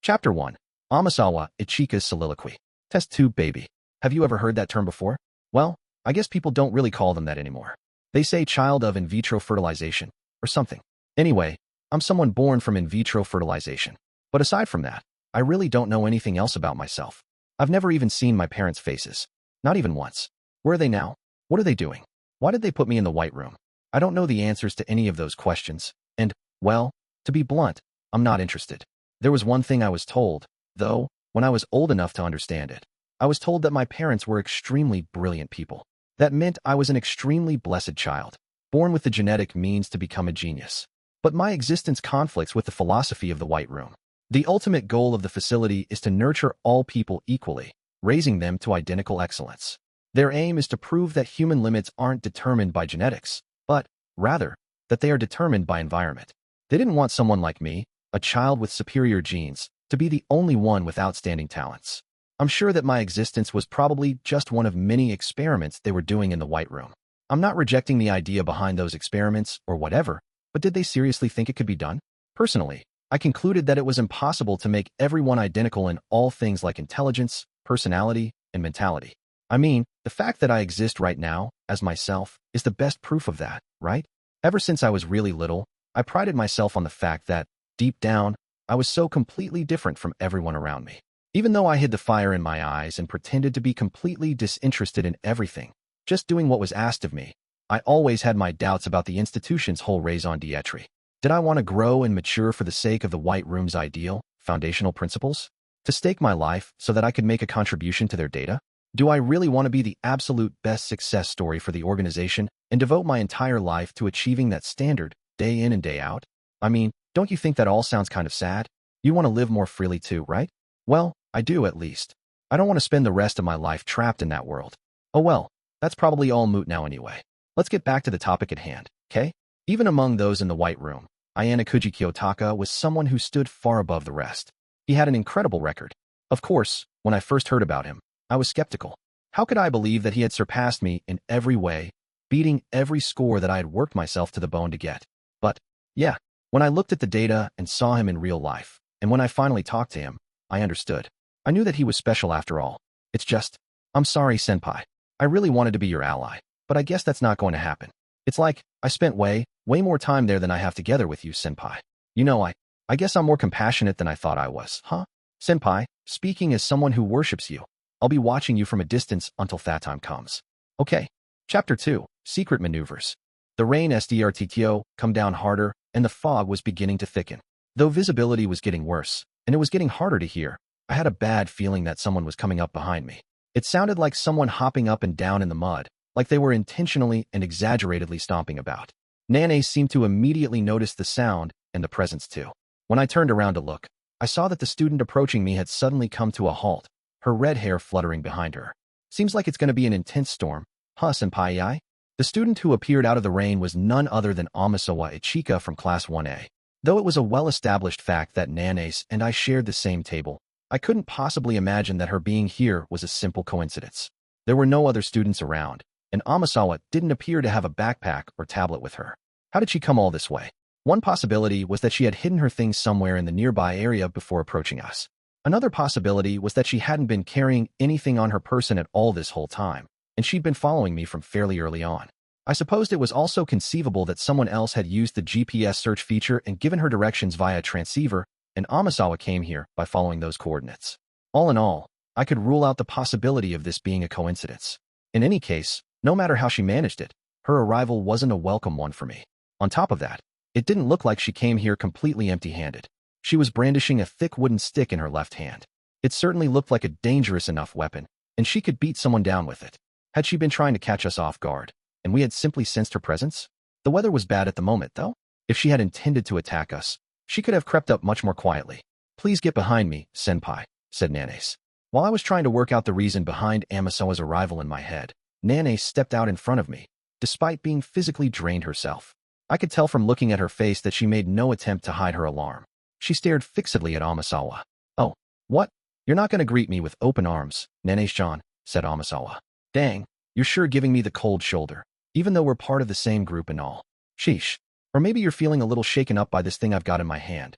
Chapter 1. Amasawa, Ichika's Soliloquy. Test tube baby. Have you ever heard that term before? Well, I guess people don't really call them that anymore. They say child of in vitro fertilization, or something. Anyway, I'm someone born from in vitro fertilization. But aside from that, I really don't know anything else about myself. I've never even seen my parents' faces. Not even once. Where are they now? What are they doing? Why did they put me in the White Room? I don't know the answers to any of those questions, and, well, to be blunt, I'm not interested. There was one thing I was told, though, when I was old enough to understand it. I was told that my parents were extremely brilliant people. That meant I was an extremely blessed child, born with the genetic means to become a genius. But my existence conflicts with the philosophy of the White Room. The ultimate goal of the facility is to nurture all people equally, raising them to identical excellence. Their aim is to prove that human limits aren't determined by genetics, but, rather, that they are determined by environment. They didn't want someone like me, a child with superior genes, to be the only one with outstanding talents. I'm sure that my existence was probably just one of many experiments they were doing in the White Room. I'm not rejecting the idea behind those experiments or whatever, but did they seriously think it could be done? Personally, I concluded that it was impossible to make everyone identical in all things like intelligence, personality, and mentality. I mean, the fact that I exist right now, as myself, is the best proof of that, right? Ever since I was really little, I prided myself on the fact that, deep down, I was so completely different from everyone around me. Even though I hid the fire in my eyes and pretended to be completely disinterested in everything, just doing what was asked of me, I always had my doubts about the institution's whole raison d'etre. Did I want to grow and mature for the sake of the White Room's ideal, foundational principles? To stake my life so that I could make a contribution to their data? Do I really want to be the absolute best success story for the organization and devote my entire life to achieving that standard, day in and day out? I mean, don't you think that all sounds kind of sad? You want to live more freely too, right? Well, I do at least. I don't want to spend the rest of my life trapped in that world. Oh well, that's probably all moot now anyway. Let's get back to the topic at hand, okay? Even among those in the White Room, Ayanokouji Kiyotaka was someone who stood far above the rest. He had an incredible record. Of course, when I first heard about him, I was skeptical. How could I believe that he had surpassed me in every way, beating every score that I had worked myself to the bone to get? But, yeah, when I looked at the data and saw him in real life, and when I finally talked to him, I understood. I knew that he was special after all. It's just, I'm sorry, senpai. I really wanted to be your ally, but I guess that's not going to happen. It's like, I spent way more time there than I have together with you, senpai. You know, I guess I'm more compassionate than I thought I was, huh? Senpai, speaking as someone who worships you, I'll be watching you from a distance until that time comes. Okay. Chapter 2. Secret Maneuvers. The rain SDRTTO come down harder, and the fog was beginning to thicken. Though visibility was getting worse, and it was getting harder to hear, I had a bad feeling that someone was coming up behind me. It sounded like someone hopping up and down in the mud, like they were intentionally and exaggeratedly stomping about. Nane seemed to immediately notice the sound and the presence too. When I turned around to look, I saw that the student approaching me had suddenly come to a halt, her red hair fluttering behind her. Seems like it's going to be an intense storm, huh, senpai? The student who appeared out of the rain was none other than Amasawa Ichika from Class 1A. Though it was a well-established fact that Nanace and I shared the same table, I couldn't possibly imagine that her being here was a simple coincidence. There were no other students around, and Amasawa didn't appear to have a backpack or tablet with her. How did she come all this way? One possibility was that she had hidden her things somewhere in the nearby area before approaching us. Another possibility was that she hadn't been carrying anything on her person at all this whole time, and she'd been following me from fairly early on. I supposed it was also conceivable that someone else had used the GPS search feature and given her directions via transceiver, and Amasawa came here by following those coordinates. All in all, I could rule out the possibility of this being a coincidence. In any case, no matter how she managed it, her arrival wasn't a welcome one for me. On top of that, it didn't look like she came here completely empty-handed. She was brandishing a thick wooden stick in her left hand. It certainly looked like a dangerous enough weapon, and she could beat someone down with it. Had she been trying to catch us off guard, and we had simply sensed her presence? The weather was bad at the moment, though. If she had intended to attack us, she could have crept up much more quietly. Please get behind me, senpai, said Nanace. While I was trying to work out the reason behind Amasawa's arrival in my head, Nanace stepped out in front of me, despite being physically drained herself. I could tell from looking at her face that she made no attempt to hide her alarm. She stared fixedly at Amasawa. Oh, what? You're not going to greet me with open arms, Nanace-chan, said Amasawa. Dang, you're sure giving me the cold shoulder, even though we're part of the same group and all. Sheesh. Or maybe you're feeling a little shaken up by this thing I've got in my hand.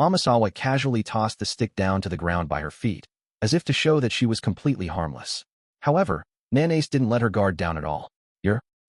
Amasawa casually tossed the stick down to the ground by her feet, as if to show that she was completely harmless. However, Nanace didn't let her guard down at all.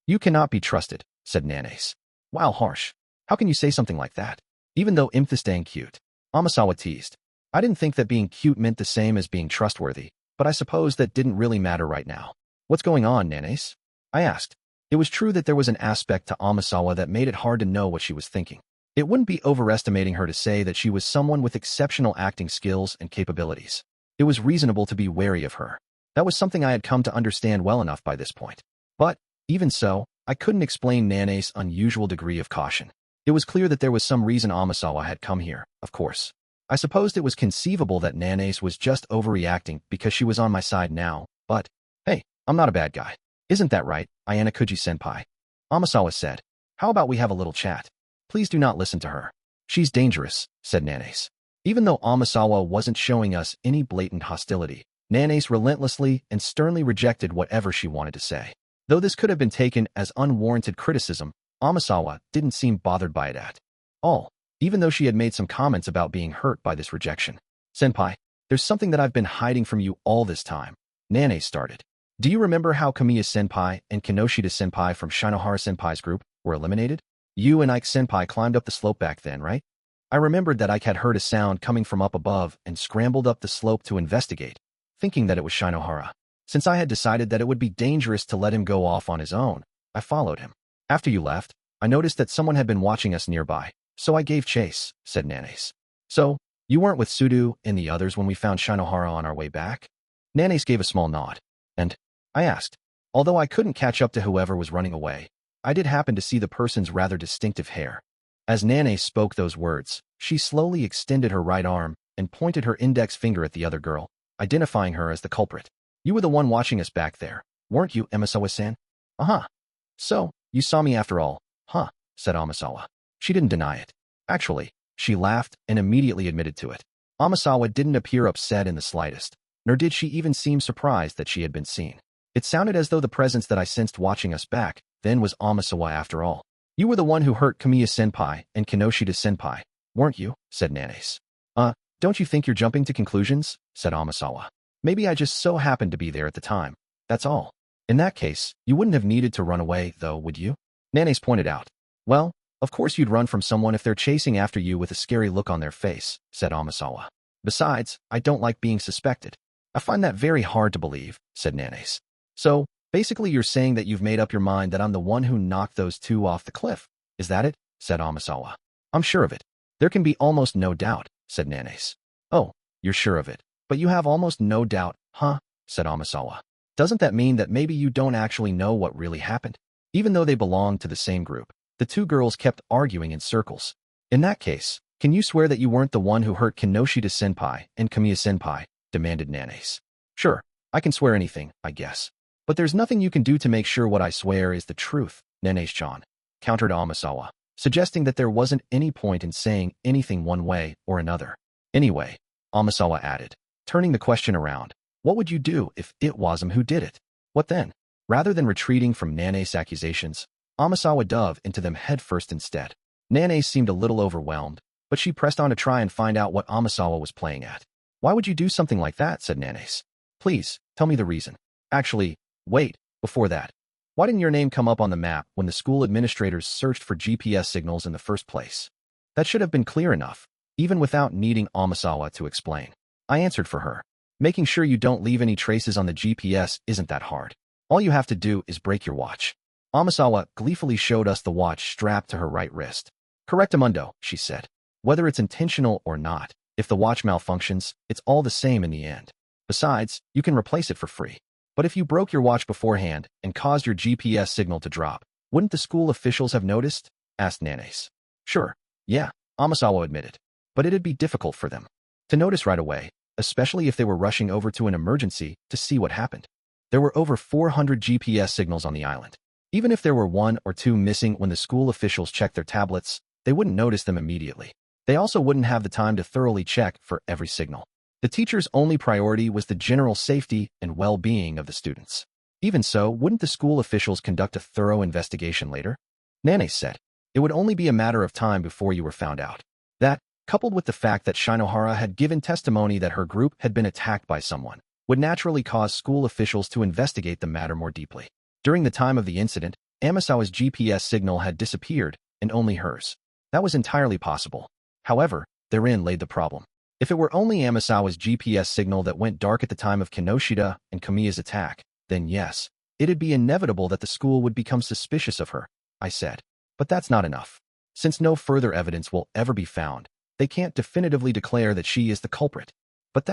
You cannot be trusted, said Nanace. Wow, harsh. How can you say something like that? Even though Imthistang cute. Amasawa teased. I didn't think that being cute meant the same as being trustworthy, but I suppose that didn't really matter right now. What's going on, Nanace? I asked. It was true that there was an aspect to Amasawa that made it hard to know what she was thinking. It wouldn't be overestimating her to say that she was someone with exceptional acting skills and capabilities. It was reasonable to be wary of her. That was something I had come to understand well enough by this point. But, even so, I couldn't explain Nanace's unusual degree of caution. It was clear that there was some reason Amasawa had come here, of course. I supposed it was conceivable that Nanace was just overreacting because she was on my side now, but, hey, I'm not a bad guy. Isn't that right, Ayanokouji-senpai? Amasawa said. How about we have a little chat? Please do not listen to her. She's dangerous, said Nanace. Even though Amasawa wasn't showing us any blatant hostility, Nanace relentlessly and sternly rejected whatever she wanted to say. Though this could have been taken as unwarranted criticism, Amasawa didn't seem bothered by it at all, even though she had made some comments about being hurt by this rejection. Senpai, there's something that I've been hiding from you all this time. Nanace started. Do you remember how Kamiya-senpai and Kinoshita-senpai from Shinohara-senpai's group were eliminated? You and Ike-senpai climbed up the slope back then, right? I remembered that Ike had heard a sound coming from up above and scrambled up the slope to investigate, thinking that it was Shinohara. Since I had decided that it would be dangerous to let him go off on his own, I followed him. After you left, I noticed that someone had been watching us nearby, so I gave chase, said Nanace. So, you weren't with Sudu and the others when we found Shinohara on our way back? Nanace gave a small nod. And, I asked. Although I couldn't catch up to whoever was running away, I did happen to see the person's rather distinctive hair. As Nanace spoke those words, she slowly extended her right arm and pointed her index finger at the other girl, identifying her as the culprit. You were the one watching us back there, weren't you, Amasawa-san? Uh-huh. So, you saw me after all, huh, said Amasawa. She didn't deny it. Actually, she laughed and immediately admitted to it. Amasawa didn't appear upset in the slightest, nor did she even seem surprised that she had been seen. It sounded as though the presence that I sensed watching us back then was Amasawa after all. You were the one who hurt Kamiya-senpai and Kinoshita-senpai, weren't you? Said Nanace. Don't you think you're jumping to conclusions? Said Amasawa. Maybe I just so happened to be there at the time. That's all. In that case, you wouldn't have needed to run away, though, would you? Nanace pointed out. Well, of course you'd run from someone if they're chasing after you with a scary look on their face, said Amasawa. Besides, I don't like being suspected. I find that very hard to believe, said Nanace. So, basically you're saying that you've made up your mind that I'm the one who knocked those two off the cliff. Is that it? Said Amasawa. I'm sure of it. There can be almost no doubt, said Nanace. Oh, you're sure of it. But you have almost no doubt, huh? Said Amasawa. Doesn't that mean that maybe you don't actually know what really happened? Even though they belonged to the same group, the two girls kept arguing in circles. In that case, can you swear that you weren't the one who hurt Kinoshita-senpai and Kamiya-senpai? Demanded Nanace. Sure, I can swear anything, I guess. But there's nothing you can do to make sure what I swear is the truth, Nanace-chan, countered Amasawa, suggesting that there wasn't any point in saying anything one way or another. Anyway, Amasawa added, turning the question around, what would you do if it was him who did it? What then? Rather than retreating from Nanace's accusations, Amasawa dove into them headfirst instead. Nanace seemed a little overwhelmed, but she pressed on to try and find out what Amasawa was playing at. Why would you do something like that? Said Nanace. Please, tell me the reason. Actually, wait, before that. Why didn't your name come up on the map when the school administrators searched for GPS signals in the first place? That should have been clear enough, even without needing Amasawa to explain. I answered for her. Making sure you don't leave any traces on the GPS isn't that hard. All you have to do is break your watch. Amasawa gleefully showed us the watch strapped to her right wrist. Correctamundo, she said. Whether it's intentional or not, if the watch malfunctions, it's all the same in the end. Besides, you can replace it for free. But if you broke your watch beforehand and caused your GPS signal to drop, wouldn't the school officials have noticed? Asked Nanace. Sure, yeah, Amasawa admitted. But it'd be difficult for them to notice right away, especially if they were rushing over to an emergency to see what happened. There were over 400 GPS signals on the island. Even if there were one or two missing when the school officials checked their tablets, they wouldn't notice them immediately. They also wouldn't have the time to thoroughly check for every signal. The teacher's only priority was the general safety and well-being of the students. Even so, wouldn't the school officials conduct a thorough investigation later? Nanace said. It would only be a matter of time before you were found out. That, coupled with the fact that Shinohara had given testimony that her group had been attacked by someone, would naturally cause school officials to investigate the matter more deeply. During the time of the incident, Amasawa's GPS signal had disappeared, and only hers. That was entirely possible. However, therein laid the problem. If it were only Amasawa's GPS signal that went dark at the time of Kinoshita and Kamiya's attack, then yes, it'd be inevitable that the school would become suspicious of her, I said. But that's not enough. Since no further evidence will ever be found, they can't definitively declare that she is the culprit. But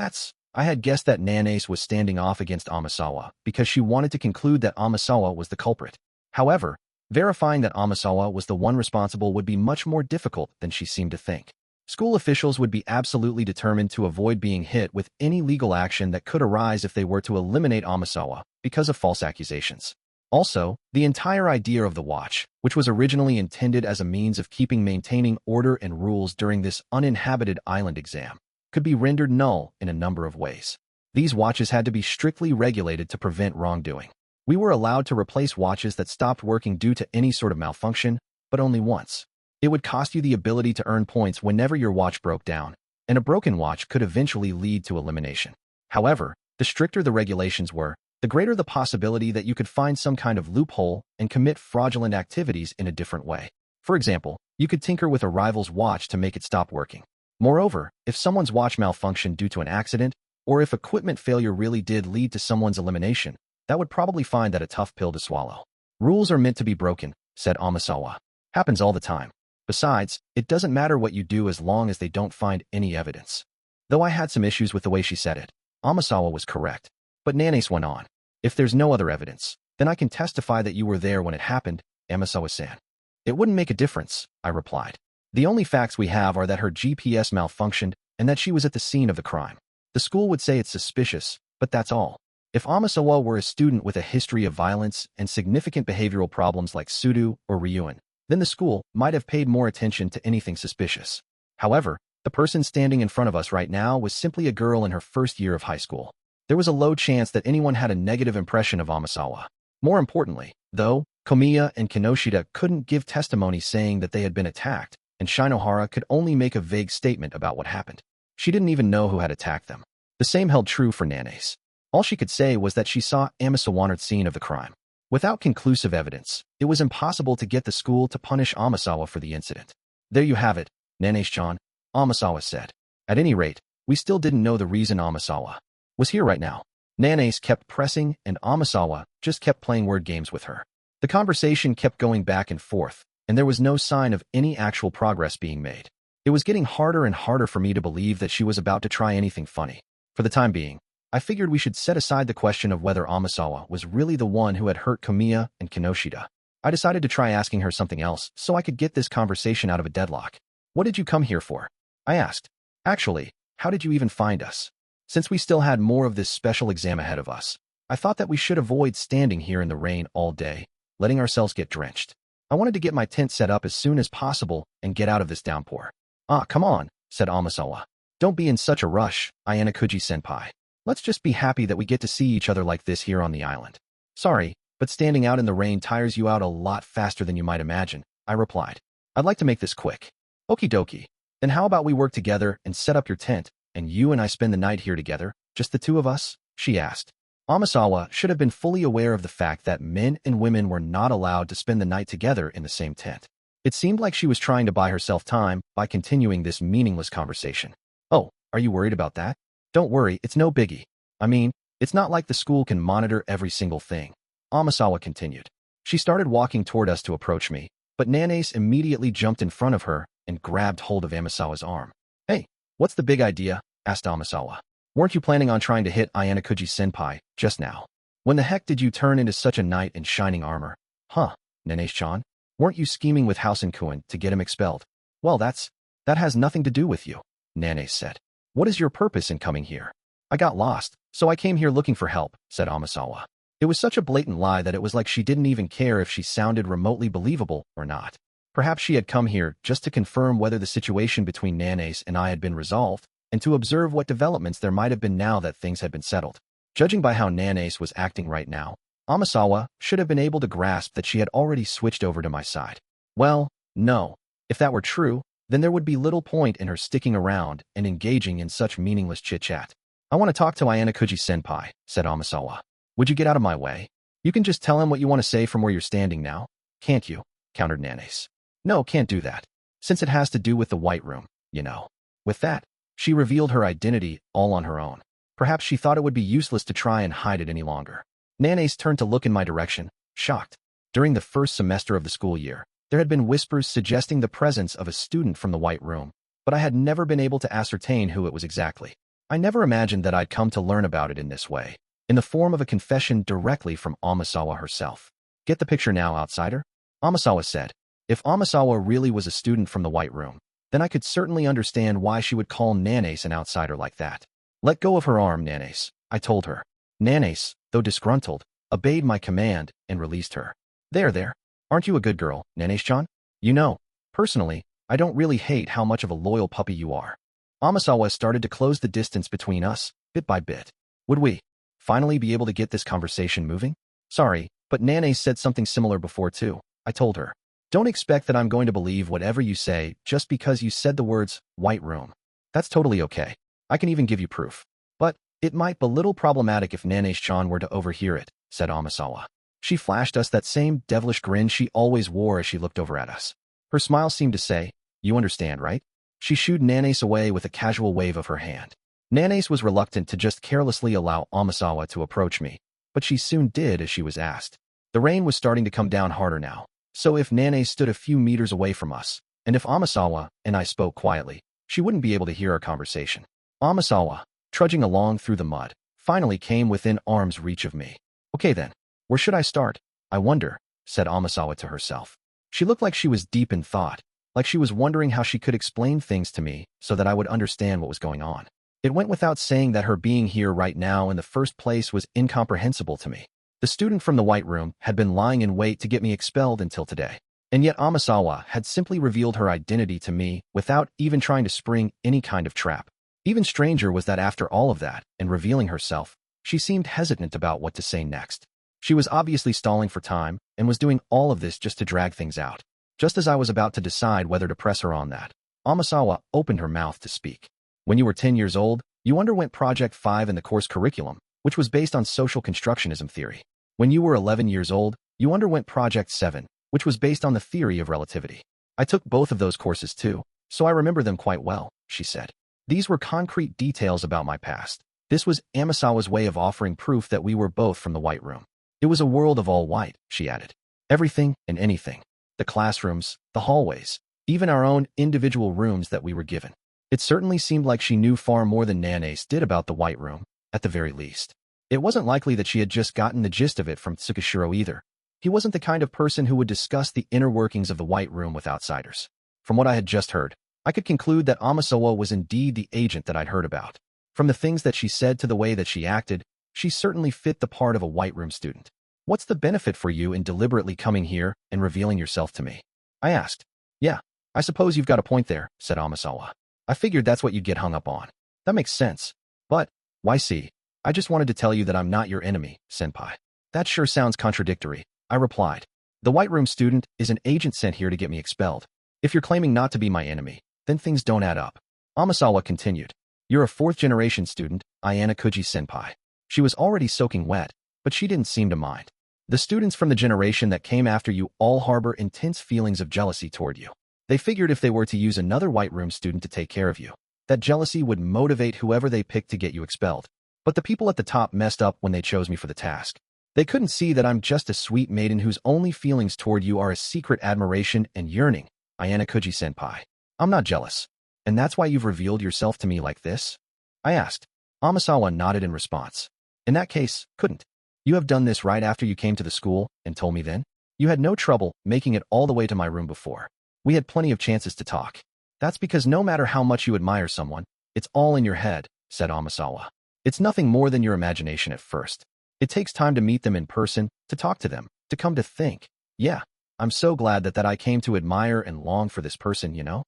I had guessed that Nanace was standing off against Amasawa because she wanted to conclude that Amasawa was the culprit. However, verifying that Amasawa was the one responsible would be much more difficult than she seemed to think. School officials would be absolutely determined to avoid being hit with any legal action that could arise if they were to eliminate Amasawa because of false accusations. Also, the entire idea of the watch, which was originally intended as a means of maintaining order and rules during this uninhabited island exam, could be rendered null in a number of ways. These watches had to be strictly regulated to prevent wrongdoing. We were allowed to replace watches that stopped working due to any sort of malfunction, but only once. It would cost you the ability to earn points whenever your watch broke down, and a broken watch could eventually lead to elimination. However, the stricter the regulations were, the greater the possibility that you could find some kind of loophole and commit fraudulent activities in a different way. For example, you could tinker with a rival's watch to make it stop working. Moreover, if someone's watch malfunctioned due to an accident, or if equipment failure really did lead to someone's elimination, that would probably find that a tough pill to swallow. Rules are meant to be broken, said Amasawa. Happens all the time. Besides, it doesn't matter what you do as long as they don't find any evidence. Though I had some issues with the way she said it, Amasawa was correct. But Nanace went on. If there's no other evidence, then I can testify that you were there when it happened, Amasawa-san. It wouldn't make a difference, I replied. The only facts we have are that her GPS malfunctioned and that she was at the scene of the crime. The school would say it's suspicious, but that's all. If Amasawa were a student with a history of violence and significant behavioral problems like Sudo or Ryuan, then the school might have paid more attention to anything suspicious. However, the person standing in front of us right now was simply a girl in her first year of high school. There was a low chance that anyone had a negative impression of Amasawa. More importantly, though, Komiya and Kinoshita couldn't give testimony saying that they had been attacked, and Shinohara could only make a vague statement about what happened. She didn't even know who had attacked them. The same held true for Nanace. All she could say was that she saw Amasawa at the scene of the crime. Without conclusive evidence, it was impossible to get the school to punish Amasawa for the incident. There you have it, Nanace-chan, Amasawa said. At any rate, we still didn't know the reason Amasawa was here right now. Nanace kept pressing, and Amasawa just kept playing word games with her. The conversation kept going back and forth, and there was no sign of any actual progress being made. It was getting harder and harder for me to believe that she was about to try anything funny. For the time being, I figured we should set aside the question of whether Amasawa was really the one who had hurt Komiya and Kinoshita. I decided to try asking her something else so I could get this conversation out of a deadlock. What did you come here for? I asked. Actually, how did you even find us? Since we still had more of this special exam ahead of us, I thought that we should avoid standing here in the rain all day, letting ourselves get drenched. I wanted to get my tent set up as soon as possible and get out of this downpour. Ah, come on, said Amasawa. Don't be in such a rush, Ayanokouji-senpai. Let's just be happy that we get to see each other like this here on the island. Sorry, but standing out in the rain tires you out a lot faster than you might imagine, I replied. I'd like to make this quick. Okie dokie. Then how about we work together and set up your tent, and you and I spend the night here together, just the two of us? She asked. Amasawa should have been fully aware of the fact that men and women were not allowed to spend the night together in the same tent. It seemed like she was trying to buy herself time by continuing this meaningless conversation. Oh, are you worried about that? Don't worry, it's no biggie. I mean, it's not like the school can monitor every single thing. Amasawa continued. She started walking toward us to approach me, but Nanace immediately jumped in front of her and grabbed hold of Amasawa's arm. Hey, what's the big idea? Asked Amasawa. Weren't you planning on trying to hit Ayanokouji-senpai just now? When the heck did you turn into such a knight in shining armor? Huh, Nanace-chan? Weren't you scheming with House and Kuen to get him expelled? Well, that has nothing to do with you, Nanace said. What is your purpose in coming here? I got lost, so I came here looking for help, said Amasawa. It was such a blatant lie that it was like she didn't even care if she sounded remotely believable or not. Perhaps she had come here just to confirm whether the situation between Nanace and I had been resolved, and to observe what developments there might have been now that things had been settled. Judging by how Nanace was acting right now, Amasawa should have been able to grasp that she had already switched over to my side. Well, no. If that were true, then there would be little point in her sticking around and engaging in such meaningless chit-chat. I want to talk to Ayanokouji-senpai, said Amasawa. Would you get out of my way? You can just tell him what you want to say from where you're standing now, can't you? Countered Nanase. No, can't do that. Since it has to do with the White Room, you know. With that, she revealed her identity all on her own. Perhaps she thought it would be useless to try and hide it any longer. Nanase turned to look in my direction, shocked. During the first semester of the school year, there had been whispers suggesting the presence of a student from the White Room, but I had never been able to ascertain who it was exactly. I never imagined that I'd come to learn about it in this way, in the form of a confession directly from Amasawa herself. Get the picture now, outsider? Amasawa said. If Amasawa really was a student from the White Room, then I could certainly understand why she would call Nanase an outsider like that. Let go of her arm, Nanase, I told her. Nanase, though disgruntled, obeyed my command and released her. There. Aren't you a good girl, Nanase-chan? You know, personally, I don't really hate how much of a loyal puppy you are. Amasawa started to close the distance between us, bit by bit. Would we finally be able to get this conversation moving? Sorry, but Nanase said something similar before too, I told her. Don't expect that I'm going to believe whatever you say just because you said the words, White Room. That's totally okay. I can even give you proof. But it might be a little problematic if Nanase-chan were to overhear it, said Amasawa. She flashed us that same devilish grin she always wore as she looked over at us. Her smile seemed to say, you understand, right? She shooed Nanase away with a casual wave of her hand. Nanase was reluctant to just carelessly allow Amasawa to approach me, but she soon did as she was asked. The rain was starting to come down harder now, so if Nanase stood a few meters away from us, and if Amasawa and I spoke quietly, she wouldn't be able to hear our conversation. Amasawa, trudging along through the mud, finally came within arm's reach of me. Okay then, where should I start? I wonder, said Amasawa to herself. She looked like she was deep in thought, like she was wondering how she could explain things to me so that I would understand what was going on. It went without saying that her being here right now in the first place was incomprehensible to me. The student from the White Room had been lying in wait to get me expelled until today, and yet Amasawa had simply revealed her identity to me without even trying to spring any kind of trap. Even stranger was that after all of that, and revealing herself, she seemed hesitant about what to say next. She was obviously stalling for time, and was doing all of this just to drag things out. Just as I was about to decide whether to press her on that, Amasawa opened her mouth to speak. When you were 10 years old, you underwent Project 5 in the course curriculum, which was based on social constructionism theory. When you were 11 years old, you underwent Project 7, which was based on the theory of relativity. I took both of those courses too, so I remember them quite well, she said. These were concrete details about my past. This was Amasawa's way of offering proof that we were both from the White Room. It was a world of all white, she added. Everything and anything. The classrooms, the hallways, even our own individual rooms that we were given. It certainly seemed like she knew far more than Nanase did about the White Room, at the very least. It wasn't likely that she had just gotten the gist of it from Tsukishiro either. He wasn't the kind of person who would discuss the inner workings of the White Room with outsiders. From what I had just heard, I could conclude that Amasawa was indeed the agent that I'd heard about. From the things that she said to the way that she acted, she certainly fit the part of a White Room student. What's the benefit for you in deliberately coming here and revealing yourself to me? I asked. Yeah, I suppose you've got a point there, said Amasawa. I figured that's what you'd get hung up on. That makes sense. But, why see, I just wanted to tell you that I'm not your enemy, senpai. That sure sounds contradictory, I replied. The White Room student is an agent sent here to get me expelled. If you're claiming not to be my enemy, then things don't add up. Amasawa continued. You're a fourth-generation student, Ayanokouji-senpai. She was already soaking wet, but she didn't seem to mind. The students from the generation that came after you all harbor intense feelings of jealousy toward you. They figured if they were to use another White Room student to take care of you, that jealousy would motivate whoever they picked to get you expelled. But the people at the top messed up when they chose me for the task. They couldn't see that I'm just a sweet maiden whose only feelings toward you are a secret admiration and yearning, Ayanokouji-senpai. I'm not jealous. And that's why you've revealed yourself to me like this? I asked. Amasawa nodded in response. In that case, couldn't you have done this right after you came to the school and told me then? You had no trouble making it all the way to my room before. We had plenty of chances to talk. That's because no matter how much you admire someone, it's all in your head, said Amasawa. It's nothing more than your imagination at first. It takes time to meet them in person, to talk to them, to come to think. Yeah, I'm so glad that I came to admire and long for this person, you know?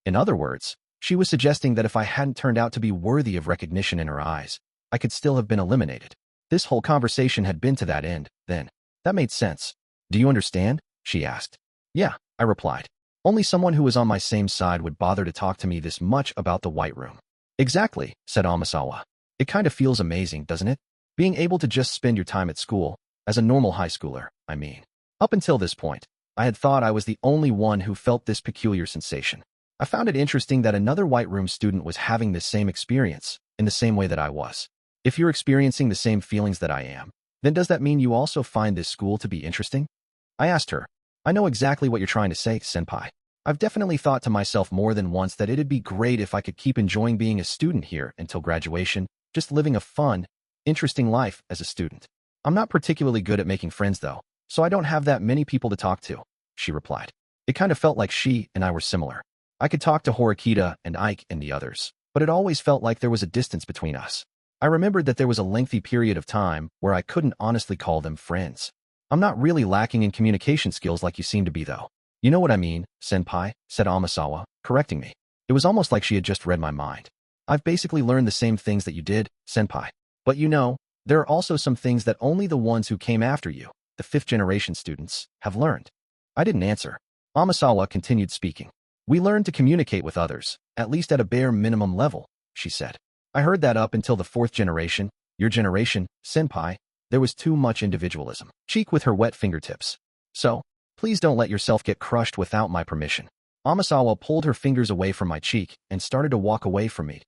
In other words, she was suggesting that if I hadn't turned out to be worthy of recognition in her eyes, I could still have been eliminated. This whole conversation had been to that end, then. That made sense. Do you understand? She asked. Yeah, I replied. Only someone who was on my same side would bother to talk to me this much about the White Room. Exactly, said Amasawa. It kind of feels amazing, doesn't it? Being able to just spend your time at school, as a normal high schooler, I mean. Up until this point, I had thought I was the only one who felt this peculiar sensation. I found it interesting that another White Room student was having this same experience, in the same way that I was. If you're experiencing the same feelings that I am, then does that mean you also find this school to be interesting? I asked her. I know exactly what you're trying to say, senpai. I've definitely thought to myself more than once that it'd be great if I could keep enjoying being a student here until graduation, just living a fun, interesting life as a student. I'm not particularly good at making friends though, so I don't have that many people to talk to, she replied. It kind of felt like she and I were similar. I could talk to Horikita and Ike and the others, but it always felt like there was a distance between us. I remembered that there was a lengthy period of time where I couldn't honestly call them friends. I'm not really lacking in communication skills like you seem to be though. You know what I mean, senpai, said Amasawa, correcting me. It was almost like she had just read my mind. I've basically learned the same things that you did, senpai. But you know, there are also some things that only the ones who came after you, the fifth-generation students, have learned. I didn't answer. Amasawa continued speaking. We learned to communicate with others, at least at a bare minimum level, she said. I heard that up until the fourth generation, your generation, senpai, there was too much individualism. Cheek with her wet fingertips. So, please don't let yourself get crushed without my permission. Amasawa pulled her fingers away from my cheek and started to walk away from me.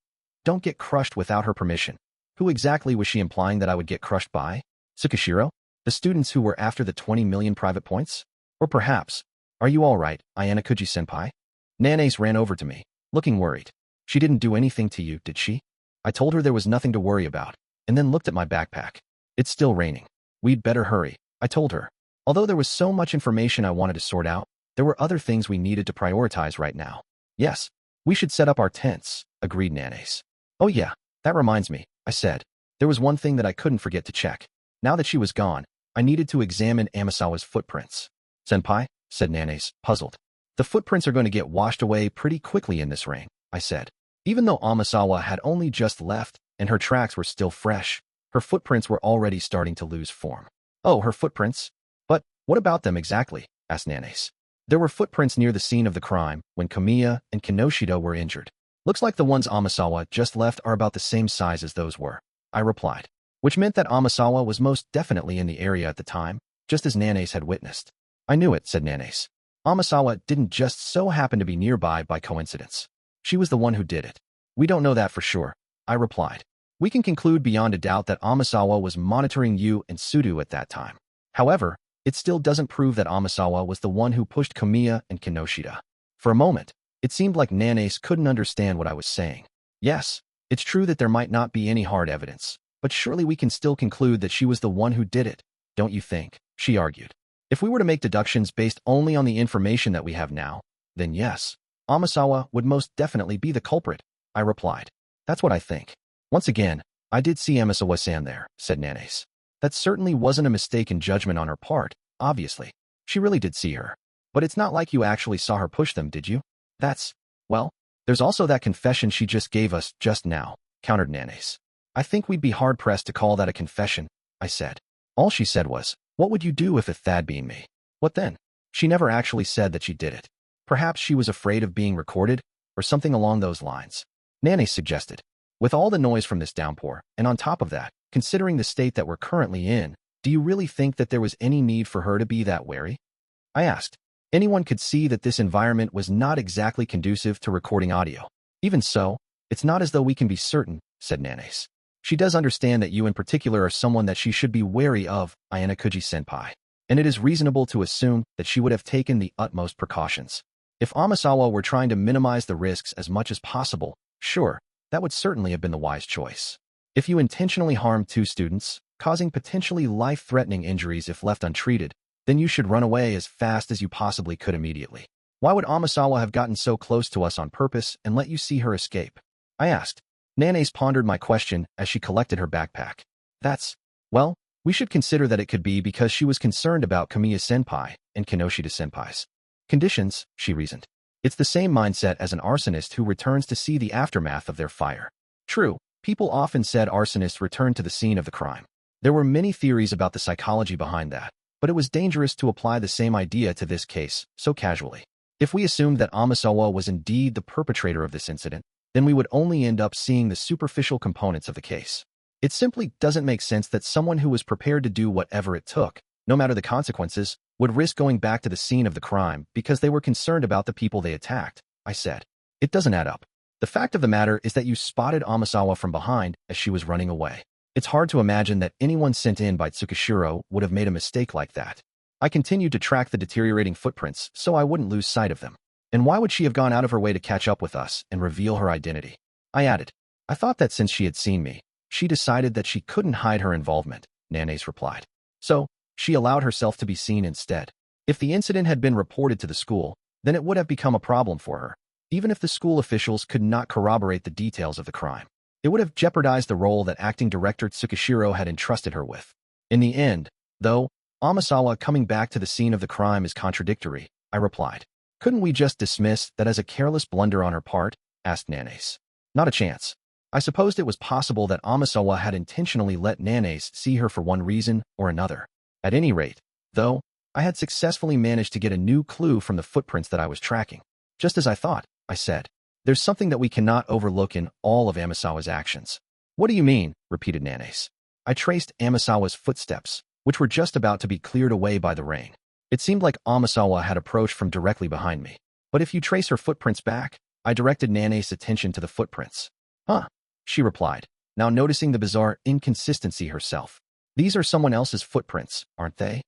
Don't get crushed without her permission. Who exactly was she implying that I would get crushed by? Tsukishiro? The students who were after the 20 million private points? Or perhaps, are you all right, Ayanokouji-senpai? Nanace ran over to me, looking worried. She didn't do anything to you, did she? I told her there was nothing to worry about, and then looked at my backpack. It's still raining. We'd better hurry, I told her. Although there was so much information I wanted to sort out, there were other things we needed to prioritize right now. Yes, we should set up our tents, agreed Nanace. Oh yeah, that reminds me, I said. There was one thing that I couldn't forget to check. Now that she was gone, I needed to examine Amasawa's footprints. Senpai, said Nanace, puzzled. The footprints are going to get washed away pretty quickly in this rain, I said. Even though Amasawa had only just left, and her tracks were still fresh, her footprints were already starting to lose form. Oh, her footprints? But what about them exactly? Asked Nanace. There were footprints near the scene of the crime when Kamiya and Kinoshita were injured. Looks like the ones Amasawa just left are about the same size as those were, I replied. Which meant that Amasawa was most definitely in the area at the time, just as Nanace had witnessed. I knew it, said Nanace. Amasawa didn't just so happen to be nearby by coincidence. She was the one who did it. We don't know that for sure, I replied. We can conclude beyond a doubt that Amasawa was monitoring you and Sudu at that time. However, it still doesn't prove that Amasawa was the one who pushed Kamiya and Kinoshita. For a moment, it seemed like Nanace couldn't understand what I was saying. Yes, it's true that there might not be any hard evidence, but surely we can still conclude that she was the one who did it, don't you think? She argued. If we were to make deductions based only on the information that we have now, then yes, Amasawa would most definitely be the culprit, I replied. That's what I think. Once again, I did see Amasawa-san there, said Nanace. That certainly wasn't a mistaken judgment on her part, obviously. She really did see her. But it's not like you actually saw her push them, did you? Well, there's also that confession she just gave us just now, countered Nanace. I think we'd be hard-pressed to call that a confession, I said. All she said was, what would you do if Thad beat me? What then? She never actually said that she did it. Perhaps she was afraid of being recorded, or something along those lines. Nanace suggested. With all the noise from this downpour, and on top of that, considering the state that we're currently in, do you really think that there was any need for her to be that wary? I asked. Anyone could see that this environment was not exactly conducive to recording audio. Even so, it's not as though we can be certain, said Nanace. She does understand that you in particular are someone that she should be wary of, Ayanokouji-senpai, and it is reasonable to assume that she would have taken the utmost precautions. If Amasawa were trying to minimize the risks as much as possible, sure, that would certainly have been the wise choice. If you intentionally harmed two students, causing potentially life-threatening injuries if left untreated, then you should run away as fast as you possibly could immediately. Why would Amasawa have gotten so close to us on purpose and let you see her escape? I asked. Nanace pondered my question as she collected her backpack. Well, we should consider that it could be because she was concerned about Kamiya-senpai and Kinoshita-senpai's conditions, she reasoned. It's the same mindset as an arsonist who returns to see the aftermath of their fire. True, people often said arsonists returned to the scene of the crime. There were many theories about the psychology behind that, but it was dangerous to apply the same idea to this case so casually. If we assumed that Amasawa was indeed the perpetrator of this incident, then we would only end up seeing the superficial components of the case. It simply doesn't make sense that someone who was prepared to do whatever it took, no matter the consequences, would risk going back to the scene of the crime because they were concerned about the people they attacked, I said. It doesn't add up. The fact of the matter is that you spotted Amasawa from behind as she was running away. It's hard to imagine that anyone sent in by Tsukishiro would have made a mistake like that. I continued to track the deteriorating footprints so I wouldn't lose sight of them. And why would she have gone out of her way to catch up with us and reveal her identity? I added. I thought that since she had seen me, she decided that she couldn't hide her involvement, Nanace replied. So, she allowed herself to be seen instead. If the incident had been reported to the school, then it would have become a problem for her. Even if the school officials could not corroborate the details of the crime, it would have jeopardized the role that acting director Tsukishiro had entrusted her with. In the end, though, Amasawa coming back to the scene of the crime is contradictory, I replied. Couldn't we just dismiss that as a careless blunder on her part? Asked Nanace. Not a chance. I supposed it was possible that Amasawa had intentionally let Nanace see her for one reason or another. At any rate, though, I had successfully managed to get a new clue from the footprints that I was tracking. Just as I thought, I said. There's something that we cannot overlook in all of Amasawa's actions. What do you mean? Repeated Nanace. I traced Amasawa's footsteps, which were just about to be cleared away by the rain. It seemed like Amasawa had approached from directly behind me. But if you trace her footprints back, I directed Nanace's attention to the footprints. Huh, she replied, now noticing the bizarre inconsistency herself. These are someone else's footprints, aren't they?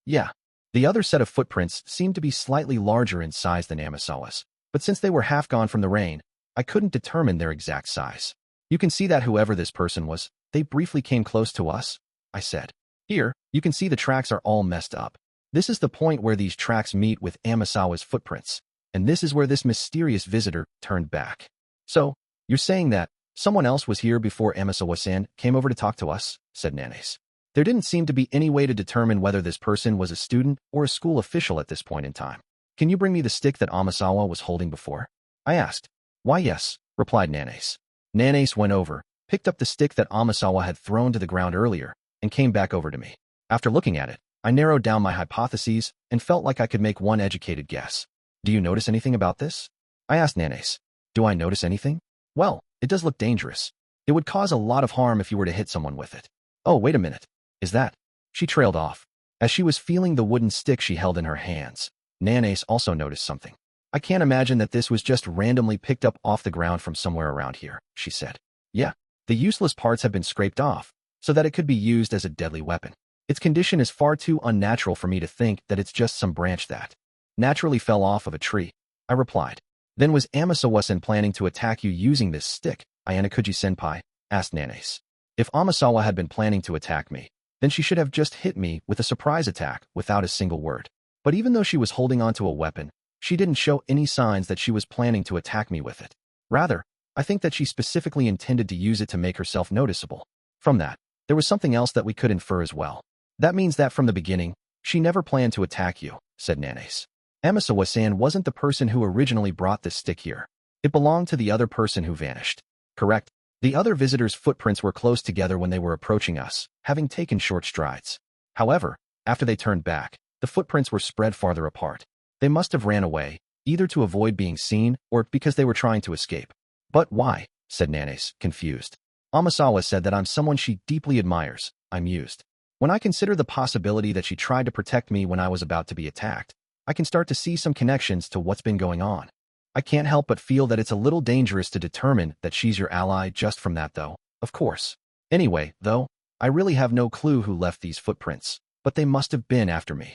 Yeah. The other set of footprints seemed to be slightly larger in size than Amasawa's, but since they were half gone from the rain, I couldn't determine their exact size. You can see that whoever this person was, they briefly came close to us, I said. Here, you can see the tracks are all messed up. This is the point where these tracks meet with Amasawa's footprints, and this is where this mysterious visitor turned back. So, you're saying that someone else was here before Amasawa-san came over to talk to us, said Nanace. There didn't seem to be any way to determine whether this person was a student or a school official at this point in time. Can you bring me the stick that Amasawa was holding before? I asked. Why yes, replied Nanace. Nanace went over, picked up the stick that Amasawa had thrown to the ground earlier, and came back over to me. After looking at it, I narrowed down my hypotheses and felt like I could make one educated guess. Do you notice anything about this? I asked Nanace. Do I notice anything? Well, it does look dangerous. It would cause a lot of harm if you were to hit someone with it. Oh, wait a minute. Is that? She trailed off. As she was feeling the wooden stick she held in her hands, Nanace also noticed something. I can't imagine that this was just randomly picked up off the ground from somewhere around here, she said. Yeah, the useless parts have been scraped off, so that it could be used as a deadly weapon. Its condition is far too unnatural for me to think that it's just some branch that naturally fell off of a tree, I replied. Then was Amasawa-san planning to attack you using this stick, Ayanokouji-senpai? Asked Nanace. If Amasawa had been planning to attack me, then she should have just hit me with a surprise attack without a single word. But even though she was holding onto a weapon, she didn't show any signs that she was planning to attack me with it. Rather, I think that she specifically intended to use it to make herself noticeable. From that, there was something else that we could infer as well. That means that from the beginning, she never planned to attack you, said Nanace. Amasawa-san wasn't the person who originally brought this stick here. It belonged to the other person who vanished. Correct? The other visitors' footprints were close together when they were approaching us, having taken short strides. However, after they turned back, the footprints were spread farther apart. They must have ran away, either to avoid being seen or because they were trying to escape. But why? Said Nanace, confused. Amasawa said that I'm someone she deeply admires, I mused. When I consider the possibility that she tried to protect me when I was about to be attacked, I can start to see some connections to what's been going on. I can't help but feel that it's a little dangerous to determine that she's your ally just from that though, of course. Anyway, though, I really have no clue who left these footprints, but they must have been after me.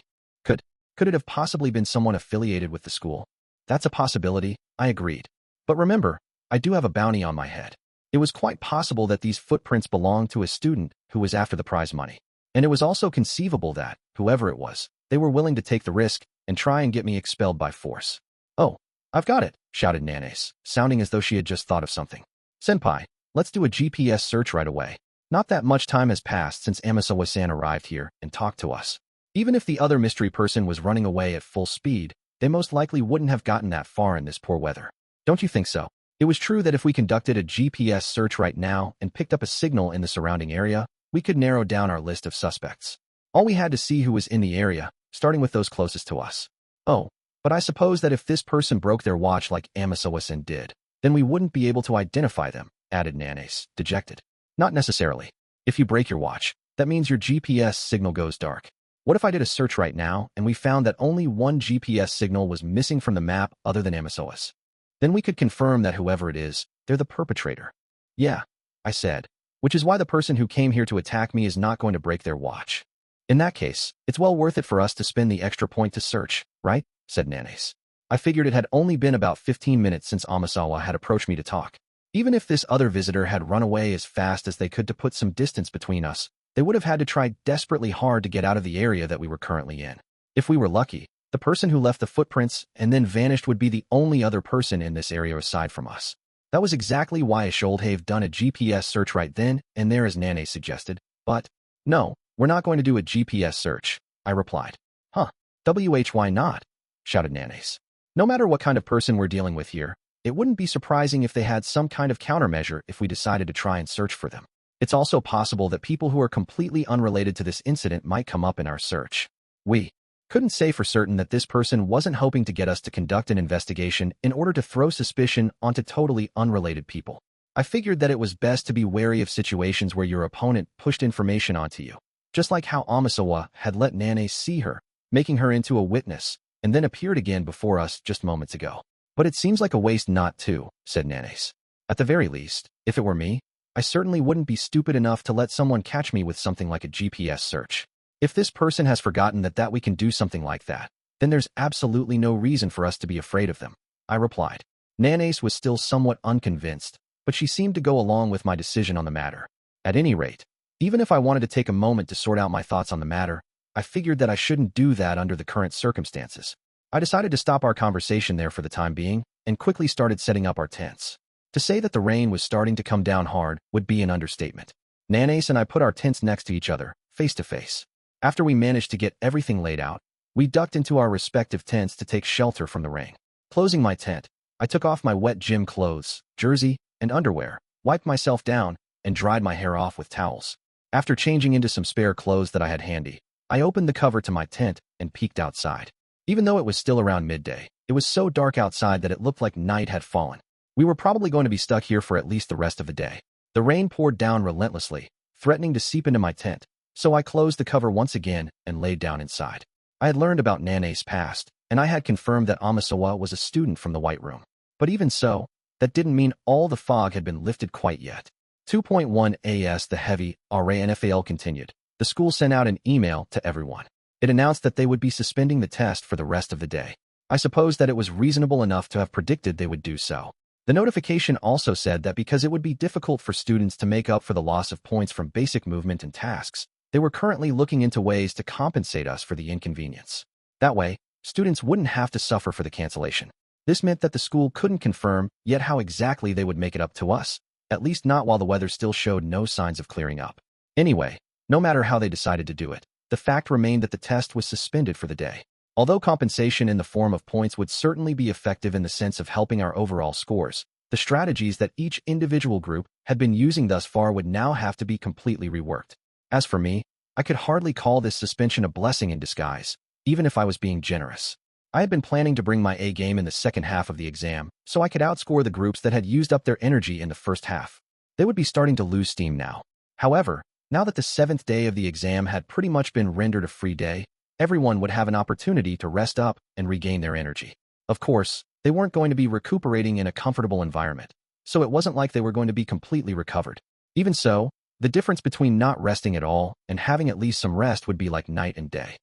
Could it have possibly been someone affiliated with the school? That's a possibility, I agreed. But remember, I do have a bounty on my head. It was quite possible that these footprints belonged to a student who was after the prize money. And it was also conceivable that, whoever it was, they were willing to take the risk and try and get me expelled by force. Oh, I've got it, shouted Nanace, sounding as though she had just thought of something. Senpai, let's do a GPS search right away. Not that much time has passed since Amasawa-san arrived here and talked to us. Even if the other mystery person was running away at full speed, they most likely wouldn't have gotten that far in this poor weather. Don't you think so? It was true that if we conducted a GPS search right now and picked up a signal in the surrounding area, we could narrow down our list of suspects. All we had to see who was in the area, starting with those closest to us. Oh, But I suppose that if this person broke their watch like Amasawa-san did, then we wouldn't be able to identify them, added Nanace, dejected. Not necessarily. If you break your watch, that means your GPS signal goes dark. What if I did a search right now and we found that only one GPS signal was missing from the map other than Amasawa's? Then we could confirm that whoever it is, they're the perpetrator. Yeah, I said, which is why the person who came here to attack me is not going to break their watch. In that case, it's well worth it for us to spend the extra point to search, right? Said Nanace. I figured it had only been about 15 minutes since Amasawa had approached me to talk. Even if this other visitor had run away as fast as they could to put some distance between us, they would have had to try desperately hard to get out of the area that we were currently in. If we were lucky, the person who left the footprints and then vanished would be the only other person in this area aside from us. That was exactly why I should have done a GPS search right then and there as Nanace suggested, but no, we're not going to do a GPS search, I replied. Huh, why not? Shouted Nanace. No matter what kind of person we're dealing with here, it wouldn't be surprising if they had some kind of countermeasure if we decided to try and search for them. It's also possible that people who are completely unrelated to this incident might come up in our search. We couldn't say for certain that this person wasn't hoping to get us to conduct an investigation in order to throw suspicion onto totally unrelated people. I figured that it was best to be wary of situations where your opponent pushed information onto you, just like how Amasawa had let Nanace see her, making her into a witness, and then appeared again before us just moments ago. But it seems like a waste not to, said Nanace. At the very least, if it were me, I certainly wouldn't be stupid enough to let someone catch me with something like a GPS search. If this person has forgotten that we can do something like that, then there's absolutely no reason for us to be afraid of them, I replied. Nanace was still somewhat unconvinced, but she seemed to go along with my decision on the matter. At any rate, even if I wanted to take a moment to sort out my thoughts on the matter, I figured that I shouldn't do that under the current circumstances. I decided to stop our conversation there for the time being and quickly started setting up our tents. To say that the rain was starting to come down hard would be an understatement. Nanace and I put our tents next to each other, face to face. After we managed to get everything laid out, we ducked into our respective tents to take shelter from the rain. Closing my tent, I took off my wet gym clothes, jersey, and underwear, wiped myself down, and dried my hair off with towels. After changing into some spare clothes that I had handy, I opened the cover to my tent and peeked outside. Even though it was still around midday, it was so dark outside that it looked like night had fallen. We were probably going to be stuck here for at least the rest of the day. The rain poured down relentlessly, threatening to seep into my tent, so I closed the cover once again and laid down inside. I had learned about Nanace's past, and I had confirmed that Amasawa was a student from the White Room. But even so, that didn't mean all the fog had been lifted quite yet. 2.1 AS The heavy RANFAL continued. The school sent out an email to everyone. It announced that they would be suspending the test for the rest of the day. I suppose that it was reasonable enough to have predicted they would do so. The notification also said that because it would be difficult for students to make up for the loss of points from basic movement and tasks, they were currently looking into ways to compensate us for the inconvenience. That way, students wouldn't have to suffer for the cancellation. This meant that the school couldn't confirm yet how exactly they would make it up to us, at least not while the weather still showed no signs of clearing up. Anyway, no matter how they decided to do it, the fact remained that the test was suspended for the day. Although compensation in the form of points would certainly be effective in the sense of helping our overall scores, the strategies that each individual group had been using thus far would now have to be completely reworked. As for me, I could hardly call this suspension a blessing in disguise, even if I was being generous. I had been planning to bring my A game in the second half of the exam, so I could outscore the groups that had used up their energy in the first half. They would be starting to lose steam now. However, now that the 7th day of the exam had pretty much been rendered a free day, everyone would have an opportunity to rest up and regain their energy. Of course, they weren't going to be recuperating in a comfortable environment, so it wasn't like they were going to be completely recovered. Even so, the difference between not resting at all and having at least some rest would be like night and day.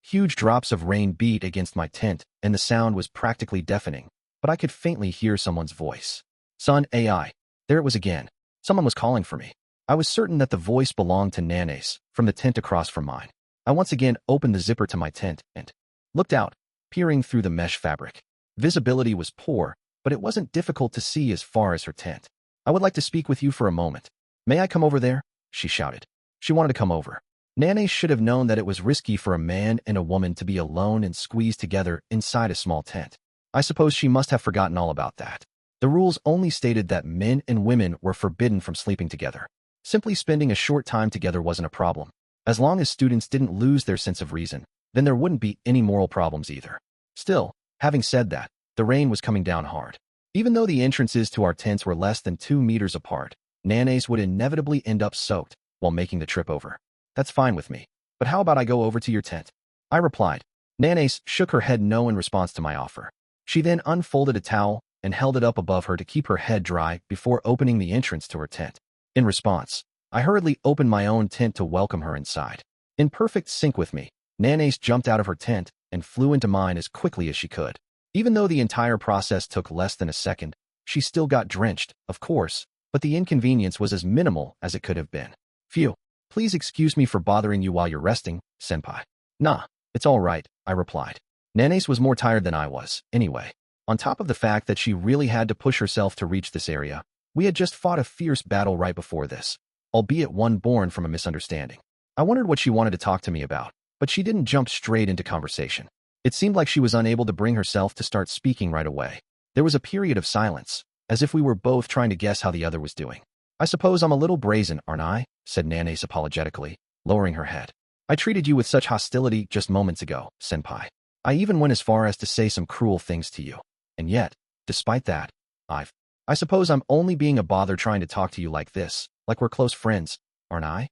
Huge drops of rain beat against my tent, and the sound was practically deafening, but I could faintly hear someone's voice. Son, AI. There it was again. Someone was calling for me. I was certain that the voice belonged to Nanace, from the tent across from mine. I once again opened the zipper to my tent and looked out, peering through the mesh fabric. Visibility was poor, but it wasn't difficult to see as far as her tent. I would like to speak with you for a moment. May I come over there? She shouted. She wanted to come over. Nanace should have known that it was risky for a man and a woman to be alone and squeezed together inside a small tent. I suppose she must have forgotten all about that. The rules only stated that men and women were forbidden from sleeping together. Simply spending a short time together wasn't a problem. As long as students didn't lose their sense of reason, then there wouldn't be any moral problems either. Still, having said that, the rain was coming down hard. Even though the entrances to our tents were less than 2 meters apart, Nana's would inevitably end up soaked while making the trip over. That's fine with me. But how about I go over to your tent? I replied. Nana's shook her head no in response to my offer. She then unfolded a towel and held it up above her to keep her head dry before opening the entrance to her tent. In response, I hurriedly opened my own tent to welcome her inside. In perfect sync with me, Nana's jumped out of her tent and flew into mine as quickly as she could. Even though the entire process took less than a second, she still got drenched, of course, but the inconvenience was as minimal as it could have been. Phew. Please excuse me for bothering you while you're resting, senpai. Nah, it's all right, I replied. Nana's was more tired than I was, anyway. On top of the fact that she really had to push herself to reach this area, we had just fought a fierce battle right before this, albeit one born from a misunderstanding. I wondered what she wanted to talk to me about, but she didn't jump straight into conversation. It seemed like she was unable to bring herself to start speaking right away. There was a period of silence, as if we were both trying to guess how the other was doing. I suppose I'm a little brazen, aren't I? Said Nana's apologetically, lowering her head. I treated you with such hostility just moments ago, senpai. I even went as far as to say some cruel things to you. And yet, despite that, I suppose I'm only being a bother trying to talk to you like this, like we're close friends, aren't I?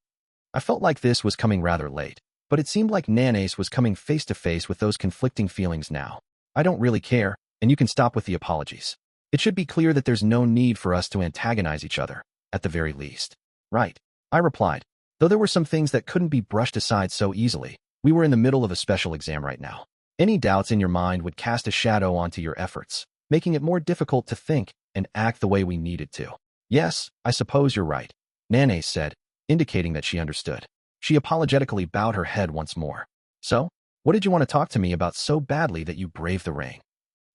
I felt like this was coming rather late, but it seemed like Nana's was coming face to face with those conflicting feelings now. I don't really care, and you can stop with the apologies. It should be clear that there's no need for us to antagonize each other, at the very least. Right, I replied. Though there were some things that couldn't be brushed aside so easily, we were in the middle of a special exam right now. Any doubts in your mind would cast a shadow onto your efforts, making it more difficult to think and act the way we needed to. Yes, I suppose you're right, Nana said, indicating that she understood. She apologetically bowed her head once more. So, what did you want to talk to me about so badly that you braved the rain?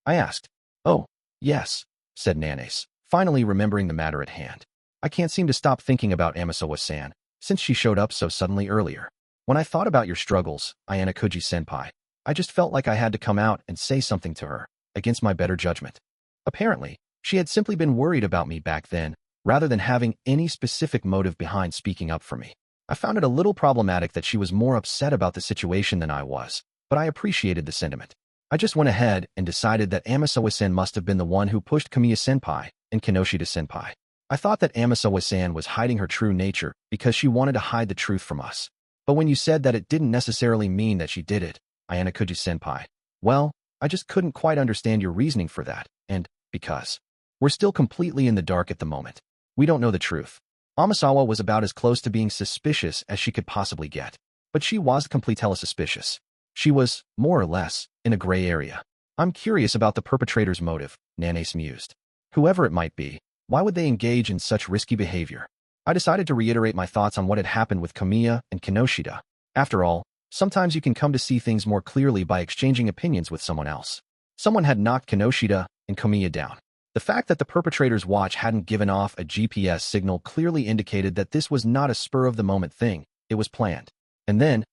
I asked. Oh, yes, said Nana's, finally remembering the matter at hand. I can't seem to stop thinking about Amasawa-san, since she showed up so suddenly earlier. When I thought about your struggles, Ayanokouji-senpai, I just felt like I had to come out and say something to her, against my better judgment. Apparently, she had simply been worried about me back then, rather than having any specific motive behind speaking up for me. I found it a little problematic that she was more upset about the situation than I was, but I appreciated the sentiment. I just went ahead and decided that Amasawa-san must have been the one who pushed Kamiya-senpai and Kinoshita-senpai. I thought that Amasawa-san was hiding her true nature because she wanted to hide the truth from us. But when you said that it didn't necessarily mean that she did it, Ayanokouji-senpai, well, I just couldn't quite understand your reasoning for that, and because we're still completely in the dark at the moment. We don't know the truth. Amasawa was about as close to being suspicious as she could possibly get, but she was completely suspicious. She was, more or less, in a gray area. I'm curious about the perpetrator's motive, Nana's mused. Whoever it might be, why would they engage in such risky behavior? I decided to reiterate my thoughts on what had happened with Kamiya and Kinoshita. After all, sometimes you can come to see things more clearly by exchanging opinions with someone else. Someone had knocked Kinoshita and Kamiya down. The fact that the perpetrator's watch hadn't given off a GPS signal clearly indicated that this was not a spur-of-the-moment thing, it was planned. And then,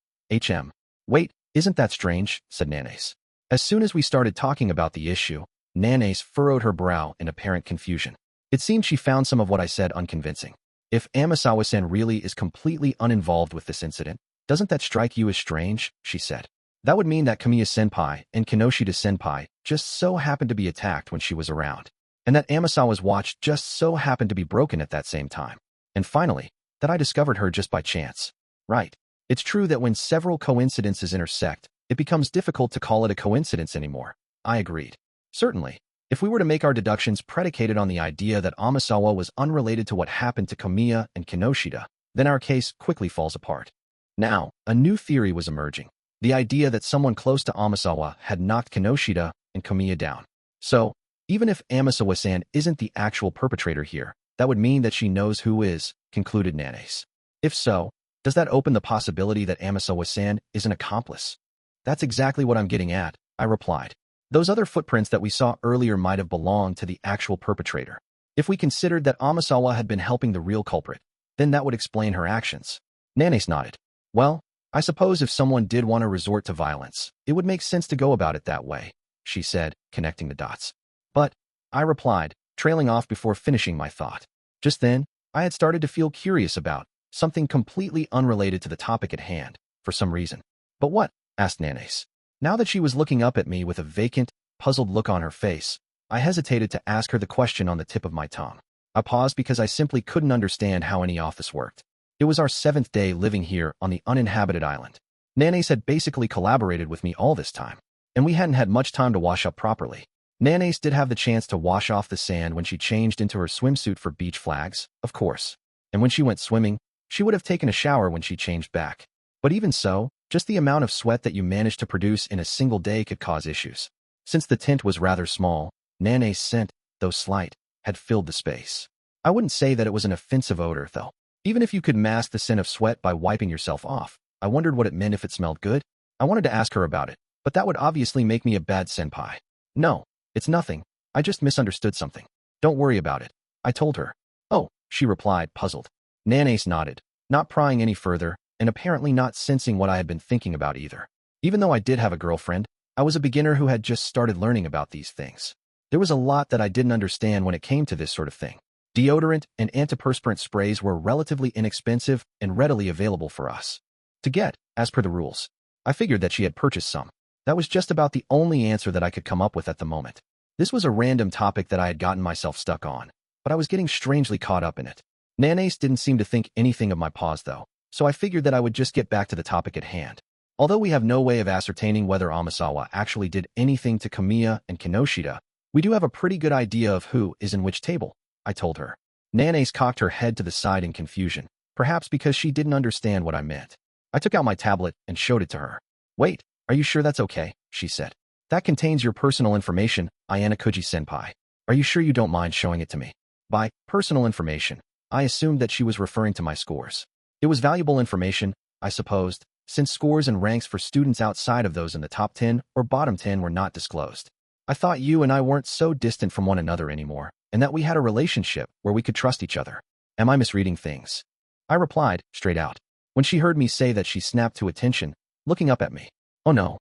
wait, isn't that strange, said Nana's. As soon as we started talking about the issue, Nana's furrowed her brow in apparent confusion. It seemed she found some of what I said unconvincing. If Amasawa-san really is completely uninvolved with this incident, doesn't that strike you as strange? She said. That would mean that Kamiya-senpai and Kinoshita-senpai just so happened to be attacked when she was around, and that Amasawa's watch just so happened to be broken at that same time. And finally, that I discovered her just by chance. Right. It's true that when several coincidences intersect, it becomes difficult to call it a coincidence anymore. I agreed. Certainly. If we were to make our deductions predicated on the idea that Amasawa was unrelated to what happened to Kamiya and Kinoshita, then our case quickly falls apart. Now, a new theory was emerging. The idea that someone close to Amasawa had knocked Kinoshita and Kamiya down. So, even if Amasawa-san isn't the actual perpetrator here, that would mean that she knows who is, concluded Nana's. If so, does that open the possibility that Amasawa-san is an accomplice? That's exactly what I'm getting at, I replied. Those other footprints that we saw earlier might have belonged to the actual perpetrator. If we considered that Amasawa had been helping the real culprit, then that would explain her actions. Nana's nodded. Well, I suppose if someone did want to resort to violence, it would make sense to go about it that way, she said, connecting the dots. But, I replied, trailing off before finishing my thought. Just then, I had started to feel curious about something completely unrelated to the topic at hand, for some reason. But what? asked Nanace. Now that she was looking up at me with a vacant, puzzled look on her face, I hesitated to ask her the question on the tip of my tongue. I paused because I simply couldn't understand how any office worked. It was our 7th day living here on the uninhabited island. Nanace had basically collaborated with me all this time, and we hadn't had much time to wash up properly. Nanace did have the chance to wash off the sand when she changed into her swimsuit for beach flags, of course. And when she went swimming, she would have taken a shower when she changed back. But even so, just the amount of sweat that you managed to produce in a single day could cause issues. Since the tent was rather small, Nanace's scent, though slight, had filled the space. I wouldn't say that it was an offensive odor, though. Even if you could mask the scent of sweat by wiping yourself off, I wondered what it meant if it smelled good. I wanted to ask her about it, but that would obviously make me a bad senpai. No, it's nothing. I just misunderstood something. Don't worry about it, I told her. Oh, she replied, puzzled. Nanace nodded, not prying any further, and apparently not sensing what I had been thinking about either. Even though I did have a girlfriend, I was a beginner who had just started learning about these things. There was a lot that I didn't understand when it came to this sort of thing. Deodorant and antiperspirant sprays were relatively inexpensive and readily available for us to get, as per the rules. I figured that she had purchased some. That was just about the only answer that I could come up with at the moment. This was a random topic that I had gotten myself stuck on, but I was getting strangely caught up in it. Nanace didn't seem to think anything of my pause, though, so I figured that I would just get back to the topic at hand. Although we have no way of ascertaining whether Amasawa actually did anything to Kamiya and Kinoshita, we do have a pretty good idea of who is in which table, I told her. Nanace cocked her head to the side in confusion, perhaps because she didn't understand what I meant. I took out my tablet and showed it to her. Wait, are you sure that's okay? She said. That contains your personal information, Ayanokouji-senpai. Are you sure you don't mind showing it to me? By personal information, I assumed that she was referring to my scores. It was valuable information, I supposed, since scores and ranks for students outside of those in the top 10 or bottom 10 were not disclosed. I thought you and I weren't so distant from one another anymore, and that we had a relationship where we could trust each other. Am I misreading things? I replied, straight out. When she heard me say that, she snapped to attention, looking up at me. Oh no.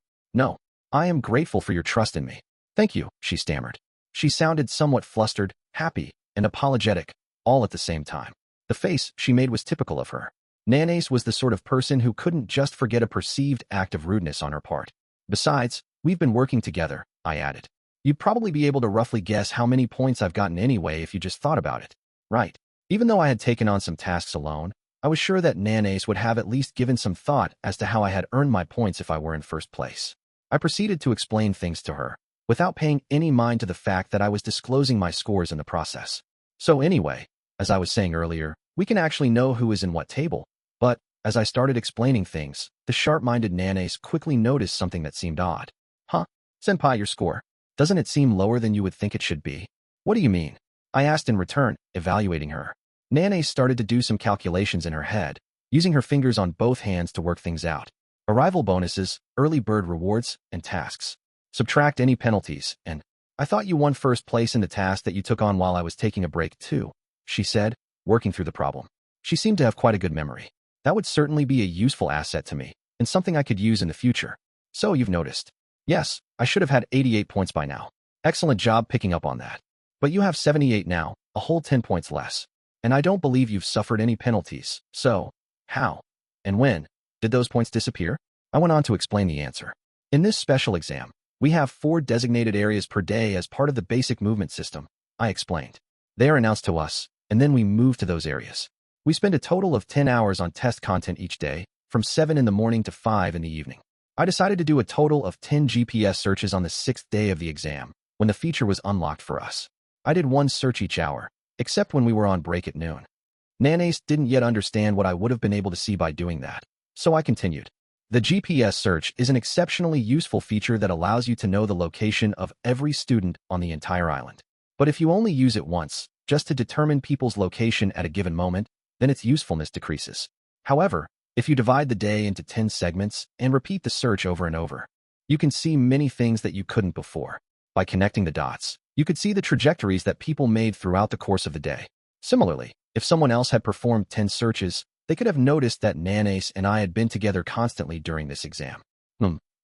I am grateful for your trust in me. Thank you, she stammered. She sounded somewhat flustered, happy, and apologetic, all at the same time. The face she made was typical of her. Nanace was the sort of person who couldn't just forget a perceived act of rudeness on her part. Besides, we've been working together, I added. You'd probably be able to roughly guess how many points I've gotten anyway if you just thought about it. Right. Even though I had taken on some tasks alone, I was sure that Nanace would have at least given some thought as to how I had earned my points if I were in first place. I proceeded to explain things to her, without paying any mind to the fact that I was disclosing my scores in the process. So anyway, as I was saying earlier, we can actually know who is in what table. But, as I started explaining things, the sharp-minded Nanace quickly noticed something that seemed odd. Huh? Senpai, your score. Doesn't it seem lower than you would think it should be? What do you mean? I asked in return, evaluating her. Nanace started to do some calculations in her head, using her fingers on both hands to work things out. Arrival bonuses, early bird rewards, and tasks. Subtract any penalties, and I thought you won first place in the task that you took on while I was taking a break too, she said, working through the problem. She seemed to have quite a good memory. That would certainly be a useful asset to me, and something I could use in the future. So you've noticed. Yes, I should have had 88 points by now. Excellent job picking up on that. But you have 78 now, a whole 10 points less. And I don't believe you've suffered any penalties. So, how? And when? Did those points disappear? I went on to explain the answer. In this special exam, we have 4 designated areas per day as part of the basic movement system, I explained. They are announced to us, and then we move to those areas. We spend a total of 10 hours on test content each day, from 7 in the morning to 5 in the evening. I decided to do a total of 10 GPS searches on the 6th day of the exam, when the feature was unlocked for us. I did 1 search each hour, except when we were on break at noon. Nanace didn't yet understand what I would have been able to see by doing that, so I continued. The GPS search is an exceptionally useful feature that allows you to know the location of every student on the entire island. But if you only use it once, just to determine people's location at a given moment, then its usefulness decreases. However, if you divide the day into 10 segments and repeat the search over and over, you can see many things that you couldn't before. By connecting the dots, you could see the trajectories that people made throughout the course of the day. Similarly, if someone else had performed 10 searches, they could have noticed that Nanace and I had been together constantly during this exam.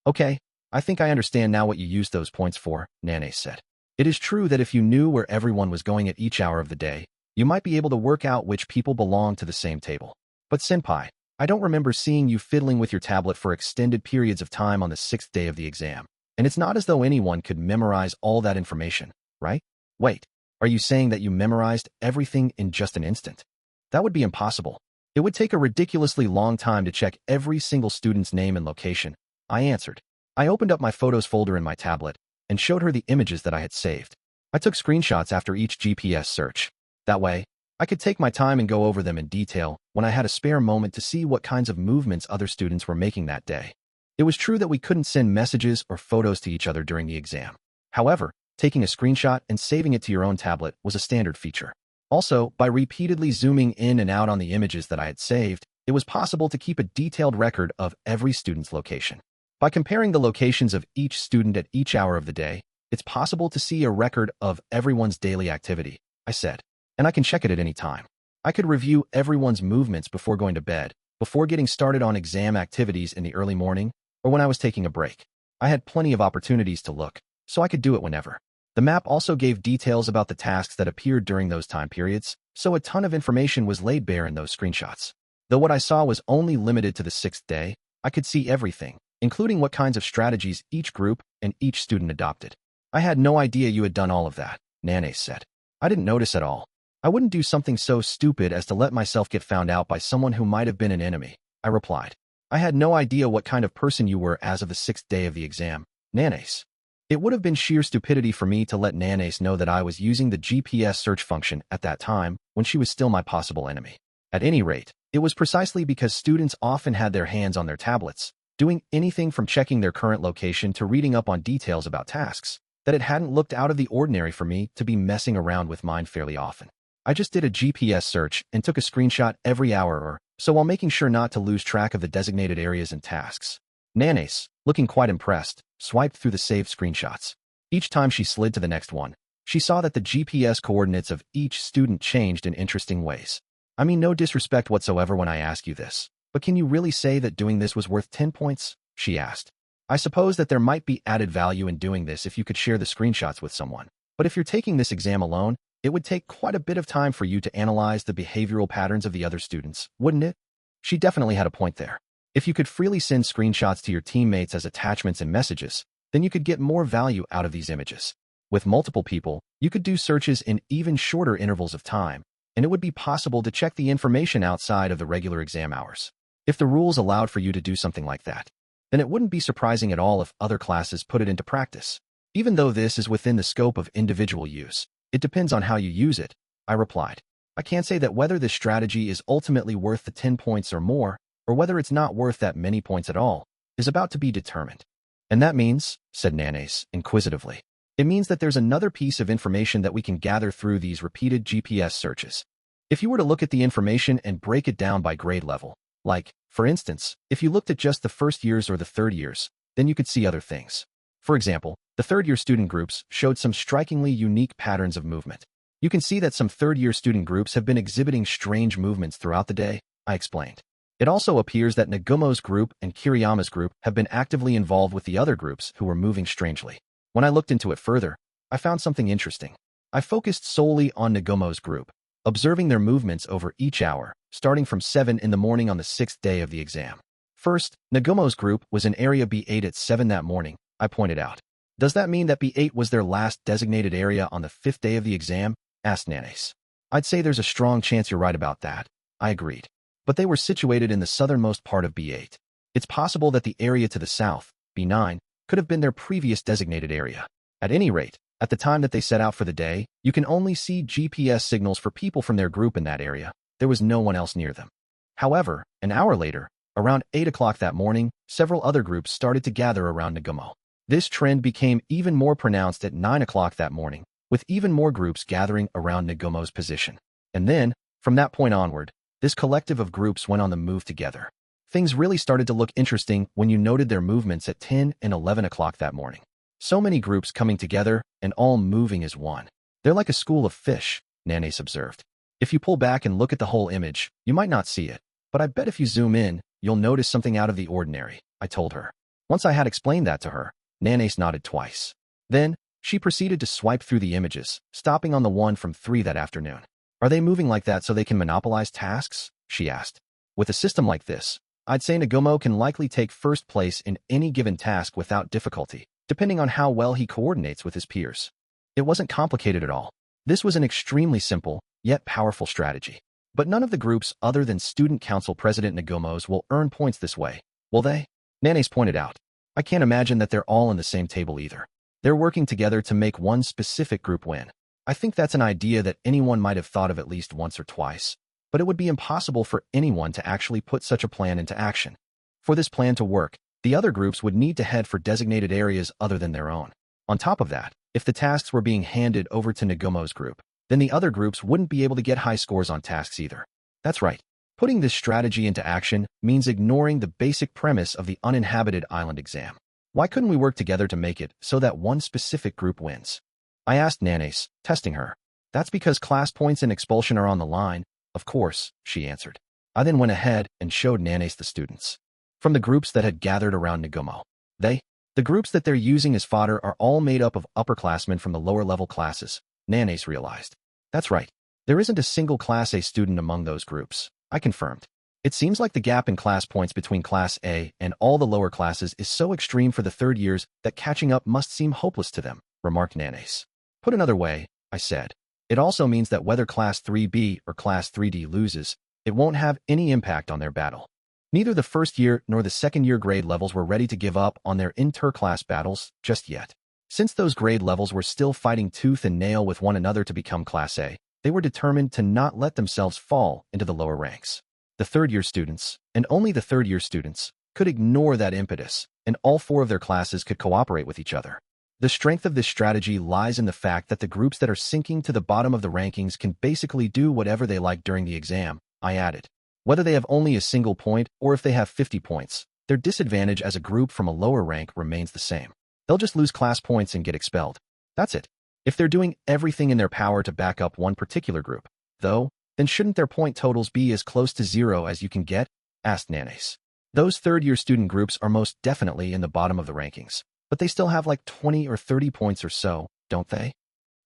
Okay, I think I understand now what you used those points for, Nanace said. It is true that if you knew where everyone was going at each hour of the day, you might be able to work out which people belong to the same table. But senpai, I don't remember seeing you fiddling with your tablet for extended periods of time on the 6th day of the exam. And it's not as though anyone could memorize all that information, right? Wait, are you saying that you memorized everything in just an instant? That would be impossible. It would take a ridiculously long time to check every single student's name and location, I answered. I opened up my photos folder in my tablet and showed her the images that I had saved. I took screenshots after each GPS search. That way, I could take my time and go over them in detail when I had a spare moment to see what kinds of movements other students were making that day. It was true that we couldn't send messages or photos to each other during the exam. However, taking a screenshot and saving it to your own tablet was a standard feature. Also, by repeatedly zooming in and out on the images that I had saved, it was possible to keep a detailed record of every student's location. By comparing the locations of each student at each hour of the day, it's possible to see a record of everyone's daily activity, I said. And I can check it at any time. I could review everyone's movements before going to bed, before getting started on exam activities in the early morning, or when I was taking a break. I had plenty of opportunities to look, so I could do it whenever. The map also gave details about the tasks that appeared during those time periods, so a ton of information was laid bare in those screenshots. Though what I saw was only limited to the 6th day, I could see everything, including what kinds of strategies each group and each student adopted. I had no idea you had done all of that, Nanae said. I didn't notice at all. I wouldn't do something so stupid as to let myself get found out by someone who might have been an enemy, I replied. I had no idea what kind of person you were as of the 6th day of the exam, Nanae. It would have been sheer stupidity for me to let Nanae know that I was using the GPS search function at that time when she was still my possible enemy. At any rate, it was precisely because students often had their hands on their tablets, doing anything from checking their current location to reading up on details about tasks, that it hadn't looked out of the ordinary for me to be messing around with mine fairly often. I just did a GPS search and took a screenshot every hour or so while making sure not to lose track of the designated areas and tasks. Nanae, looking quite impressed, swiped through the saved screenshots. Each time she slid to the next one, she saw that the GPS coordinates of each student changed in interesting ways. I mean, no disrespect whatsoever when I ask you this, but can you really say that doing this was worth 10 points? She asked. I suppose that there might be added value in doing this if you could share the screenshots with someone. But if you're taking this exam alone, it would take quite a bit of time for you to analyze the behavioral patterns of the other students, wouldn't it? She definitely had a point there. If you could freely send screenshots to your teammates as attachments and messages, then you could get more value out of these images. With multiple people, you could do searches in even shorter intervals of time, and it would be possible to check the information outside of the regular exam hours. If the rules allowed for you to do something like that, then it wouldn't be surprising at all if other classes put it into practice. Even though this is within the scope of individual use, it depends on how you use it, I replied. I can't say that whether this strategy is ultimately worth the 10 points or more, or whether it's not worth that many points at all, is about to be determined. And that means, said Nanae inquisitively, it means that there's another piece of information that we can gather through these repeated GPS searches. If you were to look at the information and break it down by grade level, like, for instance, if you looked at just the first years or the third years, then you could see other things. For example, the third-year student groups showed some strikingly unique patterns of movement. You can see that some third-year student groups have been exhibiting strange movements throughout the day, I explained. It also appears that Nagumo's group and Kiriyama's group have been actively involved with the other groups who were moving strangely. When I looked into it further, I found something interesting. I focused solely on Nagumo's group, observing their movements over each hour, starting from 7 in the morning on the 6th day of the exam. First, Nagumo's group was in area B8 at 7 that morning, I pointed out. Does that mean that B8 was their last designated area on the 5th day of the exam? Asked Nanae. I'd say there's a strong chance you're right about that, I agreed. But they were situated in the southernmost part of B8. It's possible that the area to the south, B9, could have been their previous designated area. At any rate, at the time that they set out for the day, you can only see GPS signals for people from their group in that area. There was no one else near them. However, an hour later, around 8 o'clock that morning, several other groups started to gather around Nagumo. This trend became even more pronounced at 9 o'clock that morning, with even more groups gathering around Nagumo's position. And then, from that point onward, this collective of groups went on the move together. Things really started to look interesting when you noted their movements at 10 and 11 o'clock that morning. So many groups coming together and all moving as one. They're like a school of fish, Nanae observed. If you pull back and look at the whole image, you might not see it, but I bet if you zoom in, you'll notice something out of the ordinary, I told her. Once I had explained that to her, Nanae nodded twice. Then, she proceeded to swipe through the images, stopping on the one from 3 that afternoon. Are they moving like that so they can monopolize tasks? She asked. With a system like this, I'd say Nagumo can likely take first place in any given task without difficulty, depending on how well he coordinates with his peers. It wasn't complicated at all. This was an extremely simple, yet powerful strategy. But none of the groups other than Student Council President Nagumo's will earn points this way, will they? Nanes pointed out. I can't imagine that they're all in the same table either. They're working together to make one specific group win. I think that's an idea that anyone might have thought of at least once or twice, but it would be impossible for anyone to actually put such a plan into action. For this plan to work, the other groups would need to head for designated areas other than their own. On top of that, if the tasks were being handed over to Nagumo's group, then the other groups wouldn't be able to get high scores on tasks either. That's right. Putting this strategy into action means ignoring the basic premise of the uninhabited island exam. Why couldn't we work together to make it so that one specific group wins? I asked Nanes, testing her. That's because class points and expulsion are on the line. Of course, she answered. I then went ahead and showed Nanes the students from the groups that had gathered around Nagumo. The groups that they're using as fodder are all made up of upperclassmen from the lower-level classes, Nanes realized. That's right. There isn't a single Class A student among those groups, I confirmed. It seems like the gap in class points between Class A and all the lower classes is so extreme for the third years that catching up must seem hopeless to them, remarked Nanes. Put another way, I said, it also means that whether Class 3B or Class 3D loses, it won't have any impact on their battle. Neither the first year nor the second year grade levels were ready to give up on their inter-class battles just yet. Since those grade levels were still fighting tooth and nail with one another to become Class A, they were determined to not let themselves fall into the lower ranks. The third-year students, and only the third-year students, could ignore that impetus, and all four of their classes could cooperate with each other. The strength of this strategy lies in the fact that the groups that are sinking to the bottom of the rankings can basically do whatever they like during the exam, I added. Whether they have only a single point or if they have 50 points, their disadvantage as a group from a lower rank remains the same. They'll just lose class points and get expelled. That's it. If they're doing everything in their power to back up one particular group, though, then shouldn't their point totals be as close to zero as you can get? Asked Nanes. Those third-year student groups are most definitely in the bottom of the rankings, but they still have like 20 or 30 points or so, don't they?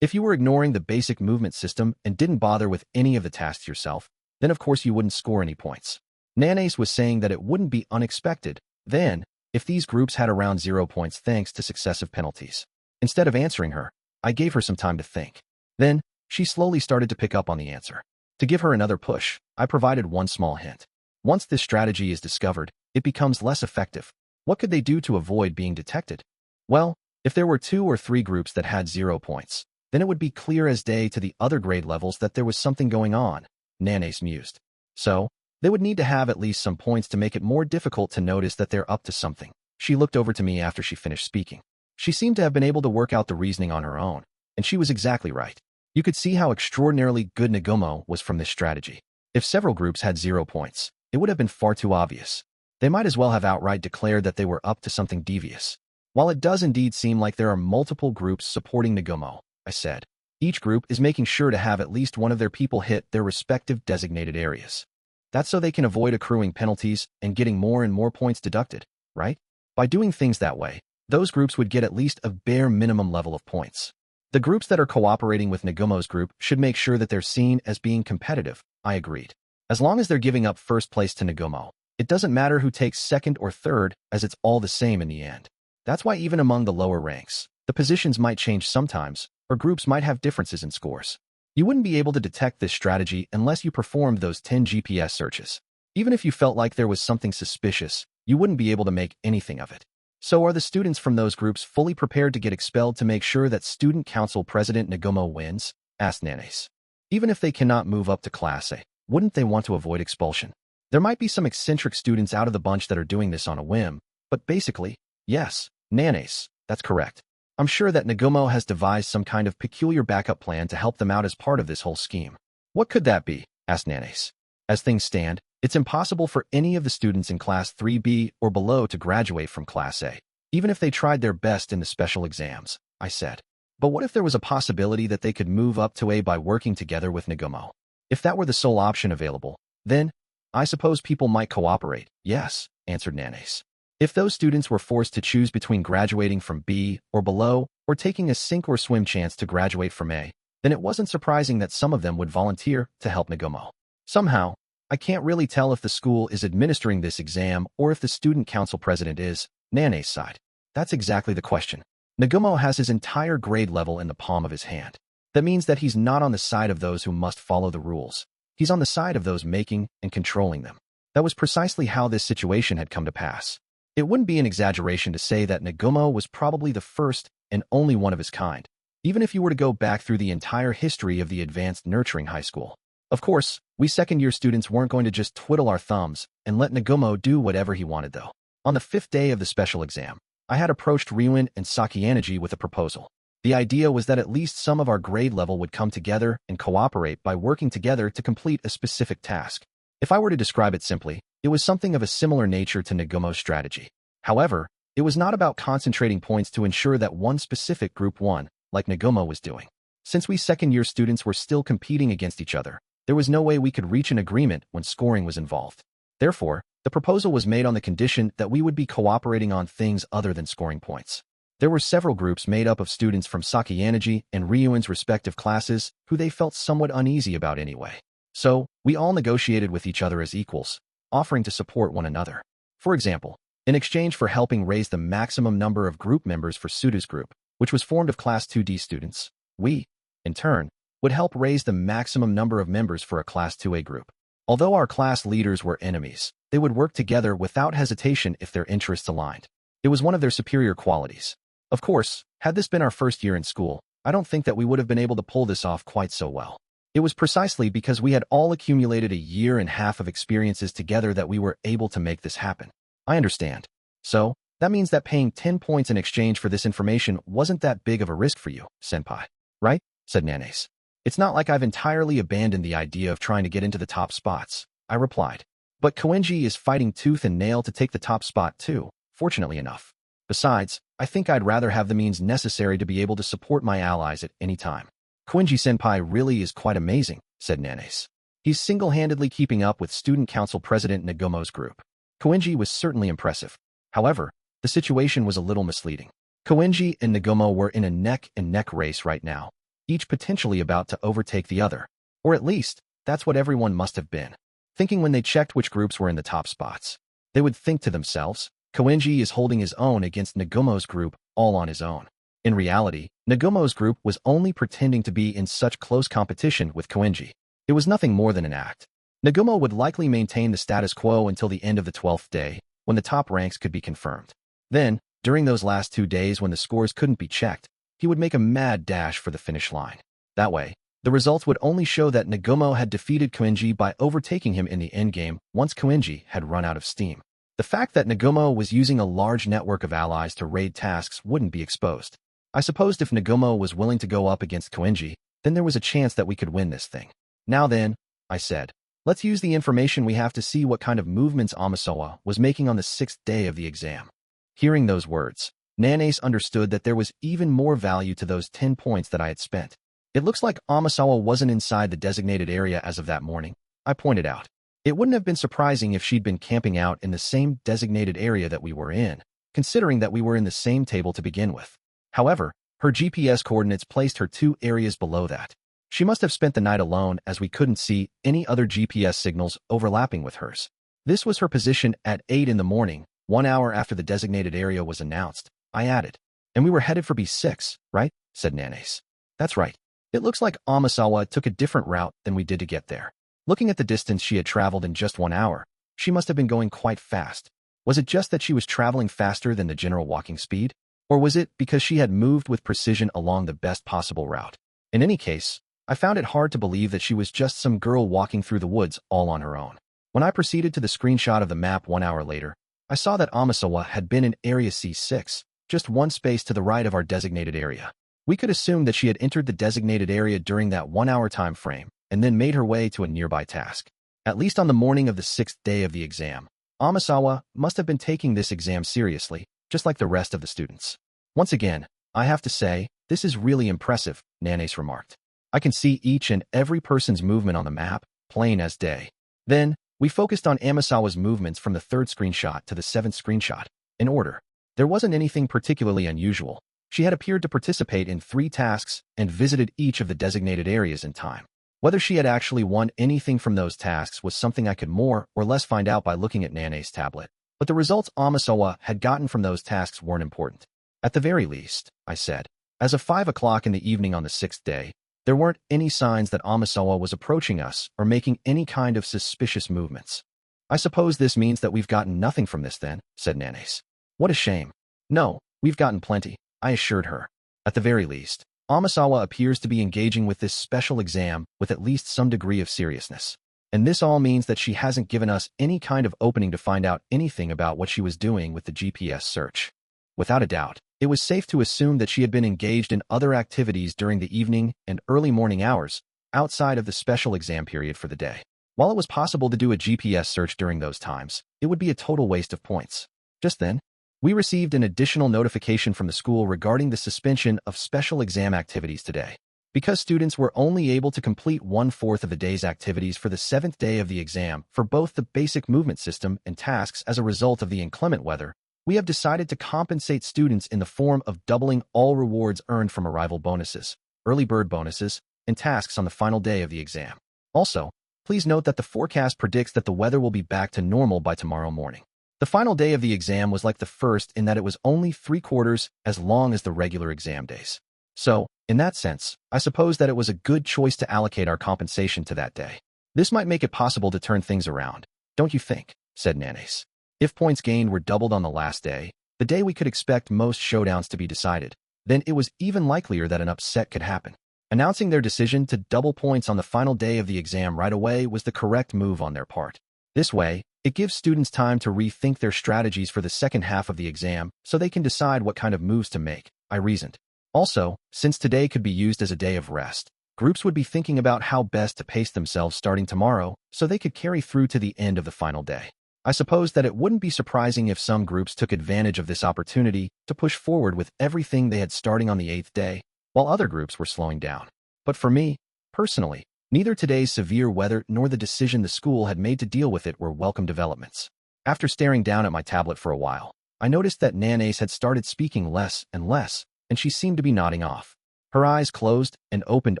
If you were ignoring the basic movement system and didn't bother with any of the tasks yourself, then of course you wouldn't score any points. Nanes was saying that it wouldn't be unexpected, then, if these groups had around 0 points thanks to successive penalties. Instead of answering her, I gave her some time to think. Then, she slowly started to pick up on the answer. To give her another push, I provided one small hint. Once this strategy is discovered, it becomes less effective. What could they do to avoid being detected? Well, if there were 2 or 3 groups that had 0 points, then it would be clear as day to the other grade levels that there was something going on, Nanes mused. So, they would need to have at least some points to make it more difficult to notice that they're up to something. She looked over to me after she finished speaking. She seemed to have been able to work out the reasoning on her own, and she was exactly right. You could see how extraordinarily good Nagumo was from this strategy. If several groups had 0 points, it would have been far too obvious. They might as well have outright declared that they were up to something devious. While it does indeed seem like there are multiple groups supporting Nagumo, I said, each group is making sure to have at least one of their people hit their respective designated areas. That's so they can avoid accruing penalties and getting more and more points deducted, right? By doing things that way, those groups would get at least a bare minimum level of points. The groups that are cooperating with Nagumo's group should make sure that they're seen as being competitive, I agreed. As long as they're giving up first place to Nagumo, it doesn't matter who takes second or third, as it's all the same in the end. That's why even among the lower ranks, the positions might change sometimes, or groups might have differences in scores. You wouldn't be able to detect this strategy unless you performed those 10 GPS searches. Even if you felt like there was something suspicious, you wouldn't be able to make anything of it. So are the students from those groups fully prepared to get expelled to make sure that Student Council President Nagumo wins? Asked Nanes. Even if they cannot move up to Class A, wouldn't they want to avoid expulsion? There might be some eccentric students out of the bunch that are doing this on a whim, but basically, yes, Nanes, that's correct. I'm sure that Nagumo has devised some kind of peculiar backup plan to help them out as part of this whole scheme. What could that be? Asked Nanes. As things stand, it's impossible for any of the students in Class 3B or below to graduate from Class A, even if they tried their best in the special exams, I said. But what if there was a possibility that they could move up to A by working together with Nagumo? If that were the sole option available, then, I suppose people might cooperate. Yes, answered Nanes. If those students were forced to choose between graduating from B or below or taking a sink or swim chance to graduate from A, then it wasn't surprising that some of them would volunteer to help Nagumo. Somehow, I can't really tell if the school is administering this exam or if the student council president is. Nane's side. That's exactly the question. Nagumo has his entire grade level in the palm of his hand. That means that he's not on the side of those who must follow the rules. He's on the side of those making and controlling them. That was precisely how this situation had come to pass. It wouldn't be an exaggeration to say that Nagumo was probably the first and only one of his kind, even if you were to go back through the entire history of the advanced nurturing high school. Of course, we second-year students weren't going to just twiddle our thumbs and let Nagumo do whatever he wanted, though. On the 5th day of the special exam, I had approached Ryuin and Sakienergy with a proposal. The idea was that at least some of our grade level would come together and cooperate by working together to complete a specific task. If I were to describe it simply, it was something of a similar nature to Nagumo's strategy. However, it was not about concentrating points to ensure that one specific group won, like Nagumo was doing. Since we second-year students were still competing against each other, there was no way we could reach an agreement when scoring was involved. Therefore, the proposal was made on the condition that we would be cooperating on things other than scoring points. There were several groups made up of students from Sakienergy and Ryuin's respective classes who they felt somewhat uneasy about anyway. So, we all negotiated with each other as equals, offering to support one another. For example, in exchange for helping raise the maximum number of group members for Suda's group, which was formed of Class 2D students, we, in turn, would help raise the maximum number of members for a Class 2A group. Although our class leaders were enemies, they would work together without hesitation if their interests aligned. It was one of their superior qualities. Of course, had this been our first year in school, I don't think that we would have been able to pull this off quite so well. It was precisely because we had all accumulated a year and a half of experiences together that we were able to make this happen. I understand. So, that means that paying 10 points in exchange for this information wasn't that big of a risk for you, senpai. Right? Said Nanes. It's not like I've entirely abandoned the idea of trying to get into the top spots, I replied. But Kouenji is fighting tooth and nail to take the top spot too, fortunately enough. Besides, I think I'd rather have the means necessary to be able to support my allies at any time. Kouenji-senpai really is quite amazing, said Nanes. He's single-handedly keeping up with Student Council President Nagumo's group. Kouenji was certainly impressive. However, the situation was a little misleading. Kouenji and Nagumo were in a neck-and-neck race right now, each potentially about to overtake the other. Or at least, that's what everyone must have been thinking when they checked which groups were in the top spots. They would think to themselves, Kouenji is holding his own against Nagumo's group all on his own. In reality, Nagumo's group was only pretending to be in such close competition with Kouenji. It was nothing more than an act. Nagumo would likely maintain the status quo until the end of the 12th day, when the top ranks could be confirmed. Then, during those last 2 days when the scores couldn't be checked, he would make a mad dash for the finish line. That way, the results would only show that Nagumo had defeated Kouenji by overtaking him in the endgame once Kouenji had run out of steam. The fact that Nagumo was using a large network of allies to raid tasks wouldn't be exposed. I supposed if Nagumo was willing to go up against Kouenji, then there was a chance that we could win this thing. Now then, I said, let's use the information we have to see what kind of movements Amasawa was making on the 6th day of the exam. Hearing those words, Nanes understood that there was even more value to those 10 points that I had spent. It looks like Amasawa wasn't inside the designated area as of that morning, I pointed out. It wouldn't have been surprising if she'd been camping out in the same designated area that we were in, considering that we were in the same table to begin with. However, her GPS coordinates placed her 2 areas below that. She must have spent the night alone as we couldn't see any other GPS signals overlapping with hers. This was her position at 8 in the morning, 1 hour after the designated area was announced, I added. And we were headed for B6, right? Said Nanes. That's right. It looks like Amasawa took a different route than we did to get there. Looking at the distance she had traveled in just 1 hour, she must have been going quite fast. Was it just that she was traveling faster than the general walking speed? Or was it because she had moved with precision along the best possible route? In any case, I found it hard to believe that she was just some girl walking through the woods all on her own. When I proceeded to the screenshot of the map 1 hour later, I saw that Amasawa had been in Area C6, just one space to the right of our designated area. We could assume that she had entered the designated area during that 1 hour time frame, and then made her way to a nearby task. At least on the morning of the 6th day of the exam, Amasawa must have been taking this exam seriously, just like the rest of the students. Once again, I have to say, this is really impressive, Nanes remarked. I can see each and every person's movement on the map, plain as day. Then, we focused on Amasawa's movements from the 3rd screenshot to the 7th screenshot, in order. There wasn't anything particularly unusual. She had appeared to participate in 3 tasks and visited each of the designated areas in time. Whether she had actually won anything from those tasks was something I could more or less find out by looking at Nane's tablet. But the results Amasawa had gotten from those tasks weren't important. At the very least, I said. As of 5 o'clock in the evening on the 6th day, there weren't any signs that Amasawa was approaching us or making any kind of suspicious movements. I suppose this means that we've gotten nothing from this then, said Nanes. What a shame. No, we've gotten plenty, I assured her. At the very least, Amasawa appears to be engaging with this special exam with at least some degree of seriousness. And this all means that she hasn't given us any kind of opening to find out anything about what she was doing with the GPS search. Without a doubt, it was safe to assume that she had been engaged in other activities during the evening and early morning hours, outside of the special exam period for the day. While it was possible to do a GPS search during those times, it would be a total waste of points. Just then, we received an additional notification from the school regarding the suspension of special exam activities today. Because students were only able to complete 1/4 of the day's activities for the 7th day of the exam for both the basic movement system and tasks as a result of the inclement weather, we have decided to compensate students in the form of doubling all rewards earned from arrival bonuses, early bird bonuses, and tasks on the final day of the exam. Also, please note that the forecast predicts that the weather will be back to normal by tomorrow morning. The final day of the exam was like the first in that it was only 3/4 as long as the regular exam days. So, in that sense, I suppose that it was a good choice to allocate our compensation to that day. This might make it possible to turn things around, don't you think? Said Nanes. If points gained were doubled on the last day, the day we could expect most showdowns to be decided, then it was even likelier that an upset could happen. Announcing their decision to double points on the final day of the exam right away was the correct move on their part. This way, it gives students time to rethink their strategies for the second half of the exam so they can decide what kind of moves to make, I reasoned. Also, since today could be used as a day of rest, groups would be thinking about how best to pace themselves starting tomorrow so they could carry through to the end of the final day. I suppose that it wouldn't be surprising if some groups took advantage of this opportunity to push forward with everything they had starting on the 8th day, while other groups were slowing down. But for me, personally, neither today's severe weather nor the decision the school had made to deal with it were welcome developments. After staring down at my tablet for a while, I noticed that Nanes had started speaking less and less, and she seemed to be nodding off. Her eyes closed and opened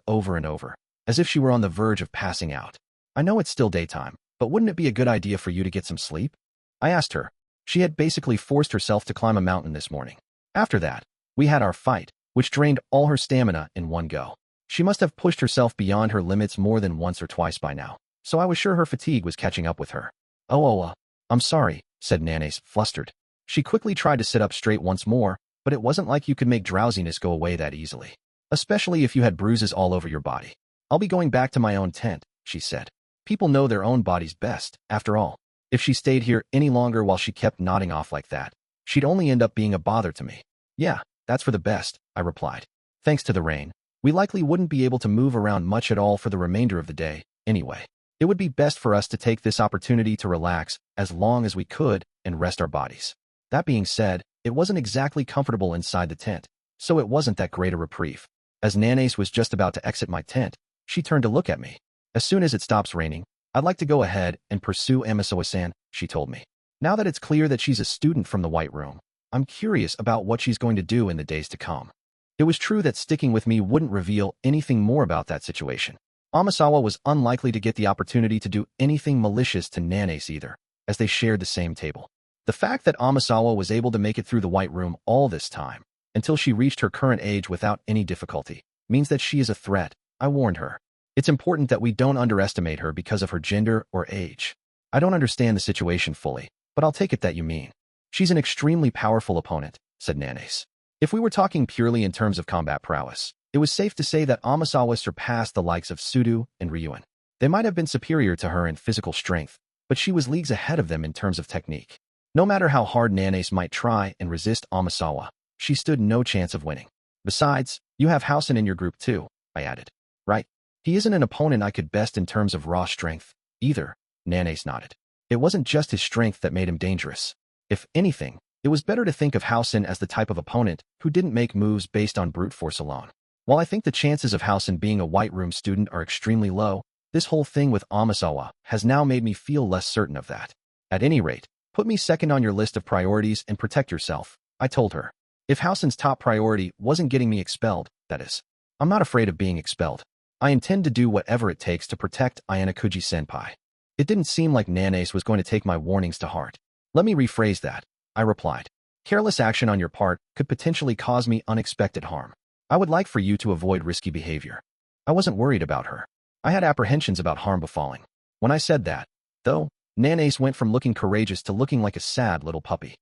over and over, as if she were on the verge of passing out. I know it's still daytime, but wouldn't it be a good idea for you to get some sleep? I asked her. She had basically forced herself to climb a mountain this morning. After that, we had our fight, which drained all her stamina in one go. She must have pushed herself beyond her limits more than once or twice by now, so I was sure her fatigue was catching up with her. I'm sorry, said Nanes, flustered. She quickly tried to sit up straight once more, but it wasn't like you could make drowsiness go away that easily, especially if you had bruises all over your body. I'll be going back to my own tent, she said. People know their own bodies best, after all. If she stayed here any longer while she kept nodding off like that, she'd only end up being a bother to me. Yeah, that's for the best, I replied. Thanks to the rain, we likely wouldn't be able to move around much at all for the remainder of the day, anyway. It would be best for us to take this opportunity to relax as long as we could and rest our bodies. That being said, it wasn't exactly comfortable inside the tent, so it wasn't that great a reprieve. As Nanes was just about to exit my tent, she turned to look at me. As soon as it stops raining, I'd like to go ahead and pursue Amasawa-san, she told me. Now that it's clear that she's a student from the White Room, I'm curious about what she's going to do in the days to come. It was true that sticking with me wouldn't reveal anything more about that situation. Amasawa was unlikely to get the opportunity to do anything malicious to Nanes either, as they shared the same table. The fact that Amasawa was able to make it through the White Room all this time, until she reached her current age without any difficulty, means that she is a threat, I warned her. It's important that we don't underestimate her because of her gender or age. I don't understand the situation fully, but I'll take it that you mean. She's an extremely powerful opponent, said Nanes. If we were talking purely in terms of combat prowess, it was safe to say that Amasawa surpassed the likes of Sudo and Ryuen. They might have been superior to her in physical strength, but she was leagues ahead of them in terms of technique. No matter how hard Nanes might try and resist Amasawa, she stood no chance of winning. Besides, you have Housen in your group too, I added. Right? He isn't an opponent I could best in terms of raw strength, either, Nanes nodded. It wasn't just his strength that made him dangerous. If anything, it was better to think of Housen as the type of opponent who didn't make moves based on brute force alone. While I think the chances of Housen being a White Room student are extremely low, this whole thing with Amasawa has now made me feel less certain of that. At any rate, put me second on your list of priorities and protect yourself, I told her. If Housen's top priority wasn't getting me expelled, that is. I'm not afraid of being expelled. I intend to do whatever it takes to protect Ayanokouji-senpai. It didn't seem like Nanace was going to take my warnings to heart. Let me rephrase that, I replied. Careless action on your part could potentially cause me unexpected harm. I would like for you to avoid risky behavior. I wasn't worried about her. I had apprehensions about harm befalling. When I said that, though, Nanace went from looking courageous to looking like a sad little puppy.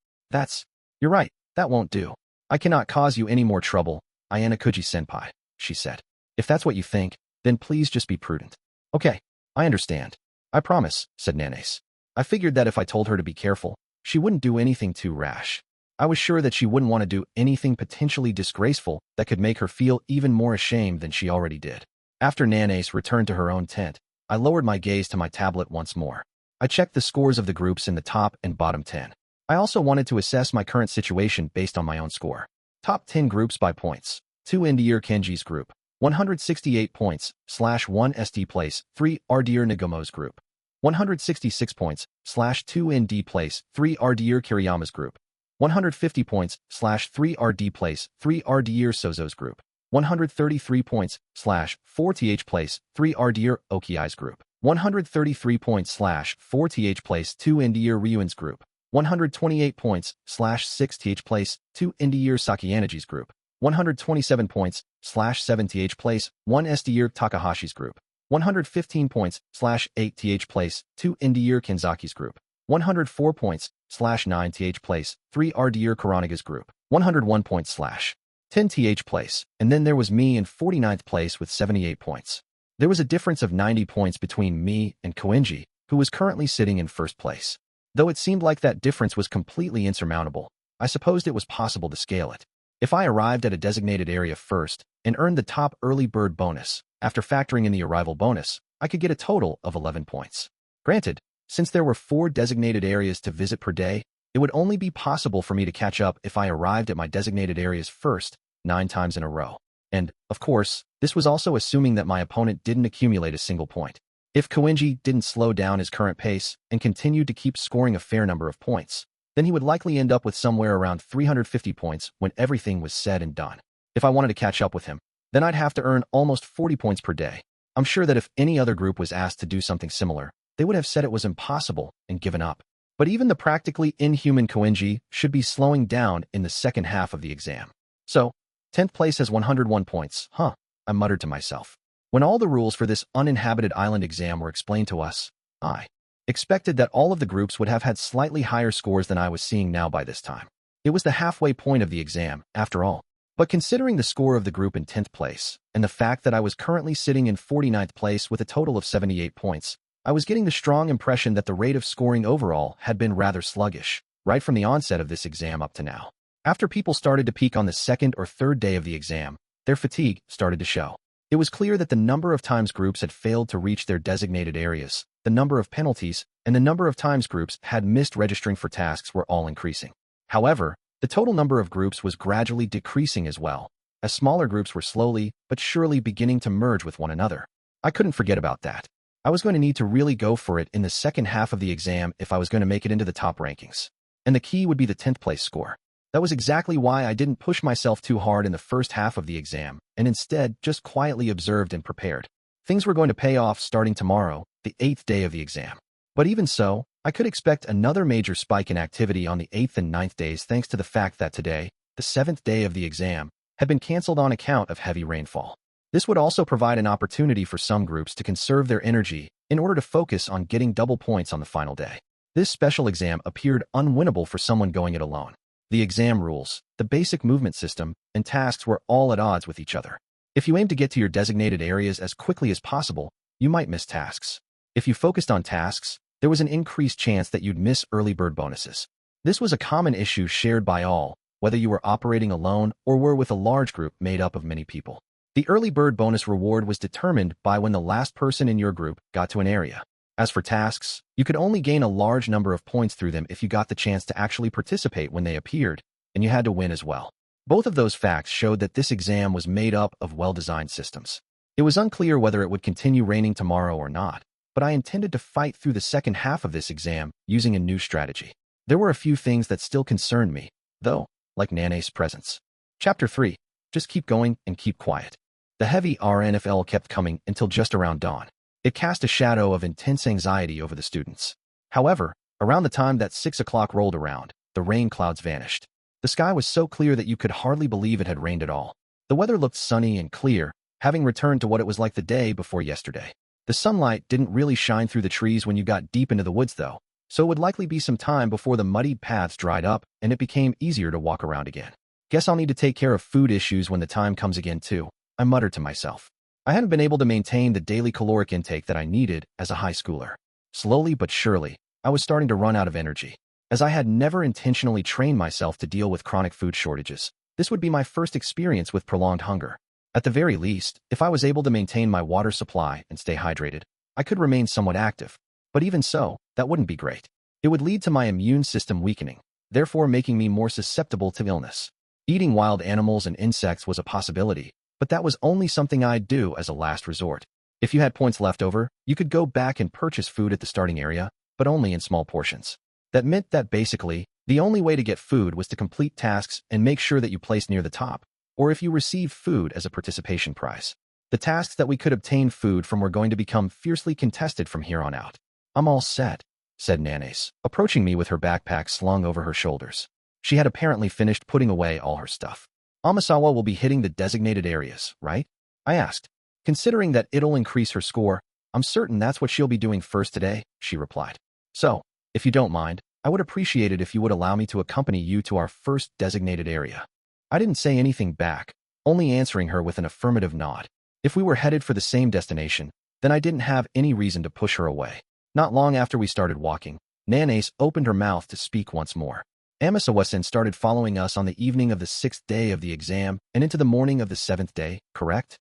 You're right, that won't do. I cannot cause you any more trouble, Ayanokouji-senpai, she said. If that's what you think, then please just be prudent. Okay, I understand. I promise, said Nanace. I figured that if I told her to be careful, she wouldn't do anything too rash. I was sure that she wouldn't want to do anything potentially disgraceful that could make her feel even more ashamed than she already did. After Nanace returned to her own tent, I lowered my gaze to my tablet once more. I checked the scores of the groups in the top and bottom 10. I also wanted to assess my current situation based on my own score. Top 10 groups by points. 2 Indier Kenji's group, 168 points, /1 ST place, 3 Ardier Nagomo's group. 166 points, /2 ND place, 3 Ardier Kiriyama's group. 150 points, /3 RD place, 3 Ardier Sozo's group. 133 points, /4 TH place, 3 Ardier Okiai's group. 133 points, /4 TH place, 2 Indier Ryuan's group. 128 points, /6 TH place, 2 Indier Sakiyanagi's group. 127 points, /7 TH place, 1 Estier Takahashi's group. 115 points, /8 TH place, 2 Indier Kenzaki's group. 104 points, /9 TH place, 3 Ardier Karanaga's group. 101 points, /10 TH place, and then there was me in 49th place with 78 points. There was a difference of 90 points between me and Kouenji, who was currently sitting in first place. Though it seemed like that difference was completely insurmountable, I supposed it was possible to scale it. If I arrived at a designated area first and earned the top early bird bonus, after factoring in the arrival bonus, I could get a total of 11 points. Granted, since there were 4 designated areas to visit per day, it would only be possible for me to catch up if I arrived at my designated areas first, 9 times in a row. And, of course, this was also assuming that my opponent didn't accumulate a single point. If Kouenji didn't slow down his current pace and continued to keep scoring a fair number of points, then he would likely end up with somewhere around 350 points when everything was said and done. If I wanted to catch up with him, then I'd have to earn almost 40 points per day. I'm sure that if any other group was asked to do something similar, they would have said it was impossible and given up. But even the practically inhuman Kouenji should be slowing down in the second half of the exam. So, 10th place has 101 points, I muttered to myself. When all the rules for this uninhabited island exam were explained to us, I expected that all of the groups would have had slightly higher scores than I was seeing now by this time. It was the halfway point of the exam, after all. But considering the score of the group in 10th place, and the fact that I was currently sitting in 49th place with a total of 78 points, I was getting the strong impression that the rate of scoring overall had been rather sluggish, right from the onset of this exam up to now. After people started to peak on the second or third day of the exam, their fatigue started to show. It was clear that the number of times groups had failed to reach their designated areas, the number of penalties, and the number of times groups had missed registering for tasks were all increasing. However, the total number of groups was gradually decreasing as well, as smaller groups were slowly but surely beginning to merge with one another. I couldn't forget about that. I was going to need to really go for it in the second half of the exam if I was going to make it into the top rankings. And the key would be the 10th place score. That was exactly why I didn't push myself too hard in the first half of the exam, and instead just quietly observed and prepared. Things were going to pay off starting tomorrow, the 8th day of the exam. But even so, I could expect another major spike in activity on the 8th and 9th days thanks to the fact that today, the 7th day of the exam, had been cancelled on account of heavy rainfall. This would also provide an opportunity for some groups to conserve their energy in order to focus on getting double points on the final day. This special exam appeared unwinnable for someone going it alone. The exam rules, the basic movement system, and tasks were all at odds with each other. If you aim to get to your designated areas as quickly as possible, you might miss tasks. If you focused on tasks, there was an increased chance that you'd miss early bird bonuses. This was a common issue shared by all, whether you were operating alone or were with a large group made up of many people. The early bird bonus reward was determined by when the last person in your group got to an area. As for tasks, you could only gain a large number of points through them if you got the chance to actually participate when they appeared, and you had to win as well. Both of those facts showed that this exam was made up of well-designed systems. It was unclear whether it would continue raining tomorrow or not, but I intended to fight through the second half of this exam using a new strategy. There were a few things that still concerned me, though, like Nanace's presence. Chapter 3. Just keep going and keep quiet. The heavy RNFL kept coming until just around dawn. It cast a shadow of intense anxiety over the students. However, around the time that 6 o'clock rolled around, the rain clouds vanished. The sky was so clear that you could hardly believe it had rained at all. The weather looked sunny and clear, having returned to what it was like the day before yesterday. The sunlight didn't really shine through the trees when you got deep into the woods though, so it would likely be some time before the muddied paths dried up and it became easier to walk around again. Guess I'll need to take care of food issues when the time comes again too, I muttered to myself. I hadn't been able to maintain the daily caloric intake that I needed as a high schooler. Slowly but surely, I was starting to run out of energy. As I had never intentionally trained myself to deal with chronic food shortages, this would be my first experience with prolonged hunger. At the very least, if I was able to maintain my water supply and stay hydrated, I could remain somewhat active. But even so, that wouldn't be great. It would lead to my immune system weakening, therefore making me more susceptible to illness. Eating wild animals and insects was a possibility, but that was only something I'd do as a last resort. If you had points left over, you could go back and purchase food at the starting area, but only in small portions. That meant that basically, the only way to get food was to complete tasks and make sure that you placed near the top, or if you received food as a participation prize. The tasks that we could obtain food from were going to become fiercely contested from here on out. I'm all set, said Nanace, approaching me with her backpack slung over her shoulders. She had apparently finished putting away all her stuff. Amasawa will be hitting the designated areas, right? I asked. Considering that it'll increase her score, I'm certain that's what she'll be doing first today, she replied. So, if you don't mind, I would appreciate it if you would allow me to accompany you to our first designated area. I didn't say anything back, only answering her with an affirmative nod. If we were headed for the same destination, then I didn't have any reason to push her away. Not long after we started walking, Nanace opened her mouth to speak once more. Amasawa-san started following us on the evening of the 6th day of the exam and into the morning of the 7th day, correct?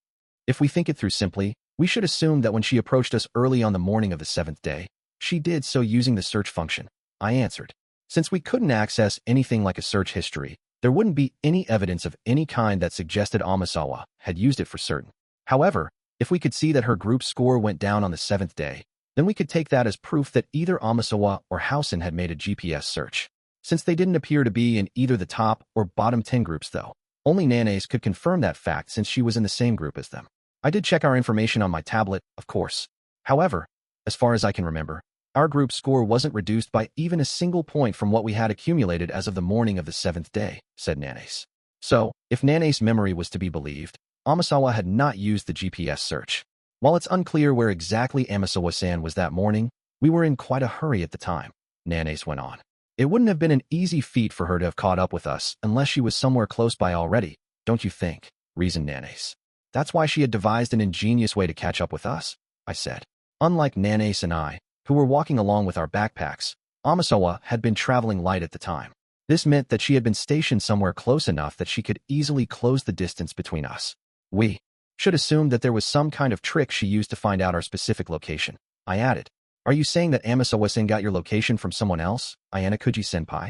If we think it through simply, we should assume that when she approached us early on the morning of the 7th day, she did so using the search function, I answered. Since we couldn't access anything like a search history, there wouldn't be any evidence of any kind that suggested Amasawa had used it for certain. However, if we could see that her group score went down on the 7th day, then we could take that as proof that either Amasawa or Housen had made a GPS search. Since they didn't appear to be in either the top or bottom 10 groups though, only Nanace could confirm that fact since she was in the same group as them. I did check our information on my tablet, of course. However, as far as I can remember, our group score wasn't reduced by even a single point from what we had accumulated as of the morning of the 7th day, said Nanace. So, if Nanace's memory was to be believed, Amasawa had not used the GPS search. While it's unclear where exactly Amasawa-san was that morning, we were in quite a hurry at the time, Nanace went on. It wouldn't have been an easy feat for her to have caught up with us unless she was somewhere close by already, don't you think? Reasoned Nanace. That's why she had devised an ingenious way to catch up with us, I said. Unlike Nanace and I, who were walking along with our backpacks, Amasawa had been traveling light at the time. This meant that she had been stationed somewhere close enough that she could easily close the distance between us. We should assume that there was some kind of trick she used to find out our specific location, I added. Are you saying that Amasawa-san got your location from someone else, Ayanokouji-senpai?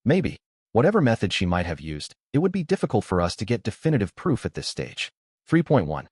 Maybe. Whatever method she might have used, it would be difficult for us to get definitive proof at this stage. 3.1.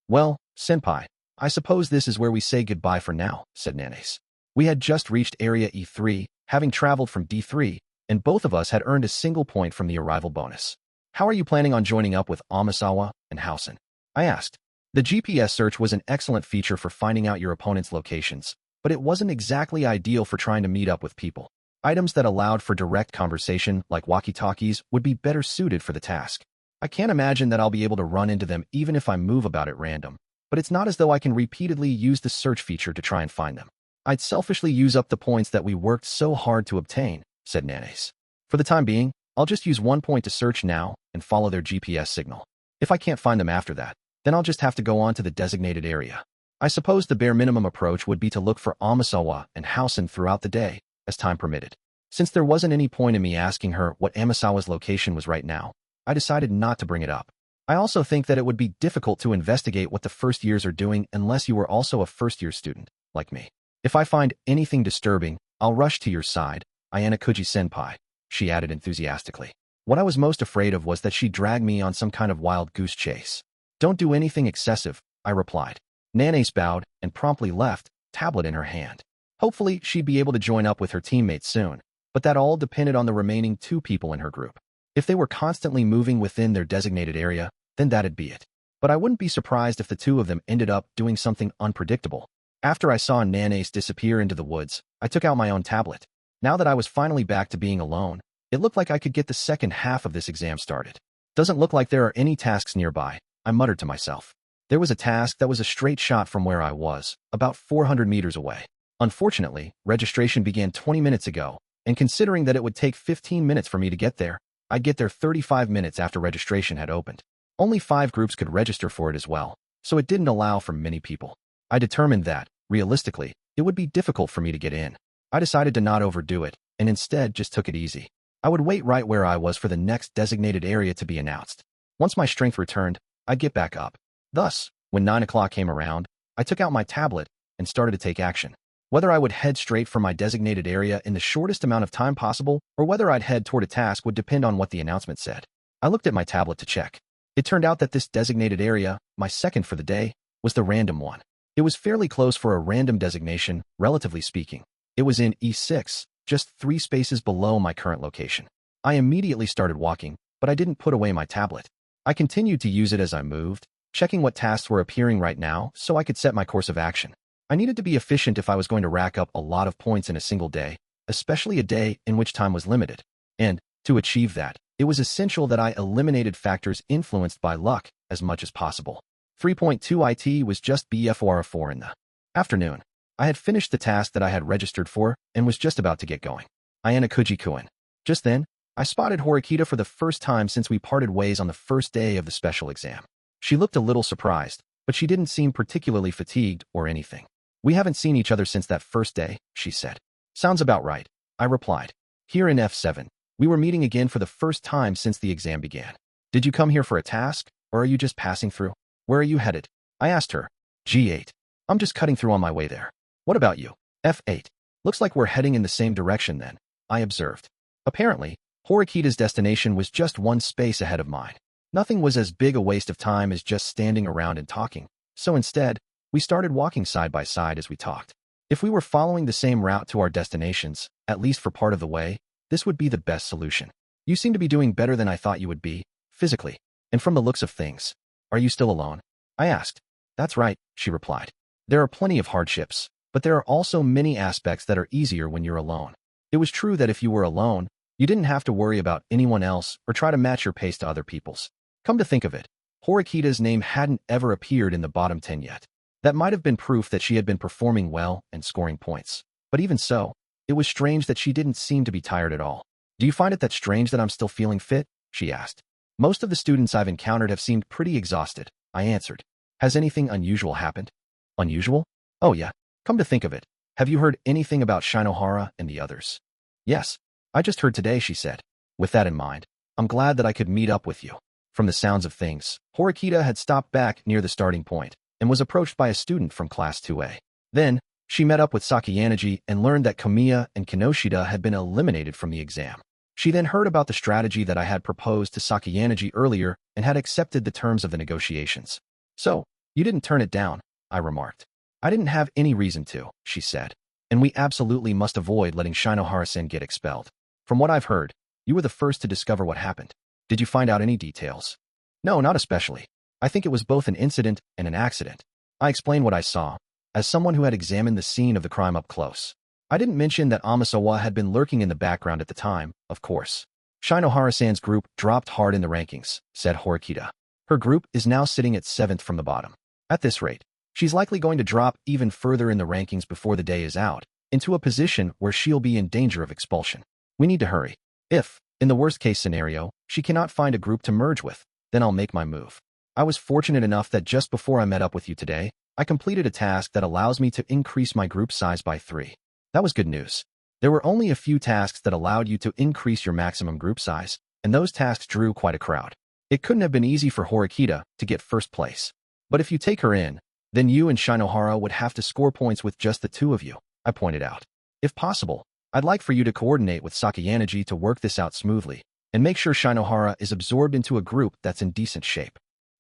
Well, senpai, I suppose this is where we say goodbye for now, said Nanace. We had just reached Area E3, having traveled from D3, and both of us had earned a single point from the arrival bonus. How are you planning on joining up with Amasawa and Housen? I asked. The GPS search was an excellent feature for finding out your opponent's locations, but it wasn't exactly ideal for trying to meet up with people. Items that allowed for direct conversation, like walkie-talkies, would be better suited for the task. I can't imagine that I'll be able to run into them even if I move about at random, but it's not as though I can repeatedly use the search feature to try and find them. I'd selfishly use up the points that we worked so hard to obtain, said Nanace. For the time being, I'll just use 1 point to search now and follow their GPS signal. If I can't find them after that, then I'll just have to go on to the designated area. I suppose the bare minimum approach would be to look for Amasawa and Housen throughout the day, as time permitted. Since there wasn't any point in me asking her what Amasawa's location was right now, I decided not to bring it up. I also think that it would be difficult to investigate what the first years are doing unless you were also a first-year student, like me. If I find anything disturbing, I'll rush to your side, Ayanokouji-senpai, she added enthusiastically. What I was most afraid of was that she'd drag me on some kind of wild goose chase. Don't do anything excessive, I replied. Nanace bowed and promptly left, tablet in her hand. Hopefully, she'd be able to join up with her teammates soon, but that all depended on the remaining 2 people in her group. If they were constantly moving within their designated area, then that'd be it. but I wouldn't be surprised if the two of them ended up doing something unpredictable. After I saw Nanace disappear into the woods, I took out my own tablet. Now that I was finally back to being alone, it looked like I could get the second half of this exam started. Doesn't look like there are any tasks nearby, I muttered to myself. There was a task that was a straight shot from where I was, about 400 meters away. Unfortunately, registration began 20 minutes ago, and considering that it would take 15 minutes for me to get there, I'd get there 35 minutes after registration had opened. Only 5 groups could register for it as well, so it didn't allow for many people. I determined that, realistically, it would be difficult for me to get in. I decided to not overdo it, and instead just took it easy. I would wait right where I was for the next designated area to be announced. Once my strength returned, I'd get back up. Thus, when 9 o'clock came around, I took out my tablet and started to take action. Whether I would head straight for my designated area in the shortest amount of time possible, or whether I'd head toward a task would depend on what the announcement said. I looked at my tablet to check. It turned out that this designated area, my second for the day, was the random one. It was fairly close for a random designation, relatively speaking. It was in E6, just 3 spaces below my current location. I immediately started walking, but I didn't put away my tablet. I continued to use it as I moved, checking what tasks were appearing right now so I could set my course of action. I needed to be efficient if I was going to rack up a lot of points in a single day, especially a day in which time was limited. And, to achieve that, it was essential that I eliminated factors influenced by luck as much as possible. 3.2 IT was just BFR4 in the afternoon. I had finished the task that I had registered for and was just about to get going. Ayanokouji Kouenji. Just then, I spotted Horikita for the first time since we parted ways on the first day of the special exam. She looked a little surprised, but she didn't seem particularly fatigued or anything. We haven't seen each other since that first day, she said. Sounds about right, I replied. Here in F7, we were meeting again for the first time since the exam began. Did you come here for a task, or are you just passing through? Where are you headed? I asked her. G8. I'm just cutting through on my way there. What about you? F8. Looks like we're heading in the same direction then, I observed. Apparently, Horikita's destination was just one space ahead of mine. Nothing was as big a waste of time as just standing around and talking, so instead, we started walking side by side as we talked. If we were following the same route to our destinations, at least for part of the way, this would be the best solution. You seem to be doing better than I thought you would be, physically, and from the looks of things. Are you still alone? I asked. That's right, she replied. There are plenty of hardships, but there are also many aspects that are easier when you're alone. It was true that if you were alone, you didn't have to worry about anyone else or try to match your pace to other people's. Come to think of it, Horikita's name hadn't ever appeared in the bottom 10 yet. That might have been proof that she had been performing well and scoring points. But even so, it was strange that she didn't seem to be tired at all. Do you find it that strange that I'm still feeling fit? She asked. Most of the students I've encountered have seemed pretty exhausted, I answered. Has anything unusual happened? Unusual? Oh yeah, come to think of it. Have you heard anything about Shinohara and the others? Yes, I just heard today, she said. With that in mind, I'm glad that I could meet up with you. From the sounds of things, Horikita had stopped back near the starting point and was approached by a student from Class 2A. Then, she met up with Sakayanagi and learned that Kamiya and Kinoshita had been eliminated from the exam. She then heard about the strategy that I had proposed to Sakayanagi earlier and had accepted the terms of the negotiations. So, you didn't turn it down, I remarked. I didn't have any reason to, she said. And we absolutely must avoid letting Shinohara-sen get expelled. From what I've heard, you were the first to discover what happened. Did you find out any details? No, not especially. I think it was both an incident and an accident. I explained what I saw, as someone who had examined the scene of the crime up close. I didn't mention that Amasawa had been lurking in the background at the time, of course. Shinohara-san's group dropped hard in the rankings, said Horikita. Her group is now sitting at 7th from the bottom. At this rate, she's likely going to drop even further in the rankings before the day is out, into a position where she'll be in danger of expulsion. We need to hurry. If, in the worst-case scenario, she cannot find a group to merge with, then I'll make my move. I was fortunate enough that just before I met up with you today, I completed a task that allows me to increase my group size by 3. That was good news. There were only a few tasks that allowed you to increase your maximum group size, and those tasks drew quite a crowd. It couldn't have been easy for Horikita to get first place. But if you take her in, then you and Shinohara would have to score points with just the 2 of you, I pointed out. If possible, I'd like for you to coordinate with Sakayanagi to work this out smoothly, and make sure Shinohara is absorbed into a group that's in decent shape.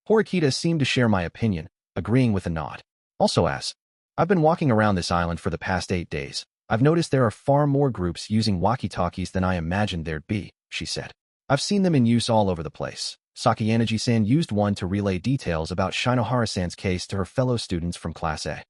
Horikita seemed to share my opinion, agreeing with a nod. Also I've been walking around this island for the past 8 days. I've noticed there are far more groups using walkie-talkies than I imagined there'd be, she said. I've seen them in use all over the place. Sakayanagi-san used one to relay details about Shinohara-san's case to her fellow students from Class A.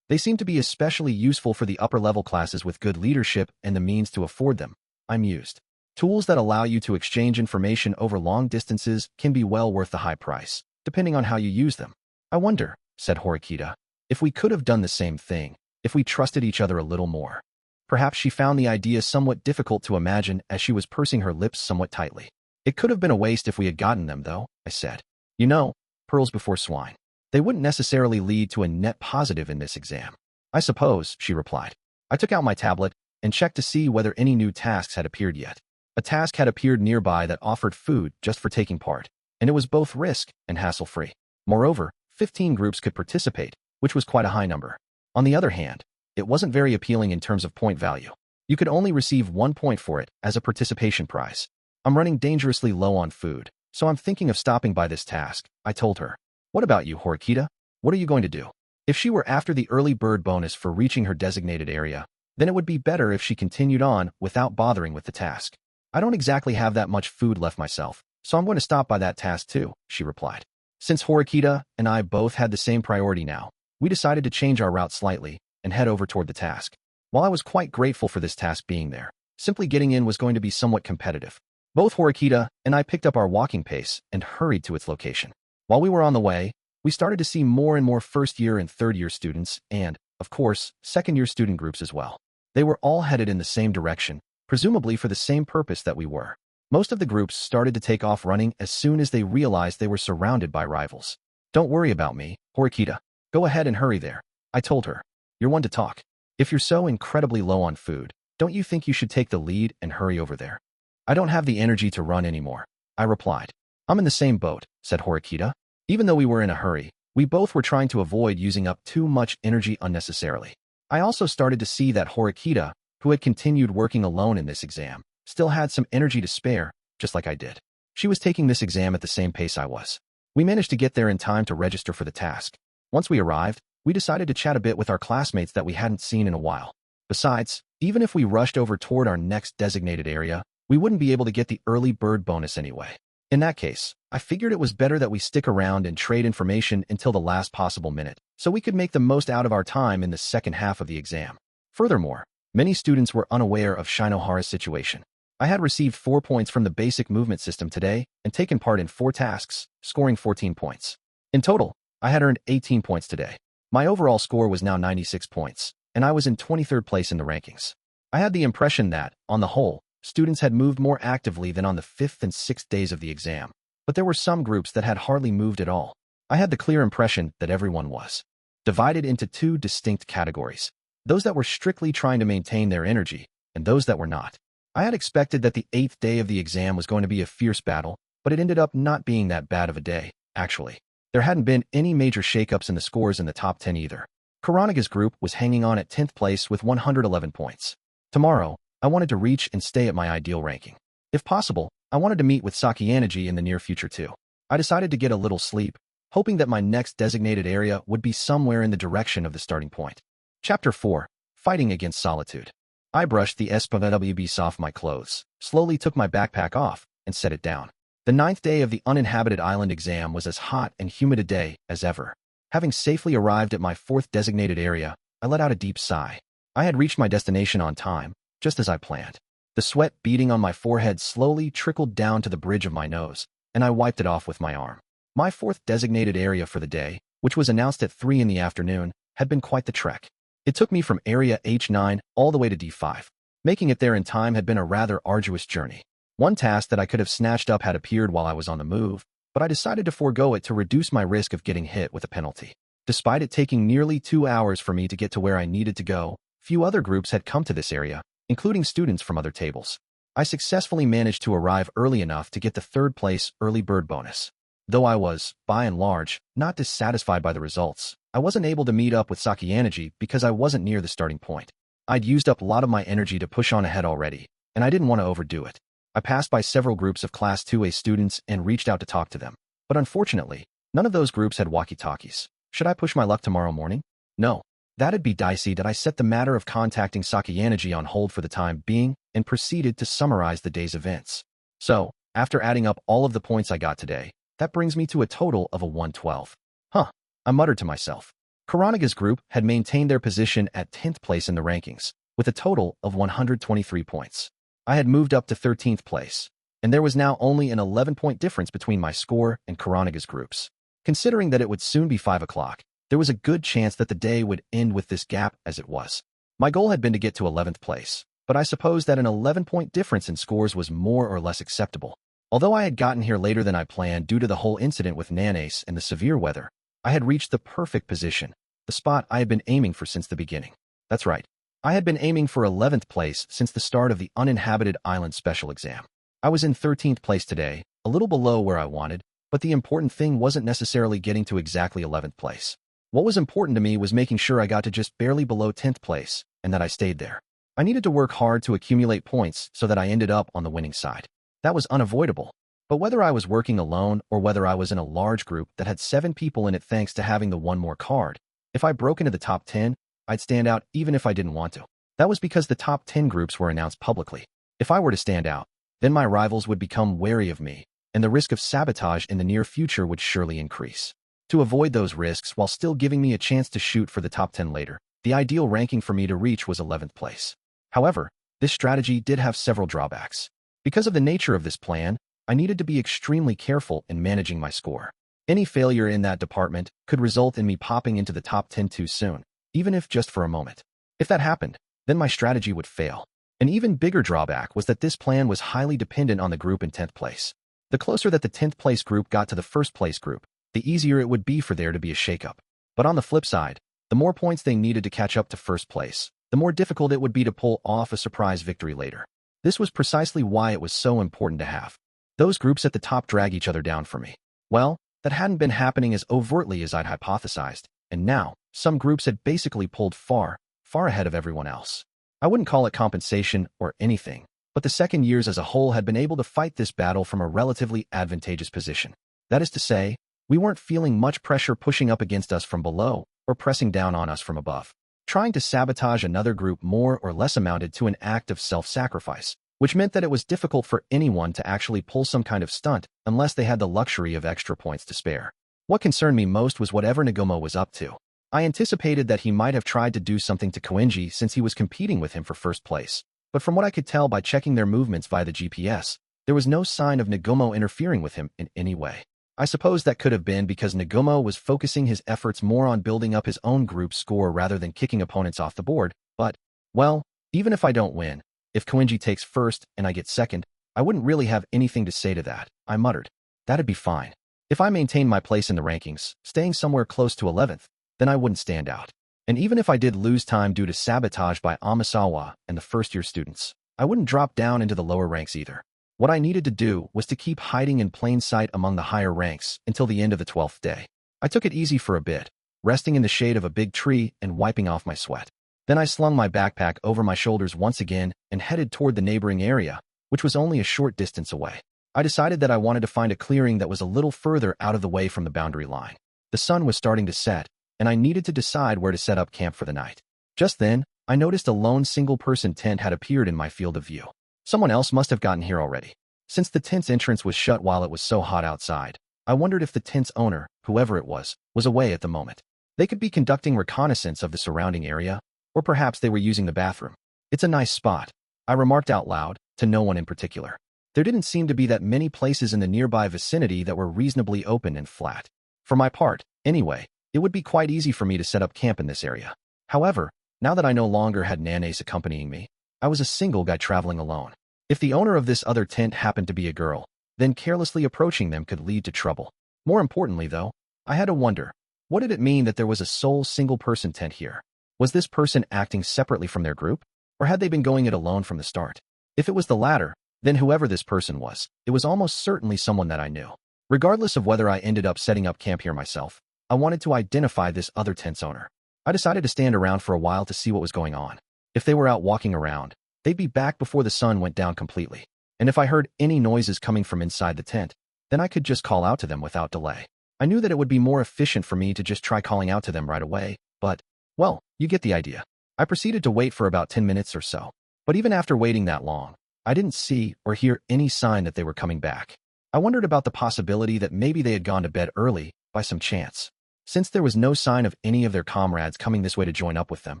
They seem to be especially useful for the upper-level classes with good leadership and the means to afford them, I mused. Tools that allow you to exchange information over long distances can be well worth the high price, depending on how you use them. I wonder, said Horikita, if we could have done the same thing, if we trusted each other a little more. Perhaps she found the idea somewhat difficult to imagine as she was pursing her lips somewhat tightly. It could have been a waste if we had gotten them, though, I said. You know, pearls before swine. They wouldn't necessarily lead to a net positive in this exam. I suppose, she replied. I took out my tablet and checked to see whether any new tasks had appeared yet. A task had appeared nearby that offered food just for taking part, and it was both risk and hassle-free. Moreover, 15 groups could participate, which was quite a high number. On the other hand, it wasn't very appealing in terms of point value. You could only receive 1 point for it as a participation prize. I'm running dangerously low on food, so I'm thinking of stopping by this task, I told her. What about you, Horikita? What are you going to do? If she were after the early bird bonus for reaching her designated area, then it would be better if she continued on without bothering with the task. I don't exactly have that much food left myself, so I'm going to stop by that task too, she replied. Since Horikita and I both had the same priority now, we decided to change our route slightly and head over toward the task. While I was quite grateful for this task being there, simply getting in was going to be somewhat competitive. Both Horikita and I picked up our walking pace and hurried to its location. While we were on the way, we started to see more and more first-year and third-year students and, of course, second-year student groups as well. They were all headed in the same direction, presumably for the same purpose that we were. Most of the groups started to take off running as soon as they realized they were surrounded by rivals. Don't worry about me, Horikita. Go ahead and hurry there, I told her. You're one to talk. If you're so incredibly low on food, don't you think you should take the lead and hurry over there? I don't have the energy to run anymore, I replied. I'm in the same boat, said Horikita. Even though we were in a hurry, we both were trying to avoid using up too much energy unnecessarily. I also started to see that Horikita, who had continued working alone in this exam, still had some energy to spare, just like I did. She was taking this exam at the same pace I was. We managed to get there in time to register for the task. Once we arrived, we decided to chat a bit with our classmates that we hadn't seen in a while. Besides, even if we rushed over toward our next designated area, we wouldn't be able to get the early bird bonus anyway. In that case, I figured it was better that we stick around and trade information until the last possible minute, so we could make the most out of our time in the second half of the exam. Furthermore, many students were unaware of Shinohara's situation. I had received 4 points from the basic movement system today and taken part in 4 tasks, scoring 14 points. In total, I had earned 18 points today. My overall score was now 96 points, and I was in 23rd place in the rankings. I had the impression that, on the whole, students had moved more actively than on the 5th and 6th days of the exam, but there were some groups that had hardly moved at all. I had the clear impression that everyone was divided into 2 distinct categories, those that were strictly trying to maintain their energy, and those that were not. I had expected that the 8th day of the exam was going to be a fierce battle, but it ended up not being that bad of a day, actually. There hadn't been any major shakeups in the scores in the top 10 either. Kuranaga's group was hanging on at 10th place with 111 points. Tomorrow, I wanted to reach and stay at my ideal ranking. If possible, I wanted to meet with Sakayanagi in the near future too. I decided to get a little sleep, hoping that my next designated area would be somewhere in the direction of the starting point. Chapter 4. Fighting Against Solitude. I brushed the SPWBs off my clothes, slowly took my backpack off, and set it down. The 9th day of the uninhabited island exam was as hot and humid a day as ever. Having safely arrived at my 4th designated area, I let out a deep sigh. I had reached my destination on time, just as I planned. The sweat beading on my forehead slowly trickled down to the bridge of my nose, and I wiped it off with my arm. My 4th designated area for the day, which was announced at 3 in the afternoon, had been quite the trek. It took me from area H9 all the way to D5. Making it there in time had been a rather arduous journey. One task that I could have snatched up had appeared while I was on the move, but I decided to forego it to reduce my risk of getting hit with a penalty. Despite it taking nearly 2 hours for me to get to where I needed to go, few other groups had come to this area, including students from other tables. I successfully managed to arrive early enough to get the 3rd place early bird bonus. Though I was, by and large, not dissatisfied by the results, I wasn't able to meet up with Sakayanagi because I wasn't near the starting point. I'd used up a lot of my energy to push on ahead already, and I didn't want to overdo it. I passed by several groups of Class 2A students and reached out to talk to them. But unfortunately, none of those groups had walkie-talkies. Should I push my luck tomorrow morning? No. That'd be dicey that I set the matter of contacting Sakayanagi on hold for the time being and proceeded to summarize the day's events. So, After adding up all of the points I got today, that brings me to a total of a 112. Huh, I muttered to myself. Kuronaga's group had maintained their position at 10th place in the rankings, with a total of 123 points. I had moved up to 13th place, and there was now only an 11-point difference between my score and Kuronaga's groups. Considering that it would soon be 5 o'clock, there was a good chance that the day would end with this gap as it was. My goal had been to get to 11th place, but I suppose that an 11-point difference in scores was more or less acceptable. Although I had gotten here later than I planned due to the whole incident with Nanace and the severe weather, I had reached the perfect position, the spot I had been aiming for since the beginning. That's right. I had been aiming for 11th place since the start of the uninhabited island special exam. I was in 13th place today, a little below where I wanted, but the important thing wasn't necessarily getting to exactly 11th place. What was important to me was making sure I got to just barely below 10th place, and that I stayed there. I needed to work hard to accumulate points so that I ended up on the winning side. That was unavoidable. But whether I was working alone or whether I was in a large group that had 7 people in it thanks to having the one more card, if I broke into the top 10, I'd stand out even if I didn't want to. That was because the top 10 groups were announced publicly. If I were to stand out, then my rivals would become wary of me, and the risk of sabotage in the near future would surely increase. To avoid those risks while still giving me a chance to shoot for the top 10 later, the ideal ranking for me to reach was 11th place. However, this strategy did have several drawbacks. Because of the nature of this plan, I needed to be extremely careful in managing my score. Any failure in that department could result in me popping into the top 10 too soon, even if just for a moment. If that happened, then my strategy would fail. An even bigger drawback was that this plan was highly dependent on the group in 10th place. The closer that the 10th place group got to the first place group, the easier it would be for there to be a shakeup. But on the flip side, the more points they needed to catch up to first place, the more difficult it would be to pull off a surprise victory later. This was precisely why it was so important to have those groups at the top drag each other down for me. Well, that hadn't been happening as overtly as I'd hypothesized, and now, some groups had basically pulled far ahead of everyone else. I wouldn't call it compensation or anything, but the second years as a whole had been able to fight this battle from a relatively advantageous position. That is to say, we weren't feeling much pressure pushing up against us from below or pressing down on us from above. Trying to sabotage another group more or less amounted to an act of self-sacrifice, which meant that it was difficult for anyone to actually pull some kind of stunt unless they had the luxury of extra points to spare. What concerned me most was whatever Nagumo was up to. I anticipated that he might have tried to do something to Kouenji since he was competing with him for first place, but from what I could tell by checking their movements via the GPS, there was no sign of Nagumo interfering with him in any way. I suppose that could have been because Nagumo was focusing his efforts more on building up his own group score rather than kicking opponents off the board, but, well, even if I don't win, if Kouenji takes first and I get second, I wouldn't really have anything to say to that, I muttered. That'd be fine. If I maintain my place in the rankings, staying somewhere close to 11th, then I wouldn't stand out. And even if I did lose time due to sabotage by Amasawa and the first-year students, I wouldn't drop down into the lower ranks either. What I needed to do was to keep hiding in plain sight among the higher ranks until the end of the 12th day. I took it easy for a bit, resting in the shade of a big tree and wiping off my sweat. Then I slung my backpack over my shoulders once again and headed toward the neighboring area, which was only a short distance away. I decided that I wanted to find a clearing that was a little further out of the way from the boundary line. The sun was starting to set, and I needed to decide where to set up camp for the night. Just then, I noticed a lone single-person tent had appeared in my field of view. Someone else must have gotten here already. Since the tent's entrance was shut while it was so hot outside, I wondered if the tent's owner, whoever it was away at the moment. They could be conducting reconnaissance of the surrounding area, or perhaps they were using the bathroom. It's a nice spot, I remarked out loud, to no one in particular. There didn't seem to be that many places in the nearby vicinity that were reasonably open and flat. For my part, anyway, it would be quite easy for me to set up camp in this area. However, now that I no longer had Nanace accompanying me, I was a single guy traveling alone. If the owner of this other tent happened to be a girl, then carelessly approaching them could lead to trouble. More importantly, though, I had to wonder, what did it mean that there was a sole single-person tent here? Was this person acting separately from their group, or had they been going it alone from the start? If it was the latter, then whoever this person was, it was almost certainly someone that I knew. Regardless of whether I ended up setting up camp here myself, I wanted to identify this other tent's owner. I decided to stand around for a while to see what was going on. If they were out walking around, they'd be back before the sun went down completely. And if I heard any noises coming from inside the tent, then I could just call out to them without delay. I knew that it would be more efficient for me to just try calling out to them right away, but, well, you get the idea. I proceeded to wait for about 10 minutes or so. But even after waiting that long, I didn't see or hear any sign that they were coming back. I wondered about the possibility that maybe they had gone to bed early by some chance. Since there was no sign of any of their comrades coming this way to join up with them,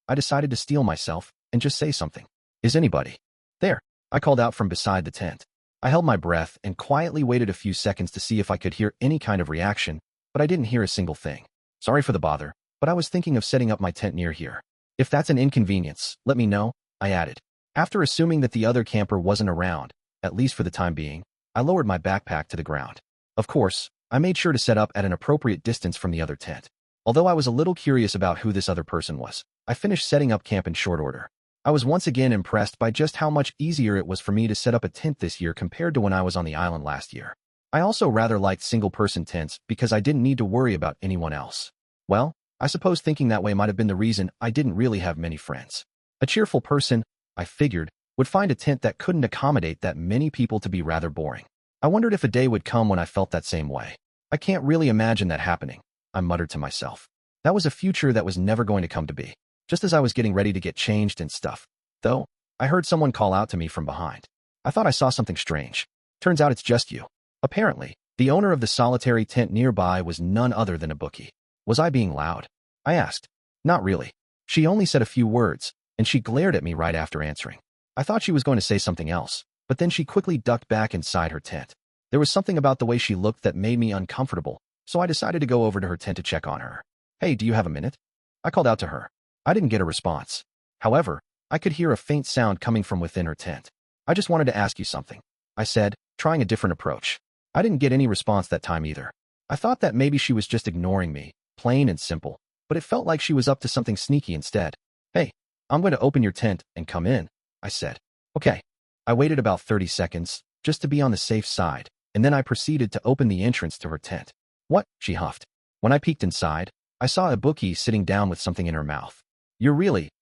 I decided to steel myself and just say something. Is anybody there? I called out from beside the tent. I held my breath and quietly waited a few seconds to see if I could hear any kind of reaction, but I didn't hear a single thing. Sorry for the bother, but I was thinking of setting up my tent near here. If that's an inconvenience, let me know, I added. After assuming that the other camper wasn't around, at least for the time being, I lowered my backpack to the ground. Of course, I made sure to set up at an appropriate distance from the other tent. Although I was a little curious about who this other person was, I finished setting up camp in short order. I was once again impressed by just how much easier it was for me to set up a tent this year compared to when I was on the island last year. I also rather liked single-person tents because I didn't need to worry about anyone else. Well, I suppose thinking that way might have been the reason I didn't really have many friends. A cheerful person, I figured, would find a tent that couldn't accommodate that many people to be rather boring. I wondered if a day would come when I felt that same way. I can't really imagine that happening, I muttered to myself. That was a future that was never going to come to be. Just as I was getting ready to get changed and stuff, though, I heard someone call out to me from behind. I thought I saw something strange. Turns out it's just you. Apparently, the owner of the solitary tent nearby was none other than a bookie. Was I being loud? I asked. Not really. She only said a few words, and she glared at me right after answering. I thought she was going to say something else, but then she quickly ducked back inside her tent. There was something about the way she looked that made me uncomfortable, so I decided to go over to her tent to check on her. Hey, do you have a minute? I called out to her. I didn't get a response. However, I could hear a faint sound coming from within her tent. I just wanted to ask you something, I said, trying a different approach. I didn't get any response that time either. I thought that maybe she was just ignoring me, plain and simple, but it felt like she was up to something sneaky instead. Hey, I'm going to open your tent and come in, I said. Okay. I waited about 30 seconds, just to be on the safe side, and then I proceeded to open the entrance to her tent. What? She huffed. When I peeked inside, I saw a bookie sitting down with something in her mouth.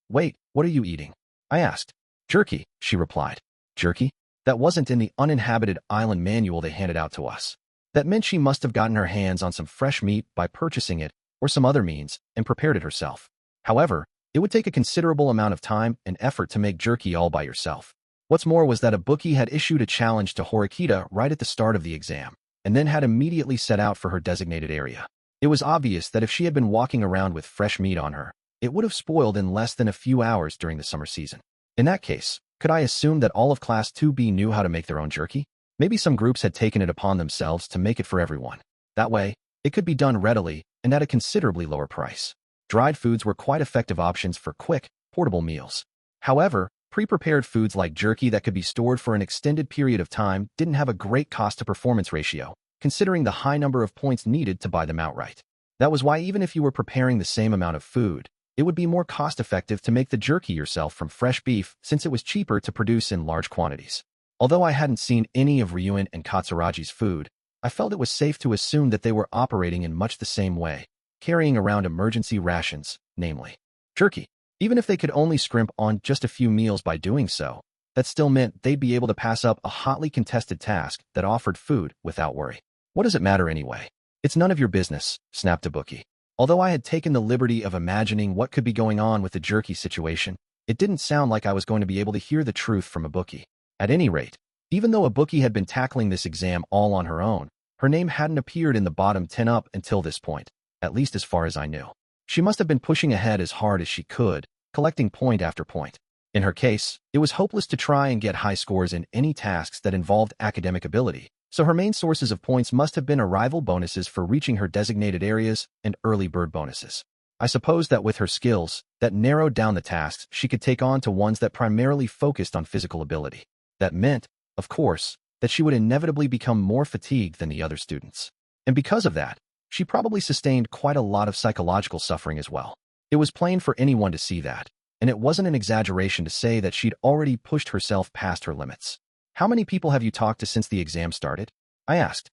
Wait, what are you eating? I asked. Jerky, she replied. Jerky? That wasn't in the uninhabited island manual they handed out to us. That meant she must have gotten her hands on some fresh meat by purchasing it, or some other means, and prepared it herself. However, it would take a considerable amount of time and effort to make jerky all by yourself. What's more was that a bookie had issued a challenge to Horikita right at the start of the exam, and then had immediately set out for her designated area. It was obvious that if she had been walking around with fresh meat on her, it would have spoiled in less than a few hours during the summer season. In that case, could I assume that all of Class 2B knew how to make their own jerky? Maybe some groups had taken it upon themselves to make it for everyone. That way, it could be done readily and at a considerably lower price. Dried foods were quite effective options for quick, portable meals. However, pre-prepared foods like jerky that could be stored for an extended period of time didn't have a great cost-to-performance ratio, considering the high number of points needed to buy them outright. That was why even if you were preparing the same amount of food, it would be more cost-effective to make the jerky yourself from fresh beef since it was cheaper to produce in large quantities. Although I hadn't seen any of Ryuen and Katsuraji's food, I felt it was safe to assume that they were operating in much the same way, carrying around emergency rations, namely jerky. Even if they could only scrimp on just a few meals by doing so, that still meant they'd be able to pass up a hotly contested task that offered food without worry. What does it matter anyway? It's none of your business, snapped a bookie. Although I had taken the liberty of imagining what could be going on with the jerky situation, it didn't sound like I was going to be able to hear the truth from a bookie. At any rate, even though a bookie had been tackling this exam all on her own, her name hadn't appeared in the bottom 10 up until this point, at least as far as I knew. She must have been pushing ahead as hard as she could, collecting point after point. In her case, it was hopeless to try and get high scores in any tasks that involved academic ability, so her main sources of points must have been arrival bonuses for reaching her designated areas and early bird bonuses. I suppose that with her skills, that narrowed down the tasks she could take on to ones that primarily focused on physical ability. That meant, of course, that she would inevitably become more fatigued than the other students. And because of that, she probably sustained quite a lot of psychological suffering as well. It was plain for anyone to see that, and it wasn't an exaggeration to say that she'd already pushed herself past her limits. How many people have you talked to since the exam started? I asked.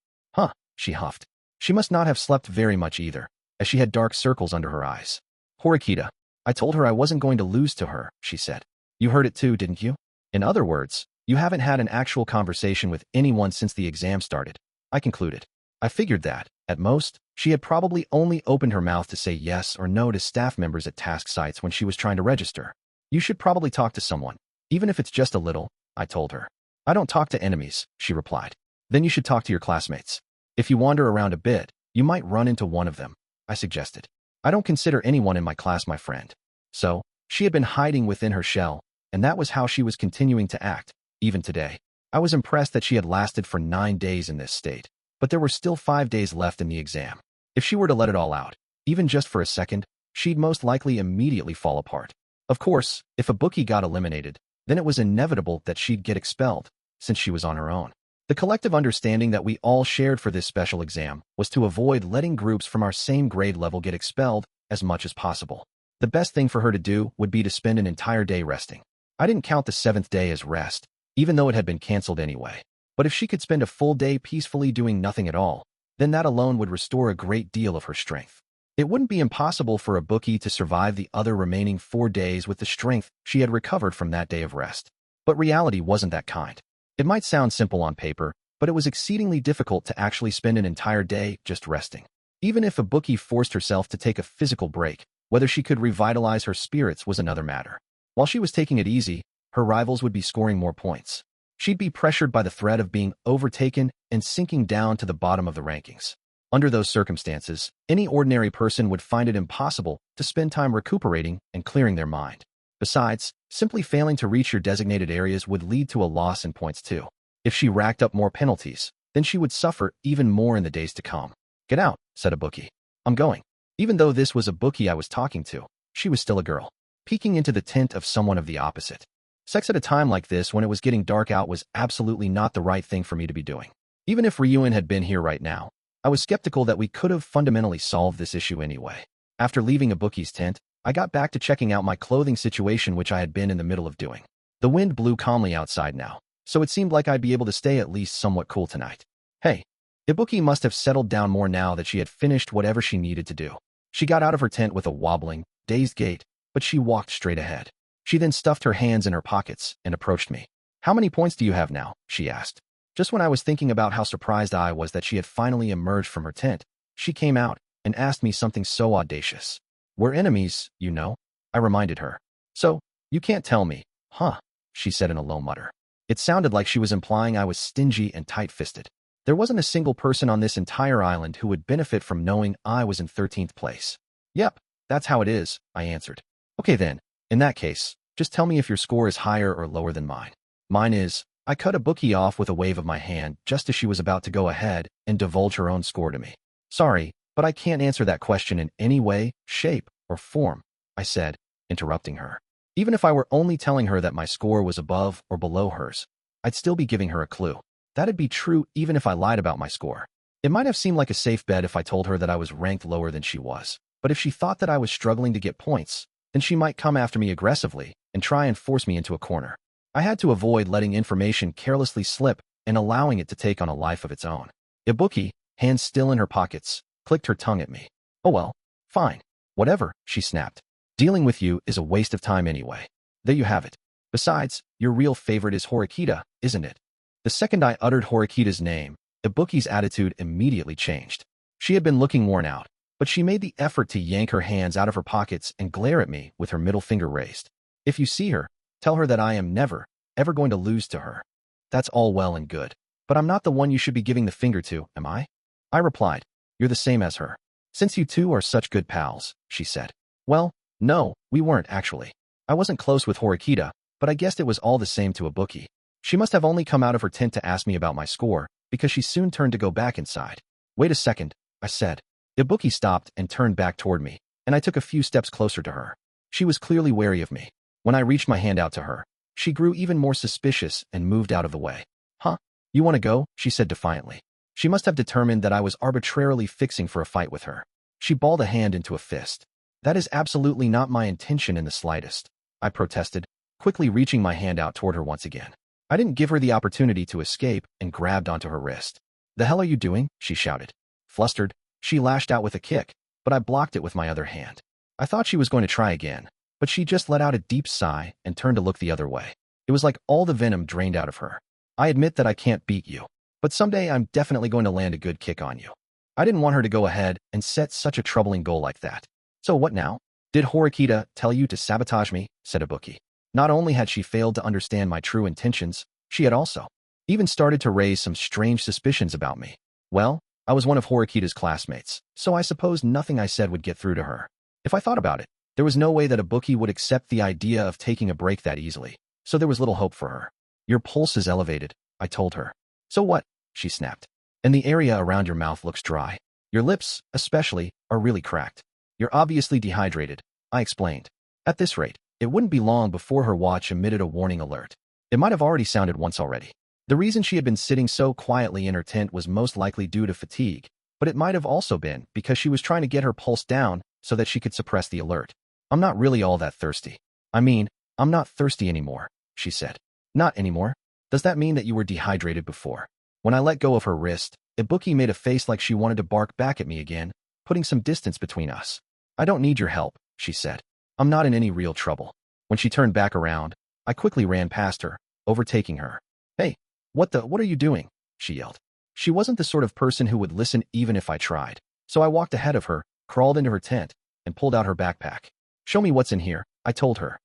She huffed. She must not have slept very much either, as she had dark circles under her eyes. Horikita, I told her I wasn't going to lose to her, she said. You heard it too, didn't you? In other words, you haven't had an actual conversation with anyone since the exam started, I concluded. I figured that, at most, she had probably only opened her mouth to say yes or no to staff members at task sites when she was trying to register. You should probably talk to someone, even if it's just a little, I told her. I don't talk to enemies, she replied. Then you should talk to your classmates. If you wander around a bit, you might run into one of them, I suggested. I don't consider anyone in my class my friend. So, she had been hiding within her shell, and that was how she was continuing to act, even today. I was impressed that she had lasted for 9 days in this state, but there were still 5 days left in the exam. If she were to let it all out, even just for a second, she'd most likely immediately fall apart. Of course, if a bookie got eliminated, then it was inevitable that she'd get expelled, since she was on her own. The collective understanding that we all shared for this special exam was to avoid letting groups from our same grade level get expelled as much as possible. The best thing for her to do would be to spend an entire day resting. I didn't count the 7th day as rest, even though it had been canceled anyway. But if she could spend a full day peacefully doing nothing at all, then that alone would restore a great deal of her strength. It wouldn't be impossible for a bookie to survive the other remaining 4 days with the strength she had recovered from that day of rest. But reality wasn't that kind. It might sound simple on paper, but it was exceedingly difficult to actually spend an entire day just resting. Even if a bookie forced herself to take a physical break, whether she could revitalize her spirits was another matter. While she was taking it easy, her rivals would be scoring more points. She'd be pressured by the threat of being overtaken and sinking down to the bottom of the rankings. Under those circumstances, any ordinary person would find it impossible to spend time recuperating and clearing their mind. Besides, simply failing to reach your designated areas would lead to a loss in points too. If she racked up more penalties, then she would suffer even more in the days to come. Get out, said a bookie. I'm going. Even though this was a bookie I was talking to, she was still a girl, peeking into the tent of someone of the opposite. Sex at a time like this when it was getting dark out was absolutely not the right thing for me to be doing. Even if Ryuen had been here right now, I was skeptical that we could have fundamentally solved this issue anyway. After leaving a bookie's tent, I got back to checking out my clothing situation, which I had been in the middle of doing. The wind blew calmly outside now, so it seemed like I'd be able to stay at least somewhat cool tonight. Hey, Ibuki must have settled down more now that she had finished whatever she needed to do. She got out of her tent with a wobbling, dazed gait, but she walked straight ahead. She then stuffed her hands in her pockets and approached me. How many points do you have now? She asked. Just when I was thinking about how surprised I was that she had finally emerged from her tent, she came out and asked me something so audacious. We're enemies, you know, I reminded her. So, you can't tell me, huh? She said in a low mutter. It sounded like she was implying I was stingy and tight-fisted. There wasn't a single person on this entire island who would benefit from knowing I was in 13th place. Yep, that's how it is, I answered. Okay then, in that case, just tell me if your score is higher or lower than mine. Mine is, I cut a bookie off with a wave of my hand just as she was about to go ahead and divulge her own score to me. Sorry, but I can't answer that question in any way, shape, or form, I said, interrupting her. Even if I were only telling her that my score was above or below hers, I'd still be giving her a clue. That'd be true even if I lied about my score. It might have seemed like a safe bet if I told her that I was ranked lower than she was, but if she thought that I was struggling to get points, then she might come after me aggressively and try and force me into a corner. I had to avoid letting information carelessly slip and allowing it to take on a life of its own. Ibuki, hands still in her pockets, clicked her tongue at me. Oh well, fine. Whatever, she snapped. Dealing with you is a waste of time anyway. There you have it. Besides, your real favorite is Horikita, isn't it? The second I uttered Horikita's name, Ibuki's attitude immediately changed. She had been looking worn out, but she made the effort to yank her hands out of her pockets and glare at me with her middle finger raised. If you see her, tell her that I am never, ever going to lose to her. That's all well and good, but I'm not the one you should be giving the finger to, am I? I replied. You're the same as her. Since you two are such good pals, she said. Well, no, we weren't actually. I wasn't close with Horikita, but I guessed it was all the same to Ibuki. She must have only come out of her tent to ask me about my score, because she soon turned to go back inside. Wait a second, I said. Ibuki stopped and turned back toward me, and I took a few steps closer to her. She was clearly wary of me. When I reached my hand out to her, she grew even more suspicious and moved out of the way. Huh? You want to go? She said defiantly. She must have determined that I was arbitrarily fixing for a fight with her. She balled a hand into a fist. That is absolutely not my intention in the slightest, I protested, quickly reaching my hand out toward her once again. I didn't give her the opportunity to escape and grabbed onto her wrist. The hell are you doing? She shouted. Flustered, she lashed out with a kick, but I blocked it with my other hand. I thought she was going to try again, but she just let out a deep sigh and turned to look the other way. It was like all the venom drained out of her. I admit that I can't beat you, but someday I'm definitely going to land a good kick on you. I didn't want her to go ahead and set such a troubling goal like that. So what now? Did Horikita tell you to sabotage me? Said Ibuki. Not only had she failed to understand my true intentions, she had also even started to raise some strange suspicions about me. Well, I was one of Horikita's classmates, so I suppose nothing I said would get through to her. If I thought about it, there was no way that a bookie would accept the idea of taking a break that easily, so there was little hope for her. Your pulse is elevated, I told her. So what? She snapped. And the area around your mouth looks dry. Your lips, especially, are really cracked. You're obviously dehydrated, I explained. At this rate, it wouldn't be long before her watch emitted a warning alert. It might have already sounded once already. The reason she had been sitting so quietly in her tent was most likely due to fatigue, but it might have also been because she was trying to get her pulse down so that she could suppress the alert. I'm not really all that thirsty. I mean, I'm not thirsty anymore, she said. Not anymore? Does that mean that you were dehydrated before? When I let go of her wrist, Ibuki made a face like she wanted to bark back at me again, putting some distance between us. I don't need your help, she said. I'm not in any real trouble. When she turned back around, I quickly ran past her, overtaking her. Hey, what are you doing? She yelled. She wasn't the sort of person who would listen even if I tried, so I walked ahead of her, crawled into her tent, and pulled out her backpack. Show me what's in here, I told her.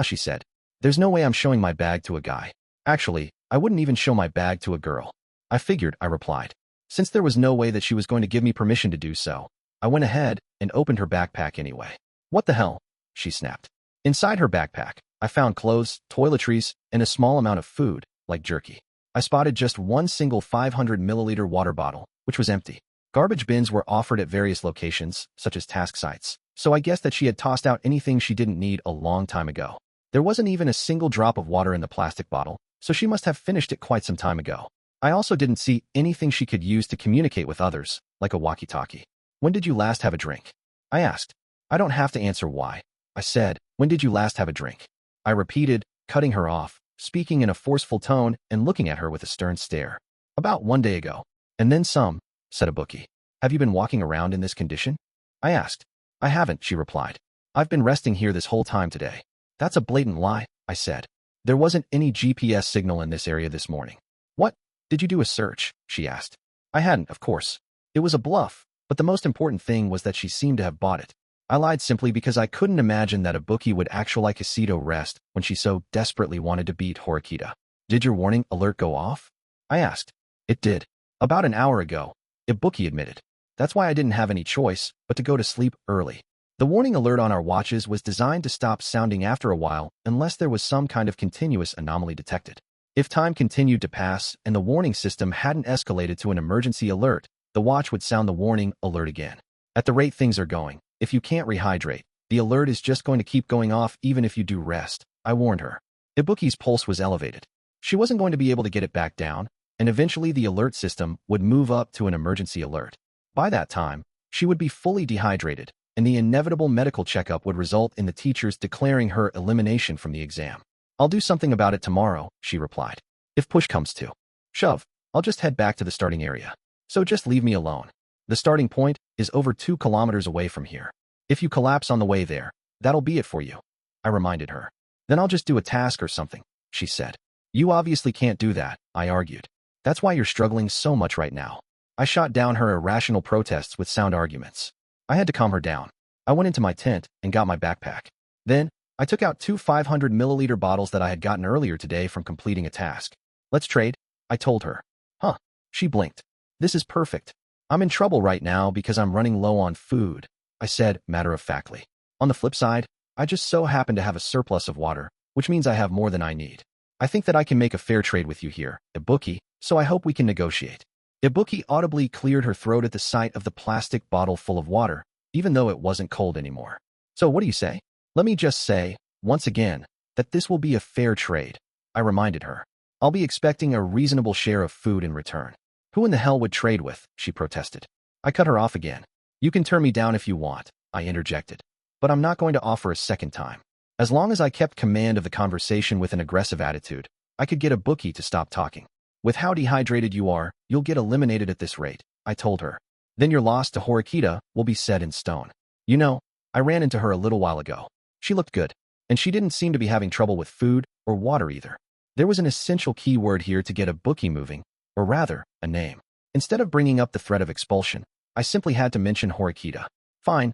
She said. There's no way I'm showing my bag to a guy. Actually, I wouldn't even show my bag to a girl. I figured, I replied. Since there was no way that she was going to give me permission to do so, I went ahead and opened her backpack anyway. What the hell? She snapped. Inside her backpack, I found clothes, toiletries, and a small amount of food, like jerky. I spotted just one single 500-milliliter water bottle, which was empty. Garbage bins were offered at various locations, such as task sites, so I guessed that she had tossed out anything she didn't need a long time ago. There wasn't even a single drop of water in the plastic bottle, so she must have finished it quite some time ago. I also didn't see anything she could use to communicate with others, like a walkie-talkie. When did you last have a drink? I asked. I don't have to answer why. I said, when did you last have a drink? I repeated, cutting her off, speaking in a forceful tone and looking at her with a stern stare. About 1 day ago. And then some, said Ibuki. Have you been walking around in this condition? I asked. I haven't, she replied. I've been resting here this whole time today. That's a blatant lie, I said. There wasn't any GPS signal in this area this morning. What? Did you do a search? She asked. I hadn't, of course. It was a bluff, but the most important thing was that she seemed to have bought it. I lied simply because I couldn't imagine that Ibuki would actually Kishiro rest when she so desperately wanted to beat Horikita. Did your warning alert go off? I asked. It did. About an hour ago, Ibuki admitted. That's why I didn't have any choice but to go to sleep early. The warning alert on our watches was designed to stop sounding after a while unless there was some kind of continuous anomaly detected. If time continued to pass and the warning system hadn't escalated to an emergency alert, the watch would sound the warning alert again. At the rate things are going, if you can't rehydrate, the alert is just going to keep going off even if you do rest, I warned her. Ibuki's pulse was elevated. She wasn't going to be able to get it back down, and eventually the alert system would move up to an emergency alert. By that time, she would be fully dehydrated, and the inevitable medical checkup would result in the teachers declaring her elimination from the exam. I'll do something about it tomorrow, she replied. If push comes to shove, I'll just head back to the starting area. So just leave me alone. The starting point is over 2 kilometers away from here. If you collapse on the way there, that'll be it for you, I reminded her. Then I'll just do a task or something, she said. You obviously can't do that, I argued. That's why you're struggling so much right now. I shot down her irrational protests with sound arguments. I had to calm her down. I went into my tent and got my backpack. Then, I took out 2 500-milliliter bottles that I had gotten earlier today from completing a task. Let's trade, I told her. Huh, she blinked. This is perfect. I'm in trouble right now because I'm running low on food, I said matter-of-factly. On the flip side, I just so happen to have a surplus of water, which means I have more than I need. I think that I can make a fair trade with you here, Ibuki, so I hope we can negotiate. Ibuki audibly cleared her throat at the sight of the plastic bottle full of water, even though it wasn't cold anymore. So what do you say? Let me just say, once again, that this will be a fair trade, I reminded her. I'll be expecting a reasonable share of food in return. Who in the hell would trade with? She protested. I cut her off again. You can turn me down if you want, I interjected. But I'm not going to offer a second time. As long as I kept command of the conversation with an aggressive attitude, I could get Ibuki to stop talking. With how dehydrated you are, you'll get eliminated at this rate, I told her. Then your loss to Horikita will be set in stone. You know, I ran into her a little while ago. She looked good, and she didn't seem to be having trouble with food or water either. There was an essential key word here to get Ibuki moving, or rather, a name. Instead of bringing up the threat of expulsion, I simply had to mention Horikita. Fine,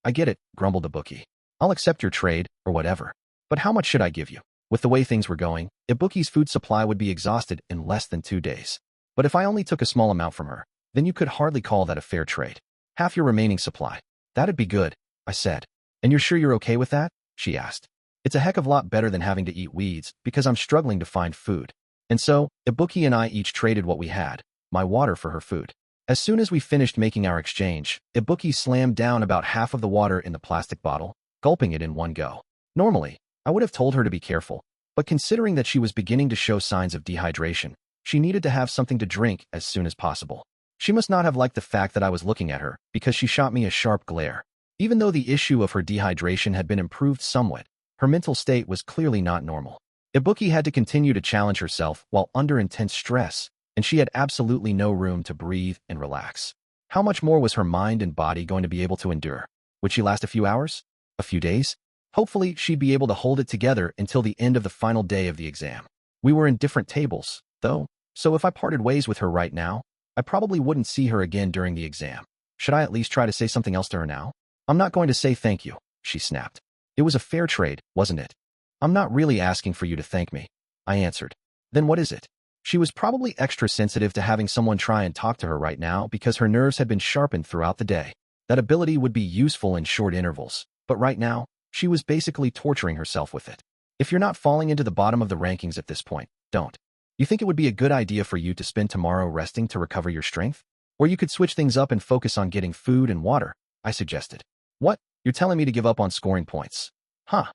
I get it, grumbled Ibuki. I'll accept your trade, or whatever. But how much should I give you? With the way things were going, Ibuki's food supply would be exhausted in less than 2 days. But if I only took a small amount from her, then you could hardly call that a fair trade. Half your remaining supply. That'd be good, I said. And you're sure you're okay with that? She asked. It's a heck of a lot better than having to eat weeds, because I'm struggling to find food. And so, Ibuki and I each traded what we had, my water for her food. As soon as we finished making our exchange, Ibuki slammed down about half of the water in the plastic bottle, gulping it in one go. Normally, I would have told her to be careful, but considering that she was beginning to show signs of dehydration, she needed to have something to drink as soon as possible. She must not have liked the fact that I was looking at her, because she shot me a sharp glare. Even though the issue of her dehydration had been improved somewhat, her mental state was clearly not normal. Ibuki had to continue to challenge herself while under intense stress, and she had absolutely no room to breathe and relax. How much more was her mind and body going to be able to endure? Would she last a few hours? A few days? Hopefully, she'd be able to hold it together until the end of the final day of the exam. We were in different tables, though, so if I parted ways with her right now, I probably wouldn't see her again during the exam. Should I at least try to say something else to her now? I'm not going to say thank you, she snapped. It was a fair trade, wasn't it? I'm not really asking for you to thank me, I answered. Then what is it? She was probably extra sensitive to having someone try and talk to her right now because her nerves had been sharpened throughout the day. That ability would be useful in short intervals, but right now, she was basically torturing herself with it. If you're not falling into the bottom of the rankings at this point, don't. You think it would be a good idea for you to spend tomorrow resting to recover your strength? Or you could switch things up and focus on getting food and water, I suggested. What? You're telling me to give up on scoring points? Huh.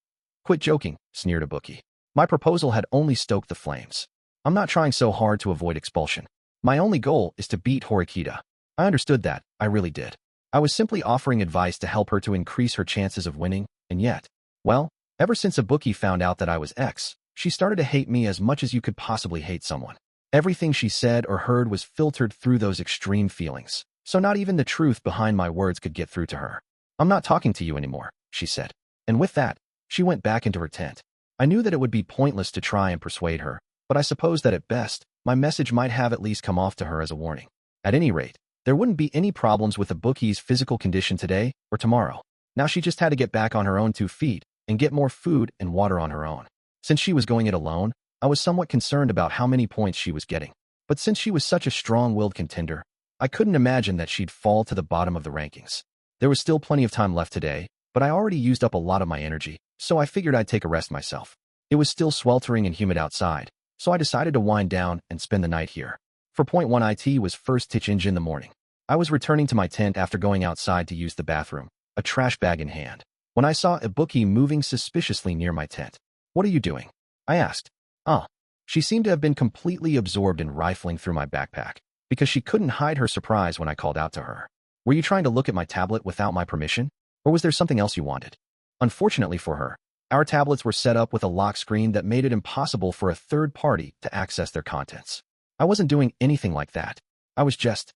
Quit joking, sneered Ibuki. My proposal had only stoked the flames. I'm not trying so hard to avoid expulsion. My only goal is to beat Horikita. I understood that, I really did. I was simply offering advice to help her to increase her chances of winning, and yet, well, ever since Ibuki found out that I was X, she started to hate me as much as you could possibly hate someone. Everything she said or heard was filtered through those extreme feelings, so not even the truth behind my words could get through to her. I'm not talking to you anymore, she said. And with that, she went back into her tent. I knew that it would be pointless to try and persuade her, but I suppose that at best, my message might have at least come off to her as a warning. At any rate, there wouldn't be any problems with Ibuki's physical condition today or tomorrow. Now she just had to get back on her own 2 feet and get more food and water on her own. Since she was going it alone, I was somewhat concerned about how many points she was getting. But since she was such a strong-willed contender, I couldn't imagine that she'd fall to the bottom of the rankings. There was still plenty of time left today, but I already used up a lot of my energy, so I figured I'd take a rest myself. It was still sweltering and humid outside, so I decided to wind down and spend the night here. For point 1 IT was first Tichinji in the morning. I was returning to my tent after going outside to use the bathroom, a trash bag in hand, when I saw Ibuki moving suspiciously near my tent. What are you doing? I asked. She seemed to have been completely absorbed in rifling through my backpack, because she couldn't hide her surprise when I called out to her. Were you trying to look at my tablet without my permission? Or was there something else you wanted? Unfortunately for her, our tablets were set up with a lock screen that made it impossible for a third party to access their contents. I wasn't doing anything like that. I was just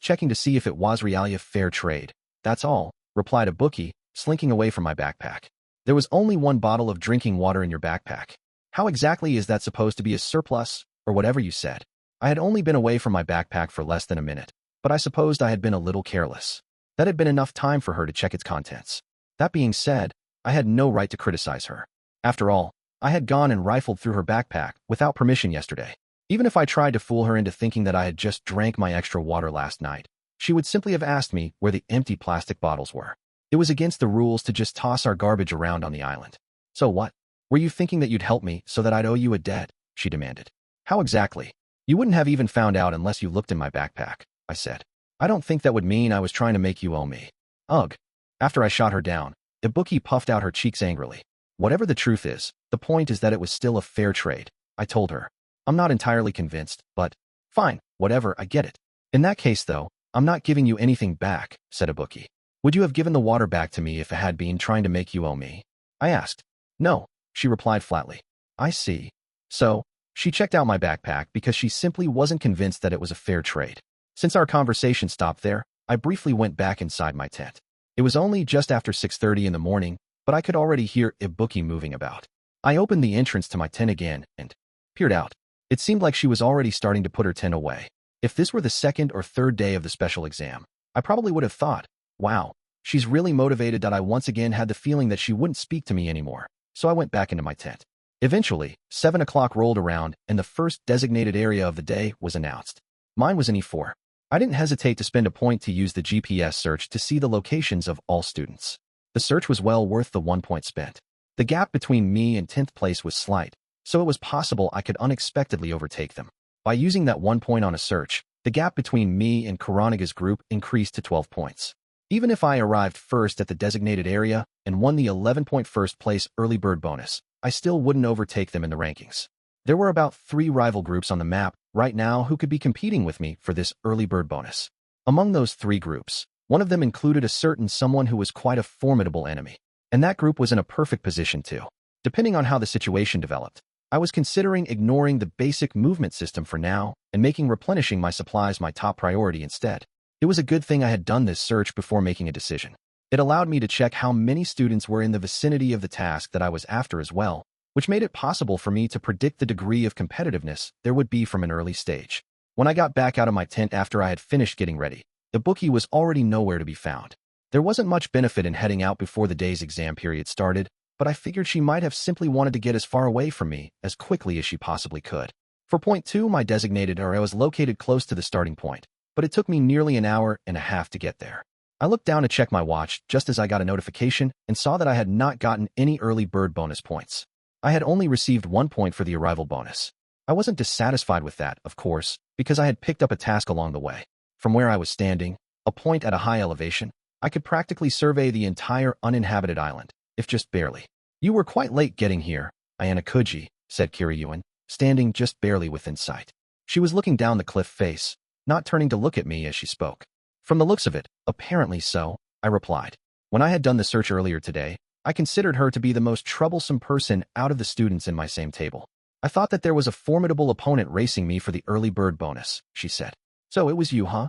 checking to see if it was really a fair trade. That's all, replied Ibuki, slinking away from my backpack. There was only 1 bottle of drinking water in your backpack. How exactly is that supposed to be a surplus, or whatever you said? I had only been away from my backpack for less than a minute, but I supposed I had been a little careless. That had been enough time for her to check its contents. That being said, I had no right to criticize her. After all, I had gone and rifled through her backpack without permission yesterday. Even if I tried to fool her into thinking that I had just drank my extra water last night, she would simply have asked me where the empty plastic bottles were. It was against the rules to just toss our garbage around on the island. So what? Were you thinking that you'd help me so that I'd owe you a debt? She demanded. How exactly? You wouldn't have even found out unless you looked in my backpack, I said. I don't think that would mean I was trying to make you owe me. Ugh. After I shot her down, Ibuki puffed out her cheeks angrily. Whatever the truth is, the point is that it was still a fair trade, I told her. I'm not entirely convinced, but fine, whatever, I get it. In that case, though, I'm not giving you anything back, said Ibuki. Would you have given the water back to me if it had been trying to make you owe me? I asked. No, she replied flatly. I see. So, she checked out my backpack because she simply wasn't convinced that it was a fair trade. Since our conversation stopped there, I briefly went back inside my tent. It was only just after 6:30 in the morning, but I could already hear Ibuki moving about. I opened the entrance to my tent again and peered out. It seemed like she was already starting to put her tent away. If this were the 2nd or 3rd day of the special exam, I probably would have thought, wow, she's really motivated. That I once again had the feeling that she wouldn't speak to me anymore. so I went back into my tent. Eventually, 7 o'clock rolled around and the first designated area of the day was announced. Mine was in E4. I didn't hesitate to spend a point to use the GPS search to see the locations of all students. The search was well worth the 1 point spent. The gap between me and 10th place was slight, so it was possible I could unexpectedly overtake them. By using that 1 point on a search, the gap between me and Kuronaga's group increased to 12 points. Even if I arrived first at the designated area and won the 11-point first place early bird bonus, I still wouldn't overtake them in the rankings. There were about 3 rival groups on the map right now who could be competing with me for this early bird bonus. Among those 3 groups, one of them included a certain someone who was quite a formidable enemy. And that group was in a perfect position too. Depending on how the situation developed, I was considering ignoring the basic movement system for now and making replenishing my supplies my top priority instead. It was a good thing I had done this search before making a decision. It allowed me to check how many students were in the vicinity of the task that I was after as well, which made it possible for me to predict the degree of competitiveness there would be from an early stage. When I got back out of my tent after I had finished getting ready, the bookie was already nowhere to be found. There wasn't much benefit in heading out before the day's exam period started, but I figured she might have simply wanted to get as far away from me as quickly as she possibly could. For point 2, my designated area was located close to the starting point, but it took me nearly an hour and a half to get there. I looked down to check my watch just as I got a notification and saw that I had not gotten any early bird bonus points. I had only received 1 point for the arrival bonus. I wasn't dissatisfied with that, of course, because I had picked up a task along the way. From where I was standing, a point at a high elevation, I could practically survey the entire uninhabited island, if just barely. "You were quite late getting here, Ayanokouji," said Kiryuin, standing just barely within sight. She was looking down the cliff face, not turning to look at me as she spoke. "From the looks of it, apparently so," I replied. When I had done the search earlier today, I considered her to be the most troublesome person out of the students in my same table. "I thought that there was a formidable opponent racing me for the early bird bonus," she said. "So it was you, huh?"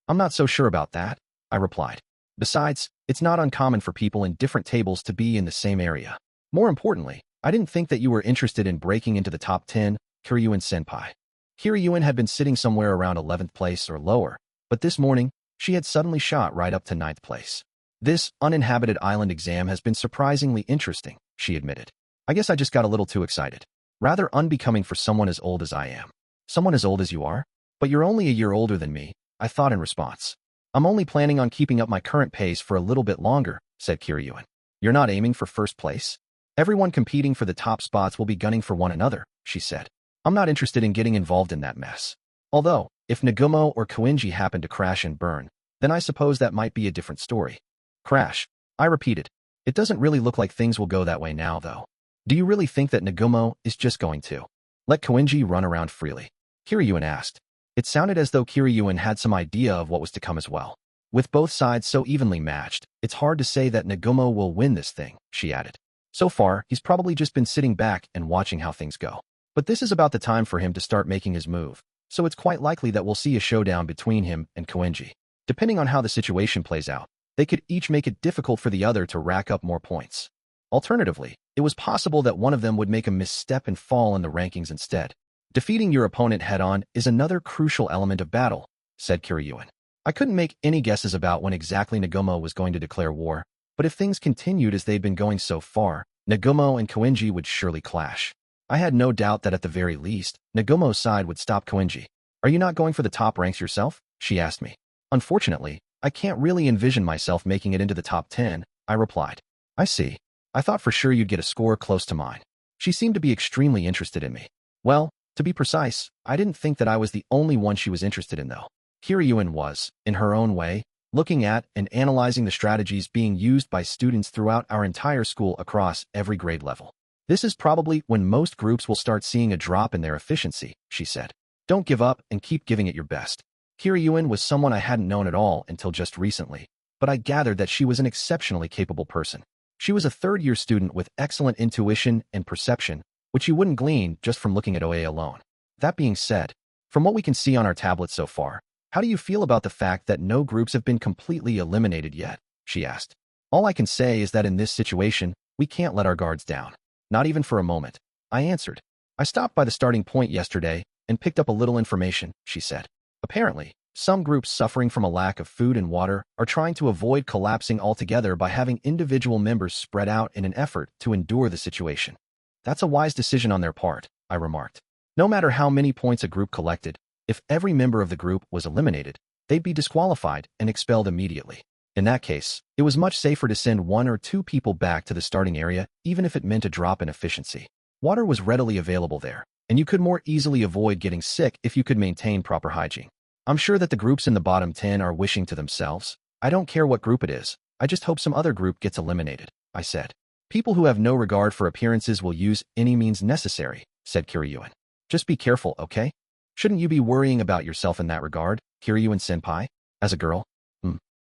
"I'm not so sure about that," I replied. "Besides, it's not uncommon for people in different tables to be in the same area. More importantly, I didn't think that you were interested in breaking into the top 10, Kiryuin-senpai." Kiryuin had been sitting somewhere around 11th place or lower, but this morning, she had suddenly shot right up to 9th place. "This uninhabited island exam has been surprisingly interesting," she admitted. "I guess I just got a little too excited. Rather unbecoming for someone as old as I am." "Someone as old as you are? But you're only a year older than me," I thought in response. "I'm only planning on keeping up my current pace for a little bit longer," said Kiryuin. "You're not aiming for first place? Everyone competing for the top spots will be gunning for one another," she said. "I'm not interested in getting involved in that mess. Although, if Nagumo or Kouenji happen to crash and burn, then I suppose that might be a different story." "Crash," I repeated. "It doesn't really look like things will go that way now, though. Do you really think that Nagumo is just going to let Kouenji run around freely?" Kiryuin asked. It sounded as though Kiryuin had some idea of what was to come as well. "With both sides so evenly matched, it's hard to say that Nagumo will win this thing," she added. "So far, he's probably just been sitting back and watching how things go. But this is about the time for him to start making his move, so it's quite likely that we'll see a showdown between him and Kouenji. Depending on how the situation plays out, they could each make it difficult for the other to rack up more points. Alternatively, it was possible that one of them would make a misstep and fall in the rankings instead. Defeating your opponent head-on is another crucial element of battle," said Kiryuin. I couldn't make any guesses about when exactly Nagumo was going to declare war, but if things continued as they'd been going so far, Nagumo and Kouenji would surely clash. I had no doubt that at the very least, Nagumo's side would stop Kouenji. "Are you not going for the top ranks yourself?" she asked me. "Unfortunately, I can't really envision myself making it into the top 10, I replied. "I see. I thought for sure you'd get a score close to mine." She seemed to be extremely interested in me. Well, to be precise, I didn't think that I was the only one she was interested in though. Kiryuin was, in her own way, looking at and analyzing the strategies being used by students throughout our entire school across every grade level. "This is probably when most groups will start seeing a drop in their efficiency," she said. "Don't give up and keep giving it your best." Kiryuin was someone I hadn't known at all until just recently, but I gathered that she was an exceptionally capable person. She was a third-year student with excellent intuition and perception, which you wouldn't glean just from looking at OA alone. That being said, from what we can see on our tablets so far, how do you feel about the fact that no groups have been completely eliminated yet? She asked. "All I can say is that in this situation, we can't let our guards down. Not even for a moment," I answered. "I stopped by the starting point yesterday and picked up a little information," she said. "Apparently, Some groups suffering from a lack of food and water are trying to avoid collapsing altogether by having individual members spread out in an effort to endure the situation. That's a wise decision on their part, I remarked. No matter how many points a group collected, if every member of the group was eliminated, they'd be disqualified and expelled immediately. In that case, it was much safer to send 1 or 2 people back to the starting area, even if it meant a drop in efficiency. Water was readily available there, and you could more easily avoid getting sick if you could maintain proper hygiene. I'm sure that the groups in the bottom 10 are wishing to themselves, I don't care what group it is, I just hope some other group gets eliminated, I said. People who have no regard for appearances will use any means necessary, said Kiryuin. Just be careful, okay? Shouldn't you be worrying about yourself in that regard, Kiryuin-senpai? As a girl?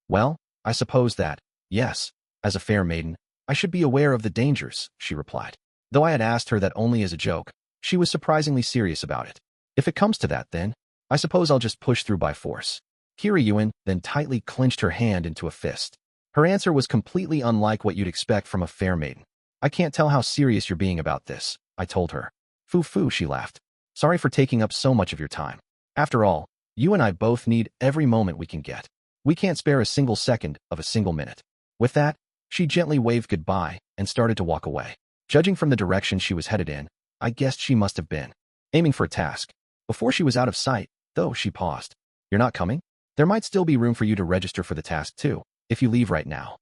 Well, I suppose that, yes, as a fair maiden, I should be aware of the dangers, she replied. Though I had asked her that only as a joke, she was surprisingly serious about it. If it comes to that, then, I suppose I'll just push through by force. Kiryuin then tightly clenched her hand into a fist. Her answer was completely unlike what you'd expect from a fair maiden. I can't tell how serious you're being about this, I told her. Foo-foo, she laughed. Sorry for taking up so much of your time. After all, you and I both need every moment we can get. We can't spare a single second of a single minute. With that, she gently waved goodbye and started to walk away. Judging from the direction she was headed in, I guessed she must have been aiming for a task. Before she was out of sight, though, she paused. You're not coming? There might still be room for you to register for the task too, if you leave right now.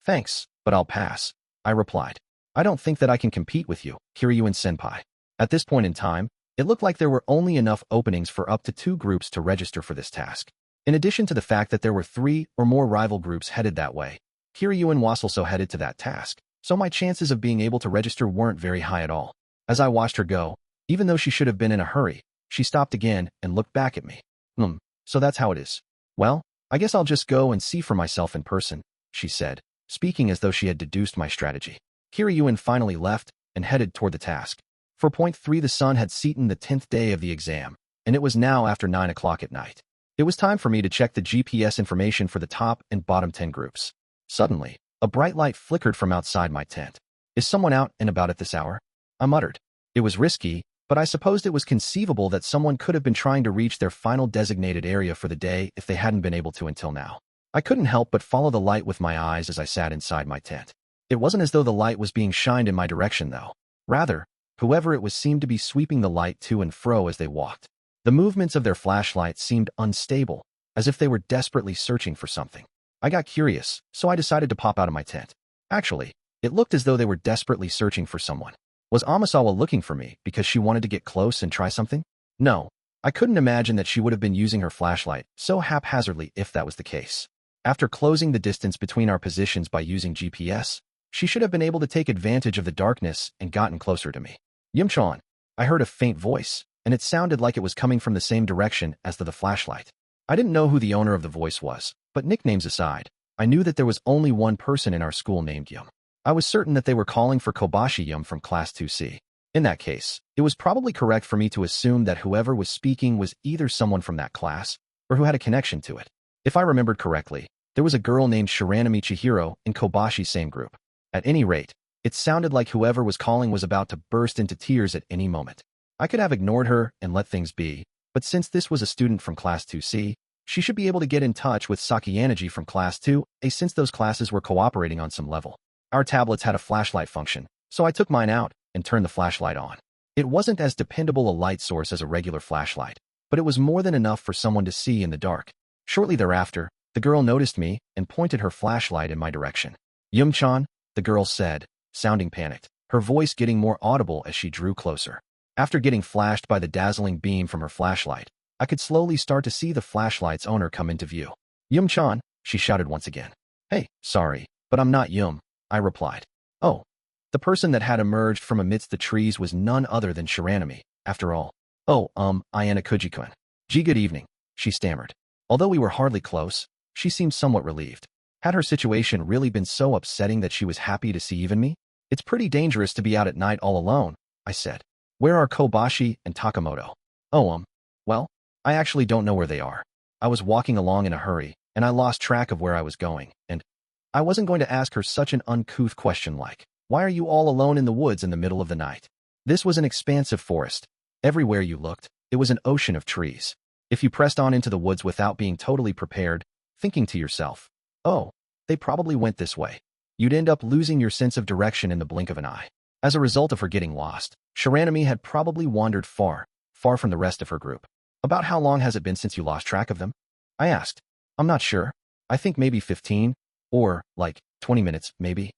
Thanks, but I'll pass, I replied. I don't think that I can compete with you, Kiryuin-senpai. At this point in time, it looked like there were only enough openings for up to 2 groups to register for this task. In addition to the fact that there were 3 or more rival groups headed that way, Kiryuin was also headed to that task, so my chances of being able to register weren't very high at all. As I watched her go, even though she should have been in a hurry, she stopped again and looked back at me. So that's how it is. Well, I guess I'll just go and see for myself in person, she said, speaking as though she had deduced my strategy. Kiryuin finally left and headed toward the task. For point 3, the sun had set in the 10th day of the exam, and it was now after 9 o'clock at night. It was time for me to check the GPS information for the top and bottom 10 groups. Suddenly, a bright light flickered from outside my tent. Is someone out and about at this hour? I muttered. It was risky, but I supposed it was conceivable that someone could have been trying to reach their final designated area for the day if they hadn't been able to until now. I couldn't help but follow the light with my eyes as I sat inside my tent. It wasn't as though the light was being shined in my direction, though. Rather, whoever it was seemed to be sweeping the light to and fro as they walked. The movements of their flashlights seemed unstable, as if they were desperately searching for something. I got curious, so I decided to pop out of my tent. Actually, it looked as though they were desperately searching for someone. Was Amasawa looking for me because she wanted to get close and try something? No, I couldn't imagine that she would have been using her flashlight so haphazardly if that was the case. After closing the distance between our positions by using GPS, she should have been able to take advantage of the darkness and gotten closer to me. Yum-chan, I heard a faint voice, and it sounded like it was coming from the same direction as the flashlight. I didn't know who the owner of the voice was, but nicknames aside, I knew that there was only one person in our school named Yum. I was certain that they were calling for Kobashi Yum from Class 2C. In that case, it was probably correct for me to assume that whoever was speaking was either someone from that class or who had a connection to it. If I remembered correctly, there was a girl named Shiranami Chihiro in Kobashi's same group. At any rate, it sounded like whoever was calling was about to burst into tears at any moment. I could have ignored her and let things be, but since this was a student from Class 2C, she should be able to get in touch with Sakiyanaji from Class 2A since those classes were cooperating on some level. Our tablets had a flashlight function, so I took mine out and turned the flashlight on. It wasn't as dependable a light source as a regular flashlight, but it was more than enough for someone to see in the dark. Shortly thereafter, the girl noticed me and pointed her flashlight in my direction. Yum-chan, the girl said, sounding panicked, her voice getting more audible as she drew closer. After getting flashed by the dazzling beam from her flashlight, I could slowly start to see the flashlight's owner come into view. Yum-chan, she shouted once again. Hey, sorry, but I'm not Yum, I replied. Oh. The person that had emerged from amidst the trees was none other than Shiranami, after all. Oh, Ayanokouji-kun. Gee, good evening, she stammered. Although we were hardly close, she seemed somewhat relieved. Had her situation really been so upsetting that she was happy to see even me? It's pretty dangerous to be out at night all alone, I said. Where are Kobashi and Takamoto? Oh, well, I actually don't know where they are. I was walking along in a hurry, and I lost track of where I was going, and I wasn't going to ask her such an uncouth question like, why are you all alone in the woods in the middle of the night? This was an expansive forest. Everywhere you looked, it was an ocean of trees. If you pressed on into the woods without being totally prepared, thinking to yourself, oh, they probably went this way, you'd end up losing your sense of direction in the blink of an eye. As a result of her getting lost, Shiranami had probably wandered far from the rest of her group. About how long has it been since you lost track of them? I asked. I'm not sure. I think maybe 15, or, like, 20 minutes, maybe.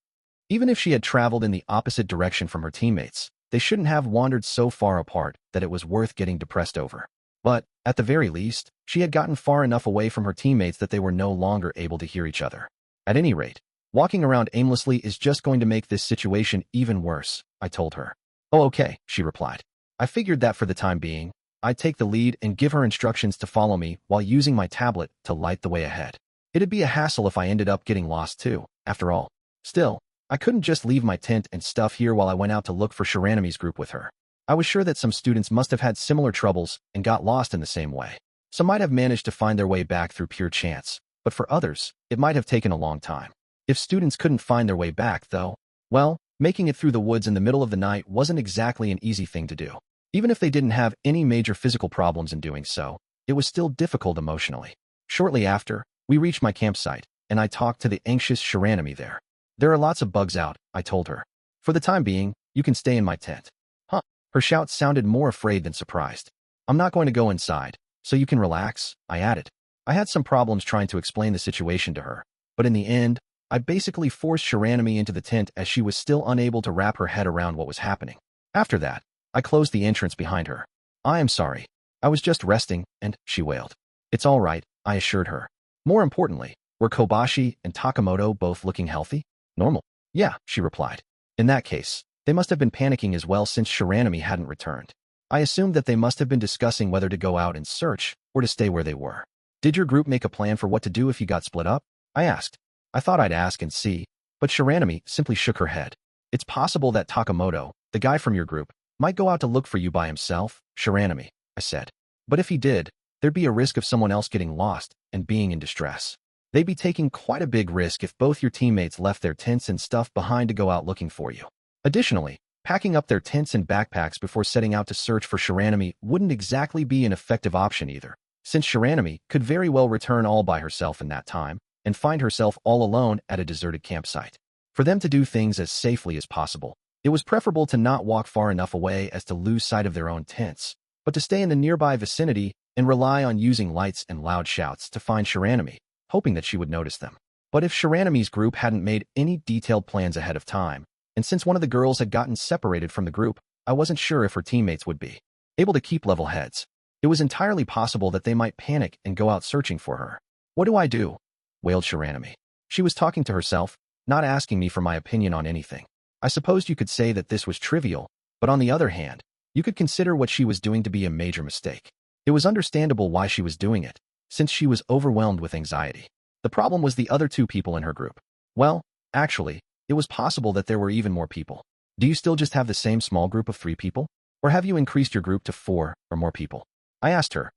Even if she had traveled in the opposite direction from her teammates, they shouldn't have wandered so far apart that it was worth getting depressed over. But, at the very least, she had gotten far enough away from her teammates that they were no longer able to hear each other. At any rate, walking around aimlessly is just going to make this situation even worse, I told her. Oh, okay, she replied. I figured that for the time being, I'd take the lead and give her instructions to follow me while using my tablet to light the way ahead. It'd be a hassle if I ended up getting lost too, after all. Still, I couldn't just leave my tent and stuff here while I went out to look for Shiranami's group with her. I was sure that some students must have had similar troubles and got lost in the same way. Some might have managed to find their way back through pure chance, but for others, it might have taken a long time. If students couldn't find their way back, though, well, making it through the woods in the middle of the night wasn't exactly an easy thing to do. Even if they didn't have any major physical problems in doing so, it was still difficult emotionally. Shortly after, we reached my campsite, and I talked to the anxious Shiranami there. There are lots of bugs out, I told her. For the time being, you can stay in my tent. Huh? Her shout sounded more afraid than surprised. I'm not going to go inside, so you can relax, I added. I had some problems trying to explain the situation to her, but in the end, I basically forced Shiranami into the tent as she was still unable to wrap her head around what was happening. After that, I closed the entrance behind her. I am sorry. I was just resting, and she wailed. It's all right, I assured her. More importantly, were Kobashi and Takamoto both looking healthy? Normal. Yeah, she replied. In that case, they must have been panicking as well since Shiranami hadn't returned. I assumed that they must have been discussing whether to go out and search or to stay where they were. Did your group make a plan for what to do if you got split up? I asked. I thought I'd ask and see, but Shiranami simply shook her head. It's possible that Takamoto, the guy from your group, might go out to look for you by himself, Shiranami, I said. But if he did, there'd be a risk of someone else getting lost and being in distress. They'd be taking quite a big risk if both your teammates left their tents and stuff behind to go out looking for you. Additionally, packing up their tents and backpacks before setting out to search for Shiranami wouldn't exactly be an effective option either, since Shiranami could very well return all by herself in that time and find herself all alone at a deserted campsite. For them to do things as safely as possible, it was preferable to not walk far enough away as to lose sight of their own tents, but to stay in the nearby vicinity and rely on using lights and loud shouts to find Shiranami, hoping that she would notice them. But if Shiranami's group hadn't made any detailed plans ahead of time, and since one of the girls had gotten separated from the group, I wasn't sure if her teammates would be able to keep level heads. It was entirely possible that they might panic and go out searching for her. What do I do? Wailed Shiranami. She was talking to herself, not asking me for my opinion on anything. I supposed you could say that this was trivial, but on the other hand, you could consider what she was doing to be a major mistake. It was understandable why she was doing it, since she was overwhelmed with anxiety. The problem was the other two people in her group. Well, actually, it was possible that there were even more people. Do you still just have the same small group of 3 people? Or have you increased your group to 4 or more people? I asked her.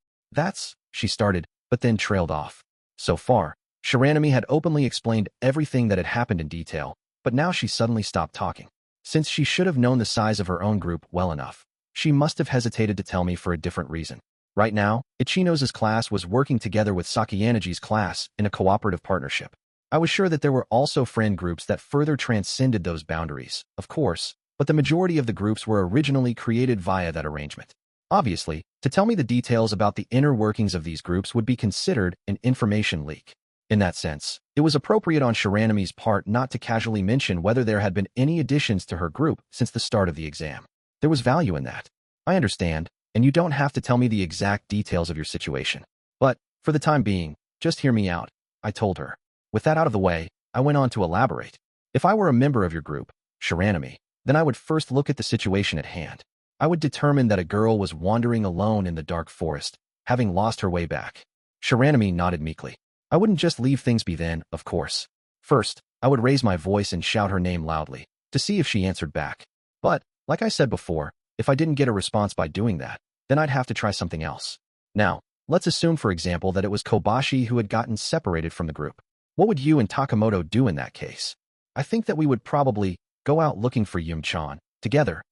She started, but then trailed off. So far, Shiranami had openly explained everything that had happened in detail, but now she suddenly stopped talking. Since she should have known the size of her own group well enough, she must have hesitated to tell me for a different reason. Right now, Ichino's class was working together with Sakiyanagi's class in a cooperative partnership. I was sure that there were also friend groups that further transcended those boundaries, of course, but the majority of the groups were originally created via that arrangement. Obviously, to tell me the details about the inner workings of these groups would be considered an information leak. In that sense, it was appropriate on Shiranami's part not to casually mention whether there had been any additions to her group since the start of the exam. There was value in that. I understand, and you don't have to tell me the exact details of your situation. But, for the time being, just hear me out, I told her. With that out of the way, I went on to elaborate. If I were a member of your group, Shiranami, then I would first look at the situation at hand. I would determine that a girl was wandering alone in the dark forest, having lost her way back. Shiranami nodded meekly. I wouldn't just leave things be then, of course. First, I would raise my voice and shout her name loudly, to see if she answered back. But, like I said before, if I didn't get a response by doing that, then I'd have to try something else. Now, let's assume, for example, that it was Kobashi who had gotten separated from the group. What would you and Takamoto do in that case? I think that we would probably go out looking for Yum-chan together,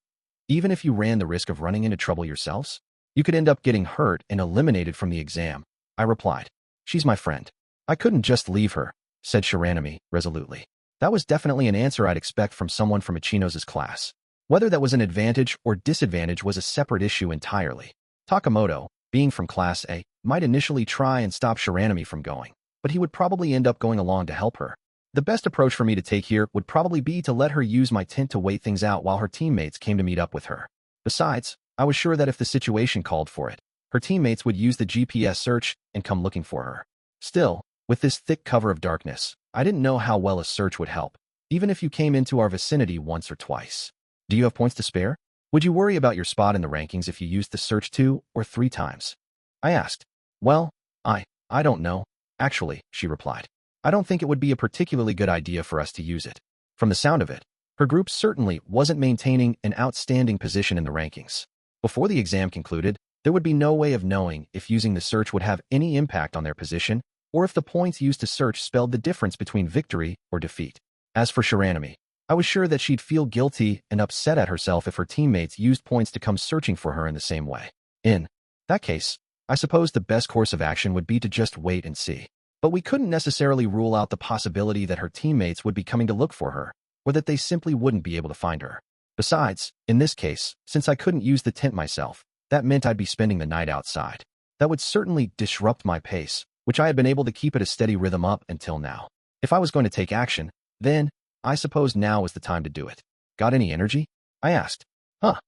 even if you ran the risk of running into trouble yourselves. You could end up getting hurt and eliminated from the exam, I replied. She's my friend. I couldn't just leave her, said Shiranami resolutely. That was definitely an answer I'd expect from someone from Ichino's class. Whether that was an advantage or disadvantage was a separate issue entirely. Takamoto, being from Class A, might initially try and stop Shiranami from going, but he would probably end up going along to help her. The best approach for me to take here would probably be to let her use my tent to wait things out while her teammates came to meet up with her. Besides, I was sure that if the situation called for it, her teammates would use the GPS search and come looking for her. Still, with this thick cover of darkness, I didn't know how well a search would help, even if you came into our vicinity once or twice. Do you have points to spare? Would you worry about your spot in the rankings if you used the search 2 or 3 times? I asked. Well, I don't know, actually, she replied. I don't think it would be a particularly good idea for us to use it. From the sound of it, her group certainly wasn't maintaining an outstanding position in the rankings. Before the exam concluded, there would be no way of knowing if using the search would have any impact on their position, or if the points used to search spelled the difference between victory or defeat. As for Shiranami, I was sure that she'd feel guilty and upset at herself if her teammates used points to come searching for her in the same way. In that case, I suppose the best course of action would be to just wait and see. But we couldn't necessarily rule out the possibility that her teammates would be coming to look for her, or that they simply wouldn't be able to find her. Besides, in this case, since I couldn't use the tent myself, that meant I'd be spending the night outside. That would certainly disrupt my pace, which I had been able to keep at a steady rhythm up until now. If I was going to take action, then I suppose now was the time to do it. Got any energy? I asked.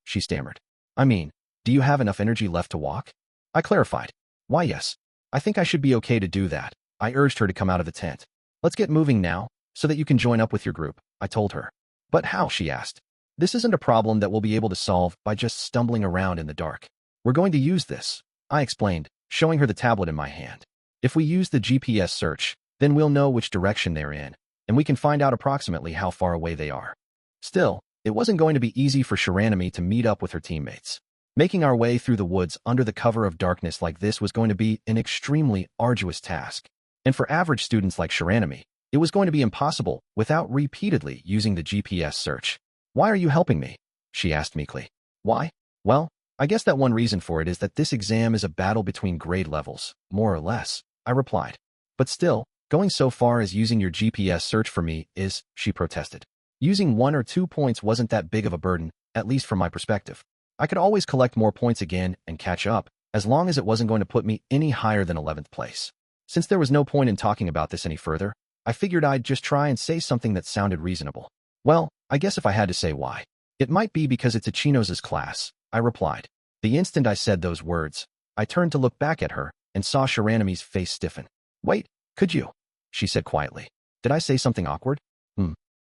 She stammered. I mean, do you have enough energy left to walk? I clarified. Why, yes. I think I should be okay to do that. I urged her to come out of the tent. Let's get moving now, so that you can join up with your group, I told her. But how, she asked. This isn't a problem that we'll be able to solve by just stumbling around in the dark. We're going to use this, I explained, showing her the tablet in my hand. If we use the GPS search, then we'll know which direction they're in, and we can find out approximately how far away they are. Still, it wasn't going to be easy for Shiranami to meet up with her teammates. Making our way through the woods under the cover of darkness like this was going to be an extremely arduous task. And for average students like Shiranami, it was going to be impossible without repeatedly using the GPS search. Why are you helping me? She asked meekly. Why? Well, I guess that one reason for it is that this exam is a battle between grade levels, more or less, I replied. But still, going so far as using your GPS search for me is, she protested. Using 1 or 2 points wasn't that big of a burden, at least from my perspective. I could always collect more points again and catch up, as long as it wasn't going to put me any higher than 11th place. Since there was no point in talking about this any further, I figured I'd just try and say something that sounded reasonable. Well, I guess if I had to say why, it might be because it's Ichino's class, I replied. The instant I said those words, I turned to look back at her and saw Shiranami's face stiffen. Wait, could you? She said quietly. Did I say something awkward?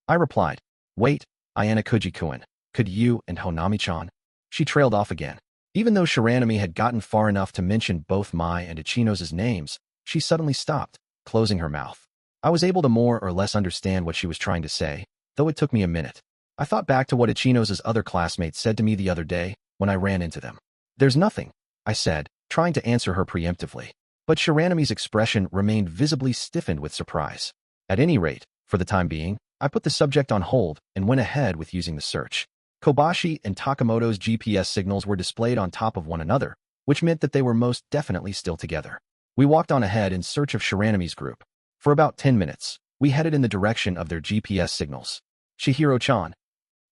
I replied. Wait, Ayanokouji-kun, could you and Honami-chan? She trailed off again. Even though Shiranami had gotten far enough to mention both Mai and Ichino's names, she suddenly stopped, closing her mouth. I was able to more or less understand what she was trying to say, though it took me a minute. I thought back to what Ichino's other classmates said to me the other day when I ran into them. There's nothing, I said, trying to answer her preemptively. But Shiranami's expression remained visibly stiffened with surprise. At any rate, for the time being, I put the subject on hold and went ahead with using the search. Kobashi and Takamoto's GPS signals were displayed on top of one another, which meant that they were most definitely still together. We walked on ahead in search of Shiranami's group. For about 10 minutes, we headed in the direction of their GPS signals. Chihiro-chan.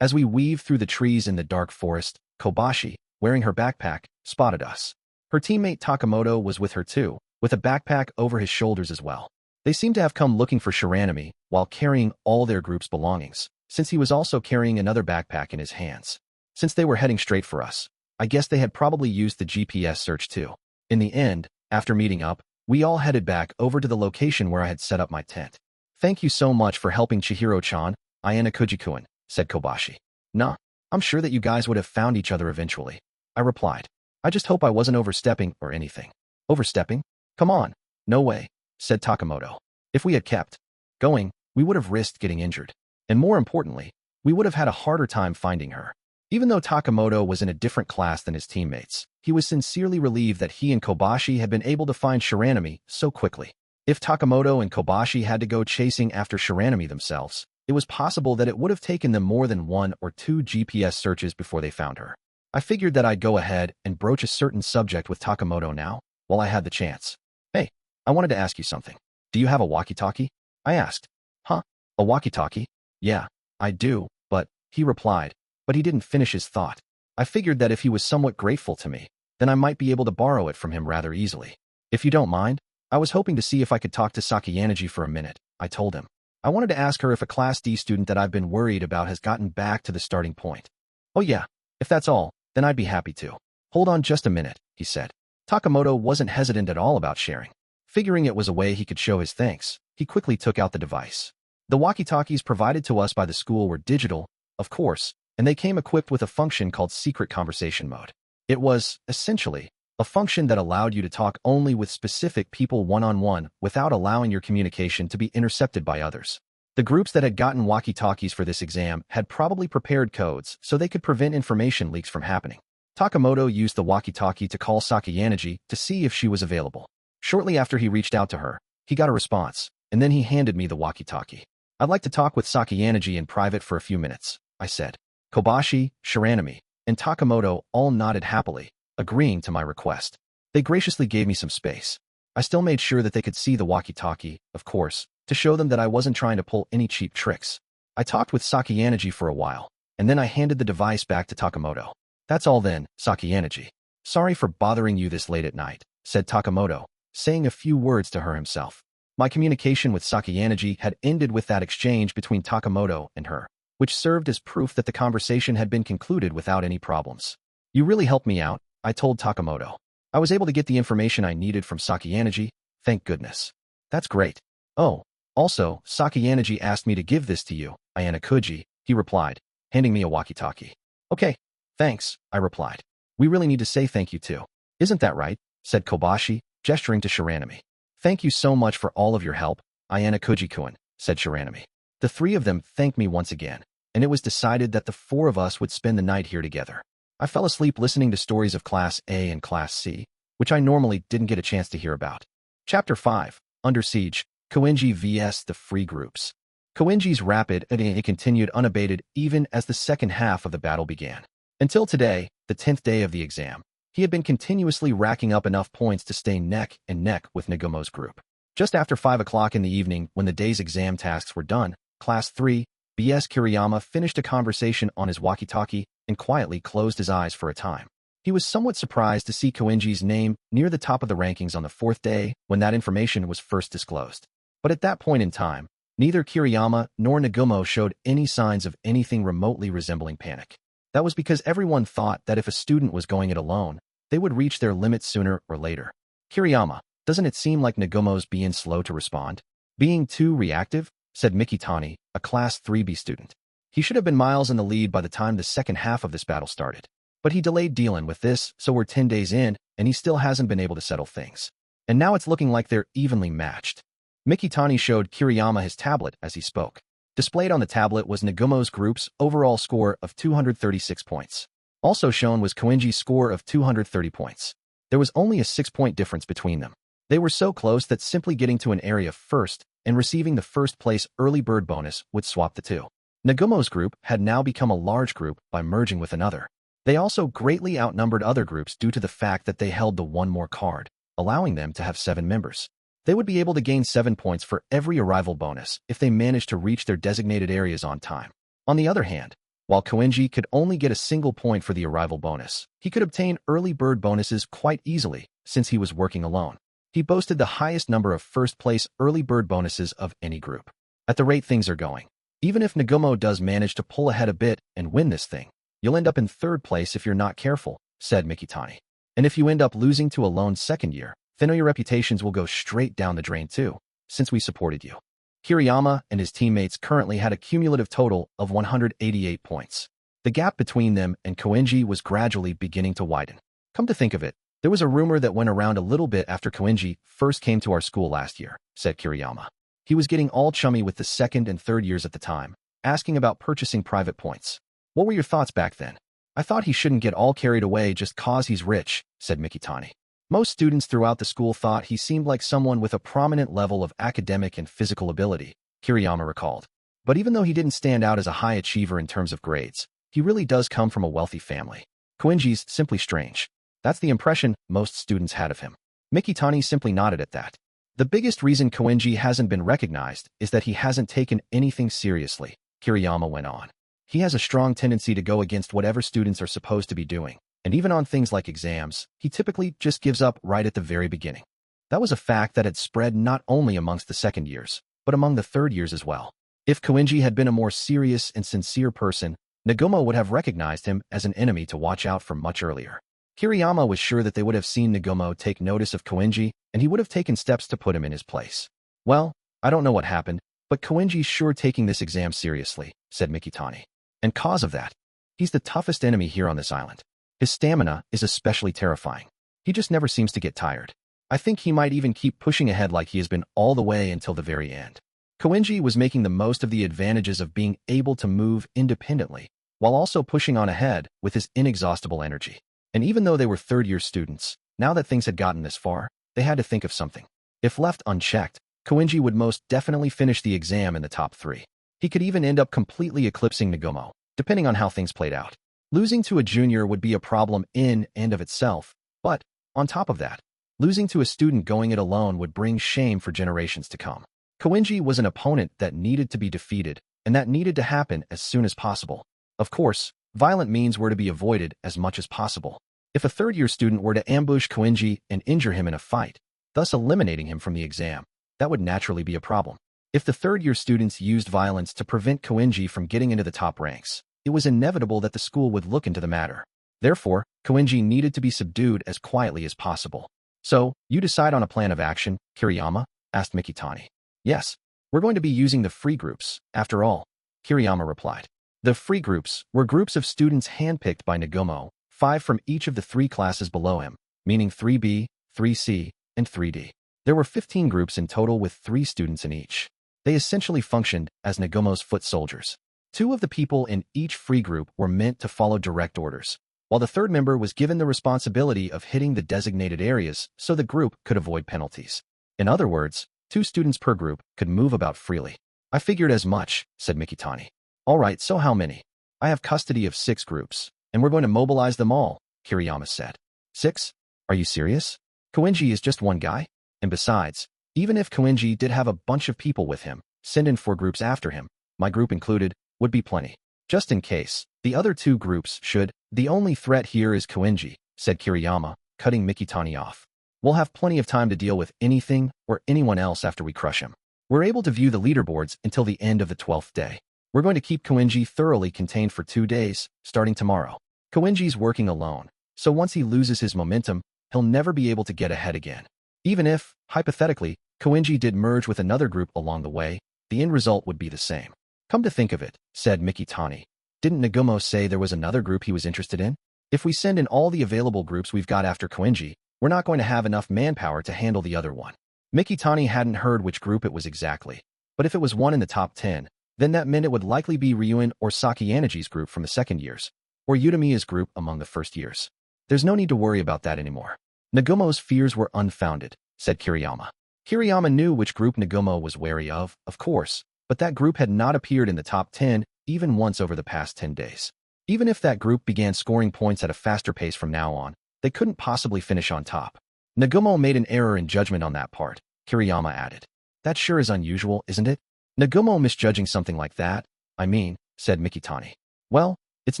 As we weaved through the trees in the dark forest, Kobashi, wearing her backpack, spotted us. Her teammate Takamoto was with her too, with a backpack over his shoulders as well. They seemed to have come looking for Shiranami while carrying all their group's belongings, since he was also carrying another backpack in his hands. Since they were heading straight for us, I guess they had probably used the GPS search too. In the end, after meeting up, we all headed back over to the location where I had set up my tent. Thank you so much for helping Chihiro-chan, Ayanokouji-kun, said Kobashi. Nah, I'm sure that you guys would have found each other eventually, I replied. I just hope I wasn't overstepping or anything. Overstepping? Come on. No way, said Takamoto. If we had kept going, we would have risked getting injured. And more importantly, we would have had a harder time finding her. Even though Takamoto was in a different class than his teammates, he was sincerely relieved that he and Kobashi had been able to find Shiranami so quickly. If Takamoto and Kobashi had to go chasing after Shiranami themselves, it was possible that it would have taken them more than 1 or 2 GPS searches before they found her. I figured that I'd go ahead and broach a certain subject with Takamoto now, while I had the chance. Hey, I wanted to ask you something. Do you have a walkie-talkie? I asked. Huh? A walkie-talkie? Yeah, I do, but, he replied, but he didn't finish his thought. I figured that if he was somewhat grateful to me, then I might be able to borrow it from him rather easily. If you don't mind, I was hoping to see if I could talk to Sakayanagi for a minute, I told him. I wanted to ask her if a Class D student that I've been worried about has gotten back to the starting point. Oh yeah, if that's all, then I'd be happy to. Hold on just a minute, he said. Takamoto wasn't hesitant at all about sharing. Figuring it was a way he could show his thanks, he quickly took out the device. The walkie-talkies provided to us by the school were digital, of course, and they came equipped with a function called secret conversation mode. It was, essentially, a function that allowed you to talk only with specific people one-on-one without allowing your communication to be intercepted by others. The groups that had gotten walkie-talkies for this exam had probably prepared codes so they could prevent information leaks from happening. Takamoto used the walkie-talkie to call Sakayanagi to see if she was available. Shortly after he reached out to her, he got a response, and then he handed me the walkie-talkie. I'd like to talk with Sakayanagi in private for a few minutes, I said. Kobashi, Shiranami, and Takamoto all nodded happily, agreeing to my request. They graciously gave me some space. I still made sure that they could see the walkie-talkie, of course, to show them that I wasn't trying to pull any cheap tricks. I talked with Sakayanagi for a while, and then I handed the device back to Takamoto. That's all then, Sakayanagi. Sorry for bothering you this late at night, said Takamoto, saying a few words to her himself. My communication with Sakayanagi had ended with that exchange between Takamoto and her, which served as proof that the conversation had been concluded without any problems. You really helped me out, I told Takamoto. I was able to get the information I needed from Sakayanagi, thank goodness. That's great. Oh, also, Sakayanagi asked me to give this to you, Ayanokouji, he replied, handing me a walkie-talkie. Okay, thanks, I replied. We really need to say thank you too. Isn't that right? Said Kobashi, gesturing to Shiranami. Thank you so much for all of your help, Ayanokouji-kun, said Shiranami. The three of them thanked me once again, and it was decided that the four of us would spend the night here together. I fell asleep listening to stories of Class A and Class C, which I normally didn't get a chance to hear about. Chapter 5, Under Siege, Kouenji vs. the Free Groups. Kouenji's rapid advance continued unabated even as the second half of the battle began. Until today, the 10th day of the exam, he had been continuously racking up enough points to stay neck and neck with Nagumo's group. Just after 5 o'clock in the evening, when the day's exam tasks were done, Class 3, B.S. Kiriyama finished a conversation on his walkie-talkie and quietly closed his eyes for a time. He was somewhat surprised to see Kouenji's name near the top of the rankings on the 4th day when that information was first disclosed. But at that point in time, neither Kiriyama nor Nagumo showed any signs of anything remotely resembling panic. That was because everyone thought that if a student was going it alone, they would reach their limit sooner or later. Kiriyama, doesn't it seem like Nagumo's being slow to respond? Being too reactive? Said Mikitani, a Class 3B student. He should have been miles in the lead by the time the second half of this battle started. But he delayed dealing with this, so we're 10 days in, and he still hasn't been able to settle things. And now it's looking like they're evenly matched. Mikitani showed Kiriyama his tablet as he spoke. Displayed on the tablet was Nagumo's group's overall score of 236 points. Also shown was Kouenji's score of 230 points. There was only a 6-point difference between them. They were so close that simply getting to an area first and receiving the first place early bird bonus would swap the two. Nagumo's group had now become a large group by merging with another. They also greatly outnumbered other groups due to the fact that they held the one more card, allowing them to have 7 members. They would be able to gain 7 points for every arrival bonus if they managed to reach their designated areas on time. On the other hand, while Kouenji could only get a single point for the arrival bonus, he could obtain early bird bonuses quite easily since he was working alone. He boasted the highest number of first-place early bird bonuses of any group. At the rate things are going, even if Nagumo does manage to pull ahead a bit and win this thing, you'll end up in 3rd place if you're not careful, said Mikitani. And if you end up losing to a lone second year, then your reputations will go straight down the drain too, since we supported you. Kiriyama and his teammates currently had a cumulative total of 188 points. The gap between them and Kouenji was gradually beginning to widen. Come to think of it, there was a rumor that went around a little bit after Kouenji first came to our school last year, said Kiriyama. He was getting all chummy with the 2nd and 3rd years at the time, asking about purchasing private points. What were your thoughts back then? I thought he shouldn't get all carried away just cause he's rich, said Mikitani. Most students throughout the school thought he seemed like someone with a prominent level of academic and physical ability, Kiriyama recalled. But even though he didn't stand out as a high achiever in terms of grades, he really does come from a wealthy family. Kouenji's simply strange. That's the impression most students had of him. Mikitani simply nodded at that. The biggest reason Kouenji hasn't been recognized is that he hasn't taken anything seriously, Kiriyama went on. He has a strong tendency to go against whatever students are supposed to be doing, and even on things like exams, he typically just gives up right at the very beginning. That was a fact that had spread not only amongst the second years, but among the third years as well. If Kouenji had been a more serious and sincere person, Nagumo would have recognized him as an enemy to watch out for much earlier. Kiriyama was sure that they would have seen Nagumo take notice of Kouenji, and he would have taken steps to put him in his place. Well, I don't know what happened, but Kouenji's sure taking this exam seriously, said Mikitani. And cause of that, he's the toughest enemy here on this island. His stamina is especially terrifying. He just never seems to get tired. I think he might even keep pushing ahead like he has been all the way until the very end. Kouenji was making the most of the advantages of being able to move independently, while also pushing on ahead with his inexhaustible energy. And even though they were third-year students, now that things had gotten this far, they had to think of something. If left unchecked, Kouenji would most definitely finish the exam in the top 3. He could even end up completely eclipsing Nagumo, depending on how things played out. Losing to a junior would be a problem in and of itself, but, on top of that, losing to a student going it alone would bring shame for generations to come. Kouenji was an opponent that needed to be defeated, and that needed to happen as soon as possible. Of course, violent means were to be avoided as much as possible. If a third-year student were to ambush Kouenji and injure him in a fight, thus eliminating him from the exam, that would naturally be a problem. If the third-year students used violence to prevent Kouenji from getting into the top ranks, it was inevitable that the school would look into the matter. Therefore, Kouenji needed to be subdued as quietly as possible. So, you decide on a plan of action, Kiriyama? Asked Mikitani. Yes, we're going to be using the free groups, after all, Kiriyama replied. The free groups were groups of students handpicked by Nagumo, 5 from each of the 3 classes below him, meaning 3B, 3C, and 3D. There were 15 groups in total with 3 students in each. They essentially functioned as Nagumo's foot soldiers. 2 of the people in each free group were meant to follow direct orders, while the third member was given the responsibility of hitting the designated areas so the group could avoid penalties. In other words, 2 students per group could move about freely. I figured as much, said Mikitani. All right, so how many? I have custody of 6 groups, and we're going to mobilize them all, Kiriyama said. 6? Are you serious? Kouenji is just one guy? And besides, even if Kouenji did have a bunch of people with him, send in 4 groups after him, my group included, would be plenty. Just in case, the other 2 groups should. The only threat here is Kouenji, said Kiriyama, cutting Mikitani off. We'll have plenty of time to deal with anything or anyone else after we crush him. We're able to view the leaderboards until the end of the 12th day. We're going to keep Kouenji thoroughly contained for 2 days, starting tomorrow. Kouenji's working alone, so once he loses his momentum, he'll never be able to get ahead again. Even if, hypothetically, Kouenji did merge with another group along the way, the end result would be the same. Come to think of it, said Mikitani. Didn't Nagumo say there was another group he was interested in? If we send in all the available groups we've got after Kouenji, we're not going to have enough manpower to handle the other one. Mikitani hadn't heard which group it was exactly, but if it was one in the top 10, then that meant it would likely be Ryuin or Sakiyanagi's group from the second years, or Utamiya's group among the first years. There's no need to worry about that anymore. Nagumo's fears were unfounded, said Kiriyama. Kiriyama knew which group Nagumo was wary of course, but that group had not appeared in the top 10 even once over the past 10 days. Even if that group began scoring points at a faster pace from now on, they couldn't possibly finish on top. Nagumo made an error in judgment on that part, Kiriyama added. That sure is unusual, isn't it? Nagumo misjudging something like that, I mean, said Mikitani. Well, it's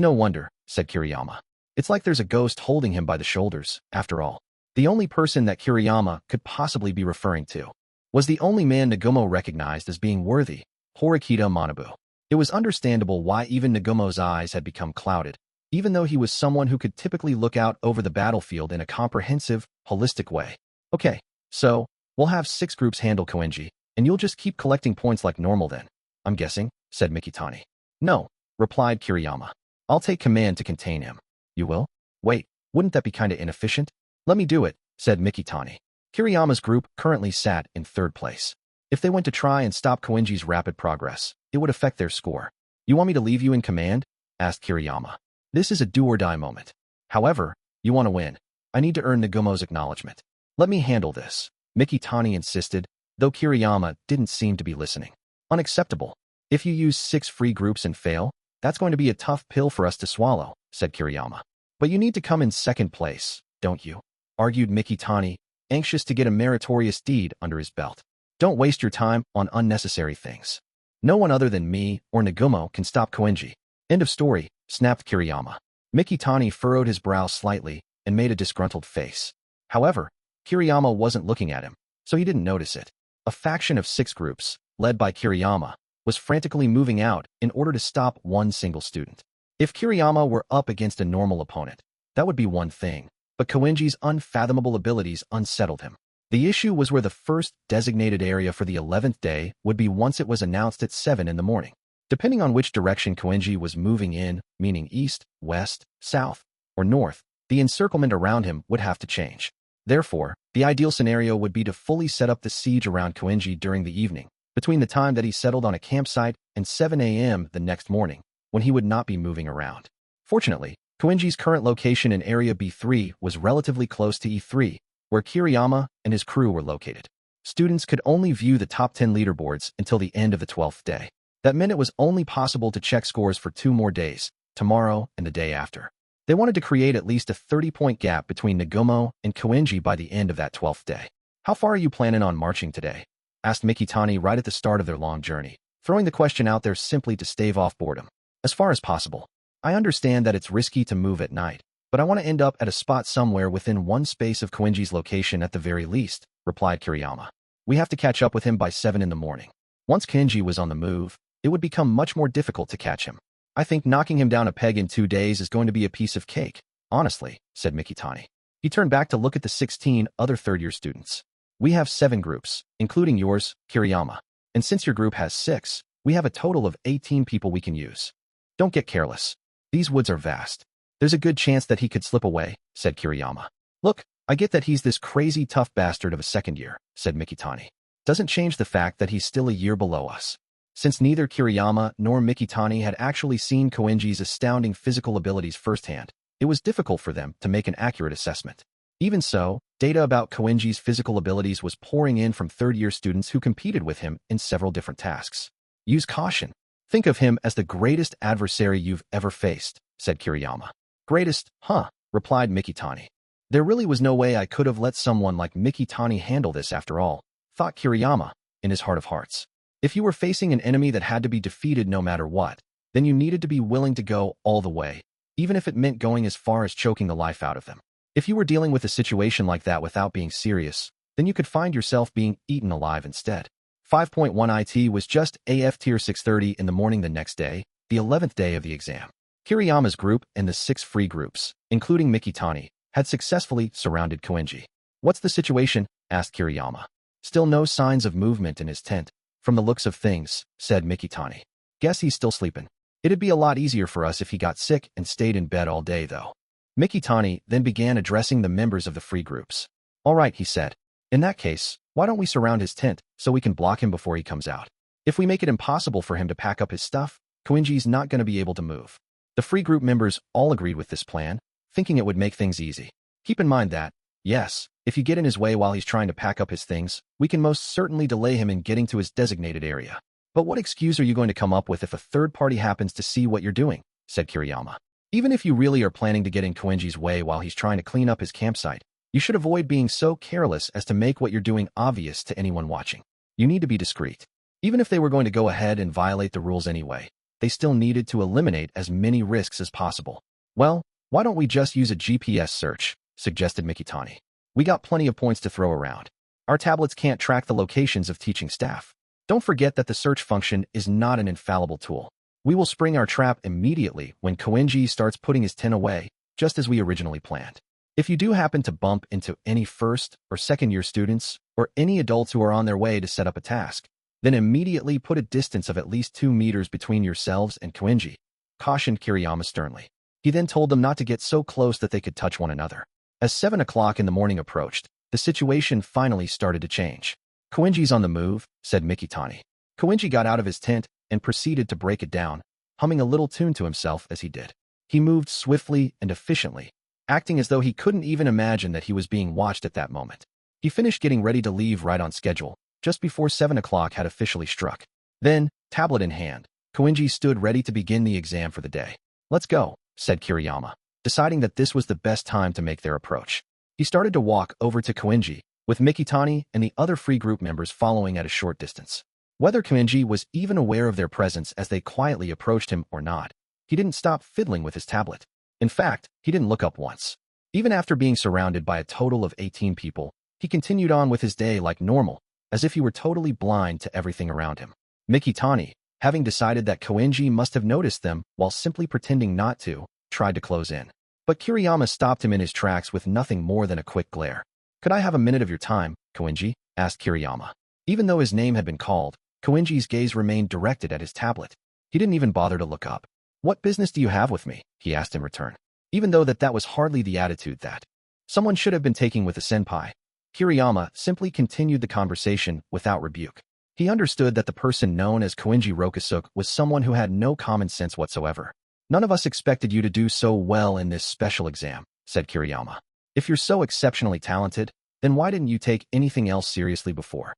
no wonder, said Kiriyama. It's like there's a ghost holding him by the shoulders, after all. The only person that Kiriyama could possibly be referring to was the only man Nagumo recognized as being worthy, Horikita Manabu. It was understandable why even Nagumo's eyes had become clouded, even though he was someone who could typically look out over the battlefield in a comprehensive, holistic way. Okay, so, we'll have 6 groups handle Kouenji, and you'll just keep collecting points like normal then, I'm guessing, said Mikitani. No, replied Kiriyama. I'll take command to contain him. You will? Wait, wouldn't that be kinda inefficient? Let me do it, said Mikitani. Kiriyama's group currently sat in 3rd place. If they went to try and stop Kouenji's rapid progress, it would affect their score. You want me to leave you in command? Asked Kiriyama. This is a do-or-die moment. However, you want to win. I need to earn Nagumo's acknowledgement. Let me handle this, Mikitani insisted, though Kiriyama didn't seem to be listening. Unacceptable. If you use 6 free groups and fail, that's going to be a tough pill for us to swallow, said Kiriyama. But you need to come in second place, don't you? Argued Mikitani, anxious to get a meritorious deed under his belt. Don't waste your time on unnecessary things. No one other than me or Nagumo can stop Kouenji. End of story, snapped Kiriyama. Mikitani furrowed his brow slightly and made a disgruntled face. However, Kiriyama wasn't looking at him, so he didn't notice it. A faction of 6 groups, led by Kiriyama, was frantically moving out in order to stop one single student. If Kiriyama were up against a normal opponent, that would be one thing, but Kouenji's unfathomable abilities unsettled him. The issue was where the first designated area for the 11th day would be once it was announced at 7 in the morning. Depending on which direction Kouenji was moving in, meaning east, west, south, or north, the encirclement around him would have to change. Therefore, the ideal scenario would be to fully set up the siege around Kouenji during the evening, between the time that he settled on a campsite and 7 a.m. the next morning, when he would not be moving around. Fortunately, Kouenji's current location in Area B3 was relatively close to E3, where Kiriyama and his crew were located. Students could only view the top 10 leaderboards until the end of the 12th day. That meant it was only possible to check scores for 2 more days, tomorrow and the day after. They wanted to create at least a 30-point gap between Nagumo and Kouenji by the end of that 12th day. How far are you planning on marching today? Asked Mikitani right at the start of their long journey, throwing the question out there simply to stave off boredom. As far as possible. I understand that it's risky to move at night, but I want to end up at a spot somewhere within one space of Kouenji's location at the very least, replied Kiriyama. We have to catch up with him by 7 in the morning. Once Kouenji was on the move, it would become much more difficult to catch him. I think knocking him down a peg in 2 days is going to be a piece of cake, honestly, said Mikitani. He turned back to look at the 16 other third-year students. We have 7 groups, including yours, Kiriyama. And since your group has 6, we have a total of 18 people we can use. Don't get careless. These woods are vast. There's a good chance that he could slip away, said Kiriyama. Look, I get that he's this crazy tough bastard of a second year, said Mikitani. Doesn't change the fact that he's still a year below us. Since neither Kiriyama nor Mikitani had actually seen Kouenji's astounding physical abilities firsthand, it was difficult for them to make an accurate assessment. Even so, data about Kouenji's physical abilities was pouring in from third-year students who competed with him in several different tasks. Use caution. Think of him as the greatest adversary you've ever faced, said Kiriyama. Greatest, huh? Replied Mikitani. There really was no way I could have let someone like Mikitani handle this after all, thought Kiriyama, in his heart of hearts. If you were facing an enemy that had to be defeated no matter what, then you needed to be willing to go all the way, even if it meant going as far as choking the life out of them. If you were dealing with a situation like that without being serious, then you could find yourself being eaten alive instead. 5.1 IT was just AF tier 6:30 in the morning the next day, the 11th day of the exam. Kiriyama's group and the 6 free groups, including Mikitani, had successfully surrounded Kouenji. What's the situation? Asked Kiriyama. Still no signs of movement in his tent. From the looks of things, said Mikitani. Guess he's still sleeping. It'd be a lot easier for us if he got sick and stayed in bed all day, though. Mikitani then began addressing the members of the free groups. All right, he said. In that case, why don't we surround his tent so we can block him before he comes out? If we make it impossible for him to pack up his stuff, Kouenji's not going to be able to move. The free group members all agreed with this plan, thinking it would make things easy. Keep in mind that, yes, if you get in his way while he's trying to pack up his things, we can most certainly delay him in getting to his designated area. But what excuse are you going to come up with if a third party happens to see what you're doing? Said Kiriyama. Even if you really are planning to get in Kouenji's way while he's trying to clean up his campsite, you should avoid being so careless as to make what you're doing obvious to anyone watching. You need to be discreet. Even if they were going to go ahead and violate the rules anyway, they still needed to eliminate as many risks as possible. Well, why don't we just use a GPS search? Suggested Mikitani. We got plenty of points to throw around. Our tablets can't track the locations of teaching staff. Don't forget that the search function is not an infallible tool. We will spring our trap immediately when Kouenji starts putting his tin away, just as we originally planned. If you do happen to bump into any first or second-year students or any adults who are on their way to set up a task, then immediately put a distance of at least 2 meters between yourselves and Kouenji, cautioned Kiriyama sternly. He then told them not to get so close that they could touch one another. As 7 o'clock in the morning approached, the situation finally started to change. Kouenji's on the move, said Mikitani. Kouenji got out of his tent and proceeded to break it down, humming a little tune to himself as he did. He moved swiftly and efficiently, acting as though he couldn't even imagine that he was being watched at that moment. He finished getting ready to leave right on schedule, just before 7 o'clock had officially struck. Then, tablet in hand, Kouenji stood ready to begin the exam for the day. Let's go, said Kiriyama. deciding that this was the best time to make their approach. He started to walk over to Kouenji, with Mikitani and the other free group members following at a short distance. Whether Kouenji was even aware of their presence as they quietly approached him or not, he didn't stop fiddling with his tablet. In fact, he didn't look up once. Even after being surrounded by a total of 18 people, he continued on with his day like normal, as if he were totally blind to everything around him. Mikitani, having decided that Kouenji must have noticed them while simply pretending not to, tried to close in. But Kiriyama stopped him in his tracks with nothing more than a quick glare. "Could I have a minute of your time, Kouenji?" asked Kiriyama. Even though his name had been called, Kouenji's gaze remained directed at his tablet. He didn't even bother to look up. "What business do you have with me?" he asked in return. Even though that was hardly the attitude that someone should have been taking with a senpai, Kiriyama simply continued the conversation without rebuke. He understood that the person known as Kouenji Rokusuk was someone who had no common sense whatsoever. "None of us expected you to do so well in this special exam," said Kiriyama. "If you're so exceptionally talented, then why didn't you take anything else seriously before?"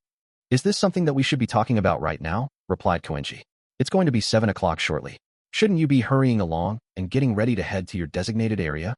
"Is this something that we should be talking about right now?" replied Kouenji. "It's going to be 7 o'clock shortly. Shouldn't you be hurrying along and getting ready to head to your designated area?"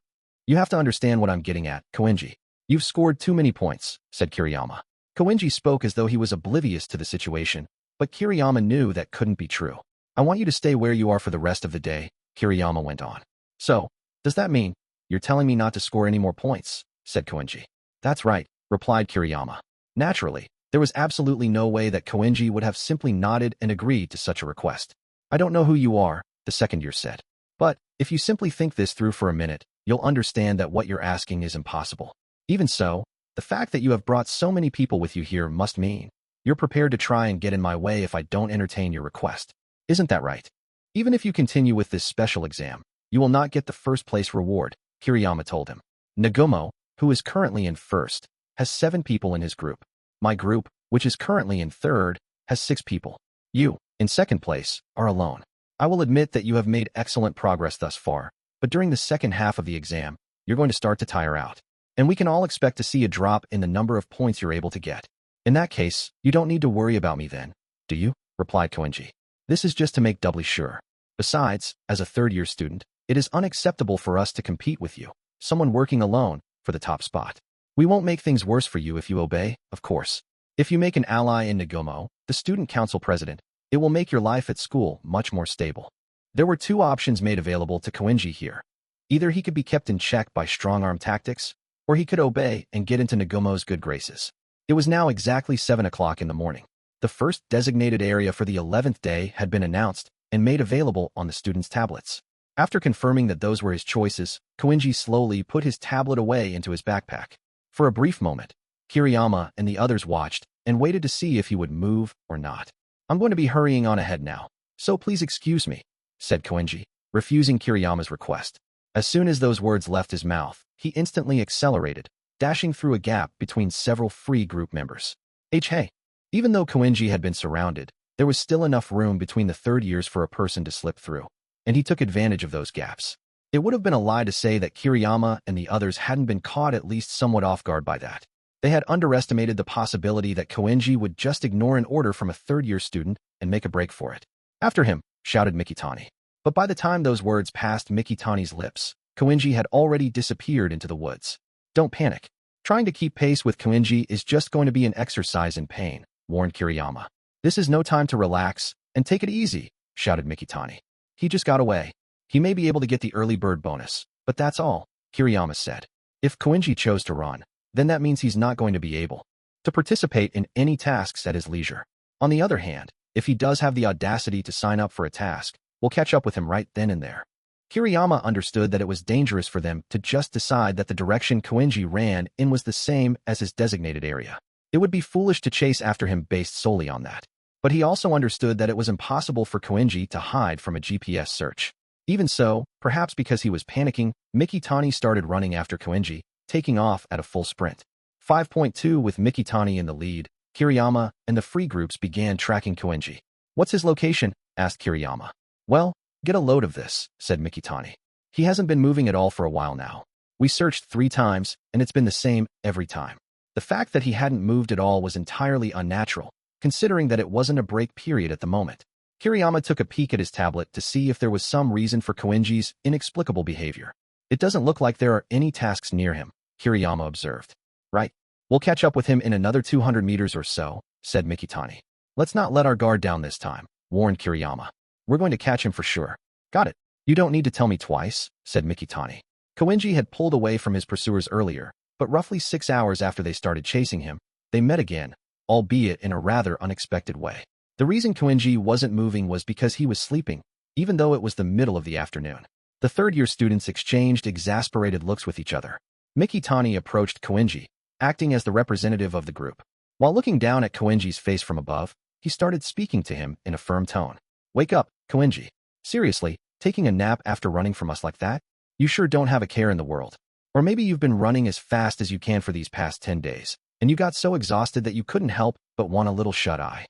"You have to understand what I'm getting at, Kouenji. You've scored too many points," said Kiriyama. Kouenji spoke as though he was oblivious to the situation, but Kiriyama knew that couldn't be true. "I want you to stay where you are for the rest of the day," Kiriyama went on. "So, does that mean you're telling me not to score any more points?" said Kouenji. "That's right," replied Kiriyama. Naturally, there was absolutely no way that Kouenji would have simply nodded and agreed to such a request. "I don't know who you are," the second year said. "But, if you simply think this through for a minute, you'll understand that what you're asking is impossible. Even so, the fact that you have brought so many people with you here must mean you're prepared to try and get in my way if I don't entertain your request. Isn't that right? Even if you continue with this special exam, you will not get the first place reward," Kiriyama told him. "Nagumo, who is currently in first, has 7 people in his group. My group, which is currently in third, has 6 people. You, in second place, are alone. I will admit that you have made excellent progress thus far, but during the second half of the exam, you're going to start to tire out. And we can all expect to see a drop in the number of points you're able to get. In that case, you don't need to worry about me then, do you?" replied Kouenji. "This is just to make doubly sure. Besides, as a third-year student, it is unacceptable for us to compete with you, someone working alone, for the top spot. We won't make things worse for you if you obey, of course. If you make an ally in Nagumo, the student council president, it will make your life at school much more stable." There were 2 options made available to Kouenji here. Either he could be kept in check by strong-arm tactics, or he could obey and get into Nagumo's good graces. It was now exactly 7 o'clock in the morning. The first designated area for the 11th day had been announced and made available on the students' tablets. After confirming that those were his choices, Kouenji slowly put his tablet away into his backpack. For a brief moment, Kiriyama and the others watched and waited to see if he would move or not. "I'm going to be hurrying on ahead now, so please excuse me," said Kouenji, refusing Kiriyama's request. As soon as those words left his mouth, he instantly accelerated, dashing through a gap between several free group members. Hey! Even though Kouenji had been surrounded, there was still enough room between the third years for a person to slip through, and he took advantage of those gaps. It would have been a lie to say that Kiriyama and the others hadn't been caught at least somewhat off guard by that. They had underestimated the possibility that Kouenji would just ignore an order from a third-year student and make a break for it. "After him!" shouted Mikitani. But by the time those words passed Mikitani's lips, Kouenji had already disappeared into the woods. "Don't panic. Trying to keep pace with Kouenji is just going to be an exercise in pain," warned Kiriyama. "This is no time to relax, and take it easy," shouted Mikitani. "He just got away. He may be able to get the early bird bonus, but that's all," Kiriyama said. If Kouenji chose to run, then that means he's not going to be able to participate in any tasks at his leisure. On the other hand, if he does have the audacity to sign up for a task, we'll catch up with him right then and there. Kiriyama understood that it was dangerous for them to just decide that the direction Kouenji ran in was the same as his designated area. It would be foolish to chase after him based solely on that. But he also understood that it was impossible for Kouenji to hide from a GPS search. Even so, perhaps because he was panicking, Mikitani started running after Kouenji, taking off at a full sprint. 5.2 With Mikitani in the lead, Kiriyama and the free groups began tracking Kouenji. "What's his location?" asked Kiriyama. "Well, get a load of this," said Mikitani. "He hasn't been moving at all for a while now. We searched 3 times, and it's been the same every time." The fact that he hadn't moved at all was entirely unnatural, considering that it wasn't a break period at the moment. Kiriyama took a peek at his tablet to see if there was some reason for Kouenji's inexplicable behavior. It doesn't look like there are any tasks near him, Kiriyama observed. Right. We'll catch up with him in another 200 meters or so, said Mikitani. Let's not let our guard down this time, warned Kiriyama. We're going to catch him for sure. Got it. You don't need to tell me twice, said Mikitani. Kouenji had pulled away from his pursuers earlier, but roughly 6 hours after they started chasing him, they met again, albeit in a rather unexpected way. The reason Kouenji wasn't moving was because he was sleeping, even though it was the middle of the afternoon. The third-year students exchanged exasperated looks with each other. Mikitani approached Kouenji, acting as the representative of the group. While looking down at Kouenji's face from above, he started speaking to him in a firm tone. Wake up, Kouenji. Seriously, taking a nap after running from us like that? You sure don't have a care in the world. Or maybe you've been running as fast as you can for these past 10 days, and you got so exhausted that you couldn't help but want a little shut-eye.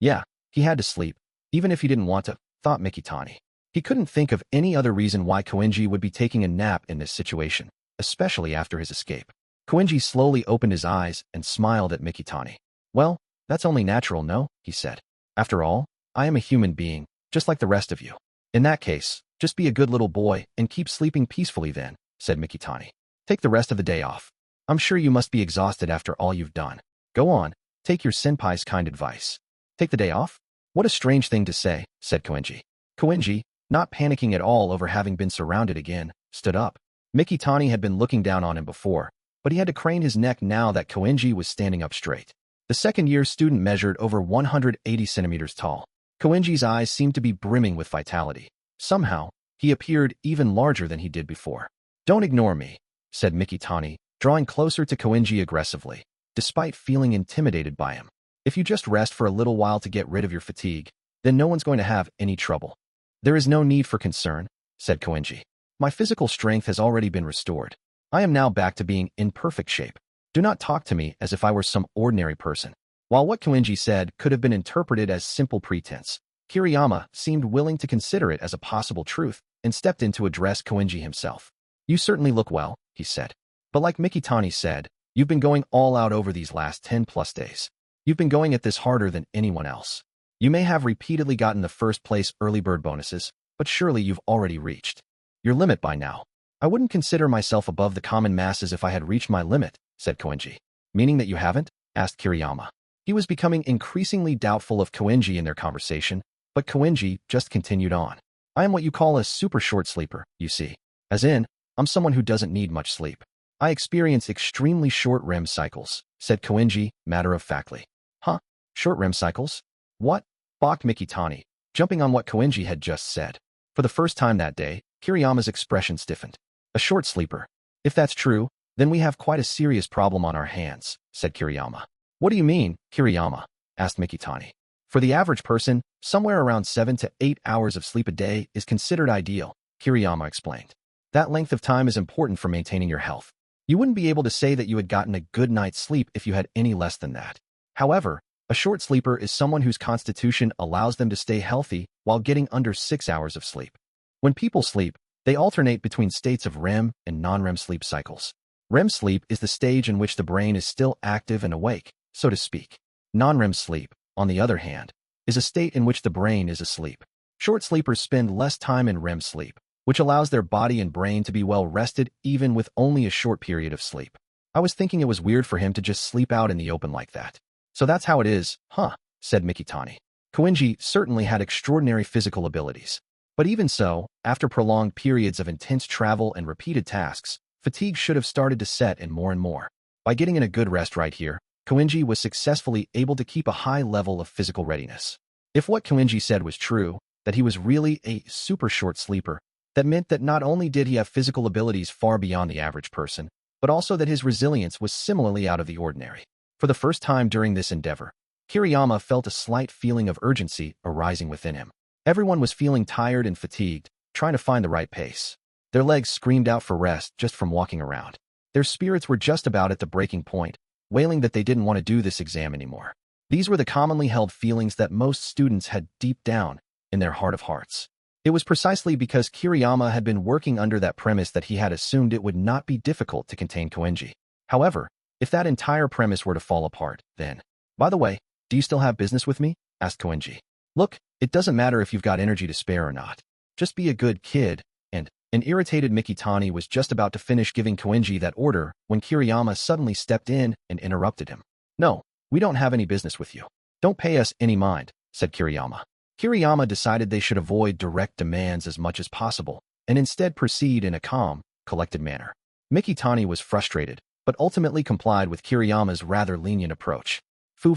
Yeah, he had to sleep, even if he didn't want to, thought Mikitani. He couldn't think of any other reason why Kouenji would be taking a nap in this situation, especially after his escape. Kouenji slowly opened his eyes and smiled at Mikitani. Well, that's only natural, no? He said. After all, I am a human being, just like the rest of you. In that case, just be a good little boy and keep sleeping peacefully then, said Mikitani. Take the rest of the day off. I'm sure you must be exhausted after all you've done. Go on, take your senpai's kind advice. Take the day off? What a strange thing to say, said Kouenji. Kouenji, not panicking at all over having been surrounded again, stood up. Mikitani had been looking down on him before, but he had to crane his neck now that Kouenji was standing up straight. The second-year student measured over 180 centimeters tall. Kouenji's eyes seemed to be brimming with vitality. Somehow, he appeared even larger than he did before. Don't ignore me, said Mikitani, drawing closer to Kouenji aggressively, despite feeling intimidated by him. If you just rest for a little while to get rid of your fatigue, then no one's going to have any trouble. There is no need for concern, said Kouenji. My physical strength has already been restored. I am now back to being in perfect shape. Do not talk to me as if I were some ordinary person. While what Kouenji said could have been interpreted as simple pretense, Kiriyama seemed willing to consider it as a possible truth and stepped in to address Kouenji himself. You certainly look well, he said. But like Mikitani said, you've been going all out over these last 10+ days. You've been going at this harder than anyone else. You may have repeatedly gotten the first place early bird bonuses, but surely you've already reached your limit by now. I wouldn't consider myself above the common masses if I had reached my limit, said Kouenji. Meaning that you haven't? Asked Kiriyama. He was becoming increasingly doubtful of Kouenji in their conversation, but Kouenji just continued on. I am what you call a super short sleeper, you see. As in, I'm someone who doesn't need much sleep. I experience extremely short REM cycles, said Kouenji, matter-of-factly. Huh? Short REM cycles? What? Balked Mikitani, jumping on what Kouenji had just said. For the first time that day, Kiriyama's expression stiffened. A short sleeper. If that's true, then we have quite a serious problem on our hands, said Kiriyama. What do you mean, Kiriyama? Asked Mikitani. For the average person, somewhere around 7 to 8 hours of sleep a day is considered ideal, Kiriyama explained. That length of time is important for maintaining your health. You wouldn't be able to say that you had gotten a good night's sleep if you had any less than that. However, a short sleeper is someone whose constitution allows them to stay healthy while getting under 6 hours of sleep. When people sleep, they alternate between states of REM and non-REM sleep cycles. REM sleep is the stage in which the brain is still active and awake, so to speak. Non-REM sleep, on the other hand, is a state in which the brain is asleep. Short sleepers spend less time in REM sleep, which allows their body and brain to be well rested even with only a short period of sleep. I was thinking it was weird for him to just sleep out in the open like that. So that's how it is, huh? Said Mikitani. Kouenji certainly had extraordinary physical abilities. But even so, after prolonged periods of intense travel and repeated tasks, fatigue should have started to set in more and more. By getting in a good rest right here, Kouenji was successfully able to keep a high level of physical readiness. If what Kouenji said was true, that he was really a super short sleeper, that meant that not only did he have physical abilities far beyond the average person, but also that his resilience was similarly out of the ordinary. For the first time during this endeavor, Kiriyama felt a slight feeling of urgency arising within him. Everyone was feeling tired and fatigued, trying to find the right pace. Their legs screamed out for rest just from walking around. Their spirits were just about at the breaking point, wailing that they didn't want to do this exam anymore. These were the commonly held feelings that most students had deep down in their heart of hearts. It was precisely because Kiriyama had been working under that premise that he had assumed it would not be difficult to contain Kouenji. However, if that entire premise were to fall apart, then... By the way, do you still have business with me? Asked Kouenji. Look, it doesn't matter if you've got energy to spare or not. Just be a good kid, and, An irritated Mikitani was just about to finish giving Kouenji that order when Kiriyama suddenly stepped in and interrupted him. "No, we don't have any business with you. Don't pay us any mind," said Kiriyama. Kiriyama decided they should avoid direct demands as much as possible and instead proceed in a calm, collected manner. Mikitani was frustrated, but ultimately complied with Kiriyama's rather lenient approach. "Fu,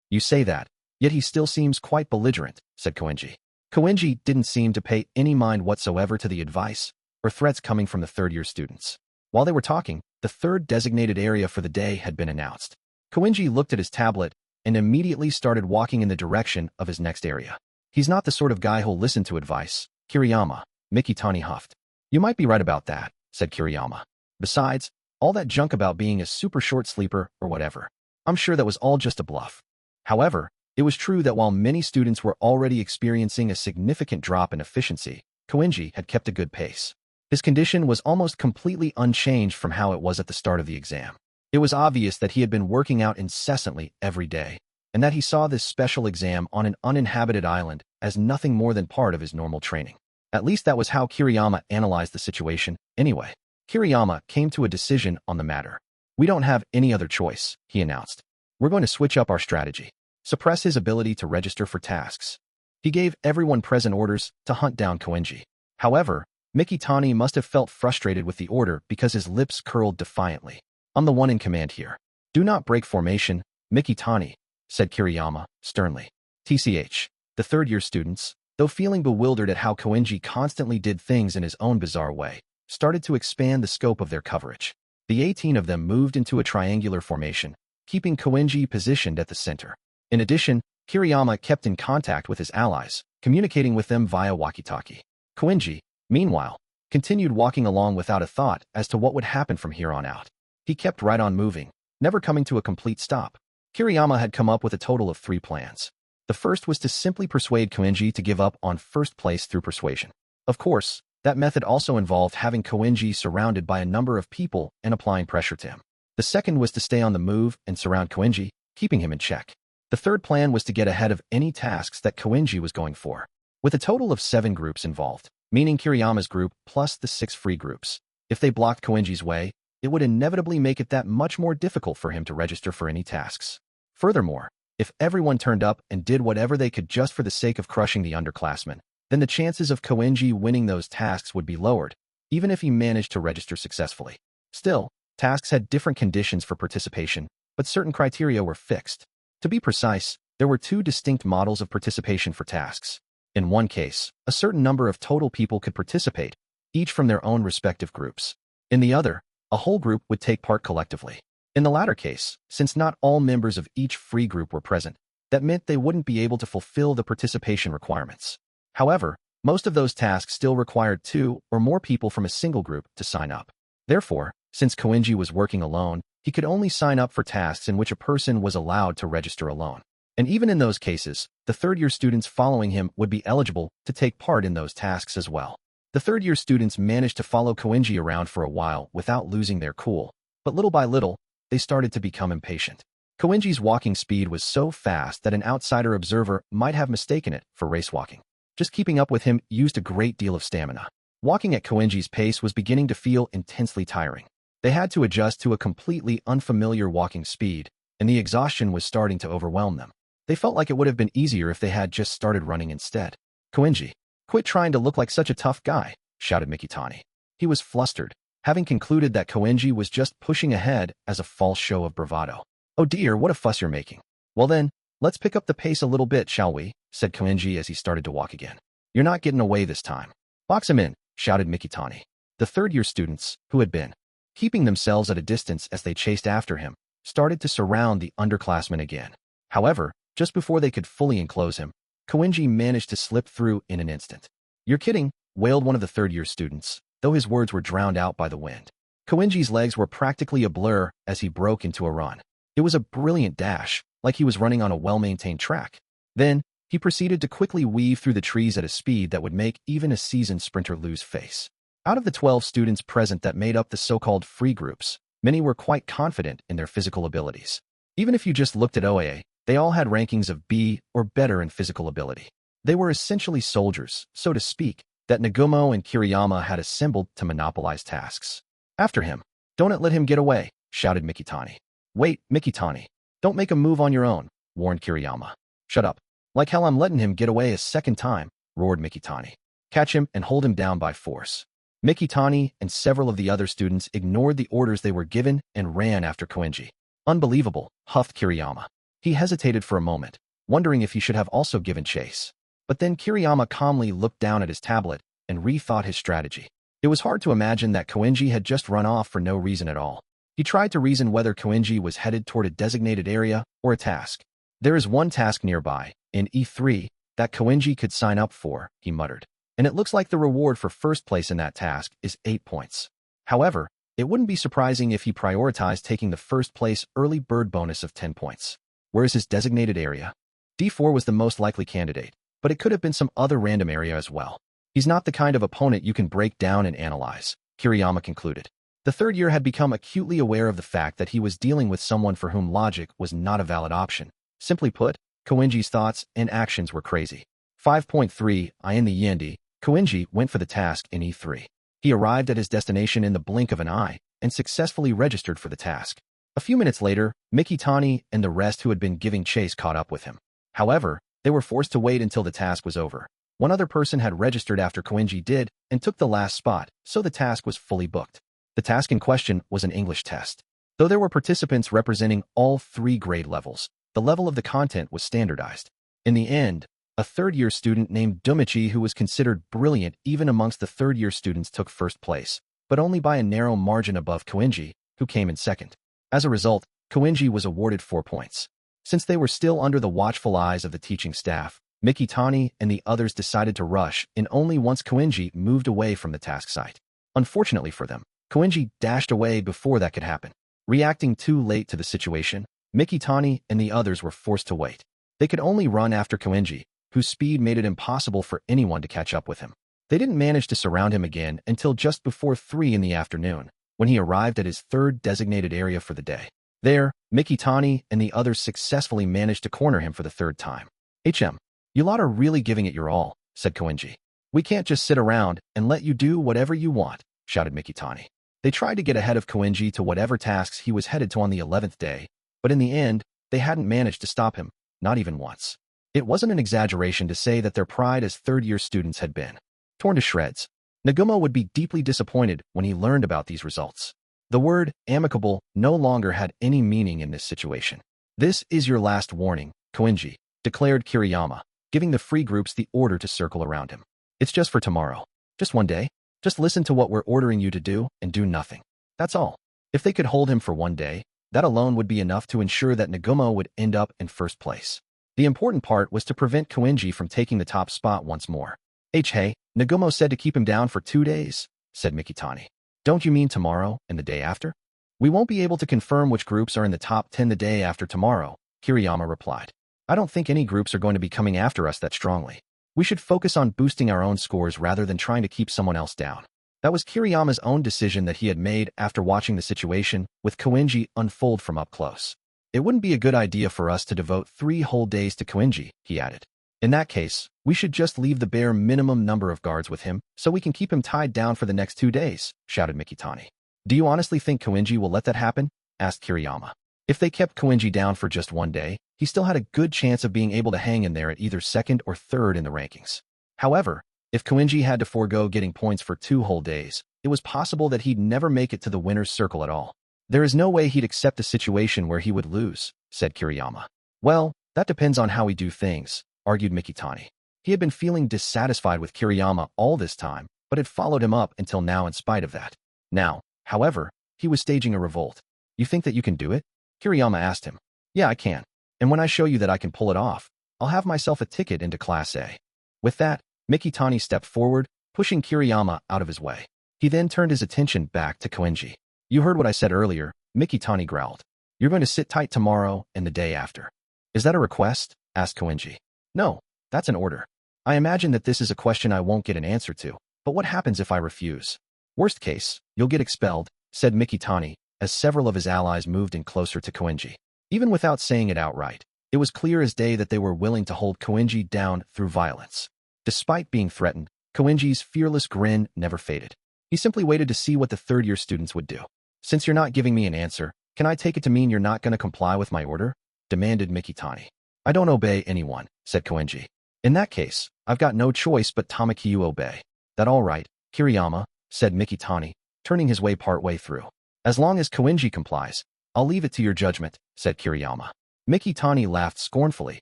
you say that, yet he still seems quite belligerent," said Kouenji. Kouenji didn't seem to pay any mind whatsoever to the advice or threats coming from the third-year students. While they were talking, the third designated area for the day had been announced. Kouenji looked at his tablet and immediately started walking in the direction of his next area. "He's not the sort of guy who'll listen to advice, Kiriyama," Mikitani huffed. "You might be right about that," said Kiriyama. "Besides, all that junk about being a super short sleeper or whatever, I'm sure that was all just a bluff." However, it was true that while many students were already experiencing a significant drop in efficiency, Kouenji had kept a good pace. His condition was almost completely unchanged from how it was at the start of the exam. It was obvious that he had been working out incessantly every day, and that he saw this special exam on an uninhabited island as nothing more than part of his normal training. At least that was how Kiriyama analyzed the situation, anyway. Kiriyama came to a decision on the matter. "We don't have any other choice," he announced. "We're going to switch up our strategy. Suppress his ability to register for tasks." He gave everyone present orders to hunt down Kouenji. However, Mikitani must have felt frustrated with the order because his lips curled defiantly. "I'm the one in command here. Do not break formation, Mikitani," said Kiriyama sternly. TCH. The third-year students, though feeling bewildered at how Kouenji constantly did things in his own bizarre way, started to expand the scope of their coverage. The 18 of them moved into a triangular formation, keeping Kouenji positioned at the center. In addition, Kiriyama kept in contact with his allies, communicating with them via walkie-talkie. Kouenji, meanwhile, continued walking along without a thought as to what would happen from here on out. He kept right on moving, never coming to a complete stop. Kiriyama had come up with a total of 3 plans. The first was to simply persuade Kouenji to give up on first place through persuasion. Of course, that method also involved having Kouenji surrounded by a number of people and applying pressure to him. The second was to stay on the move and surround Kouenji, keeping him in check. The third plan was to get ahead of any tasks that Kouenji was going for. With a total of 7 groups involved, meaning Kiriyama's group plus the 6 free groups, if they blocked Kouenji's way, it would inevitably make it that much more difficult for him to register for any tasks. Furthermore, if everyone turned up and did whatever they could just for the sake of crushing the underclassmen, then the chances of Kouenji winning those tasks would be lowered, even if he managed to register successfully. Still, tasks had different conditions for participation, but certain criteria were fixed. To be precise, there were 2 distinct models of participation for tasks. In one case, a certain number of total people could participate, each from their own respective groups. In the other, a whole group would take part collectively. In the latter case, since not all members of each free group were present, that meant they wouldn't be able to fulfill the participation requirements. However, most of those tasks still required 2 or more people from a single group to sign up. Therefore, since Kouenji was working alone, he could only sign up for tasks in which a person was allowed to register alone. And even in those cases, the third-year students following him would be eligible to take part in those tasks as well. The third-year students managed to follow Kouenji around for a while without losing their cool, but little by little, they started to become impatient. Kouenji's walking speed was so fast that an outsider observer might have mistaken it for race walking. Just keeping up with him used a great deal of stamina. Walking at Kouenji's pace was beginning to feel intensely tiring. They had to adjust to a completely unfamiliar walking speed, and the exhaustion was starting to overwhelm them. They felt like it would have been easier if they had just started running instead. "Kouenji, quit trying to look like such a tough guy," shouted Mikitani. He was flustered, having concluded that Kouenji was just pushing ahead as a false show of bravado. "Oh dear, what a fuss you're making. Well then, let's pick up the pace a little bit, shall we?" said Kouenji as he started to walk again. "You're not getting away this time." "Box him in," shouted Mikitani. The third-year students, who had been keeping themselves at a distance as they chased after him, started to surround the underclassmen again. However, just before they could fully enclose him, Kouenji managed to slip through in an instant. "You're kidding," wailed one of the third-year students, though his words were drowned out by the wind. Kouenji's legs were practically a blur as he broke into a run. It was a brilliant dash, like he was running on a well-maintained track. Then, he proceeded to quickly weave through the trees at a speed that would make even a seasoned sprinter lose face. Out of the 12 students present that made up the so-called free groups, many were quite confident in their physical abilities. Even if you just looked at OAA, they all had rankings of B or better in physical ability. They were essentially soldiers, so to speak, that Nagumo and Kiriyama had assembled to monopolize tasks. After him. Don't let him get away, shouted Mikitani. Wait, Mikitani. Don't make a move on your own, warned Kiriyama. Shut up. Like hell I'm letting him get away a second time, roared Mikitani. Catch him and hold him down by force. Mikitani and several of the other students ignored the orders they were given and ran after Kouenji. Unbelievable, huffed Kiriyama. He hesitated for a moment, wondering if he should have also given chase. But then Kiriyama calmly looked down at his tablet and rethought his strategy. It was hard to imagine that Kouenji had just run off for no reason at all. He tried to reason whether Kouenji was headed toward a designated area or a task. There is one task nearby, in E3, that Kouenji could sign up for, he muttered. And it looks like the reward for first place in that task is 8 points. However, it wouldn't be surprising if he prioritized taking the first place early bird bonus of 10 points. Where is his designated area? D4 was the most likely candidate, but it could have been some other random area as well. He's not the kind of opponent you can break down and analyze, Kiriyama concluded. The third year had become acutely aware of the fact that he was dealing with someone for whom logic was not a valid option. Simply put, Kouenji's thoughts and actions were crazy. 5.3 In the Yendi, Kouenji went for the task in E3. He arrived at his destination in the blink of an eye and successfully registered for the task. A few minutes later, Mikitani and the rest who had been giving chase caught up with him. However, they were forced to wait until the task was over. One other person had registered after Kouenji did and took the last spot, so the task was fully booked. The task in question was an English test. Though there were participants representing all 3 grade levels, the level of the content was standardized. In the end, a third-year student named Dumichi, who was considered brilliant even amongst the third-year students, took first place, but only by a narrow margin above Kouenji, who came in second. As a result, Kouenji was awarded 4 points. Since they were still under the watchful eyes of the teaching staff, Mikitani and the others decided to rush in only once Kouenji moved away from the task site. Unfortunately for them, Kouenji dashed away before that could happen. Reacting too late to the situation, Mikitani and the others were forced to wait. They could only run after Kouenji, whose speed made it impossible for anyone to catch up with him. They didn't manage to surround him again until just before 3 in the afternoon, when he arrived at his third designated area for the day. There, Mikitani and the others successfully managed to corner him for the third time. You lot are really giving it your all, said Kouenji. We can't just sit around and let you do whatever you want, shouted Mikitani. They tried to get ahead of Kouenji to whatever tasks he was headed to on the 11th day, but in the end, they hadn't managed to stop him, not even once. It wasn't an exaggeration to say that their pride as third-year students had been torn to shreds. Nagumo would be deeply disappointed when he learned about these results. The word amicable no longer had any meaning in this situation. This is your last warning, Kouenji, declared Kiriyama, giving the free groups the order to circle around him. It's just for tomorrow. Just one day. Just listen to what we're ordering you to do and do nothing. That's all. If they could hold him for one day, that alone would be enough to ensure that Nagumo would end up in first place. The important part was to prevent Kouenji from taking the top spot once more. Hey, Nagumo said to keep him down for 2 days, said Mikitani. Don't you mean tomorrow and the day after? We won't be able to confirm which groups are in the top 10 the day after tomorrow, Kiriyama replied. I don't think any groups are going to be coming after us that strongly. We should focus on boosting our own scores rather than trying to keep someone else down. That was Kiriyama's own decision that he had made after watching the situation with Kouenji unfold from up close. It wouldn't be a good idea for us to devote 3 whole days to Kouenji, he added. In that case, we should just leave the bare minimum number of guards with him so we can keep him tied down for the next 2 days, shouted Mikitani. Do you honestly think Kouenji will let that happen? Asked Kiriyama. If they kept Kouenji down for just 1 day, he still had a good chance of being able to hang in there at either second or third in the rankings. However, if Kouenji had to forego getting points for 2 whole days, it was possible that he'd never make it to the winner's circle at all. There is no way he'd accept a situation where he would lose, said Kiriyama. Well, that depends on how we do things, argued Mikitani. He had been feeling dissatisfied with Kiriyama all this time, but had followed him up until now in spite of that. Now, however, he was staging a revolt. You think that you can do it? Kiriyama asked him. Yeah, I can. And when I show you that I can pull it off, I'll have myself a ticket into Class A. With that, Mikitani stepped forward, pushing Kiriyama out of his way. He then turned his attention back to Kouenji. You heard what I said earlier, Mikitani growled. You're going to sit tight tomorrow and the day after. Is that a request? Asked Kouenji. No, that's an order. I imagine that this is a question I won't get an answer to, but what happens if I refuse? Worst case, you'll get expelled, said Mikitani, as several of his allies moved in closer to Kouenji. Even without saying it outright, it was clear as day that they were willing to hold Kouenji down through violence. Despite being threatened, Kouenji's fearless grin never faded. He simply waited to see what the third-year students would do. "Since you're not giving me an answer, can I take it to mean you're not going to comply with my order?" demanded Mikitani. "I don't obey anyone," said Kouenji. "In that case, I've got no choice but to make you obey." "That all right, Kiriyama," said Mikitani, turning his way part-way through. "As long as Kouenji complies, I'll leave it to your judgment," said Kiriyama. Mikitani laughed scornfully,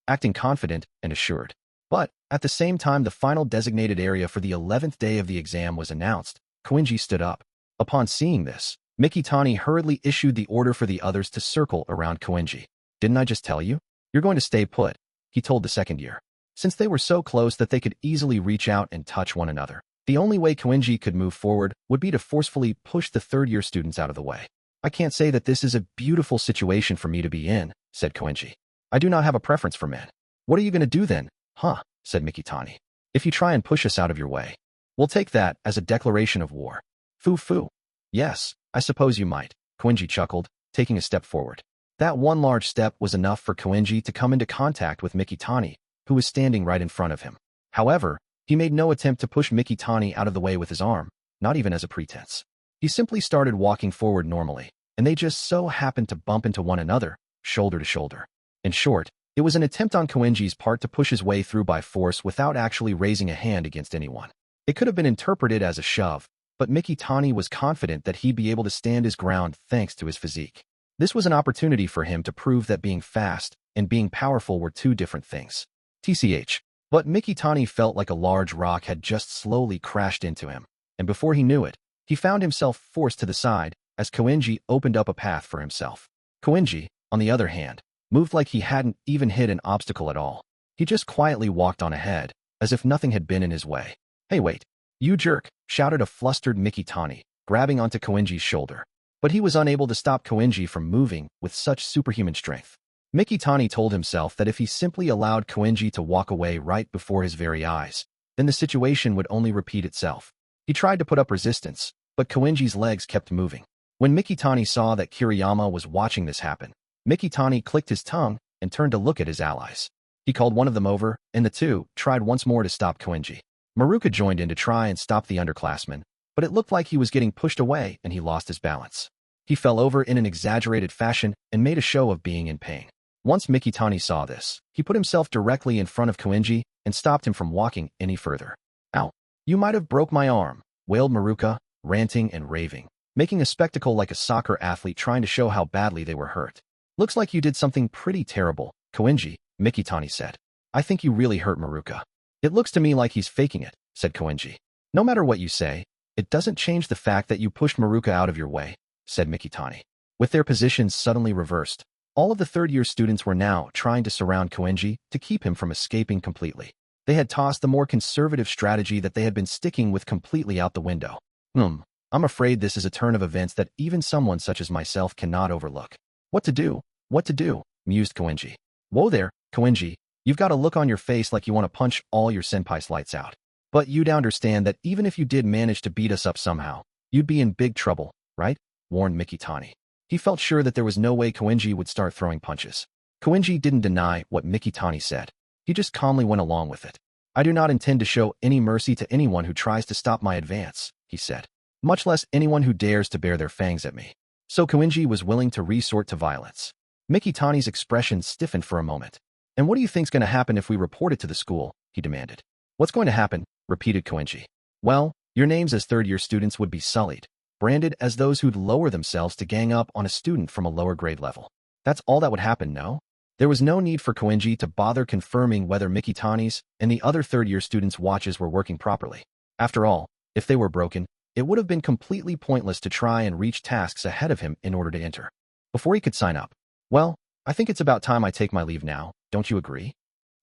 acting confident and assured. But, at the same time the final designated area for the 11th day of the exam was announced, Kouenji stood up. Upon seeing this, Mikitani hurriedly issued the order for the others to circle around Kouenji. "Didn't I just tell you? You're going to stay put," he told the second year. Since they were so close that they could easily reach out and touch one another, the only way Kouenji could move forward would be to forcefully push the third-year students out of the way. "I can't say that this is a beautiful situation for me to be in," said Kouenji. "I do not have a preference for men." "What are you going to do then?" "Huh," said Mikitani. "If you try and push us out of your way, we'll take that as a declaration of war." "Foo-foo." "Yes, I suppose you might," Kouenji chuckled, taking a step forward. That one large step was enough for Kouenji to come into contact with Mikitani, who was standing right in front of him. However, he made no attempt to push Mikitani out of the way with his arm, not even as a pretense. He simply started walking forward normally, and they just so happened to bump into one another, shoulder to shoulder. In short, it was an attempt on Kouenji's part to push his way through by force without actually raising a hand against anyone. It could have been interpreted as a shove, but Mikitani was confident that he'd be able to stand his ground thanks to his physique. This was an opportunity for him to prove that being fast and being powerful were two different things. TCH. But Mikitani felt like a large rock had just slowly crashed into him, and before he knew it, he found himself forced to the side as Kouenji opened up a path for himself. Kouenji, on the other hand, moved like he hadn't even hit an obstacle at all. He just quietly walked on ahead, as if nothing had been in his way. "Hey wait, you jerk," shouted a flustered Mikitani, grabbing onto Kouenji's shoulder. But he was unable to stop Kouenji from moving with such superhuman strength. Mikitani told himself that if he simply allowed Kouenji to walk away right before his very eyes, then the situation would only repeat itself. He tried to put up resistance, but Kouenji's legs kept moving. When Mikitani saw that Kiriyama was watching this happen, Mikitani clicked his tongue and turned to look at his allies. He called one of them over, and the two tried once more to stop Kouenji. Maruka joined in to try and stop the underclassman, but it looked like he was getting pushed away and he lost his balance. He fell over in an exaggerated fashion and made a show of being in pain. Once Mikitani saw this, he put himself directly in front of Kouenji and stopped him from walking any further. "Ow, you might have broke my arm," wailed Maruka, ranting and raving, making a spectacle like a soccer athlete trying to show how badly they were hurt. "Looks like you did something pretty terrible, Kouenji," Mikitani said. "I think you really hurt Maruka." "It looks to me like he's faking it," said Kouenji. "No matter what you say, it doesn't change the fact that you pushed Maruka out of your way," said Mikitani. With their positions suddenly reversed, all of the third-year students were now trying to surround Kouenji to keep him from escaping completely. They had tossed the more conservative strategy that they had been sticking with completely out the window. I'm afraid this is a turn of events that even someone such as myself cannot overlook." What to do? What to do?" mused Kouenji. "Whoa there, Kouenji, you've got a look on your face like you want to punch all your senpai's lights out. But you'd understand that even if you did manage to beat us up somehow, you'd be in big trouble, right?" warned Mikitani. He felt sure that there was no way Kouenji would start throwing punches. Kouenji didn't deny what Mikitani said. He just calmly went along with it. "I do not intend to show any mercy to anyone who tries to stop my advance," he said, "much less anyone who dares to bare their fangs at me." So Kouenji was willing to resort to violence. Mikitani's expression stiffened for a moment. "And what do you think's going to happen if we report it to the school?" he demanded. "What's going to happen?" repeated Kouenji. "Well, your names as third-year students would be sullied, branded as those who'd lower themselves to gang up on a student from a lower grade level. That's all that would happen, no?" There was no need for Kouenji to bother confirming whether Mikitani's and the other third-year students' watches were working properly. After all, if they were broken, it would have been completely pointless to try and reach tasks ahead of him in order to enter. Before he could sign up, "Well, I think it's about time I take my leave now, don't you agree?"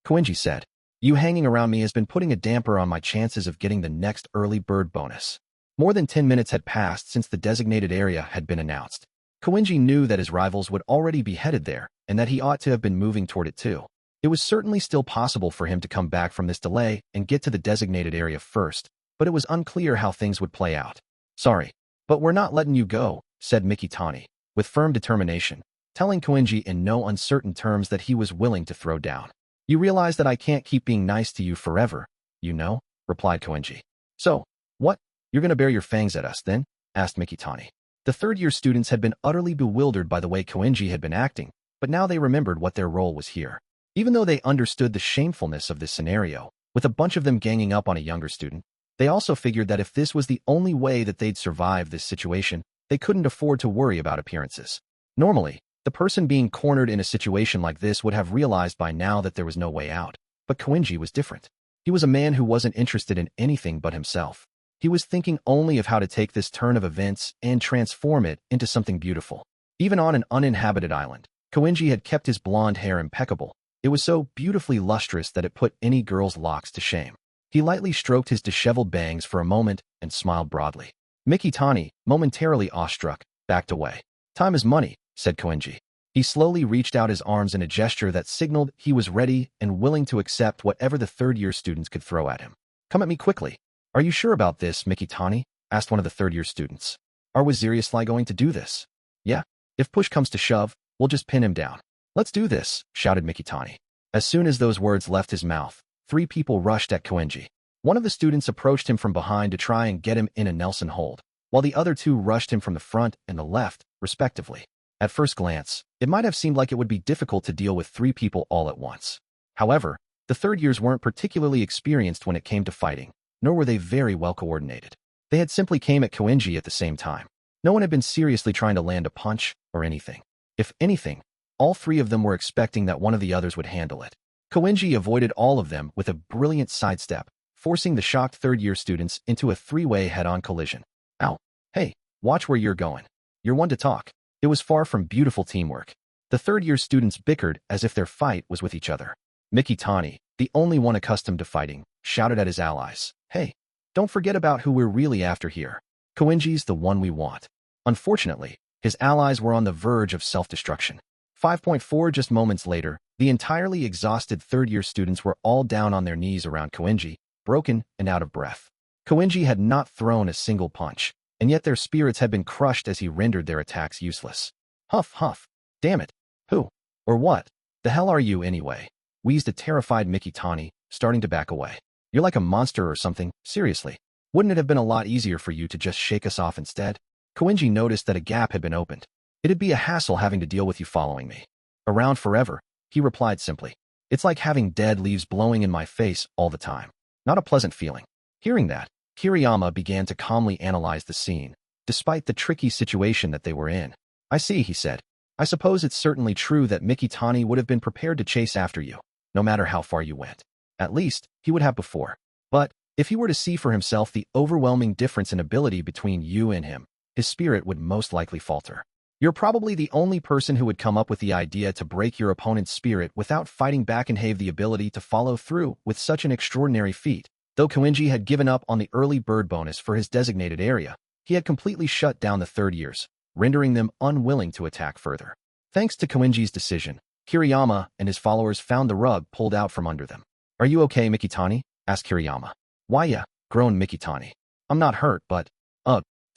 Kouenji said. "You hanging around me has been putting a damper on my chances of getting the next early bird bonus." More than 10 minutes had passed since the designated area had been announced. Kouenji knew that his rivals would already be headed there, and that he ought to have been moving toward it too. It was certainly still possible for him to come back from this delay and get to the designated area first, but it was unclear how things would play out. "Sorry, but we're not letting you go," said Mikitani, with firm determination, telling Kouenji in no uncertain terms that he was willing to throw down. "You realize that I can't keep being nice to you forever, you know?" replied Kouenji. So, what? You're gonna bare your fangs at us, then? Asked Mikitani. The third-year students had been utterly bewildered by the way Kouenji had been acting, but now they remembered what their role was here. Even though they understood the shamefulness of this scenario, with a bunch of them ganging up on a younger student, they also figured that if this was the only way that they'd survive this situation, they couldn't afford to worry about appearances. Normally, the person being cornered in a situation like this would have realized by now that there was no way out. But Kouenji was different. He was a man who wasn't interested in anything but himself. He was thinking only of how to take this turn of events and transform it into something beautiful. Even on an uninhabited island, Kouenji had kept his blonde hair impeccable. It was so beautifully lustrous that it put any girl's locks to shame. He lightly stroked his disheveled bangs for a moment and smiled broadly. Mikitani, momentarily awestruck, backed away. Time is money, said Kouenji. He slowly reached out his arms in a gesture that signaled he was ready and willing to accept whatever the third-year students could throw at him. Come at me quickly. Are you sure about this, Mikitani? Asked one of the third-year students. Are we seriously going to do this? Yeah. If push comes to shove, we'll just pin him down. Let's do this, shouted Mikitani. As soon as those words left his mouth, 3 people rushed at Kouenji. One of the students approached him from behind to try and get him in a Nelson hold, while the other 2 rushed him from the front and the left, respectively. At first glance, it might have seemed like it would be difficult to deal with 3 people all at once. However, the third years weren't particularly experienced when it came to fighting, nor were they very well coordinated. They had simply came at Kouenji at the same time. No one had been seriously trying to land a punch or anything. If anything, all 3 of them were expecting that one of the others would handle it. Kouenji avoided all of them with a brilliant sidestep, forcing the shocked third-year students into a 3-way head-on collision. Ow. Hey, watch where you're going. You're one to talk. It was far from beautiful teamwork. The third-year students bickered as if their fight was with each other. Mikitani, the only one accustomed to fighting, shouted at his allies. Hey, don't forget about who we're really after here. Kouenji's the one we want. Unfortunately, his allies were on the verge of self-destruction. 5.4 Just moments later, the entirely exhausted third-year students were all down on their knees around Kouenji, broken and out of breath. Kouenji had not thrown a single punch, and yet their spirits had been crushed as he rendered their attacks useless. Huff, huff. Damn it. Who? Or what? The hell are you anyway? Wheezed a terrified Mikitani, starting to back away. You're like a monster or something, seriously. Wouldn't it have been a lot easier for you to just shake us off instead? Kouenji noticed that a gap had been opened. It'd be a hassle having to deal with you following me around forever, he replied simply. It's like having dead leaves blowing in my face all the time. Not a pleasant feeling. Hearing that, Kiriyama began to calmly analyze the scene, despite the tricky situation that they were in. I see, he said. I suppose it's certainly true that Mikitani would have been prepared to chase after you, no matter how far you went. At least, he would have before. But, if he were to see for himself the overwhelming difference in ability between you and him, his spirit would most likely falter. You're probably the only person who would come up with the idea to break your opponent's spirit without fighting back and have the ability to follow through with such an extraordinary feat. Though Kouenji had given up on the early bird bonus for his designated area, he had completely shut down the third years, rendering them unwilling to attack further. Thanks to Kouenji's decision, Kiriyama and his followers found the rug pulled out from under them. Are you okay, Mikitani? Asked Kiriyama. Why yeah, groaned Mikitani. I'm not hurt, but,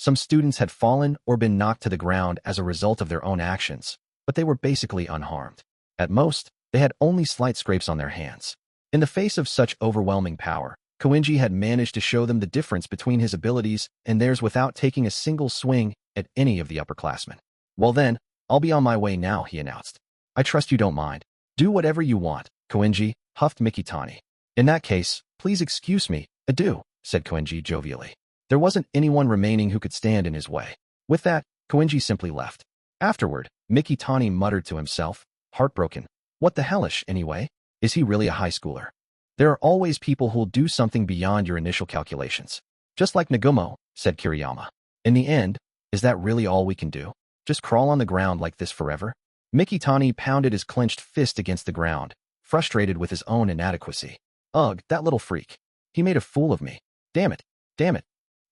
some students had fallen or been knocked to the ground as a result of their own actions, but they were basically unharmed. At most, they had only slight scrapes on their hands. In the face of such overwhelming power, Kouenji had managed to show them the difference between his abilities and theirs without taking a single swing at any of the upperclassmen. Well then, I'll be on my way now, he announced. I trust you don't mind. Do whatever you want, Kouenji, huffed Mikitani. In that case, please excuse me, adieu, said Kouenji jovially. There wasn't anyone remaining who could stand in his way. With that, Kouenji simply left. Afterward, Mikitani muttered to himself, heartbroken. What the hellish, anyway? Is he really a high schooler? There are always people who'll do something beyond your initial calculations. Just like Nagumo, said Kiriyama. In the end, is that really all we can do? Just crawl on the ground like this forever? Mikitani pounded his clenched fist against the ground, frustrated with his own inadequacy. Ugh, that little freak. He made a fool of me. Damn it. Damn it.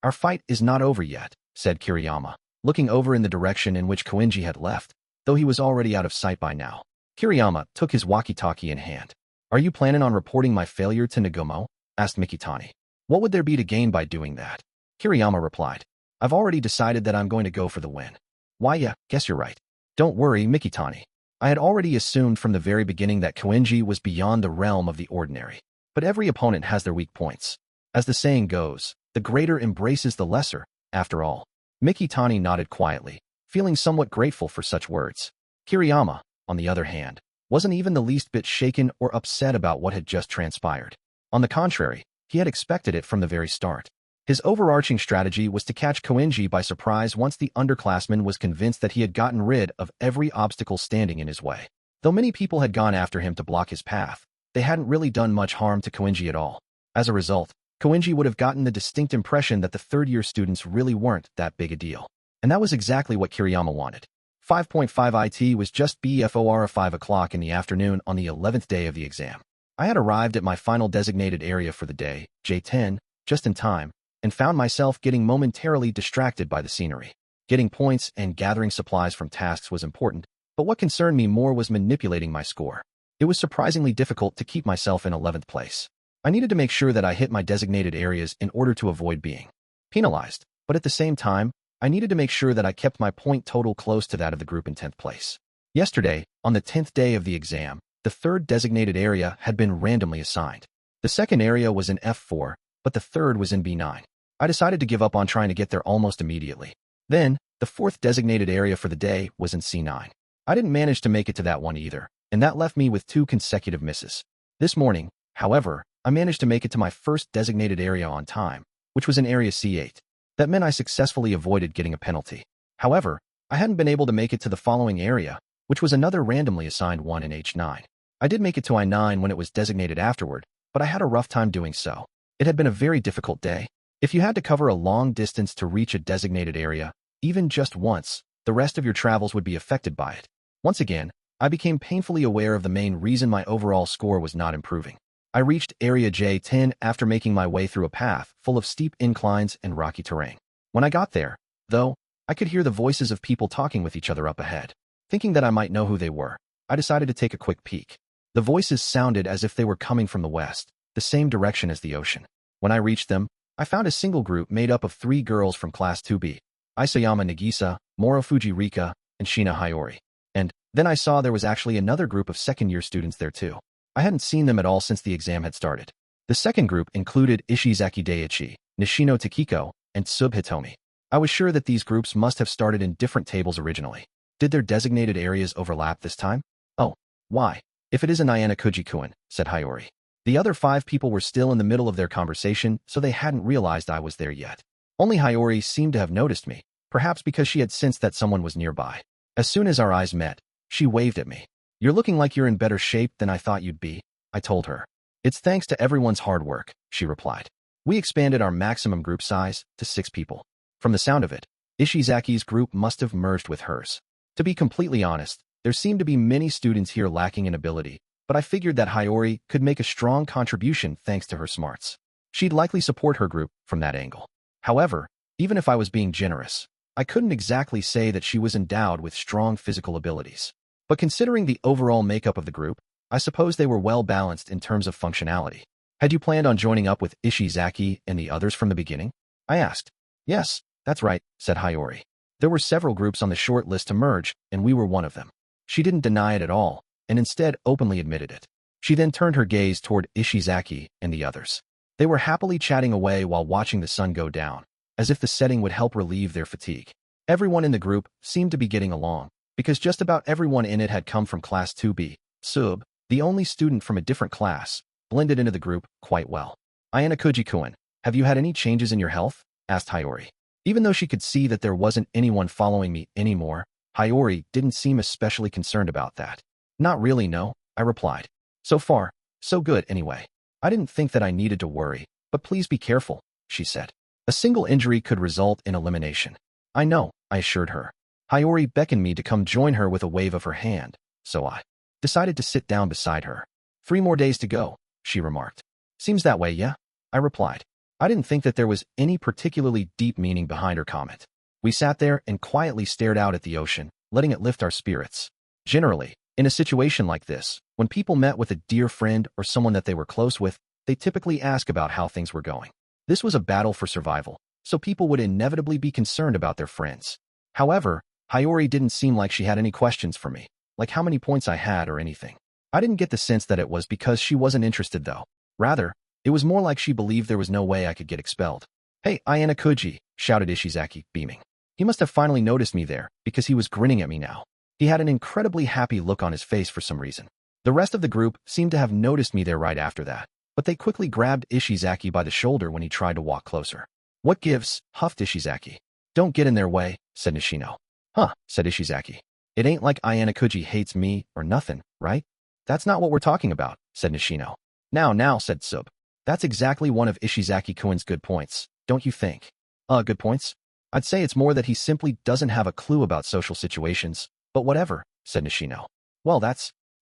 Our fight is not over yet, said Kiriyama, looking over in the direction in which Kouenji had left, though he was already out of sight by now. Kiriyama took his walkie-talkie in hand. Are you planning on reporting my failure to Nagumo? Asked Mikitani. What would there be to gain by doing that? Kiriyama replied. I've already decided that I'm going to go for the win. Why yeah, guess you're right. Don't worry, Mikitani. I had already assumed from the very beginning that Kouenji was beyond the realm of the ordinary. But every opponent has their weak points. As the saying goes, the greater embraces the lesser, after all. Mikitani nodded quietly, feeling somewhat grateful for such words. Kiriyama, on the other hand, wasn't even the least bit shaken or upset about what had just transpired. On the contrary, he had expected it from the very start. His overarching strategy was to catch Kouenji by surprise once the underclassman was convinced that he had gotten rid of every obstacle standing in his way. Though many people had gone after him to block his path, they hadn't really done much harm to Kouenji at all. As a result, Kouenji would have gotten the distinct impression that the third-year students really weren't that big a deal. And that was exactly what Kiriyama wanted. 5.5 IT was just before 5 o'clock in the afternoon on the 11th day of the exam. I had arrived at my final designated area for the day, J10, just in time, and found myself getting momentarily distracted by the scenery. Getting points and gathering supplies from tasks was important, but what concerned me more was manipulating my score. It was surprisingly difficult to keep myself in 11th place. I needed to make sure that I hit my designated areas in order to avoid being penalized, but at the same time, I needed to make sure that I kept my point total close to that of the group in 10th place. Yesterday, on the 10th day of the exam, the third designated area had been randomly assigned. The second area was in F4, but the third was in B9. I decided to give up on trying to get there almost immediately. Then, the fourth designated area for the day was in C9. I didn't manage to make it to that one either, and that left me with 2 consecutive misses. This morning, however, I managed to make it to my first designated area on time, which was in area C8. That meant I successfully avoided getting a penalty. However, I hadn't been able to make it to the following area, which was another randomly assigned one in H9. I did make it to I9 when it was designated afterward, but I had a rough time doing so. It had been a very difficult day. If you had to cover a long distance to reach a designated area, even just once, the rest of your travels would be affected by it. Once again, I became painfully aware of the main reason my overall score was not improving. I reached area J10 after making my way through a path full of steep inclines and rocky terrain. When I got there, though, I could hear the voices of people talking with each other up ahead. Thinking that I might know who they were, I decided to take a quick peek. The voices sounded as if they were coming from the west, the same direction as the ocean. When I reached them, I found a single group made up of 3 girls from Class 2B, Isayama Nagisa, Morofuji Rika, and Shina Hayori. And then I saw there was actually another group of second-year students there too. I hadn't seen them at all since the exam had started. The second group included Ishizaki Daiichi, Nishino Takiko, and Tsub Hitomi. I was sure that these groups must have started in different tables originally. Did their designated areas overlap this time? Oh, why? If it isn't Ayanokouji-kun, said Hayori. The other 5 people were still in the middle of their conversation, so they hadn't realized I was there yet. Only Hayori seemed to have noticed me, perhaps because she had sensed that someone was nearby. As soon as our eyes met, she waved at me. You're looking like you're in better shape than I thought you'd be, I told her. It's thanks to everyone's hard work, she replied. We expanded our maximum group size to 6 people. From the sound of it, Ishizaki's group must have merged with hers. To be completely honest, there seemed to be many students here lacking in ability, but I figured that Hayori could make a strong contribution thanks to her smarts. She'd likely support her group from that angle. However, even if I was being generous, I couldn't exactly say that she was endowed with strong physical abilities. But considering the overall makeup of the group, I suppose they were well balanced in terms of functionality. Had you planned on joining up with Ishizaki and the others from the beginning? I asked. Yes, that's right, said Hayori. There were several groups on the short list to merge, and we were one of them. She didn't deny it at all, and instead openly admitted it. She then turned her gaze toward Ishizaki and the others. They were happily chatting away while watching the sun go down, as if the setting would help relieve their fatigue. Everyone in the group seemed to be getting along, because just about everyone in it had come from Class 2B. Sub, the only student from a different class, blended into the group quite well. Ayanokouji-kun, have you had any changes in your health? Asked Hayori. Even though she could see that there wasn't anyone following me anymore, Hayori didn't seem especially concerned about that. Not really, no, I replied. So far, so good anyway. I didn't think that I needed to worry, but please be careful, she said. A single injury could result in elimination. I know, I assured her. Hayori beckoned me to come join her with a wave of her hand, so I decided to sit down beside her. 3 more days to go, she remarked. Seems that way, yeah? I replied. I didn't think that there was any particularly deep meaning behind her comment. We sat there and quietly stared out at the ocean, letting it lift our spirits. Generally, in a situation like this, when people met with a dear friend or someone that they were close with, they typically ask about how things were going. This was a battle for survival, so people would inevitably be concerned about their friends. However, Hayori didn't seem like she had any questions for me, like how many points I had or anything. I didn't get the sense that it was because she wasn't interested though. Rather, It was more like she believed there was no way I could get expelled. "Hey, Ayanokouji," shouted Ishizaki, beaming. He must have finally noticed me there, because he was grinning at me now. He had an incredibly happy look on his face for some reason. The rest of the group seemed to have noticed me there right after that, but they quickly grabbed Ishizaki by the shoulder when he tried to walk closer. "What gives?" huffed Ishizaki. "Don't get in their way," said Nishino. "Huh," said Ishizaki. "It ain't like Ayanokouji hates me or nothing, right?" "That's not what we're talking about," said Nishino. Now, said Sub. "That's exactly one of Ishizaki-kun's good points, don't you think?" Good points? I'd say it's more that he simply doesn't have a clue about social situations, but whatever," said Nishino. "Well,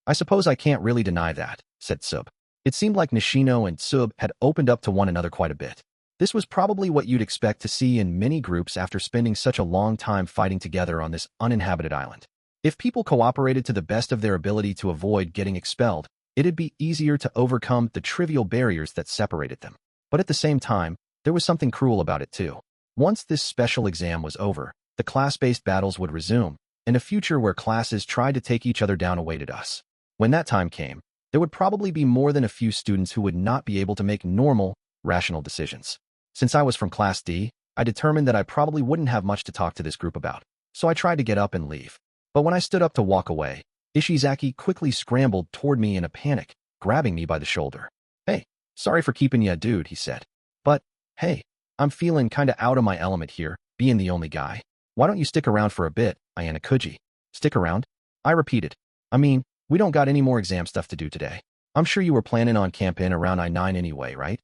I suppose I can't really deny that," said Sub. It seemed like Nishino and Sub had opened up to one another quite a bit. This was probably what you'd expect to see in many groups after spending such a long time fighting together on this uninhabited island. If people cooperated to the best of their ability to avoid getting expelled, it'd be easier to overcome the trivial barriers that separated them. But at the same time, there was something cruel about it too. Once this special exam was over, the class-based battles would resume, and a future where classes tried to take each other down awaited us. When that time came, there would probably be more than a few students who would not be able to make normal, rational decisions. Since I was from Class D, I determined that I probably wouldn't have much to talk to this group about, so I tried to get up and leave. But when I stood up to walk away, Ishizaki quickly scrambled toward me in a panic, grabbing me by the shoulder. "Hey, sorry for keeping ya, dude," he said. "But, hey, I'm feeling kinda out of my element here, being the only guy. Why don't you stick around for a bit, Ayanokouji?" "Stick around?" I repeated. "I mean, we don't got any more exam stuff to do today. I'm sure you were planning on camping around I-9 anyway, right?"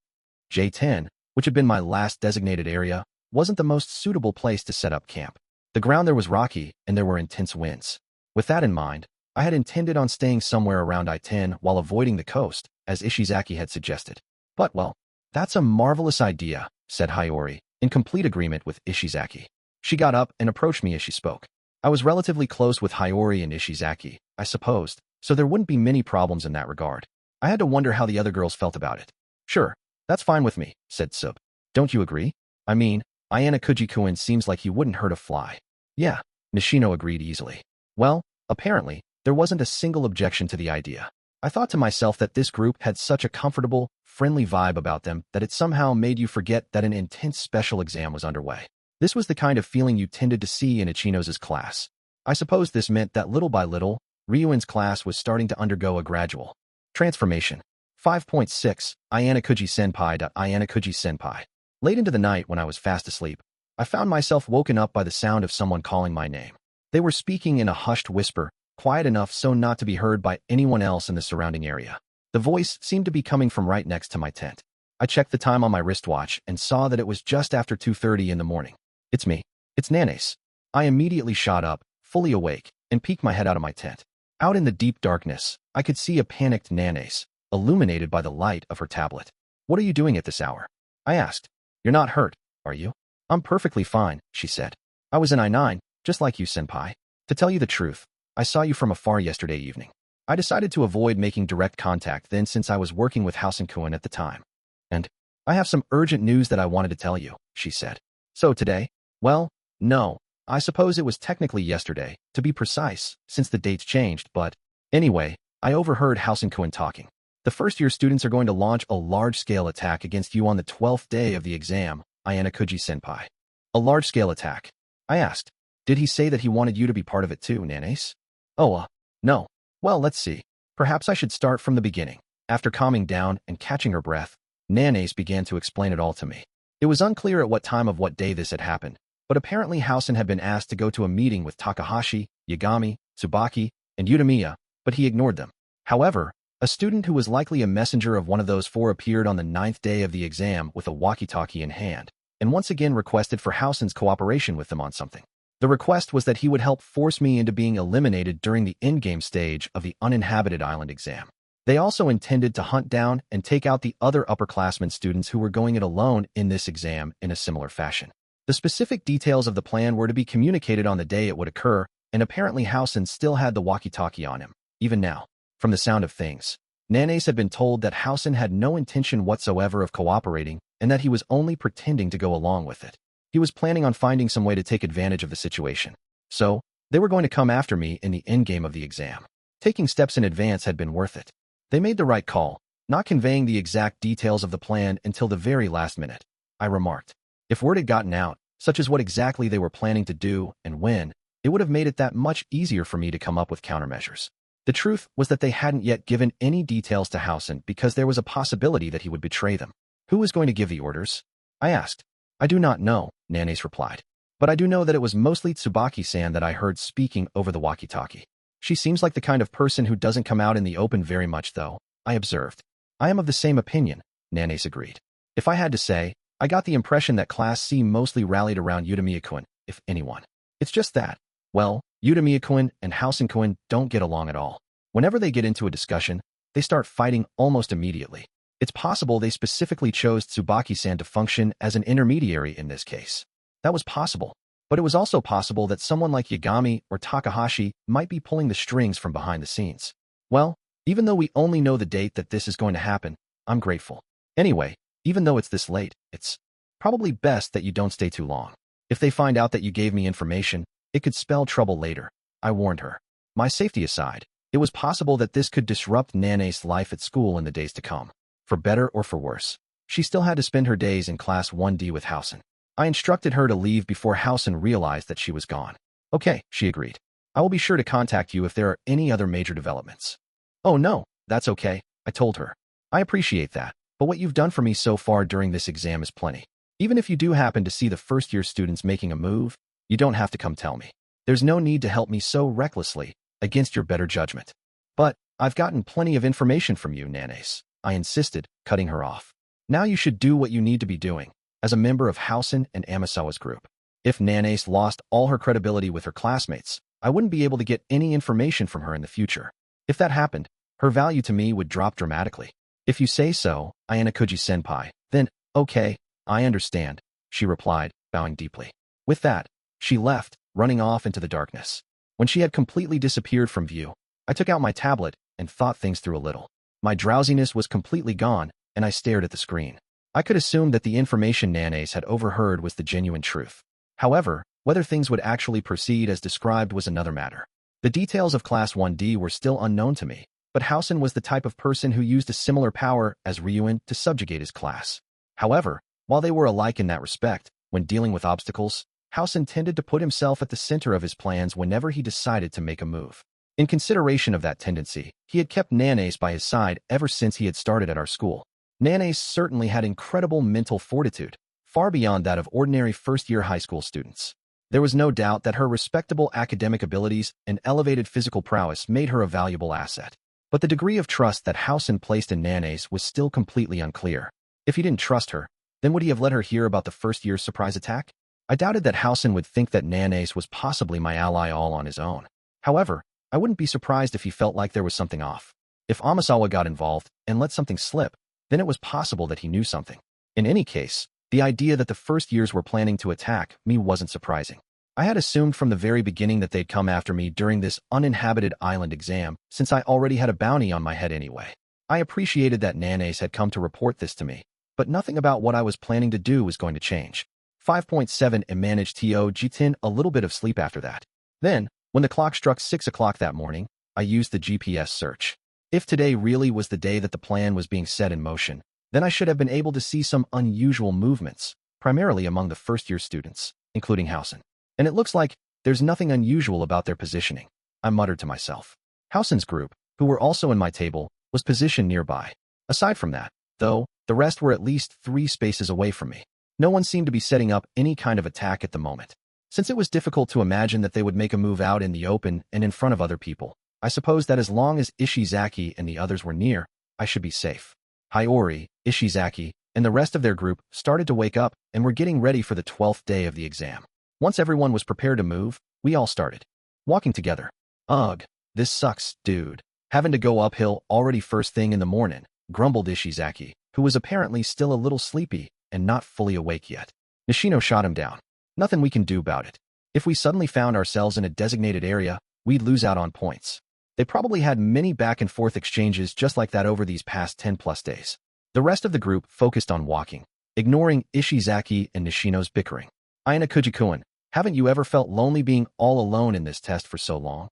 J10, which had been my last designated area, wasn't the most suitable place to set up camp. The ground there was rocky, and there were intense winds. With that in mind, I had intended on staying somewhere around I-10 while avoiding the coast, as Ishizaki had suggested. "But, well, that's a marvelous idea," said Hiyori, in complete agreement with Ishizaki. She got up and approached me as she spoke. I was relatively close with Hiyori and Ishizaki, I supposed, so there wouldn't be many problems in that regard. I had to wonder how the other girls felt about it. "Sure, that's fine with me," said Sub. "Don't you agree? I mean, Ayanokouji-kun seems like he wouldn't hurt a fly." "Yeah," Nishino agreed easily. Well, apparently, there wasn't a single objection to the idea. I thought to myself that this group had such a comfortable, friendly vibe about them that it somehow made you forget that an intense special exam was underway. This was the kind of feeling you tended to see in Ichino's class. I suppose this meant that little by little, Ryuin's class was starting to undergo a gradual transformation. 5.6 Ayanokouji-senpai. Late into the night when I was fast asleep, I found myself woken up by the sound of someone calling my name. They were speaking in a hushed whisper, quiet enough so not to be heard by anyone else in the surrounding area. The voice seemed to be coming from right next to my tent. I checked the time on my wristwatch and saw that it was just after 2:30 in the morning. "It's me. It's Nanace." I immediately shot up, fully awake, and peeked my head out of my tent. Out in the deep darkness, I could see a panicked Nanace, illuminated by the light of her tablet. "What are you doing at this hour?" I asked. "You're not hurt, are you?" "I'm perfectly fine," she said. "I was in I-9, just like you, senpai. To tell you the truth, I saw you from afar yesterday evening. I decided to avoid making direct contact then since I was working with House-kun at the time. And I have some urgent news that I wanted to tell you," she said. "So today?" "Well, no. I suppose it was technically yesterday, to be precise, since the dates changed, but anyway, I overheard House-kun talking. The first-year students are going to launch a large-scale attack against you on the 12th day of the exam, Ayanokouji-senpai." "A large-scale attack?" I asked. "Did he say that he wanted you to be part of it too, Nanace?" "Oh, no. Well, let's see. Perhaps I should start from the beginning." After calming down and catching her breath, Nanace began to explain it all to me. It was unclear at what time of what day this had happened, but apparently Housen had been asked to go to a meeting with Takahashi, Yagami, Tsubaki, and Utamiya, but he ignored them. However, a student who was likely a messenger of one of those four appeared on the 9th day of the exam with a walkie-talkie in hand, and once again requested for Housen's cooperation with them on something. The request was that he would help force me into being eliminated during the endgame stage of the uninhabited island exam. They also intended to hunt down and take out the other upperclassmen students who were going it alone in this exam in a similar fashion. The specific details of the plan were to be communicated on the day it would occur, and apparently Housen still had the walkie-talkie on him, even now. From the sound of things, Nanace had been told that Housen had no intention whatsoever of cooperating and that he was only pretending to go along with it. He was planning on finding some way to take advantage of the situation. So, they were going to come after me in the endgame of the exam. Taking steps in advance had been worth it. They made the right call. not conveying the exact details of the plan until the very last minute. I remarked. If word had gotten out, such as what exactly they were planning to do and when, it would have made it that much easier for me to come up with countermeasures. The truth was that they hadn't yet given any details to Housen because there was a possibility that he would betray them. Who was going to give the orders? I asked. I do not know, Nanes replied. But I do know that it was mostly Tsubaki-san that I heard speaking over the walkie-talkie. She seems like the kind of person who doesn't come out in the open very much though, I observed. I am of the same opinion, Nanes agreed. If I had to say, I got the impression that Class C mostly rallied around Yuta, if anyone. It's just that, well, Yuta and Housen don't get along at all. Whenever they get into a discussion, they start fighting almost immediately. It's possible they specifically chose Tsubaki-san to function as an intermediary in this case. That was possible, but it was also possible that someone like Yagami or Takahashi might be pulling the strings from behind the scenes. Well, even though we only know the date that this is going to happen, I'm grateful. Anyway, even though it's this late, it's probably best that you don't stay too long. If they find out that you gave me information, it could spell trouble later, I warned her. My safety aside, it was possible that this could disrupt Nane's life at school in the days to come. For better or for worse, she still had to spend her days in Class 1D with Housen. I instructed her to leave before Housen realized that she was gone. Okay, she agreed. I will be sure to contact you if there are any other major developments. Oh no, that's okay, I told her. I appreciate that, but what you've done for me so far during this exam is plenty. Even if you do happen to see the first-year students making a move, you don't have to come tell me. There's no need to help me so recklessly, against your better judgment. But I've gotten plenty of information from you, Nanes, I insisted, cutting her off. Now you should do what you need to be doing, as a member of Housen and Amasawa's group. If Nanes lost all her credibility with her classmates, I wouldn't be able to get any information from her in the future. If that happened, her value to me would drop dramatically. If you say so, Ayanokouji-senpai, then, okay, I understand, she replied, bowing deeply. With that, she left, running off into the darkness. When she had completely disappeared from view, I took out my tablet and thought things through a little. My drowsiness was completely gone, and I stared at the screen. I could assume that the information Nanes had overheard was the genuine truth. However, whether things would actually proceed as described was another matter. The details of Class 1D were still unknown to me, but Housen was the type of person who used a similar power as Ryuin to subjugate his class. However, while they were alike in that respect, when dealing with obstacles, Housen tended to put himself at the center of his plans whenever he decided to make a move. In consideration of that tendency, he had kept Nanes by his side ever since he had started at our school. Nanes certainly had incredible mental fortitude, far beyond that of ordinary first-year high school students. There was no doubt that her respectable academic abilities and elevated physical prowess made her a valuable asset. But the degree of trust that Housen placed in Nanes was still completely unclear. If he didn't trust her, then would he have let her hear about the first-year's surprise attack? I doubted that Housen would think that Nanes was possibly my ally all on his own. However, I wouldn't be surprised if he felt like there was something off. If Amasawa got involved and let something slip, then it was possible that he knew something. In any case, the idea that the first years were planning to attack me wasn't surprising. I had assumed from the very beginning that they'd come after me during this uninhabited island exam, since I already had a bounty on my head anyway. I appreciated that Nanes had come to report this to me, but nothing about what I was planning to do was going to change. 5.7 and managed to get a little bit of sleep after that. Then, when the clock struck 6 o'clock that morning, I used the GPS search. If today really was the day that the plan was being set in motion, then I should have been able to see some unusual movements, primarily among the first-year students, including Housen. And it looks like there's nothing unusual about their positioning, I muttered to myself. Housen's group, who were also in my table, was positioned nearby. Aside from that, though, the rest were at least 3 spaces away from me. No one seemed to be setting up any kind of attack at the moment. Since it was difficult to imagine that they would make a move out in the open and in front of other people, I suppose that as long as Ishizaki and the others were near, I should be safe. Hiyori, Ishizaki, and the rest of their group started to wake up and were getting ready for the 12th day of the exam. Once everyone was prepared to move, we all started walking together. Ugh, this sucks, dude. Having to go uphill already first thing in the morning, grumbled Ishizaki, who was apparently still a little sleepy and not fully awake yet. Nishino shot him down. Nothing we can do about it. If we suddenly found ourselves in a designated area, we'd lose out on points. They probably had many back-and-forth exchanges just like that over these past 10-plus days. The rest of the group focused on walking, ignoring Ishizaki and Nishino's bickering. Ayanokouji-kun, haven't you ever felt lonely being all alone in this test for so long?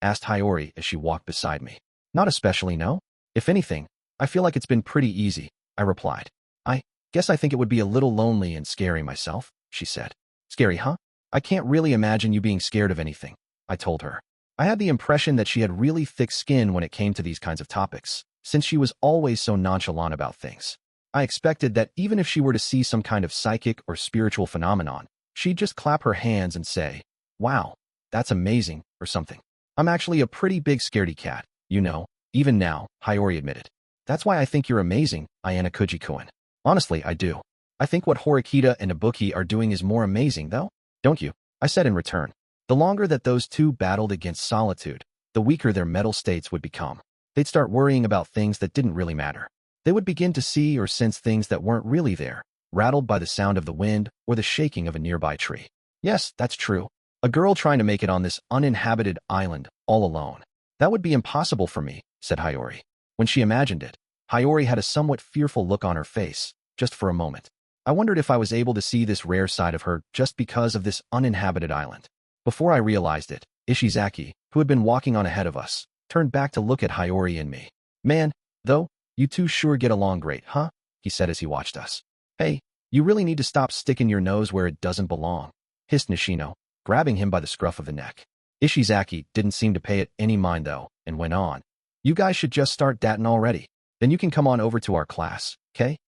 Asked Hiyori as she walked beside me. Not especially, no. If anything, I feel like it's been pretty easy, I replied. I guess I think it would be a little lonely and scary myself, she said. Scary, huh? I can't really imagine you being scared of anything, I told her. I had the impression that she had really thick skin when it came to these kinds of topics, since she was always so nonchalant about things. I expected that even if she were to see some kind of psychic or spiritual phenomenon, she'd just clap her hands and say, "Wow, that's amazing," or something. I'm actually a pretty big scaredy cat, you know, even now, Hiyori admitted. That's why I think you're amazing, Ayanokouji-kun. Honestly, I do. I think what Horikita and Ibuki are doing is more amazing, though, don't you? I said in return. The longer that those two battled against Solitude, the weaker their mental states would become. They'd start worrying about things that didn't really matter. They would begin to see or sense things that weren't really there, rattled by the sound of the wind or the shaking of a nearby tree. Yes, that's true. A girl trying to make it on this uninhabited island, all alone. That would be impossible for me, said Hiyori. When she imagined it, Hiyori had a somewhat fearful look on her face, just for a moment. I wondered if I was able to see this rare side of her just because of this uninhabited island. Before I realized it, Ishizaki, who had been walking on ahead of us, turned back to look at Hiyori and me. Man, though, you two sure get along great, huh? He said as he watched us. Hey, you really need to stop sticking your nose where it doesn't belong, hissed Nishino, grabbing him by the scruff of the neck. Ishizaki didn't seem to pay it any mind though, and went on. You guys should just start datin' already. Then you can come on over to our class, K?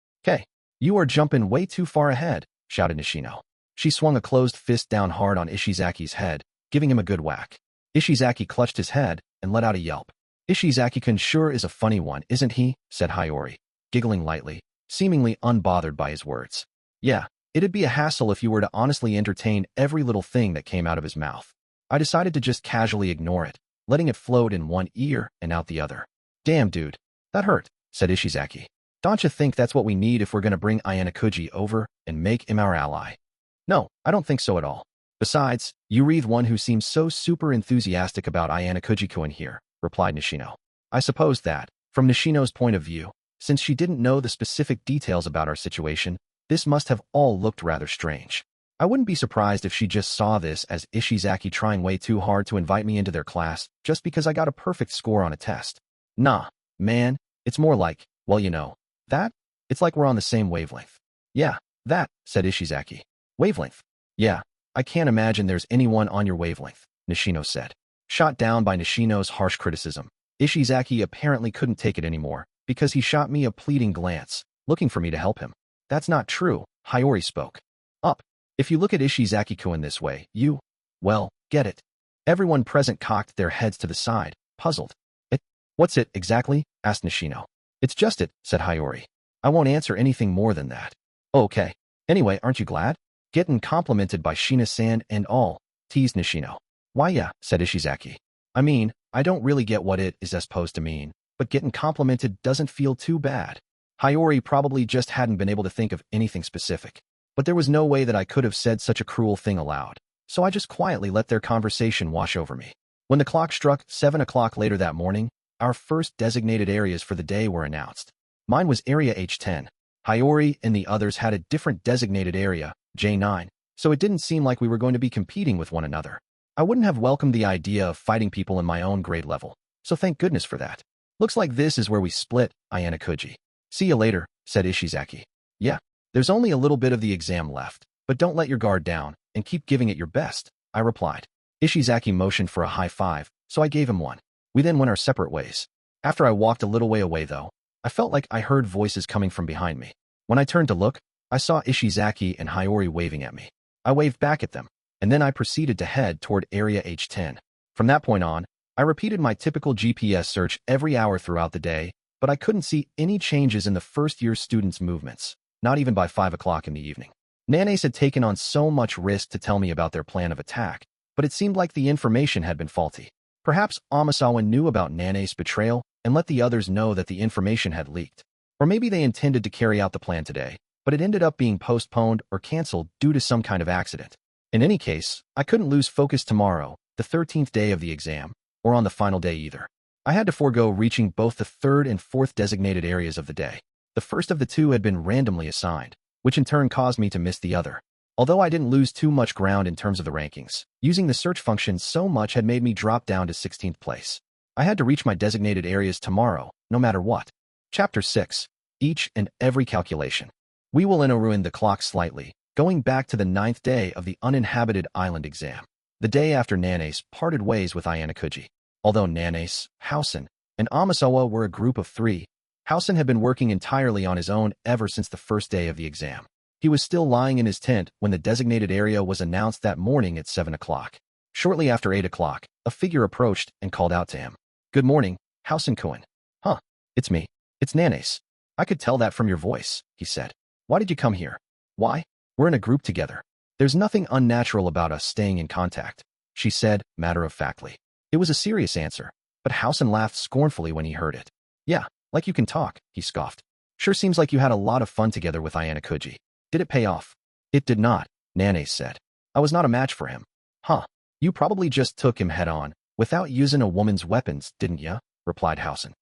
You are jumping way too far ahead, shouted Nishino. She swung a closed fist down hard on Ishizaki's head, giving him a good whack. Ishizaki clutched his head and let out a yelp. Ishizaki-kun sure is a funny one, isn't he? Said Hiyori, giggling lightly, seemingly unbothered by his words. Yeah, it'd be a hassle if you were to honestly entertain every little thing that came out of his mouth. I decided to just casually ignore it, letting it float in one ear and out the other. Damn, dude, that hurt, said Ishizaki. Don't you think that's what we need if we're going to bring Ayanokouji over and make him our ally? No, I don't think so at all. Besides, you breathe one who seems so super enthusiastic about Ayanokouji-kun here, replied Nishino. I suppose that, from Nishino's point of view, since she didn't know the specific details about our situation, this must have all looked rather strange. I wouldn't be surprised if she just saw this as Ishizaki trying way too hard to invite me into their class just because I got a perfect score on a test. Nah, man, it's more like, well, you know, that? It's like we're on the same wavelength. Yeah, that, said Ishizaki. Wavelength? Yeah, I can't imagine there's anyone on your wavelength, Nishino said. Shot down by Nishino's harsh criticism, Ishizaki apparently couldn't take it anymore because he shot me a pleading glance, looking for me to help him. That's not true, Hiyori spoke up. If you look at Ishizaki-kun this way, you, well, get it. Everyone present cocked their heads to the side, puzzled. It? What's it, exactly? Asked Nishino. It's just it, said Hiyori. I won't answer anything more than that. Okay. Anyway, aren't you glad? Getting complimented by Shina-san and all, teased Nishino. Why yeah, said Ishizaki. I mean, I don't really get what it is supposed to mean, but getting complimented doesn't feel too bad. Hiyori probably just hadn't been able to think of anything specific. But there was no way that I could have said such a cruel thing aloud, so I just quietly let their conversation wash over me. When the clock struck 7 o'clock later that morning, our first designated areas for the day were announced. Mine was Area H10. Hiyori and the others had a different designated area, J9, so it didn't seem like we were going to be competing with one another. I wouldn't have welcomed the idea of fighting people in my own grade level, so thank goodness for that. Looks like this is where we split, Ayanokouji. See you later, said Ishizaki. Yeah, there's only a little bit of the exam left, but don't let your guard down and keep giving it your best, I replied. Ishizaki motioned for a high five, so I gave him one. We then went our separate ways. After I walked a little way away, though, I felt like I heard voices coming from behind me. When I turned to look, I saw Ishizaki and Hiyori waving at me. I waved back at them, and then I proceeded to head toward Area H10. From that point on, I repeated my typical GPS search every hour throughout the day, but I couldn't see any changes in the first-year students' movements, not even by 5 o'clock in the evening. Nanes had taken on so much risk to tell me about their plan of attack, but it seemed like the information had been faulty. Perhaps Amasawa knew about Nane's betrayal and let the others know that the information had leaked. Or maybe they intended to carry out the plan today, but it ended up being postponed or canceled due to some kind of accident. In any case, I couldn't lose focus tomorrow, the 13th day of the exam, or on the final day either. I had to forego reaching both the third and fourth designated areas of the day. The first of the two had been randomly assigned, which in turn caused me to miss the other. Although I didn't lose too much ground in terms of the rankings, using the search function so much had made me drop down to 16th place. I had to reach my designated areas tomorrow, no matter what. Chapter 6. Each and every calculation. We will rewind the clock slightly, going back to the 9th day of the uninhabited island exam, the day after Nanase parted ways with Ayanokouji. Although Nanase, Housen, and Amasawa were a group of 3, Housen had been working entirely on his own ever since the first day of the exam. He was still lying in his tent when the designated area was announced that morning at 7 o'clock. Shortly after 8 o'clock, a figure approached and called out to him. "Good morning, Housen-kun." "Huh, it's me. It's Nanase. I could tell that from your voice," he said. "Why did you come here?" "Why? We're in a group together. There's nothing unnatural about us staying in contact," she said, matter-of-factly. It was a serious answer, but Housen laughed scornfully when he heard it. "Yeah, like you can talk," he scoffed. "Sure seems like you had a lot of fun together with Ayanokouji. Did it pay off?" "It did not," Nanase said. "I was not a match for him." "Huh. You probably just took him head-on, without using a woman's weapons, didn't ya?" replied Housen.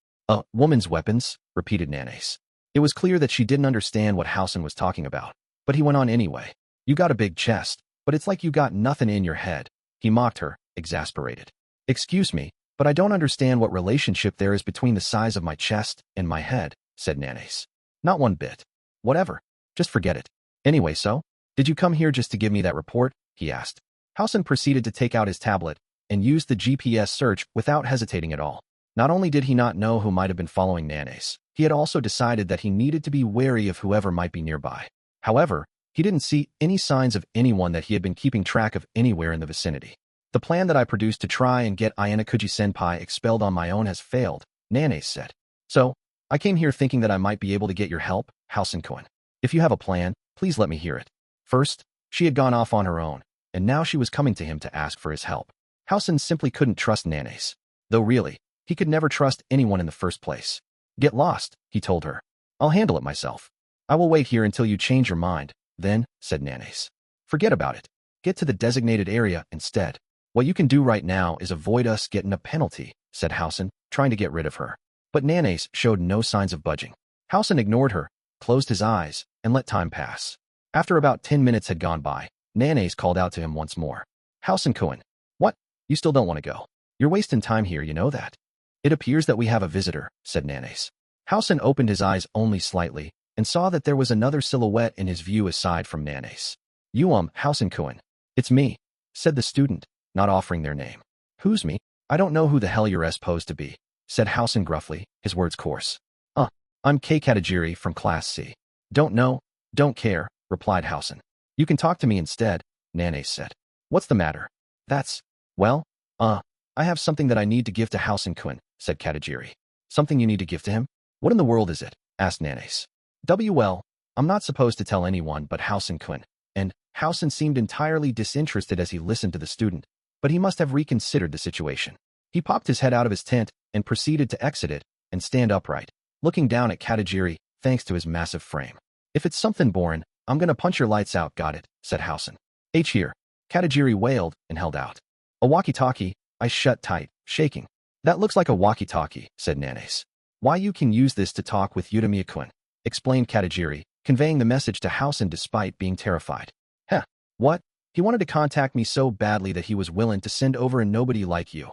Woman's weapons?" repeated Nanase. It was clear that she didn't understand what Housen was talking about, but he went on anyway. "You got a big chest, but it's like you got nothing in your head," he mocked her, exasperated. "Excuse me, but I don't understand what relationship there is between the size of my chest and my head," said Nanase. "Not one bit. Whatever. Just forget it. Anyway, so? Did you come here just to give me that report?" he asked. Housen proceeded to take out his tablet and used the GPS search without hesitating at all. Not only did he not know who might have been following Nanase, he had also decided that he needed to be wary of whoever might be nearby. However, he didn't see any signs of anyone that he had been keeping track of anywhere in the vicinity. "The plan that I produced to try and get Ayanokouji-senpai expelled on my own has failed," Nanase said. "So, I came here thinking that I might be able to get your help, Housen-kun. If you have a plan, please let me hear it." First, she had gone off on her own, and now she was coming to him to ask for his help. Housen simply couldn't trust Nanase. Though really, he could never trust anyone in the first place. "Get lost," he told her. "I'll handle it myself. I will wait here until you change your mind, then," said Nanase. "Forget about it. Get to the designated area instead. What you can do right now is avoid us getting a penalty," said Housen, trying to get rid of her. But Nanase showed no signs of budging. Housen ignored her, closed his eyes, and let time pass. After about 10 minutes had gone by, Nanase called out to him once more. "Housen-kun. What? You still don't want to go? You're wasting time here, you know that." "It appears that we have a visitor," said Nanase. Housen opened his eyes only slightly and saw that there was another silhouette in his view aside from Nanase. "You Housen-kun. It's me," said the student, not offering their name. "Who's me? I don't know who the hell you're supposed to be," said Housen gruffly, his words coarse. I'm Kei Katajiri from Class C." "Don't know, don't care," replied Housen. "You can talk to me instead," Nanase said. "What's the matter?" Well, I have something that I need to give to Housen-kun," said Katajiri. "Something you need to give to him? What in the world is it?" asked Nanase. "Well, I'm not supposed to tell anyone but Housen-kun," and Housen seemed entirely disinterested as he listened to the student, but he must have reconsidered the situation. He popped his head out of his tent and proceeded to exit it and stand upright, looking down at Katajiri thanks to his massive frame. "If it's something boring, I'm gonna punch your lights out, got it," said Housen. Here," Katajiri wailed and held out. "A walkie-talkie," I shut tight, shaking. "That looks like a walkie-talkie," said Nanase. "Why you can use this to talk with Utamiya-kun," explained Katajiri, conveying the message to Housen despite being terrified. What? He wanted to contact me so badly that he was willing to send over a nobody like you."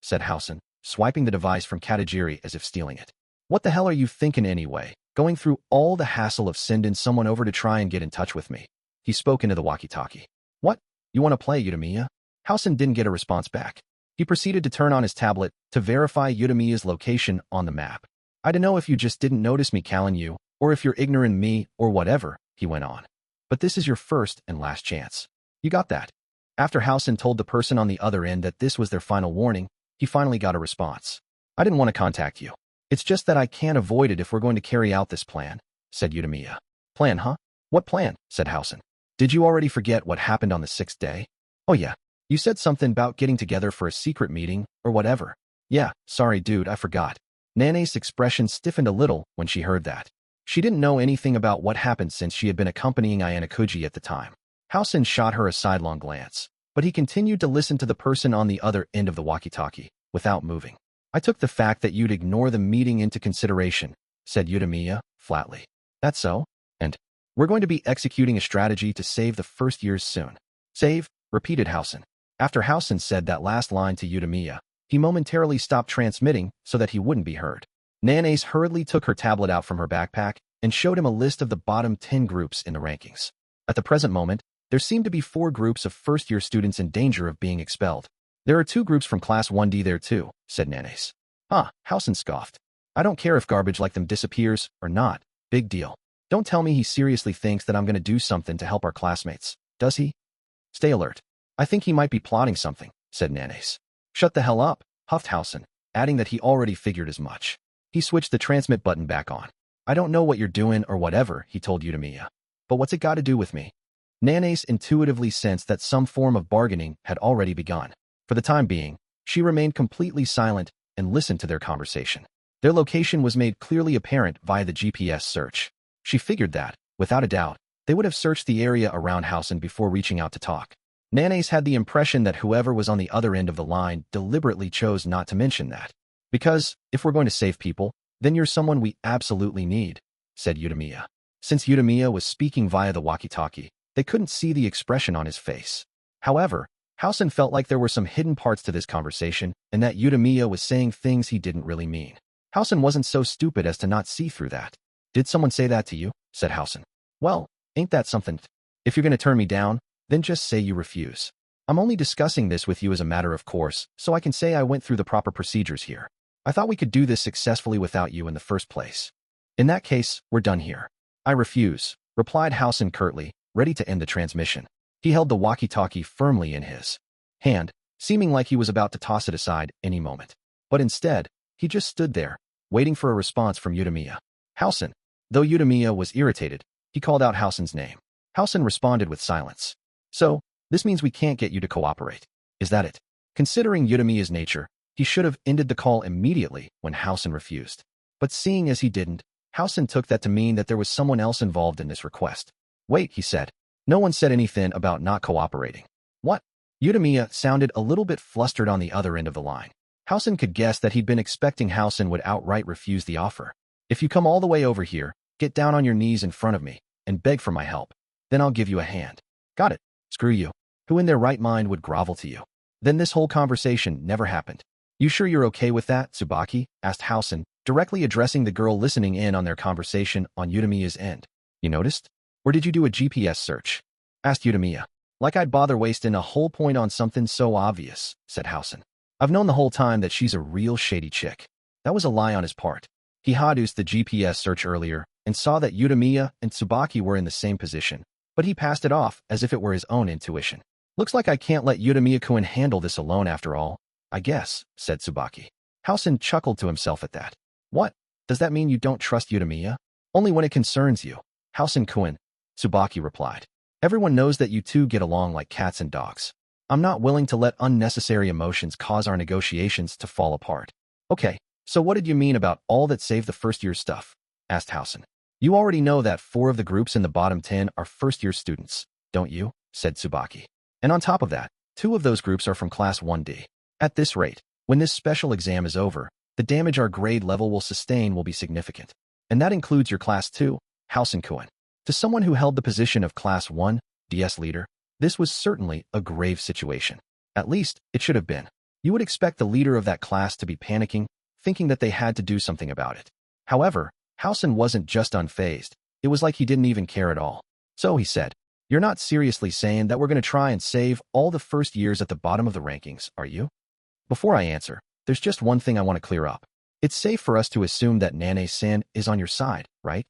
Said Housen, swiping the device from Katajiri as if stealing it. "What the hell are you thinking anyway, going through all the hassle of sending someone over to try and get in touch with me?" He spoke into the walkie-talkie. "What? You want to play, Utamiya?" Housen didn't get a response back. He proceeded to turn on his tablet to verify Utamiya's location on the map. "I don't know if you just didn't notice me calling you, or if you're ignoring me, or whatever," he went on. "But this is your first and last chance. You got that?" After Housen told the person on the other end that this was their final warning, he finally got a response. "I didn't want to contact you. It's just that I can't avoid it if we're going to carry out this plan," said Utamiya. "Plan, huh? What plan?" said Housen. "Did you already forget what happened on the 6th day? Oh yeah, you said something about getting together for a secret meeting, or whatever." "Yeah, sorry dude, I forgot." Nanase's expression stiffened a little when she heard that. She didn't know anything about what happened since she had been accompanying Ayanokouji at the time. Housen shot her a sidelong glance, but he continued to listen to the person on the other end of the walkie-talkie, without moving. "I took the fact that you'd ignore the meeting into consideration," said Utamiya, flatly. "That's so? And we're going to be executing a strategy to save the first years soon." "Save?" repeated Housen. After Housen said that last line to Utamiya, he momentarily stopped transmitting so that he wouldn't be heard. Nanace hurriedly took her tablet out from her backpack and showed him a list of the bottom 10 groups in the rankings. At the present moment, there seemed to be 4 groups of first-year students in danger of being expelled. There are 2 groups from Class 1D there too, said Nanace. Housen scoffed. I don't care if garbage like them disappears or not. Big deal. Don't tell me he seriously thinks that I'm going to do something to help our classmates, does he? Stay alert. I think he might be plotting something, said Nanace. Shut the hell up, huffed Housen, adding that he already figured as much. He switched the transmit button back on. I don't know what you're doing or whatever, he told Utamiya. But what's it got to do with me? Nanace intuitively sensed that some form of bargaining had already begun. For the time being, she remained completely silent and listened to their conversation. Their location was made clearly apparent via the GPS search. She figured that, without a doubt, they would have searched the area around Housen before reaching out to talk. Nanace had the impression that whoever was on the other end of the line deliberately chose not to mention that. Because, if we're going to save people, then you're someone we absolutely need, said Utamiya. Since Utamiya was speaking via the walkie-talkie, they couldn't see the expression on his face. However, Housen felt like there were some hidden parts to this conversation and that Utamiya was saying things he didn't really mean. Housen wasn't so stupid as to not see through that. Did someone say that to you? Said Housen. Well, ain't that something? If you're going to turn me down, then just say you refuse. I'm only discussing this with you as a matter of course, so I can say I went through the proper procedures here. I thought we could do this successfully without you in the first place. In that case, we're done here. I refuse, replied Housen curtly, ready to end the transmission. He held the walkie-talkie firmly in his hand, seeming like he was about to toss it aside any moment. But instead, he just stood there, waiting for a response from Utamiya. Housen. Though Utamiya was irritated, he called out Housen's name. Housen responded with silence. So, this means we can't get you to cooperate. Is that it? Considering Utamiya's nature, he should have ended the call immediately when Housen refused. But seeing as he didn't, Housen took that to mean that there was someone else involved in this request. Wait, he said. No one said anything about not cooperating. What? Utamiya sounded a little bit flustered on the other end of the line. Housen could guess that he'd been expecting Housen would outright refuse the offer. If you come all the way over here, get down on your knees in front of me, and beg for my help. Then I'll give you a hand. Got it. Screw you. Who in their right mind would grovel to you? Then this whole conversation never happened. You sure you're okay with that, Tsubaki? Asked Housen, directly addressing the girl listening in on their conversation on Utamiya's end. You noticed? Or did you do a GPS search? Asked Utamiya. Like I'd bother wasting a whole point on something so obvious, said Housen. I've known the whole time that she's a real shady chick. That was a lie on his part. He hadused the GPS search earlier and saw that Utamiya and Tsubaki were in the same position, but he passed it off as if it were his own intuition. Looks like I can't let Utamiya-kun handle this alone after all, I guess, said Tsubaki. Housen chuckled to himself at that. What? Does that mean you don't trust Utamiya? Only when it concerns you. Housen-kun, Tsubaki replied. Everyone knows that you two get along like cats and dogs. I'm not willing to let unnecessary emotions cause our negotiations to fall apart. Okay, so what did you mean about all that save the first-year stuff? Asked Housen. You already know that 4 of the groups in the bottom 10 are first-year students, don't you? Said Tsubaki. And on top of that, 2 of those groups are from Class 1D. At this rate, when this special exam is over, the damage our grade level will sustain will be significant. And that includes your Class 2, Housen-kun. To someone who held the position of Class 1 DS leader, this was certainly a grave situation. At least, it should have been. You would expect the leader of that class to be panicking, thinking that they had to do something about it. However, Housen wasn't just unfazed. It was like he didn't even care at all. So he said, You're not seriously saying that we're going to try and save all the first years at the bottom of the rankings, are you? Before I answer, there's just one thing I want to clear up. It's safe for us to assume that Nanae-san is on your side, right?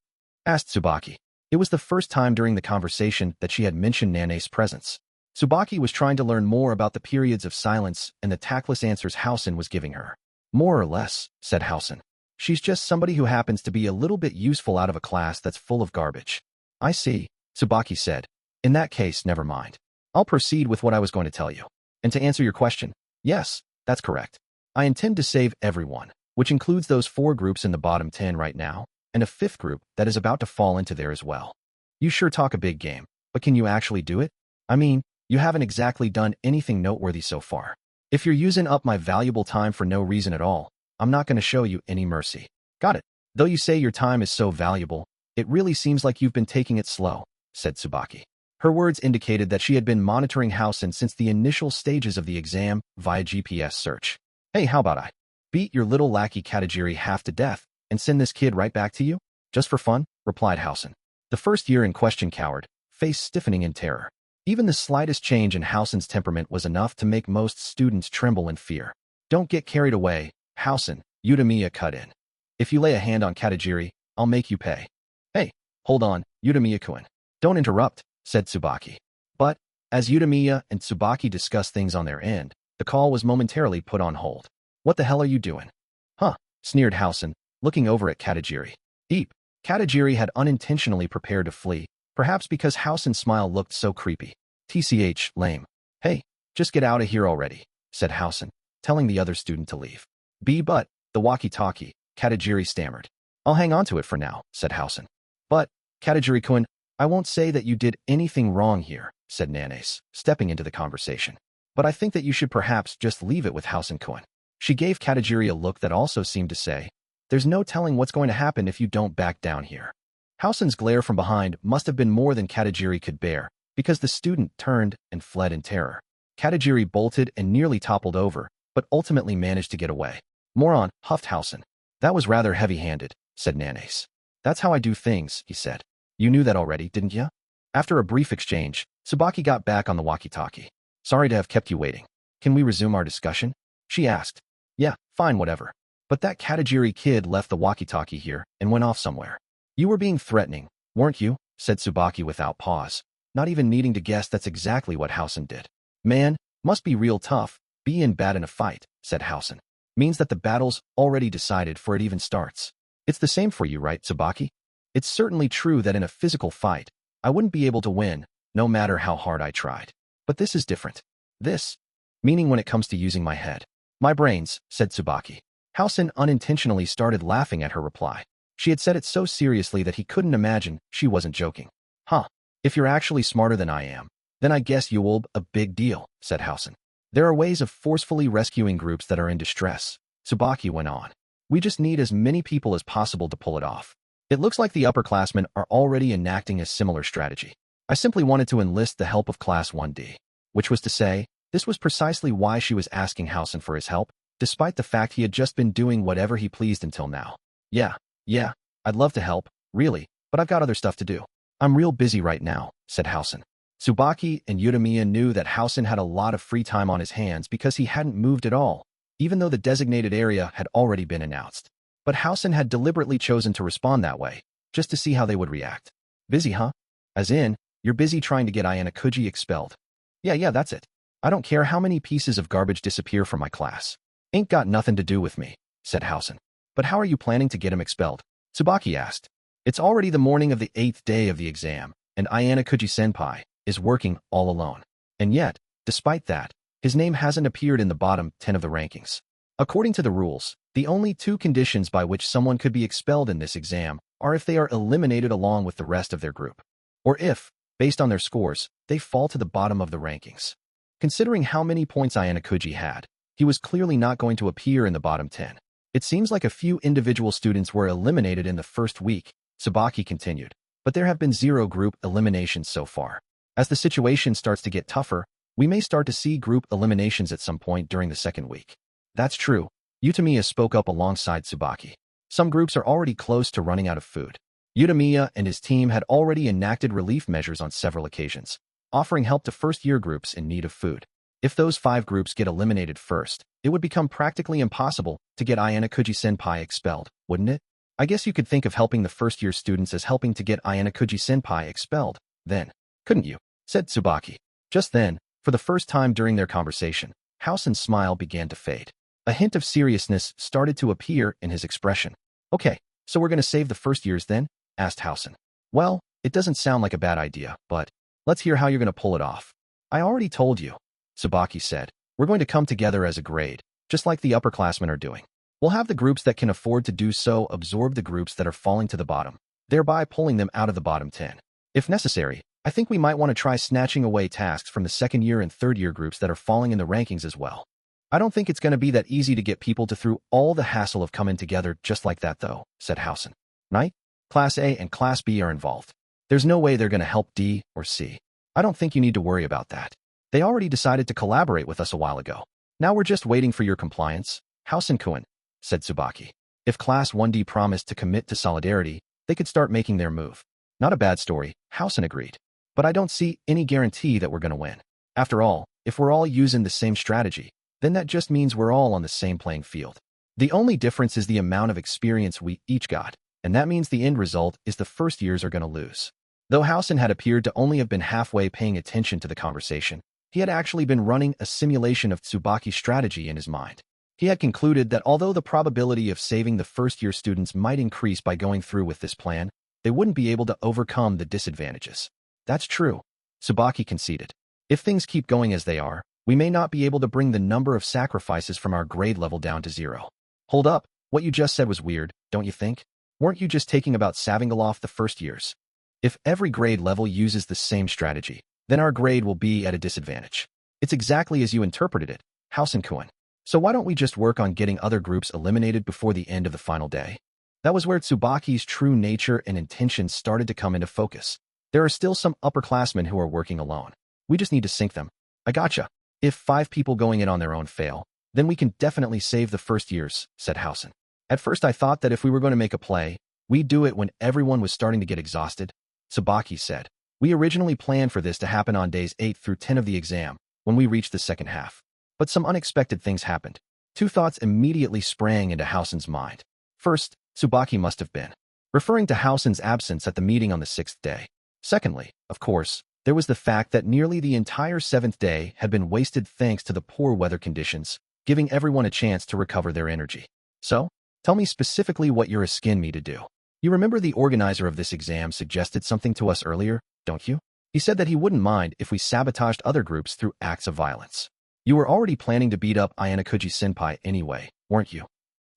Asked Tsubaki. It was the first time during the conversation that she had mentioned Nanae's presence. Tsubaki was trying to learn more about the periods of silence and the tactless answers Housen was giving her. More or less, said Housen. She's just somebody who happens to be a little bit useful out of a class that's full of garbage. I see, Tsubaki said. In that case, never mind. I'll proceed with what I was going to tell you. And to answer your question, yes, that's correct. I intend to save everyone, which includes those 4 groups in the bottom 10 right now, and a 5th group that is about to fall into there as well. You sure talk a big game, but can you actually do it? I mean, you haven't exactly done anything noteworthy so far. If you're using up my valuable time for no reason at all, I'm not going to show you any mercy. Got it. Though you say your time is so valuable, it really seems like you've been taking it slow, said Tsubaki. Her words indicated that she had been monitoring Housen since the initial stages of the exam via GPS search. Hey, how about I beat your little lackey Katajiri half to death, and send this kid right back to you? Just for fun? Replied Housen. The first year in question cowered, face stiffening in terror. Even the slightest change in Housen's temperament was enough to make most students tremble in fear. Don't get carried away, Housen, Utamiya cut in. If you lay a hand on Katajiri, I'll make you pay. Hey, hold on, Utamiya-kun. Don't interrupt, said Tsubaki. But, as Utamiya and Tsubaki discussed things on their end, the call was momentarily put on hold. What the hell are you doing? Huh, sneered Housen, looking over at Katajiri. Eep. Katajiri had unintentionally prepared to flee, perhaps because Housen's smile looked so creepy. TCH, lame. Hey, just get out of here already, said Housen, telling the other student to leave. But, the walkie-talkie, Katajiri stammered. I'll hang on to it for now, said Housen. But, Katajiri-kun, I won't say that you did anything wrong here, said Nanace, stepping into the conversation. But I think that you should perhaps just leave it with Housen-kun. She gave Katajiri a look that also seemed to say, there's no telling what's going to happen if you don't back down here. Housen's glare from behind must have been more than Katajiri could bear, because the student turned and fled in terror. Katajiri bolted and nearly toppled over, but ultimately managed to get away. Moron, huffed Housen. That was rather heavy-handed, said Nanace. That's how I do things, he said. You knew that already, didn't ya? After a brief exchange, Tsubaki got back on the walkie-talkie. Sorry to have kept you waiting. Can we resume our discussion? She asked. Yeah, fine, whatever. But that Katajiri kid left the walkie-talkie here and went off somewhere. You were being threatening, weren't you? Said Tsubaki without pause, not even needing to guess that's exactly what Housen did. Man, must be real tough, being bad in a fight, said Housen. Means that the battle's already decided before it even starts. It's the same for you, right, Tsubaki? It's certainly true that in a physical fight, I wouldn't be able to win, no matter how hard I tried. But this is different. This, meaning when it comes to using my head. My brains, said Tsubaki. Housen unintentionally started laughing at her reply. She had said it so seriously that he couldn't imagine she wasn't joking. Huh. If you're actually smarter than I am, then I guess you'll a big deal, said Housen. There are ways of forcefully rescuing groups that are in distress, Tsubaki went on. We just need as many people as possible to pull it off. It looks like the upperclassmen are already enacting a similar strategy. I simply wanted to enlist the help of Class 1D, which was to say, this was precisely why she was asking Housen for his help, despite the fact he had just been doing whatever he pleased until now. Yeah, I'd love to help, really, but I've got other stuff to do. I'm real busy right now, said Housen. Tsubaki and Utamiya knew that Housen had a lot of free time on his hands because he hadn't moved at all, even though the designated area had already been announced. But Housen had deliberately chosen to respond that way, just to see how they would react. Busy, huh? As in, you're busy trying to get Ayanokouji expelled. Yeah, that's it. I don't care how many pieces of garbage disappear from my class. Ain't got nothing to do with me, said Housen. But how are you planning to get him expelled? Tsubaki asked. It's already the morning of the 8th day of the exam, and Ayanokouji-senpai is working all alone. And yet, despite that, his name hasn't appeared in the bottom 10 of the rankings. According to the rules, the only two conditions by which someone could be expelled in this exam are if they are eliminated along with the rest of their group, or if, based on their scores, they fall to the bottom of the rankings. Considering how many points Ayanokouji had, he was clearly not going to appear in the bottom 10. It seems like a few individual students were eliminated in the first week, Tsubaki continued, but there have been 0 group eliminations so far. As the situation starts to get tougher, we may start to see group eliminations at some point during the second week. That's true, Utamiya spoke up alongside Tsubaki. Some groups are already close to running out of food. Utamiya and his team had already enacted relief measures on several occasions, offering help to first-year groups in need of food. If those 5 groups get eliminated first, it would become practically impossible to get Ayanokouji-senpai expelled, wouldn't it? I guess you could think of helping the first-year students as helping to get Ayanokouji-senpai expelled, then, couldn't you? Said Tsubaki. Just then, for the first time during their conversation, Housen's smile began to fade. A hint of seriousness started to appear in his expression. Okay, so we're going to save the first years then? Asked Housen. Well, it doesn't sound like a bad idea, but let's hear how you're going to pull it off. I already told you, Tsubaki said. We're going to come together as a grade, just like the upperclassmen are doing. We'll have the groups that can afford to do so absorb the groups that are falling to the bottom, thereby pulling them out of the bottom 10. If necessary, I think we might want to try snatching away tasks from the second-year and third-year groups that are falling in the rankings as well. I don't think it's going to be that easy to get people to through all the hassle of coming together just like that though, said Housen. Right? Class A and Class B are involved. There's no way they're going to help D or C. I don't think you need to worry about that. They already decided to collaborate with us a while ago. Now we're just waiting for your compliance, Housen-kun, said Tsubaki. If Class 1D promised to commit to solidarity, they could start making their move. Not a bad story, Housen agreed. But I don't see any guarantee that we're going to win. After all, if we're all using the same strategy, then that just means we're all on the same playing field. The only difference is the amount of experience we each got, and that means the end result is the first years are going to lose. Though Housen had appeared to only have been halfway paying attention to the conversation, he had actually been running a simulation of Tsubaki's strategy in his mind. He had concluded that although the probability of saving the first-year students might increase by going through with this plan, they wouldn't be able to overcome the disadvantages. That's true, Tsubaki conceded. If things keep going as they are, we may not be able to bring the number of sacrifices from our grade level down to 0. Hold up, what you just said was weird, don't you think? Weren't you just taking about Savingaloff the first years? If every grade level uses the same strategy, then our grade will be at a disadvantage. It's exactly as you interpreted it, Housen-kun. So why don't we just work on getting other groups eliminated before the end of the final day? That was where Tsubaki's true nature and intentions started to come into focus. There are still some upperclassmen who are working alone. We just need to sync them. I gotcha. If 5 people going in on their own fail, then we can definitely save the first years, said Housen. At first I thought that if we were going to make a play, we'd do it when everyone was starting to get exhausted, Tsubaki said. We originally planned for this to happen on days 8 through 10 of the exam, when we reached the second half. But some unexpected things happened. 2 thoughts immediately sprang into Housen's mind. First, Tsubaki must have been referring to Housen's absence at the meeting on the 6th day. Secondly, of course, there was the fact that nearly the entire 7th day had been wasted thanks to the poor weather conditions, giving everyone a chance to recover their energy. So, tell me specifically what you're asking me to do. You remember the organizer of this exam suggested something to us earlier, don't you? He said that he wouldn't mind if we sabotaged other groups through acts of violence. You were already planning to beat up Ayanokouji-senpai anyway, weren't you?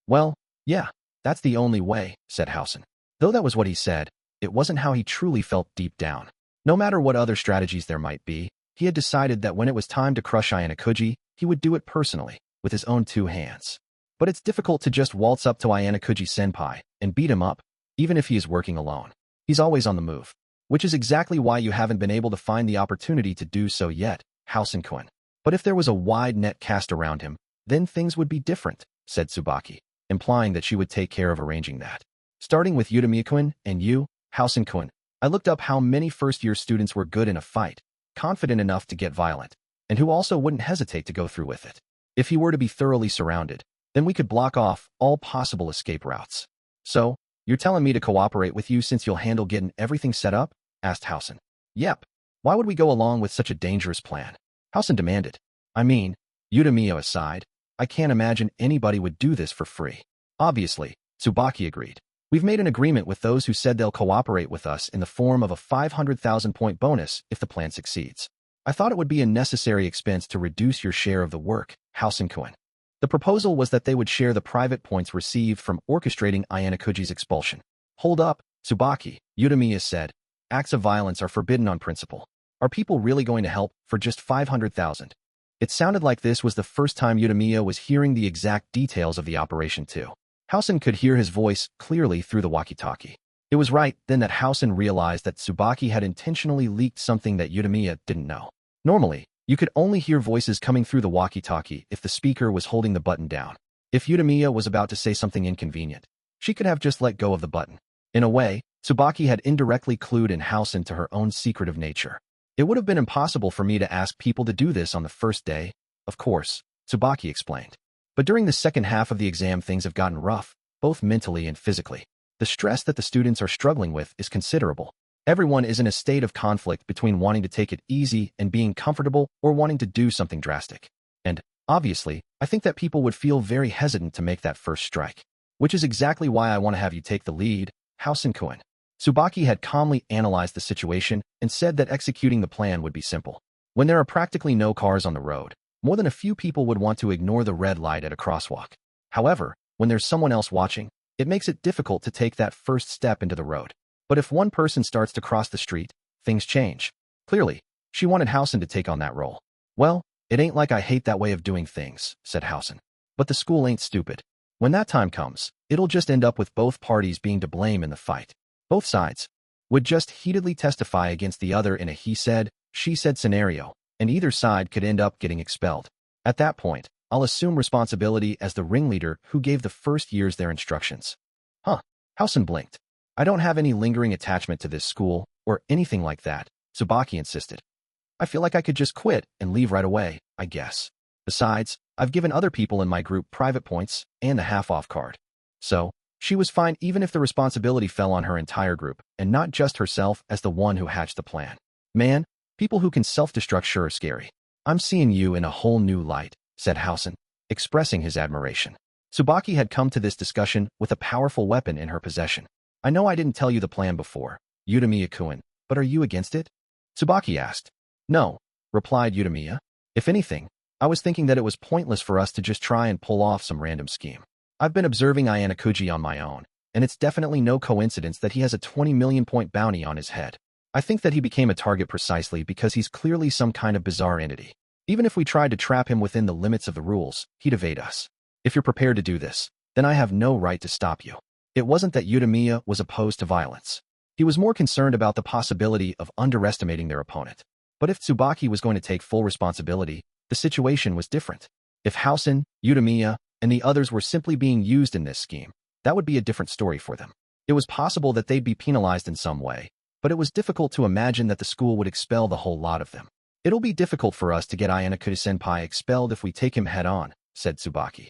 Well, yeah, that's the only way, said Housen. Though that was what he said, it wasn't how he truly felt deep down. No matter what other strategies there might be, he had decided that when it was time to crush Ayanokouji, he would do it personally, with his own 2 hands. But it's difficult to just waltz up to Ayanokouji-senpai and beat him up, even if he is working alone. He's always on the move. Which is exactly why you haven't been able to find the opportunity to do so yet, Housen-kun. But if there was a wide net cast around him, then things would be different, said Tsubaki, implying that she would take care of arranging that. Starting with Udamiya-kun and you, Housen-kun, I looked up how many first-year students were good in a fight, confident enough to get violent, and who also wouldn't hesitate to go through with it. If he were to be thoroughly surrounded, then we could block off all possible escape routes. So, you're telling me to cooperate with you since you'll handle getting everything set up? Asked Housen. Yep. Why would we go along with such a dangerous plan? Housen demanded. I mean, Udamiya aside, I can't imagine anybody would do this for free. Obviously, Tsubaki agreed. We've made an agreement with those who said they'll cooperate with us in the form of a 500,000-point bonus if the plan succeeds. I thought it would be a necessary expense to reduce your share of the work, Housen-kun. The proposal was that they would share the private points received from orchestrating Ayanokouji's expulsion. Hold up, Tsubaki, Udamiya said. Acts of violence are forbidden on principle. Are people really going to help for just 500,000? It sounded like this was the first time Udamiya was hearing the exact details of the operation too. Housen could hear his voice clearly through the walkie-talkie. It was right then that Housen realized that Tsubaki had intentionally leaked something that Udamiya didn't know. Normally, you could only hear voices coming through the walkie-talkie if the speaker was holding the button down. If Udamiya was about to say something inconvenient, she could have just let go of the button. In a way, Tsubaki had indirectly clued in Housen to her own secretive nature. It would have been impossible for me to ask people to do this on the first day, of course, Tsubaki explained. But during the second half of the exam things have gotten rough, both mentally and physically. The stress that the students are struggling with is considerable. Everyone is in a state of conflict between wanting to take it easy and being comfortable or wanting to do something drastic. And, obviously, I think that people would feel very hesitant to make that first strike. Which is exactly why I want to have you take the lead, Housen-kun. Tsubaki had calmly analyzed the situation and said that executing the plan would be simple. When there are practically no cars on the road, more than a few people would want to ignore the red light at a crosswalk. However, when there's someone else watching, it makes it difficult to take that first step into the road. But if one person starts to cross the street, things change. Clearly, she wanted Housen to take on that role. Well, it ain't like I hate that way of doing things, said Housen. But the school ain't stupid. When that time comes, it'll just end up with both parties being to blame in the fight. Both sides would just heatedly testify against the other in a he said, she said scenario, and either side could end up getting expelled. At that point, I'll assume responsibility as the ringleader who gave the first years their instructions. Huh. Housen blinked. I don't have any lingering attachment to this school or anything like that, Tsubaki insisted. I feel like I could just quit and leave right away, I guess. Besides, I've given other people in my group private points and a half-off card. So, she was fine even if the responsibility fell on her entire group and not just herself as the one who hatched the plan. Man, people who can self-destruct sure are scary. I'm seeing you in a whole new light, said Housen, expressing his admiration. Tsubaki had come to this discussion with a powerful weapon in her possession. I know I didn't tell you the plan before, Utamiya-kun, but are you against it? Tsubaki asked. No, replied Utamiya. If anything, I was thinking that it was pointless for us to just try and pull off some random scheme. I've been observing Ayanokouji on my own, and it's definitely no coincidence that he has a 20 million point bounty on his head. I think that he became a target precisely because he's clearly some kind of bizarre entity. Even if we tried to trap him within the limits of the rules, he'd evade us. If you're prepared to do this, then I have no right to stop you. It wasn't that Utamiya was opposed to violence. He was more concerned about the possibility of underestimating their opponent. But if Tsubaki was going to take full responsibility, the situation was different. If Housen, Utamiya, and the others were simply being used in this scheme, that would be a different story for them. It was possible that they'd be penalized in some way, but it was difficult to imagine that the school would expel the whole lot of them. It'll be difficult for us to get Ayanokouji-senpai expelled if we take him head-on, said Tsubaki.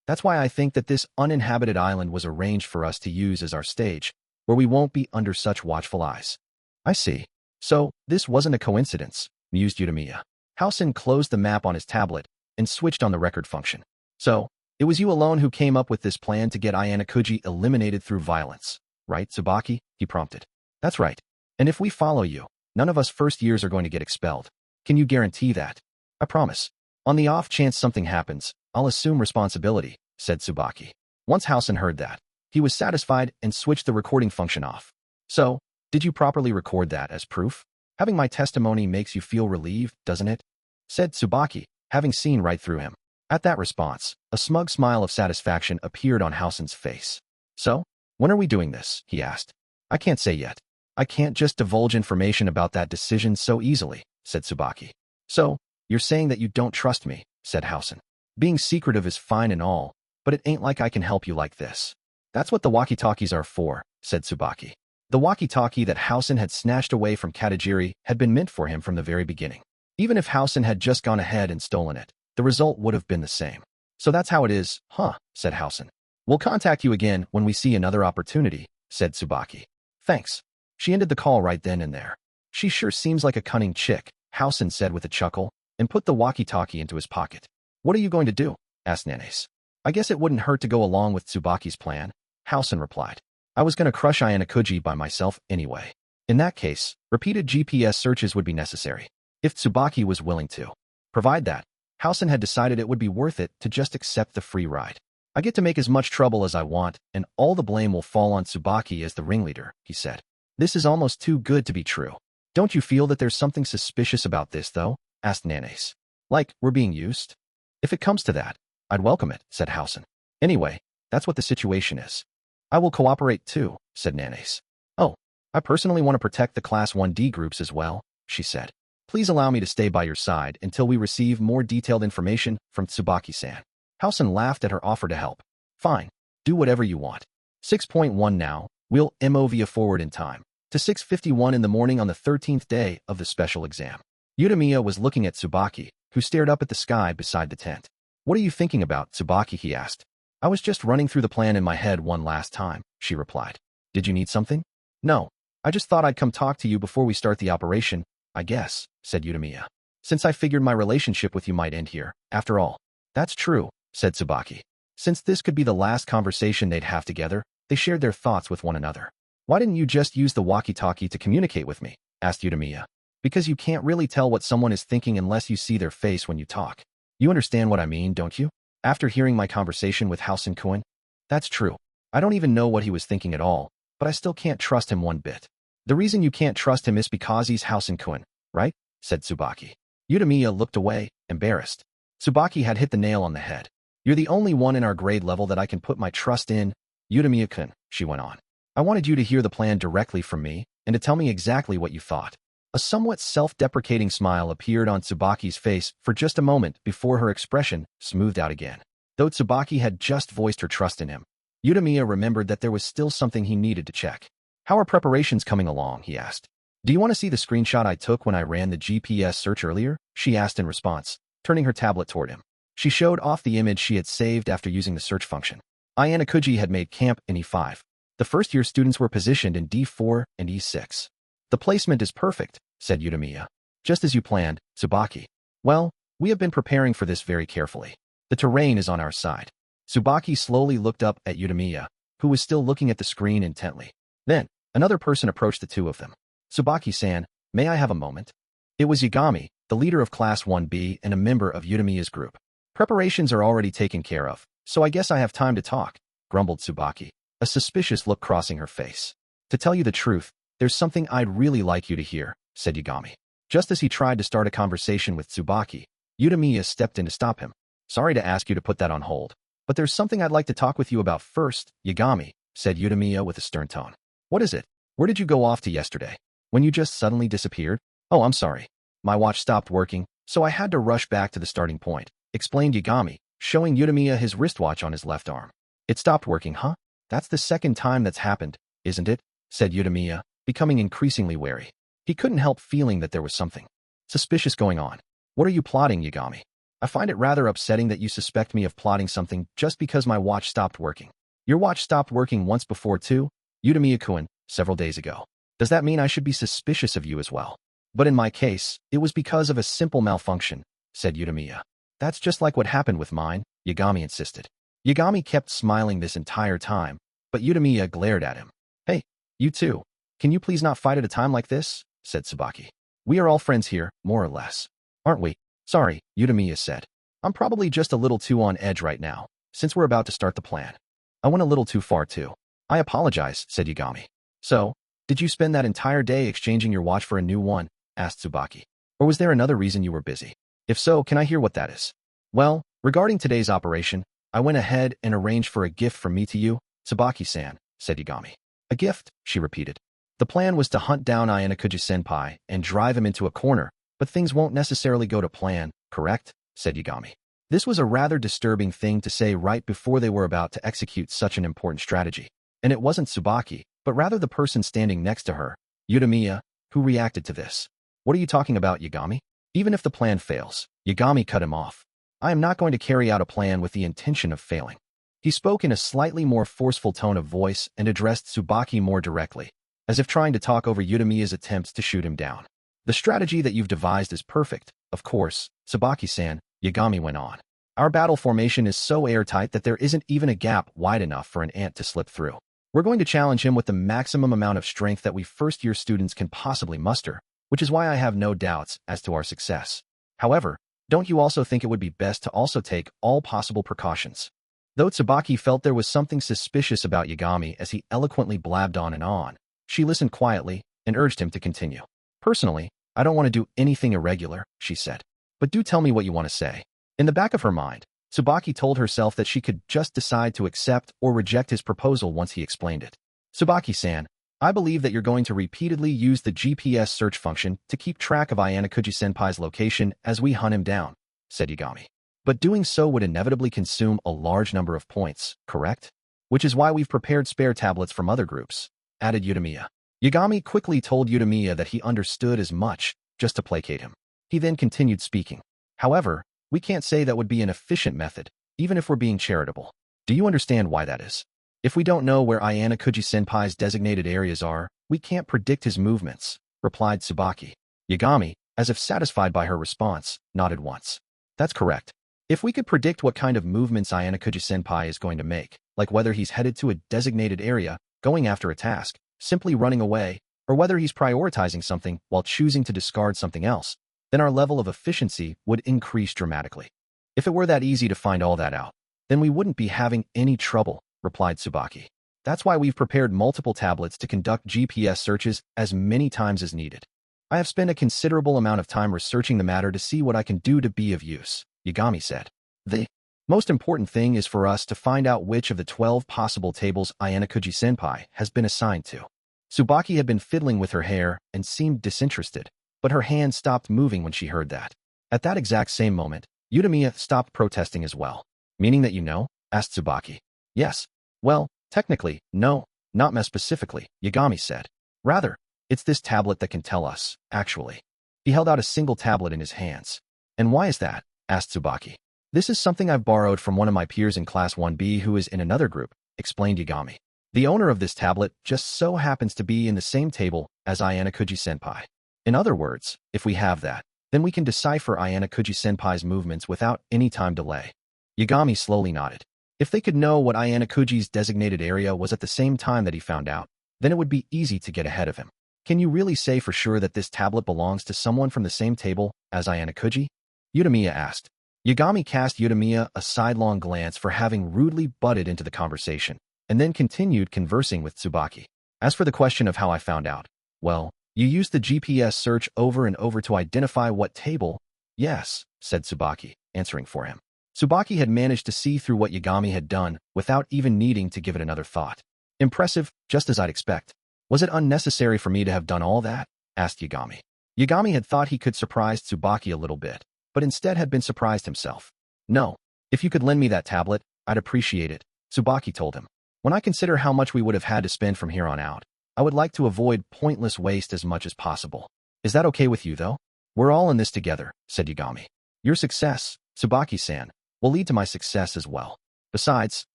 That's why I think that this uninhabited island was arranged for us to use as our stage, where we won't be under such watchful eyes. I see. So, this wasn't a coincidence, mused Utamiya. Housen closed the map on his tablet and switched on the record function. So, it was you alone who came up with this plan to get Ayanokouji eliminated through violence, right, Tsubaki? He prompted. That's right. And if we follow you, none of us first years are going to get expelled. Can you guarantee that? I promise. On the off chance something happens, I'll assume responsibility, said Tsubaki. Once Housen heard that, he was satisfied and switched the recording function off. So, did you properly record that as proof? Having my testimony makes you feel relieved, doesn't it? Said Tsubaki, having seen right through him. At that response, a smug smile of satisfaction appeared on Housen's face. So, when are we doing this? He asked. I can't say yet. I can't just divulge information about that decision so easily, said Tsubaki. So, you're saying that you don't trust me, said Housen. Being secretive is fine and all, but it ain't like I can help you like this. That's what the walkie-talkies are for, said Tsubaki. The walkie-talkie that Housen had snatched away from Katajiri had been meant for him from the very beginning. Even if Housen had just gone ahead and stolen it, the result would have been the same. So that's how it is, huh, said Housen. We'll contact you again when we see another opportunity, said Tsubaki. Thanks. She ended the call right then and there. She sure seems like a cunning chick, Housen said with a chuckle, and put the walkie-talkie into his pocket. What are you going to do? Asked Nanes. I guess it wouldn't hurt to go along with Tsubaki's plan, Housen replied. I was going to crush Ayanokouji by myself anyway. In that case, repeated GPS searches would be necessary, if Tsubaki was willing to provide that. Housen had decided it would be worth it to just accept the free ride. I get to make as much trouble as I want, and all the blame will fall on Tsubaki as the ringleader, he said. This is almost too good to be true. Don't you feel that there's something suspicious about this, though? Asked Nanes. Like, we're being used? If it comes to that, I'd welcome it, said Housen. Anyway, that's what the situation is. I will cooperate too, said Nanes. Oh, I personally want to protect the Class 1D groups as well, she said. Please allow me to stay by your side until we receive more detailed information from Tsubaki-san. Housen laughed at her offer to help. Fine, do whatever you want. 6.1 now, we'll move forward in time to 6:51 in the morning on the 13th day of the special exam. Utamiya was looking at Tsubaki, who stared up at the sky beside the tent. What are you thinking about, Tsubaki? He asked. I was just running through the plan in my head one last time, she replied. Did you need something? No, I just thought I'd come talk to you before we start the operation, I guess, said Utamiya. Since I figured my relationship with you might end here, after all. That's true, said Tsubaki. Since this could be the last conversation they'd have together, they shared their thoughts with one another. Why didn't you just use the walkie-talkie to communicate with me? Asked Utamiya. Because you can't really tell what someone is thinking unless you see their face when you talk. You understand what I mean, don't you? After hearing my conversation with Housen-kun? That's true. I don't even know what he was thinking at all, but I still can't trust him one bit. The reason you can't trust him is because he's Housen-kun, right? Said Tsubaki. Utamiya looked away, embarrassed. Tsubaki had hit the nail on the head. You're the only one in our grade level that I can put my trust in, Utamiya-kun, she went on. I wanted you to hear the plan directly from me and to tell me exactly what you thought. A somewhat self-deprecating smile appeared on Tsubaki's face for just a moment before her expression smoothed out again. Though Tsubaki had just voiced her trust in him, Utamiya remembered that there was still something he needed to check. "How are preparations coming along?" he asked. "Do you want to see the screenshot I took when I ran the GPS search earlier?" she asked in response, turning her tablet toward him. She showed off the image she had saved after using the search function. Ayanokouji had made camp in E5. The first-year students were positioned in D4 and E6. "The placement is perfect," said Utamiya. "Just as you planned, Tsubaki. Well, we have been preparing for this very carefully. The terrain is on our side." Tsubaki slowly looked up at Utamiya, who was still looking at the screen intently. Then, another person approached the two of them. "Tsubaki-san, may I have a moment?" It was Yagami, the leader of Class 1B and a member of Utamiya's group. "Preparations are already taken care of, so I guess I have time to talk," grumbled Tsubaki, a suspicious look crossing her face. "To tell you the truth, there's something I'd really like you to hear," said Yagami. Just as he tried to start a conversation with Tsubaki, Utamiya stepped in to stop him. "Sorry to ask you to put that on hold, but there's something I'd like to talk with you about first, Yagami," said Utamiya with a stern tone. "What is it? Where did you go off to yesterday? When you just suddenly disappeared?" "Oh, I'm sorry. My watch stopped working, so I had to rush back to the starting point," explained Yagami, showing Utamiya his wristwatch on his left arm. "It stopped working, huh? That's the second time that's happened, isn't it?" said Utamiya, becoming increasingly wary. He couldn't help feeling that there was something suspicious going on. "What are you plotting, Yagami? I find it rather upsetting that you suspect me of plotting something just because my watch stopped working. Your watch stopped working once before too, Utamiya-kun, several days ago. Does that mean I should be suspicious of you as well?" "But in my case, it was because of a simple malfunction," said Utamiya. "That's just like what happened with mine," Yagami insisted. Yagami kept smiling this entire time, but Utamiya glared at him. "Hey, you two, can you please not fight at a time like this?" said Tsubaki. "We are all friends here, more or less. Aren't we?" "Sorry," Utamiya said. "I'm probably just a little too on edge right now, since we're about to start the plan. I went a little too far too." "I apologize," said Yagami. "So, did you spend that entire day exchanging your watch for a new one?" asked Tsubaki. "Or was there another reason you were busy? If so, can I hear what that is?" "Well, regarding today's operation, I went ahead and arranged for a gift from me to you, Tsubaki-san," said Yagami. "A gift?" she repeated. "The plan was to hunt down Ayanokouji-senpai and drive him into a corner, but things won't necessarily go to plan, correct?" said Yagami. This was a rather disturbing thing to say right before they were about to execute such an important strategy. And it wasn't Tsubaki, but rather the person standing next to her, Utamiya, who reacted to this. "What are you talking about, Yagami?" "Even if the plan fails," Yagami cut him off. "I am not going to carry out a plan with the intention of failing." He spoke in a slightly more forceful tone of voice and addressed Tsubaki more directly, as if trying to talk over Utamiya's attempts to shoot him down. "The strategy that you've devised is perfect, of course, Tsubaki-san," Yagami went on. "Our battle formation is so airtight that there isn't even a gap wide enough for an ant to slip through. We're going to challenge him with the maximum amount of strength that we first-year students can possibly muster, which is why I have no doubts as to our success. However, don't you also think it would be best to also take all possible precautions?" Though Tsubaki felt there was something suspicious about Yagami as he eloquently blabbed on, she listened quietly and urged him to continue. "Personally, I don't want to do anything irregular," she said. "But do tell me what you want to say." In the back of her mind, Tsubaki told herself that she could just decide to accept or reject his proposal once he explained it. "Tsubaki-san, I believe that you're going to repeatedly use the GPS search function to keep track of Ayanokouji-senpai's location as we hunt him down," said Yagami. "But doing so would inevitably consume a large number of points, correct? Which is why we've prepared spare tablets from other groups," added Utamiya. Yagami quickly told Utamiya that he understood as much, just to placate him. He then continued speaking. "However, we can't say that would be an efficient method, even if we're being charitable. Do you understand why that is? If we don't know where Ayanokouji-senpai's designated areas are, we can't predict his movements," replied Tsubaki. Yagami, as if satisfied by her response, nodded once. "That's correct. If we could predict what kind of movements Ayanokouji-senpai is going to make, like whether he's headed to a designated area, going after a task, simply running away, or whether he's prioritizing something while choosing to discard something else, then our level of efficiency would increase dramatically. If it were that easy to find all that out, then we wouldn't be having any trouble," replied Tsubaki. "That's why we've prepared multiple tablets to conduct GPS searches as many times as needed. I have spent a considerable amount of time researching the matter to see what I can do to be of use," Yagami said. "The most important thing is for us to find out which of the 12 possible tables Ayanokouji-senpai has been assigned to." Tsubaki had been fiddling with her hair and seemed disinterested, but her hand stopped moving when she heard that. At that exact same moment, Utamiya stopped protesting as well. Meaning that you know? Asked Tsubaki. Yes. Well, technically, no, not me specifically, Yagami said. Rather, it's this tablet that can tell us, actually. He held out a single tablet in his hands. And why is that? Asked Tsubaki. This is something I've borrowed from one of my peers in Class 1B who is in another group, explained Yagami. The owner of this tablet just so happens to be in the same table as Ayanokouji-senpai. In other words, if we have that, then we can decipher Ayanokouji-senpai's movements without any time delay. Yagami slowly nodded. If they could know what Ayanokouji's designated area was at the same time that he found out, then it would be easy to get ahead of him. Can you really say for sure that this tablet belongs to someone from the same table as Ayanokouji? Utamiya asked. Yagami cast Utamiya a sidelong glance for having rudely butted into the conversation, and then continued conversing with Tsubaki. As for the question of how I found out, well, you used the GPS search over and over to identify what table? Yes, said Tsubaki, answering for him. Tsubaki had managed to see through what Yagami had done without even needing to give it another thought. Impressive, just as I'd expect. Was it unnecessary for me to have done all that? Asked Yagami. Yagami had thought he could surprise Tsubaki a little bit, but instead had been surprised himself. No, if you could lend me that tablet, I'd appreciate it, Tsubaki told him. When I consider how much we would have had to spend from here on out, I would like to avoid pointless waste as much as possible. Is that okay with you, though? We're all in this together, said Yagami. Your success, Tsubaki-san, will lead to my success as well. Besides,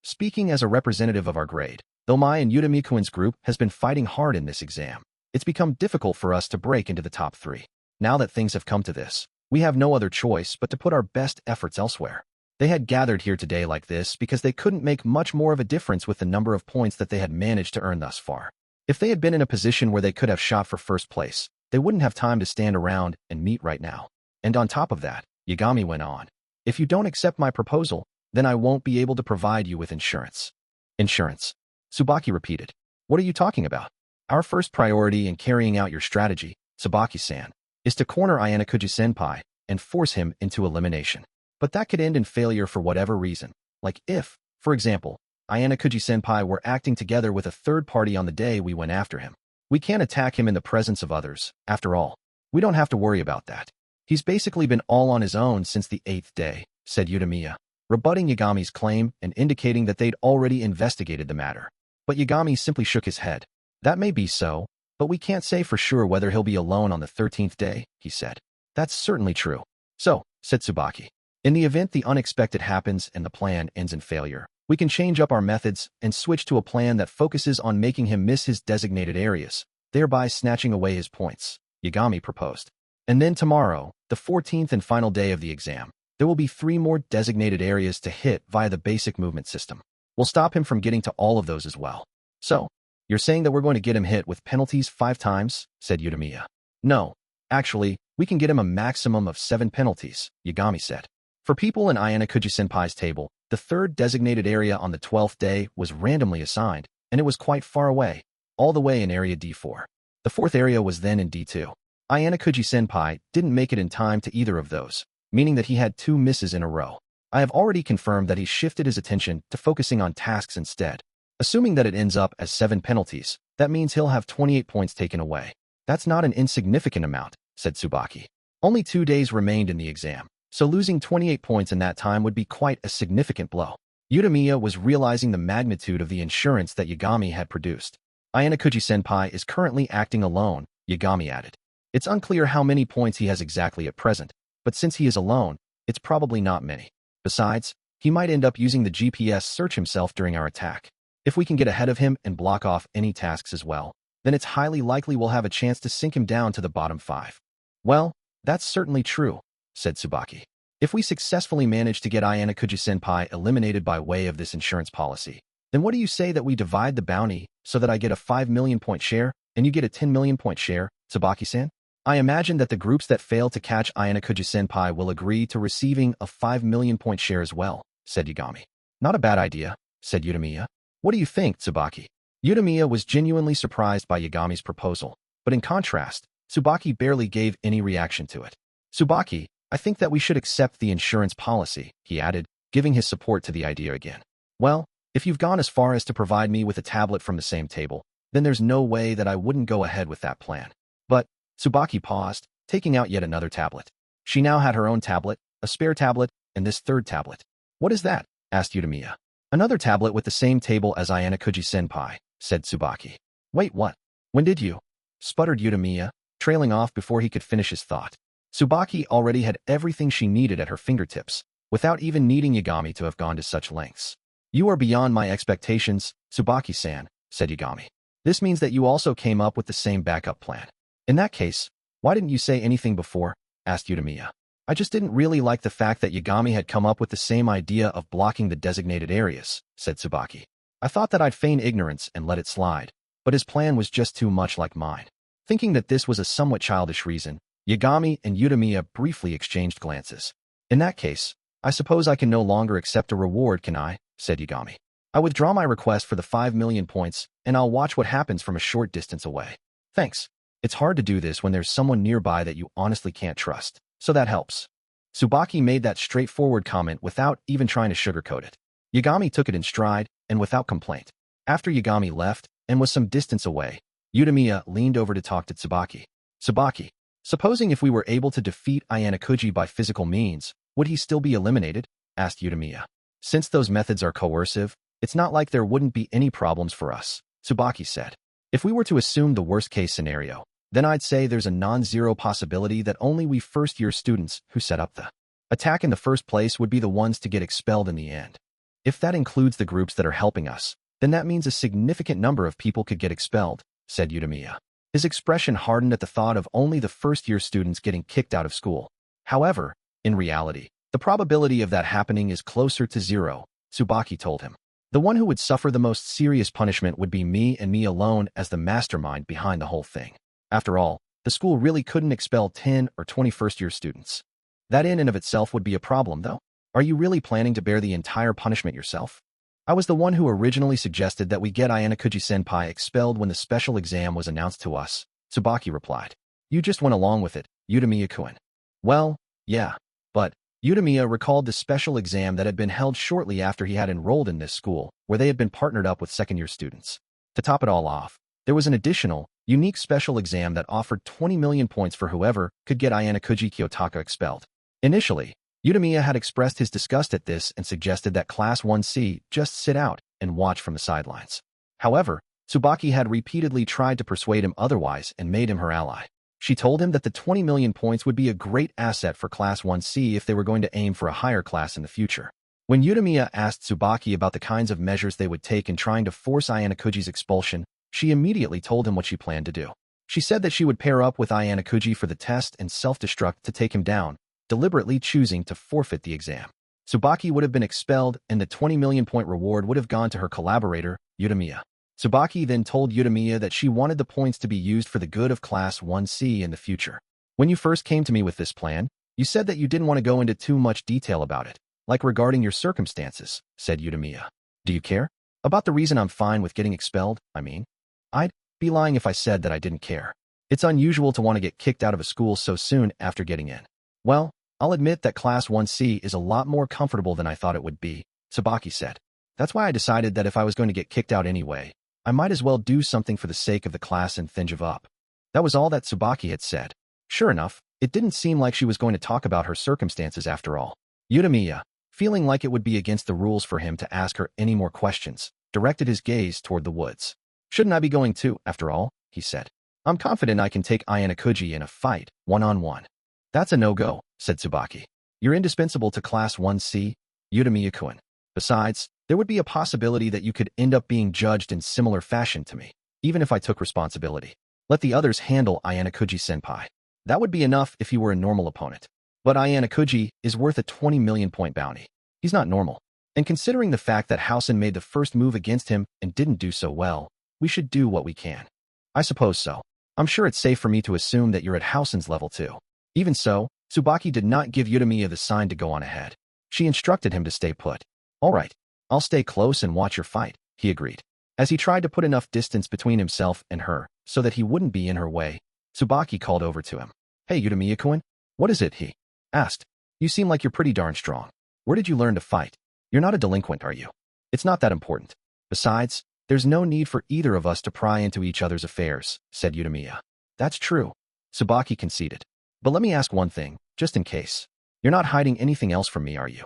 speaking as a representative of our grade, though my and Utami-kun's group has been fighting hard in this exam, it's become difficult for us to break into the top 3. Now that things have come to this, we have no other choice but to put our best efforts elsewhere. They had gathered here today like this because they couldn't make much more of a difference with the number of points that they had managed to earn thus far. If they had been in a position where they could have shot for first place, they wouldn't have time to stand around and meet right now. And on top of that, Yagami went on. If you don't accept my proposal, then I won't be able to provide you with insurance. Insurance? Tsubaki repeated. What are you talking about? Our first priority in carrying out your strategy, Tsubaki-san, is to corner Ayanokouji-senpai and force him into elimination. But that could end in failure for whatever reason. Like if, for example, Ayanokouji-senpai were acting together with a third party on the day we went after him. We can't attack him in the presence of others, after all. We don't have to worry about that. He's basically been all on his own since the 8th day, said Utamiya, rebutting Yagami's claim and indicating that they'd already investigated the matter. But Yagami simply shook his head. That may be so, but we can't say for sure whether he'll be alone on the 13th day, he said. That's certainly true. So, said Tsubaki, in the event the unexpected happens and the plan ends in failure, we can change up our methods and switch to a plan that focuses on making him miss his designated areas, thereby snatching away his points, Yagami proposed. And then tomorrow, the 14th and final day of the exam, there will be 3 more designated areas to hit via the basic movement system. We'll stop him from getting to all of those as well. So, you're saying that we're going to get him hit with penalties 5 times, said Utamiya. No, actually, we can get him a maximum of 7 penalties, Yagami said. For people in Ayanokouji-senpai's table, the 3rd designated area on the 12th day was randomly assigned, and it was quite far away, all the way in area D4. The 4th area was then in D2. Ayanokouji-senpai didn't make it in time to either of those, meaning that he had 2 misses in a row. I have already confirmed that he shifted his attention to focusing on tasks instead. Assuming that it ends up as 7 penalties, that means he'll have 28 points taken away. That's not an insignificant amount, said Tsubaki. Only 2 days remained in the exam, so losing 28 points in that time would be quite a significant blow. Utamiya was realizing the magnitude of the insurance that Yagami had produced. Ayanokouji-senpai is currently acting alone, Yagami added. It's unclear how many points he has exactly at present, but since he is alone, it's probably not many. Besides, he might end up using the GPS search himself during our attack. If we can get ahead of him and block off any tasks as well, then it's highly likely we'll have a chance to sink him down to the bottom 5. Well, that's certainly true, said Tsubaki. If we successfully manage to get Ayanokouji-senpai eliminated by way of this insurance policy, then what do you say that we divide the bounty so that I get a 5 million point share and you get a 10 million point share, Tsubaki-san? I imagine that the groups that fail to catch Ayanokouji-senpai will agree to receiving a 5 million point share as well, said Yagami. Not a bad idea, said Utamiya. What do you think, Tsubaki? Utamiya was genuinely surprised by Yagami's proposal, but in contrast, Tsubaki barely gave any reaction to it. Tsubaki, I think that we should accept the insurance policy, he added, giving his support to the idea again. Well, if you've gone as far as to provide me with a tablet from the same table, then there's no way that I wouldn't go ahead with that plan. But, Tsubaki paused, taking out yet another tablet. She now had her own tablet, a spare tablet, and this third tablet. What is that? Asked Utamiya. Another tablet with the same table as Ayanokouji-senpai, said Tsubaki. Wait, what? When did you? Sputtered Utamiya, trailing off before he could finish his thought. Tsubaki already had everything she needed at her fingertips, without even needing Yagami to have gone to such lengths. You are beyond my expectations, Tsubaki-san, said Yagami. This means that you also came up with the same backup plan. In that case, why didn't you say anything before? Asked Utamiya. I just didn't really like the fact that Yagami had come up with the same idea of blocking the designated areas, said Tsubaki. I thought that I'd feign ignorance and let it slide, but his plan was just too much like mine. Thinking that this was a somewhat childish reason, Yagami and Utamiya briefly exchanged glances. In that case, I suppose I can no longer accept a reward, can I? Said Yagami. I withdraw my request for the 5 million points, and I'll watch what happens from a short distance away. Thanks. It's hard to do this when there's someone nearby that you honestly can't trust, so that helps. Tsubaki made that straightforward comment without even trying to sugarcoat it. Yagami took it in stride, and without complaint. After Yagami left, and was some distance away, Utamiya leaned over to talk to Tsubaki. Tsubaki, supposing if we were able to defeat Ayanokouji by physical means, would he still be eliminated? Asked Utamiya. Since those methods are coercive, it's not like there wouldn't be any problems for us, Tsubaki said. If we were to assume the worst-case scenario, then I'd say there's a non-zero possibility that only we first-year students who set up the attack in the first place would be the ones to get expelled in the end. If that includes the groups that are helping us, then that means a significant number of people could get expelled, said Utamiya. His expression hardened at the thought of only the first-year students getting kicked out of school. However, in reality, the probability of that happening is closer to zero, Tsubaki told him. The one who would suffer the most serious punishment would be me and me alone as the mastermind behind the whole thing. After all, the school really couldn't expel 10 or 20 first-year students. That in and of itself would be a problem, though. Are you really planning to bear the entire punishment yourself? I was the one who originally suggested that we get Ayanokouji-senpai expelled when the special exam was announced to us, Tsubaki replied. You just went along with it, Utamiya-kun. Well, yeah, but Utamiya recalled the special exam that had been held shortly after he had enrolled in this school, where they had been partnered up with second-year students. To top it all off, there was an additional, unique special exam that offered 20 million points for whoever could get Ayanokouji Kiyotaka expelled. Initially, Utamiya had expressed his disgust at this and suggested that Class 1C just sit out and watch from the sidelines. However, Tsubaki had repeatedly tried to persuade him otherwise and made him her ally. She told him that the 20 million points would be a great asset for Class 1C if they were going to aim for a higher class in the future. When Utamiya asked Tsubaki about the kinds of measures they would take in trying to force Ayanokouji's expulsion, she immediately told him what she planned to do. She said that she would pair up with Ayanokouji for the test and self-destruct to take him down, deliberately choosing to forfeit the exam. Tsubaki would have been expelled and the 20 million point reward would have gone to her collaborator, Utamiya. Tsubaki then told Utamiya that she wanted the points to be used for the good of Class 1C in the future. When you first came to me with this plan, you said that you didn't want to go into too much detail about it, like regarding your circumstances, said Utamiya. Do you care? About the reason I'm fine with getting expelled, I mean? I'd be lying if I said that I didn't care. It's unusual to want to get kicked out of a school so soon after getting in. Well, I'll admit that Class 1C is a lot more comfortable than I thought it would be, Tsubaki said. That's why I decided that if I was going to get kicked out anyway, I might as well do something for the sake of the class and then give up. That was all that Tsubaki had said. Sure enough, it didn't seem like she was going to talk about her circumstances after all. Utamiya, feeling like it would be against the rules for him to ask her any more questions, directed his gaze toward the woods. Shouldn't I be going too, after all? He said. I'm confident I can take Ayanokouji in a fight, one-on-one. That's a no-go, said Tsubaki. You're indispensable to Class 1C, Utamiya-kun. Besides, there would be a possibility that you could end up being judged in similar fashion to me, even if I took responsibility. Let the others handle Ayanokouji-senpai. That would be enough if he were a normal opponent. But Ayanokouji is worth a 20 million point bounty. He's not normal. And considering the fact that Housen made the first move against him and didn't do so well, we should do what we can. I suppose so. I'm sure it's safe for me to assume that you're at Housen's level too. Even so, Tsubaki did not give Utamiya the sign to go on ahead. She instructed him to stay put. All right, I'll stay close and watch your fight, he agreed. As he tried to put enough distance between himself and her so that he wouldn't be in her way, Tsubaki called over to him. Hey, Utamiya-kun, what is it, he asked. You seem like you're pretty darn strong. Where did you learn to fight? You're not a delinquent, are you? It's not that important. Besides, there's no need for either of us to pry into each other's affairs, said Utamiya. That's true, Tsubaki conceded. But let me ask one thing, just in case. You're not hiding anything else from me, are you?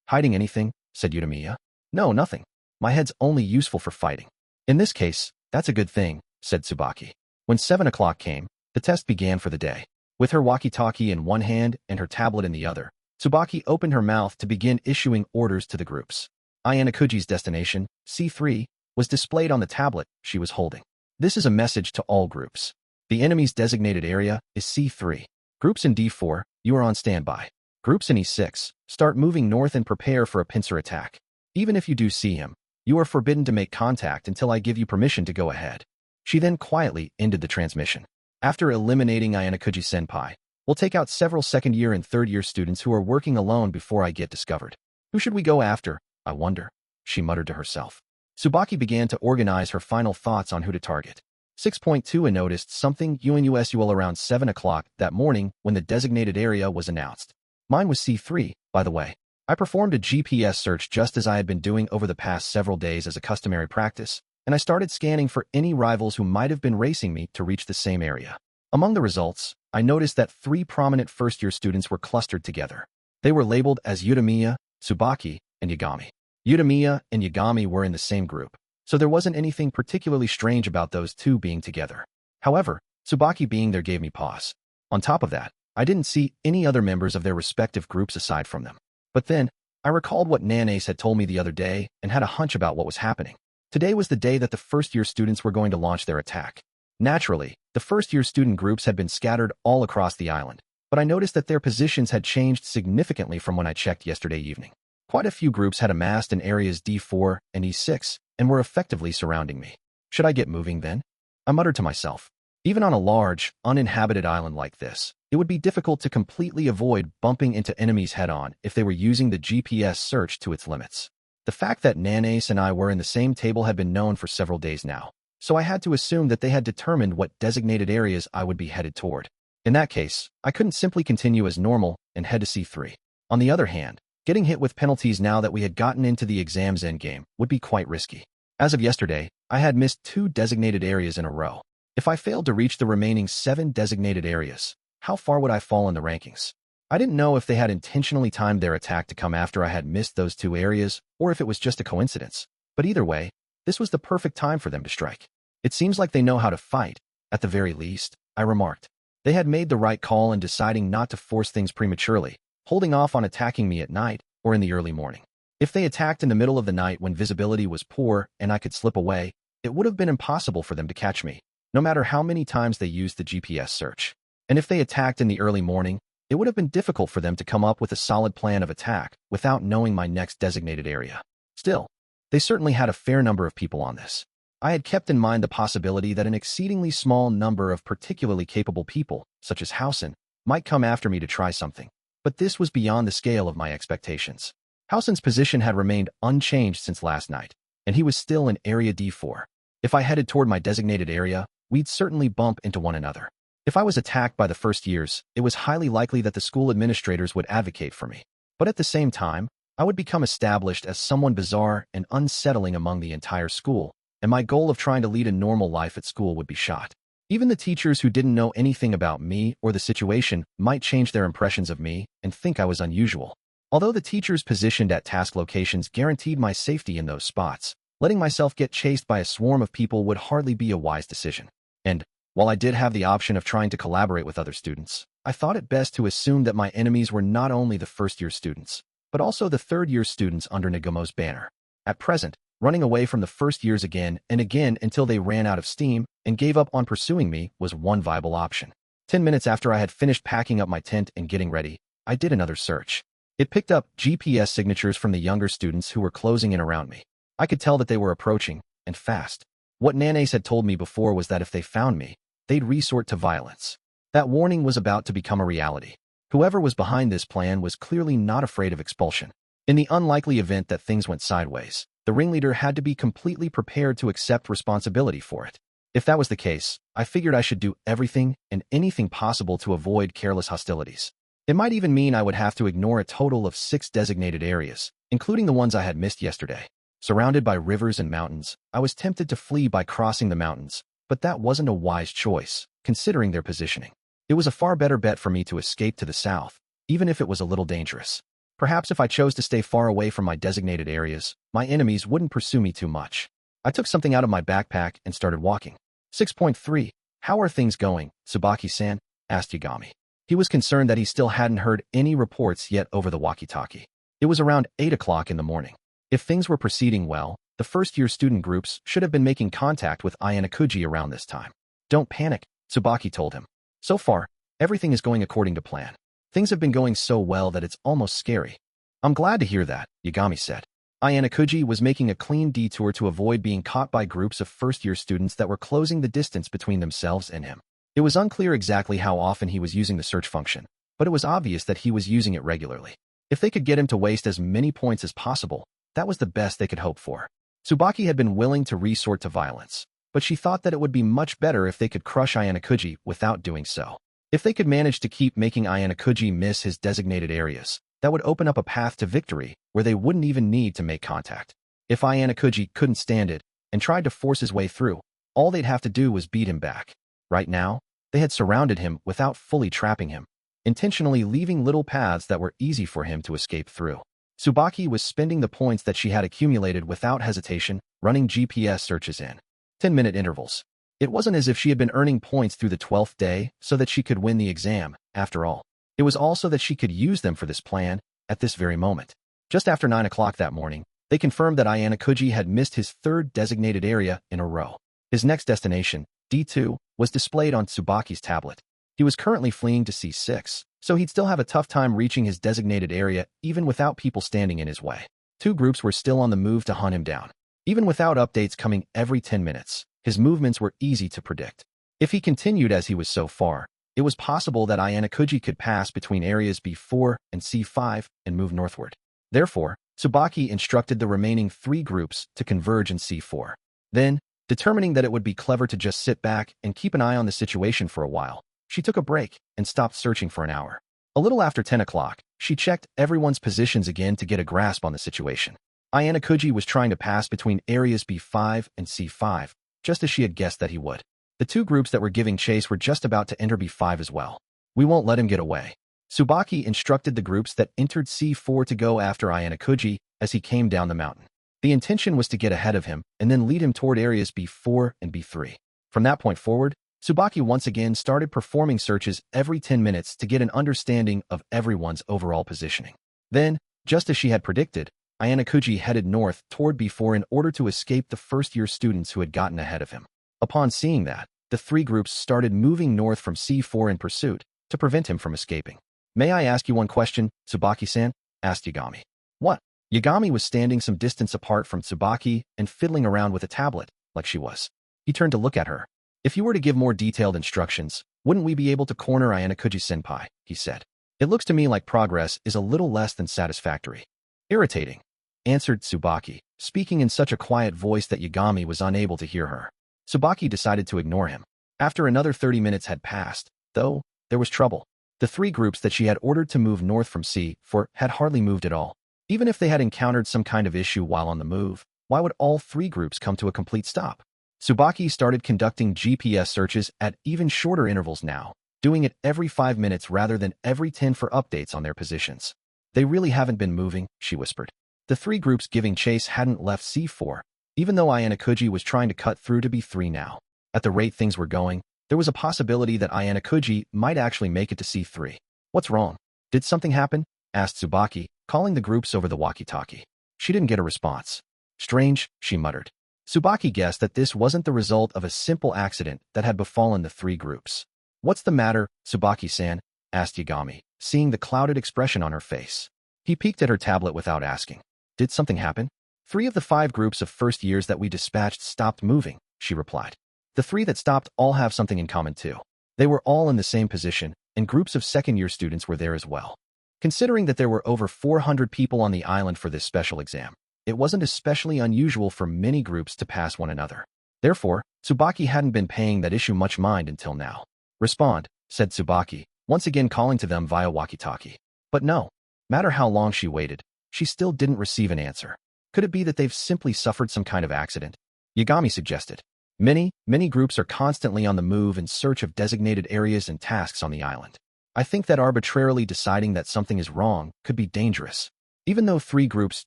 Hiding anything? Said Utamiya. No, nothing. My head's only useful for fighting. In this case, that's a good thing, said Tsubaki. When 7 o'clock came, the test began for the day. With her walkie-talkie in one hand and her tablet in the other, Tsubaki opened her mouth to begin issuing orders to the groups. Ayanokouji's destination, C3, was displayed on the tablet she was holding. This is a message to all groups. The enemy's designated area is C3. Groups in D4, you are on standby. Groups in E6, start moving north and prepare for a pincer attack. Even if you do see him, you are forbidden to make contact until I give you permission to go ahead. She then quietly ended the transmission. After eliminating Ayanokouji-senpai, we'll take out several second-year and third-year students who are working alone before I get discovered. Who should we go after, I wonder? She muttered to herself. Tsubaki began to organize her final thoughts on who to target. 6.2 and noticed something unusual around 7 o'clock that morning when the designated area was announced. Mine was C3, by the way. I performed a GPS search just as I had been doing over the past several days as a customary practice, and I started scanning for any rivals who might have been racing me to reach the same area. Among the results, I noticed that 3 prominent first-year students were clustered together. They were labeled as Utamiya, Tsubaki, and Yagami. Utamiya and Yagami were in the same group, so there wasn't anything particularly strange about those two being together. However, Tsubaki being there gave me pause. On top of that, I didn't see any other members of their respective groups aside from them. But then, I recalled what Nanace had told me the other day and had a hunch about what was happening. Today was the day that the first-year students were going to launch their attack. Naturally, the first-year student groups had been scattered all across the island, but I noticed that their positions had changed significantly from when I checked yesterday evening. Quite a few groups had amassed in areas D4 and E6 and were effectively surrounding me. Should I get moving then? I muttered to myself. Even on a large, uninhabited island like this, it would be difficult to completely avoid bumping into enemies head-on if they were using the GPS search to its limits. The fact that Nanace and I were in the same table had been known for several days now, so I had to assume that they had determined what designated areas I would be headed toward. In that case, I couldn't simply continue as normal and head to C3. On the other hand, getting hit with penalties now that we had gotten into the exam's endgame would be quite risky. As of yesterday, I had missed 2 designated areas in a row. If I failed to reach the remaining 7 designated areas, how far would I fall in the rankings? I didn't know if they had intentionally timed their attack to come after I had missed those 2 areas, or if it was just a coincidence. But either way, this was the perfect time for them to strike. It seems like they know how to fight, at the very least, I remarked. They had made the right call in deciding not to force things prematurely, holding off on attacking me at night or in the early morning. If they attacked in the middle of the night when visibility was poor and I could slip away, it would have been impossible for them to catch me, no matter how many times they used the GPS search. And if they attacked in the early morning, it would have been difficult for them to come up with a solid plan of attack without knowing my next designated area. Still, they certainly had a fair number of people on this. I had kept in mind the possibility that an exceedingly small number of particularly capable people, such as Housen, might come after me to try something, but this was beyond the scale of my expectations. Housen's position had remained unchanged since last night, and he was still in Area D4. If I headed toward my designated area, we'd certainly bump into one another. If I was attacked by the first years, it was highly likely that the school administrators would advocate for me. But at the same time, I would become established as someone bizarre and unsettling among the entire school, and my goal of trying to lead a normal life at school would be shot. Even the teachers who didn't know anything about me or the situation might change their impressions of me and think I was unusual. Although the teachers positioned at task locations guaranteed my safety in those spots, letting myself get chased by a swarm of people would hardly be a wise decision. And, while I did have the option of trying to collaborate with other students, I thought it best to assume that my enemies were not only the first-year students, but also the third-year students under Nagumo's banner. At present, running away from the first years again and again until they ran out of steam and gave up on pursuing me was one viable option. 10 minutes after I had finished packing up my tent and getting ready, I did another search. It picked up GPS signatures from the younger students who were closing in around me. I could tell that they were approaching, and fast. What Nanace had told me before was that if they found me, they'd resort to violence. That warning was about to become a reality. Whoever was behind this plan was clearly not afraid of expulsion. In the unlikely event that things went sideways, the ringleader had to be completely prepared to accept responsibility for it. If that was the case, I figured I should do everything and anything possible to avoid careless hostilities. It might even mean I would have to ignore a total of 6 designated areas, including the ones I had missed yesterday. Surrounded by rivers and mountains, I was tempted to flee by crossing the mountains, but that wasn't a wise choice, considering their positioning. It was a far better bet for me to escape to the south, even if it was a little dangerous. Perhaps if I chose to stay far away from my designated areas, my enemies wouldn't pursue me too much. I took something out of my backpack and started walking. 6.3. How are things going, Tsubaki-san? Asked Yagami. He was concerned that he still hadn't heard any reports yet over the walkie-talkie. It was around 8 o'clock in the morning. If things were proceeding well, the first-year student groups should have been making contact with Ayanokouji around this time. Don't panic, Tsubaki told him. So far, everything is going according to plan. Things have been going so well that it's almost scary. I'm glad to hear that, Yagami said. Ayanokouji was making a clean detour to avoid being caught by groups of first-year students that were closing the distance between themselves and him. It was unclear exactly how often he was using the search function, but it was obvious that he was using it regularly. If they could get him to waste as many points as possible, that was the best they could hope for. Tsubaki had been willing to resort to violence, but she thought that it would be much better if they could crush Ayanokouji without doing so. If they could manage to keep making Ayanokouji miss his designated areas, that would open up a path to victory where they wouldn't even need to make contact. If Ayanokouji couldn't stand it and tried to force his way through, all they'd have to do was beat him back. Right now, they had surrounded him without fully trapping him, intentionally leaving little paths that were easy for him to escape through. Tsubaki was spending the points that she had accumulated without hesitation, running GPS searches in 10-minute intervals. It wasn't as if she had been earning points through the 12th day so that she could win the exam, after all. It was also that she could use them for this plan at this very moment. Just after 9 o'clock that morning, they confirmed that Ayanokouji had missed his third designated area in a row. His next destination, D2, was displayed on Tsubaki's tablet. He was currently fleeing to C6, so he'd still have a tough time reaching his designated area even without people standing in his way. Two groups were still on the move to hunt him down. Even without updates coming every 10 minutes, his movements were easy to predict. If he continued as he was so far, it was possible that Ayanokouji could pass between areas B4 and C5 and move northward. Therefore, Tsubaki instructed the remaining 3 groups to converge in C4. Then, determining that it would be clever to just sit back and keep an eye on the situation for a while, she took a break and stopped searching for an hour. A little after 10 o'clock, she checked everyone's positions again to get a grasp on the situation. Ayanokouji was trying to pass between areas B5 and C5, just as she had guessed that he would. The 2 groups that were giving chase were just about to enter B5 as well. We won't let him get away. Tsubaki instructed the groups that entered C4 to go after Ayanokouji as he came down the mountain. The intention was to get ahead of him and then lead him toward areas B4 and B3. From that point forward, Tsubaki once again started performing searches every 10 minutes to get an understanding of everyone's overall positioning. Then, just as she had predicted, Ayanokouji headed north toward B4 in order to escape the first-year students who had gotten ahead of him. Upon seeing that, the 3 groups started moving north from C4 in pursuit to prevent him from escaping. May I ask you one question, Tsubaki-san? Asked Yagami. What? Yagami was standing some distance apart from Tsubaki and fiddling around with a tablet, like she was. He turned to look at her. If you were to give more detailed instructions, wouldn't we be able to corner Ayanokouji-senpai? He said. It looks to me like progress is a little less than satisfactory. Irritating, answered Tsubaki, speaking in such a quiet voice that Yagami was unable to hear her. Tsubaki decided to ignore him. After another 30 minutes had passed, though, there was trouble. The 3 groups that she had ordered to move north from C4 had hardly moved at all. Even if they had encountered some kind of issue while on the move, why would all 3 groups come to a complete stop? Tsubaki started conducting GPS searches at even shorter intervals now, doing it every 5 minutes rather than every 10 for updates on their positions. They really haven't been moving, she whispered. The 3 groups giving chase hadn't left C4, even though Ayanokouji was trying to cut through to B3 now. At the rate things were going, there was a possibility that Ayanokouji might actually make it to C3. What's wrong? Did something happen? Asked Tsubaki, calling the groups over the walkie-talkie. She didn't get a response. Strange, she muttered. Tsubaki guessed that this wasn't the result of a simple accident that had befallen the 3 groups. What's the matter, Tsubaki-san? Asked Yagami, seeing the clouded expression on her face. He peeked at her tablet without asking. Did something happen? 3 of the 5 groups of first years that we dispatched stopped moving, she replied. The 3 that stopped all have something in common too. They were all in the same position, and groups of second-year students were there as well. Considering that there were over 400 people on the island for this special exam, it wasn't especially unusual for many groups to pass one another. Therefore, Tsubaki hadn't been paying that issue much mind until now. Respond, said Tsubaki, once again calling to them via walkie-talkie. But no matter how long she waited, she still didn't receive an answer. Could it be that they've simply suffered some kind of accident? Yagami suggested. Many groups are constantly on the move in search of designated areas and tasks on the island. I think that arbitrarily deciding that something is wrong could be dangerous. Even though 3 groups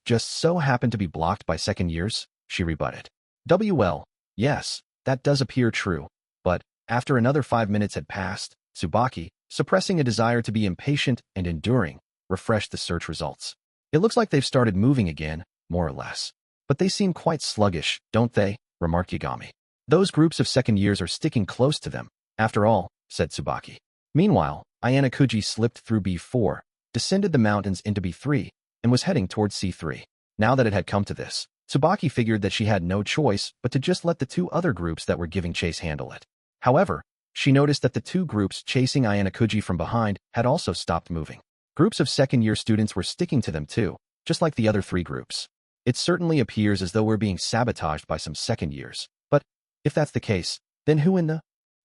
just so happen to be blocked by second years, she rebutted. Well, yes, that does appear true. But, after another 5 minutes had passed, Tsubaki, suppressing a desire to be impatient and enduring, refreshed the search results. It looks like they've started moving again, more or less. But they seem quite sluggish, don't they? Remarked Yagami. Those groups of second years are sticking close to them, after all, said Tsubaki. Meanwhile, Ayanokouji slipped through B4, descended the mountains into B3, and was heading towards C3. Now that it had come to this, Tsubaki figured that she had no choice but to just let the 2 other groups that were giving chase handle it. However, she noticed that the 2 groups chasing Ayanokouji from behind had also stopped moving. Groups of second-year students were sticking to them too, just like the other 3 groups. It certainly appears as though we're being sabotaged by some second years. But, if that's the case, then who in the...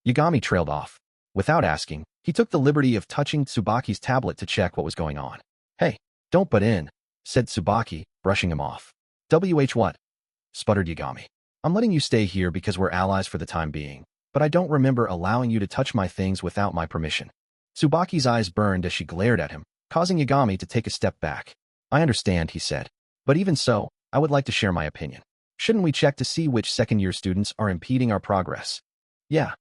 Yagami trailed off. Without asking, he took the liberty of touching Tsubaki's tablet to check what was going on. Hey, don't butt in, said Tsubaki, brushing him off. What? Sputtered Yagami. I'm letting you stay here because we're allies for the time being, but I don't remember allowing you to touch my things without my permission. Tsubaki's eyes burned as she glared at him, causing Yagami to take a step back. I understand, he said. But even so, I would like to share my opinion. Shouldn't we check to see which second-year students are impeding our progress? Yeah,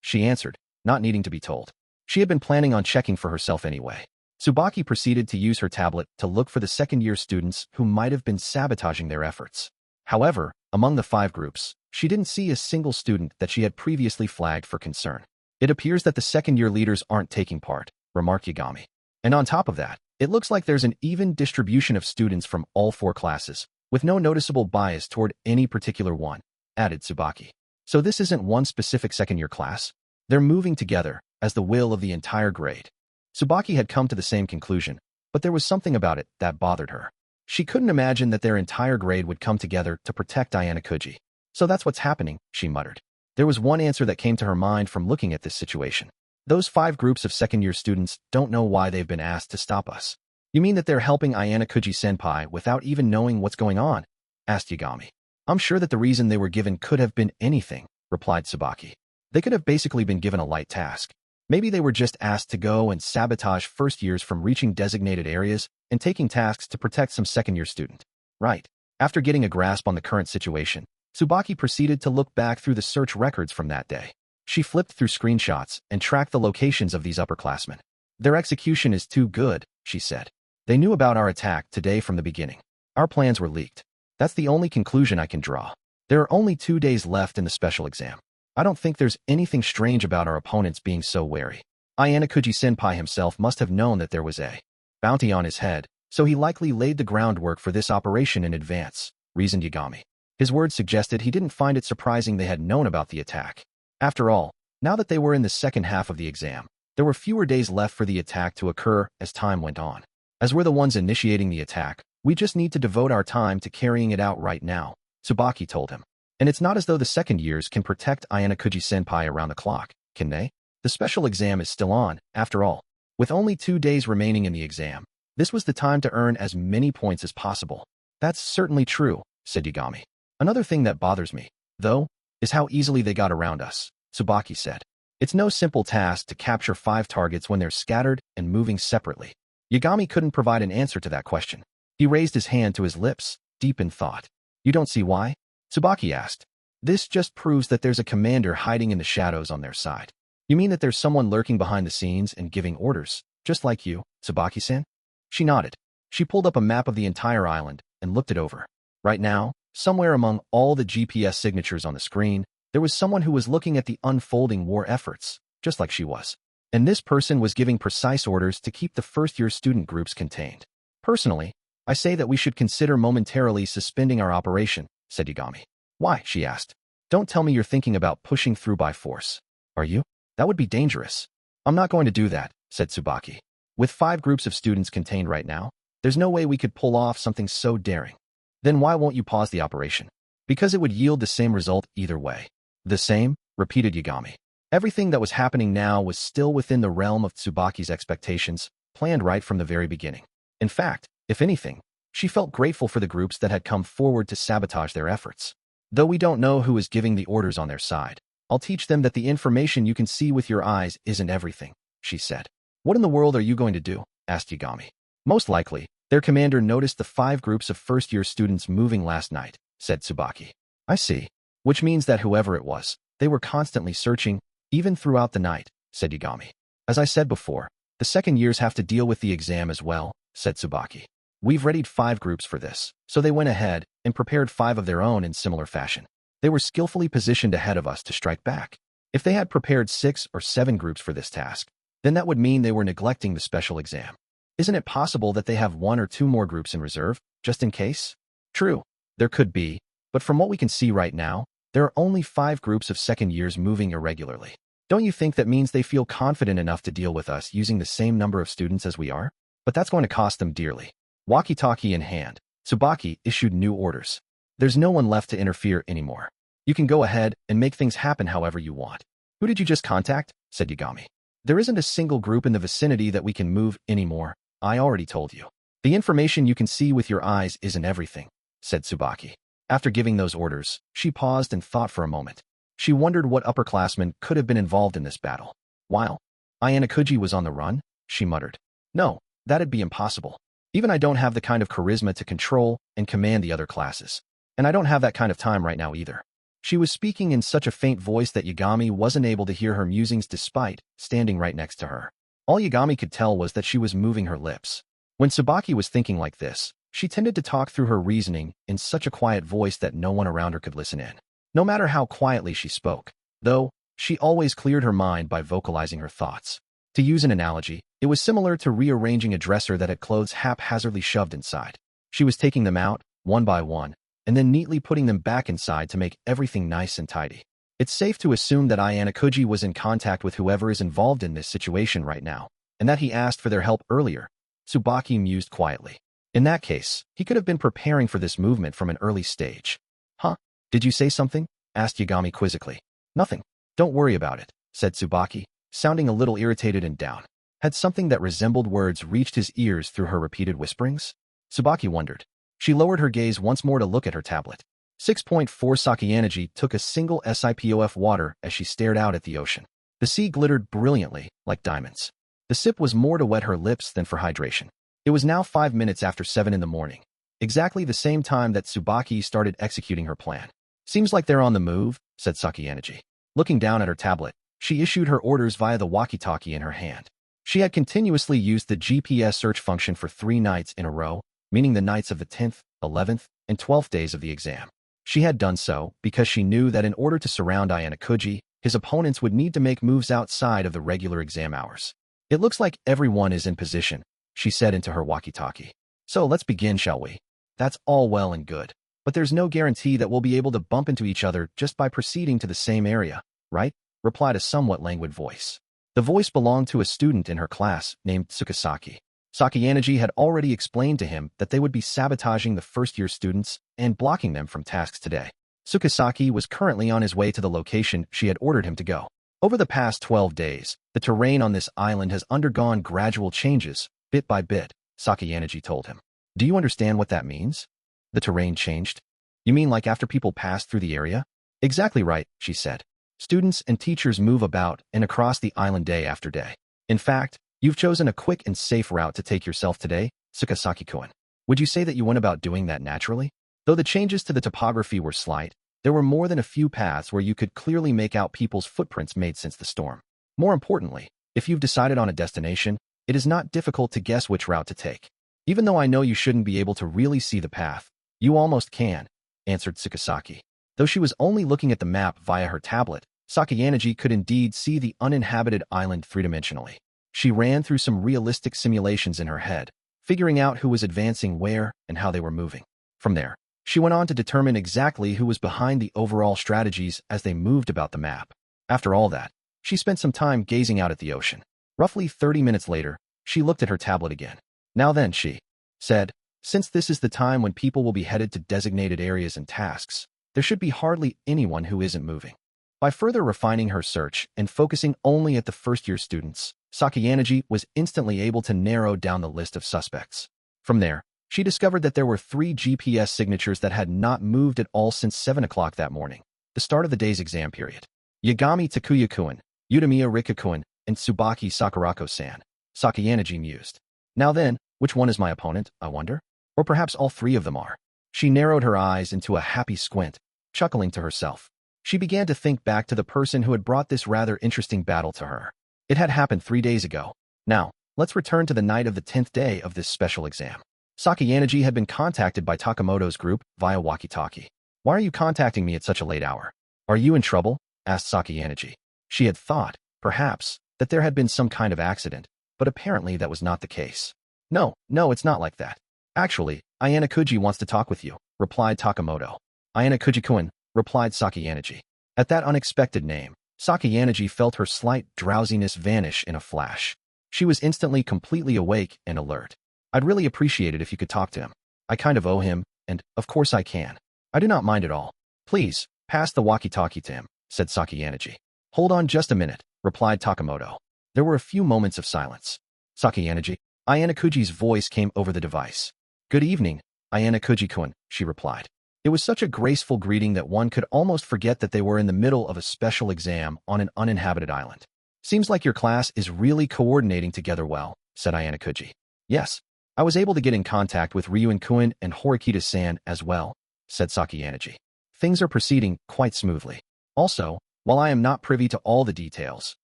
she answered, not needing to be told. She had been planning on checking for herself anyway. Tsubaki proceeded to use her tablet to look for the second-year students who might have been sabotaging their efforts. However, among the 5 groups, she didn't see a single student that she had previously flagged for concern. It appears that the second-year leaders aren't taking part, remarked Yagami. And on top of that, it looks like there's an even distribution of students from all 4 classes, with no noticeable bias toward any particular one, added Tsubaki. So this isn't one specific second-year class? They're moving together, as the will of the entire grade. Tsubaki had come to the same conclusion, but there was something about it that bothered her. She couldn't imagine that their entire grade would come together to protect Ayanokouji. So that's what's happening, she muttered. There was one answer that came to her mind from looking at this situation. Those 5 groups of second-year students don't know why they've been asked to stop us. You mean that they're helping Ayanokouji-senpai without even knowing what's going on? Asked Yagami. I'm sure that the reason they were given could have been anything, replied Tsubaki. They could have basically been given a light task. Maybe they were just asked to go and sabotage first years from reaching designated areas and taking tasks to protect some second-year student. Right. After getting a grasp on the current situation, Tsubaki proceeded to look back through the search records from that day. She flipped through screenshots and tracked the locations of these upperclassmen. Their execution is too good, she said. They knew about our attack today from the beginning. Our plans were leaked. That's the only conclusion I can draw. There are only 2 days left in the special exam. I don't think there's anything strange about our opponents being so wary. Ayanokouji-senpai himself must have known that there was a bounty on his head, so he likely laid the groundwork for this operation in advance, reasoned Yagami. His words suggested he didn't find it surprising they had known about the attack. After all, now that they were in the second half of the exam, there were fewer days left for the attack to occur as time went on. As we're the ones initiating the attack, we just need to devote our time to carrying it out right now, Tsubaki told him. And it's not as though the second years can protect Ayanokouji-senpai around the clock, can they? The special exam is still on, after all. With only 2 days remaining in the exam, this was the time to earn as many points as possible. That's certainly true, said Yagami. Another thing that bothers me, though, is how easily they got around us, Tsubaki said. It's no simple task to capture 5 targets when they're scattered and moving separately. Yagami couldn't provide an answer to that question. He raised his hand to his lips, deep in thought. You don't see why? Tsubaki asked. This just proves that there's a commander hiding in the shadows on their side. You mean that there's someone lurking behind the scenes and giving orders, just like you, Tsubaki-san? She nodded. She pulled up a map of the entire island and looked it over. Right now, somewhere among all the GPS signatures on the screen, there was someone who was looking at the unfolding war efforts, just like she was. And this person was giving precise orders to keep the first-year student groups contained. Personally, I say that we should consider momentarily suspending our operation, said Yagami. Why? She asked. Don't tell me you're thinking about pushing through by force. Are you? That would be dangerous. I'm not going to do that, said Tsubaki. With 5 groups of students contained right now, there's no way we could pull off something so daring. Then why won't you pause the operation? Because it would yield the same result either way. The same? Repeated Yagami. Everything that was happening now was still within the realm of Tsubaki's expectations, planned right from the very beginning. In fact, if anything, she felt grateful for the groups that had come forward to sabotage their efforts. Though we don't know who is giving the orders on their side, I'll teach them that the information you can see with your eyes isn't everything, she said. What in the world are you going to do? Asked Yagami. Most likely, their commander noticed the 5 groups of first-year students moving last night, said Tsubaki. I see. Which means that whoever it was, they were constantly searching, even throughout the night, said Yagami. As I said before, the second years have to deal with the exam as well, said Tsubaki. We've readied 5 groups for this, so they went ahead and prepared 5 of their own in similar fashion. They were skillfully positioned ahead of us to strike back. If they had prepared 6 or 7 groups for this task, then that would mean they were neglecting the special exam. Isn't it possible that they have 1 or 2 more groups in reserve, just in case? True, there could be, but from what we can see right now, there are only 5 groups of second years moving irregularly. Don't you think that means they feel confident enough to deal with us using the same number of students as we are? But that's going to cost them dearly. Walkie-talkie in hand, Tsubaki issued new orders. There's no one left to interfere anymore. You can go ahead and make things happen however you want. Who did you just contact? Said Yagami. There isn't a single group in the vicinity that we can move anymore. I already told you. The information you can see with your eyes isn't everything, said Tsubaki. After giving those orders, she paused and thought for a moment. She wondered what upperclassmen could have been involved in this battle. While Ayanokouji was on the run, she muttered. No, that'd be impossible. Even I don't have the kind of charisma to control and command the other classes. And I don't have that kind of time right now either. She was speaking in such a faint voice that Yagami wasn't able to hear her musings despite standing right next to her. All Yagami could tell was that she was moving her lips. When Tsubaki was thinking like this, she tended to talk through her reasoning in such a quiet voice that no one around her could listen in. No matter how quietly she spoke, though, she always cleared her mind by vocalizing her thoughts. To use an analogy, it was similar to rearranging a dresser that had clothes haphazardly shoved inside. She was taking them out, one by one, and then neatly putting them back inside to make everything nice and tidy. It's safe to assume that Ayanokouji was in contact with whoever is involved in this situation right now, and that he asked for their help earlier. Tsubaki mused quietly. In that case, he could have been preparing for this movement from an early stage. Huh? Did you say something? Asked Yagami quizzically. Nothing. Don't worry about it, said Tsubaki, sounding a little irritated and down. Had something that resembled words reached his ears through her repeated whisperings? Tsubaki wondered. She lowered her gaze once more to look at her tablet. 6.4 Sakayaneji took a single sip water as she stared out at the ocean. The sea glittered brilliantly, like diamonds. The sip was more to wet her lips than for hydration. It was now 5 minutes after 7 in the morning, exactly the same time that Tsubaki started executing her plan. Seems like they're on the move, said Sakayaneji. Looking down at her tablet, she issued her orders via the walkie-talkie in her hand. She had continuously used the GPS search function for 3 nights in a row, meaning the nights of the 10th, 11th, and 12th days of the exam. She had done so because she knew that in order to surround Ayanokouji, his opponents would need to make moves outside of the regular exam hours. It looks like everyone is in position, she said into her walkie-talkie. So let's begin, shall we? That's all well and good, but there's no guarantee that we'll be able to bump into each other just by proceeding to the same area, right? Replied a somewhat languid voice. The voice belonged to a student in her class named Tsukisaki. Sakayaneji had already explained to him that they would be sabotaging the first-year students and blocking them from tasks today. Tsukisaki was currently on his way to the location she had ordered him to go. Over the past 12 days, the terrain on this island has undergone gradual changes, bit by bit, Sakayaneji told him. Do you understand what that means? The terrain changed? You mean like after people passed through the area? Exactly right, she said. Students and teachers move about and across the island day after day. In fact, you've chosen a quick and safe route to take yourself today, Tsukisaki-kun. Would you say that you went about doing that naturally? Though the changes to the topography were slight, there were more than a few paths where you could clearly make out people's footprints made since the storm. More importantly, if you've decided on a destination, it is not difficult to guess which route to take. Even though I know you shouldn't be able to really see the path, you almost can, answered Tsukisaki. Though she was only looking at the map via her tablet, Sakayaneji could indeed see the uninhabited island three-dimensionally. She ran through some realistic simulations in her head, figuring out who was advancing where and how they were moving. From there, she went on to determine exactly who was behind the overall strategies as they moved about the map. After all that, she spent some time gazing out at the ocean. Roughly 30 minutes later, she looked at her tablet again. Now then, she said, since this is the time when people will be headed to designated areas and tasks, there should be hardly anyone who isn't moving. By further refining her search and focusing only at the first-year students, Sakayaneji was instantly able to narrow down the list of suspects. From there, She discovered that there were 3 GPS signatures that had not moved at all since 7 o'clock that morning, the start of the day's exam period. Yagami Takuya-kun, Udamiya Rika-kun, and Tsubaki Sakurako-san. Sakayanaji mused. Now then, which one is my opponent, I wonder? Or perhaps all 3 of them are. She narrowed her eyes into a happy squint, chuckling to herself. She began to think back to the person who had brought this rather interesting battle to her. It had happened 3 days ago. Now, let's return to the night of the 10th day of this special exam. Sakayanaji had been contacted by Takamoto's group via walkie-talkie. Why are you contacting me at such a late hour? Are you in trouble? Asked Sakayanaji. She had thought, perhaps, that there had been some kind of accident, but apparently that was not the case. No, it's not like that. Actually, Ayanokouji wants to talk with you, replied Takamoto. Ayanokouji-kun, replied Sakayanaji. At that unexpected name, Sakayanaji felt her slight drowsiness vanish in a flash. She was instantly completely awake and alert. I'd really appreciate it if you could talk to him. I kind of owe him, and, of course I can. I do not mind at all. Please, pass the walkie-talkie to him, said Sakayanaji. Hold on just a minute, replied Takamoto. There were a few moments of silence. Sakayanaji, Ayanokouji's voice came over the device. Good evening, Ayanokouji-kun, she replied. It was such a graceful greeting that one could almost forget that they were in the middle of a special exam on an uninhabited island. Seems like your class is really coordinating together well, said Ayanokouji. Yes, I was able to get in contact with Ryuen-kun and Horikita-san as well, said Sakayanaji. Things are proceeding quite smoothly. Also, while I am not privy to all the details,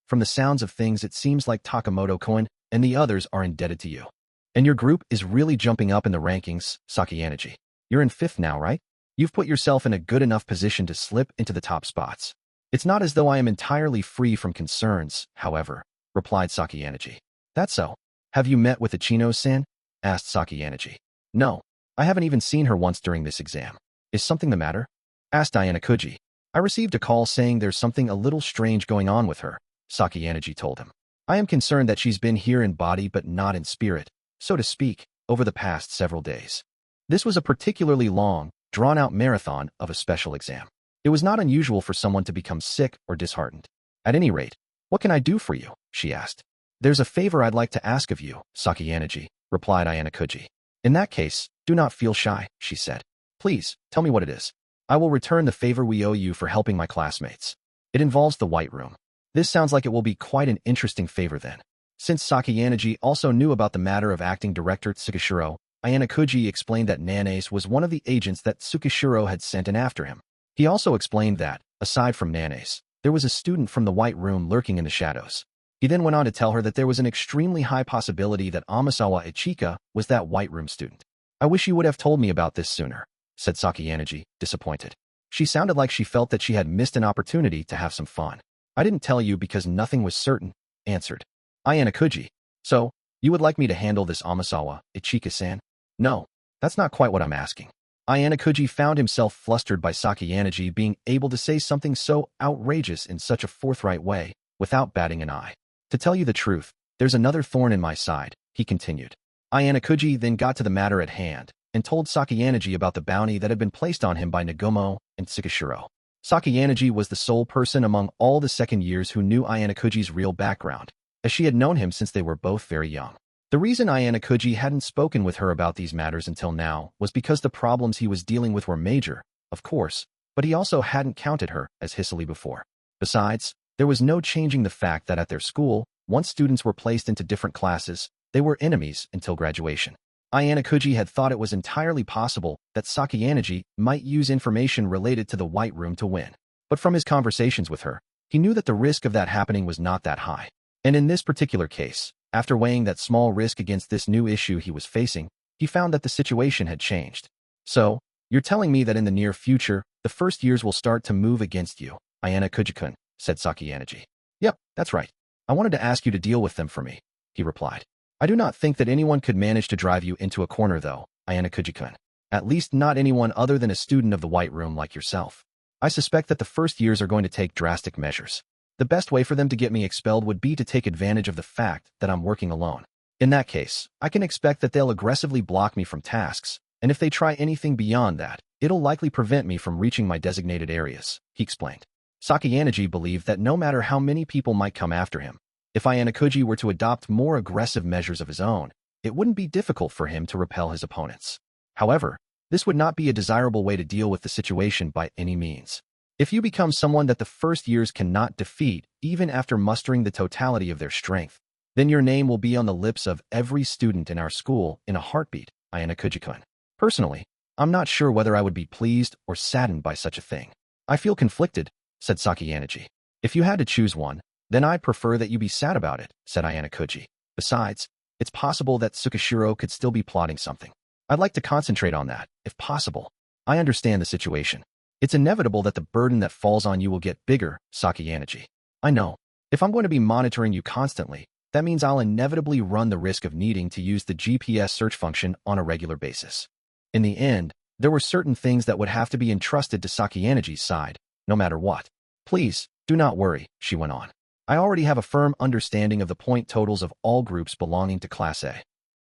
from the sounds of things it seems like Takamoto-kun and the others are indebted to you. And your group is really jumping up in the rankings, Sakayanaji. You're in 5th now, right? You've put yourself in a good enough position to slip into the top spots. It's not as though I am entirely free from concerns, however, replied Sakayanaji. That's so. Have you met with Ichino-san? Asked Sakayanaji. No, I haven't even seen her once during this exam. Is something the matter? Asked Ayanokouji. I received a call saying there's something a little strange going on with her, Sakayanaji told him. I am concerned that she's been here in body but not in spirit, so to speak, over the past several days. This was a particularly long, drawn-out marathon of a special exam. It was not unusual for someone to become sick or disheartened. At any rate, what can I do for you? She asked. There's a favor I'd like to ask of you, Sakayanaji, replied Ayanokouji. In that case, do not feel shy, she said. Please, tell me what it is. I will return the favor we owe you for helping my classmates. It involves the White Room. This sounds like it will be quite an interesting favor then. Since Sakayanaji also knew about the matter of acting director Tsukishiro, Ayanokouji explained that Nanase was one of the agents that Tsukishiro had sent in after him. He also explained that, aside from Nanase, there was a student from the White Room lurking in the shadows. He then went on to tell her that there was an extremely high possibility that Amasawa Ichika was that White Room student. I wish you would have told me about this sooner, said Sakayanaji, disappointed. She sounded like she felt that she had missed an opportunity to have some fun. I didn't tell you because nothing was certain, answered Ayanokouji. So, you would like me to handle this Amasawa, Ichika-san? No, that's not quite what I'm asking. Ayanokouji found himself flustered by Sakayanaji being able to say something so outrageous in such a forthright way, without batting an eye. To tell you the truth, there's another thorn in my side, he continued. Ayanokouji then got to the matter at hand, and told Sakayanaji about the bounty that had been placed on him by Nagomo and Tsukishiro. Sakayanaji was the sole person among all the second years who knew Ayanokouji's real background, as she had known him since they were both very young. The reason Ayanokouji hadn't spoken with her about these matters until now was because the problems he was dealing with were major, of course, but he also hadn't counted her as hissily before. Besides, there was no changing the fact that at their school, once students were placed into different classes, they were enemies until graduation. Ayanokouji had thought it was entirely possible that Sakayanaji might use information related to the White Room to win. But from his conversations with her, he knew that the risk of that happening was not that high. And in this particular case, after weighing that small risk against this new issue he was facing, he found that the situation had changed. So, you're telling me that in the near future, the first years will start to move against you, Ayanokouji-kun, said Sakayanaji. Yep, that's right. I wanted to ask you to deal with them for me, he replied. I do not think that anyone could manage to drive you into a corner though, Ayanokouji-kun. At least not anyone other than a student of the White Room like yourself. I suspect that the first years are going to take drastic measures. The best way for them to get me expelled would be to take advantage of the fact that I'm working alone. In that case, I can expect that they'll aggressively block me from tasks, and if they try anything beyond that, it'll likely prevent me from reaching my designated areas, he explained. Sakayanaji believed that no matter how many people might come after him, if Ayanokouji were to adopt more aggressive measures of his own, it wouldn't be difficult for him to repel his opponents. However, this would not be a desirable way to deal with the situation by any means. If you become someone that the first years cannot defeat, even after mustering the totality of their strength, then your name will be on the lips of every student in our school in a heartbeat, Ayanokouji-kun. Personally, I'm not sure whether I would be pleased or saddened by such a thing. I feel conflicted, said Sakayanaji. If you had to choose one, then I'd prefer that you be sad about it, said Ayanokouji. Besides, it's possible that Tsukishiro could still be plotting something. I'd like to concentrate on that, if possible. I understand the situation. It's inevitable that the burden that falls on you will get bigger, Sakayanaji. I know. If I'm going to be monitoring you constantly, that means I'll inevitably run the risk of needing to use the GPS search function on a regular basis. In the end, there were certain things that would have to be entrusted to Sakayanaji's side, no matter what. Please, do not worry, she went on. I already have a firm understanding of the point totals of all groups belonging to Class A.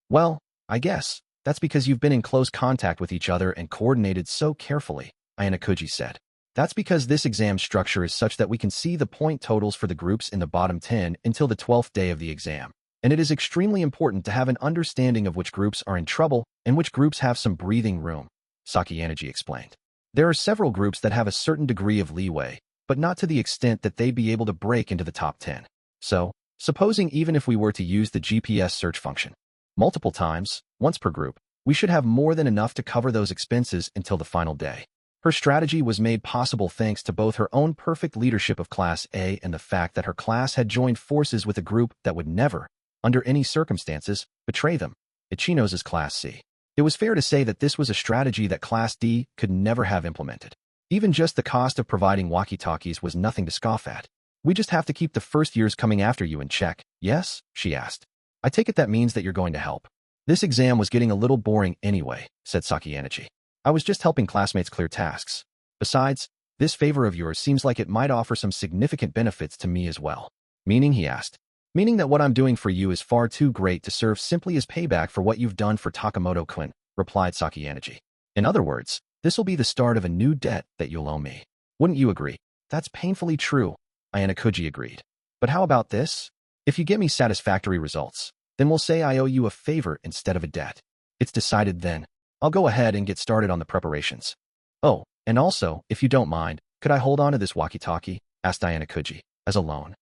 Well, I guess that's because you've been in close contact with each other and coordinated so carefully, Ayanokouji said. That's because this exam structure is such that we can see the point totals for the groups in the bottom 10 until the 12th day of the exam, and it is extremely important to have an understanding of which groups are in trouble and which groups have some breathing room, Sakayanaji explained. There are several groups that have a certain degree of leeway, but not to the extent that they'd be able to break into the top 10. So, supposing even if we were to use the GPS search function multiple times, once per group, we should have more than enough to cover those expenses until the final day. Her strategy was made possible thanks to both her own perfect leadership of Class A and the fact that her class had joined forces with a group that would never, under any circumstances, betray them, Ichino's Class C. It was fair to say that this was a strategy that Class D could never have implemented. Even just the cost of providing walkie-talkies was nothing to scoff at. We just have to keep the first years coming after you in check, yes? She asked. I take it that means that you're going to help. This exam was getting a little boring anyway, said Sakayanaji. I was just helping classmates clear tasks. Besides, this favor of yours seems like it might offer some significant benefits to me as well. Meaning, he asked. Meaning that what I'm doing for you is far too great to serve simply as payback for what you've done for Takamoto-kun, replied Sakayanaji. In other words, this will be the start of a new debt that you'll owe me. Wouldn't you agree? That's painfully true, Ayanokouji agreed. But how about this? If you get me satisfactory results, then we'll say I owe you a favor instead of a debt. It's decided then. I'll go ahead and get started on the preparations. Oh, and also, if you don't mind, could I hold on to this walkie-talkie? Asked Ayanokouji, as a loan.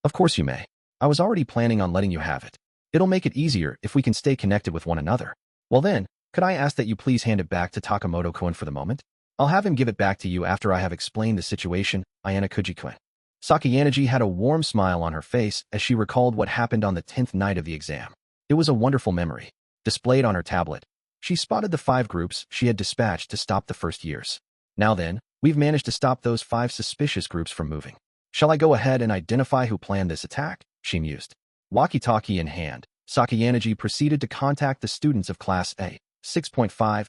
Of course you may. I was already planning on letting you have it. It'll make it easier if we can stay connected with one another. Well then, could I ask that you please hand it back to Takamoto-kun for the moment? I'll have him give it back to you after I have explained the situation, Ayanokouji-kun. Sakayanaji had a warm smile on her face as she recalled what happened on the 10th night of the exam. It was a wonderful memory. Displayed on her tablet, she spotted the 5 groups she had dispatched to stop the first years. Now then, we've managed to stop those 5 suspicious groups from moving. Shall I go ahead and identify who planned this attack? She mused. Walkie-talkie in hand, Sakayanaji proceeded to contact the students of Class A. 6.5,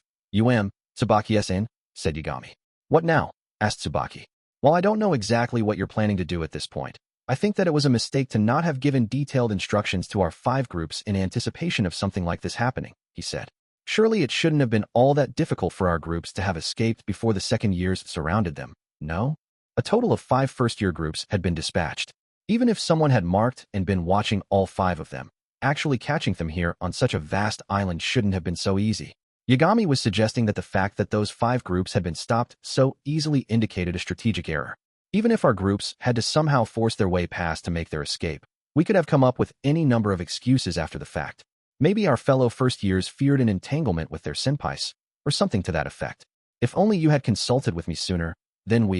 Tsubaki-san, said Yagami. What now? Asked Tsubaki. While I don't know exactly what you're planning to do at this point, I think that it was a mistake to not have given detailed instructions to our 5 groups in anticipation of something like this happening, he said. Surely it shouldn't have been all that difficult for our groups to have escaped before the second years surrounded them, no? A total of 5 first-year groups had been dispatched. Even if someone had marked and been watching all 5 of them, actually catching them here on such a vast island shouldn't have been so easy. Yagami was suggesting that the fact that those 5 groups had been stopped so easily indicated a strategic error. Even if our groups had to somehow force their way past to make their escape, we could have come up with any number of excuses after the fact. Maybe our fellow first years feared an entanglement with their senpais, or something to that effect. If only you had consulted with me sooner, then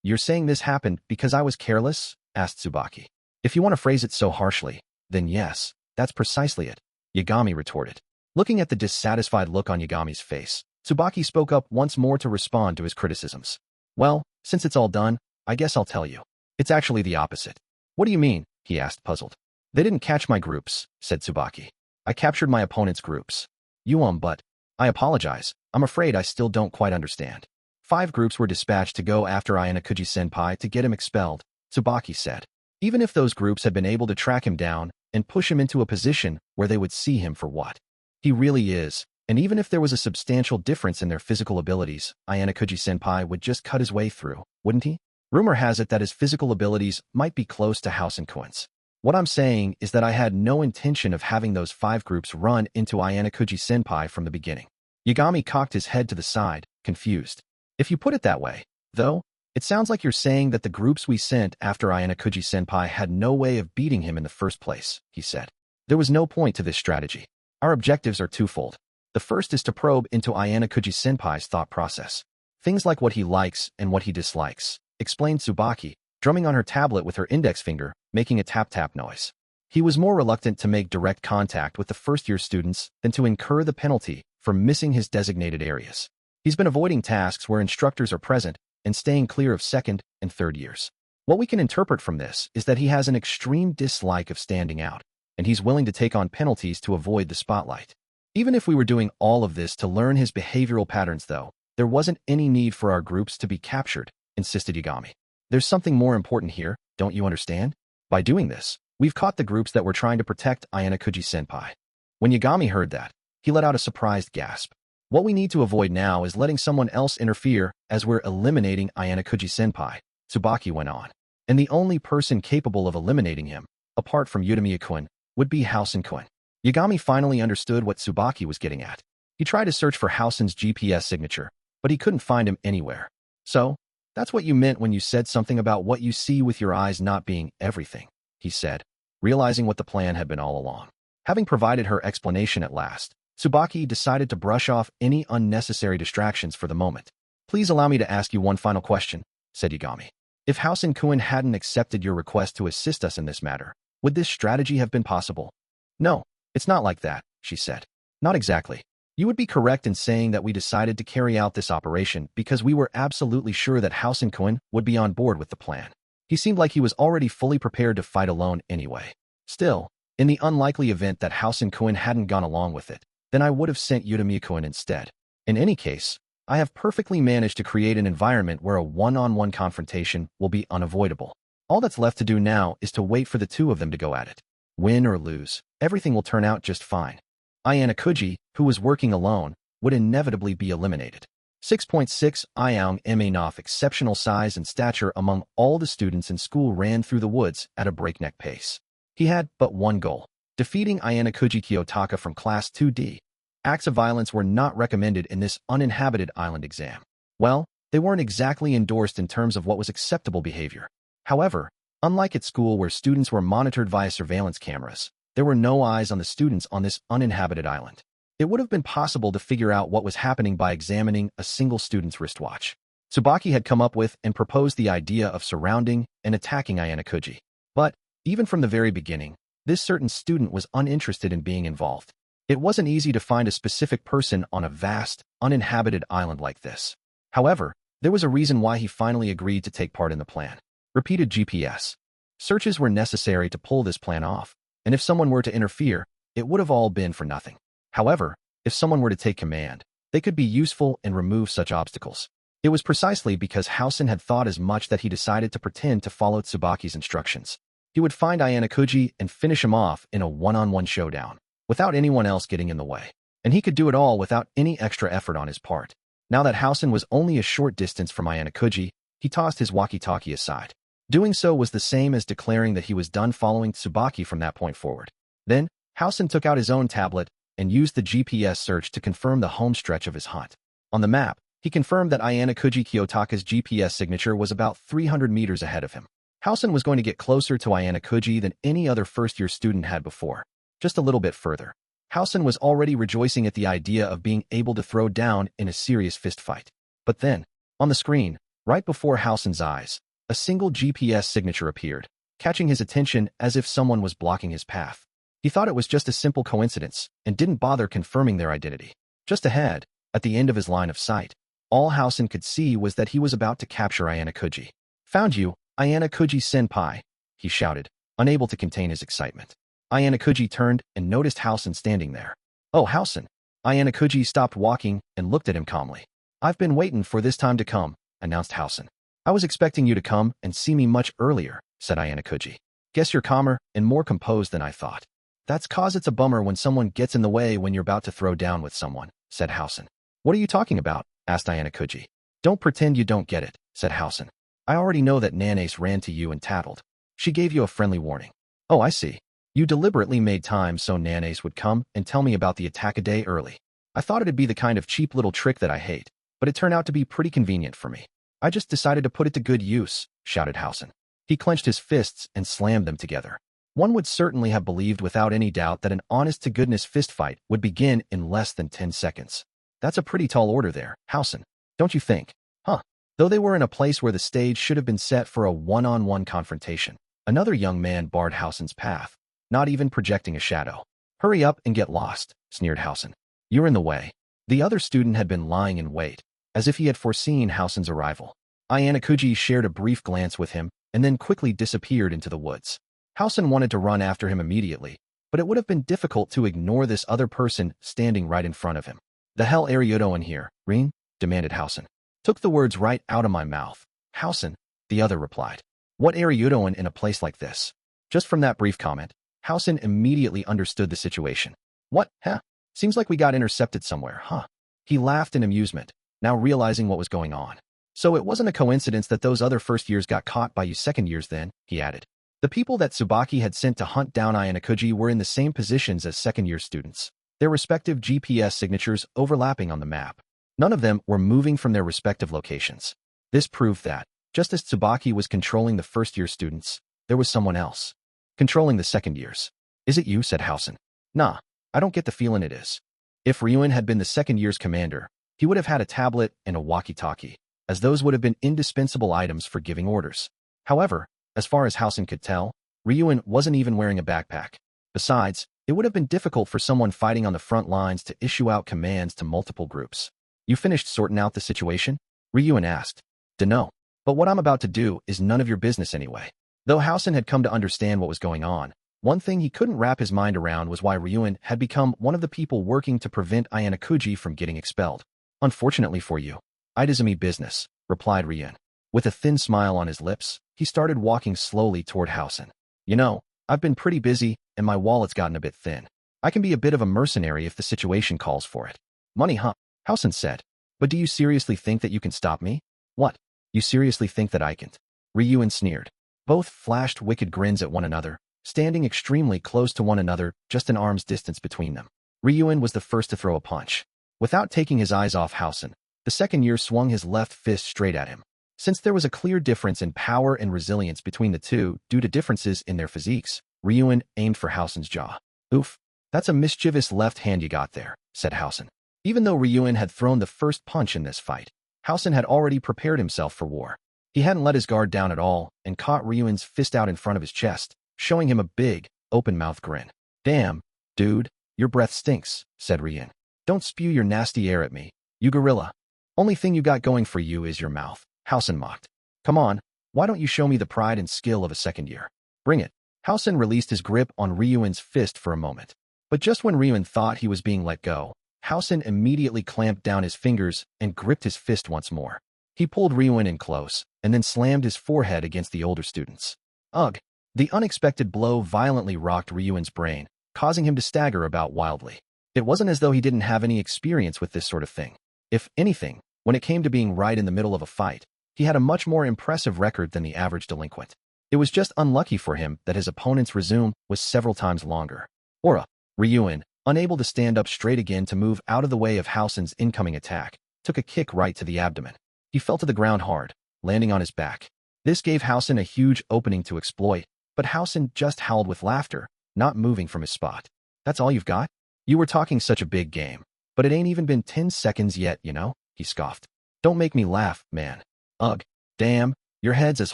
You're saying this happened because I was careless? Asked Tsubaki. If you want to phrase it so harshly, then yes, that's precisely it, Yagami retorted. Looking at the dissatisfied look on Yagami's face, Tsubaki spoke up once more to respond to his criticisms. Well, since it's all done, I guess I'll tell you. It's actually the opposite. What do you mean? He asked, puzzled. They didn't catch my groups, said Tsubaki. I captured my opponent's groups. But I apologize. I'm afraid I still don't quite understand. 5 groups were dispatched to go after Ayanokouji-senpai to get him expelled, Tsubaki said. Even if those groups had been able to track him down and push him into a position where they would see him for what he really is, and even if there was a substantial difference in their physical abilities, Ayanokouji-senpai would just cut his way through, wouldn't he? Rumor has it that his physical abilities might be close to House and Kouenji. What I'm saying is that I had no intention of having those 5 groups run into Ayanokouji-senpai from the beginning. Yagami cocked his head to the side, confused. If you put it that way, though, it sounds like you're saying that the groups we sent after Ayanokouji-senpai had no way of beating him in the first place, he said. There was no point to this strategy. Our objectives are twofold. The first is to probe into Ayanokouji-senpai's thought process. Things like what he likes and what he dislikes, explained Tsubaki, drumming on her tablet with her index finger, making a tap-tap noise. He was more reluctant to make direct contact with the first-year students than to incur the penalty for missing his designated areas. He's been avoiding tasks where instructors are present and staying clear of second and third years. What we can interpret from this is that he has an extreme dislike of standing out, and he's willing to take on penalties to avoid the spotlight. Even if we were doing all of this to learn his behavioral patterns, though, there wasn't any need for our groups to be captured, insisted Yagami. There's something more important here, don't you understand? By doing this, we've caught the groups that were trying to protect Ayanokouji-senpai. When Yagami heard that, he let out a surprised gasp. What we need to avoid now is letting someone else interfere as we're eliminating Ayanokouji-senpai, Tsubaki went on. And the only person capable of eliminating him, apart from Utamiya-kun, would be Housen-kun. Yagami finally understood what Tsubaki was getting at. He tried to search for Housen's GPS signature, but he couldn't find him anywhere. So, that's what you meant when you said something about what you see with your eyes not being everything, he said, realizing what the plan had been all along. Having provided her explanation at last, Tsubaki decided to brush off any unnecessary distractions for the moment. Please allow me to ask you one final question, said Yagami. If Housen-kun hadn't accepted your request to assist us in this matter, would this strategy have been possible? No, it's not like that, she said. Not exactly. You would be correct in saying that we decided to carry out this operation because we were absolutely sure that Housen-kun would be on board with the plan. He seemed like he was already fully prepared to fight alone anyway. Still, in the unlikely event that Housen-kun hadn't gone along with it, then I would have sent Utamiya-kun instead. In any case, I have perfectly managed to create an environment where a one-on-one confrontation will be unavoidable. All that's left to do now is to wait for the two of them to go at it. Win or lose, everything will turn out just fine. Ayanokouji, who was working alone, would inevitably be eliminated. 6.6 Ayang Emanoff exceptional size and stature among all the students in school ran through the woods at a breakneck pace. He had but one goal, defeating Ayanokouji Kiyotaka from Class 2D. Acts of violence were not recommended in this uninhabited island exam. Well, they weren't exactly endorsed in terms of what was acceptable behavior. However, unlike at school where students were monitored via surveillance cameras, there were no eyes on the students on this uninhabited island. It would have been possible to figure out what was happening by examining a single student's wristwatch. Tsubaki had come up with and proposed the idea of surrounding and attacking Ayanokouji. But, even from the very beginning, this certain student was uninterested in being involved. It wasn't easy to find a specific person on a vast, uninhabited island like this. However, there was a reason why he finally agreed to take part in the plan. Repeated GPS searches were necessary to pull this plan off, and if someone were to interfere, it would have all been for nothing. However, if someone were to take command, they could be useful and remove such obstacles. It was precisely because Housen had thought as much that he decided to pretend to follow Tsubaki's instructions. He would find Ayanokouji and finish him off in a one-on-one showdown, without anyone else getting in the way. And he could do it all without any extra effort on his part. Now that Housen was only a short distance from Ayanokouji, he tossed his walkie-talkie aside. Doing so was the same as declaring that he was done following Tsubaki from that point forward. Then, Housen took out his own tablet and used the GPS search to confirm the home stretch of his hunt. On the map, he confirmed that Ayanokouji Kiyotaka's GPS signature was about 300 meters ahead of him. Housen was going to get closer to Ayanokouji than any other first-year student had before. Just a little bit further. Housen was already rejoicing at the idea of being able to throw down in a serious fistfight. But then, on the screen, right before Housen's eyes, a single GPS signature appeared, catching his attention as if someone was blocking his path. He thought it was just a simple coincidence and didn't bother confirming their identity. Just ahead, at the end of his line of sight, all Housen could see was that he was about to capture Ayanokouji. "Found you, Ayanokouji-senpai," he shouted, unable to contain his excitement. Ayanokouji turned and noticed Housen standing there. "Oh, Housen." Ayanokouji stopped walking and looked at him calmly. "I've been waiting for this time to come," announced Housen. "I was expecting you to come and see me much earlier," said Ayanokouji. "Guess you're calmer and more composed than I thought." "That's 'cause it's a bummer when someone gets in the way when you're about to throw down with someone," said Housen. "What are you talking about?" asked Ayanokouji. "Don't pretend you don't get it," said Housen. "I already know that Nanace ran to you and tattled. She gave you a friendly warning." Oh, I see. You deliberately made time so Nanace would come and tell me about the attack a day early. I thought it'd be the kind of cheap little trick that I hate, but it turned out to be pretty convenient for me. I just decided to put it to good use, shouted Housen. He clenched his fists and slammed them together. One would certainly have believed without any doubt that an honest-to-goodness fistfight would begin in less than 10 seconds. That's a pretty tall order there, Housen. Don't you think? Huh? Though they were in a place where the stage should have been set for a one-on-one confrontation, another young man barred Housen's path, not even projecting a shadow. Hurry up and get lost, sneered Housen. You're in the way. The other student had been lying in wait, as if he had foreseen Housen's arrival. Ayanokouji shared a brief glance with him and then quickly disappeared into the woods. Housen wanted to run after him immediately, but it would have been difficult to ignore this other person standing right in front of him. The hell are you doing here, Rin? Demanded Housen. Took the words right out of my mouth. Housen, the other replied. What are you doing in a place like this? Just from that brief comment, Housen immediately understood the situation. What, huh? Seems like we got intercepted somewhere, huh? He laughed in amusement, now realizing what was going on. So it wasn't a coincidence that those other first years got caught by you second years then, he added. The people that Tsubaki had sent to hunt down Ayanokouji were in the same positions as second-year students, their respective GPS signatures overlapping on the map. None of them were moving from their respective locations. This proved that, just as Tsubaki was controlling the first-year students, there was someone else controlling the second years. Is it you? Said Housen. Nah, I don't get the feeling it is. If Ryuen had been the second year's commander, he would have had a tablet and a walkie-talkie, as those would have been indispensable items for giving orders. However, as far as Housen could tell, Ryuen wasn't even wearing a backpack. Besides, it would have been difficult for someone fighting on the front lines to issue out commands to multiple groups. You finished sorting out the situation? Ryuen asked. Dunno. But what I'm about to do is none of your business anyway. Though Housen had come to understand what was going on, one thing he couldn't wrap his mind around was why Ryuen had become one of the people working to prevent Ayanokouji from getting expelled. Unfortunately for you, it isn't me business, replied Ryuen. With a thin smile on his lips, he started walking slowly toward Housen. You know, I've been pretty busy, and my wallet's gotten a bit thin. I can be a bit of a mercenary if the situation calls for it. Money, huh? Housen said. But do you seriously think that you can stop me? What? You seriously think that I can't? Ryuen sneered. Both flashed wicked grins at one another, standing extremely close to one another, just an arm's distance between them. Ryuen was the first to throw a punch. Without taking his eyes off Housen, the second year swung his left fist straight at him. Since there was a clear difference in power and resilience between the two due to differences in their physiques, Ryuen aimed for Housen's jaw. Oof, that's a mischievous left hand you got there, said Housen. Even though Ryuen had thrown the first punch in this fight, Housen had already prepared himself for war. He hadn't let his guard down at all and caught Ryuen's fist out in front of his chest, showing him a big, open-mouthed grin. Damn, dude, your breath stinks, said Ryuen. Don't spew your nasty air at me, you gorilla. Only thing you got going for you is your mouth, Housen mocked. Come on, why don't you show me the pride and skill of a second year? Bring it. Housen released his grip on Ryuen's fist for a moment. But just when Ryuen thought he was being let go, Housen immediately clamped down his fingers and gripped his fist once more. He pulled Ryuen in close, and then slammed his forehead against the older students. Ugh! The unexpected blow violently rocked Ryuen's brain, causing him to stagger about wildly. It wasn't as though he didn't have any experience with this sort of thing. If anything, when it came to being right in the middle of a fight, he had a much more impressive record than the average delinquent. It was just unlucky for him that his opponent's resume was several times longer. Aura! Ryuen, unable to stand up straight again to move out of the way of Housen's incoming attack, took a kick right to the abdomen. He fell to the ground hard, landing on his back. This gave Housen a huge opening to exploit, but Housen just howled with laughter, not moving from his spot. That's all you've got? You were talking such a big game, but it ain't even been 10 seconds yet, you know? He scoffed. Don't make me laugh, man. Ugh, damn, your head's as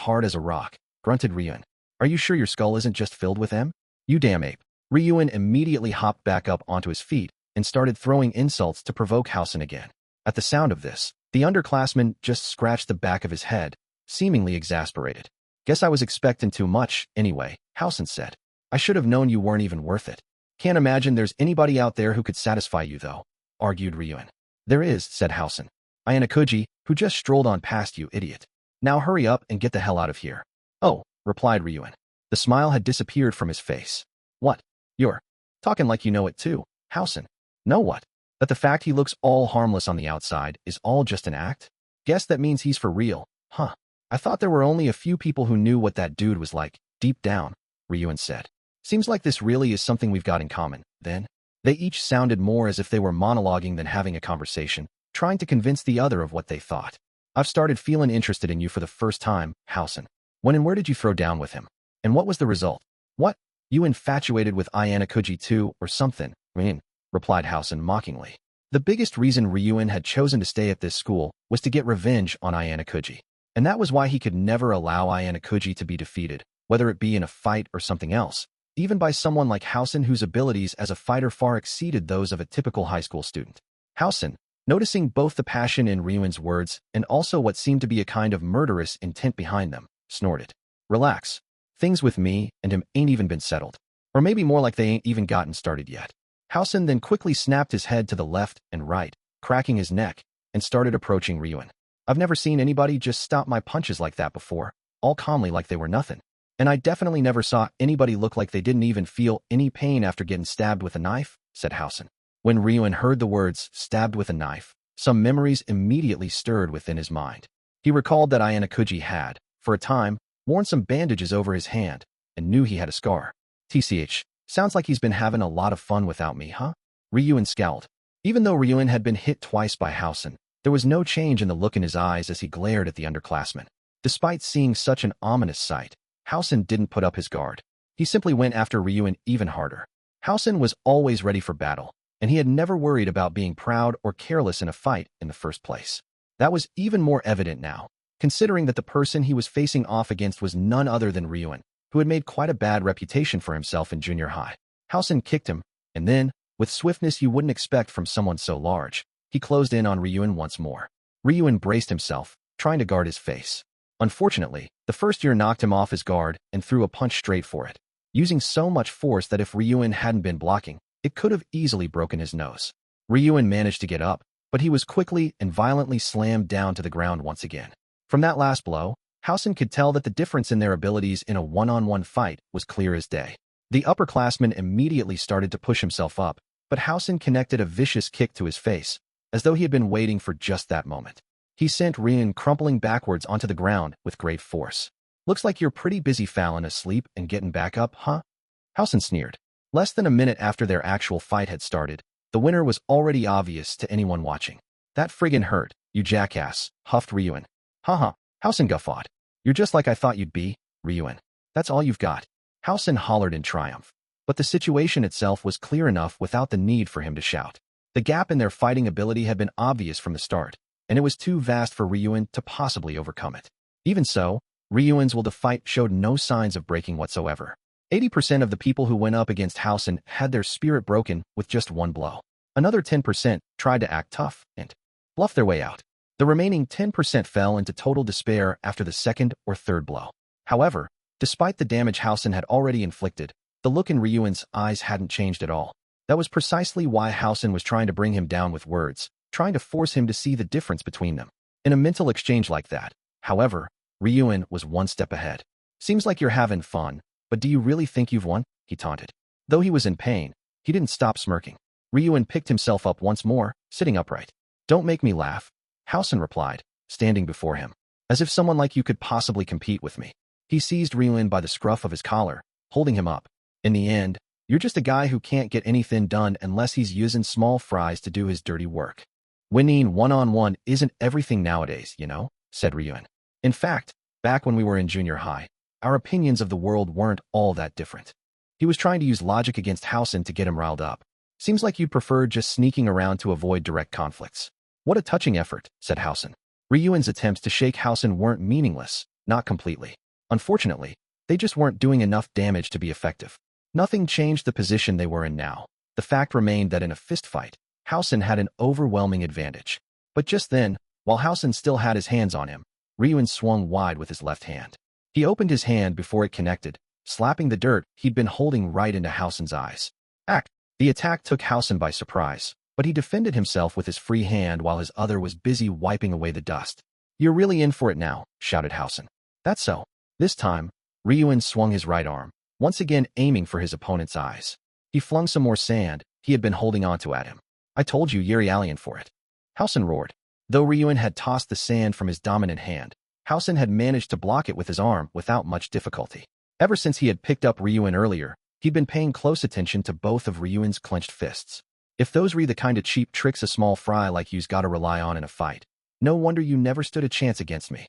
hard as a rock, grunted Ryuen. Are you sure your skull isn't just filled with them? You damn ape. Ryuen immediately hopped back up onto his feet and started throwing insults to provoke Housen again. At the sound of this, the underclassman just scratched the back of his head, seemingly exasperated. Guess I was expecting too much, anyway, Housen said. I should have known you weren't even worth it. Can't imagine there's anybody out there who could satisfy you, though, argued Ryuen. There is, said Housen. Ayanokouji, who just strolled on past you, idiot. Now hurry up and get the hell out of here. Oh, replied Ryuen. The smile had disappeared from his face. What? You're talking like you know it too, Housen. Know what? That the fact he looks all harmless on the outside is all just an act? Guess that means he's for real, huh? I thought there were only a few people who knew what that dude was like, deep down, Ryuen said. Seems like this really is something we've got in common, then. They each sounded more as if they were monologuing than having a conversation, trying to convince the other of what they thought. I've started feeling interested in you for the first time, Housen. When and where did you throw down with him? And what was the result? What? You infatuated with Ayanokouji too, or something, replied Housen mockingly. The biggest reason Ryuen had chosen to stay at this school was to get revenge on Ayanokouji. And that was why he could never allow Ayanokouji to be defeated, whether it be in a fight or something else, even by someone like Housen whose abilities as a fighter far exceeded those of a typical high school student. Housen, noticing both the passion in Ryuen's words and also what seemed to be a kind of murderous intent behind them, snorted. Relax. Things with me and him ain't even been settled. Or maybe more like they ain't even gotten started yet. Housen then quickly snapped his head to the left and right, cracking his neck, and started approaching Ryuen. I've never seen anybody just stop my punches like that before, all calmly like they were nothing. And I definitely never saw anybody look like they didn't even feel any pain after getting stabbed with a knife, said Housen. When Ryuen heard the words, stabbed with a knife, some memories immediately stirred within his mind. He recalled that Ayanokouji had, for a time, worn some bandages over his hand, and knew he had a scar. TCH, sounds like he's been having a lot of fun without me, huh? Ryuen scowled. Even though Ryuen had been hit twice by Housen, there was no change in the look in his eyes as he glared at the underclassmen. Despite seeing such an ominous sight, Housen didn't put up his guard. He simply went after Ryuen even harder. Housen was always ready for battle, and he had never worried about being proud or careless in a fight in the first place. That was even more evident now, considering that the person he was facing off against was none other than Ryuen, who had made quite a bad reputation for himself in junior high. Housen kicked him, and then, with swiftness you wouldn't expect from someone so large, he closed in on Ryuen once more. Ryuen braced himself, trying to guard his face. Unfortunately, the first year knocked him off his guard and threw a punch straight for it, using so much force that if Ryuen hadn't been blocking, it could have easily broken his nose. Ryuen managed to get up, but he was quickly and violently slammed down to the ground once again. From that last blow, Housen could tell that the difference in their abilities in a one-on-one fight was clear as day. The upperclassman immediately started to push himself up, but Housen connected a vicious kick to his face, as though he had been waiting for just that moment. He sent Ryuen crumpling backwards onto the ground with great force. Looks like you're pretty busy falling asleep and getting back up, huh? Housen sneered. Less than a minute after their actual fight had started, the winner was already obvious to anyone watching. That friggin' hurt, you jackass, huffed Ryuen. Haha, Housen guffawed. You're just like I thought you'd be, Ryuen. That's all you've got. Housen hollered in triumph. But the situation itself was clear enough without the need for him to shout. The gap in their fighting ability had been obvious from the start, and it was too vast for Ryuen to possibly overcome it. Even so, Ryuen's will to fight showed no signs of breaking whatsoever. 80% of the people who went up against Housen had their spirit broken with just one blow. Another 10% tried to act tough and bluff their way out. The remaining 10% fell into total despair after the second or third blow. However, despite the damage Housen had already inflicted, the look in Ryuen's eyes hadn't changed at all. That was precisely why Housen was trying to bring him down with words, trying to force him to see the difference between them. In a mental exchange like that, however, Ryuen was one step ahead. Seems like you're having fun, but do you really think you've won? He taunted. Though he was in pain, he didn't stop smirking. Ryuen picked himself up once more, sitting upright. Don't make me laugh, Housen replied, standing before him. As if someone like you could possibly compete with me. He seized Ryuen by the scruff of his collar, holding him up. In the end, you're just a guy who can't get anything done unless he's using small fries to do his dirty work. Winning one-on-one isn't everything nowadays, you know, said Ryuen. In fact, back when we were in junior high, our opinions of the world weren't all that different. He was trying to use logic against Housen to get him riled up. Seems like you'd prefer just sneaking around to avoid direct conflicts. What a touching effort, said Housen. Ryuen's attempts to shake Housen weren't meaningless, not completely. Unfortunately, they just weren't doing enough damage to be effective. Nothing changed the position they were in now. The fact remained that in a fistfight, Housen had an overwhelming advantage. But just then, while Housen still had his hands on him, Ryuen swung wide with his left hand. He opened his hand before it connected, slapping the dirt he'd been holding right into Housen's eyes. The attack took Housen by surprise, but he defended himself with his free hand while his other was busy wiping away the dust. You're really in for it now, shouted Housen. That's so. This time, Ryuen swung his right arm, once again aiming for his opponent's eyes. He flung some more sand he had been holding onto at him. I told you you're alien for it. Housen roared. Though Ryuen had tossed the sand from his dominant hand, Housen had managed to block it with his arm without much difficulty. Ever since he had picked up Ryuen earlier, He'd been paying close attention to both of Ryuan's clenched fists. If those were the kind of cheap tricks a small fry like you's gotta rely on in a fight, no wonder you never stood a chance against me.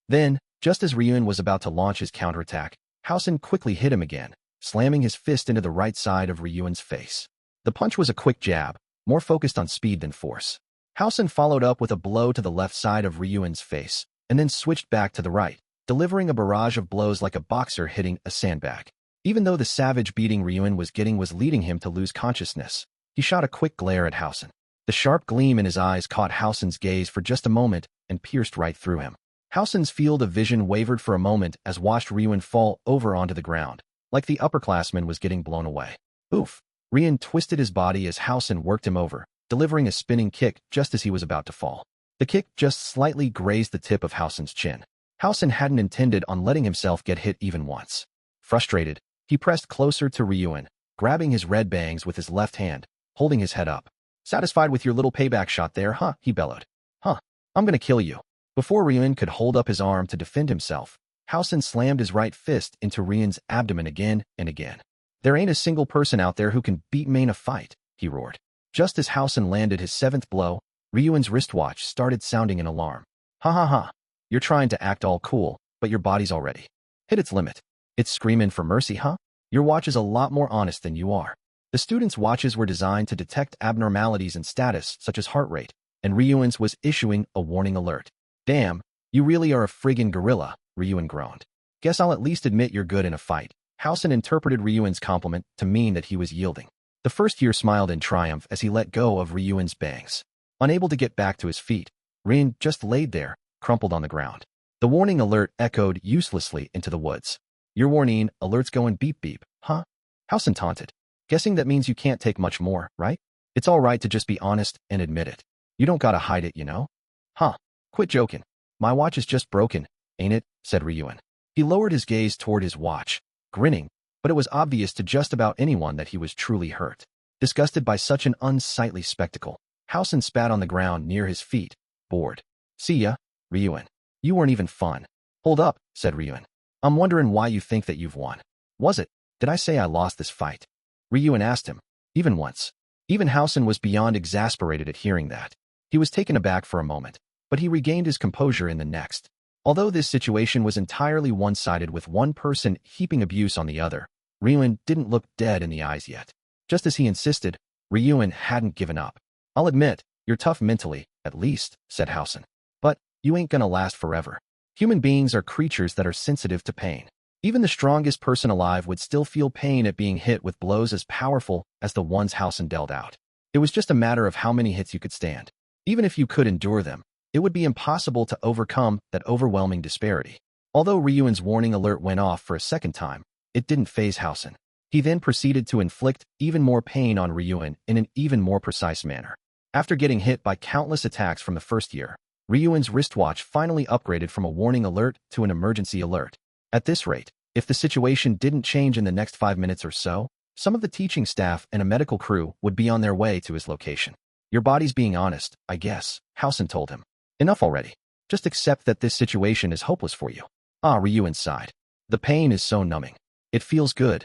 Then, just as Ryuan was about to launch his counterattack, Housen quickly hit him again, slamming his fist into the right side of Ryuan's face. The punch was a quick jab, more focused on speed than force. Housen followed up with a blow to the left side of Ryuan's face, and then switched back to the right, delivering a barrage of blows like a boxer hitting a sandbag. Even though the savage beating Ryuan was getting was leading him to lose consciousness, he shot a quick glare at Housen. The sharp gleam in his eyes caught Housen's gaze for just a moment and pierced right through him. Housen's field of vision wavered for a moment as watched Ryuan fall over onto the ground, like the upperclassman was getting blown away. Oof! Ryuan twisted his body as Housen worked him over, delivering a spinning kick just as he was about to fall. The kick just slightly grazed the tip of Housen's chin. Housen hadn't intended on letting himself get hit even once. Frustrated, he pressed closer to Ryuan, grabbing his red bangs with his left hand, holding his head up. "Satisfied with your little payback shot there, huh?" he bellowed. "Huh. I'm gonna kill you." Before Ryuan could hold up his arm to defend himself, Housen slammed his right fist into Ryuan's abdomen again and again. "There ain't a single person out there who can beat me in a fight," he roared. Just as Housen landed his seventh blow, Ryuan's wristwatch started sounding an alarm. "Ha ha ha. You're trying to act all cool, but your body's already hit its limit. It's screaming for mercy, huh? Your watch is a lot more honest than you are." The students' watches were designed to detect abnormalities in status, such as heart rate, and Ryuan's was issuing a warning alert. "Damn, you really are a friggin' gorilla," Ryuan groaned. "Guess I'll at least admit you're good in a fight." Housen interpreted Ryuan's compliment to mean that he was yielding. The first year smiled in triumph as he let go of Ryuan's bangs. Unable to get back to his feet, Ryuan just laid there, crumpled on the ground. The warning alert echoed uselessly into the woods. "Your warning alert's going beep beep, huh?" Housen taunted. "Guessing that means you can't take much more, right? It's all right to just be honest and admit it. You don't gotta hide it, you know?" "Huh. Quit joking. My watch is just broken, ain't it?" said Ryuan. He lowered his gaze toward his watch, grinning, but it was obvious to just about anyone that he was truly hurt. Disgusted by such an unsightly spectacle, Housen spat on the ground near his feet, bored. "See ya, Ryuan. You weren't even fun." "Hold up," said Ryuan. "I'm wondering why you think that you've won. Did I say I lost this fight?" Ryuan asked him, even once. Even Housen was beyond exasperated at hearing that. He was taken aback for a moment, but he regained his composure in the next. Although this situation was entirely one-sided with one person heaping abuse on the other, Ryuan didn't look dead in the eyes yet. Just as he insisted, Ryuan hadn't given up. "I'll admit, you're tough mentally, at least," said Housen. "But you ain't gonna last forever. Human beings are creatures that are sensitive to pain. Even the strongest person alive would still feel pain at being hit with blows as powerful as the ones Housen dealt out. It was just a matter of how many hits you could stand. Even if you could endure them, it would be impossible to overcome that overwhelming disparity." Although Ryuan's warning alert went off for a second time, it didn't faze Housen. He then proceeded to inflict even more pain on Ryuan in an even more precise manner. After getting hit by countless attacks from the first year, Ryuan's wristwatch finally upgraded from a warning alert to an emergency alert. At this rate, if the situation didn't change in the next 5 minutes or so, some of the teaching staff and a medical crew would be on their way to his location. "Your body's being honest, I guess," Housen told him. "Enough already. Just accept that this situation is hopeless for you." Ryuan sighed. "The pain is so numbing. It feels good."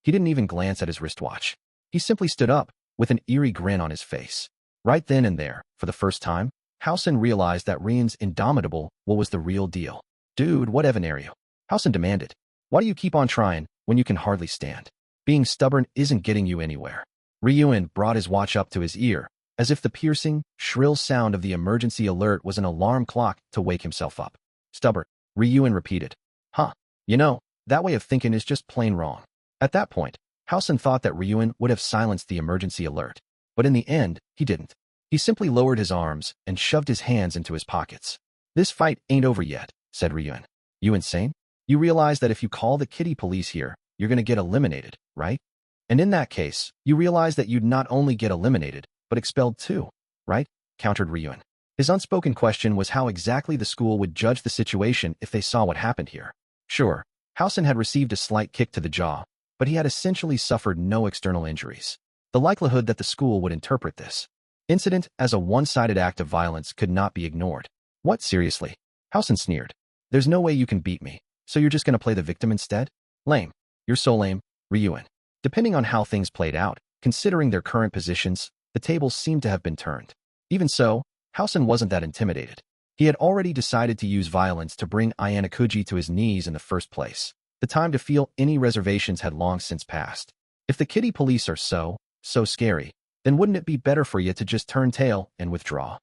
He didn't even glance at his wristwatch. He simply stood up, with an eerie grin on his face. Right then and there, for the first time, Housen realized that Ryuan's indomitable was the real deal. "Dude, what even are you?" Housen demanded. "Why do you keep on trying when you can hardly stand? Being stubborn isn't getting you anywhere." Ryuan brought his watch up to his ear, as if the piercing, shrill sound of the emergency alert was an alarm clock to wake himself up. "Stubborn," Ryuan repeated. "Huh. You know, that way of thinking is just plain wrong." At that point, Housen thought that Ryuan would have silenced the emergency alert, but in the end, he didn't. He simply lowered his arms and shoved his hands into his pockets. "This fight ain't over yet," said Ryuan. "You insane? You realize that if you call the kitty police here, you're gonna get eliminated, right? And in that case, you realize that you'd not only get eliminated, but expelled too, right?" countered Ryuan. His unspoken question was how exactly the school would judge the situation if they saw what happened here. Sure, Housen had received a slight kick to the jaw, but he had essentially suffered no external injuries. The likelihood that the school would interpret this incident as a one-sided act of violence could not be ignored. "What, seriously?" Housen sneered. "There's no way you can beat me, so you're just gonna play the victim instead? Lame. You're so lame, Ryuan." Depending on how things played out, considering their current positions, the tables seemed to have been turned. Even so, Housen wasn't that intimidated. He had already decided to use violence to bring Ayanokouji to his knees in the first place. The time to feel any reservations had long since passed. If the kitty police are so scary, then wouldn't it be better for you to just turn tail and withdraw?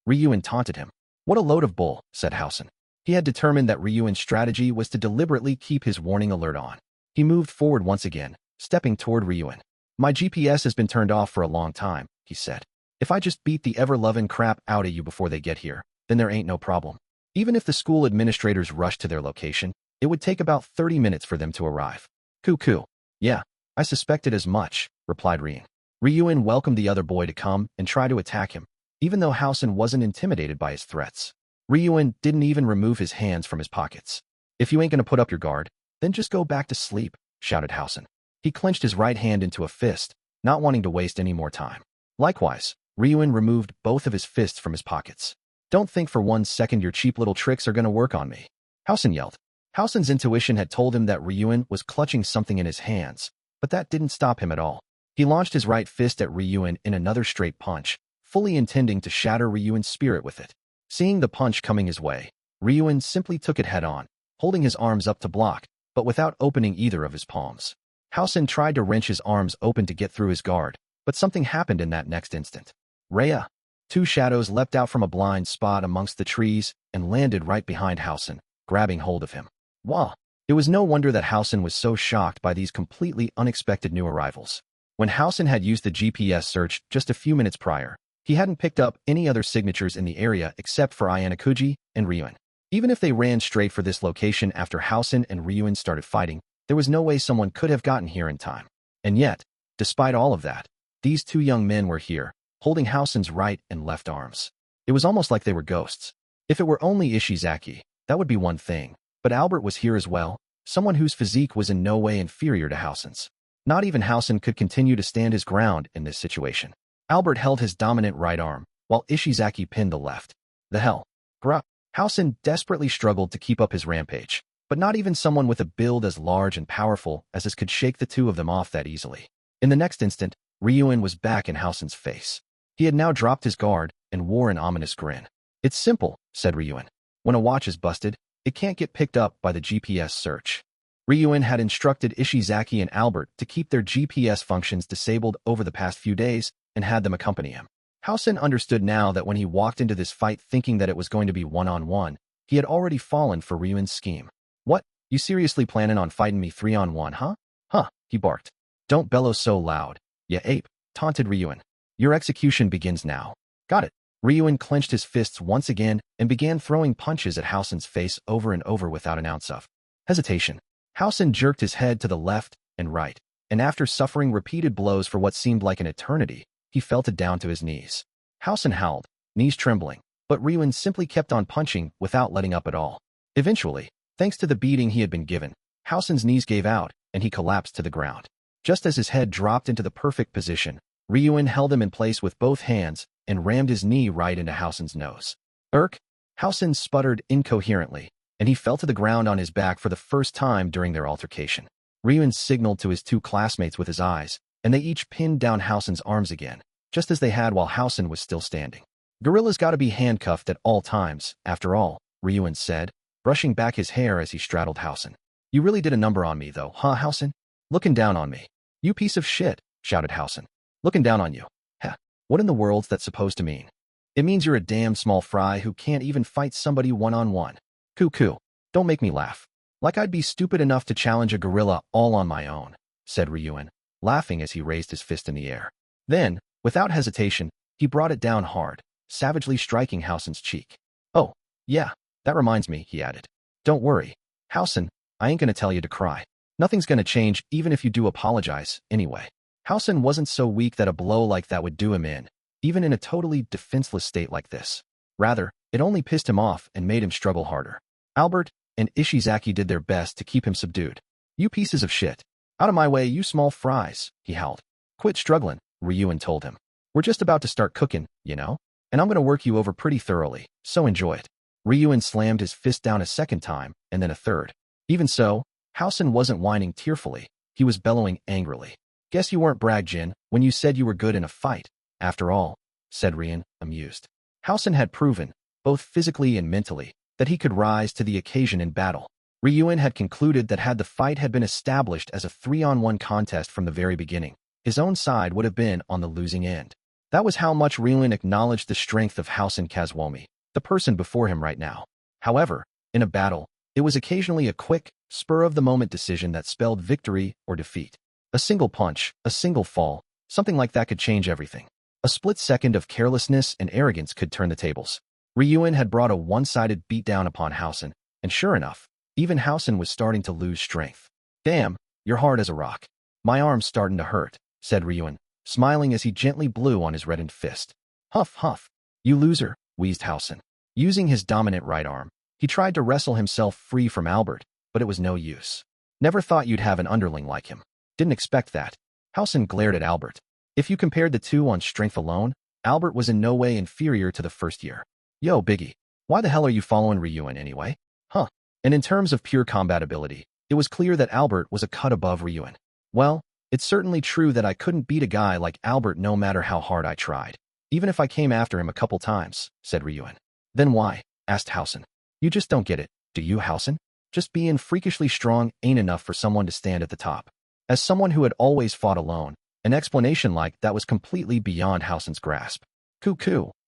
Ryuin taunted him. What a load of bull, said Housen. He had determined that Ryuin's strategy was to deliberately keep his warning alert on. He moved forward once again, stepping toward Ryuin. My GPS has been turned off for a long time, he said. If I just beat the ever-loving crap out of you before they get here, then there ain't no problem. Even if the school administrators rushed to their location, it would take about 30 minutes for them to arrive. Cuckoo. Yeah, I suspected as much, replied Ryuin. Ryuin welcomed the other boy to come and try to attack him, even though Housen wasn't intimidated by his threats. Ryuin didn't even remove his hands from his pockets. If you ain't gonna put up your guard, then just go back to sleep, shouted Housen. He clenched his right hand into a fist, not wanting to waste any more time. Likewise, Ryuin removed both of his fists from his pockets. Don't think for 1 second your cheap little tricks are gonna work on me, Housen yelled. Housen's intuition had told him that Ryuin was clutching something in his hands, but that didn't stop him at all. He launched his right fist at Ryuin in another straight punch, fully intending to shatter Ryuin's spirit with it. Seeing the punch coming his way, Ryuin simply took it head-on, holding his arms up to block, but without opening either of his palms. Housen tried to wrench his arms open to get through his guard, but something happened in that next instant. Rhea! Two shadows leapt out from a blind spot amongst the trees and landed right behind Housen, grabbing hold of him. Wow! It was no wonder that Housen was so shocked by these completely unexpected new arrivals. When Housen had used the GPS search just a few minutes prior, he hadn't picked up any other signatures in the area except for Ayanokouji and Ryuin. Even if they ran straight for this location after Housen and Ryuin started fighting, there was no way someone could have gotten here in time. And yet, despite all of that, these two young men were here, holding Housen's right and left arms. It was almost like they were ghosts. If it were only Ishizaki, that would be one thing, but Albert was here as well, someone whose physique was in no way inferior to Housen's. Not even Housen could continue to stand his ground in this situation. Albert held his dominant right arm, while Ishizaki pinned the left. The hell? Gruh. Housen desperately struggled to keep up his rampage, but not even someone with a build as large and powerful as his could shake the two of them off that easily. In the next instant, Ryuin was back in Housen's face. He had now dropped his guard and wore an ominous grin. It's simple, said Ryuin. When a watch is busted, it can't get picked up by the GPS search. Ryuin had instructed Ishizaki and Albert to keep their GPS functions disabled over the past few days and had them accompany him. Housen understood now that when he walked into this fight thinking that it was going to be one-on-one, he had already fallen for Ryuin's scheme. What? You seriously planning on fighting me 3-on-1, huh? Huh, he barked. Don't bellow so loud, ya ape, taunted Ryuin. Your execution begins now. Got it. Ryuin clenched his fists once again and began throwing punches at Housen's face over and over without an ounce of hesitation. Housen jerked his head to the left and right, and after suffering repeated blows for what seemed like an eternity, he fell down to his knees. Housen howled, knees trembling, but Ryuin simply kept on punching without letting up at all. Eventually, thanks to the beating he had been given, Housen's knees gave out and he collapsed to the ground. Just as his head dropped into the perfect position, Ryuin held him in place with both hands and rammed his knee right into Housen's nose. Irk! Housen sputtered incoherently, and he fell to the ground on his back for the first time during their altercation. Ryuin signaled to his two classmates with his eyes, and they each pinned down Housen's arms again, just as they had while Housen was still standing. Gorilla's gotta be handcuffed at all times, after all, Ryuin said, brushing back his hair as he straddled Housen. You really did a number on me though, huh, Housen? Looking down on me. You piece of shit, shouted Housen. Looking down on you. Heh, what in the world's that supposed to mean? It means you're a damn small fry who can't even fight somebody one-on-one. Cuckoo, don't make me laugh. Like I'd be stupid enough to challenge a gorilla all on my own, said Ryuin, laughing as he raised his fist in the air. Then, without hesitation, he brought it down hard, savagely striking Housen's cheek. Oh, yeah, that reminds me, he added. Don't worry, Housen, I ain't gonna tell you to cry. Nothing's gonna change even if you do apologize, anyway. Housen wasn't so weak that a blow like that would do him in, even in a totally defenseless state like this. Rather, it only pissed him off and made him struggle harder. Albert and Ishizaki did their best to keep him subdued. You pieces of shit. Out of my way, you small fries, he howled. Quit struggling, Ryuin told him. We're just about to start cooking, you know? And I'm gonna work you over pretty thoroughly, so enjoy it. Ryuin slammed his fist down a second time, and then a third. Even so, Housen wasn't whining tearfully, he was bellowing angrily. Guess you weren't bragged, Jin, when you said you were good in a fight, after all, said Rian, amused. Housen had proven, both physically and mentally, that he could rise to the occasion in battle. Ryuin had concluded that had the fight had been established as a 3-on-1 contest from the very beginning, his own side would have been on the losing end. That was how much Ryuin acknowledged the strength of Housen Kazwomi, the person before him right now. However, in a battle, it was occasionally a quick, spur-of-the-moment decision that spelled victory or defeat. A single punch, a single fall, something like that could change everything. A split second of carelessness and arrogance could turn the tables. Ryuin had brought a one-sided beatdown upon Housen, and sure enough, even Housen was starting to lose strength. Damn, you're hard as a rock. My arm's starting to hurt, said Ryuin, smiling as he gently blew on his reddened fist. Huff, huff. You loser, wheezed Housen. Using his dominant right arm, he tried to wrestle himself free from Albert, but it was no use. Never thought you'd have an underling like him. Didn't expect that. Housen glared at Albert. If you compared the two on strength alone, Albert was in no way inferior to the first year. Yo, Biggie, why the hell are you following Ryuin anyway? Huh. And in terms of pure combat ability, it was clear that Albert was a cut above Ryuin. Well, it's certainly true that I couldn't beat a guy like Albert no matter how hard I tried, even if I came after him a couple times, said Ryuin. Then why? Asked Housen. You just don't get it, do you, Housen? Just being freakishly strong ain't enough for someone to stand at the top. As someone who had always fought alone, an explanation like that was completely beyond Housen's grasp. Coo,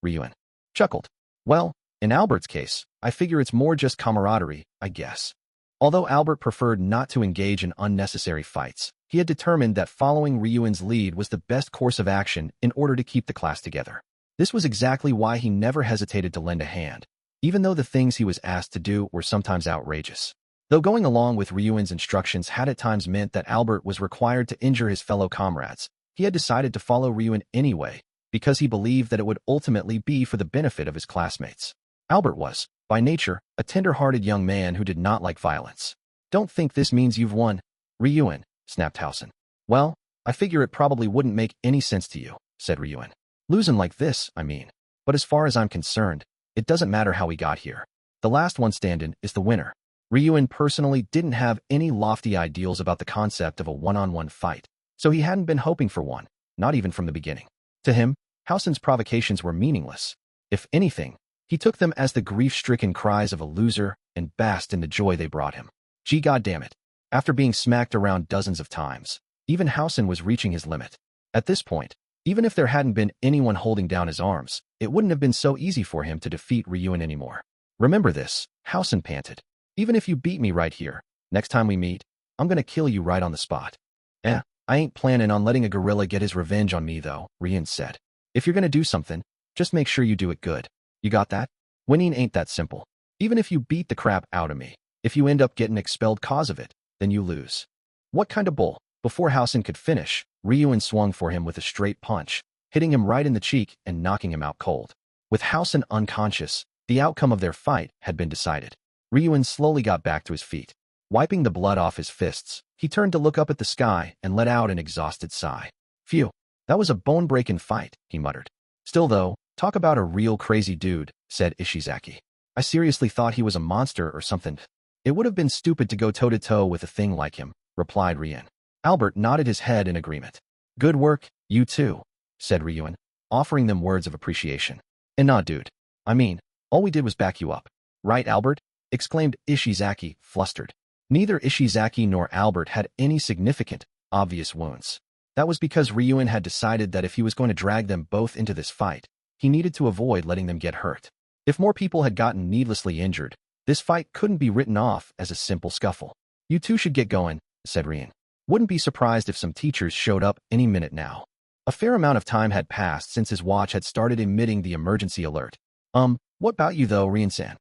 Ryuin chuckled. Well, in Albert's case, I figure it's more just camaraderie, I guess. Although Albert preferred not to engage in unnecessary fights, he had determined that following Ryuin's lead was the best course of action in order to keep the class together. This was exactly why he never hesitated to lend a hand, even though the things he was asked to do were sometimes outrageous. Though going along with Ryuin's instructions had at times meant that Albert was required to injure his fellow comrades, he had decided to follow Ryuin anyway, because he believed that it would ultimately be for the benefit of his classmates. Albert was, by nature, a tender-hearted young man who did not like violence. Don't think this means you've won, Ryuin, snapped Housen. Well, I figure it probably wouldn't make any sense to you, said Ryuin. Losing like this, I mean. But as far as I'm concerned, it doesn't matter how we got here. The last one standing is the winner. Ryuin personally didn't have any lofty ideals about the concept of a one-on-one fight, so he hadn't been hoping for one, not even from the beginning. To him, Housen's provocations were meaningless. If anything, he took them as the grief-stricken cries of a loser and basked in the joy they brought him. Gee goddammit. After being smacked around dozens of times, even Housen was reaching his limit. At this point, even if there hadn't been anyone holding down his arms, it wouldn't have been so easy for him to defeat Ryuin anymore. Remember this, Housen panted. Even if you beat me right here, next time we meet, I'm gonna kill you right on the spot. I ain't planning on letting a gorilla get his revenge on me though, Ryuin said. If you're gonna do something, just make sure you do it good. You got that? Winning ain't that simple. Even if you beat the crap out of me, if you end up getting expelled cause of it, then you lose. What kind of bull? Before Housen could finish, Ryuin swung for him with a straight punch, hitting him right in the cheek and knocking him out cold. With Housen unconscious, the outcome of their fight had been decided. Ryuin slowly got back to his feet. Wiping the blood off his fists, he turned to look up at the sky and let out an exhausted sigh. Phew, that was a bone-breaking fight, he muttered. Still though, talk about a real crazy dude, said Ishizaki. I seriously thought he was a monster or something. It would have been stupid to go toe-to-toe with a thing like him, replied Ryuin. Albert nodded his head in agreement. Good work, you too, said Ryuin, offering them words of appreciation. And nah, dude. I mean, all we did was back you up. Right, Albert? Exclaimed Ishizaki, flustered. Neither Ishizaki nor Albert had any significant, obvious wounds. That was because Ryuin had decided that if he was going to drag them both into this fight, he needed to avoid letting them get hurt. If more people had gotten needlessly injured, this fight couldn't be written off as a simple scuffle. You two should get going, said Ryuin. Wouldn't be surprised if some teachers showed up any minute now. A fair amount of time had passed since his watch had started emitting the emergency alert. What about you though, Ryuin-san?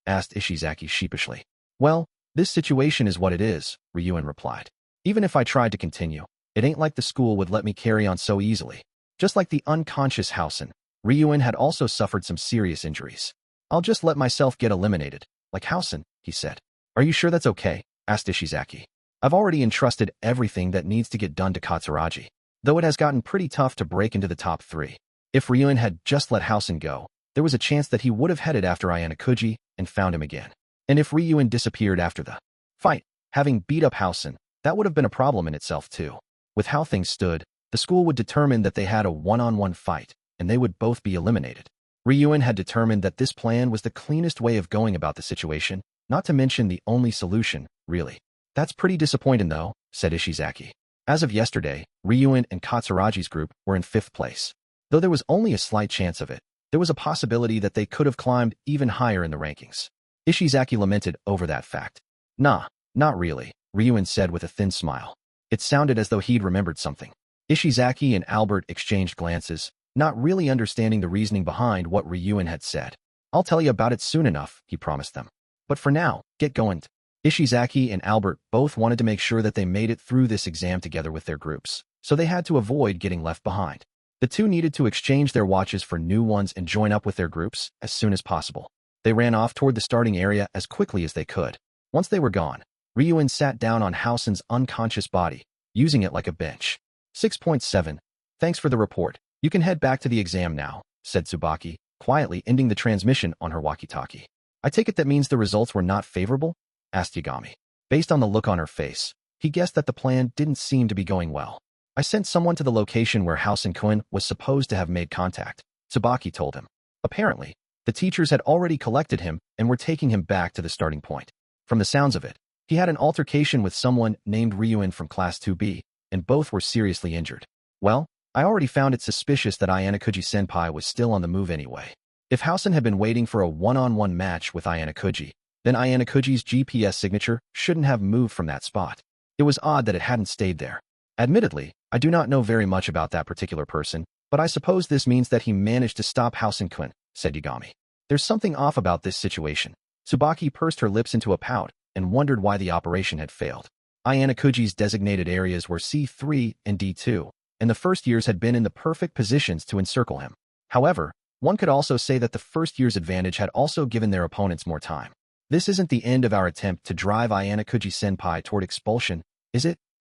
Asked Ishizaki sheepishly. Well, this situation is what it is, Ryuin replied. Even if I tried to continue, it ain't like the school would let me carry on so easily. Just like the unconscious Housen, Ryuin had also suffered some serious injuries. I'll just let myself get eliminated, like Housen, he said. Are you sure that's okay? Asked Ishizaki. I've already entrusted everything that needs to get done to Katsuragi, though it has gotten pretty tough to break into the top 3. If Ryuin had just let Housen go, there was a chance that he would have headed after Ayanokouji and found him again. And if Ryuin disappeared after the fight, having beat up Housen, that would have been a problem in itself too. With how things stood, the school would determine that they had a one-on-one fight, and they would both be eliminated. Ryuen had determined that this plan was the cleanest way of going about the situation, not to mention the only solution, really. That's pretty disappointing though, said Ishizaki. As of yesterday, Ryuen and Katsuragi's group were in 5th place. Though there was only a slight chance of it, there was a possibility that they could have climbed even higher in the rankings. Ishizaki lamented over that fact. Nah, not really, Ryuen said with a thin smile. It sounded as though he'd remembered something. Ishizaki and Albert exchanged glances, not really understanding the reasoning behind what Ryuen had said. I'll tell you about it soon enough, he promised them. But for now, get going. Ishizaki and Albert both wanted to make sure that they made it through this exam together with their groups, so they had to avoid getting left behind. The two needed to exchange their watches for new ones and join up with their groups as soon as possible. They ran off toward the starting area as quickly as they could. Once they were gone, Ryuen sat down on Housen's unconscious body, using it like a bench. 6.7. Thanks for the report. You can head back to the exam now, said Tsubaki, quietly ending the transmission on her walkie-talkie. I take it that means the results were not favorable? Asked Yagami. Based on the look on her face, he guessed that the plan didn't seem to be going well. I sent someone to the location where Housen-kun was supposed to have made contact, Tsubaki told him. Apparently, the teachers had already collected him and were taking him back to the starting point. From the sounds of it, he had an altercation with someone named Ryuen from Class 2B, and both were seriously injured. Well, I already found it suspicious that Ayanokouji-senpai was still on the move anyway. If Housen had been waiting for a one-on-one match with Ayanokouji, then Ayanokouji's GPS signature shouldn't have moved from that spot. It was odd that it hadn't stayed there. Admittedly, I do not know very much about that particular person, but I suppose this means that he managed to stop Housen-kun, said Yagami. There's something off about this situation. Tsubaki pursed her lips into a pout and wondered why the operation had failed. Ayanokouji's designated areas were C3 and D2, and the first years had been in the perfect positions to encircle him. However, one could also say that the first year's advantage had also given their opponents more time. This isn't the end of our attempt to drive Ayanokouji-senpai toward expulsion, is it?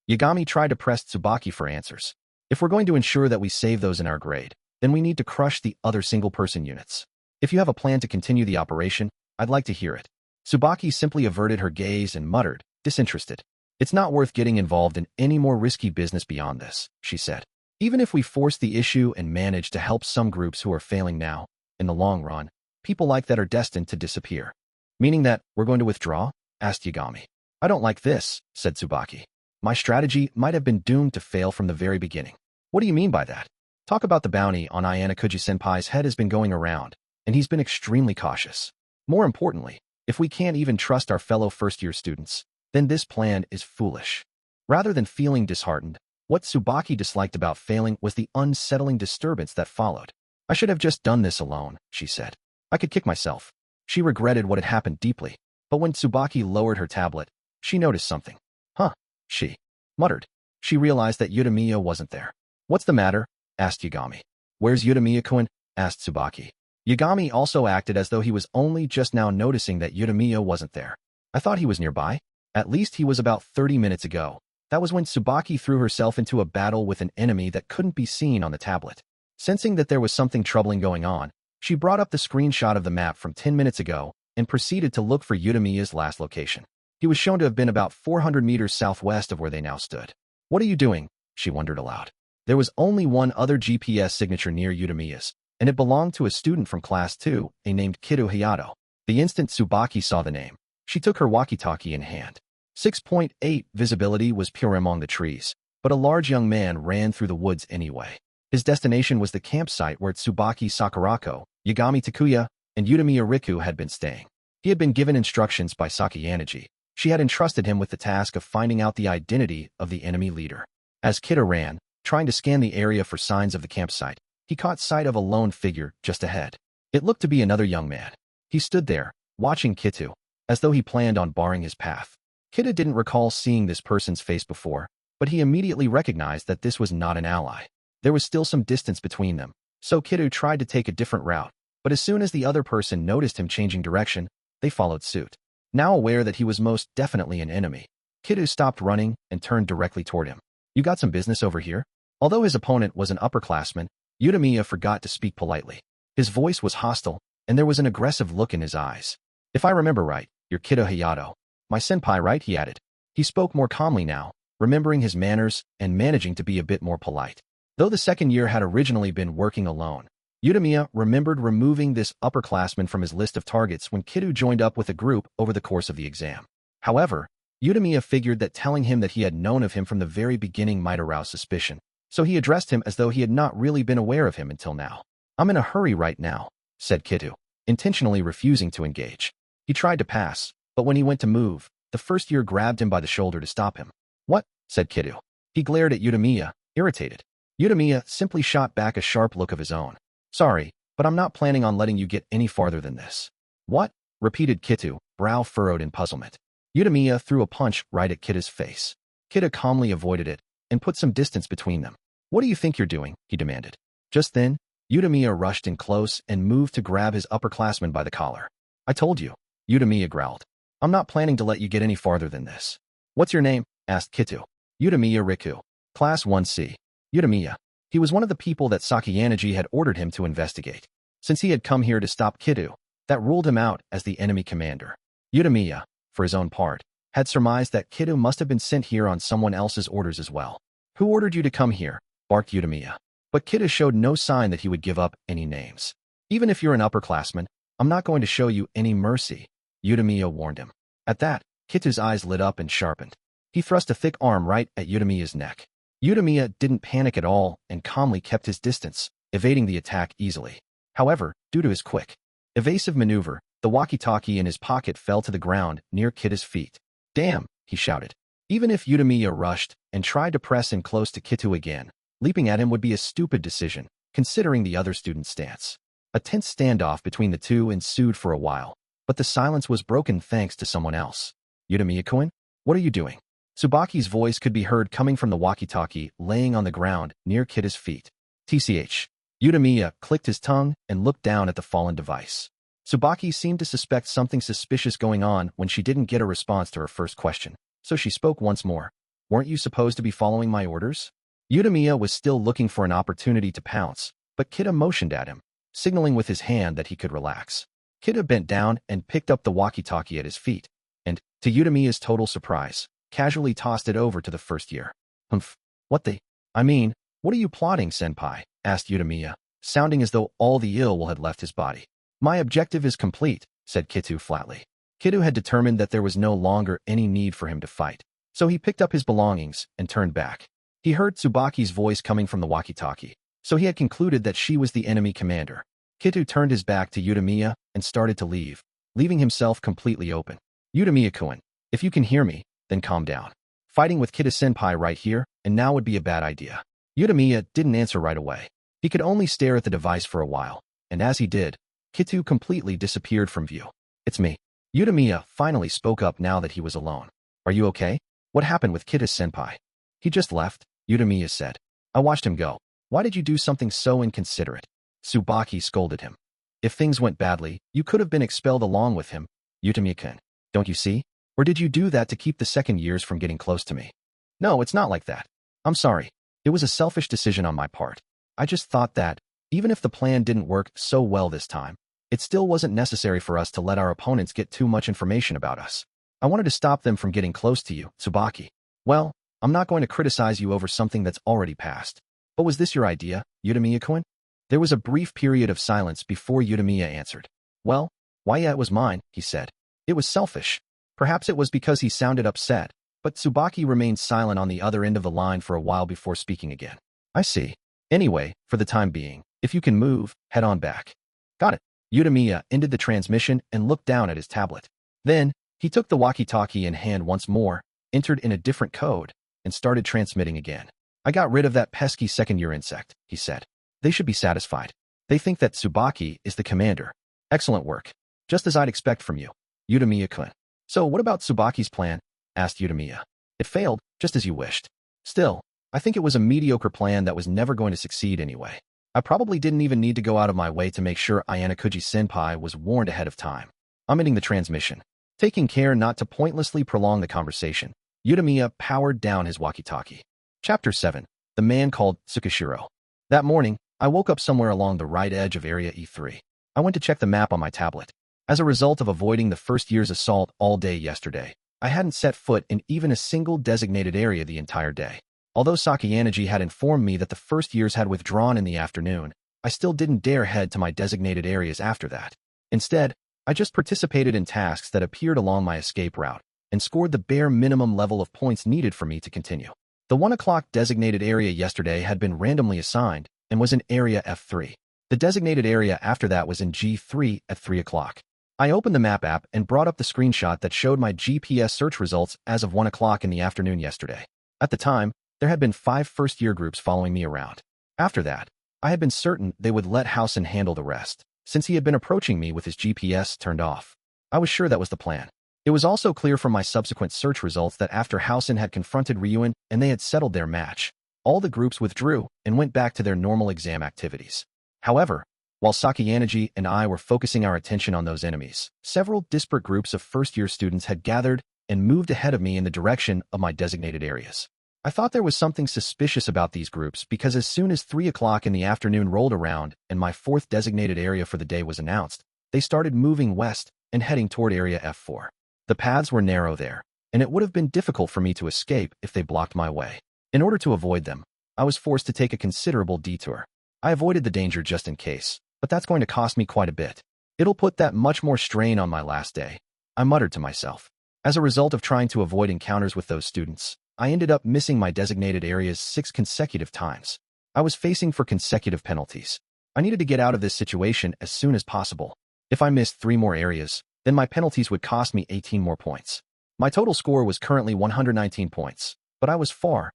Yagami tried to press Tsubaki for answers. If we're going to ensure that we save those in our grade, then we need to crush the other single-person units. If you have a plan to continue the operation, I'd like to hear it. Tsubaki simply averted her gaze and muttered, disinterested. It's not worth getting involved in any more risky business beyond this, she said. Even if we force the issue and manage to help some groups who are failing now, in the long run, people like that are destined to disappear. Meaning that we're going to withdraw? Asked Yagami. I don't like this, said Tsubaki. My strategy might have been doomed to fail from the very beginning. What do you mean by that? Talk about the bounty on Ayanokouji-senpai's head has been going around, and he's been extremely cautious. More importantly, if we can't even trust our fellow first-year students, then this plan is foolish. Rather than feeling disheartened, what Tsubaki disliked about failing was the unsettling disturbance that followed. I should have just done this alone, she said. I could kick myself. She regretted what had happened deeply, but when Tsubaki lowered her tablet, she noticed something. Huh, she muttered. She realized that Utamiya wasn't there. What's the matter? Asked Yagami. Where's Utamiya-kun? Asked Tsubaki. Yagami also acted as though he was only just now noticing that Utamiya wasn't there. I thought he was nearby. At least he was about 30 minutes ago. That was when Tsubaki threw herself into a battle with an enemy that couldn't be seen on the tablet. Sensing that there was something troubling going on, she brought up the screenshot of the map from 10 minutes ago and proceeded to look for Utamiya's last location. He was shown to have been about 400 meters southwest of where they now stood. What are you doing? She wondered aloud. There was only one other GPS signature near Utamiya's, and it belonged to a student from Class 2, named Kido Hayato. The instant Tsubaki saw the name, she took her walkie-talkie in hand. 6.8 visibility was pure among the trees, but a large young man ran through the woods anyway. His destination was the campsite where Tsubaki Sakurako, Yagami Takuya, and Utamiya Riku had been staying. He had been given instructions by Sakayanagi. She had entrusted him with the task of finding out the identity of the enemy leader. As Kido ran, trying to scan the area for signs of the campsite, he caught sight of a lone figure just ahead. It looked to be another young man. He stood there, watching Kitu, as though he planned on barring his path. Kitu didn't recall seeing this person's face before, but he immediately recognized that this was not an ally. There was still some distance between them, so Kitu tried to take a different route, but as soon as the other person noticed him changing direction, they followed suit. Now aware that he was most definitely an enemy, Kitu stopped running and turned directly toward him. You got some business over here? Although his opponent was an upperclassman, Utamiya forgot to speak politely. His voice was hostile, and there was an aggressive look in his eyes. If I remember right, you're Kido Hayato. My senpai, right? He added. He spoke more calmly now, remembering his manners and managing to be a bit more polite. Though the second year had originally been working alone, Utamiya remembered removing this upperclassman from his list of targets when Kido joined up with a group over the course of the exam. However, Utamiya figured that telling him that he had known of him from the very beginning might arouse suspicion, so he addressed him as though he had not really been aware of him until now. "I'm in a hurry right now," said Kido, intentionally refusing to engage. He tried to pass, but when he went to move, the first year grabbed him by the shoulder to stop him. "What?" said Kido. He glared at Utamiya, irritated. Utamiya simply shot back a sharp look of his own. "Sorry, but I'm not planning on letting you get any farther than this." "What?" repeated Kido, brow furrowed in puzzlement. Utamiya threw a punch right at Kido's face. Kido calmly avoided it and put some distance between them. "What do you think you're doing?" he demanded. Just then, Utamiya rushed in close and moved to grab his upperclassman by the collar. "I told you," Utamiya growled. "I'm not planning to let you get any farther than this." "What's your name?" asked Kido. "Utamiya Riku. Class 1C. Utamiya. He was one of the people that Sakayanagi had ordered him to investigate. Since he had come here to stop Kido, that ruled him out as the enemy commander. Utamiya, for his own part, had surmised that Kido must have been sent here on someone else's orders as well. "Who ordered you to come here?" barked Utamiya. But Kido showed no sign that he would give up any names. "Even if you're an upperclassman, I'm not going to show you any mercy," Utamiya warned him. At that, Kido's eyes lit up and sharpened. He thrust a thick arm right at Utamiya's neck. Utamiya didn't panic at all and calmly kept his distance, evading the attack easily. However, due to his quick, evasive maneuver, the walkie-talkie in his pocket fell to the ground near Kido's feet. "Damn," he shouted. Even if Utamiya rushed and tried to press in close to Kido again, leaping at him would be a stupid decision, considering the other student's stance. A tense standoff between the two ensued for a while, but the silence was broken thanks to someone else. "Utamiya-kun, what are you doing?" Tsubaki's voice could be heard coming from the walkie-talkie laying on the ground near Kido's feet. "TCH." Utamiya clicked his tongue and looked down at the fallen device. Tsubaki seemed to suspect something suspicious going on when she didn't get a response to her first question, so she spoke once more. "Weren't you supposed to be following my orders?" Utamiya was still looking for an opportunity to pounce, but Kido motioned at him, signaling with his hand that he could relax. Kido bent down and picked up the walkie-talkie at his feet, and, to Utamiya's total surprise, casually tossed it over to the first year. "Humph. What the? I mean, what are you plotting, senpai?" asked Utamiya, sounding as though all the ill will had left his body. "My objective is complete," said Kido flatly. Kido had determined that there was no longer any need for him to fight, so he picked up his belongings and turned back. He heard Tsubaki's voice coming from the walkie-talkie, so he had concluded that she was the enemy commander. Kido turned his back to Utamiya and started to leave, leaving himself completely open. "Utamiya-kun, if you can hear me, then calm down. Fighting with Kido-senpai right here and now would be a bad idea." Utamiya didn't answer right away. He could only stare at the device for a while, and as he did, Kido completely disappeared from view. "It's me." Utamiya finally spoke up now that he was alone. "Are you okay? What happened with Kido-senpai?" "He just left," Utamiya said. "I watched him go." "Why did you do something so inconsiderate?" Tsubaki scolded him. "If things went badly, you could have been expelled along with him, Utamiya-kun. Don't you see? Or did you do that to keep the second years from getting close to me?" "No, it's not like that. I'm sorry. It was a selfish decision on my part. I just thought that, even if the plan didn't work so well this time, it still wasn't necessary for us to let our opponents get too much information about us. I wanted to stop them from getting close to you, Tsubaki. Well, I'm not going to criticize you over something that's already passed. But was this your idea, Utamiya-kun?" There was a brief period of silence before Utamiya answered. "Well, why yeah, it was mine," he said. "It was selfish." Perhaps it was because he sounded upset, but Tsubaki remained silent on the other end of the line for a while before speaking again. "I see. Anyway, for the time being, if you can move, head on back." "Got it." Utamiya ended the transmission and looked down at his tablet. Then, he took the walkie-talkie in hand once more, entered in a different code, and started transmitting again. "I got rid of that pesky second-year insect," he said. "They should be satisfied. They think that Tsubaki is the commander. Excellent work. Just as I'd expect from you, Utamiya-kun." "So what about Tsubaki's plan?" asked Utamiya. "It failed, just as you wished. Still, I think it was a mediocre plan that was never going to succeed anyway. I probably didn't even need to go out of my way to make sure Ayanokouji-senpai was warned ahead of time. I'm ending the transmission." Taking care not to pointlessly prolong the conversation, Utamiya powered down his walkie-talkie. Chapter 7. The Man Called Tsukishiro. That morning, I woke up somewhere along the right edge of Area E3. I went to check the map on my tablet. As a result of avoiding the first year's assault all day yesterday, I hadn't set foot in even a single designated area the entire day. Although Kouenji had informed me that the first years had withdrawn in the afternoon, I still didn't dare head to my designated areas after that. Instead, I just participated in tasks that appeared along my escape route and scored the bare minimum level of points needed for me to continue. The 1 o'clock designated area yesterday had been randomly assigned and was in area F3. The designated area after that was in G3 at 3 o'clock. I opened the map app and brought up the screenshot that showed my GPS search results as of 1 o'clock in the afternoon yesterday. At the time, there had been 5 first-year groups following me around. After that, I had been certain they would let Housen handle the rest, since he had been approaching me with his GPS turned off. I was sure that was the plan. It was also clear from my subsequent search results that after Housen had confronted Ryuan and they had settled their match, all the groups withdrew and went back to their normal exam activities. However, while Kouenji and I were focusing our attention on those enemies, several disparate groups of first-year students had gathered and moved ahead of me in the direction of my designated areas. I thought there was something suspicious about these groups because as soon as 3 o'clock in the afternoon rolled around and my 4th designated area for the day was announced, they started moving west and heading toward area F4. The paths were narrow there, and it would have been difficult for me to escape if they blocked my way. In order to avoid them, I was forced to take a considerable detour. I avoided the danger just in case, but that's going to cost me quite a bit. It'll put that much more strain on my last day, I muttered to myself. As a result of trying to avoid encounters with those students, I ended up missing my designated areas 6 consecutive times. I was facing for consecutive penalties. I needed to get out of this situation as soon as possible. If I missed 3 more areas, then my penalties would cost me 18 more points. My total score was currently 119 points, but I was far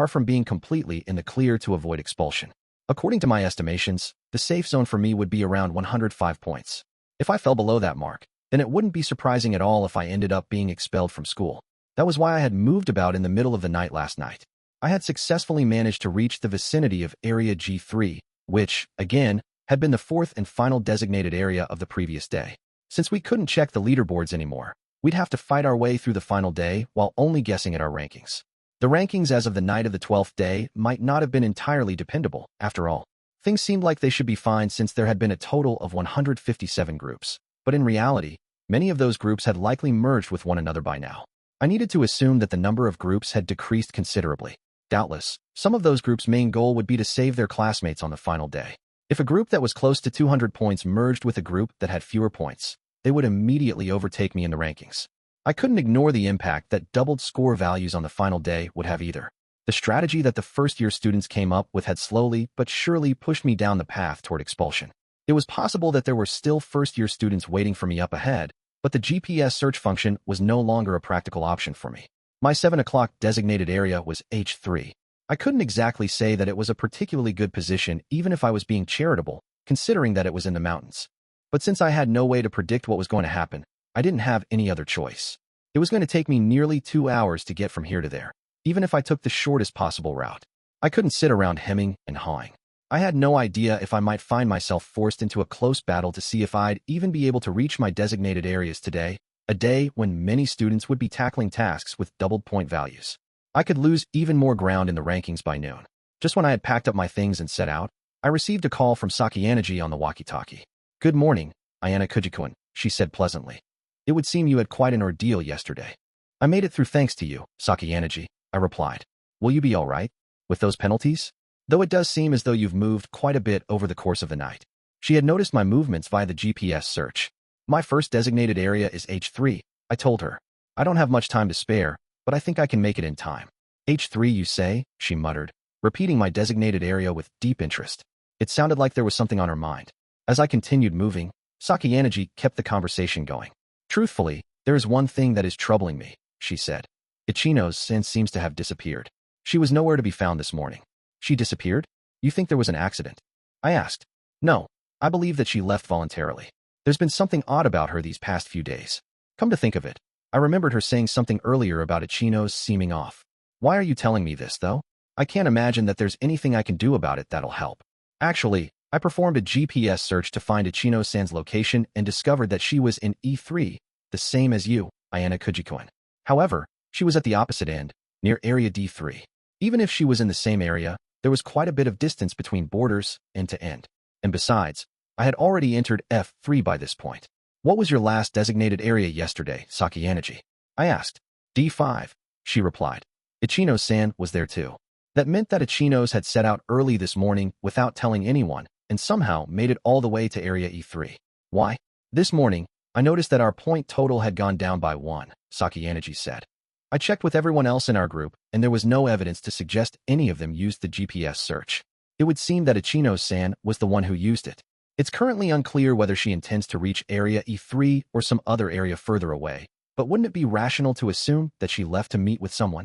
from being completely in the clear to avoid expulsion. According to my estimations, the safe zone for me would be around 105 points. If I fell below that mark, then it wouldn't be surprising at all if I ended up being expelled from school. That was why I had moved about in the middle of the night last night. I had successfully managed to reach the vicinity of area G3, which, again, had been the 4th and final designated area of the previous day. Since we couldn't check the leaderboards anymore, we'd have to fight our way through the final day while only guessing at our rankings. The rankings as of the night of the 12th day might not have been entirely dependable, after all. Things seemed like they should be fine since there had been a total of 157 groups. But in reality, many of those groups had likely merged with one another by now. I needed to assume that the number of groups had decreased considerably. Doubtless, some of those groups' main goal would be to save their classmates on the final day. If a group that was close to 200 points merged with a group that had fewer points, they would immediately overtake me in the rankings. I couldn't ignore the impact that doubled score values on the final day would have either. The strategy that the first-year students came up with had slowly but surely pushed me down the path toward expulsion. It was possible that there were still first-year students waiting for me up ahead, but the GPS search function was no longer a practical option for me. My 7 o'clock designated area was H3. I couldn't exactly say that it was a particularly good position even if I was being charitable, considering that it was in the mountains. But since I had no way to predict what was going to happen, I didn't have any other choice. It was going to take me nearly 2 hours to get from here to there, even if I took the shortest possible route. I couldn't sit around hemming and hawing. I had no idea if I might find myself forced into a close battle to see if I'd even be able to reach my designated areas today, a day when many students would be tackling tasks with doubled point values. I could lose even more ground in the rankings by noon. Just when I had packed up my things and set out, I received a call from Kouenji on the walkie-talkie. "Good morning, Ayanokouji," she said pleasantly. "It would seem you had quite an ordeal yesterday." "I made it through thanks to you, Kouenji," I replied. "Will you be all right with those penalties? Though it does seem as though you've moved quite a bit over the course of the night." She had noticed my movements via the GPS search. "My first designated area is H3, I told her. "I don't have much time to spare, but I think I can make it in time." "H3, you say?" she muttered, repeating my designated area with deep interest. It sounded like there was something on her mind. As I continued moving, Kouenji kept the conversation going. "Truthfully, there is one thing that is troubling me," she said. "Ichino's sense seems to have disappeared. She was nowhere to be found this morning." "She disappeared? You think there was an accident?" I asked. "No, I believe that she left voluntarily. There's been something odd about her these past few days. Come to think of it, I remembered her saying something earlier about Ichino's seeming off. Why are you telling me this, though? I can't imagine that there's anything I can do about it that'll help." "Actually, I performed a GPS search to find Ichino-san's location and discovered that she was in E3, the same as you, Ayanokouji. However, she was at the opposite end, near area D3. Even if she was in the same area, there was quite a bit of distance between borders, end to end. And besides, I had already entered F3 by this point." "What was your last designated area yesterday, Kouenji?" I asked. D5, she replied. Ichino-san was there too. That meant that Ichinos had set out early this morning without telling anyone and somehow made it all the way to area E3. Why? This morning, I noticed that our point total had gone down by 1, Sakayanagi said. I checked with everyone else in our group, and there was no evidence to suggest any of them used the GPS search. It would seem that Ichino-san was the one who used it. It's currently unclear whether she intends to reach area E3 or some other area further away, but wouldn't it be rational to assume that she left to meet with someone?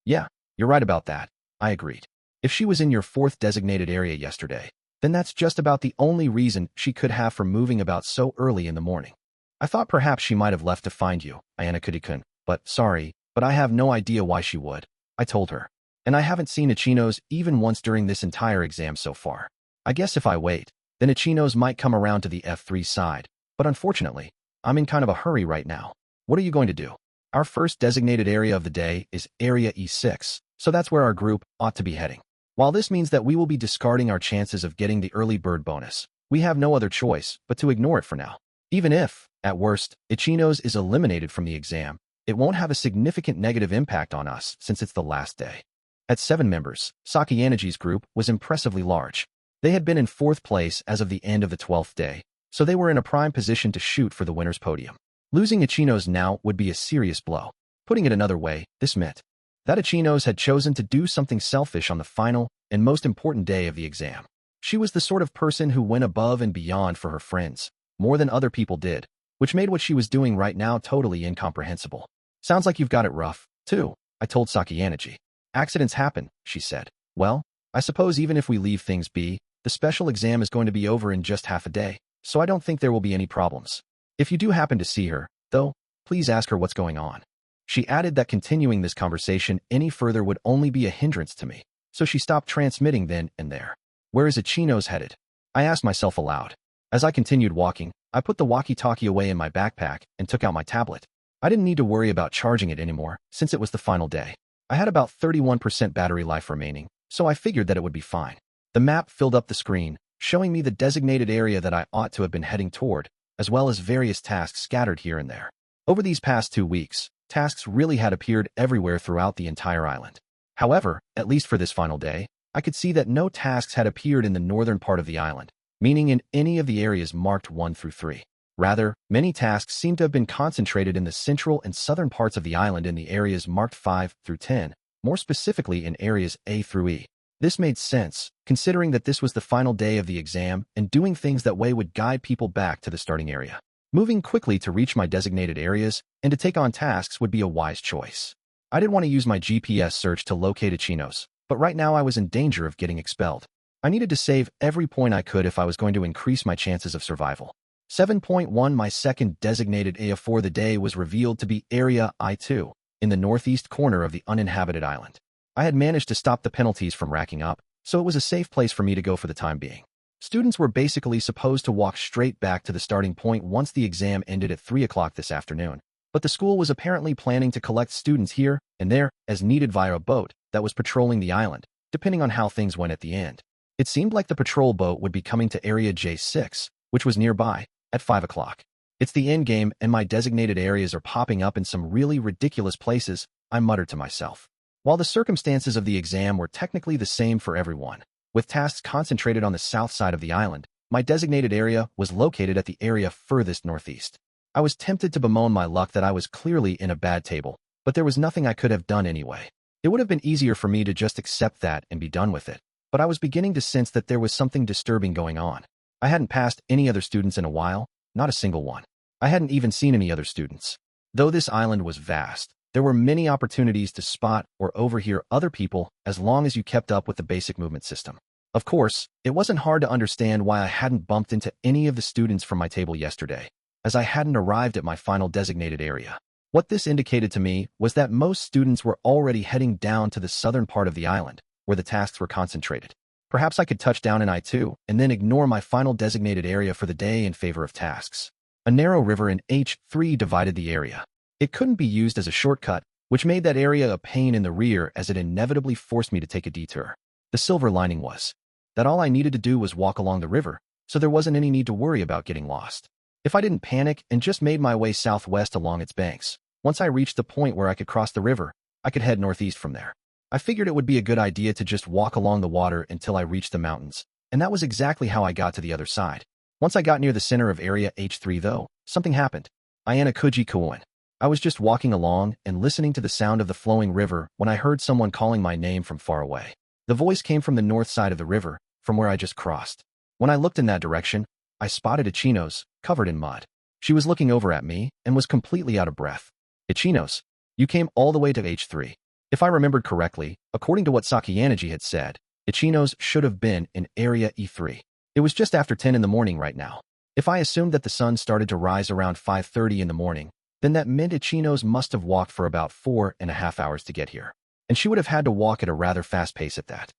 Yeah, you're right about that, I agreed. If she was in your 4th designated area yesterday, then that's just about the only reason she could have for moving about so early in the morning. I thought perhaps she might have left to find you, Ayanokouji-kun, but sorry, but I have no idea why she would, I told her. And I haven't seen Ichinos even once during this entire exam so far. I guess if I wait, then Ichinos might come around to the F3 side, but unfortunately, I'm in kind of a hurry right now. What are you going to do? Our first designated area of the day is area E6, so that's where our group ought to be heading. While this means that we will be discarding our chances of getting the early bird bonus, we have no other choice but to ignore it for now. Even if, at worst, Ichinos is eliminated from the exam, it won't have a significant negative impact on us since it's the last day. At 7 members, Sakayanagi's group was impressively large. They had been in 4th place as of the end of the 12th day, so they were in a prime position to shoot for the winner's podium. Losing Ichinos now would be a serious blow. Putting it another way, this meant that Ichinos had chosen to do something selfish on the final and most important day of the exam. She was the sort of person who went above and beyond for her friends, more than other people did, which made what she was doing right now totally incomprehensible. Sounds like you've got it rough, too, I told Sakayanagi. Accidents happen, she said. Well, I suppose even if we leave things be, the special exam is going to be over in just half a day, so I don't think there will be any problems. If you do happen to see her, though, please ask her what's going on. She added that continuing this conversation any further would only be a hindrance to me, so she stopped transmitting then and there. Where is Ichinos headed? I asked myself aloud. As I continued walking, I put the walkie-talkie away in my backpack and took out my tablet. I didn't need to worry about charging it anymore, since it was the final day. I had about 31% battery life remaining, so I figured that it would be fine. The map filled up the screen, showing me the designated area that I ought to have been heading toward, as well as various tasks scattered here and there. Over these past 2 weeks, tasks really had appeared everywhere throughout the entire island. However, at least for this final day, I could see that no tasks had appeared in the northern part of the island, meaning in any of the areas marked 1 through 3. Rather, many tasks seem to have been concentrated in the central and southern parts of the island in the areas marked 5 through 10, more specifically in areas A through E. This made sense, considering that this was the final day of the exam and doing things that way would guide people back to the starting area. Moving quickly to reach my designated areas and to take on tasks would be a wise choice. I didn't want to use my GPS search to locate Ichinos, but right now I was in danger of getting expelled. I needed to save every point I could if I was going to increase my chances of survival. 7.1 My second designated area for the day was revealed to be Area I2, in the northeast corner of the uninhabited island. I had managed to stop the penalties from racking up, so it was a safe place for me to go for the time being. Students were basically supposed to walk straight back to the starting point once the exam ended at 3 o'clock this afternoon, but the school was apparently planning to collect students here and there as needed via a boat that was patrolling the island, depending on how things went at the end. It seemed like the patrol boat would be coming to Area J6, which was nearby, at 5 o'clock. It's the end game and my designated areas are popping up in some really ridiculous places, I muttered to myself. While the circumstances of the exam were technically the same for everyone, with tasks concentrated on the south side of the island, my designated area was located at the area furthest northeast. I was tempted to bemoan my luck that I was clearly in a bad table, but there was nothing I could have done anyway. It would have been easier for me to just accept that and be done with it, but I was beginning to sense that there was something disturbing going on. I hadn't passed any other students in a while, not a single one. I hadn't even seen any other students. Though this island was vast, there were many opportunities to spot or overhear other people as long as you kept up with the basic movement system. Of course, it wasn't hard to understand why I hadn't bumped into any of the students from my table yesterday, as I hadn't arrived at my final designated area. What this indicated to me was that most students were already heading down to the southern part of the island, where the tasks were concentrated. Perhaps I could touch down in I2 and then ignore my final designated area for the day in favor of tasks. A narrow river in H3 divided the area. It couldn't be used as a shortcut, which made that area a pain in the rear as it inevitably forced me to take a detour. The silver lining was that all I needed to do was walk along the river, so there wasn't any need to worry about getting lost. If I didn't panic and just made my way southwest along its banks, Once I reached the point where I could cross the river, I could head northeast from there. I figured it would be a good idea to just walk along the water until I reached the mountains, and that was exactly how I got to the other side. Once I got near the center of Area H3 though, something happened. Ayanokouji Kouenji. I was just walking along and listening to the sound of the flowing river when I heard someone calling my name from far away. The voice came from the north side of the river, from where I just crossed. When I looked in that direction, I spotted Ichinos, covered in mud. She was looking over at me and was completely out of breath. Ichinos, you came all the way to H3. If I remembered correctly, according to what Sakiyanaji had said, Ichinos should have been in Area E3. It was just after 10 in the morning right now. If I assumed that the sun started to rise around 5:30 in the morning, then that meant Ichinos must have walked for about 4.5 hours to get here. And she would have had to walk at a rather fast pace at that.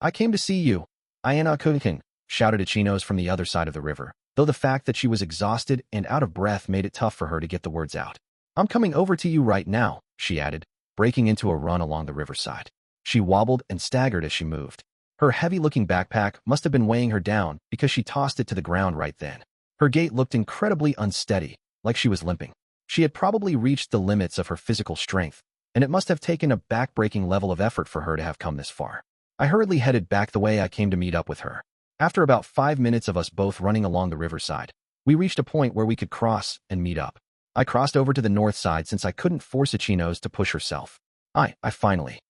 I came to see you. Ayanokouji, shouted Ichinos from the other side of the river, though the fact that she was exhausted and out of breath made it tough for her to get the words out. I'm coming over to you right now, she added, breaking into a run along the riverside. She wobbled and staggered as she moved. Her heavy-looking backpack must have been weighing her down because she tossed it to the ground right then. Her gait looked incredibly unsteady, like she was limping. She had probably reached the limits of her physical strength, and it must have taken a back-breaking level of effort for her to have come this far. I hurriedly headed back the way I came to meet up with her. After about 5 minutes of us both running along the riverside, we reached a point where we could cross and meet up. I crossed over to the north side since I couldn't force Ichinos to push herself. I finally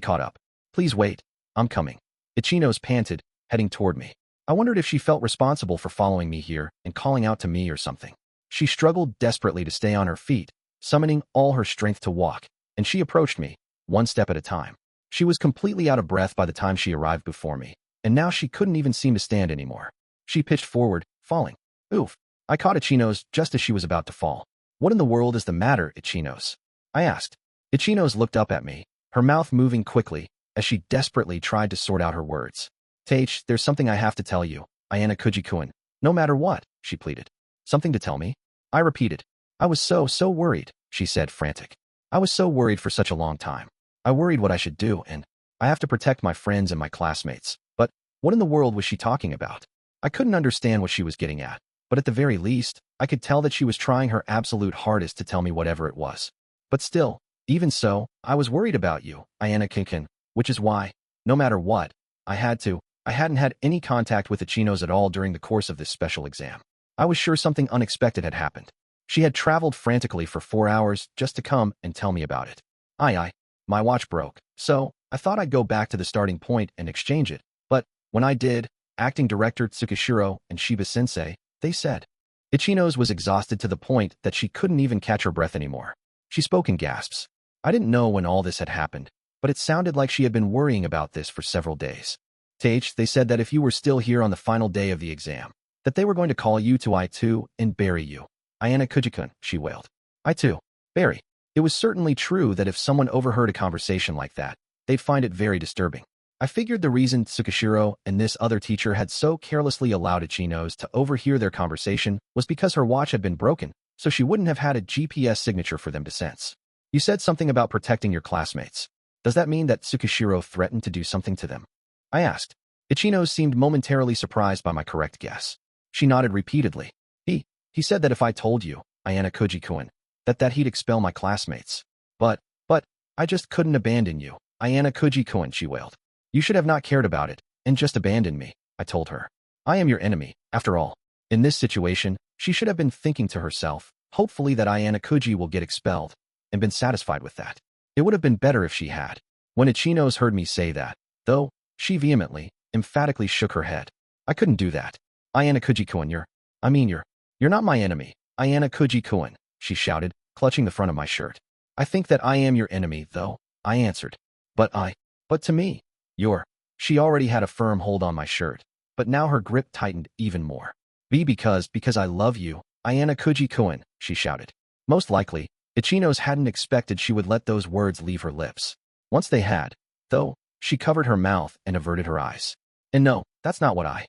caught up. Please wait, I'm coming. Ichinos panted, heading toward me. I wondered if she felt responsible for following me here and calling out to me or something. She struggled desperately to stay on her feet, summoning all her strength to walk, and she approached me, one step at a time. She was completely out of breath by the time she arrived before me, and now she couldn't even seem to stand anymore. She pitched forward, falling. Oof. I caught Ichinos just as she was about to fall. What in the world is the matter, Ichinos? I asked. Ichinos looked up at me, her mouth moving quickly, as she desperately tried to sort out her words. Teich, there's something I have to tell you, Ayanokouji-kun. No matter what, she pleaded. Something to tell me? I repeated. I was so worried, she said, frantic. I was so worried for such a long time. I worried what I should do, and I have to protect my friends and my classmates. But what in the world was she talking about? I couldn't understand what she was getting at, but at the very least, I could tell that she was trying her absolute hardest to tell me whatever it was. But still, even so, I was worried about you, Ayanokouji, which is why, no matter what, I hadn't had any contact with Ichinos at all during the course of this special exam. I was sure something unexpected had happened. She had traveled frantically for 4 hours just to come and tell me about it. My watch broke, so I thought I'd go back to the starting point and exchange it. But when I did, acting director Tsukishiro and Shiba-sensei, they said. Ichinos was exhausted to the point that she couldn't even catch her breath anymore. She spoke in gasps. I didn't know when all this had happened, but it sounded like she had been worrying about this for several days. Teich, they said that if you were still here on the final day of the exam, that they were going to call you to I2 and bury you. Ayanokouji-kun, she wailed. I2. Bury. It was certainly true that if someone overheard a conversation like that, they'd find it very disturbing. I figured the reason Tsukishiro and this other teacher had so carelessly allowed Ichinos to overhear their conversation was because her watch had been broken, so she wouldn't have had a GPS signature for them to sense. You said something about protecting your classmates. Does that mean that Tsukishiro threatened to do something to them? I asked. Ichinos seemed momentarily surprised by my correct guess. She nodded repeatedly. He said that if I told you, Ayanokouji-kun, that he'd expel my classmates. But, I just couldn't abandon you, Ayanokouji-kun, she wailed. You should have not cared about it, and just abandoned me, I told her. I am your enemy, after all. In this situation, she should have been thinking to herself, hopefully that Ayanokouji will get expelled, and been satisfied with that. It would have been better if she had. When Ichinos heard me say that, though, she vehemently, emphatically shook her head. I couldn't do that. Ayanokouji-kun, you're not my enemy, Ayanokouji-kun, she shouted, clutching the front of my shirt. I think that I am your enemy, though, I answered. But to me, she already had a firm hold on my shirt, but now her grip tightened even more. Because I love you, Ayanokouji-kun, she shouted. Most likely, Ichinos hadn't expected she would let those words leave her lips. Once they had, though, she covered her mouth and averted her eyes. And no, that's not what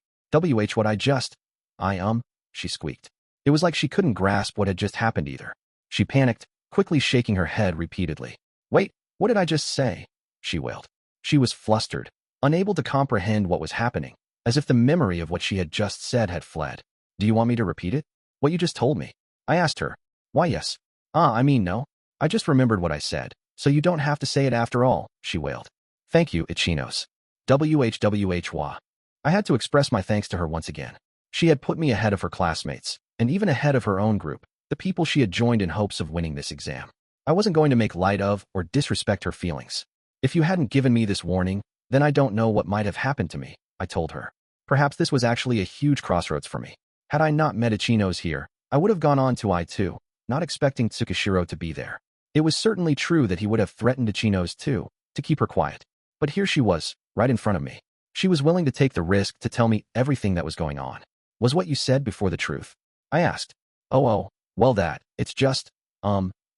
she squeaked. It was like she couldn't grasp what had just happened either. She panicked, quickly shaking her head repeatedly. Wait, what did I just say? She wailed. She was flustered, unable to comprehend what was happening, as if the memory of what she had just said had fled. Do you want me to repeat it? What you just told me? I asked her. Why yes. I mean no. I just remembered what I said, so you don't have to say it after all, she wailed. Thank you, Ichinos. WHWHWA. I had to express my thanks to her once again. She had put me ahead of her classmates, and even ahead of her own group, the people she had joined in hopes of winning this exam. I wasn't going to make light of or disrespect her feelings. If you hadn't given me this warning, then I don't know what might have happened to me, I told her. Perhaps this was actually a huge crossroads for me. Had I not met Ichinos here, I would have gone on to I2, not expecting Tsukishiro to be there. It was certainly true that he would have threatened Ichinos too, to keep her quiet. But here she was, right in front of me. She was willing to take the risk to tell me everything that was going on. Was what you said before the truth? I asked. Oh, well it's just,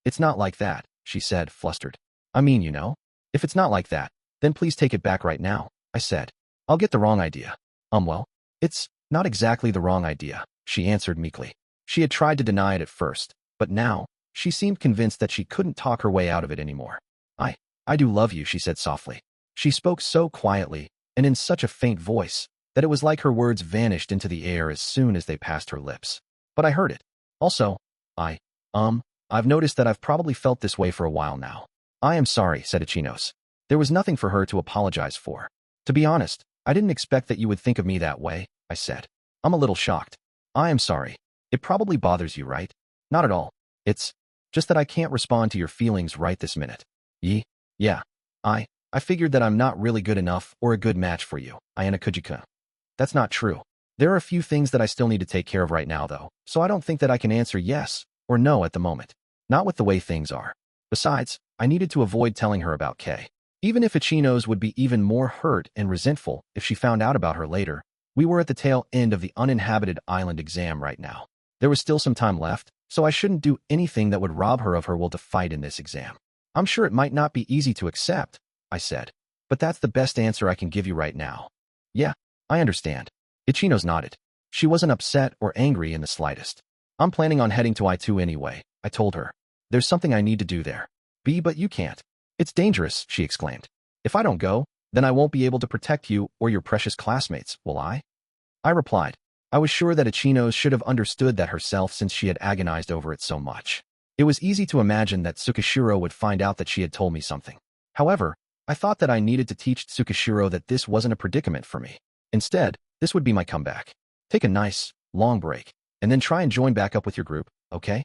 it's not like that, she said, flustered. I mean, you know. If it's not like that, then please take it back right now, I said. I'll get the wrong idea. Well, it's not exactly the wrong idea, she answered meekly. She had tried to deny it at first, but now, she seemed convinced that she couldn't talk her way out of it anymore. I do love you, she said softly. She spoke so quietly, and in such a faint voice, that it was like her words vanished into the air as soon as they passed her lips. But I heard it. Also, I've noticed that I've probably felt this way for a while now. I am sorry, said Ichinos. There was nothing for her to apologize for. To be honest, I didn't expect that you would think of me that way, I said. I'm a little shocked. I am sorry. It probably bothers you, right? Not at all. It's just that I can't respond to your feelings right this minute. Yeah. I figured that I'm not really good enough or a good match for you, Ayanokouji. That's not true. There are a few things that I still need to take care of right now, though, so I don't think that I can answer yes or no at the moment. Not with the way things are. Besides, I needed to avoid telling her about Kay. Even if Ichinos would be even more hurt and resentful if she found out about her later, we were at the tail end of the uninhabited island exam right now. There was still some time left, so I shouldn't do anything that would rob her of her will to fight in this exam. I'm sure it might not be easy to accept, I said, but that's the best answer I can give you right now. Yeah, I understand. Ichinos nodded. She wasn't upset or angry in the slightest. I'm planning on heading to I2 anyway, I told her. There's something I need to do there. But you can't. It's dangerous, she exclaimed. If I don't go, then I won't be able to protect you or your precious classmates, will I? I replied. I was sure that Ichinos should have understood that herself since she had agonized over it so much. It was easy to imagine that Tsukishiro would find out that she had told me something. However, I thought that I needed to teach Tsukishiro that this wasn't a predicament for me. Instead, this would be my comeback. Take a nice, long break, and then try and join back up with your group, okay?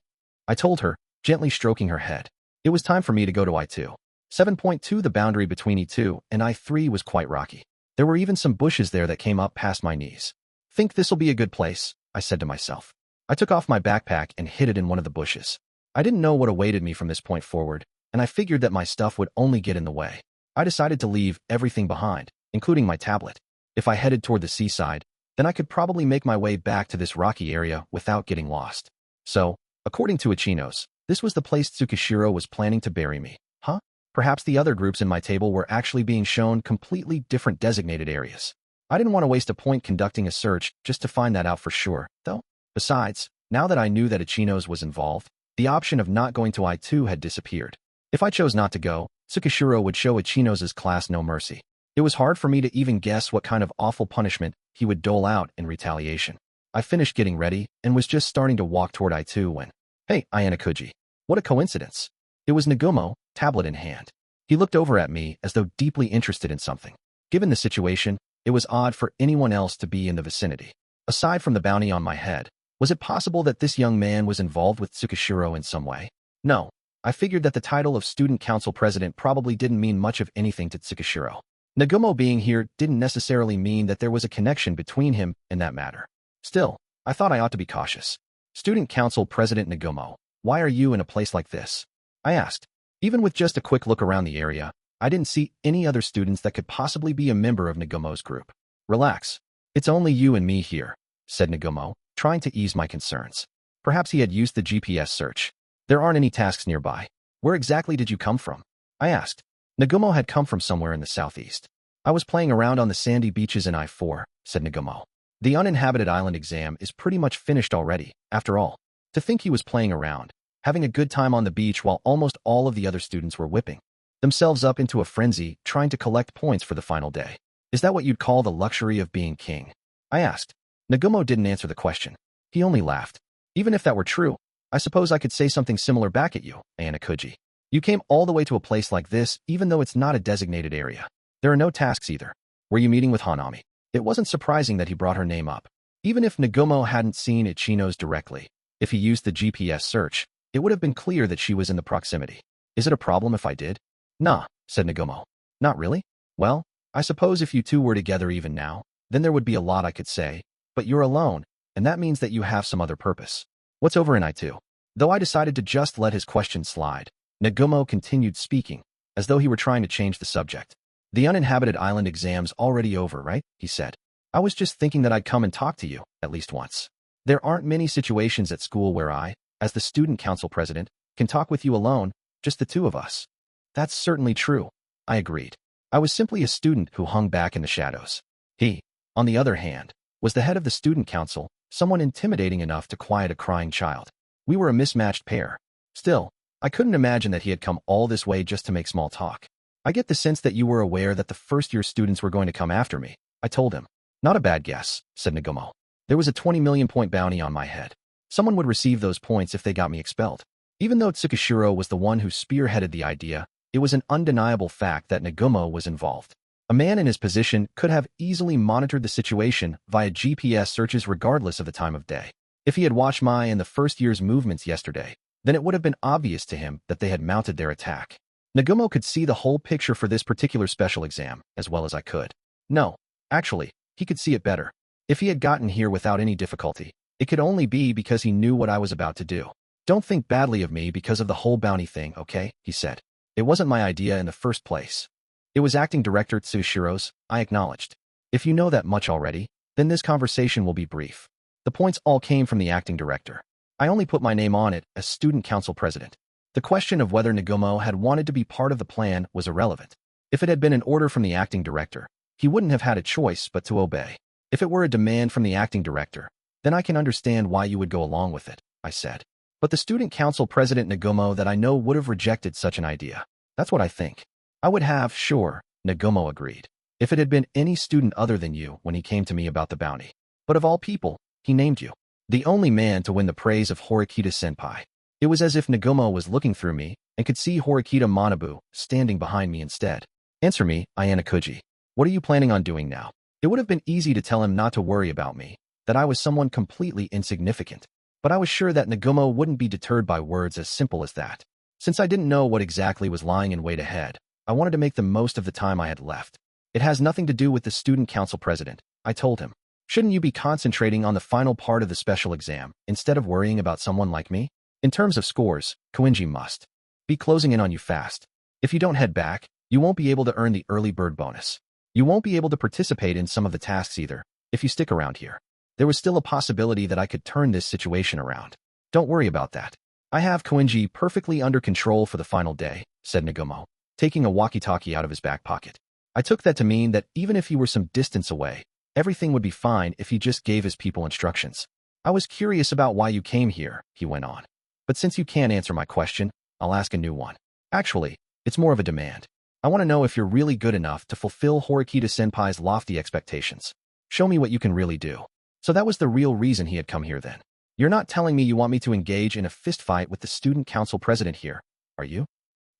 I told her, gently stroking her head. It was time for me to go to I2. 7.2 The boundary between E2 and I3 was quite rocky. There were even some bushes there that came up past my knees. Think this'll be a good place, I said to myself. I took off my backpack and hid it in one of the bushes. I didn't know what awaited me from this point forward, and I figured that my stuff would only get in the way. I decided to leave everything behind, including my tablet. If I headed toward the seaside, then I could probably make my way back to this rocky area without getting lost. So, according to Ichinos, this was the place Tsukishiro was planning to bury me. Huh? Perhaps the other groups in my table were actually being shown completely different designated areas. I didn't want to waste a point conducting a search just to find that out for sure, though. Besides, now that I knew that Ichinos was involved, the option of not going to I2 had disappeared. If I chose not to go, Tsukishiro would show Ichinos' class no mercy. It was hard for me to even guess what kind of awful punishment he would dole out in retaliation. I finished getting ready and was just starting to walk toward I2 when, hey, Ayanokouji. What a coincidence. It was Nagumo, tablet in hand. He looked over at me as though deeply interested in something. Given the situation, it was odd for anyone else to be in the vicinity. Aside from the bounty on my head, was it possible that this young man was involved with Tsukishiro in some way? No. I figured that the title of student council president probably didn't mean much of anything to Tsukishiro. Nagumo being here didn't necessarily mean that there was a connection between him and that matter. Still, I thought I ought to be cautious. Student council president Nagumo, why are you in a place like this? I asked. Even with just a quick look around the area, I didn't see any other students that could possibly be a member of Nagumo's group. Relax. It's only you and me here, said Nagumo, trying to ease my concerns. Perhaps he had used the GPS search. There aren't any tasks nearby. Where exactly did you come from? I asked. Nagumo had come from somewhere in the southeast. I was playing around on the sandy beaches in I4, said Nagumo. The uninhabited island exam is pretty much finished already, after all. To think he was playing around, having a good time on the beach while almost all of the other students were whipping themselves up into a frenzy trying to collect points for the final day. Is that what you'd call the luxury of being king? I asked. Nagumo didn't answer the question. He only laughed. Even if that were true, I suppose I could say something similar back at you, Ayanokouji. You came all the way to a place like this, even though it's not a designated area. There are no tasks either. Were you meeting with Hanami? It wasn't surprising that he brought her name up. Even if Nagumo hadn't seen Ichino's directly, if he used the GPS search, it would have been clear that she was in the proximity. Is it a problem if I did? Nah, said Nagumo. Not really? Well, I suppose if you two were together even now, then there would be a lot I could say, but you're alone, and that means that you have some other purpose. What's over in I2? Though I decided to just let his question slide, Nagumo continued speaking, as though he were trying to change the subject. The uninhabited island exam's already over, right? He said. I was just thinking that I'd come and talk to you, at least once. There aren't many situations at school where I, as the student council president, can talk with you alone, just the two of us. That's certainly true, I agreed. I was simply a student who hung back in the shadows. He, on the other hand, was the head of the student council, someone intimidating enough to quiet a crying child. We were a mismatched pair. Still, I couldn't imagine that he had come all this way just to make small talk. I get the sense that you were aware that the first-year students were going to come after me, I told him. Not a bad guess, said Nagumo. There was a 20 million point bounty on my head. Someone would receive those points if they got me expelled. Even though Tsukishiro was the one who spearheaded the idea, it was an undeniable fact that Nagumo was involved. A man in his position could have easily monitored the situation via GPS searches regardless of the time of day. If he had watched my and the first year's movements yesterday, then it would have been obvious to him that they had mounted their attack. Nagumo could see the whole picture for this particular special exam, as well as I could. No, actually, he could see it better. If he had gotten here without any difficulty, it could only be because he knew what I was about to do. Don't think badly of me because of the whole bounty thing, okay? He said. It wasn't my idea in the first place. It was acting director Tsukishiro's, I acknowledged. If you know that much already, then this conversation will be brief. The points all came from the acting director. I only put my name on it as student council president. The question of whether Nagumo had wanted to be part of the plan was irrelevant. If it had been an order from the acting director, he wouldn't have had a choice but to obey. If it were a demand from the acting director, then I can understand why you would go along with it, I said. But the student council president Nagumo that I know would have rejected such an idea. That's what I think. I would have, sure, Nagumo agreed. If it had been any student other than you when he came to me about the bounty. But of all people, he named you. The only man to win the praise of Horikita-senpai. It was as if Nagumo was looking through me and could see Horikita Manabu standing behind me instead. Answer me, Ayanokouji. What are you planning on doing now? It would have been easy to tell him not to worry about me, that I was someone completely insignificant. But I was sure that Nagumo wouldn't be deterred by words as simple as that. Since I didn't know what exactly was lying in wait ahead, I wanted to make the most of the time I had left. It has nothing to do with the student council president, I told him. Shouldn't you be concentrating on the final part of the special exam instead of worrying about someone like me? In terms of scores, Kouenji must be closing in on you fast. If you don't head back, you won't be able to earn the early bird bonus. You won't be able to participate in some of the tasks either, if you stick around here. There was still a possibility that I could turn this situation around. Don't worry about that. I have Kouenji perfectly under control for the final day, said Nagumo, taking a walkie-talkie out of his back pocket. I took that to mean that even if he were some distance away, everything would be fine if he just gave his people instructions. I was curious about why you came here, he went on. But since you can't answer my question, I'll ask a new one. Actually, it's more of a demand. I want to know if you're really good enough to fulfill Horikita-senpai's lofty expectations. Show me what you can really do. So that was the real reason he had come here then. You're not telling me you want me to engage in a fistfight with the student council president here, are you?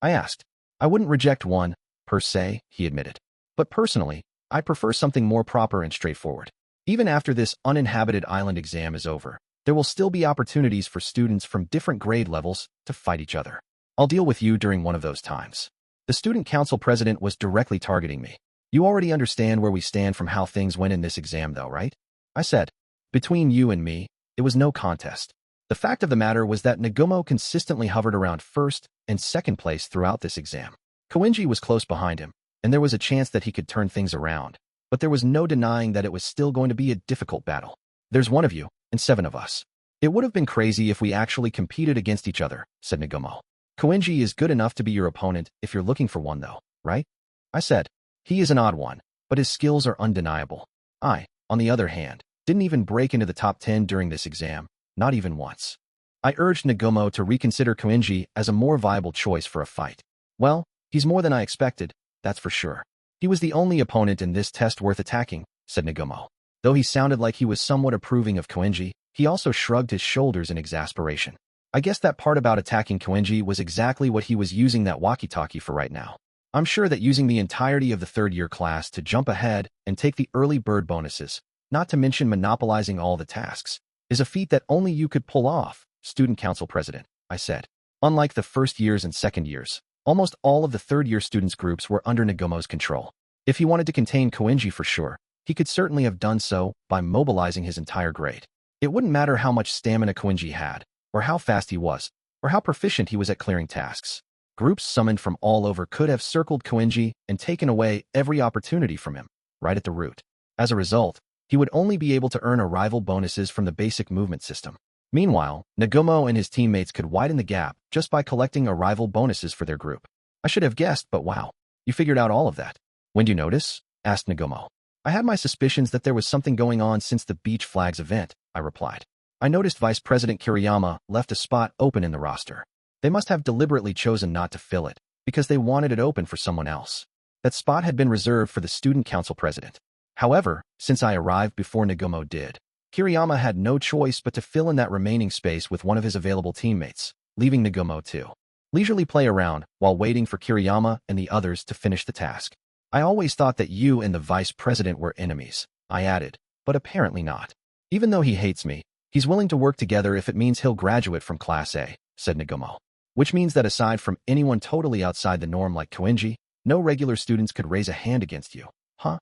I asked. I wouldn't reject one, per se, he admitted. But personally, I prefer something more proper and straightforward. Even after this uninhabited island exam is over, there will still be opportunities for students from different grade levels to fight each other. I'll deal with you during one of those times. The student council president was directly targeting me. You already understand where we stand from how things went in this exam though, right? I said. Between you and me, it was no contest. The fact of the matter was that Nagumo consistently hovered around first and second place throughout this exam. Kouenji was close behind him, and there was a chance that he could turn things around. But there was no denying that it was still going to be a difficult battle. There's one of you, and 7 of us. It would have been crazy if we actually competed against each other, said Nagumo. Kouenji is good enough to be your opponent if you're looking for one though, right? I said. He is an odd one, but his skills are undeniable. I, on the other hand, didn't even break into the top 10 during this exam, not even once. I urged Nagumo to reconsider Kouenji as a more viable choice for a fight. Well, he's more than I expected, that's for sure. He was the only opponent in this test worth attacking, said Nagumo. Though he sounded like he was somewhat approving of Kouenji, he also shrugged his shoulders in exasperation. I guess that part about attacking Kouenji was exactly what he was using that walkie-talkie for right now. I'm sure that using the entirety of the third-year class to jump ahead and take the early bird bonuses, not to mention monopolizing all the tasks, is a feat that only you could pull off, student council president, I said. Unlike the first years and second years, almost all of the third-year students' groups were under Nagumo's control. If he wanted to contain Kouenji for sure, he could certainly have done so by mobilizing his entire grade. It wouldn't matter how much stamina Kouenji had, or how fast he was, or how proficient he was at clearing tasks. Groups summoned from all over could have circled Kouenji and taken away every opportunity from him, right at the root. As a result, he would only be able to earn arrival bonuses from the basic movement system. Meanwhile, Nagumo and his teammates could widen the gap just by collecting arrival bonuses for their group. I should have guessed, but wow, you figured out all of that. When did you notice? Asked Nagumo. I had my suspicions that there was something going on since the beach flags event, I replied. I noticed Vice President Kiriyama left a spot open in the roster. They must have deliberately chosen not to fill it, because they wanted it open for someone else. That spot had been reserved for the student council president. However, since I arrived before Nagumo did, Kiriyama had no choice but to fill in that remaining space with one of his available teammates, leaving Nagumo to leisurely play around while waiting for Kiriyama and the others to finish the task. I always thought that you and the vice president were enemies, I added, but apparently not. Even though he hates me, he's willing to work together if it means he'll graduate from Class A, said Nagumo. Which means that aside from anyone totally outside the norm like Kouenji, no regular students could raise a hand against you, huh?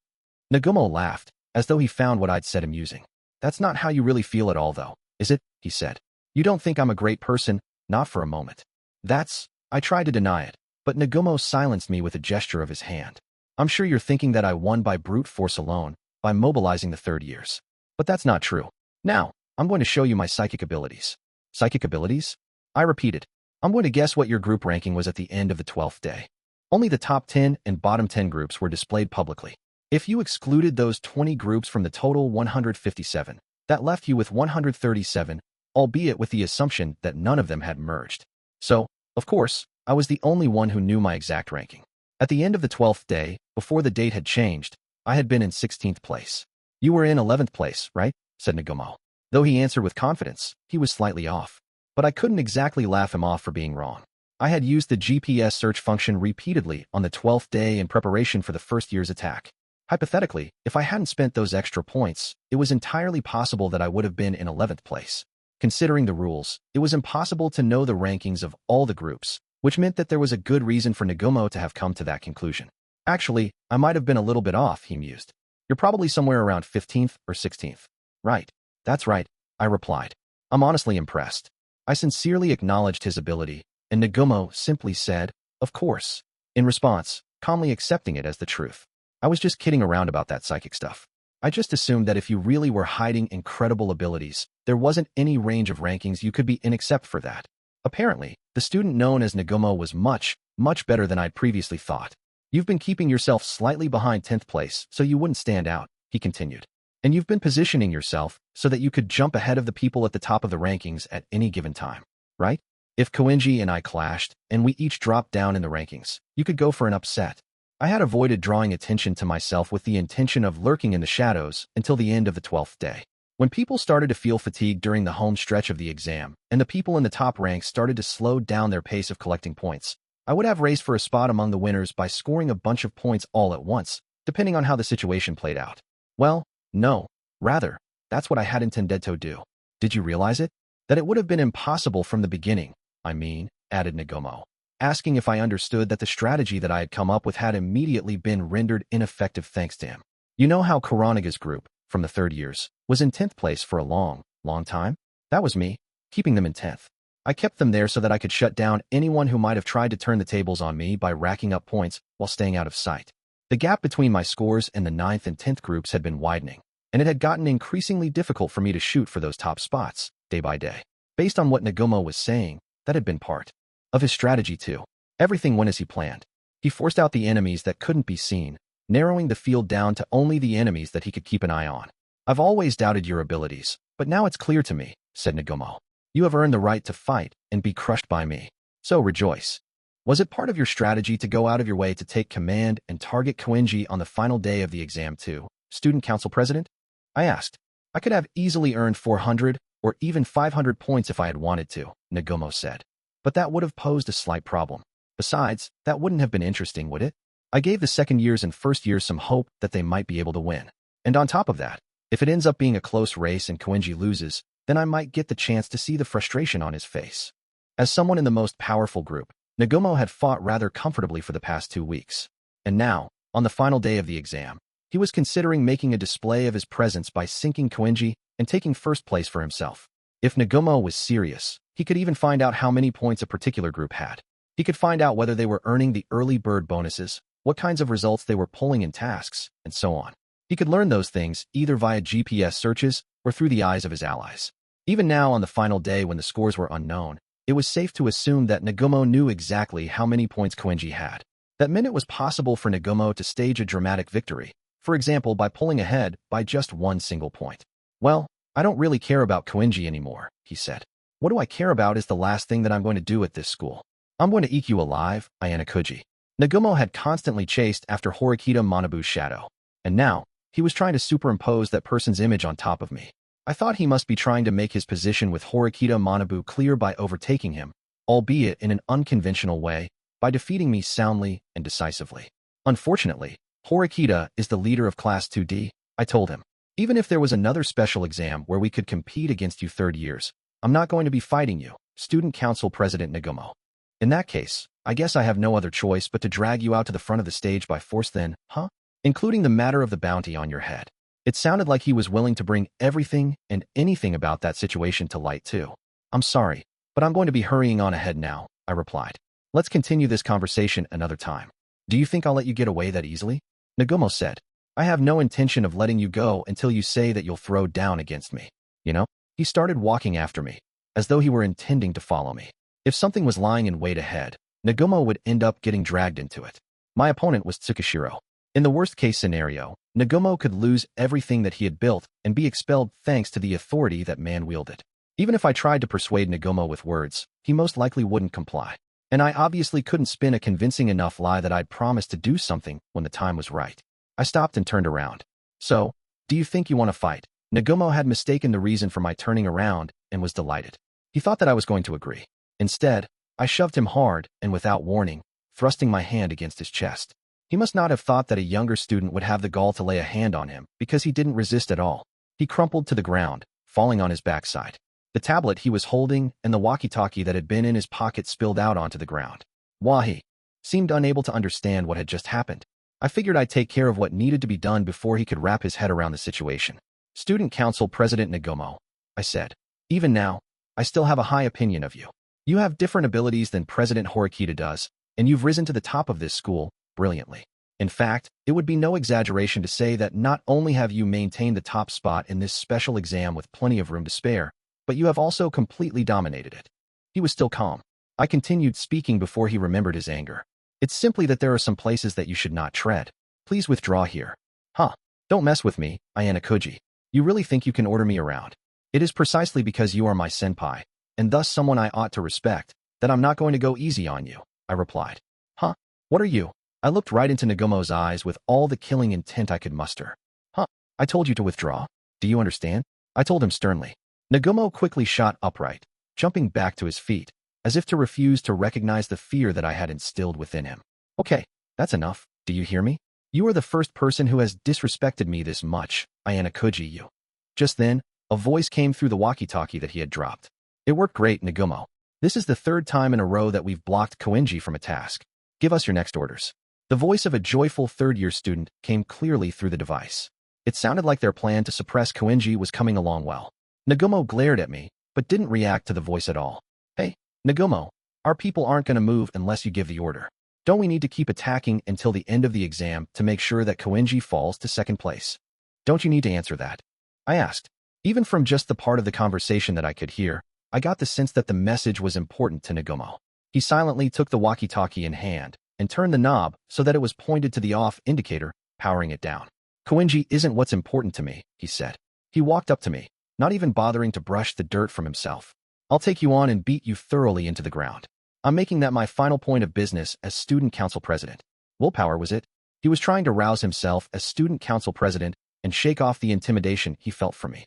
Nagumo laughed, as though he found what I'd said amusing. That's not how you really feel at all, though, is it? He said. You don't think I'm a great person, not for a moment. I tried to deny it, but Nagumo silenced me with a gesture of his hand. I'm sure you're thinking that I won by brute force alone, by mobilizing the third years. But that's not true. Now, I'm going to show you my psychic abilities. Psychic abilities? I repeated. I'm going to guess what your group ranking was at the end of the 12th day. Only the top 10 and bottom 10 groups were displayed publicly. If you excluded those 20 groups from the total 157, that left you with 137, albeit with the assumption that none of them had merged. So, of course, I was the only one who knew my exact ranking. At the end of the 12th day, before the date had changed, I had been in 16th place. You were in 11th place, right? Said Nagumo. Though he answered with confidence, he was slightly off. But I couldn't exactly laugh him off for being wrong. I had used the GPS search function repeatedly on the 12th day in preparation for the first year's attack. Hypothetically, if I hadn't spent those extra points, it was entirely possible that I would have been in 11th place. Considering the rules, it was impossible to know the rankings of all the groups, which meant that there was a good reason for Nagumo to have come to that conclusion. Actually, I might have been a little bit off, he mused. You're probably somewhere around 15th or 16th. Right. That's right, I replied. I'm honestly impressed. I sincerely acknowledged his ability, and Nagumo simply said, of course, in response, calmly accepting it as the truth. I was just kidding around about that psychic stuff. I just assumed that if you really were hiding incredible abilities, there wasn't any range of rankings you could be in except for that. Apparently, the student known as Nagumo was much, much better than I'd previously thought. You've been keeping yourself slightly behind 10th place so you wouldn't stand out, he continued. And you've been positioning yourself so that you could jump ahead of the people at the top of the rankings at any given time, right? If Kouenji and I clashed, and we each dropped down in the rankings, you could go for an upset. I had avoided drawing attention to myself with the intention of lurking in the shadows until the end of the 12th day. When people started to feel fatigued during the home stretch of the exam, and the people in the top ranks started to slow down their pace of collecting points, I would have raced for a spot among the winners by scoring a bunch of points all at once, depending on how the situation played out. Well, no, rather, that's what I had intended to do. Did you realize it? That it would have been impossible from the beginning, added Nagumo, asking if I understood that the strategy that I had come up with had immediately been rendered ineffective thanks to him. You know how Kuronaga's group, from the third years, was in 10th place for a long, long time? That was me, keeping them in 10th. I kept them there so that I could shut down anyone who might have tried to turn the tables on me by racking up points while staying out of sight. The gap between my scores and the 9th and 10th groups had been widening, and it had gotten increasingly difficult for me to shoot for those top spots, day by day. Based on what Nagumo was saying, that had been part of his strategy too. Everything went as he planned. He forced out the enemies that couldn't be seen, narrowing the field down to only the enemies that he could keep an eye on. I've always doubted your abilities, but now it's clear to me, said Nagumo. You have earned the right to fight and be crushed by me. So rejoice. Was it part of your strategy to go out of your way to take command and target Kouenji on the final day of the exam too, student council president? I asked. I could have easily earned 400 or even 500 points if I had wanted to, Nagumo said. But that would have posed a slight problem. Besides, that wouldn't have been interesting, would it? I gave the second years and first years some hope that they might be able to win. And on top of that, if it ends up being a close race and Kouenji loses, then I might get the chance to see the frustration on his face. As someone in the most powerful group, Nagumo had fought rather comfortably for the past 2 weeks. And now, on the final day of the exam, he was considering making a display of his presence by sinking Kouenji and taking first place for himself. If Nagumo was serious, he could even find out how many points a particular group had. He could find out whether they were earning the early bird bonuses, what kinds of results they were pulling in tasks, and so on. He could learn those things either via GPS searches or through the eyes of his allies. Even now, on the final day when the scores were unknown, it was safe to assume that Nagumo knew exactly how many points Kouenji had. That meant it was possible for Nagumo to stage a dramatic victory, for example by pulling ahead by just 1 single point. Well, I don't really care about Kouenji anymore, he said. What do I care about is the last thing that I'm going to do at this school. I'm going to eat you alive, Ayanokouji. Nagumo had constantly chased after Horikita Manabu's shadow, and now, he was trying to superimpose that person's image on top of me. I thought he must be trying to make his position with Horikita Manabu clear by overtaking him, albeit in an unconventional way, by defeating me soundly and decisively. Unfortunately, Horikita is the leader of Class 2D, I told him. Even if there was another special exam where we could compete against you third years, I'm not going to be fighting you, Student Council President Nagumo. In that case, I guess I have no other choice but to drag you out to the front of the stage by force then, huh? Including the matter of the bounty on your head. It sounded like he was willing to bring everything and anything about that situation to light too. I'm sorry, but I'm going to be hurrying on ahead now, I replied. Let's continue this conversation another time. Do you think I'll let you get away that easily? Nagumo said. I have no intention of letting you go until you say that you'll throw down against me. You know? He started walking after me, as though he were intending to follow me. If something was lying in wait ahead, Nagumo would end up getting dragged into it. My opponent was Tsukishiro. In the worst-case scenario, Nagumo could lose everything that he had built and be expelled thanks to the authority that man wielded. Even if I tried to persuade Nagumo with words, he most likely wouldn't comply. And I obviously couldn't spin a convincing enough lie that I'd promised to do something when the time was right. I stopped and turned around. So, do you think you want to fight? Nagumo had mistaken the reason for my turning around and was delighted. He thought that I was going to agree. Instead, I shoved him hard and without warning, thrusting my hand against his chest. He must not have thought that a younger student would have the gall to lay a hand on him because he didn't resist at all. He crumpled to the ground, falling on his backside. The tablet he was holding and the walkie-talkie that had been in his pocket spilled out onto the ground. Wahi seemed unable to understand what had just happened. I figured I'd take care of what needed to be done before he could wrap his head around the situation. Student Council President Nagumo, I said. Even now, I still have a high opinion of you. You have different abilities than President Horikita does, and you've risen to the top of this school brilliantly. In fact, it would be no exaggeration to say that not only have you maintained the top spot in this special exam with plenty of room to spare, but you have also completely dominated it. He was still calm. I continued speaking before he remembered his anger. It's simply that there are some places that you should not tread. Please withdraw here. Huh. Don't mess with me, Ayanokouji. You really think you can order me around? It is precisely because you are my senpai, and thus someone I ought to respect, that I'm not going to go easy on you, I replied. Huh? What are you? I looked right into Nagumo's eyes with all the killing intent I could muster. Huh? I told you to withdraw. Do you understand? I told him sternly. Nagumo quickly shot upright, jumping back to his feet, as if to refuse to recognize the fear that I had instilled within him. Okay, that's enough. Do you hear me? You are the first person who has disrespected me this much, Ayanokouji you. Just then, a voice came through the walkie-talkie that he had dropped. It worked great, Nagumo. This is the third time in a row that we've blocked Kouenji from a task. Give us your next orders. The voice of a joyful third-year student came clearly through the device. It sounded like their plan to suppress Kouenji was coming along well. Nagumo glared at me, but didn't react to the voice at all. Hey, Nagumo, our people aren't going to move unless you give the order. Don't we need to keep attacking until the end of the exam to make sure that Kouenji falls to second place? Don't you need to answer that? I asked. Even from just the part of the conversation that I could hear, I got the sense that the message was important to Nagumo. He silently took the walkie-talkie in hand and turned the knob so that it was pointed to the off indicator, powering it down. Kouenji isn't what's important to me, he said. He walked up to me, not even bothering to brush the dirt from himself. I'll take you on and beat you thoroughly into the ground. I'm making that my final point of business as student council president. Willpower was it? He was trying to rouse himself as student council president and shake off the intimidation he felt from me.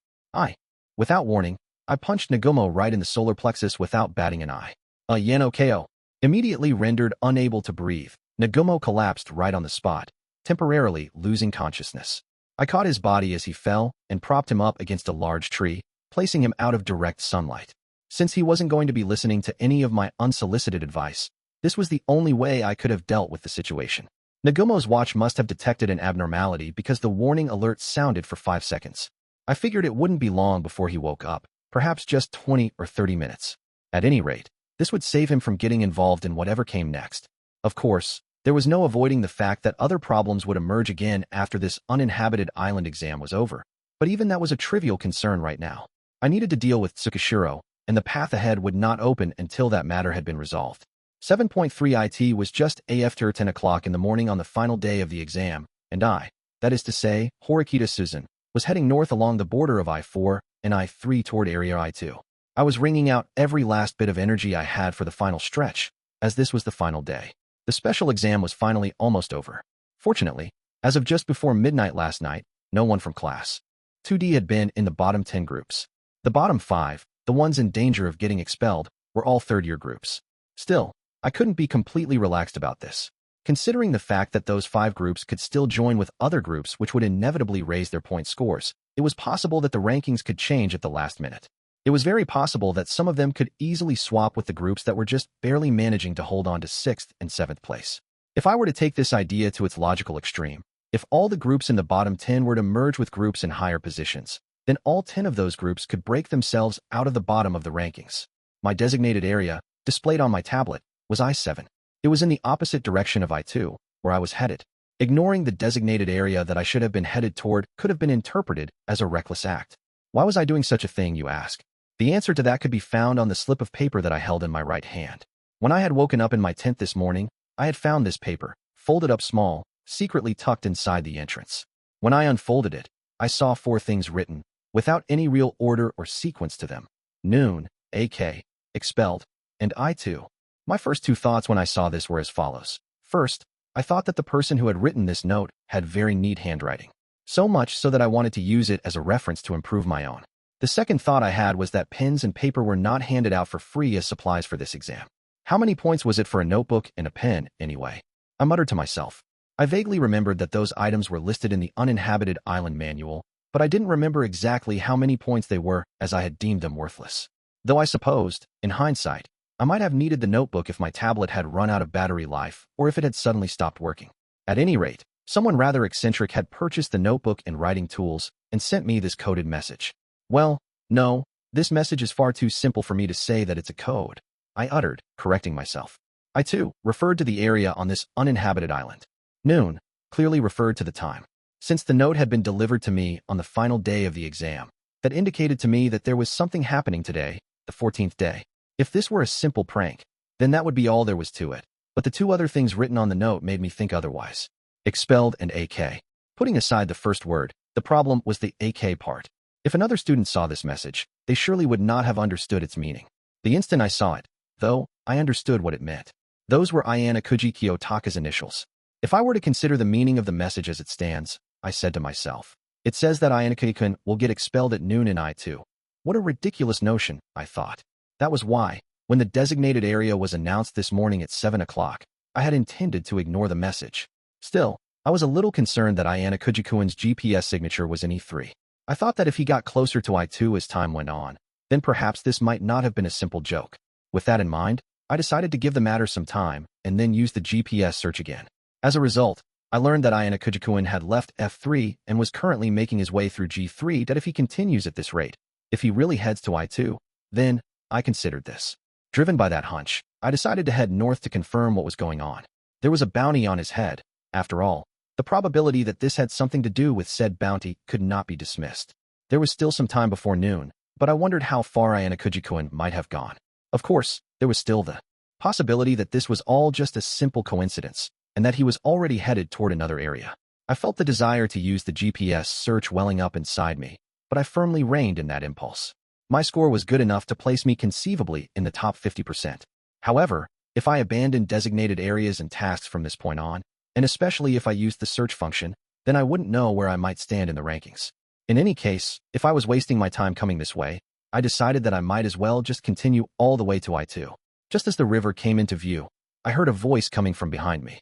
Without warning, I punched Nagumo right in the solar plexus without batting an eye. Yano KO. Immediately rendered unable to breathe, Nagumo collapsed right on the spot, temporarily losing consciousness. I caught his body as he fell and propped him up against a large tree, placing him out of direct sunlight. Since he wasn't going to be listening to any of my unsolicited advice, this was the only way I could have dealt with the situation. Nagumo's watch must have detected an abnormality because the warning alert sounded for 5 seconds. I figured it wouldn't be long before he woke up, perhaps just 20 or 30 minutes. At any rate, this would save him from getting involved in whatever came next. Of course, there was no avoiding the fact that other problems would emerge again after this uninhabited island exam was over, but even that was a trivial concern right now. I needed to deal with Tsukishiro, and the path ahead would not open until that matter had been resolved. 7.3 IT was just after 10 o'clock in the morning on the final day of the exam, and that is to say, Horikita Susan, was heading north along the border of I-4 and I-3 toward Area I-2. I was wringing out every last bit of energy I had for the final stretch, as this was the final day. The special exam was finally almost over. Fortunately, as of just before midnight last night, no one from class 2D had been in the bottom 10 groups. The bottom 5, the ones in danger of getting expelled, were all third-year groups. Still, I couldn't be completely relaxed about this, considering the fact that those 5 groups could still join with other groups which would inevitably raise their point scores. It was possible that the rankings could change at the last minute. It was very possible that some of them could easily swap with the groups that were just barely managing to hold on to 6th and 7th place. If I were to take this idea to its logical extreme, if all the groups in the bottom 10 were to merge with groups in higher positions, then all 10 of those groups could break themselves out of the bottom of the rankings. My designated area, displayed on my tablet, was I-7. It was in the opposite direction of I-2, where I was headed. Ignoring the designated area that I should have been headed toward could have been interpreted as a reckless act. Why was I doing such a thing, you ask? The answer to that could be found on the slip of paper that I held in my right hand. When I had woken up in my tent this morning, I had found this paper, folded up small, secretly tucked inside the entrance. When I unfolded it, I saw 4 things written, without any real order or sequence to them. Noon, AK, expelled, and I-2. My first 2 thoughts when I saw this were as follows. First, I thought that the person who had written this note had very neat handwriting. So much so that I wanted to use it as a reference to improve my own. The second thought I had was that pens and paper were not handed out for free as supplies for this exam. How many points was it for a notebook and a pen, anyway? I muttered to myself. I vaguely remembered that those items were listed in the uninhabited island manual, but I didn't remember exactly how many points they were, as I had deemed them worthless. Though I supposed, in hindsight, I might have needed the notebook if my tablet had run out of battery life or if it had suddenly stopped working. At any rate, someone rather eccentric had purchased the notebook and writing tools and sent me this coded message. Well, no, this message is far too simple for me to say that it's a code, I uttered, correcting myself. I, too, referred to the area on this uninhabited island. Noon clearly referred to the time. Since the note had been delivered to me on the final day of the exam, that indicated to me that there was something happening today, the 14th day. If this were a simple prank, then that would be all there was to it. But the 2 other things written on the note made me think otherwise. Expelled and AK. Putting aside the first word, the problem was the AK part. If another student saw this message, they surely would not have understood its meaning. The instant I saw it, though, I understood what it meant. Those were Ayanokouji Kiyotaka's initials. If I were to consider the meaning of the message as it stands, I said to myself, it says that Ayanokouji will get expelled at noon in I-2. What a ridiculous notion, I thought. That was why, when the designated area was announced this morning at 7 o'clock, I had intended to ignore the message. Still, I was a little concerned that Ayanokouji's GPS signature was in E3. I thought that if he got closer to I-2 as time went on, then perhaps this might not have been a simple joke. With that in mind, I decided to give the matter some time and then use the GPS search again. As a result, I learned that Ayanokouji had left F3 and was currently making his way through G3. That if he continues at this rate, if he really heads to I-2, then I considered this. Driven by that hunch, I decided to head north to confirm what was going on. There was a bounty on his head. After all, the probability that this had something to do with said bounty could not be dismissed. There was still some time before noon, but I wondered how far Ayanokouji might have gone. Of course, there was still the possibility that this was all just a simple coincidence, and that he was already headed toward another area. I felt the desire to use the GPS search welling up inside me, but I firmly reined in that impulse. My score was good enough to place me conceivably in the top 50%. However, if I abandoned designated areas and tasks from this point on, and especially if I used the search function, then I wouldn't know where I might stand in the rankings. In any case, if I was wasting my time coming this way, I decided that I might as well just continue all the way to I2. Just as the river came into view, I heard a voice coming from behind me.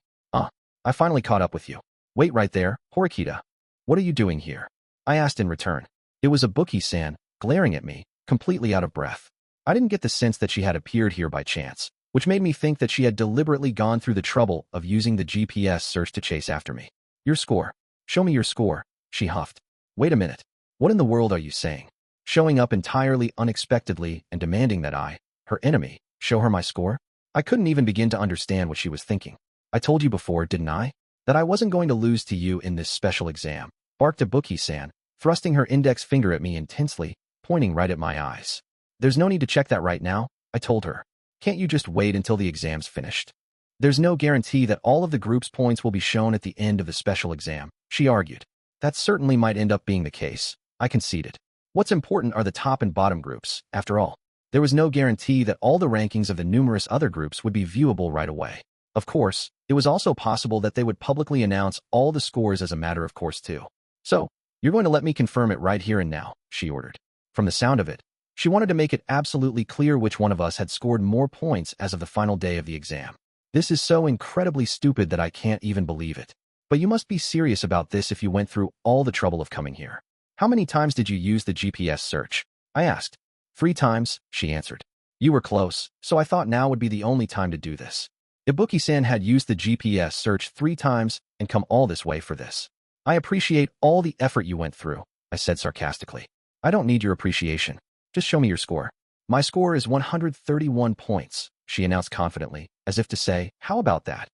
I finally caught up with you. Wait right there, Horikita. What are you doing here? I asked in return. It was Ibuki-san, glaring at me, completely out of breath. I didn't get the sense that she had appeared here by chance, which made me think that she had deliberately gone through the trouble of using the GPS search to chase after me. Your score. Show me your score, she huffed. Wait a minute. What in the world are you saying? Showing up entirely unexpectedly and demanding that I, her enemy, show her my score? I couldn't even begin to understand what she was thinking. I told you before, didn't I? That I wasn't going to lose to you in this special exam, barked Ibuki-san, thrusting her index finger at me intensely, pointing right at my eyes. There's no need to check that right now, I told her. Can't you just wait until the exam's finished? There's no guarantee that all of the group's points will be shown at the end of the special exam, she argued. That certainly might end up being the case, I conceded. What's important are the top and bottom groups, after all. There was no guarantee that all the rankings of the numerous other groups would be viewable right away. Of course, it was also possible that they would publicly announce all the scores as a matter of course too. So, you're going to let me confirm it right here and now, she ordered. From the sound of it, she wanted to make it absolutely clear which one of us had scored more points as of the final day of the exam. This is so incredibly stupid that I can't even believe it. But you must be serious about this if you went through all the trouble of coming here. How many times did you use the GPS search? I asked. 3 times, she answered. You were close, so I thought now would be the only time to do this. Ibuki-san had used the GPS search 3 times and come all this way for this. I appreciate all the effort you went through, I said sarcastically. I don't need your appreciation. Just show me your score. My score is 131 points, she announced confidently, as if to say, how about that?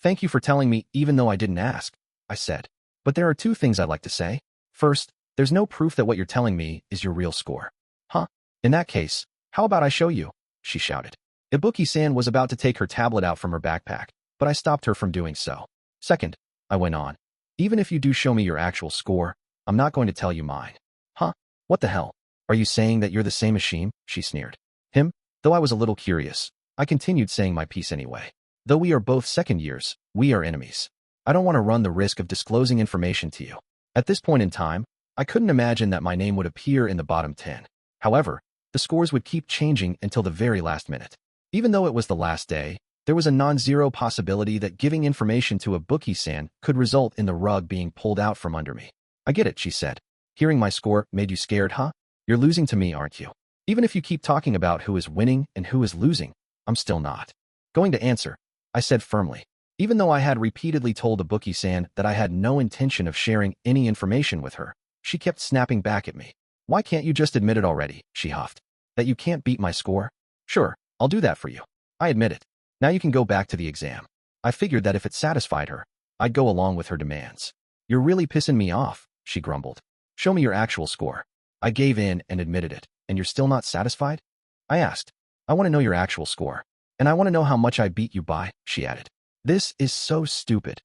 Thank you for telling me even though I didn't ask, I said. But there are 2 things I'd like to say. First, there's no proof that what you're telling me is your real score. Huh? In that case, how about I show you? She shouted. Ibuki-san was about to take her tablet out from her backpack, but I stopped her from doing so. Second, I went on. Even if you do show me your actual score, I'm not going to tell you mine. Huh? What the hell? Are you saying that you're the same as Shim? She sneered. Him? Though I was a little curious, I continued saying my piece anyway. Though we are both second years, we are enemies. I don't want to run the risk of disclosing information to you. At this point in time, I couldn't imagine that my name would appear in the bottom 10. However, the scores would keep changing until the very last minute. Even though it was the last day, there was a non-zero possibility that giving information to Ibuki-san could result in the rug being pulled out from under me. I get it, she said. Hearing my score made you scared, huh? You're losing to me, aren't you? Even if you keep talking about who is winning and who is losing, I'm still not going to answer, I said firmly. Even though I had repeatedly told Ibuki-san that I had no intention of sharing any information with her, she kept snapping back at me. Why can't you just admit it already, she huffed. That you can't beat my score? Sure, I'll do that for you. I admit it. Now you can go back to the exam. I figured that if it satisfied her, I'd go along with her demands. You're really pissing me off, she grumbled. Show me your actual score. I gave in and admitted it, and you're still not satisfied? I asked. I want to know your actual score. And I want to know how much I beat you by, she added. This is so stupid.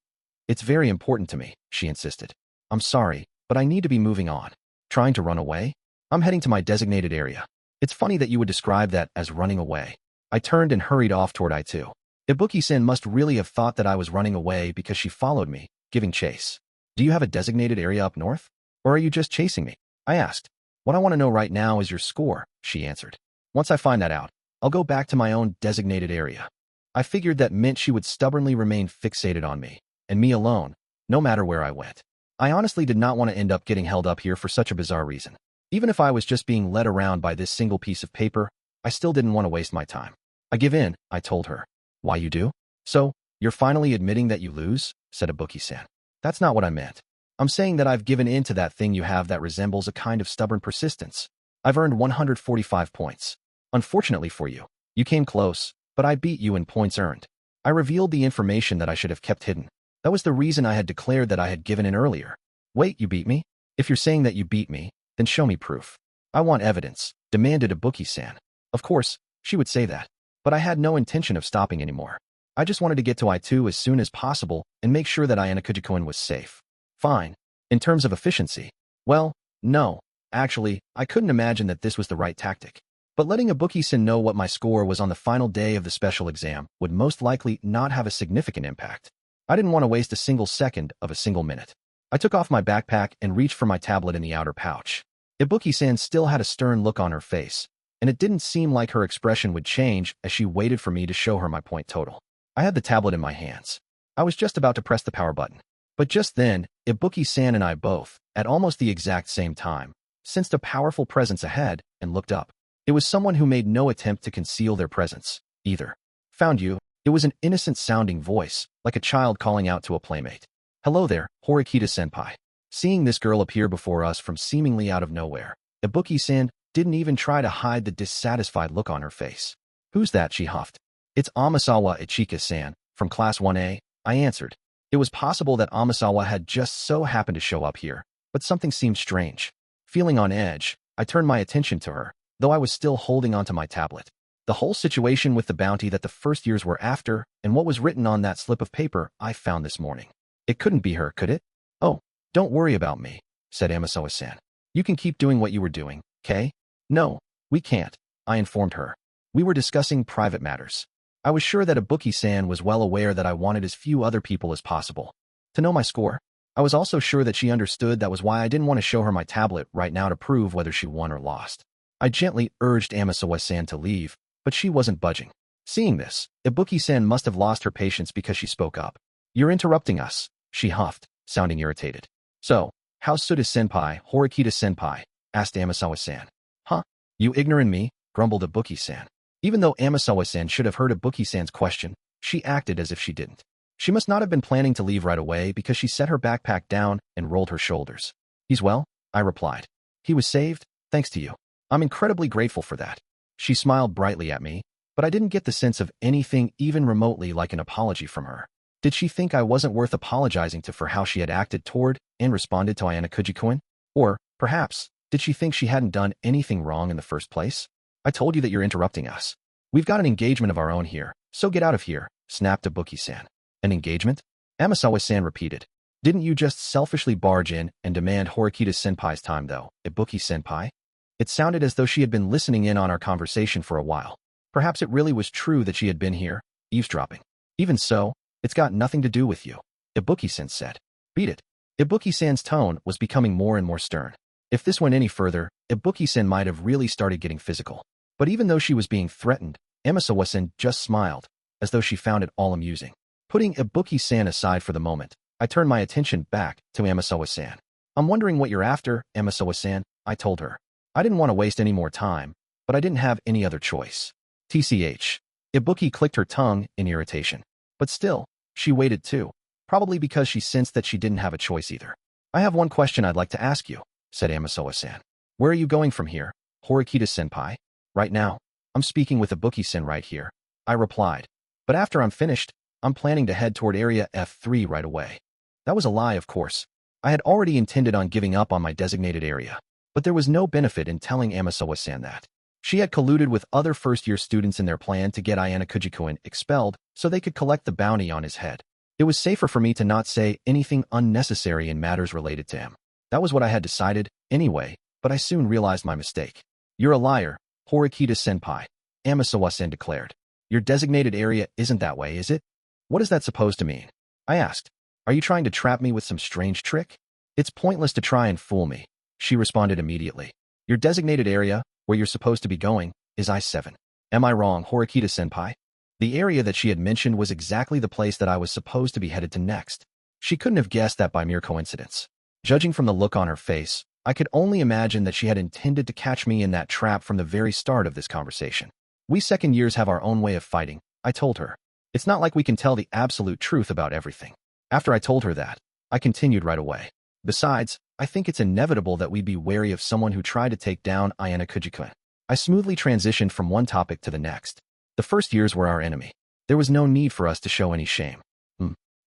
It's very important to me, she insisted. I'm sorry, but I need to be moving on. Trying to run away? I'm heading to my designated area. It's funny that you would describe that as running away. I turned and hurried off toward I2. Ibuki-san must really have thought that I was running away because she followed me, giving chase. Do you have a designated area up north? Or are you just chasing me? I asked. What I want to know right now is your score, she answered. Once I find that out, I'll go back to my own designated area. I figured that meant she would stubbornly remain fixated on me, and me alone, no matter where I went. I honestly did not want to end up getting held up here for such a bizarre reason. Even if I was just being led around by this single piece of paper, I still didn't want to waste my time. I give in, I told her. Why you do? So, you're finally admitting that you lose? Said Ibuki-san. That's not what I meant. I'm saying that I've given in to that thing you have that resembles a kind of stubborn persistence. I've earned 145 points. Unfortunately for you, you came close, but I beat you in points earned. I revealed the information that I should have kept hidden. That was the reason I had declared that I had given in earlier. Wait, you beat me? If you're saying that you beat me, then show me proof. I want evidence, demanded Ibuki-san. Of course, she would say that. But I had no intention of stopping anymore. I just wanted to get to I2 as soon as possible and make sure that Ayanokouji was safe. Fine. In terms of efficiency, well, no. Actually, I couldn't imagine that this was the right tactic. But letting Ibuki-san know what my score was on the final day of the special exam would most likely not have a significant impact. I didn't want to waste a single second of a single minute. I took off my backpack and reached for my tablet in the outer pouch. Ibuki-san still had a stern look on her face, and it didn't seem like her expression would change as she waited for me to show her my point total. I had the tablet in my hands. I was just about to press the power button. But just then, Ibuki-san and I both, at almost the exact same time, sensed a powerful presence ahead and looked up. It was someone who made no attempt to conceal their presence, either. Found you. It was an innocent-sounding voice, like a child calling out to a playmate. Hello there, Horikita-senpai. Seeing this girl appear before us from seemingly out of nowhere, Ibuki-san didn't even try to hide the dissatisfied look on her face. Who's that? She huffed. It's Amasawa Ichika-san, from Class 1A, I answered. It was possible that Amasawa had just so happened to show up here, but something seemed strange. Feeling on edge, I turned my attention to her, though I was still holding onto my tablet. The whole situation with the bounty that the first years were after, and what was written on that slip of paper I found this morning. It couldn't be her, could it? Oh, don't worry about me, said Amasawa-san. You can keep doing what you were doing, okay? No, we can't, I informed her. We were discussing private matters. I was sure that Ibuki-san was well aware that I wanted as few other people as possible to know my score. I was also sure that she understood that was why I didn't want to show her my tablet right now to prove whether she won or lost. I gently urged Amasawa-san to leave, but she wasn't budging. Seeing this, Ibuki-san must have lost her patience because she spoke up. You're interrupting us, she huffed, sounding irritated. So, how's Suda-senpai, Horikita-senpai? Asked Amasawa-san. Huh? You ignorant me? Grumbled Ibuki-san. Even though Amasawa-san should have heard Ibuki-san's question, she acted as if she didn't. She must not have been planning to leave right away because she set her backpack down and rolled her shoulders. He's well, I replied. He was saved, thanks to you. I'm incredibly grateful for that. She smiled brightly at me, but I didn't get the sense of anything even remotely like an apology from her. Did she think I wasn't worth apologizing to for how she had acted toward and responded to Ayanokouji-kun? Or, perhaps, did she think she hadn't done anything wrong in the first place? I told you that you're interrupting us. We've got an engagement of our own here, so get out of here, snapped Ibuki-san. An engagement? Amasawa-san repeated. Didn't you just selfishly barge in and demand Horikita-senpai's time though, Ibuki-senpai? It sounded as though she had been listening in on our conversation for a while. Perhaps it really was true that she had been here, eavesdropping. Even so, it's got nothing to do with you, Ibuki-san said. Beat it. Ibuki-san's tone was becoming more and more stern. If this went any further, Ibuki-san might have really started getting physical. But even though she was being threatened, Amasawa-san just smiled, as though she found it all amusing. Putting Ibuki-san aside for the moment, I turned my attention back to Amasawa-san. I'm wondering what you're after, Amasawa-san, I told her. I didn't want to waste any more time, but I didn't have any other choice. TCH. Ibuki clicked her tongue in irritation. But still, she waited too, probably because she sensed that she didn't have a choice either. I have one question I'd like to ask you, said Amasawa-san. Where are you going from here, Horikita-senpai? Right now, I'm speaking with Ibuki-san right here, I replied. But after I'm finished, I'm planning to head toward Area F3 right away. That was a lie, of course. I had already intended on giving up on my designated area. But there was no benefit in telling Amasawa-san that. She had colluded with other first-year students in their plan to get Ayanokouji-kun expelled so they could collect the bounty on his head. It was safer for me to not say anything unnecessary in matters related to him. That was what I had decided, anyway, but I soon realized my mistake. You're a liar, Horikita-senpai, Amasawa-san declared. Your designated area isn't that way, is it? What is that supposed to mean? I asked. Are you trying to trap me with some strange trick? It's pointless to try and fool me, she responded immediately. Your designated area, where you're supposed to be going, is I-7. Am I wrong, Horikita-senpai? The area that she had mentioned was exactly the place that I was supposed to be headed to next. She couldn't have guessed that by mere coincidence. Judging from the look on her face, I could only imagine that she had intended to catch me in that trap from the very start of this conversation. We second years have our own way of fighting, I told her. It's not like we can tell the absolute truth about everything. After I told her that, I continued right away. Besides, I think it's inevitable that we'd be wary of someone who tried to take down Ayanokouji-kun. I smoothly transitioned from one topic to the next. The first years were our enemy. There was no need for us to show any shame.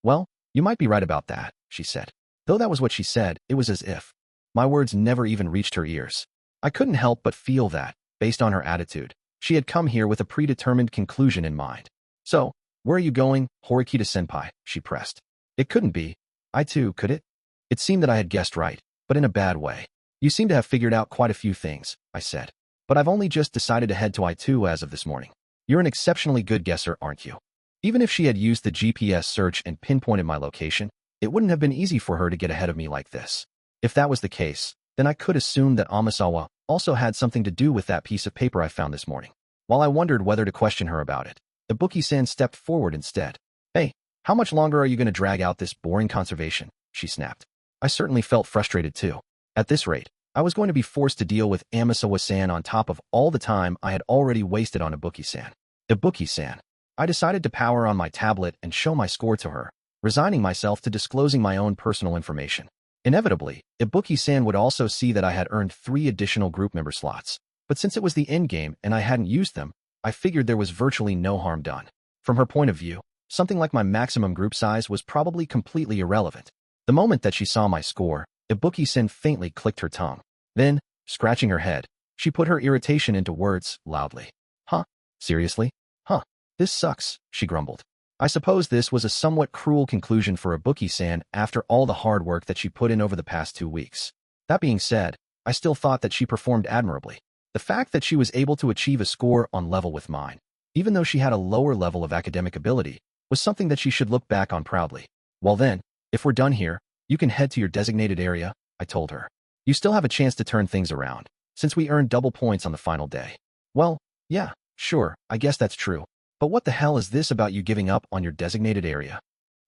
Well, you might be right about that, she said. Though that was what she said, it was as if my words never even reached her ears. I couldn't help but feel that, based on her attitude, she had come here with a predetermined conclusion in mind. So, where are you going, Horikita-senpai? She pressed. It couldn't be. I too, could it? It seemed that I had guessed right, but in a bad way. You seem to have figured out quite a few things, I said. But I've only just decided to head to I2 as of this morning. You're an exceptionally good guesser, aren't you? Even if she had used the GPS search and pinpointed my location, it wouldn't have been easy for her to get ahead of me like this. If that was the case, then I could assume that Amasawa also had something to do with that piece of paper I found this morning. While I wondered whether to question her about it, Ibuki-san stepped forward instead. Hey, how much longer are you going to drag out this boring conversation? She snapped. I certainly felt frustrated too. At this rate, I was going to be forced to deal with Amasawa-san on top of all the time I had already wasted on Ibuki-san. Ibuki-san. I decided to power on my tablet and show my score to her, resigning myself to disclosing my own personal information. Inevitably, Ibuki-san would also see that I had earned 3 additional group member slots, but since it was the endgame and I hadn't used them, I figured there was virtually no harm done. From her point of view, something like my maximum group size was probably completely irrelevant. The moment that she saw my score, Ibuki-san faintly clicked her tongue. Then, scratching her head, she put her irritation into words loudly. Huh? Seriously? Huh? This sucks, she grumbled. I suppose this was a somewhat cruel conclusion for Ibuki-san after all the hard work that she put in over the past 2 weeks. That being said, I still thought that she performed admirably. The fact that she was able to achieve a score on level with mine, even though she had a lower level of academic ability, was something that she should look back on proudly. Well then, if we're done here, you can head to your designated area, I told her. You still have a chance to turn things around, since we earned double points on the final day. Well, yeah, sure, I guess that's true. But what the hell is this about you giving up on your designated area?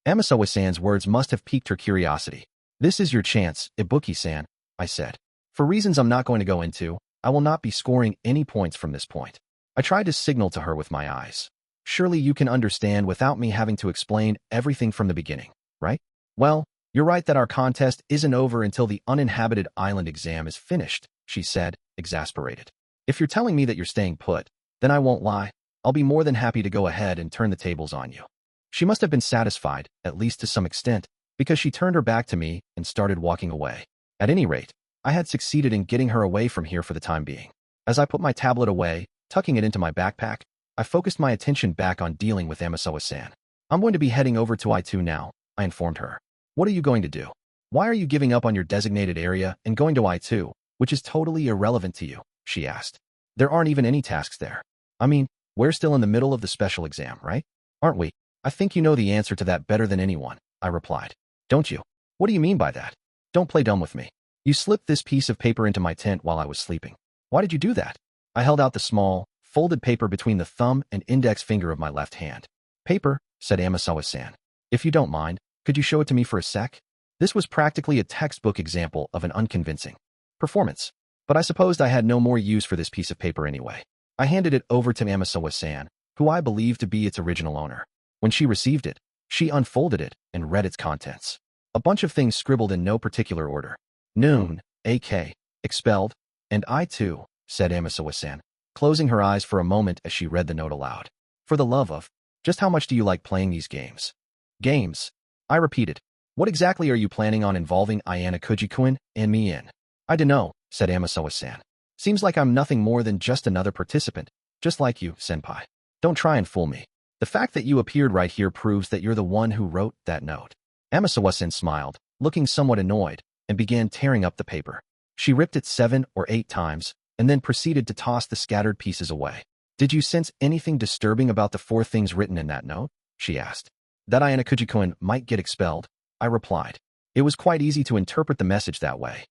Amasawa-san's words must have piqued her curiosity. This is your chance, Ibuki-san, I said. For reasons I'm not going to go into, I will not be scoring any points from this point. I tried to signal to her with my eyes. Surely you can understand without me having to explain everything from the beginning, right? Well, you're right that our contest isn't over until the uninhabited island exam is finished, she said, exasperated. If you're telling me that you're staying put, then I won't lie. I'll be more than happy to go ahead and turn the tables on you. She must have been satisfied, at least to some extent, because she turned her back to me and started walking away. At any rate, I had succeeded in getting her away from here for the time being. As I put my tablet away, tucking it into my backpack, I focused my attention back on dealing with Amasawa-san. I'm going to be heading over to I2 now, I informed her. What are you going to do? Why are you giving up on your designated area and going to I2, which is totally irrelevant to you? She asked. There aren't even any tasks there. I mean, we're still in the middle of the special exam, right? Aren't we? I think you know the answer to that better than anyone, I replied. Don't you? What do you mean by that? Don't play dumb with me. You slipped this piece of paper into my tent while I was sleeping. Why did you do that? I held out the small, folded paper between the thumb and index finger of my left hand. Paper, said Amasawa-san. If you don't mind, could you show it to me for a sec? This was practically a textbook example of an unconvincing performance. But I supposed I had no more use for this piece of paper anyway. I handed it over to Amasawa-san, who I believed to be its original owner. When she received it, she unfolded it and read its contents. A bunch of things scribbled in no particular order. Noon, AK, expelled, and I too, said Amasawa-san, closing her eyes for a moment as she read the note aloud. For the love of, just how much do you like playing these games? Games? I repeated. What exactly are you planning on involving Ayanokouji-kun and me in? I dunno, said Amasawa-san. Seems like I'm nothing more than just another participant, just like you, senpai. Don't try and fool me. The fact that you appeared right here proves that you're the one who wrote that note. Amasawa-san smiled, looking somewhat annoyed, and began tearing up the paper. She ripped it 7 or 8 times, and then proceeded to toss the scattered pieces away. Did you sense anything disturbing about the 4 things written in that note? She asked. That Ayanokouji-kun might get expelled, I replied. It was quite easy to interpret the message that way.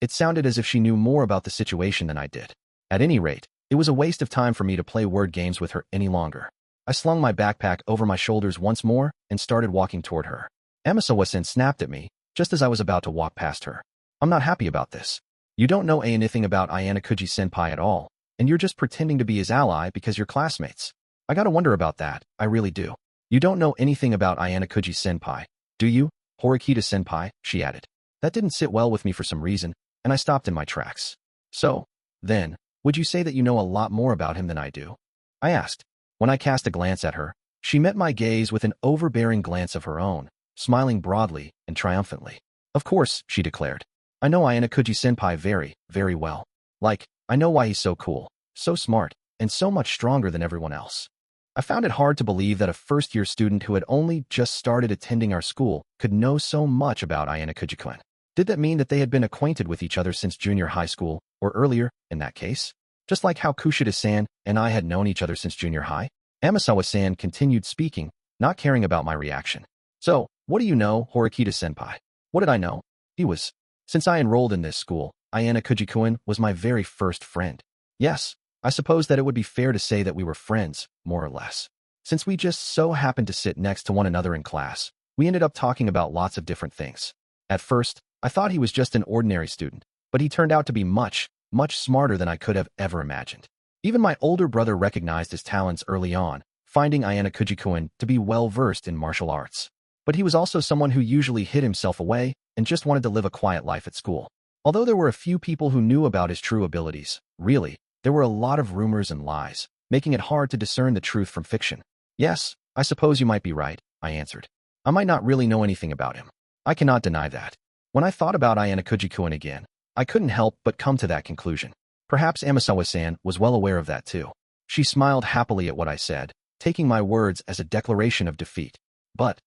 It sounded as if she knew more about the situation than I did. At any rate, it was a waste of time for me to play word games with her any longer. I slung my backpack over my shoulders once more and started walking toward her. Amasawa-san snapped at me, just as I was about to walk past her. I'm not happy about this. You don't know anything about Ayanokouji-senpai at all, and you're just pretending to be his ally because you're classmates. I gotta wonder about that, I really do. You don't know anything about Ayanokouji-senpai, do you, Horikita-senpai? She added. That didn't sit well with me for some reason, and I stopped in my tracks. So, then, would you say that you know a lot more about him than I do? I asked. When I cast a glance at her, she met my gaze with an overbearing glance of her own, smiling broadly and triumphantly. Of course, she declared. I know Ayanokouji-senpai very, very well. Like, I know why he's so cool, so smart, and so much stronger than everyone else. I found it hard to believe that a first-year student who had only just started attending our school could know so much about Ayanokouji-kun. Did that mean that they had been acquainted with each other since junior high school, or earlier, in that case? Just like how Kushida-san and I had known each other since junior high? Amasawa-san continued speaking, not caring about my reaction. So, what do you know, Horikita-senpai? What did I know? He was Since I enrolled in this school, Ayanokouji was my very first friend. Yes, I suppose that it would be fair to say that we were friends, more or less. Since we just so happened to sit next to one another in class, we ended up talking about lots of different things. At first, I thought he was just an ordinary student, but he turned out to be much smarter than I could have ever imagined. Even my older brother recognized his talents early on, finding Ayanokouji to be well-versed in martial arts. But he was also someone who usually hid himself away and just wanted to live a quiet life at school. Although there were a few people who knew about his true abilities, really, there were a lot of rumors and lies, making it hard to discern the truth from fiction. Yes, I suppose you might be right, I answered. I might not really know anything about him. I cannot deny that. When I thought about Ayanokouji again, I couldn't help but come to that conclusion. Perhaps Amasawa-san was well aware of that too. She smiled happily at what I said, taking my words as a declaration of defeat. But,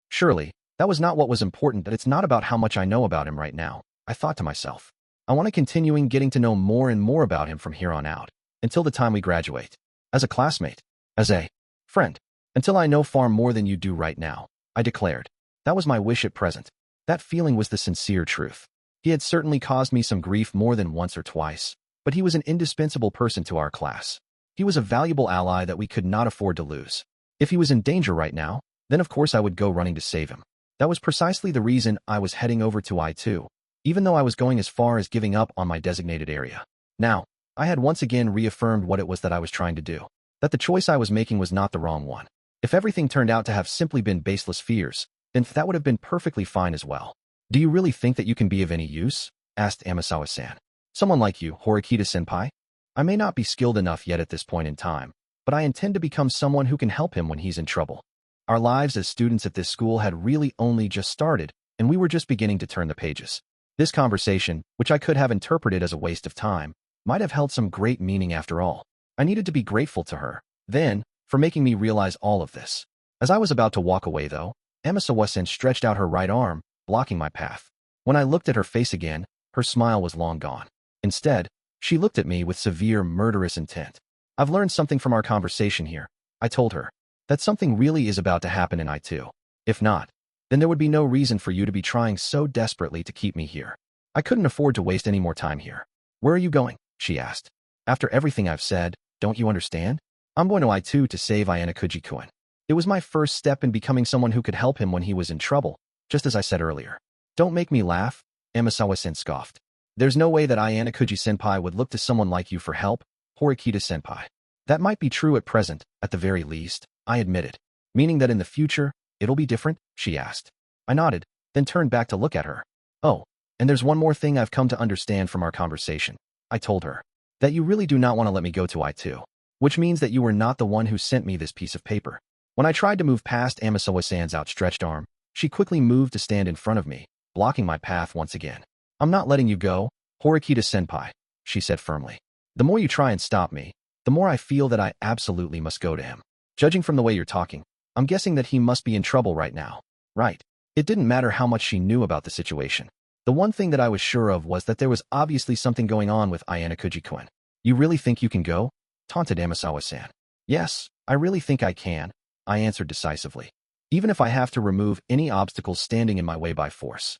surely, that was not what was important. That it's not about how much I know about him right now, I thought to myself. I want to continue getting to know more and more about him from here on out, until the time we graduate. As a classmate, as a friend, until I know far more than you do right now, I declared. That was my wish at present. That feeling was the sincere truth. He had certainly caused me some grief more than once or twice, but he was an indispensable person to our class. He was a valuable ally that we could not afford to lose. If he was in danger right now, then of course I would go running to save him. That was precisely the reason I was heading over to I2, even though I was going as far as giving up on my designated area. Now, I had once again reaffirmed what it was that I was trying to do, that the choice I was making was not the wrong one. If everything turned out to have simply been baseless fears, then that would have been perfectly fine as well. Do you really think that you can be of any use? Asked Amasawa-san. Someone like you, Horikita-senpai? I may not be skilled enough yet at this point in time, but I intend to become someone who can help him when he's in trouble. Our lives as students at this school had really only just started, and we were just beginning to turn the pages. This conversation, which I could have interpreted as a waste of time, might have held some great meaning after all. I needed to be grateful to her, then, for making me realize all of this. As I was about to walk away though, Amasawa-san stretched out her right arm, blocking my path. When I looked at her face again, her smile was long gone. Instead, she looked at me with severe, murderous intent. I've learned something from our conversation here, I told her. That something really is about to happen in I2. If not, then there would be no reason for you to be trying so desperately to keep me here. I couldn't afford to waste any more time here. Where are you going? She asked. After everything I've said, don't you understand? I'm going to I2 to save Ayanokouji. It was my first step in becoming someone who could help him when he was in trouble, just as I said earlier. Don't make me laugh, Amasawa-sen scoffed. There's no way that Ayanokouji-senpai would look to someone like you for help, Horikita-senpai. That might be true at present, at the very least, I admitted. Meaning that in the future, it'll be different? She asked. I nodded, then turned back to look at her. Oh, and there's one more thing I've come to understand from our conversation, I told her. That you really do not want to let me go to I2. Which means that you were not the one who sent me this piece of paper. When I tried to move past Amasawa-san's outstretched arm, she quickly moved to stand in front of me, blocking my path once again. I'm not letting you go, Horikita-senpai, she said firmly. The more you try and stop me, the more I feel that I absolutely must go to him. Judging from the way you're talking, I'm guessing that he must be in trouble right now. Right. It didn't matter how much she knew about the situation. The one thing that I was sure of was that there was obviously something going on with Ayanokouji. You really think you can go? Taunted Amasawa-san. Yes, I really think I can, I answered decisively. Even if I have to remove any obstacles standing in my way by force.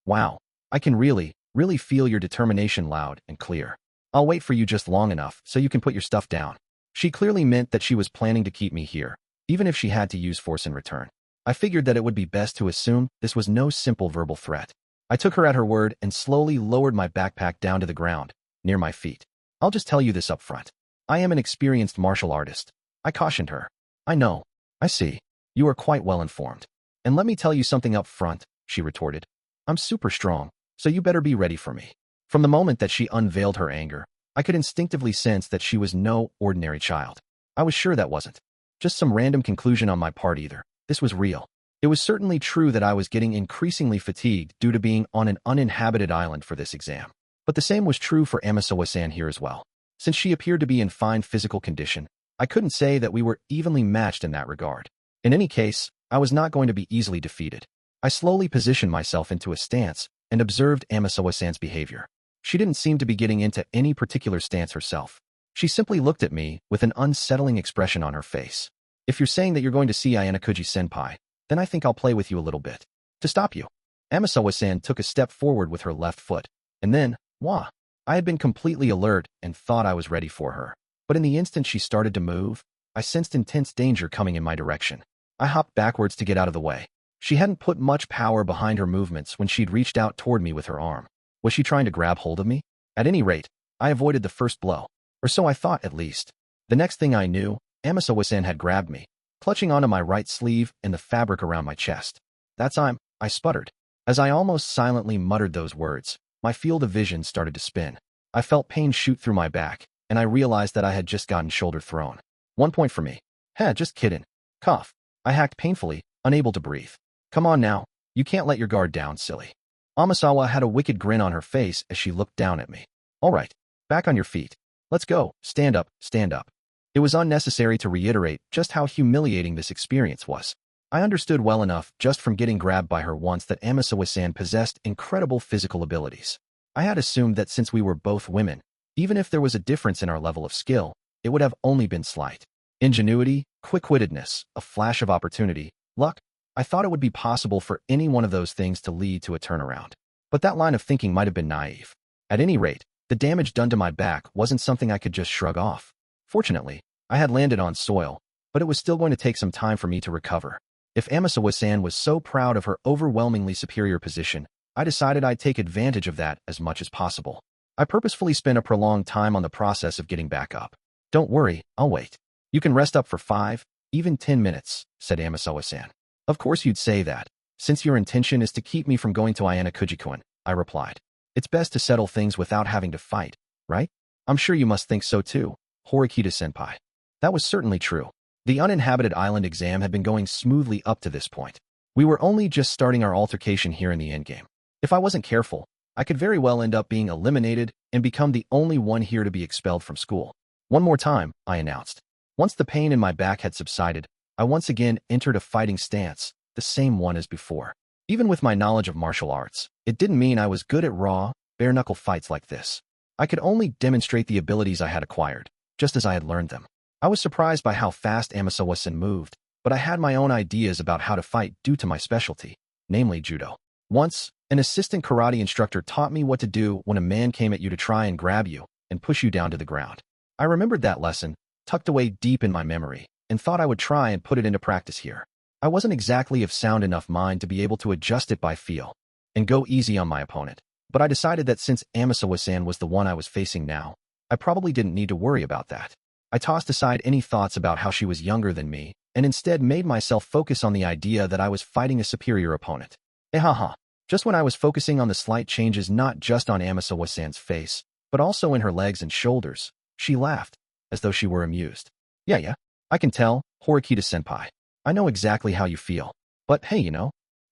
Wow. I can really feel your determination loud and clear. I'll wait for you just long enough so you can put your stuff down. She clearly meant that she was planning to keep me here, even if she had to use force in return. I figured that it would be best to assume this was no simple verbal threat. I took her at her word and slowly lowered my backpack down to the ground, near my feet. I'll just tell you this up front. I am an experienced martial artist, I cautioned her. I know. I see. You are quite well informed. And let me tell you something up front, she retorted. I'm super strong, so you better be ready for me. From the moment that she unveiled her anger, I could instinctively sense that she was no ordinary child. I was sure that wasn't just some random conclusion on my part either. This was real. It was certainly true that I was getting increasingly fatigued due to being on an uninhabited island for this exam. But the same was true for Amasawa-san here as well. Since she appeared to be in fine physical condition, I couldn't say that we were evenly matched in that regard. In any case, I was not going to be easily defeated. I slowly positioned myself into a stance and observed Amasawa-san's behavior. She didn't seem to be getting into any particular stance herself. She simply looked at me with an unsettling expression on her face. If you're saying that you're going to see Ayanokouji-senpai, then I think I'll play with you a little bit. To stop you. Amasawa-san took a step forward with her left foot. And then, wah! I had been completely alert and thought I was ready for her. But in the instant she started to move, I sensed intense danger coming in my direction. I hopped backwards to get out of the way. She hadn't put much power behind her movements when she'd reached out toward me with her arm. Was she trying to grab hold of me? At any rate, I avoided the first blow. Or so I thought, at least. The next thing I knew, Amasawa-san had grabbed me, clutching onto my right sleeve and the fabric around my chest. I sputtered. As I almost silently muttered those words, my field of vision started to spin. I felt pain shoot through my back, and I realized that I had just gotten shoulder thrown. 1 point for me. Heh, just kidding. Cough. I hacked painfully, unable to breathe. Come on now, you can't let your guard down, silly. Amasawa had a wicked grin on her face as she looked down at me. All right, back on your feet. Let's go, stand up, stand up. It was unnecessary to reiterate just how humiliating this experience was. I understood well enough just from getting grabbed by her once that Amasawa-san possessed incredible physical abilities. I had assumed that since we were both women, even if there was a difference in our level of skill, it would have only been slight. Ingenuity, quick-wittedness, a flash of opportunity, luck. I thought it would be possible for any one of those things to lead to a turnaround. But that line of thinking might have been naive. At any rate, the damage done to my back wasn't something I could just shrug off. Fortunately, I had landed on soil, but it was still going to take some time for me to recover. If Amasawa-san was so proud of her overwhelmingly superior position, I decided I'd take advantage of that as much as possible. I purposefully spent a prolonged time on the process of getting back up. Don't worry, I'll wait. You can rest up for 5, even 10 minutes, said Amasawa-san. Of course you'd say that, since your intention is to keep me from going to Ayanokouji-kun, I replied. It's best to settle things without having to fight, right? I'm sure you must think so too, Horikita-senpai. That was certainly true. The uninhabited island exam had been going smoothly up to this point. We were only just starting our altercation here in the endgame. If I wasn't careful, I could very well end up being eliminated and become the only one here to be expelled from school. One more time, I announced. Once the pain in my back had subsided, I once again entered a fighting stance, the same one as before. Even with my knowledge of martial arts, it didn't mean I was good at raw, bare-knuckle fights like this. I could only demonstrate the abilities I had acquired, just as I had learned them. I was surprised by how fast Amasawa-san moved, but I had my own ideas about how to fight due to my specialty, namely judo. Once, an assistant karate instructor taught me what to do when a man came at you to try and grab you and push you down to the ground. I remembered that lesson, tucked away deep in my memory, and thought I would try and put it into practice here. I wasn't exactly of sound enough mind to be able to adjust it by feel and go easy on my opponent, but I decided that since Amasawa-san was the one I was facing now, I probably didn't need to worry about that. I tossed aside any thoughts about how she was younger than me and instead made myself focus on the idea that I was fighting a superior opponent. Ehaha. Just when I was focusing on the slight changes not just on Amasawa-san's face, but also in her legs and shoulders, she laughed, as though she were amused. Yeah, I can tell, Horikita-senpai. I know exactly how you feel. But hey,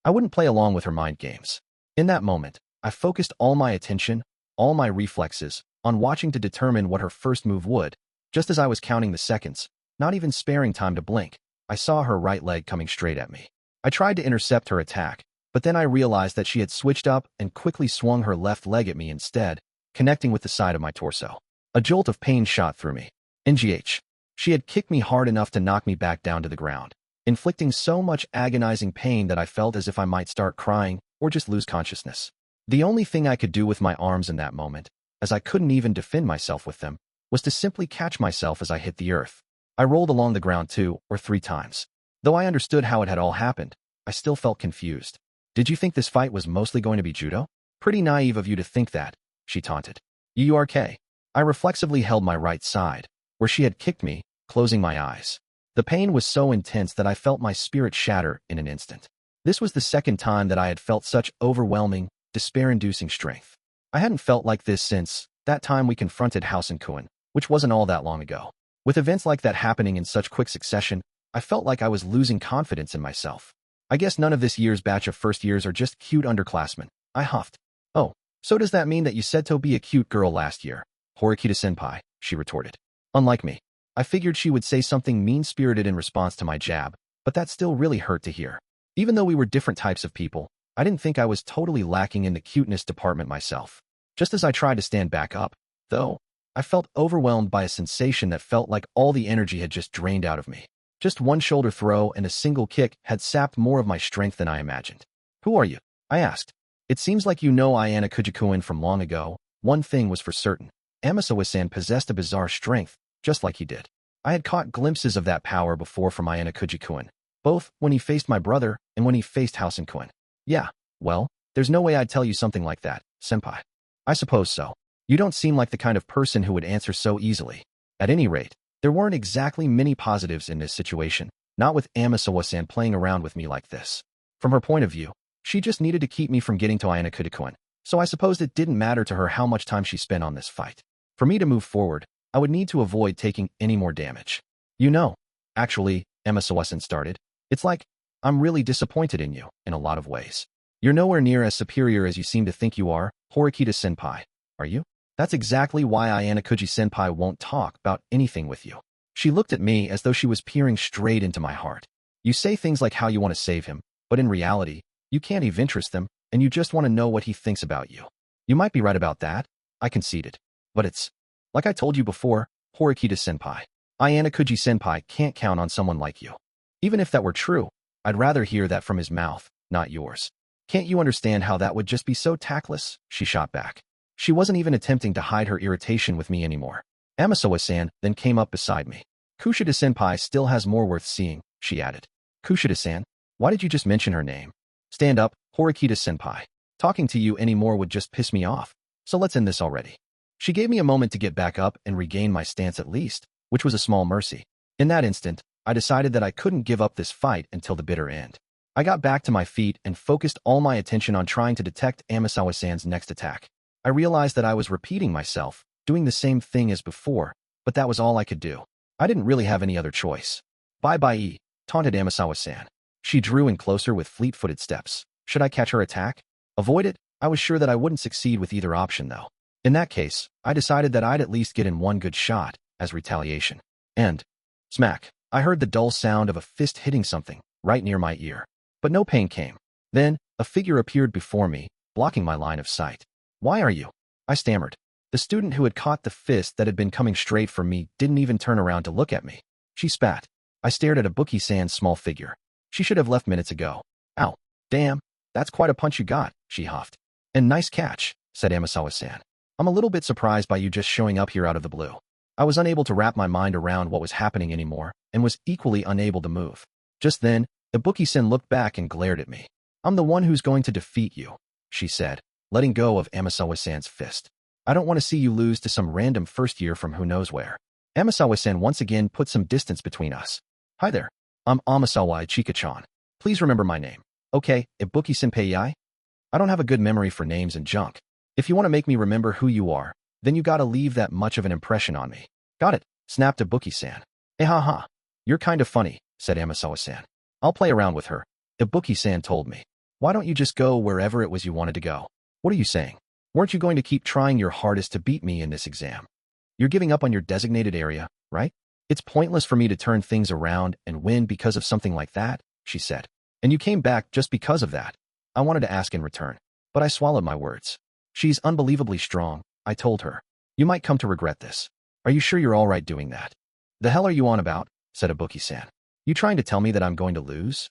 I wouldn't play along with her mind games. In that moment, I focused all my attention, all my reflexes, on watching to determine what her first move would. Just as I was counting the seconds, not even sparing time to blink, I saw her right leg coming straight at me. I tried to intercept her attack, but then I realized that she had switched up and quickly swung her left leg at me instead, connecting with the side of my torso. A jolt of pain shot through me. NGH. She had kicked me hard enough to knock me back down to the ground, inflicting so much agonizing pain that I felt as if I might start crying or just lose consciousness. The only thing I could do with my arms in that moment, as I couldn't even defend myself with them, was to simply catch myself as I hit the earth. I rolled along the ground 2 or 3 times. Though I understood how it had all happened, I still felt confused. Did you think this fight was mostly going to be judo? Pretty naive of you to think that, she taunted. URK. I reflexively held my right side, where she had kicked me, closing my eyes. The pain was so intense that I felt my spirit shatter in an instant. This was the second time that I had felt such overwhelming, despair-inducing strength. I hadn't felt like this since that time we confronted House and Kouenji, which wasn't all that long ago. With events like that happening in such quick succession, I felt like I was losing confidence in myself. I guess none of this year's batch of first years are just cute underclassmen, I huffed. Oh, so does that mean that you said to be a cute girl last year? Horikita-senpai, she retorted. Unlike me, I figured she would say something mean-spirited in response to my jab, but that still really hurt to hear. Even though we were different types of people, I didn't think I was totally lacking in the cuteness department myself. Just as I tried to stand back up, though, I felt overwhelmed by a sensation that felt like all the energy had just drained out of me. Just one shoulder throw and a single kick had sapped more of my strength than I imagined. Who are you? I asked. It seems like you know Ayanokouji from long ago. One thing was for certain. Amasawa-san possessed a bizarre strength, just like he did. I had caught glimpses of that power before from Ayanokouji, both when he faced my brother and when he faced Housen-kun. Yeah, well, there's no way I'd tell you something like that, senpai. I suppose so. You don't seem like the kind of person who would answer so easily. At any rate, there weren't exactly many positives in this situation, not with Amasawa-san playing around with me like this. From her point of view, she just needed to keep me from getting to Ayanokouji, so I supposed it didn't matter to her how much time she spent on this fight. For me to move forward, I would need to avoid taking any more damage. You know, actually, Amasawa-san started, it's like, I'm really disappointed in you, in a lot of ways. You're nowhere near as superior as you seem to think you are, Horikita-senpai. Are you? That's exactly why Ayanokouji-senpai won't talk about anything with you. She looked at me as though she was peering straight into my heart. You say things like how you want to save him, but in reality, you can't even interest them, and you just want to know what he thinks about you. You might be right about that, I conceded. But it's, like I told you before, Horikita-senpai. Ayanokouji-senpai can't count on someone like you. Even if that were true, I'd rather hear that from his mouth, not yours. Can't you understand how that would just be so tactless? She shot back. She wasn't even attempting to hide her irritation with me anymore. Amasawa-san then came up beside me. Kushida-senpai still has more worth seeing, she added. Kushida-san, why did you just mention her name? Stand up, Horikita-senpai. Talking to you anymore would just piss me off, so let's end this already. She gave me a moment to get back up and regain my stance at least, which was a small mercy. In that instant, I decided that I couldn't give up this fight until the bitter end. I got back to my feet and focused all my attention on trying to detect Amasawa-san's next attack. I realized that I was repeating myself, doing the same thing as before, but that was all I could do. I didn't really have any other choice. Bye-bye, taunted Amasawa-san. She drew in closer with fleet-footed steps. Should I catch her attack? Avoid it? I was sure that I wouldn't succeed with either option, though. In that case, I decided that I'd at least get in one good shot, as retaliation. And, smack, I heard the dull sound of a fist hitting something, right near my ear. But no pain came. Then, a figure appeared before me, blocking my line of sight. Why are you? I stammered. The student who had caught the fist that had been coming straight for me didn't even turn around to look at me. She spat. I stared at Ibuki-san's small figure. She should have left minutes ago. Ow. Damn, that's quite a punch you got, she huffed. And nice catch, said Amasawa-san. I'm a little bit surprised by you just showing up here out of the blue. I was unable to wrap my mind around what was happening anymore, and was equally unable to move. Just then, Ibuki-san looked back and glared at me. I'm the one who's going to defeat you, she said, letting go of Amasawa-san's fist. I don't want to see you lose to some random first year from who knows where. Amasawa-san once again put some distance between us. Hi there. I'm Amasawa Ichika-chan. Please remember my name. Okay, Ibuki-senpai? I don't have a good memory for names and junk. If you want to make me remember who you are, then you gotta leave that much of an impression on me. Got it, snapped Ibuki-san. Eh ha ha. You're kind of funny, said Amasawa-san. I'll play around with her. Ibuki-san told me. Why don't you just go wherever it was you wanted to go? What are you saying? Weren't you going to keep trying your hardest to beat me in this exam? You're giving up on your designated area, right? It's pointless for me to turn things around and win because of something like that, she said. And you came back just because of that. I wanted to ask in return, but I swallowed my words. She's unbelievably strong, I told her. You might come to regret this. Are you sure you're all right doing that? The hell are you on about? Said Ibuki-san. You trying to tell me that I'm going to lose?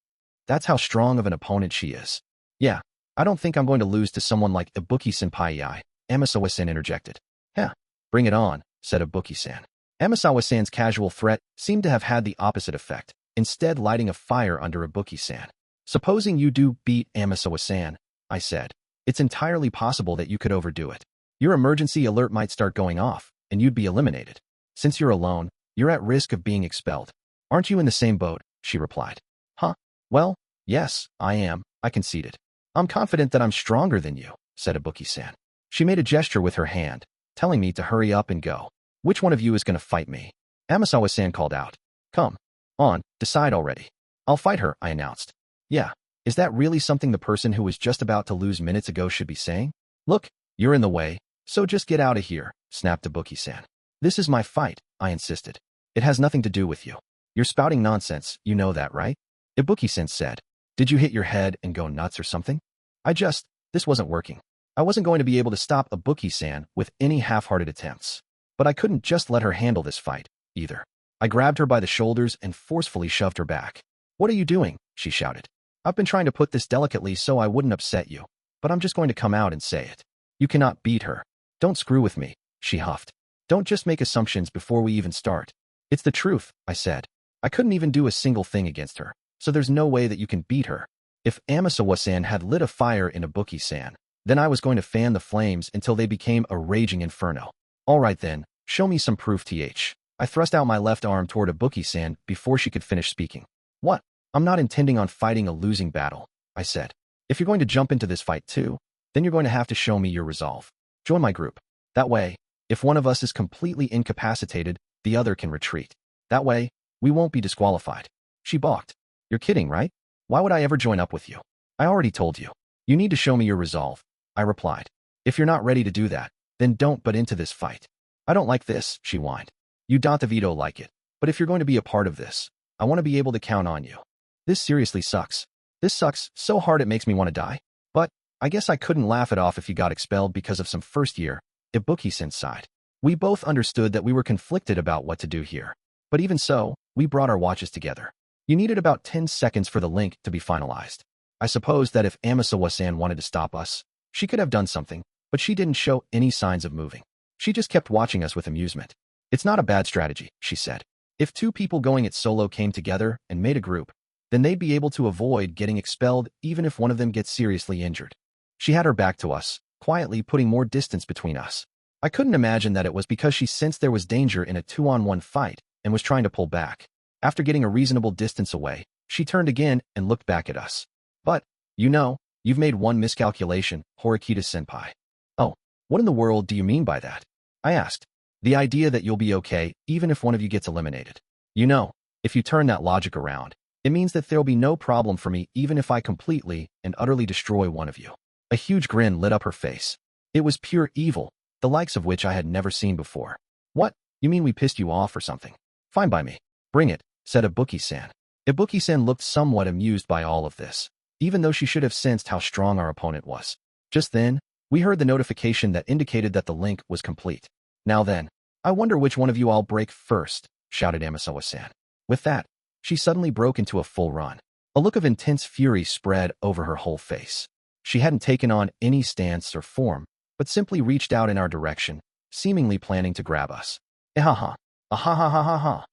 That's how strong of an opponent she is. Yeah, I don't think I'm going to lose to someone like Ibuki-senpai, Amasawa-san interjected. Yeah, bring it on, said Ibuki-san. Amasawa-san's casual threat seemed to have had the opposite effect, instead lighting a fire under Ibuki-san. Supposing you do beat Amasawa-san, I said. It's entirely possible that you could overdo it. Your emergency alert might start going off, and you'd be eliminated. Since you're alone, you're at risk of being expelled. Aren't you in the same boat? She replied. Huh? Well, yes, I am, I conceded. I'm confident that I'm stronger than you, said Ibuki-san. She made a gesture with her hand, telling me to hurry up and go. Which one of you is going to fight me? Amasawa-san called out. Come on, decide already. I'll fight her, I announced. Yeah, is that really something the person who was just about to lose minutes ago should be saying? Look, you're in the way, so just get out of here, snapped Ibuki-san. This is my fight, I insisted. It has nothing to do with you. You're spouting nonsense, you know that, right? Ibuki-san said. Did you hit your head and go nuts or something? This wasn't working. I wasn't going to be able to stop Ibuki-san with any half-hearted attempts. But I couldn't just let her handle this fight, either. I grabbed her by the shoulders and forcefully shoved her back. What are you doing? She shouted. I've been trying to put this delicately so I wouldn't upset you, but I'm just going to come out and say it. You cannot beat her. Don't screw with me, she huffed. Don't just make assumptions before we even start. It's the truth, I said. I couldn't even do a single thing against her, so there's no way that you can beat her. If Amasawa-san had lit a fire in Ibuki-san, then I was going to fan the flames until they became a raging inferno. All right then, show me some proof th. I thrust out my left arm toward Ibuki-san before she could finish speaking. What? I'm not intending on fighting a losing battle, I said. If you're going to jump into this fight too, then you're going to have to show me your resolve. Join my group. That way, if one of us is completely incapacitated, the other can retreat. That way, we won't be disqualified. She balked. You're kidding, right? Why would I ever join up with you? I already told you. You need to show me your resolve, I replied. If you're not ready to do that, then don't butt into this fight. I don't like this, she whined. You don't like it. But if you're going to be a part of this, I want to be able to count on you. This seriously sucks. This sucks so hard it makes me want to die. But I guess I couldn't laugh it off if you got expelled because of some first year, Ibuki-san sighed. We both understood that we were conflicted about what to do here. But even so, we brought our watches together. You needed about 10 seconds for the link to be finalized. I suppose that if Amasawa-san wanted to stop us, she could have done something, but she didn't show any signs of moving. She just kept watching us with amusement. It's not a bad strategy, she said. If two people going it solo came together and made a group, then they'd be able to avoid getting expelled even if one of them gets seriously injured. She had her back to us, quietly putting more distance between us. I couldn't imagine that it was because she sensed there was danger in a 2-on-1 fight and was trying to pull back. After getting a reasonable distance away, she turned again and looked back at us. But, you know, you've made one miscalculation, Horikita-senpai. Oh, what in the world do you mean by that? I asked. The idea that you'll be okay even if one of you gets eliminated. You know, if you turn that logic around, it means that there'll be no problem for me even if I completely and utterly destroy one of you. A huge grin lit up her face. It was pure evil, the likes of which I had never seen before. What? You mean we pissed you off or something? Fine by me. Bring it, said Ibuki-san. Ibuki-san looked somewhat amused by all of this, even though she should have sensed how strong our opponent was. Just then, we heard the notification that indicated that the link was complete. Now then, I wonder which one of you I'll break first, shouted Amasawa-san. With that, she suddenly broke into a full run. A look of intense fury spread over her whole face. She hadn't taken on any stance or form, but simply reached out in our direction, seemingly planning to grab us. Ehaha. Ahahahaha.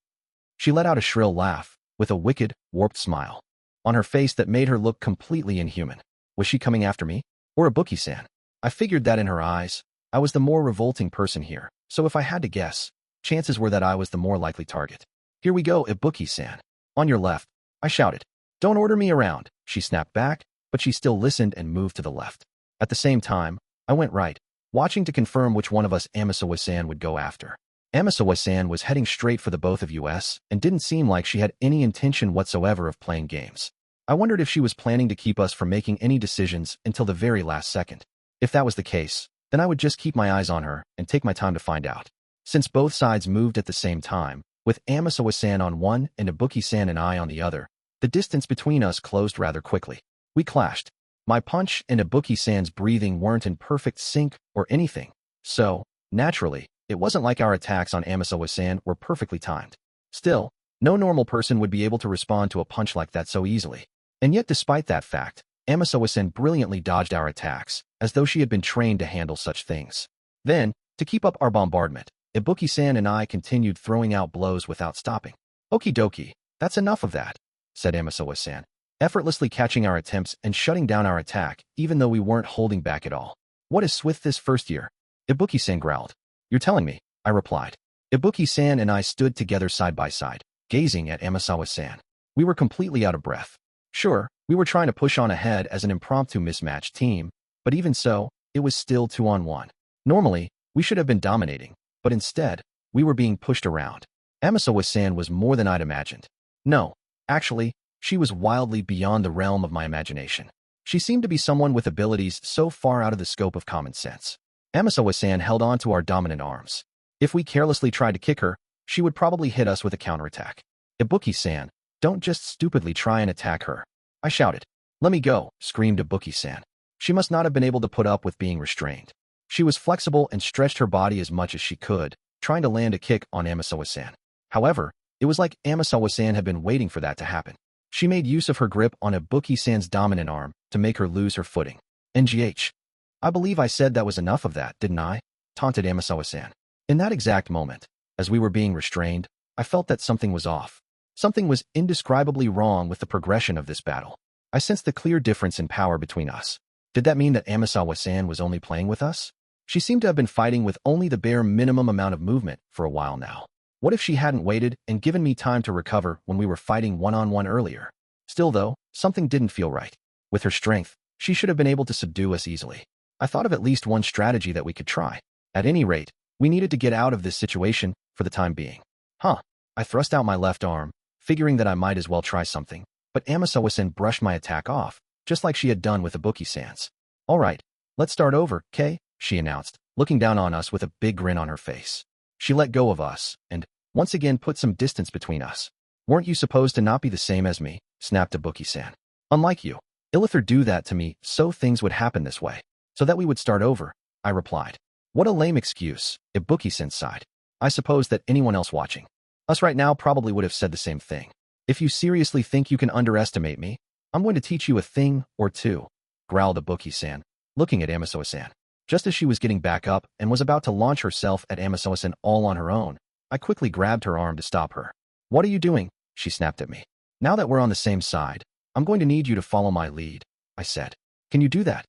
She let out a shrill laugh, with a wicked, warped smile on her face that made her look completely inhuman. Was she coming after me? Or Ibuki-san? I figured that in her eyes, I was the more revolting person here, so if I had to guess, chances were that I was the more likely target. Here we go, Ibuki-san. On your left, I shouted. Don't order me around, she snapped back, but she still listened and moved to the left. At the same time, I went right, watching to confirm which one of us Amasawa-san would go after. Amasawa-san was heading straight for the both of us and didn't seem like she had any intention whatsoever of playing games. I wondered if she was planning to keep us from making any decisions until the very last second. If that was the case, then I would just keep my eyes on her and take my time to find out. Since both sides moved at the same time, with Amasawa-san on one and Ibuki-san and I on the other, the distance between us closed rather quickly. We clashed. My punch and Ibuki-san's breathing weren't in perfect sync or anything, so, naturally, it wasn't like our attacks on Amasawa-san were perfectly timed. Still, no normal person would be able to respond to a punch like that so easily. And yet despite that fact, Amasawa-san brilliantly dodged our attacks, as though she had been trained to handle such things. Then, to keep up our bombardment, Ibuki-san and I continued throwing out blows without stopping. Okie dokie, that's enough of that, said Amasawa-san, effortlessly catching our attempts and shutting down our attack, even though we weren't holding back at all. What is with this first year? Ibuki-san growled. You're telling me, I replied. Ibuki-san and I stood together side by side, gazing at Amasawa-san. We were completely out of breath. Sure, we were trying to push on ahead as an impromptu mismatched team, but even so, it was still 2-on-1. Normally, we should have been dominating, but instead, we were being pushed around. Amasawa-san was more than I'd imagined. No, actually, she was wildly beyond the realm of my imagination. She seemed to be someone with abilities so far out of the scope of common sense. Amasawa-san held on to our dominant arms. If we carelessly tried to kick her, she would probably hit us with a counterattack. Ibuki-san, don't just stupidly try and attack her, I shouted. Let me go, screamed Ibuki-san. She must not have been able to put up with being restrained. She was flexible and stretched her body as much as she could, trying to land a kick on Amasawa-san. However, it was like Amasawa-san had been waiting for that to happen. She made use of her grip on Ibuki-san's dominant arm to make her lose her footing. NGH. I believe I said that was enough of that, didn't I? Taunted Amasawa-san. In that exact moment, as we were being restrained, I felt that something was off. Something was indescribably wrong with the progression of this battle. I sensed the clear difference in power between us. Did that mean that Amasawa-san was only playing with us? She seemed to have been fighting with only the bare minimum amount of movement for a while now. What if she hadn't waited and given me time to recover when we were fighting one-on-one earlier? Still though, something didn't feel right. With her strength, she should have been able to subdue us easily. I thought of at least one strategy that we could try. At any rate, we needed to get out of this situation for the time being. I thrust out my left arm, figuring that I might as well try something, but Amasawa-san brushed my attack off, just like she had done with Ibuki-san's. All right, let's start over, Kay, she announced, looking down on us with a big grin on her face. She let go of us, and, once again put some distance between us. Weren't you supposed to not be the same as me? Snapped Ibuki-san. Unlike you. Illithur do that to me so things would happen this way. So that we would start over, I replied. What a lame excuse, Ibuki-san sighed. I suppose that anyone else watching us right now probably would have said the same thing. If you seriously think you can underestimate me, I'm going to teach you a thing or two, growled Ibuki-san, looking at Amasawa-san. Just as she was getting back up and was about to launch herself at Amasawa-san all on her own, I quickly grabbed her arm to stop her. What are you doing? She snapped at me. Now that we're on the same side, I'm going to need you to follow my lead, I said. Can you do that?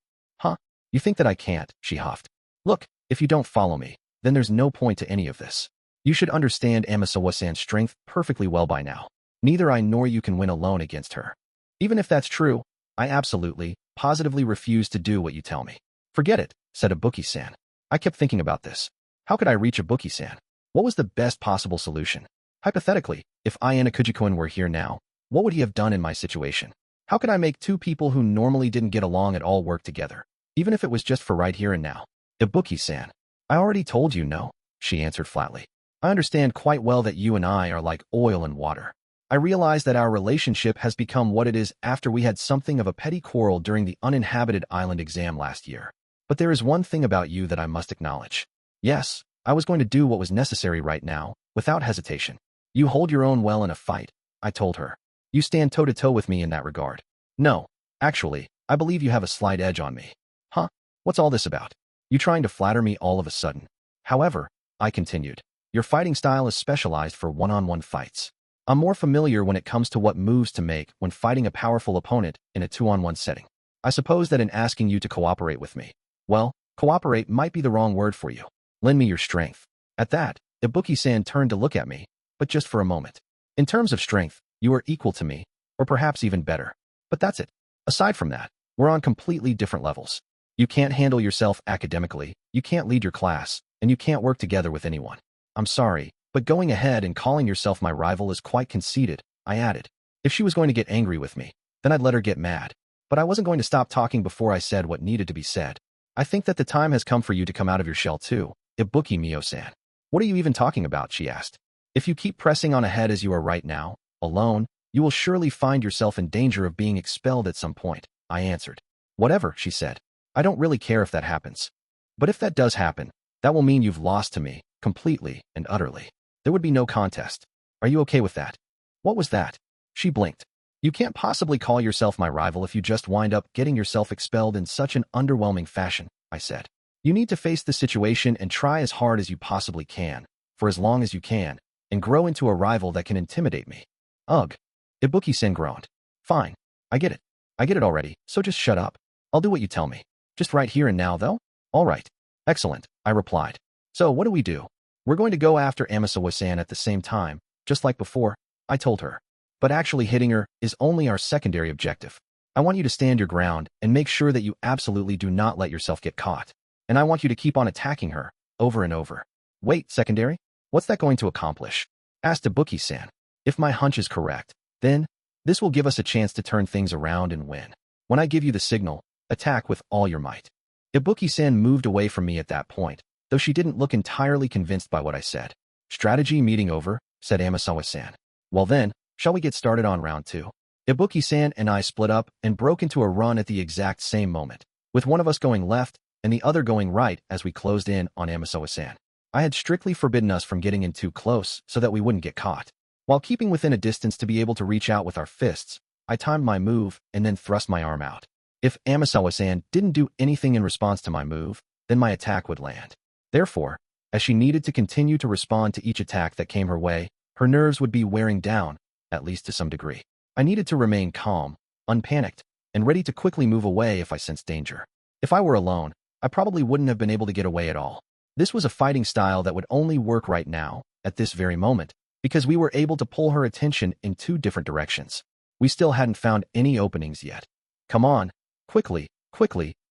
You think that I can't, she huffed. Look, if you don't follow me, then there's no point to any of this. You should understand Amasawa-san's strength perfectly well by now. Neither I nor you can win alone against her. Even if that's true, I absolutely, positively refuse to do what you tell me. Forget it, said Ibuki-san. I kept thinking about this. How could I reach Ibuki-san? What was the best possible solution? Hypothetically, if Ayanokouji were here now, what would he have done in my situation? How could I make two people who normally didn't get along at all work together, even if it was just for right here and now? Ibuki-san. I already told you no, she answered flatly. I understand quite well that you and I are like oil and water. I realize that our relationship has become what it is after we had something of a petty quarrel during the uninhabited island exam last year. But there is one thing about you that I must acknowledge. Yes, I was going to do what was necessary right now, without hesitation. You hold your own well in a fight, I told her. You stand toe-to-toe with me in that regard. No, actually, I believe you have a slight edge on me. What's all this about? You trying to flatter me all of a sudden? However, I continued, your fighting style is specialized for one-on-one fights. I'm more familiar when it comes to what moves to make when fighting a powerful opponent in a two-on-one setting. I suppose that in asking you to cooperate with me, well, cooperate might be the wrong word for you. Lend me your strength. At that, Ibuki-san turned to look at me, but just for a moment. In terms of strength, you are equal to me, or perhaps even better. But that's it. Aside from that, we're on completely different levels. You can't handle yourself academically, you can't lead your class, and you can't work together with anyone. I'm sorry, but going ahead and calling yourself my rival is quite conceited, I added. If she was going to get angry with me, then I'd let her get mad. But I wasn't going to stop talking before I said what needed to be said. I think that the time has come for you to come out of your shell too, Ibuki Mio-san. What are you even talking about, she asked. If you keep pressing on ahead as you are right now, alone, you will surely find yourself in danger of being expelled at some point, I answered. Whatever, she said. I don't really care if that happens. But if that does happen, that will mean you've lost to me, completely and utterly. There would be no contest. Are you okay with that? What was that? She blinked. You can't possibly call yourself my rival if you just wind up getting yourself expelled in such an underwhelming fashion, I said. You need to face the situation and try as hard as you possibly can, for as long as you can, and grow into a rival that can intimidate me. Ugh. Ibuki-san groaned. Fine. I get it. I get it already, so just shut up. I'll do what you tell me. Just right here and now, though? All right. Excellent, I replied. So what do? We're going to go after Amasawa-san at the same time, just like before, I told her. But actually hitting her is only our secondary objective. I want you to stand your ground and make sure that you absolutely do not let yourself get caught. And I want you to keep on attacking her, over and over. Wait, secondary? What's that going to accomplish? Asked Ibuki-san. If my hunch is correct, then this will give us a chance to turn things around and win. When I give you the signal, attack with all your might. Ibuki-san moved away from me at that point, though she didn't look entirely convinced by what I said. Strategy meeting over, said Amasawa-san. Well then, shall we get started on round 2? Ibuki-san and I split up and broke into a run at the exact same moment, with one of us going left and the other going right as we closed in on Amasawa-san. I had strictly forbidden us from getting in too close so that we wouldn't get caught. While keeping within a distance to be able to reach out with our fists, I timed my move and then thrust my arm out. If Amasawa-san didn't do anything in response to my move, then my attack would land. Therefore, as she needed to continue to respond to each attack that came her way, her nerves would be wearing down, at least to some degree. I needed to remain calm, unpanicked, and ready to quickly move away if I sensed danger. If I were alone, I probably wouldn't have been able to get away at all. This was a fighting style that would only work right now, at this very moment, because we were able to pull her attention in two different directions. We still hadn't found any openings yet. Come on, quickly,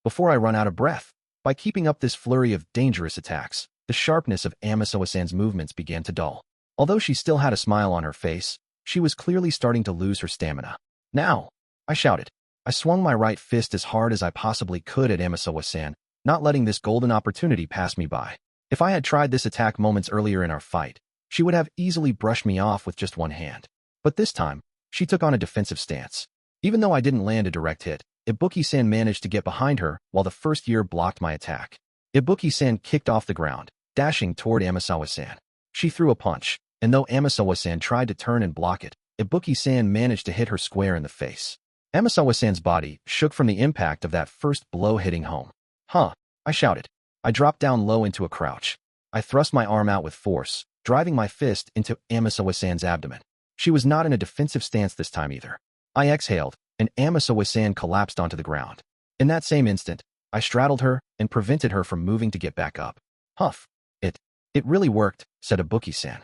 before I run out of breath. By keeping up this flurry of dangerous attacks, the sharpness of Amasawa-san's movements began to dull. Although she still had a smile on her face, she was clearly starting to lose her stamina. Now, I shouted. I swung my right fist as hard as I possibly could at Amasawa-san, not letting this golden opportunity pass me by. If I had tried this attack moments earlier in our fight, she would have easily brushed me off with just one hand. But this time, she took on a defensive stance. Even though I didn't land a direct hit, Ibuki-san managed to get behind her while the first year blocked my attack. Ibuki-san kicked off the ground, dashing toward Amasawa-san. She threw a punch, and though Amasawa-san tried to turn and block it, Ibuki-san managed to hit her square in the face. Amasawa-san's body shook from the impact of that first blow hitting home. Huh, I shouted. I dropped down low into a crouch. I thrust my arm out with force, driving my fist into Amasawa-san's abdomen. She was not in a defensive stance this time either. I exhaled, and Amasawa-san collapsed onto the ground. In that same instant, I straddled her and prevented her from moving to get back up. Huff. It really worked, said Ibuki-san.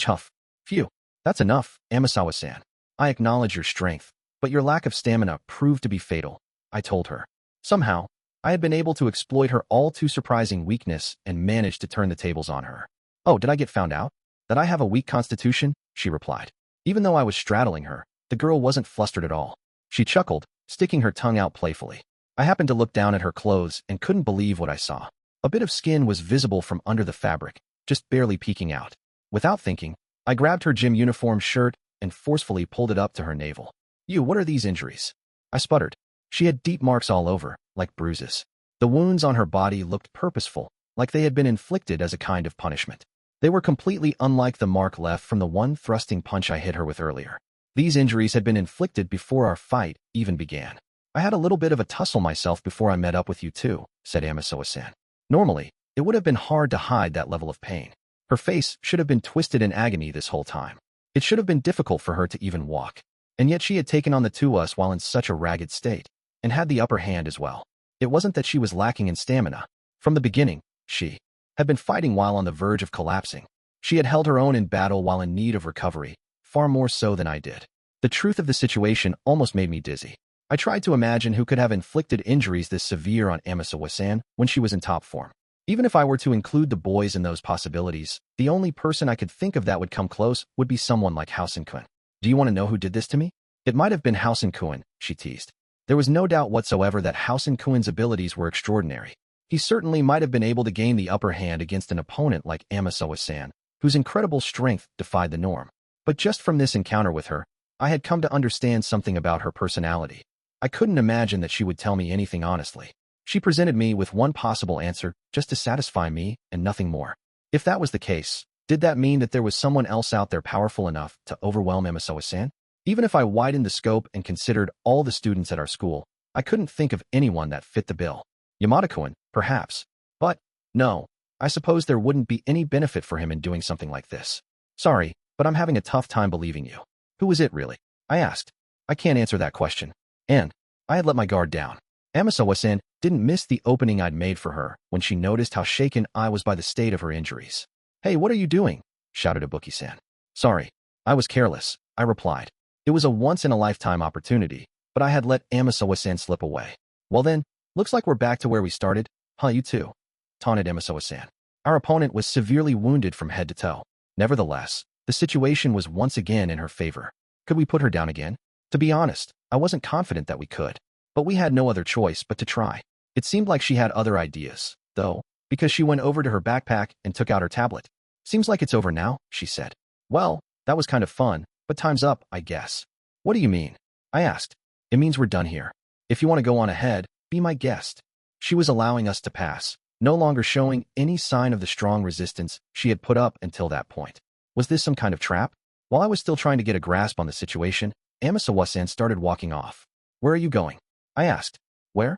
Huff. Phew. That's enough, Amasawa-san. I acknowledge your strength, but your lack of stamina proved to be fatal, I told her. Somehow, I had been able to exploit her all too surprising weakness and managed to turn the tables on her. Oh, did I get found out? That I have a weak constitution? She replied. Even though I was straddling her, the girl wasn't flustered at all. She chuckled, sticking her tongue out playfully. I happened to look down at her clothes and couldn't believe what I saw. A bit of skin was visible from under the fabric, just barely peeking out. Without thinking, I grabbed her gym uniform shirt and forcefully pulled it up to her navel. What are these injuries? I sputtered. She had deep marks all over, like bruises. The wounds on her body looked purposeful, like they had been inflicted as a kind of punishment. They were completely unlike the mark left from the one thrusting punch I hit her with earlier. These injuries had been inflicted before our fight even began. I had a little bit of a tussle myself before I met up with you too, said Amasawa-san. Normally, it would have been hard to hide that level of pain. Her face should have been twisted in agony this whole time. It should have been difficult for her to even walk. And yet she had taken on the two of us while in such a ragged state, and had the upper hand as well. It wasn't that she was lacking in stamina. From the beginning, she had been fighting while on the verge of collapsing. She had held her own in battle while in need of recovery, far more so than I did. The truth of the situation almost made me dizzy. I tried to imagine who could have inflicted injuries this severe on Amasawa-san when she was in top form. Even if I were to include the boys in those possibilities, the only person I could think of that would come close would be someone like Housen-kun. Do you want to know who did this to me? It might have been Housen-kun, she teased. There was no doubt whatsoever that Housen-kun's abilities were extraordinary. He certainly might have been able to gain the upper hand against an opponent like Amasawa-san, whose incredible strength defied the norm. But just from this encounter with her, I had come to understand something about her personality. I couldn't imagine that she would tell me anything honestly. She presented me with one possible answer just to satisfy me and nothing more. If that was the case, did that mean that there was someone else out there powerful enough to overwhelm Amasawa-san? Even if I widened the scope and considered all the students at our school, I couldn't think of anyone that fit the bill. Yamada-kun, perhaps. But, no, I suppose there wouldn't be any benefit for him in doing something like this. Sorry, but I'm having a tough time believing you. Who was it really? I asked. I can't answer that question. And I had let my guard down. Amasawa-san didn't miss the opening I'd made for her when she noticed how shaken I was by the state of her injuries. Hey, what are you doing? Shouted Ibuki-san. Sorry, I was careless, I replied. It was a once-in-a-lifetime opportunity, but I had let Amasawa-san slip away. Well then, looks like we're back to where we started, huh, you too? Taunted Amasawa-san. Our opponent was severely wounded from head to toe. Nevertheless, the situation was once again in her favor. Could we put her down again? To be honest, I wasn't confident that we could. But we had no other choice but to try. It seemed like she had other ideas, though, because she went over to her backpack and took out her tablet. Seems like it's over now, she said. Well, that was kind of fun, but time's up, I guess. What do you mean? I asked. It means we're done here. If you want to go on ahead, be my guest. She was allowing us to pass, no longer showing any sign of the strong resistance she had put up until that point. Was this some kind of trap? While I was still trying to get a grasp on the situation, Amasawa-san started walking off. Where are you going? I asked. Where?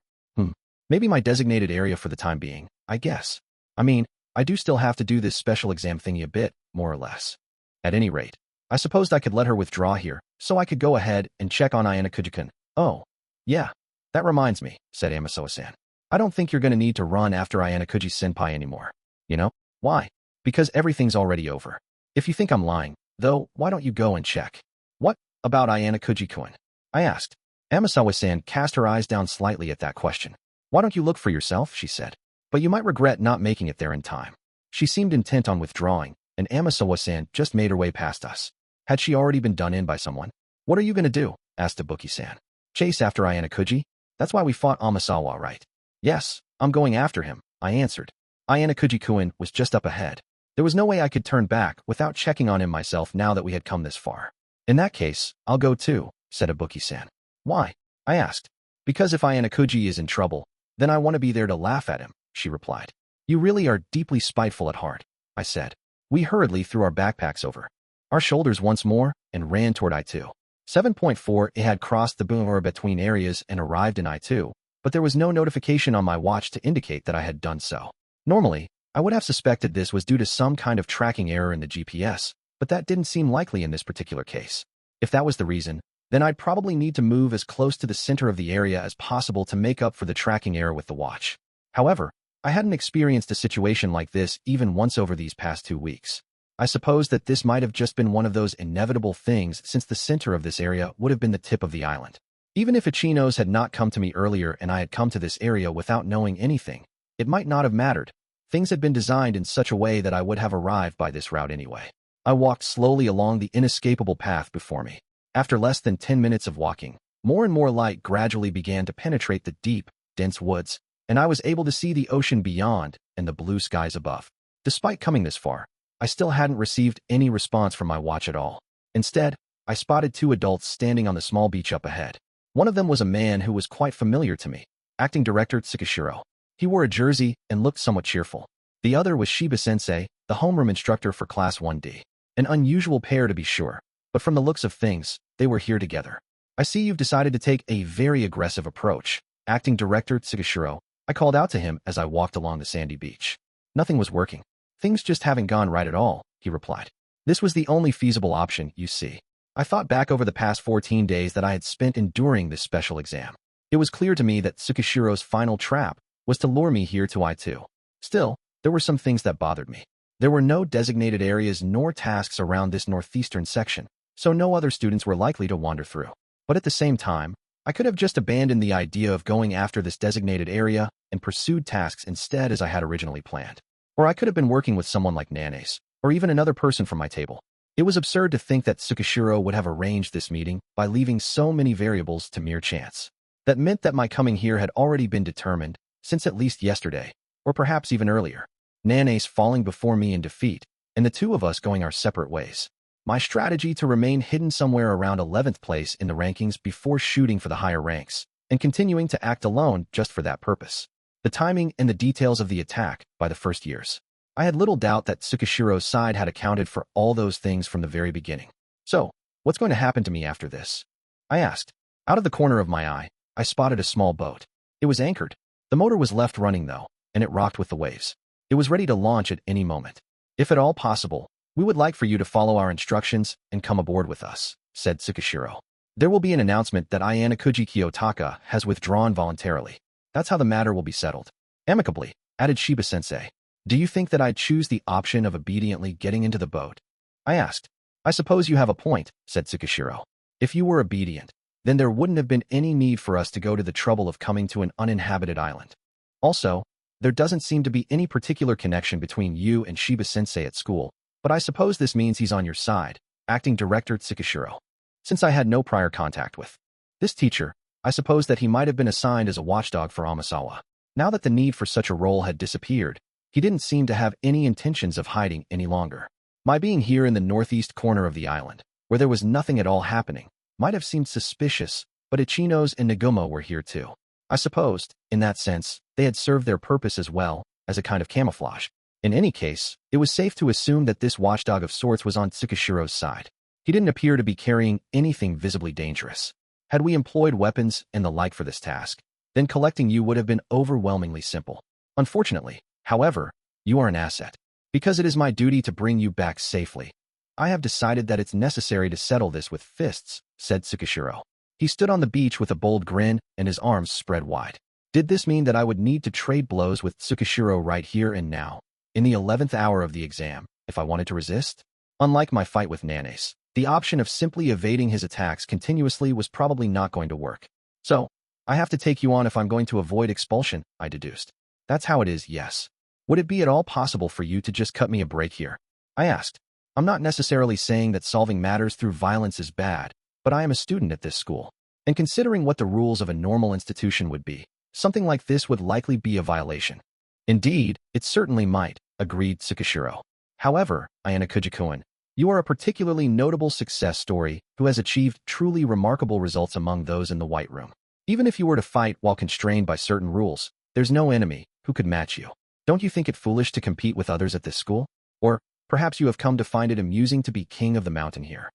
Maybe my designated area for the time being, I guess. I mean, I do still have to do this special exam thingy a bit, more or less. At any rate, I supposed I could let her withdraw here, so I could go ahead and check on Ayanokouji-kun. Oh, yeah. That reminds me, said Amasawa-san. I don't think you're going to need to run after Ayanokouji-senpai anymore. You know? Why? Because everything's already over. If you think I'm lying, though, why don't you go and check? What about Ayanokouji-kun? I asked. Amasawa-san cast her eyes down slightly at that question. Why don't you look for yourself, she said. But you might regret not making it there in time. She seemed intent on withdrawing, and Amasawa-san just made her way past us. Had she already been done in by someone? What are you going to do? Asked Ibuki-san. Chase after Ayanokouji? That's why we fought Amasawa, right? Yes, I'm going after him, I answered. Ayanokouji-kun was just up ahead. There was no way I could turn back without checking on him myself now that we had come this far. In that case, I'll go too, said Ibuki-san. Why? I asked. Because if Ayanokouji is in trouble, then I want to be there to laugh at him, she replied. You really are deeply spiteful at heart, I said. We hurriedly threw our backpacks over our shoulders once more and ran toward I-2. 7.4 It had crossed the boundary between areas and arrived in I-2, but there was no notification on my watch to indicate that I had done so. Normally, I would have suspected this was due to some kind of tracking error in the GPS, but that didn't seem likely in this particular case. If that was the reason, then I'd probably need to move as close to the center of the area as possible to make up for the tracking error with the watch. However, I hadn't experienced a situation like this even once over these past 2 weeks. I suppose that this might have just been one of those inevitable things since the center of this area would have been the tip of the island. Even if Ichinos had not come to me earlier and I had come to this area without knowing anything, it might not have mattered. Things had been designed in such a way that I would have arrived by this route anyway. I walked slowly along the inescapable path before me. After less than 10 minutes of walking, more and more light gradually began to penetrate the deep, dense woods, and I was able to see the ocean beyond and the blue skies above. Despite coming this far, I still hadn't received any response from my watch at all. Instead, I spotted 2 adults standing on the small beach up ahead. One of them was a man who was quite familiar to me, acting director Tsukishiro. He wore a jersey and looked somewhat cheerful. The other was Shiba-sensei, the homeroom instructor for Class 1D. An unusual pair to be sure, but from the looks of things, they were here together. I see you've decided to take a very aggressive approach. Acting director Tsukishiro, I called out to him as I walked along the sandy beach. Nothing was working. Things just haven't gone right at all, he replied. This was the only feasible option, you see. I thought back over the past 14 days that I had spent enduring this special exam. It was clear to me that Tsukishiro's final trap was to lure me here to I-2. Still, there were some things that bothered me. There were no designated areas nor tasks around this northeastern section, so no other students were likely to wander through. But at the same time, I could have just abandoned the idea of going after this designated area and pursued tasks instead as I had originally planned. Or I could have been working with someone like Nanes, or even another person from my table. It was absurd to think that Tsukishiro would have arranged this meeting by leaving so many variables to mere chance. That meant that my coming here had already been determined since at least yesterday, or perhaps even earlier. Nanes falling before me in defeat, and the 2 of us going our separate ways. My strategy to remain hidden somewhere around 11th place in the rankings before shooting for the higher ranks, and continuing to act alone just for that purpose. The timing and the details of the attack by the first years. I had little doubt that Tsukishiro's side had accounted for all those things from the very beginning. So, what's going to happen to me after this? I asked. Out of the corner of my eye, I spotted a small boat. It was anchored. The motor was left running though, and it rocked with the waves. It was ready to launch at any moment. If at all possible, we would like for you to follow our instructions and come aboard with us, said Tsukishiro. There will be an announcement that Ayanokouji Kiyotaka has withdrawn voluntarily. That's how the matter will be settled. Amicably, added Shiba-sensei. Do you think that I'd choose the option of obediently getting into the boat? I asked. I suppose you have a point, said Tsukishiro. If you were obedient, then there wouldn't have been any need for us to go to the trouble of coming to an uninhabited island. Also, there doesn't seem to be any particular connection between you and Shiba-sensei at school, but I suppose this means he's on your side, acting director Tsukishiro. Since I had no prior contact with this teacher, I suppose that he might have been assigned as a watchdog for Amasawa. Now that the need for such a role had disappeared, he didn't seem to have any intentions of hiding any longer. My being here in the northeast corner of the island, where there was nothing at all happening, might have seemed suspicious, but Ichinos and Nagumo were here too. I supposed, in that sense, they had served their purpose as well, as a kind of camouflage. In any case, it was safe to assume that this watchdog of sorts was on Tsukishiro's side. He didn't appear to be carrying anything visibly dangerous. Had we employed weapons and the like for this task, then collecting you would have been overwhelmingly simple. Unfortunately, however, you are an asset. Because it is my duty to bring you back safely, I have decided that it's necessary to settle this with fists, said Tsukishiro. He stood on the beach with a bold grin and his arms spread wide. Did this mean that I would need to trade blows with Tsukishiro right here and now, in the 11th hour of the exam, if I wanted to resist? Unlike my fight with Nanes, the option of simply evading his attacks continuously was probably not going to work. So, I have to take you on if I'm going to avoid expulsion, I deduced. That's how it is, yes. Would it be at all possible for you to just cut me a break here? I asked. I'm not necessarily saying that solving matters through violence is bad, but I am a student at this school. And considering what the rules of a normal institution would be, something like this would likely be a violation. Indeed, it certainly might, agreed Tsukishiro. However, Ayanokouji-kun, you are a particularly notable success story who has achieved truly remarkable results among those in the White Room. Even if you were to fight while constrained by certain rules, there's no enemy who could match you. Don't you think it foolish to compete with others at this school? Or perhaps you have come to find it amusing to be king of the mountain here.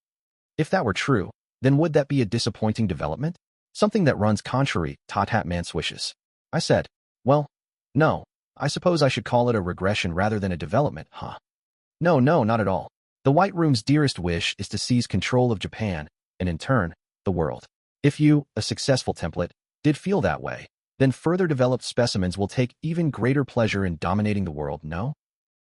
If that were true, then would that be a disappointing development? Something that runs contrary to Tatman's wishes. I said, well, no, I suppose I should call it a regression rather than a development, huh? No, not at all. The White Room's dearest wish is to seize control of Japan, and in turn, the world. If you, a successful template, did feel that way, then further developed specimens will take even greater pleasure in dominating the world, no?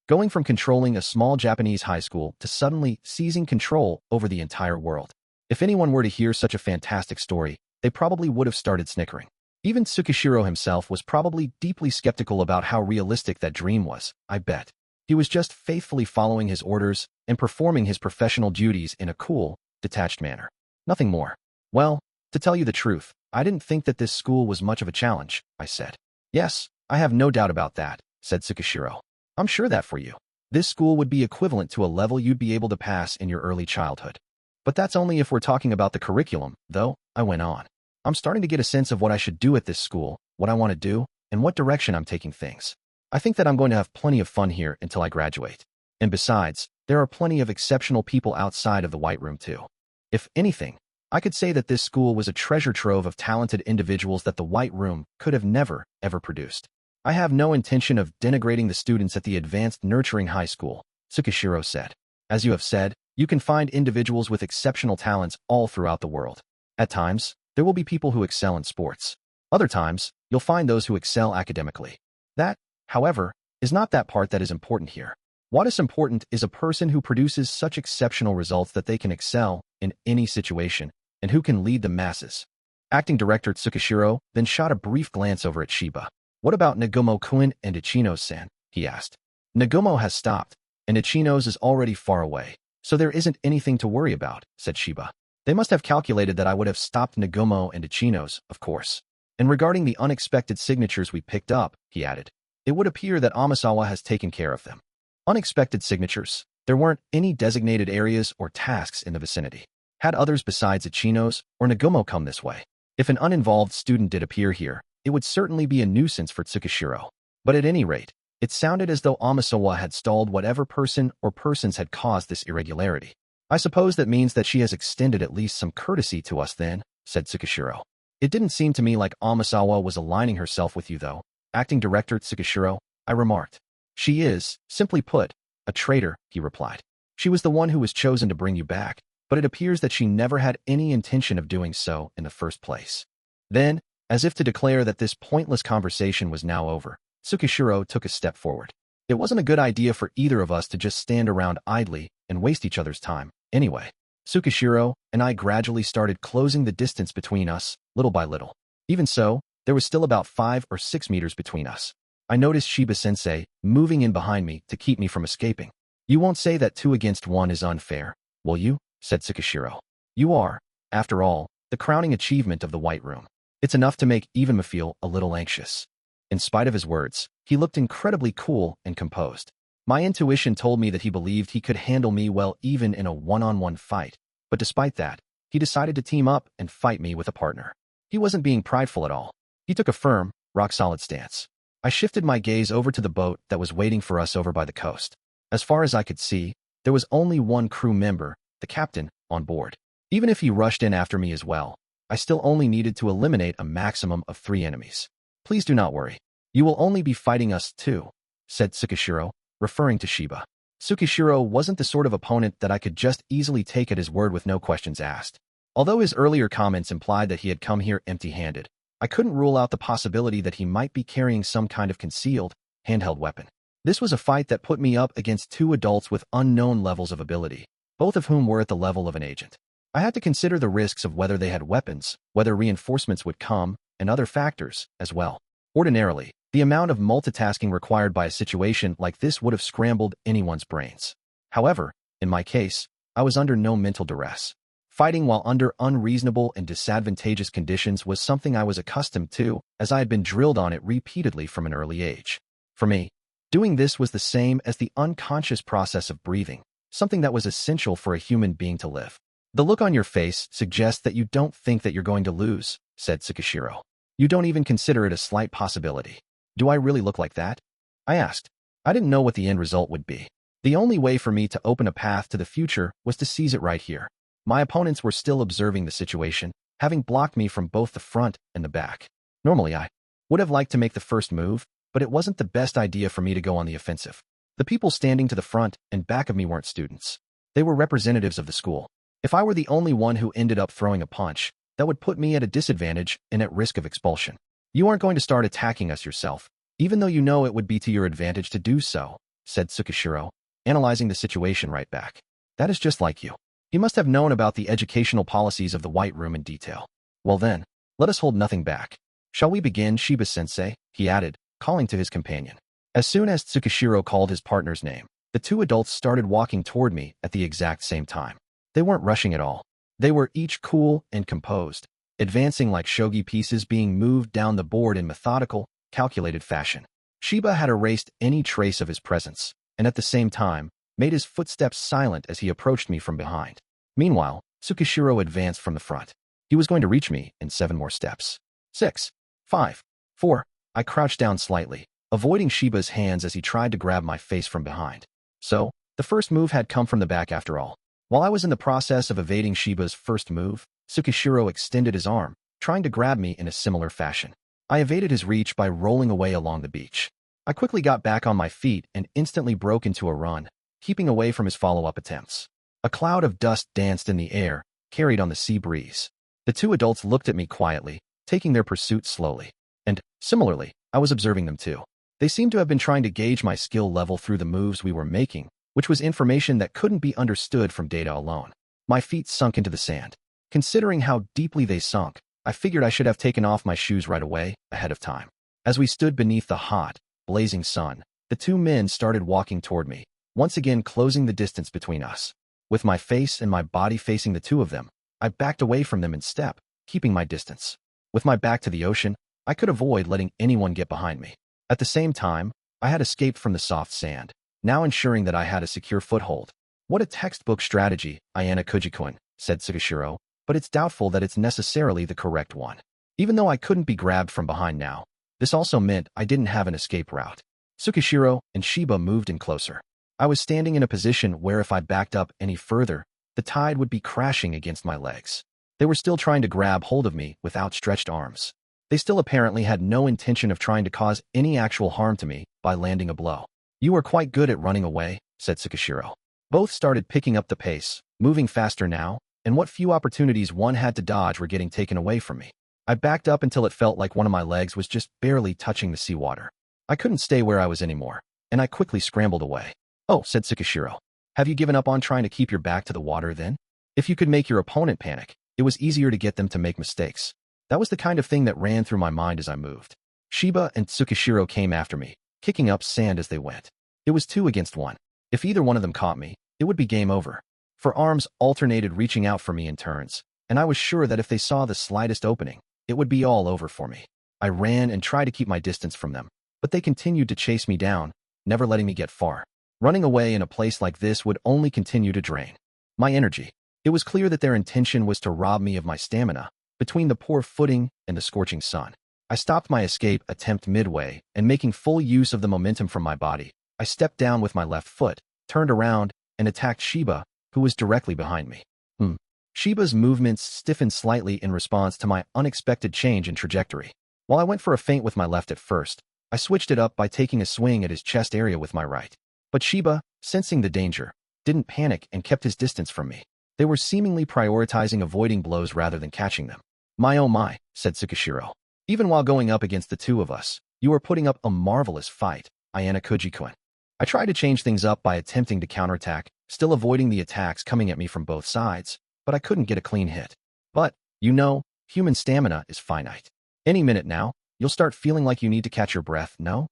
Going from controlling a small Japanese high school to suddenly seizing control over the entire world. If anyone were to hear such a fantastic story, they probably would have started snickering. Even Tsukishiro himself was probably deeply skeptical about how realistic that dream was, I bet. He was just faithfully following his orders and performing his professional duties in a cool, detached manner. Nothing more. Well, to tell you the truth, I didn't think that this school was much of a challenge, I said. Yes, I have no doubt about that, said Tsukishiro. I'm sure that for you, this school would be equivalent to a level you'd be able to pass in your early childhood. But that's only if we're talking about the curriculum, though, I went on. I'm starting to get a sense of what I should do at this school, what I want to do, and what direction I'm taking things. I think that I'm going to have plenty of fun here until I graduate. And besides, there are plenty of exceptional people outside of the White Room too. If anything, I could say that this school was a treasure trove of talented individuals that the White Room could have never, ever produced. I have no intention of denigrating the students at the Advanced Nurturing High School, Tsukishiro said. As you have said, you can find individuals with exceptional talents all throughout the world. At times, there will be people who excel in sports. Other times, you'll find those who excel academically. That, however, is not that part that is important here. What is important is a person who produces such exceptional results that they can excel in any situation and who can lead the masses. Acting Director Tsukishiro then shot a brief glance over at Shiba. What about Nagomo-kun and Ichino-san? He asked. Nagomo has stopped, and Ichino's is already far away, so there isn't anything to worry about, said Shiba. They must have calculated that I would have stopped Nagomo and Ichino's, of course. And regarding the unexpected signatures we picked up, he added, it would appear that Amasawa has taken care of them. Unexpected signatures? There weren't any designated areas or tasks in the vicinity. Had others besides Ichino's or Nagomo come this way? If an uninvolved student did appear here, it would certainly be a nuisance for Tsukishiro. But at any rate, it sounded as though Amasawa had stalled whatever person or persons had caused this irregularity. I suppose that means that she has extended at least some courtesy to us then, said Tsukishiro. It didn't seem to me like Amasawa was aligning herself with you though. Acting Director Tsukishiro, I remarked. She is, simply put, a traitor, he replied. She was the one who was chosen to bring you back, but it appears that she never had any intention of doing so in the first place. Then, as if to declare that this pointless conversation was now over, Tsukishiro took a step forward. It wasn't a good idea for either of us to just stand around idly and waste each other's time. Anyway, Tsukishiro and I gradually started closing the distance between us, little by little. Even so, there was still about 5 or 6 meters between us. I noticed Shiba-sensei moving in behind me to keep me from escaping. You won't say that 2 against 1 is unfair, will you? Said Tsukishiro. You are, after all, the crowning achievement of the White Room. It's enough to make even me feel a little anxious. In spite of his words, he looked incredibly cool and composed. My intuition told me that he believed he could handle me well even in a one-on-one fight, but despite that, he decided to team up and fight me with a partner. He wasn't being prideful at all. He took a firm, rock-solid stance. I shifted my gaze over to the boat that was waiting for us over by the coast. As far as I could see, there was only one crew member, the the captain, on board. Even if he rushed in after me as well, I still only needed to eliminate a maximum of 3 enemies. Please do not worry. You will only be fighting us 2, said Tsukishiro, referring to Shiba. Tsukishiro wasn't the sort of opponent that I could just easily take at his word with no questions asked. Although his earlier comments implied that he had come here empty-handed, I couldn't rule out the possibility that he might be carrying some kind of concealed, handheld weapon. This was a fight that put me up against 2 adults with unknown levels of ability, both of whom were at the level of an agent. I had to consider the risks of whether they had weapons, whether reinforcements would come, and other factors, as well. Ordinarily, the amount of multitasking required by a situation like this would have scrambled anyone's brains. However, in my case, I was under no mental duress. Fighting while under unreasonable and disadvantageous conditions was something I was accustomed to, as I had been drilled on it repeatedly from an early age. For me, doing this was the same as the unconscious process of breathing, something that was essential for a human being to live. The look on your face suggests that you don't think that you're going to lose, said Tsukishiro. You don't even consider it a slight possibility. Do I really look like that? I asked. I didn't know what the end result would be. The only way for me to open a path to the future was to seize it right here. My opponents were still observing the situation, having blocked me from both the front and the back. Normally I would have liked to make the first move, but it wasn't the best idea for me to go on the offensive. The people standing to the front and back of me weren't students. They were representatives of the school. If I were the only one who ended up throwing a punch, that would put me at a disadvantage and at risk of expulsion. You aren't going to start attacking us yourself, even though you know it would be to your advantage to do so, said Tsukishiro, analyzing the situation right back. That is just like you. He must have known about the educational policies of the White Room in detail. Well then, let us hold nothing back. Shall we begin, Shiba-sensei? He added, calling to his companion. As soon as Tsukishiro called his partner's name, the 2 adults started walking toward me at the exact same time. They weren't rushing at all. They were each cool and composed, advancing like shogi pieces being moved down the board in methodical, calculated fashion. Shiba had erased any trace of his presence, and at the same time, made his footsteps silent as he approached me from behind. Meanwhile, Tsukishiro advanced from the front. He was going to reach me in 7 more steps. 6, 5, 4. I crouched down slightly, avoiding Shiba's hands as he tried to grab my face from behind. So, the first move had come from the back after all. While I was in the process of evading Shiba's first move, Tsukishiro extended his arm, trying to grab me in a similar fashion. I evaded his reach by rolling away along the beach. I quickly got back on my feet and instantly broke into a run, keeping away from his follow-up attempts. A cloud of dust danced in the air, carried on the sea breeze. The 2 adults looked at me quietly, taking their pursuit slowly. And, similarly, I was observing them too. They seemed to have been trying to gauge my skill level through the moves we were making, which was information that couldn't be understood from data alone. My feet sunk into the sand. Considering how deeply they sunk, I figured I should have taken off my shoes right away, ahead of time. As we stood beneath the hot, blazing sun, the 2 men started walking toward me, once again closing the distance between us. With my face and my body facing the 2 of them, I backed away from them in step, keeping my distance. With my back to the ocean, I could avoid letting anyone get behind me. At the same time, I had escaped from the soft sand, now ensuring that I had a secure foothold. What a textbook strategy, Ayanokouji-kun, said Tsukishiro, but it's doubtful that it's necessarily the correct one. Even though I couldn't be grabbed from behind now, this also meant I didn't have an escape route. Tsukishiro and Shiba moved in closer. I was standing in a position where if I backed up any further, the tide would be crashing against my legs. They were still trying to grab hold of me with outstretched arms. They still apparently had no intention of trying to cause any actual harm to me by landing a blow. You are quite good at running away, said Tsukishiro. Both started picking up the pace, moving faster now, and what few opportunities one had to dodge were getting taken away from me. I backed up until it felt like one of my legs was just barely touching the seawater. I couldn't stay where I was anymore, and I quickly scrambled away. Oh, said Tsukishiro. Have you given up on trying to keep your back to the water then? If you could make your opponent panic, it was easier to get them to make mistakes. That was the kind of thing that ran through my mind as I moved. Shiba and Tsukishiro came after me, kicking up sand as they went. It was 2 against 1. If either one of them caught me, it would be game over. For arms alternated reaching out for me in turns, and I was sure that if they saw the slightest opening, it would be all over for me. I ran and tried to keep my distance from them, but they continued to chase me down, never letting me get far. Running away in a place like this would only continue to drain my energy. It was clear that their intention was to rob me of my stamina, between the poor footing and the scorching sun. I stopped my escape attempt midway, and making full use of the momentum from my body, I stepped down with my left foot, turned around, and attacked Shiba, who was directly behind me. Shiba's movements stiffened slightly in response to my unexpected change in trajectory. While I went for a feint with my left at first, I switched it up by taking a swing at his chest area with my right. But Shiba, sensing the danger, didn't panic and kept his distance from me. They were seemingly prioritizing avoiding blows rather than catching them. "My oh my," said Tsukishiro. "Even while going up against the two of us, you are putting up a marvelous fight, Ayanokouji-kun." I tried to change things up by attempting to counterattack, still avoiding the attacks coming at me from both sides, but I couldn't get a clean hit. But, human stamina is finite. Any minute now, you'll start feeling like you need to catch your breath, no?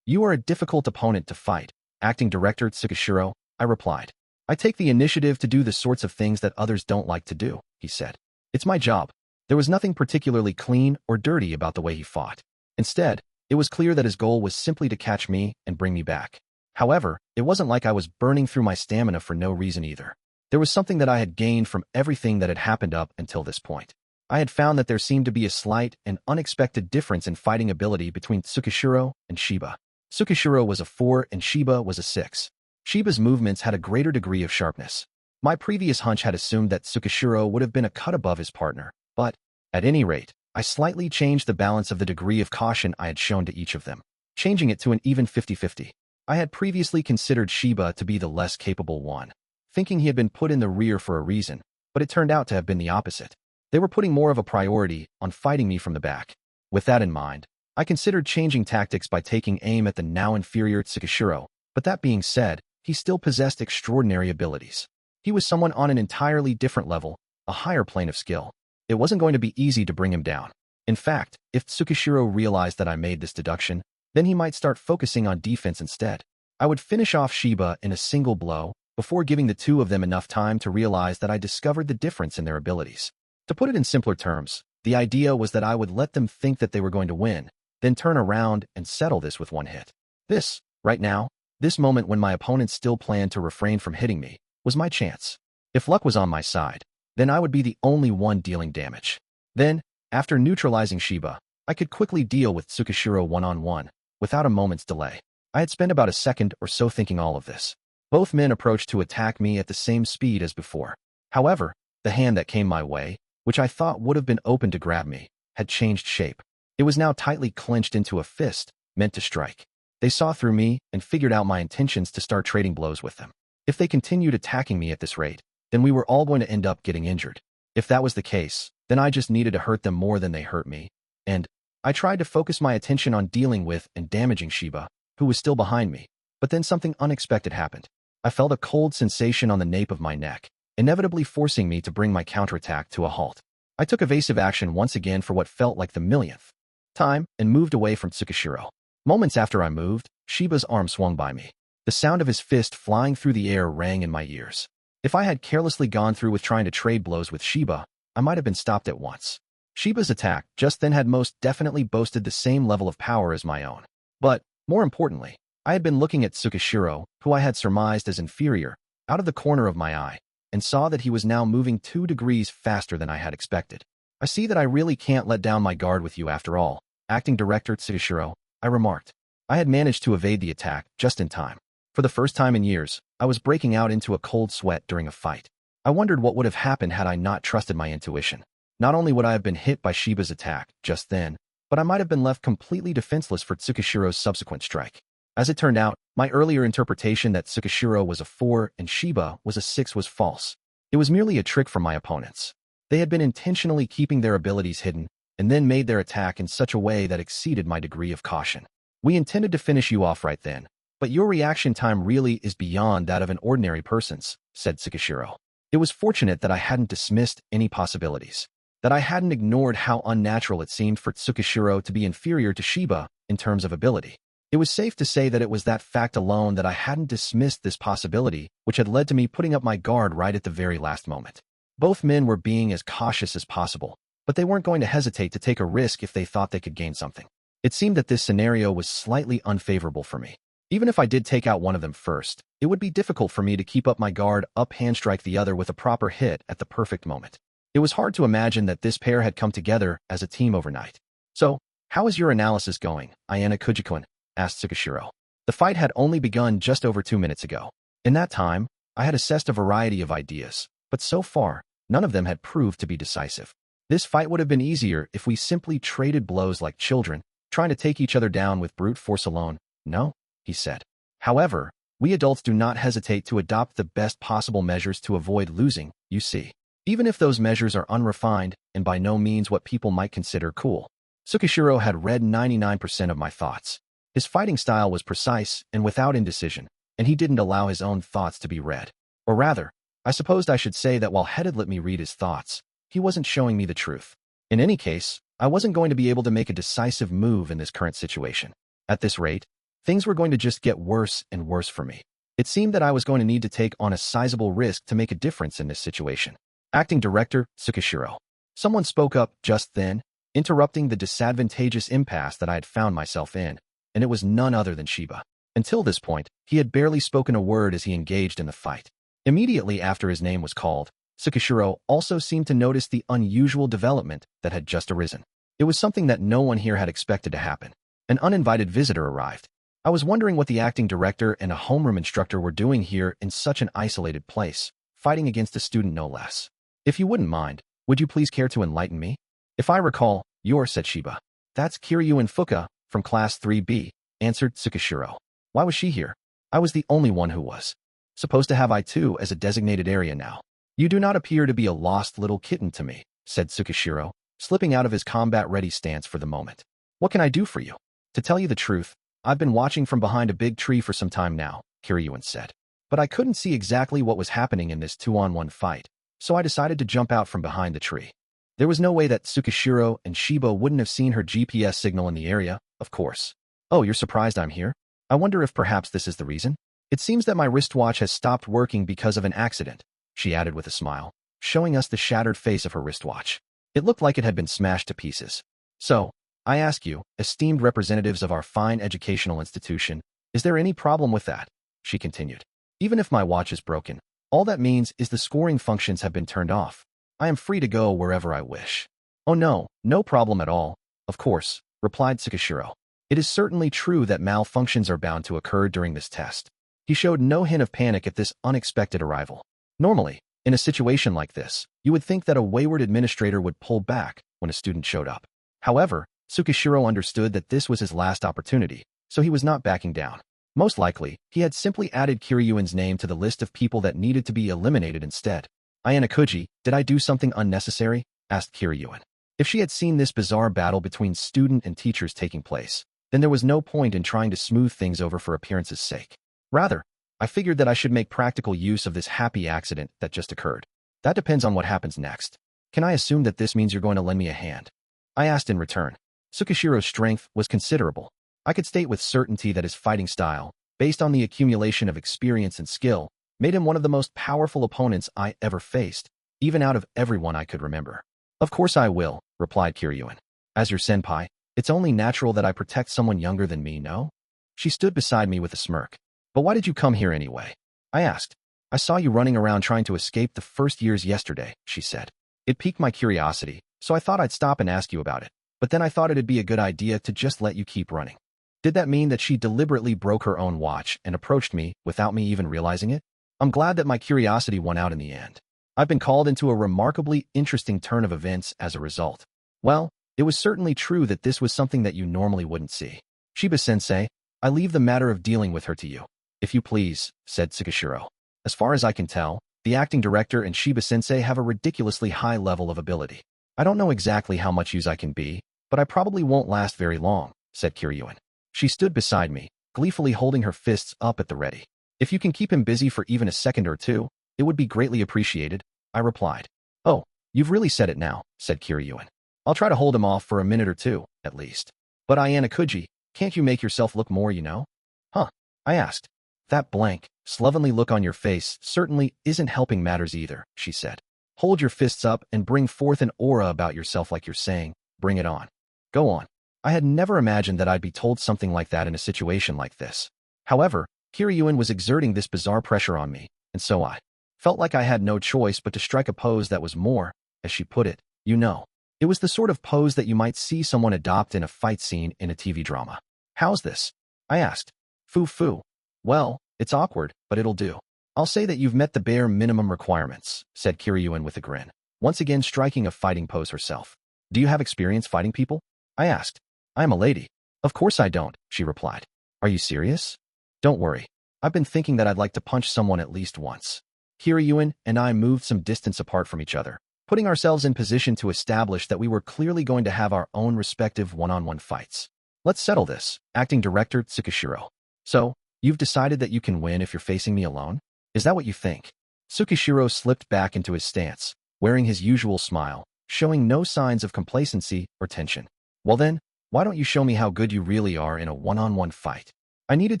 "You are a difficult opponent to fight, acting director Tsukishiro," I replied. "I take the initiative to do the sorts of things that others don't like to do," he said. "It's my job." There was nothing particularly clean or dirty about the way he fought. Instead, it was clear that his goal was simply to catch me and bring me back. However, it wasn't like I was burning through my stamina for no reason either. There was something that I had gained from everything that had happened up until this point. I had found that there seemed to be a slight and unexpected difference in fighting ability between Tsukishiro and Shiba. Tsukishiro was a 4 and Shiba was a 6. Shiba's movements had a greater degree of sharpness. My previous hunch had assumed that Tsukishiro would have been a cut above his partner, but, at any rate, I slightly changed the balance of the degree of caution I had shown to each of them, changing it to an even 50-50. I had previously considered Shiba to be the less capable one, thinking he had been put in the rear for a reason, but it turned out to have been the opposite. They were putting more of a priority on fighting me from the back. With that in mind, I considered changing tactics by taking aim at the now inferior Tsukishiro, but that being said, he still possessed extraordinary abilities. He was someone on an entirely different level, a higher plane of skill. It wasn't going to be easy to bring him down. In fact, if Tsukishiro realized that I made this deduction, then he might start focusing on defense instead. I would finish off Shiba in a single blow before giving the two of them enough time to realize that I discovered the difference in their abilities. To put it in simpler terms, the idea was that I would let them think that they were going to win, then turn around and settle this with one hit. This, right now, this moment when my opponents still planned to refrain from hitting me, was my chance. If luck was on my side, then I would be the only one dealing damage. Then, after neutralizing Shiba, I could quickly deal with Tsukishiro one-on-one, without a moment's delay. I had spent about a second or so thinking all of this. Both men approached to attack me at the same speed as before. However, the hand that came my way, which I thought would have been open to grab me, had changed shape. It was now tightly clenched into a fist, meant to strike. They saw through me and figured out my intentions to start trading blows with them. If they continued attacking me at this rate, then we were all going to end up getting injured. If that was the case, then I just needed to hurt them more than they hurt me. And I tried to focus my attention on dealing with and damaging Shiba, who was still behind me. But then something unexpected happened. I felt a cold sensation on the nape of my neck, inevitably forcing me to bring my counterattack to a halt. I took evasive action once again for what felt like the millionth time and moved away from Tsukishiro. Moments after I moved, Shiba's arm swung by me. The sound of his fist flying through the air rang in my ears. If I had carelessly gone through with trying to trade blows with Shiba, I might have been stopped at once. Shiba's attack just then had most definitely boasted the same level of power as my own. But, more importantly, I had been looking at Tsukishiro, who I had surmised as inferior, out of the corner of my eye, and saw that he was now moving 2 degrees faster than I had expected. "I see that I really can't let down my guard with you after all, acting director Tsukishiro," I remarked. I had managed to evade the attack just in time. For the first time in years, I was breaking out into a cold sweat during a fight. I wondered what would have happened had I not trusted my intuition. Not only would I have been hit by Shiba's attack just then, but I might have been left completely defenseless for Tsukishiro's subsequent strike. As it turned out, my earlier interpretation that Tsukishiro was a 4 and Shiba was a 6 was false. It was merely a trick from my opponents. They had been intentionally keeping their abilities hidden, and then made their attack in such a way that exceeded my degree of caution. "We intended to finish you off right then, but your reaction time really is beyond that of an ordinary person's," said Tsukishiro. It was fortunate that I hadn't dismissed any possibilities, that I hadn't ignored how unnatural it seemed for Tsukishiro to be inferior to Shiba in terms of ability. It was safe to say that it was that fact alone that I hadn't dismissed this possibility, which had led to me putting up my guard right at the very last moment. Both men were being as cautious as possible, but they weren't going to hesitate to take a risk if they thought they could gain something. It seemed that this scenario was slightly unfavorable for me. Even if I did take out one of them first, it would be difficult for me to keep up my guard up hand-strike the other with a proper hit at the perfect moment. It was hard to imagine that this pair had come together as a team overnight. "So, how is your analysis going, Ayanokouji-kun?" asked Tsukishiro. The fight had only begun just over 2 minutes ago. In that time, I had assessed a variety of ideas, but so far, none of them had proved to be decisive. This fight would have been easier if we simply traded blows like children, trying to take each other down with brute force alone. No, he said. However, we adults do not hesitate to adopt the best possible measures to avoid losing, you see. Even if those measures are unrefined and by no means what people might consider cool. Tsukishiro had read 99% of my thoughts. His fighting style was precise and without indecision, and he didn't allow his own thoughts to be read. Or rather, I supposed I should say that while Headed let me read his thoughts, he wasn't showing me the truth. In any case, I wasn't going to be able to make a decisive move in this current situation. At this rate, things were going to just get worse and worse for me. It seemed that I was going to need to take on a sizable risk to make a difference in this situation. Acting Director Tsukishiro. Someone spoke up just then, interrupting the disadvantageous impasse that I had found myself in, and it was none other than Shiba. Until this point, he had barely spoken a word as he engaged in the fight. Immediately after his name was called, Tsukishiro also seemed to notice the unusual development that had just arisen. It was something that no one here had expected to happen. An uninvited visitor arrived. I was wondering what the acting director and a homeroom instructor were doing here in such an isolated place, fighting against a student no less. If you wouldn't mind, would you please care to enlighten me? If I recall, said Shiba. That's Kiryu Fuka, from Class 3B, answered Tsukishiro. Why was she here? I was the only one who was supposed to have I2 as a designated area now. You do not appear to be a lost little kitten to me, said Tsukishiro, slipping out of his combat-ready stance for the moment. What can I do for you? To tell you the truth, I've been watching from behind a big tree for some time now, Kiryu said. But I couldn't see exactly what was happening in this 2-on-1 fight, so I decided to jump out from behind the tree. There was no way that Tsukishiro and Shiba wouldn't have seen her GPS signal in the area, of course. Oh, you're surprised I'm here? I wonder if perhaps this is the reason? It seems that my wristwatch has stopped working because of an accident, she added with a smile, showing us the shattered face of her wristwatch. It looked like it had been smashed to pieces. So, I ask you, esteemed representatives of our fine educational institution, is there any problem with that? She continued. Even if my watch is broken, all that means is the scoring functions have been turned off. I am free to go wherever I wish. Oh no, no problem at all, of course, replied Tsukishiro. It is certainly true that malfunctions are bound to occur during this test. He showed no hint of panic at this unexpected arrival. Normally, in a situation like this, you would think that a wayward administrator would pull back when a student showed up. However, Tsukishiro understood that this was his last opportunity, so he was not backing down. Most likely, he had simply added Kiryuin's name to the list of people that needed to be eliminated instead. Ayanokouji, did I do something unnecessary? Asked Kiryuin. If she had seen this bizarre battle between student and teachers taking place, then there was no point in trying to smooth things over for appearance's sake. Rather, I figured that I should make practical use of this happy accident that just occurred. That depends on what happens next. Can I assume that this means you're going to lend me a hand? I asked in return. Tsukishiro's strength was considerable. I could state with certainty that his fighting style, based on the accumulation of experience and skill, made him one of the most powerful opponents I ever faced, even out of everyone I could remember. Of course I will, replied Kiryuin. As your senpai, it's only natural that I protect someone younger than me, no? She stood beside me with a smirk. But why did you come here anyway? I asked. I saw you running around trying to escape the first years yesterday, she said. It piqued my curiosity, so I thought I'd stop and ask you about it. But then I thought it'd be a good idea to just let you keep running. Did that mean that she deliberately broke her own watch and approached me without me even realizing it? I'm glad that my curiosity won out in the end. I've been called into a remarkably interesting turn of events as a result. Well, it was certainly true that this was something that you normally wouldn't see. Shiba-sensei, I leave the matter of dealing with her to you. If you please, said Tsukishiro. As far as I can tell, the acting director and Shiba-sensei have a ridiculously high level of ability. I don't know exactly how much use I can be, but I probably won't last very long, said Kiryuin. She stood beside me, gleefully holding her fists up at the ready. If you can keep him busy for even a second or two, it would be greatly appreciated, I replied. Oh, you've really said it now, said Kiryuin. I'll try to hold him off for a minute or two, at least. But Ayanokouji, can't you make yourself look more, you know? Huh? I asked. That blank, slovenly look on your face certainly isn't helping matters either, she said. Hold your fists up and bring forth an aura about yourself like you're saying, bring it on. Go on. I had never imagined that I'd be told something like that in a situation like this. However, Kiryuin was exerting this bizarre pressure on me, and so I felt like I had no choice but to strike a pose that was more, as she put it, you know. It was the sort of pose that you might see someone adopt in a fight scene in a TV drama. How's this? I asked. Foo. Well, it's awkward, but it'll do. I'll say that you've met the bare minimum requirements, said Kiryuin with a grin, once again striking a fighting pose herself. Do you have experience fighting people? I asked. I am a lady. Of course I don't, she replied. Are you serious? Don't worry. I've been thinking that I'd like to punch someone at least once. Kiryuin and I moved some distance apart from each other, putting ourselves in position to establish that we were clearly going to have our own respective one-on-one fights. Let's settle this, acting director Tsukishiro. So, you've decided that you can win if you're facing me alone? Is that what you think? Tsukishiro slipped back into his stance, wearing his usual smile, showing no signs of complacency or tension. Well then, why don't you show me how good you really are in a one-on-one fight? I needed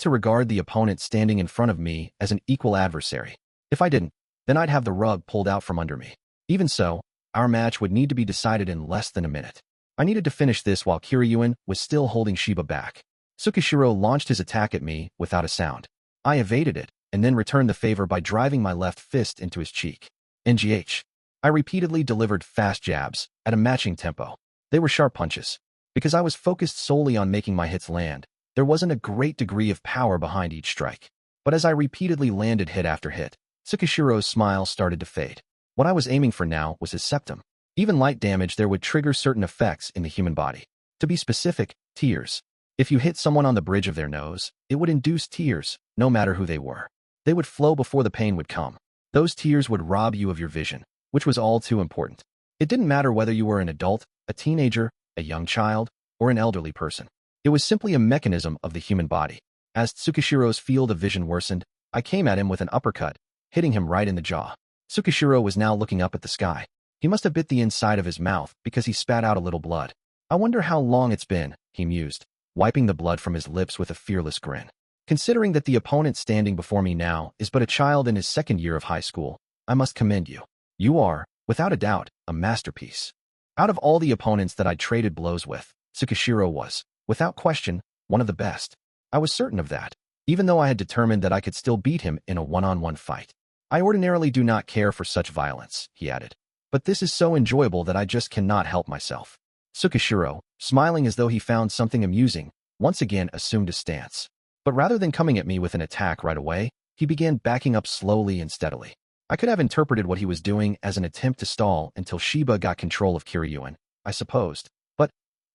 to regard the opponent standing in front of me as an equal adversary. If I didn't, then I'd have the rug pulled out from under me. Even so, our match would need to be decided in less than a minute. I needed to finish this while Kiryuin was still holding Shiba back. Tsukishiro launched his attack at me without a sound. I evaded it, and then returned the favor by driving my left fist into his cheek. NGH. I repeatedly delivered fast jabs, at a matching tempo. They were sharp punches. Because I was focused solely on making my hits land, there wasn't a great degree of power behind each strike. But as I repeatedly landed hit after hit, Tsukishiro's smile started to fade. What I was aiming for now was his septum. Even light damage there would trigger certain effects in the human body. To be specific, tears. If you hit someone on the bridge of their nose, it would induce tears, no matter who they were. They would flow before the pain would come. Those tears would rob you of your vision, which was all too important. It didn't matter whether you were an adult, a teenager, a young child, or an elderly person. It was simply a mechanism of the human body. As Tsukishiro's field of vision worsened, I came at him with an uppercut, hitting him right in the jaw. Tsukishiro was now looking up at the sky. He must have bit the inside of his mouth because he spat out a little blood. I wonder how long it's been, he mused, wiping the blood from his lips with a fearless grin. Considering that the opponent standing before me now is but a child in his second year of high school, I must commend you. You are, without a doubt, a masterpiece. Out of all the opponents that I'd traded blows with, Tsukishiro was, without question, one of the best. I was certain of that, even though I had determined that I could still beat him in a one-on-one fight. I ordinarily do not care for such violence, he added. But this is so enjoyable that I just cannot help myself. Tsukishiro, smiling as though he found something amusing, once again assumed a stance. But rather than coming at me with an attack right away, he began backing up slowly and steadily. I could have interpreted what he was doing as an attempt to stall until Shiba got control of Kiryuin, I supposed. But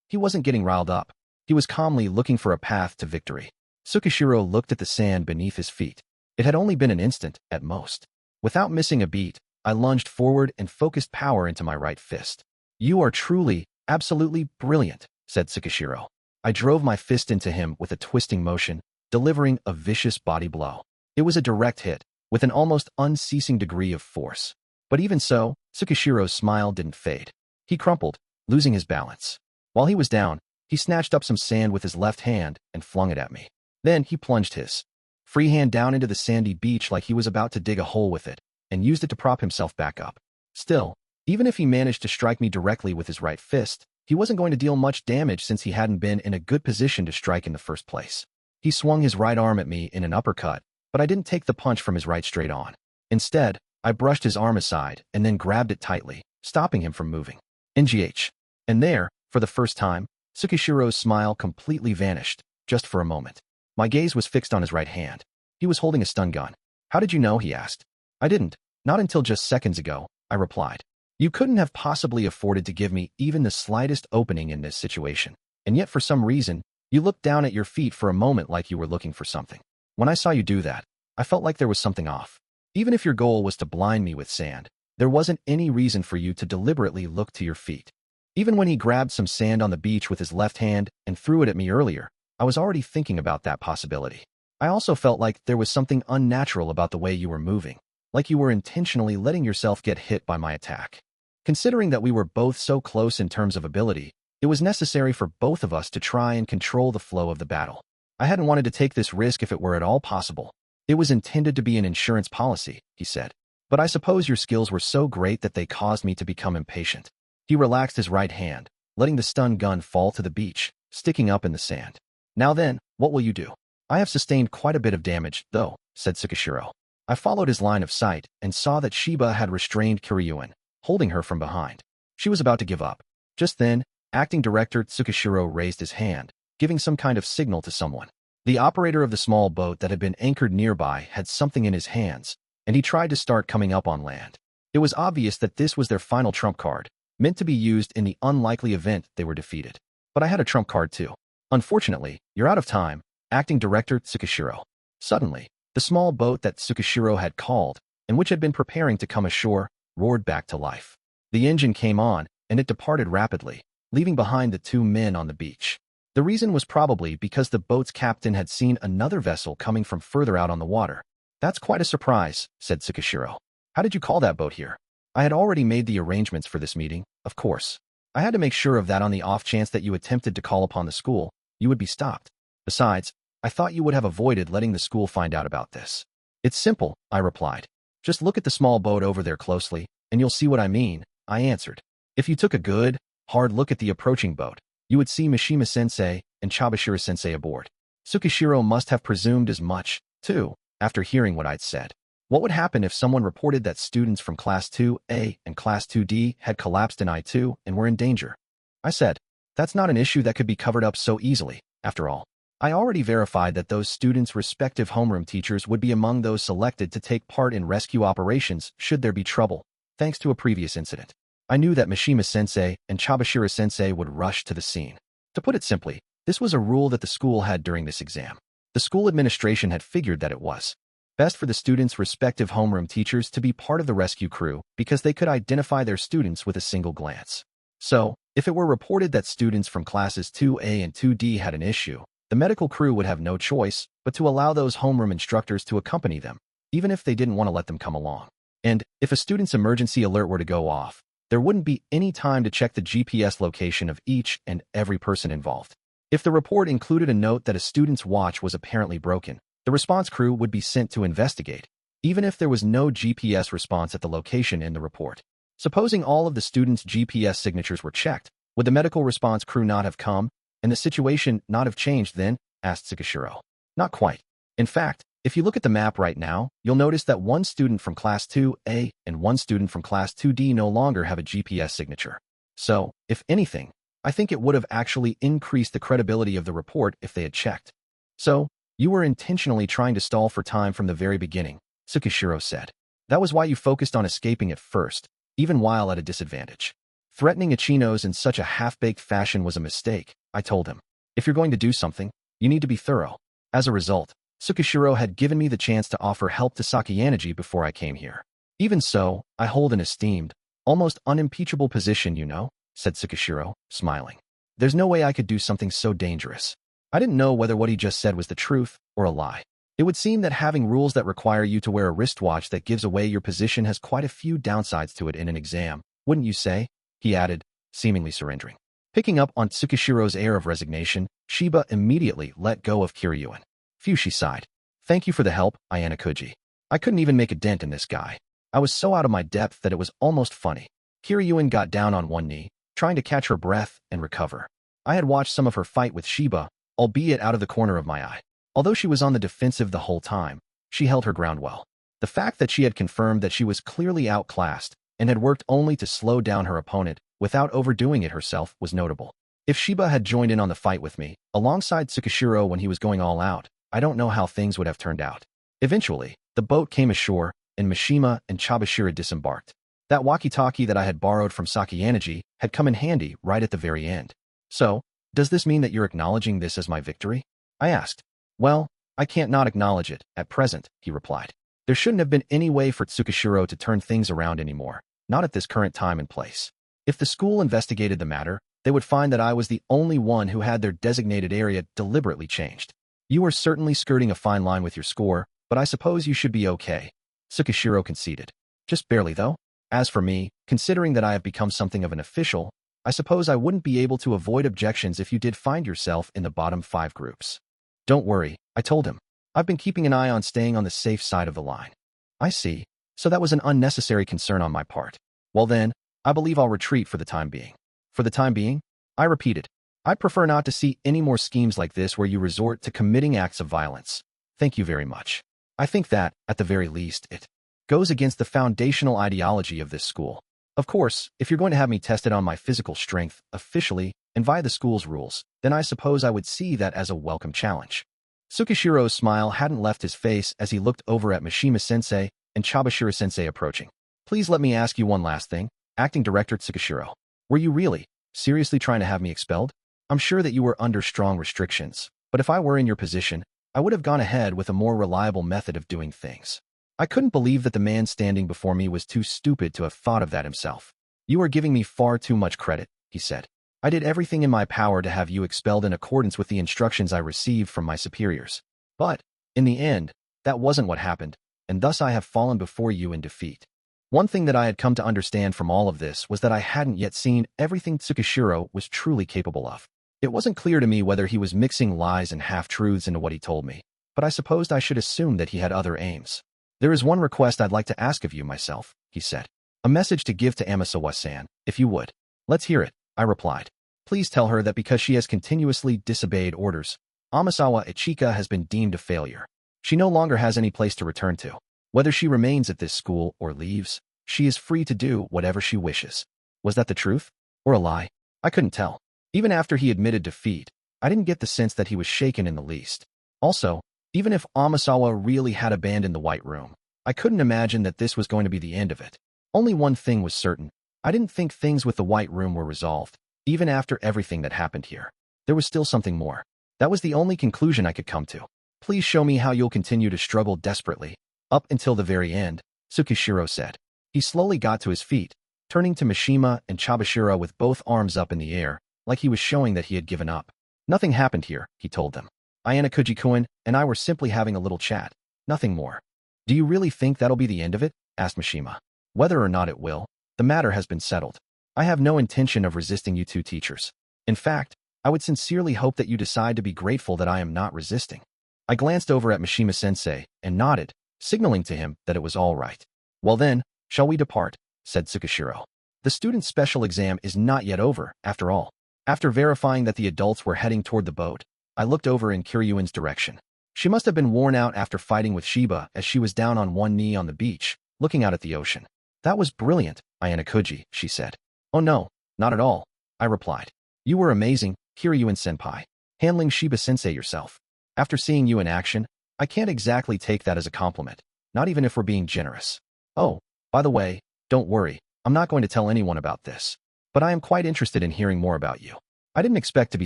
he wasn't getting riled up. He was calmly looking for a path to victory. Tsukishiro looked at the sand beneath his feet. It had only been an instant, at most. Without missing a beat, I lunged forward and focused power into my right fist. You are truly, absolutely brilliant, said Tsukishiro. I drove my fist into him with a twisting motion, delivering a vicious body blow. It was a direct hit, with an almost unceasing degree of force. But even so, Tsukishiro's smile didn't fade. He crumpled, losing his balance. While he was down, he snatched up some sand with his left hand and flung it at me. Then he plunged his free hand down into the sandy beach like he was about to dig a hole with it, and used it to prop himself back up. Still, even if he managed to strike me directly with his right fist, he wasn't going to deal much damage since he hadn't been in a good position to strike in the first place. He swung his right arm at me in an uppercut, but I didn't take the punch from his right straight on. Instead, I brushed his arm aside and then grabbed it tightly, stopping him from moving. NGH. And there, for the first time, Tsukishiro's smile completely vanished, just for a moment. My gaze was fixed on his right hand. He was holding a stun gun. How did you know? He asked. I didn't. Not until just seconds ago, I replied. You couldn't have possibly afforded to give me even the slightest opening in this situation. And yet for some reason, you looked down at your feet for a moment like you were looking for something. When I saw you do that, I felt like there was something off. Even if your goal was to blind me with sand, there wasn't any reason for you to deliberately look to your feet. Even when he grabbed some sand on the beach with his left hand and threw it at me earlier, I was already thinking about that possibility. I also felt like there was something unnatural about the way you were moving, like you were intentionally letting yourself get hit by my attack. Considering that we were both so close in terms of ability, it was necessary for both of us to try and control the flow of the battle. I hadn't wanted to take this risk if it were at all possible. It was intended to be an insurance policy, he said. But I suppose your skills were so great that they caused me to become impatient. He relaxed his right hand, letting the stun gun fall to the beach, sticking up in the sand. Now then, what will you do? I have sustained quite a bit of damage, though, said Tsukishiro. I followed his line of sight and saw that Shiba had restrained Kiryuin, holding her from behind. She was about to give up. Just then, acting director Tsukishiro raised his hand, giving some kind of signal to someone. The operator of the small boat that had been anchored nearby had something in his hands, and he tried to start coming up on land. It was obvious that this was their final trump card, meant to be used in the unlikely event they were defeated. But I had a trump card too. Unfortunately, you're out of time, acting director Tsukishiro. Suddenly, the small boat that Tsukishiro had called, and which had been preparing to come ashore, roared back to life. The engine came on, and it departed rapidly, leaving behind the two men on the beach. The reason was probably because the boat's captain had seen another vessel coming from further out on the water. That's quite a surprise, said Tsukishiro. How did you call that boat here? I had already made the arrangements for this meeting, of course. I had to make sure of that on the off chance that you attempted to call upon the school, you would be stopped. Besides, I thought you would have avoided letting the school find out about this. It's simple, I replied. Just look at the small boat over there closely, and you'll see what I mean, I answered. If you took a good, hard look at the approaching boat, you would see Mishima-sensei and Chibashira-sensei aboard. Tsukishiro must have presumed as much, too, after hearing what I'd said. What would happen if someone reported that students from Class 2A and Class 2D had collapsed in I2 and were in danger? I said, that's not an issue that could be covered up so easily, after all. I already verified that those students' respective homeroom teachers would be among those selected to take part in rescue operations should there be trouble, thanks to a previous incident. I knew that Mishima-sensei and Chibashira-sensei would rush to the scene. To put it simply, this was a rule that the school had during this exam. The school administration had figured that it was best for the students' respective homeroom teachers to be part of the rescue crew because they could identify their students with a single glance. So, if it were reported that students from classes 2A and 2D had an issue, the medical crew would have no choice but to allow those homeroom instructors to accompany them, even if they didn't want to let them come along. And if a student's emergency alert were to go off, there wouldn't be any time to check the GPS location of each and every person involved. If the report included a note that a student's watch was apparently broken, the response crew would be sent to investigate, even if there was no GPS response at the location in the report. Supposing all of the students' GPS signatures were checked, would the medical response crew not have come, and the situation not have changed then? Asked Tsukishiro. Not quite. In fact, if you look at the map right now, you'll notice that one student from Class 2A and one student from Class 2D no longer have a GPS signature. So, if anything, I think it would have actually increased the credibility of the report if they had checked. So, you were intentionally trying to stall for time from the very beginning, Tsukishiro said. That was why you focused on escaping at first, even while at a disadvantage. Threatening Ichinos in such a half-baked fashion was a mistake, I told him. If you're going to do something, you need to be thorough. As a result, Tsukishiro had given me the chance to offer help to Sakayanagi before I came here. Even so, I hold an esteemed, almost unimpeachable position, you know, said Tsukishiro, smiling. There's no way I could do something so dangerous. I didn't know whether what he just said was the truth or a lie. It would seem that having rules that require you to wear a wristwatch that gives away your position has quite a few downsides to it in an exam, wouldn't you say? He added, seemingly surrendering. Picking up on Tsukishiro's air of resignation, Shiba immediately let go of Kiryuin. Phew, she sighed. Thank you for the help, Ayanokouji. I couldn't even make a dent in this guy. I was so out of my depth that it was almost funny. Kiryuin got down on one knee, trying to catch her breath and recover. I had watched some of her fight with Shiba, albeit out of the corner of my eye. Although she was on the defensive the whole time, she held her ground well. The fact that she had confirmed that she was clearly outclassed and had worked only to slow down her opponent without overdoing it herself was notable. If Shiba had joined in on the fight with me, alongside Tsukishiro when he was going all out, I don't know how things would have turned out. Eventually, the boat came ashore, and Mishima and Chibashira disembarked. That walkie-talkie that I had borrowed from Sakayanagi had come in handy right at the very end. So, does this mean that you're acknowledging this as my victory? I asked. Well, I can't not acknowledge it, at present, he replied. There shouldn't have been any way for Tsukishiro to turn things around anymore, not at this current time and place. If the school investigated the matter, they would find that I was the only one who had their designated area deliberately changed. You are certainly skirting a fine line with your score, but I suppose you should be okay. Tsukishiro conceded. Just barely, though. As for me, considering that I have become something of an official, I suppose I wouldn't be able to avoid objections if you did find yourself in the bottom 5 groups. Don't worry, I told him. I've been keeping an eye on staying on the safe side of the line. I see. So that was an unnecessary concern on my part. Well then, I believe I'll retreat for the time being. For the time being? I repeated. I'd prefer not to see any more schemes like this where you resort to committing acts of violence. Thank you very much. I think that, at the very least, it goes against the foundational ideology of this school. Of course, if you're going to have me tested on my physical strength, officially, and via the school's rules, then I suppose I would see that as a welcome challenge. Tsukishiro's smile hadn't left his face as he looked over at Mishima-sensei and Chabashira-sensei approaching. Please let me ask you one last thing, acting director Tsukishiro. Were you really, seriously trying to have me expelled? I'm sure that you were under strong restrictions, but if I were in your position, I would have gone ahead with a more reliable method of doing things. I couldn't believe that the man standing before me was too stupid to have thought of that himself. You are giving me far too much credit, he said. I did everything in my power to have you expelled in accordance with the instructions I received from my superiors. But, in the end, that wasn't what happened, and thus I have fallen before you in defeat. One thing that I had come to understand from all of this was that I hadn't yet seen everything Tsukishiro was truly capable of. It wasn't clear to me whether he was mixing lies and half-truths into what he told me, but I supposed I should assume that he had other aims. There is one request I'd like to ask of you myself, he said. A message to give to Amasawa-san, if you would. Let's hear it, I replied. Please tell her that because she has continuously disobeyed orders, Amasawa Ichika has been deemed a failure. She no longer has any place to return to. Whether she remains at this school or leaves, she is free to do whatever she wishes. Was that the truth? Or a lie? I couldn't tell. Even after he admitted defeat, I didn't get the sense that he was shaken in the least. Also, even if Amasawa really had abandoned the White Room, I couldn't imagine that this was going to be the end of it. Only one thing was certain. I didn't think things with the White Room were resolved, even after everything that happened here. There was still something more. That was the only conclusion I could come to. Please show me how you'll continue to struggle desperately, up until the very end, Tsukishiro said. He slowly got to his feet, turning to Mishima and Chabashira with both arms up in the air, like he was showing that he had given up. Nothing happened here, he told them. Ayanokouji-kun and I were simply having a little chat. Nothing more. Do you really think that'll be the end of it? Asked Mishima. Whether or not it will, the matter has been settled. I have no intention of resisting you two teachers. In fact, I would sincerely hope that you decide to be grateful that I am not resisting. I glanced over at Mishima-sensei and nodded, signaling to him that it was all right. Well then, shall we depart? Said Tsukishiro. The student's special exam is not yet over, after all. After verifying that the adults were heading toward the boat, I looked over in Kiryuin's direction. She must have been worn out after fighting with Shiba as she was down on one knee on the beach, looking out at the ocean. That was brilliant, Ayanokouji, she said. Oh no, not at all, I replied. You were amazing, Kiryuin-senpai. Handling Shiba-sensei yourself. After seeing you in action, I can't exactly take that as a compliment, not even if we're being generous. Oh, by the way, don't worry, I'm not going to tell anyone about this. But I am quite interested in hearing more about you. I didn't expect to be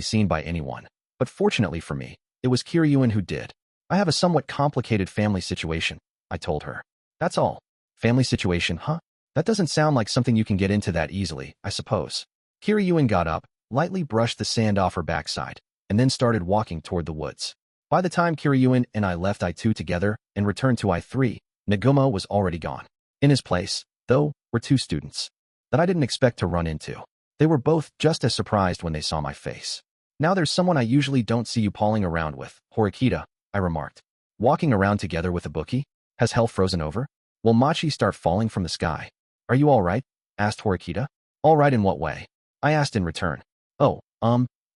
seen by anyone, but fortunately for me, it was Kiryuin who did. I have a somewhat complicated family situation, I told her. That's all. Family situation, huh? That doesn't sound like something you can get into that easily, I suppose. Kiryuin got up, lightly brushed the sand off her backside, and then started walking toward the woods. By the time Kiryuin and I left I-2 together and returned to I-3, Nagumo was already gone. In his place, though, were two students that I didn't expect to run into. They were both just as surprised when they saw my face. Now there's someone I usually don't see you palling around with, Horikita, I remarked. Walking around together with a bookie? Has hell frozen over? Will Machi start falling from the sky? Are you all right? Asked Horikita. All right in what way? I asked in return. Oh,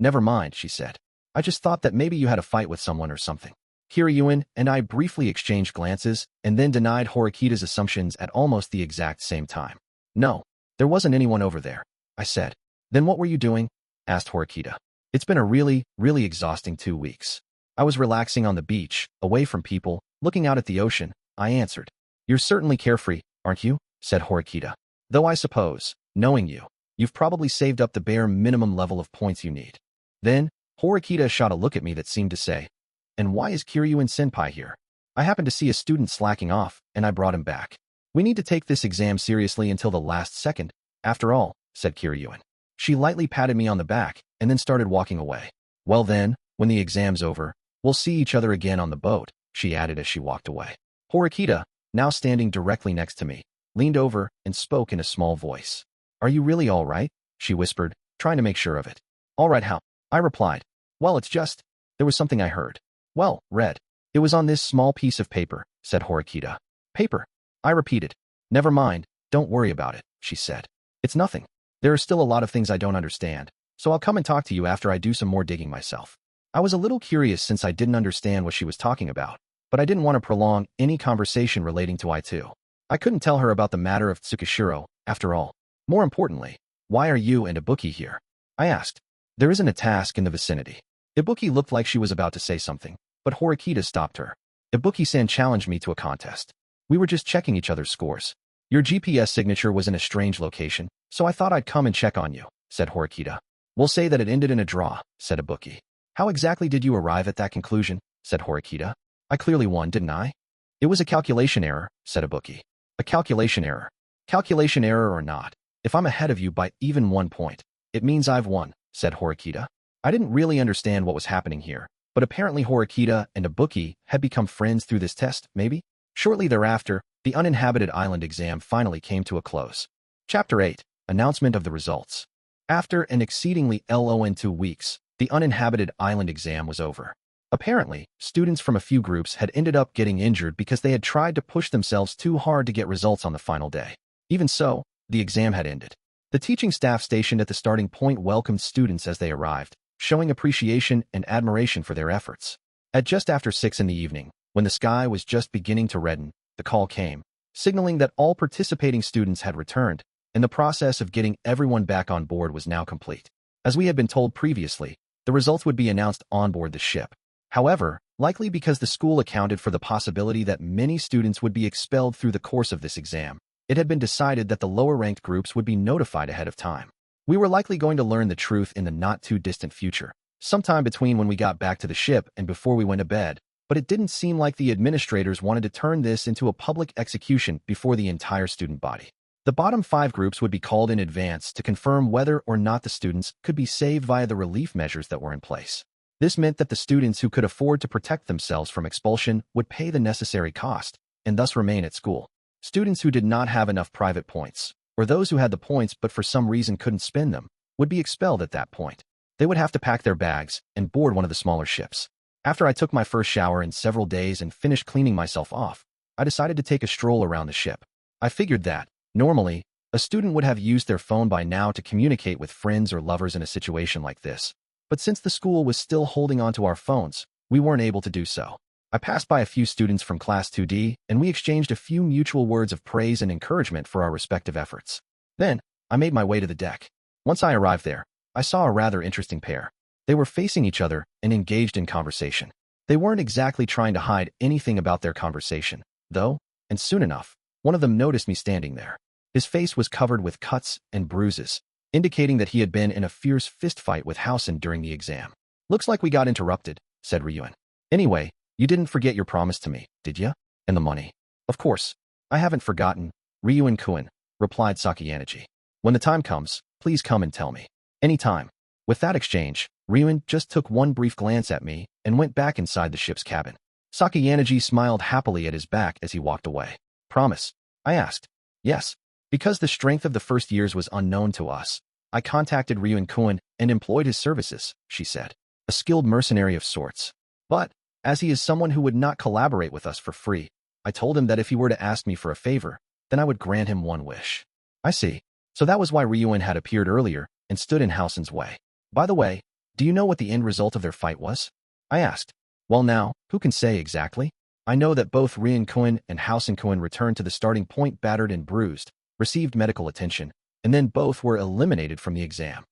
never mind, she said. I just thought that maybe you had a fight with someone or something. Kiryuin and I briefly exchanged glances and then denied Horikita's assumptions at almost the exact same time. No, there wasn't anyone over there, I said. Then what were you doing? Asked Horikita. It's been a really exhausting 2 weeks. I was relaxing on the beach, away from people, looking out at the ocean, I answered. You're certainly carefree, aren't you? Said Horikita. Though I suppose, knowing you, you've probably saved up the bare minimum level of points you need. Then, Horikita shot a look at me that seemed to say, and why is Kiryuin-senpai here? I happened to see a student slacking off, and I brought him back. We need to take this exam seriously until the last second, after all, said Kiryuin. She lightly patted me on the back, and then started walking away. Well then, when the exam's over, we'll see each other again on the boat, she added as she walked away. Horikita, now standing directly next to me, leaned over and spoke in a small voice. Are you really all right? She whispered, trying to make sure of it. All right, how? I replied. Well, it's just, there was something I heard. Well, read. It was on this small piece of paper, said Horikita. Paper? I repeated. Never mind, don't worry about it, she said. It's nothing. There are still a lot of things I don't understand, so I'll come and talk to you after I do some more digging myself. I was a little curious since I didn't understand what she was talking about, but I didn't want to prolong any conversation relating to I-2. I couldn't tell her about the matter of Tsukishiro, after all. More importantly, why are you and Ibuki here? I asked. There isn't a task in the vicinity. Ibuki looked like she was about to say something, but Horikita stopped her. Ibuki-san challenged me to a contest. We were just checking each other's scores. Your GPS signature was in a strange location, so I thought I'd come and check on you, said Horikita. We'll say that it ended in a draw, said Ibuki. How exactly did you arrive at that conclusion, said Horikita. I clearly won, didn't I? It was a calculation error, said Ibuki. A calculation error. Calculation error or not, if I'm ahead of you by even 1 point, it means I've won, said Horikita. I didn't really understand what was happening here, but apparently Horikita and Ibuki had become friends through this test, maybe? Shortly thereafter, the uninhabited island exam finally came to a close. Chapter 8. Announcement of the results. After an exceedingly long 2 weeks, the uninhabited island exam was over. Apparently, students from a few groups had ended up getting injured because they had tried to push themselves too hard to get results on the final day. Even so, the exam had ended. The teaching staff stationed at the starting point welcomed students as they arrived, showing appreciation and admiration for their efforts. At just after 6 in the evening, when the sky was just beginning to redden, the call came, signaling that all participating students had returned, and the process of getting everyone back on board was now complete. As we had been told previously, the results would be announced on board the ship. However, likely because the school accounted for the possibility that many students would be expelled through the course of this exam, it had been decided that the lower-ranked groups would be notified ahead of time. We were likely going to learn the truth in the not-too-distant future, sometime between when we got back to the ship and before we went to bed, but it didn't seem like the administrators wanted to turn this into a public execution before the entire student body. The bottom 5 groups would be called in advance to confirm whether or not the students could be saved via the relief measures that were in place. This meant that the students who could afford to protect themselves from expulsion would pay the necessary cost, and thus remain at school. Students who did not have enough private points, or those who had the points but for some reason couldn't spend them, would be expelled at that point. They would have to pack their bags and board one of the smaller ships. After I took my first shower in several days and finished cleaning myself off, I decided to take a stroll around the ship. I figured that, normally, a student would have used their phone by now to communicate with friends or lovers in a situation like this. But since the school was still holding onto our phones, we weren't able to do so. I passed by a few students from Class 2D, and we exchanged a few mutual words of praise and encouragement for our respective efforts. Then, I made my way to the deck. Once I arrived there, I saw a rather interesting pair. They were facing each other and engaged in conversation. They weren't exactly trying to hide anything about their conversation, though, and soon enough, one of them noticed me standing there. His face was covered with cuts and bruises, indicating that he had been in a fierce fistfight with Housen during the exam. Looks like we got interrupted, said Ryuen. Anyway, you didn't forget your promise to me, did ya? And the money. Of course, I haven't forgotten, Ryuen-kun, replied Sakayanagi. When the time comes, please come and tell me. Any time. With that exchange, Ryuen just took one brief glance at me and went back inside the ship's cabin. Sakayanagi smiled happily at his back as he walked away. Promise? I asked. Yes. Because the strength of the first years was unknown to us, I contacted Ryuen-kun and employed his services, she said. A skilled mercenary of sorts. But, as he is someone who would not collaborate with us for free, I told him that if he were to ask me for a favor, then I would grant him one wish. I see. So that was why Ryuen had appeared earlier and stood in Housen's way. By the way, do you know what the end result of their fight was? I asked. Well now, who can say exactly? I know that both Ryuen-kun and Housen-kun returned to the starting point battered and bruised, received medical attention, and then both were eliminated from the exam.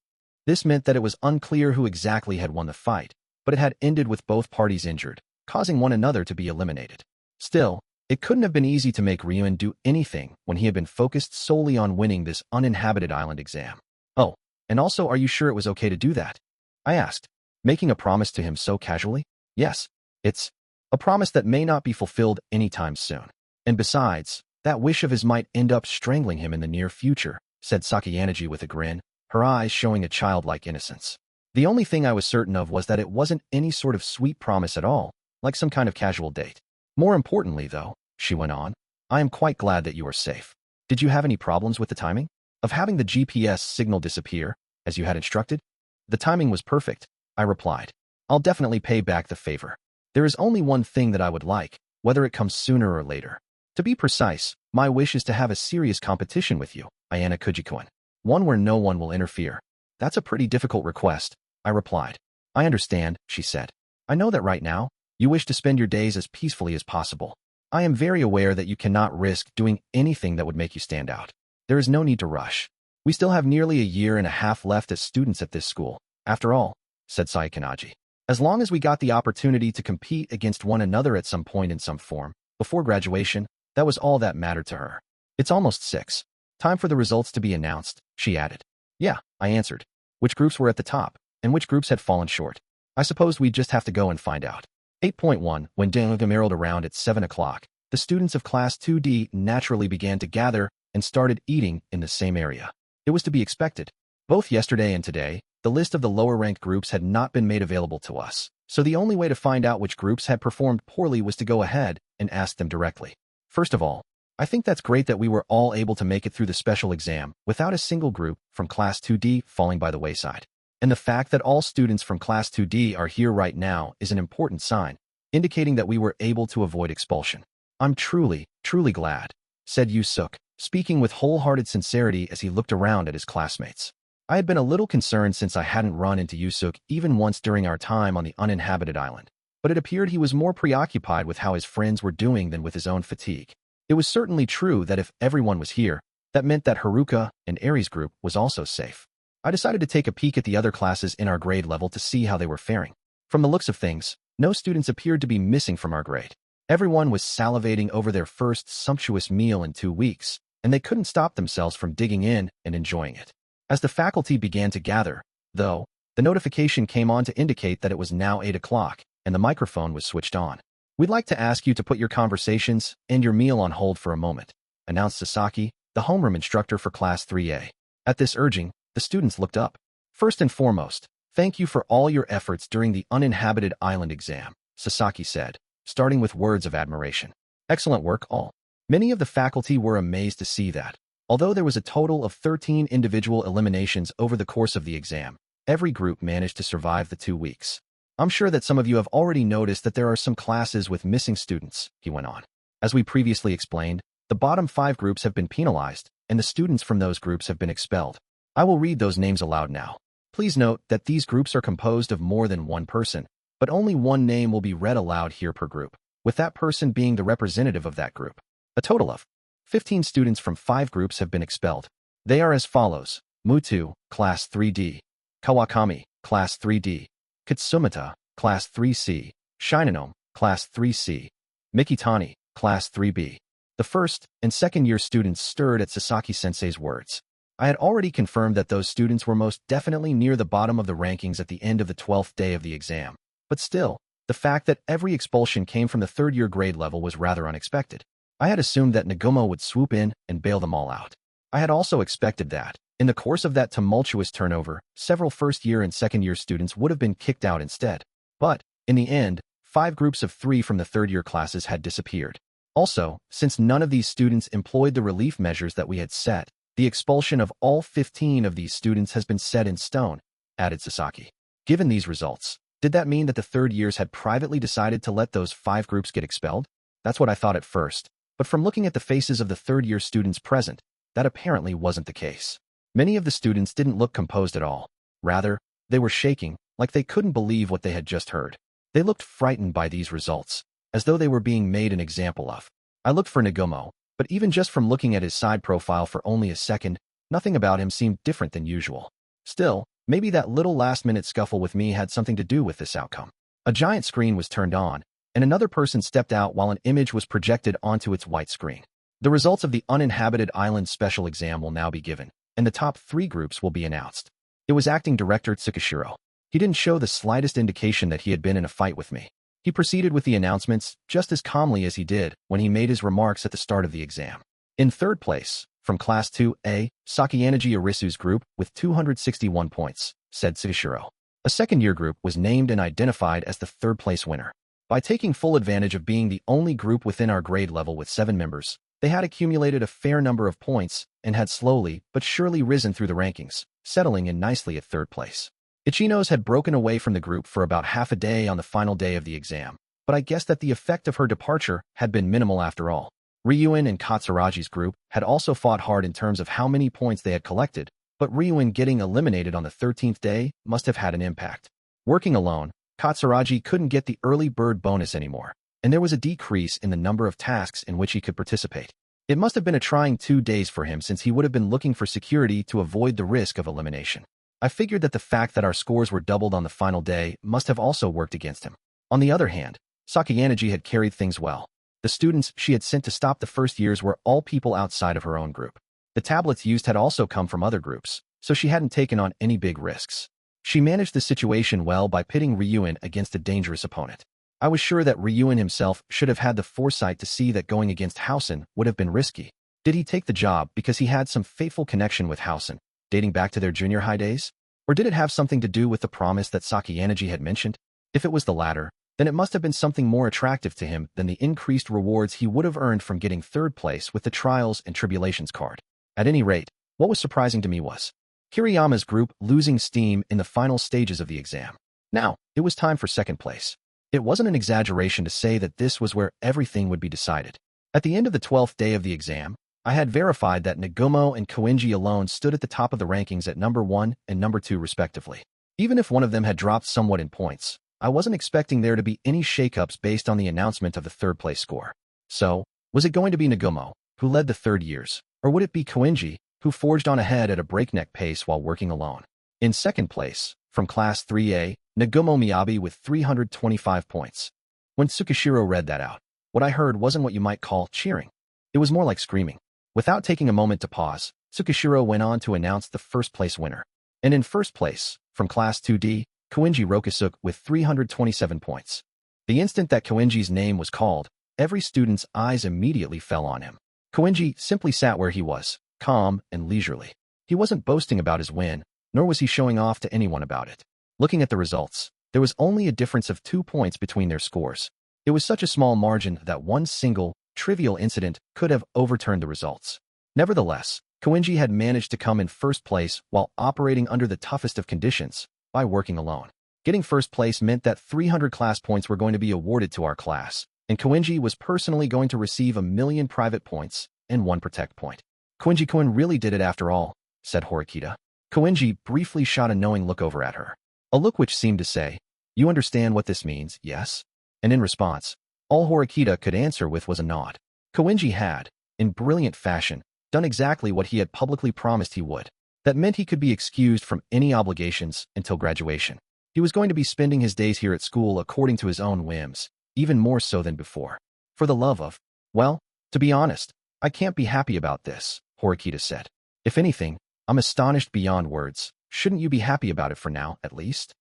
This meant that it was unclear who exactly had won the fight, but it had ended with both parties injured, causing one another to be eliminated. Still, it couldn't have been easy to make Ryuen do anything when he had been focused solely on winning this uninhabited island exam. Oh, and also, are you sure it was okay to do that? I asked, making a promise to him so casually. Yes, it's a promise that may not be fulfilled anytime soon. And besides, that wish of his might end up strangling him in the near future, said Sakayanagi with a grin, her eyes showing a childlike innocence. The only thing I was certain of was that it wasn't any sort of sweet promise at all, like some kind of casual date. More importantly, though, she went on, I am quite glad that you are safe. Did you have any problems with the timing of having the GPS signal disappear, as you had instructed? The timing was perfect, I replied. I'll definitely pay back the favor. There is only one thing that I would like, whether it comes sooner or later. To be precise, my wish is to have a serious competition with you, Ayanokouji-kun. One where no one will interfere. That's a pretty difficult request, I replied. I understand, she said. I know that right now, you wish to spend your days as peacefully as possible. I am very aware that you cannot risk doing anything that would make you stand out. There is no need to rush. We still have nearly a year and a half left as students at this school. After all, said Sakayanagi, as long as we got the opportunity to compete against one another at some point in some form, before graduation, That was all that mattered to her. It's almost 6. Time for the results to be announced, she added. Yeah, I answered. Which groups were at the top, and which groups had fallen short? I suppose we'd just have to go and find out. 8.1 When Daniel mirrored around at 7 o'clock, the students of Class 2D naturally began to gather and started eating in the same area. It was to be expected. Both yesterday and today, the list of the lower-ranked groups had not been made available to us, so the only way to find out which groups had performed poorly was to go ahead and ask them directly. First of all, I think that's great that we were all able to make it through the special exam without a single group from Class 2D falling by the wayside. And the fact that all students from Class 2D are here right now is an important sign, indicating that we were able to avoid expulsion. I'm truly, truly glad, said Yu-suk, speaking with wholehearted sincerity as he looked around at his classmates. I had been a little concerned since I hadn't run into Yu-suk even once during our time on the uninhabited island, but it appeared he was more preoccupied with how his friends were doing than with his own fatigue. It was certainly true that if everyone was here, that meant that Haruka and Aries' group was also safe. I decided to take a peek at the other classes in our grade level to see how they were faring. From the looks of things, no students appeared to be missing from our grade. Everyone was salivating over their first sumptuous meal in 2 weeks, and they couldn't stop themselves from digging in and enjoying it. As the faculty began to gather, though, the notification came on to indicate that it was now 8 o'clock, and the microphone was switched on. We'd like to ask you to put your conversations and your meal on hold for a moment, announced Sasaki, the homeroom instructor for Class 3A. At this urging, the students looked up. First and foremost, thank you for all your efforts during the uninhabited island exam, Sasaki said, starting with words of admiration. Excellent work, all. Many of the faculty were amazed to see that, although there was a total of 13 individual eliminations over the course of the exam, every group managed to survive the 2 weeks. I'm sure that some of you have already noticed that there are some classes with missing students, he went on. As we previously explained, the bottom 5 groups have been penalized, and the students from those groups have been expelled. I will read those names aloud now. Please note that these groups are composed of more than one person, but only one name will be read aloud here per group, with that person being the representative of that group. A total of 15 students from 5 groups have been expelled. They are as follows: Mutu, Class 3D, Kawakami, Class 3D, Katsumata, Class 3C, Shinonome, Class 3C, Mikitani, Class 3B. The first and second year students stirred at Sasaki-sensei's words. I had already confirmed that those students were most definitely near the bottom of the rankings at the end of the 12th day of the exam. But still, the fact that every expulsion came from the third-year grade level was rather unexpected. I had assumed that Nagumo would swoop in and bail them all out. I had also expected that, in the course of that tumultuous turnover, several first-year and second-year students would have been kicked out instead. But, in the end, 5 groups of 3 from the third-year classes had disappeared. Also, since none of these students employed the relief measures that we had set, the expulsion of all 15 of these students has been set in stone, added Sasaki. Given these results, did that mean that the third years had privately decided to let those 5 groups get expelled? That's what I thought at first, but from looking at the faces of the third-year students present, that apparently wasn't the case. Many of the students didn't look composed at all. Rather, they were shaking, like they couldn't believe what they had just heard. They looked frightened by these results, as though they were being made an example of. I looked for Nagumo, but even just from looking at his side profile for only a second, nothing about him seemed different than usual. Still, maybe that little last-minute scuffle with me had something to do with this outcome. A giant screen was turned on, and another person stepped out while an image was projected onto its white screen. The results of the uninhabited island special exam will now be given, and the top 3 groups will be announced. It was acting director Tsukishiro. He didn't show the slightest indication that he had been in a fight with me. He proceeded with the announcements just as calmly as he did when he made his remarks at the start of the exam. In third place, from Class 2A, Sakayanaji Arisu's group with 261 points, said Tsukishiro. A second-year group was named and identified as the third-place winner. By taking full advantage of being the only group within our grade level with 7 members, they had accumulated a fair number of points and had slowly but surely risen through the rankings, settling in nicely at third place. Ichinos had broken away from the group for about half a day on the final day of the exam, but I guessed that the effect of her departure had been minimal after all. Ryuin and Katsuraji's group had also fought hard in terms of how many points they had collected, but Ryuin getting eliminated on the 13th day must have had an impact. Working alone, Katsuraji couldn't get the early bird bonus anymore, and there was a decrease in the number of tasks in which he could participate. It must have been a trying 2 days for him since he would have been looking for security to avoid the risk of elimination. I figured that the fact that our scores were doubled on the final day must have also worked against him. On the other hand, Sakayanaji had carried things well. The students she had sent to stop the first years were all people outside of her own group. The tablets used had also come from other groups, so she hadn't taken on any big risks. She managed the situation well by pitting Ryuin against a dangerous opponent. I was sure that Ryuin himself should have had the foresight to see that going against Housen would have been risky. Did he take the job because he had some fateful connection with Housen, dating back to their junior high days? Or did it have something to do with the promise that Sakayanagi had mentioned? If it was the latter, then it must have been something more attractive to him than the increased rewards he would have earned from getting third place with the Trials and Tribulations card. At any rate, what was surprising to me was Kiriyama's group losing steam in the final stages of the exam. Now, it was time for second place. It wasn't an exaggeration to say that this was where everything would be decided. At the end of the 12th day of the exam, I had verified that Nagumo and Kouenji alone stood at the top of the rankings at number 1 and number 2 respectively. Even if one of them had dropped somewhat in points, I wasn't expecting there to be any shakeups based on the announcement of the third-place score. So, was it going to be Nagumo, who led the third years, or would it be Kouenji, who forged on ahead at a breakneck pace while working alone? In second place, from Class 3A, Nagumo Miyabi with 325 points. When Tsukishiro read that out, what I heard wasn't what you might call cheering. It was more like screaming. Without taking a moment to pause, Tsukishiro went on to announce the first-place winner. And in first place, from Class 2D, Kouenji Rokusuk with 327 points. The instant that Kouenji's name was called, every student's eyes immediately fell on him. Kouenji simply sat where he was, calm and leisurely. He wasn't boasting about his win, nor was he showing off to anyone about it. Looking at the results, there was only a difference of 2 points between their scores. It was such a small margin that one single, trivial incident could have overturned the results. Nevertheless, Kouenji had managed to come in first place while operating under the toughest of conditions, by working alone. Getting first place meant that 300 class points were going to be awarded to our class, and Kouenji was personally going to receive 1,000,000 private points and 1 protect point. Kouenji-kun really did it after all, said Horikita. Kouenji briefly shot a knowing look over at her. A look which seemed to say, "You understand what this means, yes?" And in response, all Horikita could answer with was a nod. Kouenji had, in brilliant fashion, done exactly what he had publicly promised he would. That meant he could be excused from any obligations until graduation. He was going to be spending his days here at school according to his own whims, even more so than before. For the love of, well, to be honest, I can't be happy about this, Horikita said. If anything, I'm astonished beyond words. Shouldn't you be happy about it for now, at least?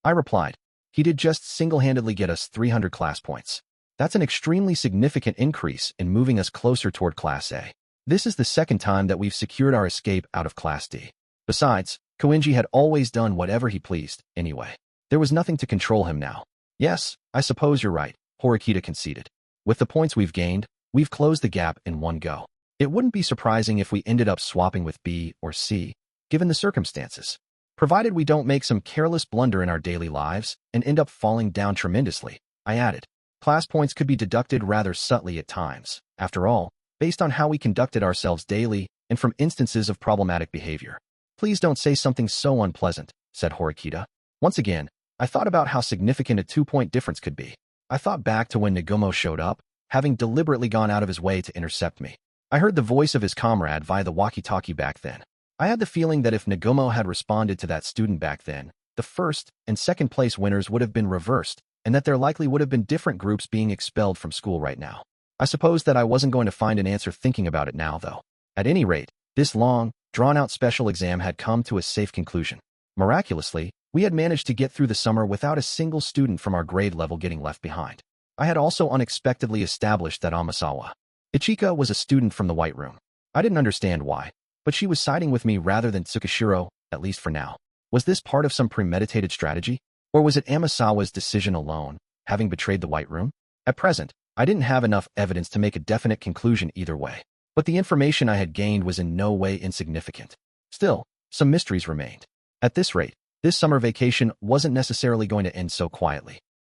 I replied, he did just single-handedly get us 300 class points. That's an extremely significant increase in moving us closer toward Class A. This is the second time that we've secured our escape out of Class D. Besides, Kouenji had always done whatever he pleased, anyway. There was nothing to control him now. Yes, I suppose you're right, Horikita conceded. With the points we've gained, we've closed the gap in one go. It wouldn't be surprising if we ended up swapping with B or C, given the circumstances. Provided we don't make some careless blunder in our daily lives and end up falling down tremendously, I added. Class points could be deducted rather subtly at times. After all, based on how we conducted ourselves daily and from instances of problematic behavior. Please don't say something so unpleasant, said Horikita. Once again, I thought about how significant a 2-point difference could be. I thought back to when Nagumo showed up, having deliberately gone out of his way to intercept me. I heard the voice of his comrade via the walkie-talkie back then. I had the feeling that if Nagumo had responded to that student back then, the first and second place winners would have been reversed, and that there likely would have been different groups being expelled from school right now. I suppose that I wasn't going to find an answer thinking about it now, though. At any rate, this long, drawn-out special exam had come to a safe conclusion. Miraculously, we had managed to get through the summer without a single student from our grade level getting left behind. I had also unexpectedly established that Amasawa, Ichika, was a student from the White Room. I didn't understand why, but she was siding with me rather than Tsukishiro, at least for now. Was this part of some premeditated strategy? Or was it Amasawa's decision alone, having betrayed the White Room? At present, I didn't have enough evidence to make a definite conclusion either way, but the information I had gained was in no way insignificant. Still, some mysteries remained. At this rate, this summer vacation wasn't necessarily going to end so quietly.